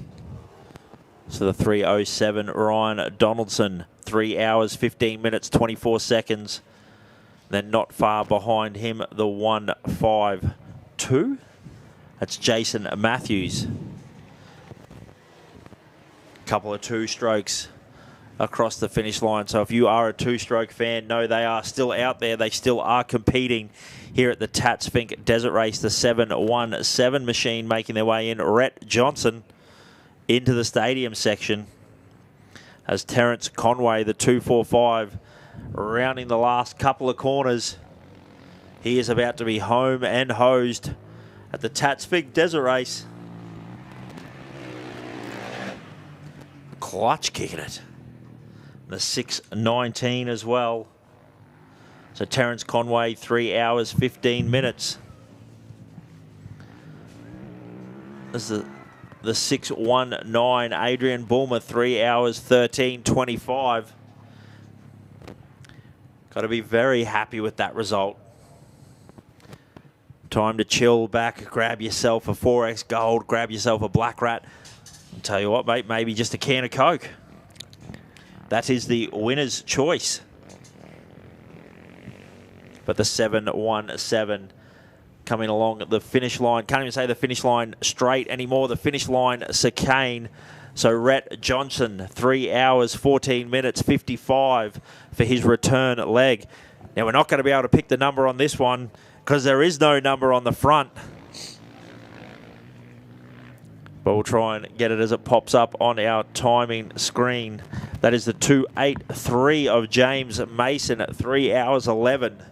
So the 3.07, Ryan Donaldson, 3 hours, 15 minutes, 24 seconds. Then not far behind him, the 1.52. That's Jason Matthews. Couple of two-strokes across the finish line. So if you are a two-stroke fan, no, they are still out there. They still are competing here at the Tatts Finke Desert Race. The 7.17 machine making their way in. Rhett Johnson into the stadium section as Terence Conway, the 2.45, rounding the last couple of corners. He is about to be home and hosed at the Tatts Finke Desert Race. Clutch kicking it. The 6.19 as well. So Terence Conway, 3 hours, 15 minutes. This is the 6:19. Adrian Bulmer, 3 hours 13:25. Got to be very happy with that result. Time to chill back, grab yourself a 4X Gold, grab yourself a Black Rat. I'll tell you what, mate, maybe just a can of Coke. That is the winner's choice. But the 7:17 coming along the finish line. Can't even say the finish line straight anymore. The finish line chicane. So Rhett Johnson, 3 hours, 14 minutes, 55 for his return leg. Now, we're not going to be able to pick the number on this one because there is no number on the front. But we'll try and get it as it pops up on our timing screen. That is the 2:83 of James Mason at 3 hours 11.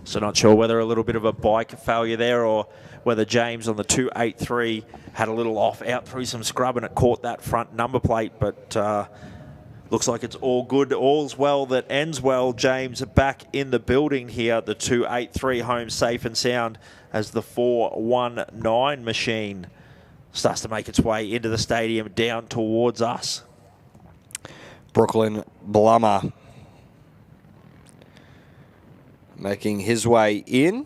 So not sure whether a little bit of a bike failure there or whether James on the 283 had a little off out through some scrub and it caught that front number plate. But looks like it's all good. All's well that ends well. James back in the building here. The 283 home safe and sound as the 419 machine starts to make its way into the stadium down towards us. Brooklyn Blummer making his way in.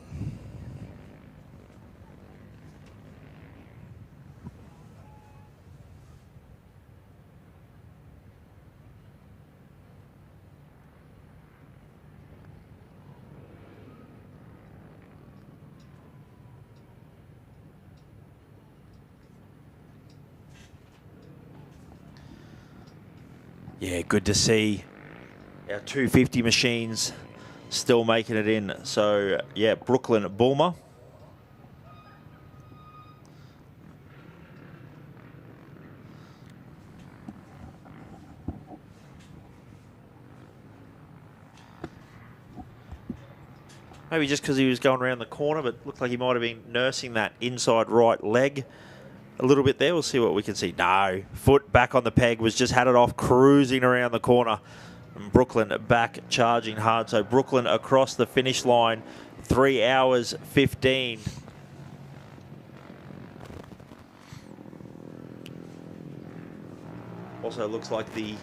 Yeah, good to see our 250 machines still making it in. So, yeah, Brooklyn Bulmer. Maybe just because he was going around the corner, but looked like he might have been nursing that inside right leg a little bit there. We'll see what we can see. No, foot back on the peg, was just had it off, cruising around the corner. And Brooklyn back charging hard. So Brooklyn across the finish line, 3 hours 15. Also looks like the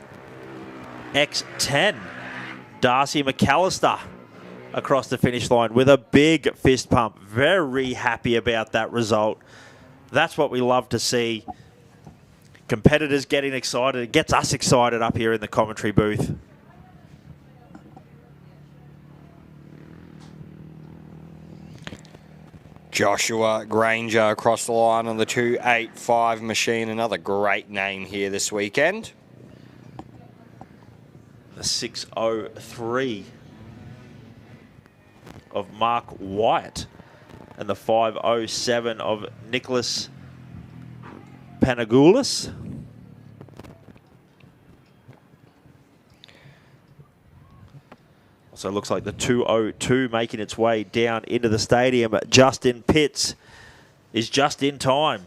X10, Darcy McAllister, across the finish line with a big fist pump. Very happy about that result. That's what we love to see. Competitors getting excited. It gets us excited up here in the commentary booth. Joshua Granger across the line on the 285 machine. Another great name here this weekend. The 603 of Mark Wyatt and the 507 of Nicholas Panagoulis. So it looks like the 202 making its way down into the stadium. Justin Pitts is just in time.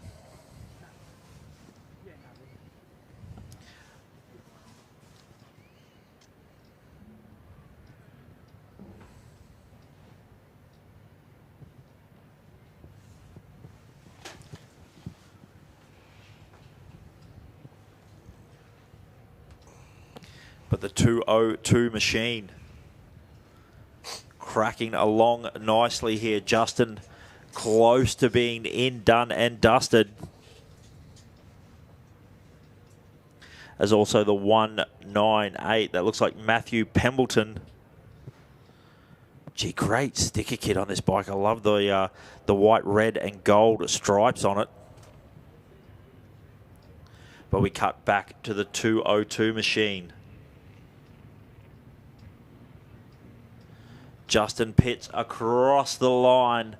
But the 202 machine cracking along nicely here. Justin close to being in, done and dusted. As also the 198. That looks like Matthew Pembleton. Gee, great sticker kit on this bike. I love the white, red and gold stripes on it. But we cut back to the 202 machine. Justin Pitts across the line.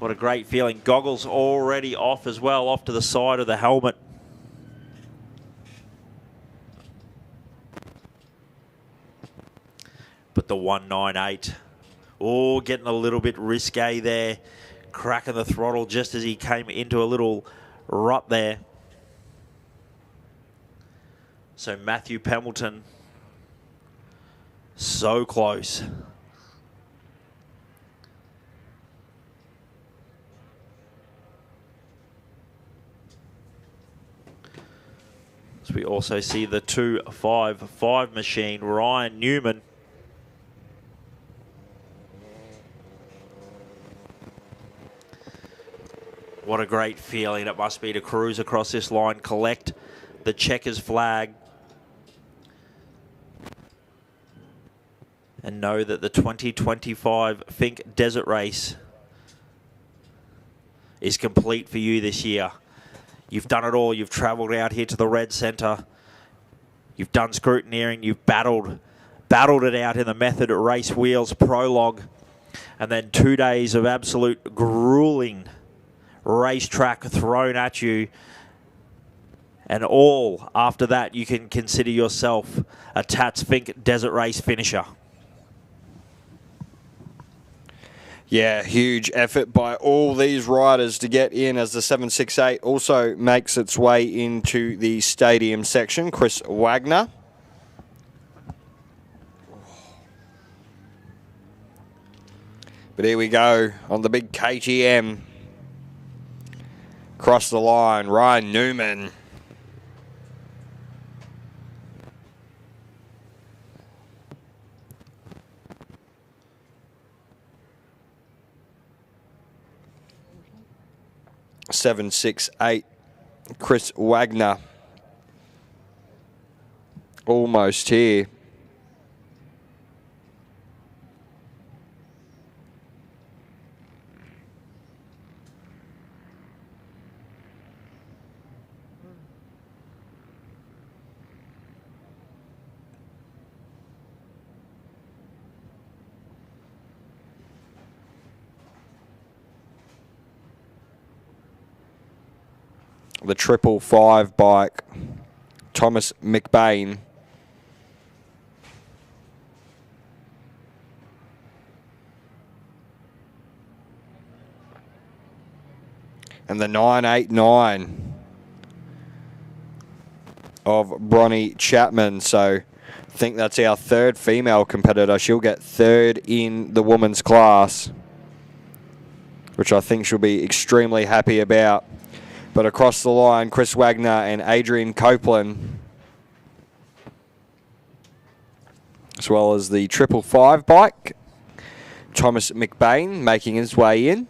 What a great feeling. Goggles already off as well, off to the side of the helmet. But the 198, oh, getting a little bit risque there. Cracking the throttle just as he came into a little rut there. So Matthew Pemberton, so close. So we also see the 255 machine, Ryan Newman. What a great feeling it must be to cruise across this line, collect the checkers flag, and know that the 2025 Finke Desert Race is complete for you this year. You've done it all. You've travelled out here to the Red Centre. You've done scrutineering. You've battled it out in the Method Race Wheels Prologue, and then 2 days of absolute grueling racetrack thrown at you, and all after that you can consider yourself a Tatts Finke Desert Race finisher. Yeah, huge effort by all these riders to get in as the 768 also makes its way into the stadium section. Chris Wagner. But here we go on the big KTM. Across the line, Ryan Newman. Seven, 6, 8. Chris Wagner. Almost here. The 555 bike, Thomas McBain. And the 989 of Bronnie Chapman. So I think that's our third female competitor. She'll get third in the women's class, which I think she'll be extremely happy about. But across the line, Chris Wagner and Adrian Copeland, as well as the 555 bike, Thomas McBain making his way in.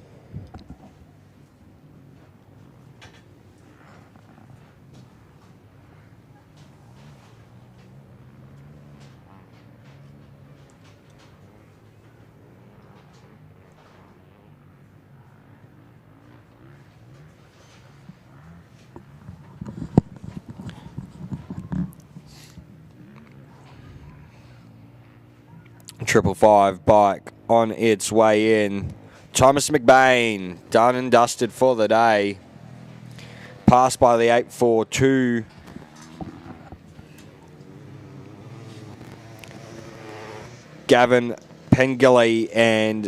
Triple five bike on its way in. Thomas McBain done and dusted for the day. Passed by the 842. Gavin Pengilly and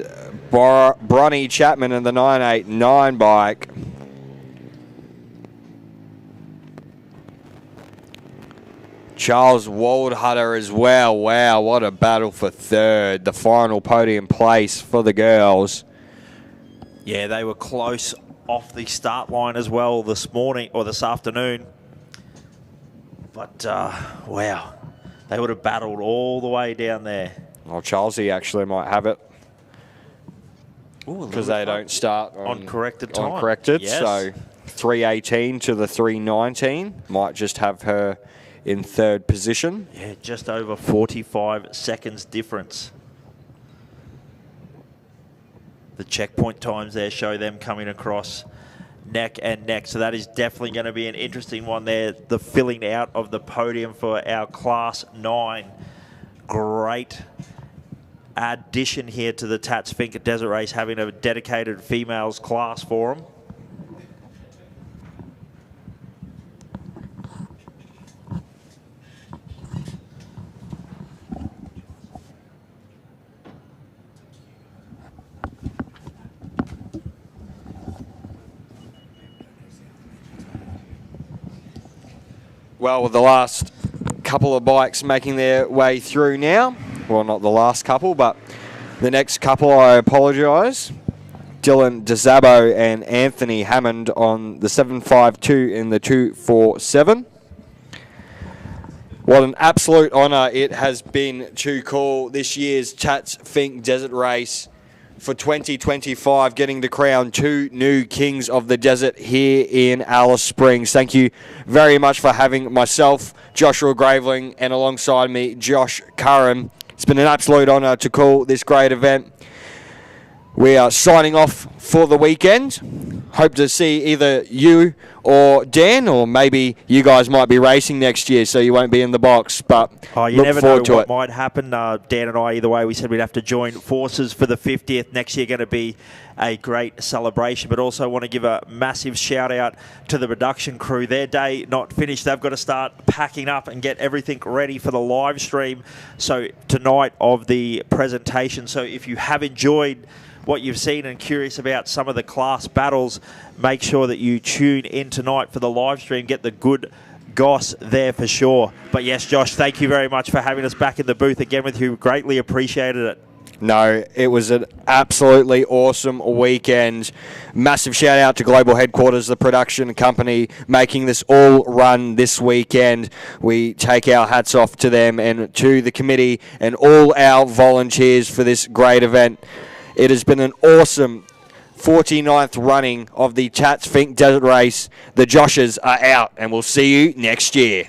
Bronnie Chapman in the 989 bike. Charles Waldhutter as well. Wow, what a battle for third. The final podium place for the girls. Yeah, they were close off the start line as well this morning or this afternoon. But, wow, they would have battled all the way down there. Well, Charlesy actually might have it. Because they don't start on corrected time. Uncorrected, yes. So 318 to the 319. Might just have her in third position. Yeah, just over 45 seconds difference. The checkpoint times there show them coming across neck and neck. So that is definitely going to be an interesting one there. The filling out of the podium for our Class 9. Great addition here to the Tatts Finke Desert Race, having a dedicated females class for them. Well, with the last couple of bikes making their way through now, well, not the last couple, but the next couple, I apologise. Dylan DeZabo and Anthony Hammond on the 752 and the 247. What an absolute honour it has been to call this year's Tatts Finke Desert Race for 2025, getting to crown 2 new kings of the desert here in Alice Springs. Thank you very much for having myself, Joshua Graveling, and alongside me, Josh Curran. It's been an absolute honour to call this great event. We are signing off for the weekend. Hope to see either you or Dan, or maybe you guys might be racing next year, so you won't be in the box. But you look never forward know to what it. might happen. Dan and I, either way, we said we'd have to join forces for the 50th. Next year going to be a great celebration, but also want to give a massive shout out to the production crew. Their day not finished. They've got to start packing up and get everything ready for the live stream. So tonight of the presentation. So if you have enjoyed what you've seen and curious about some of the class battles, make sure that you tune in tonight for the live stream. Get the good goss there for sure. But yes, Josh, thank you very much for having us back in the booth again with you. Greatly appreciated it. No, it was an absolutely awesome weekend. Massive shout out to Global Headquarters, the production company, making this all run this weekend. We take our hats off to them and to the committee and all our volunteers for this great event. It has been an awesome 49th running of the Tatts Finke Desert Race. The Joshes are out, and we'll see you next year.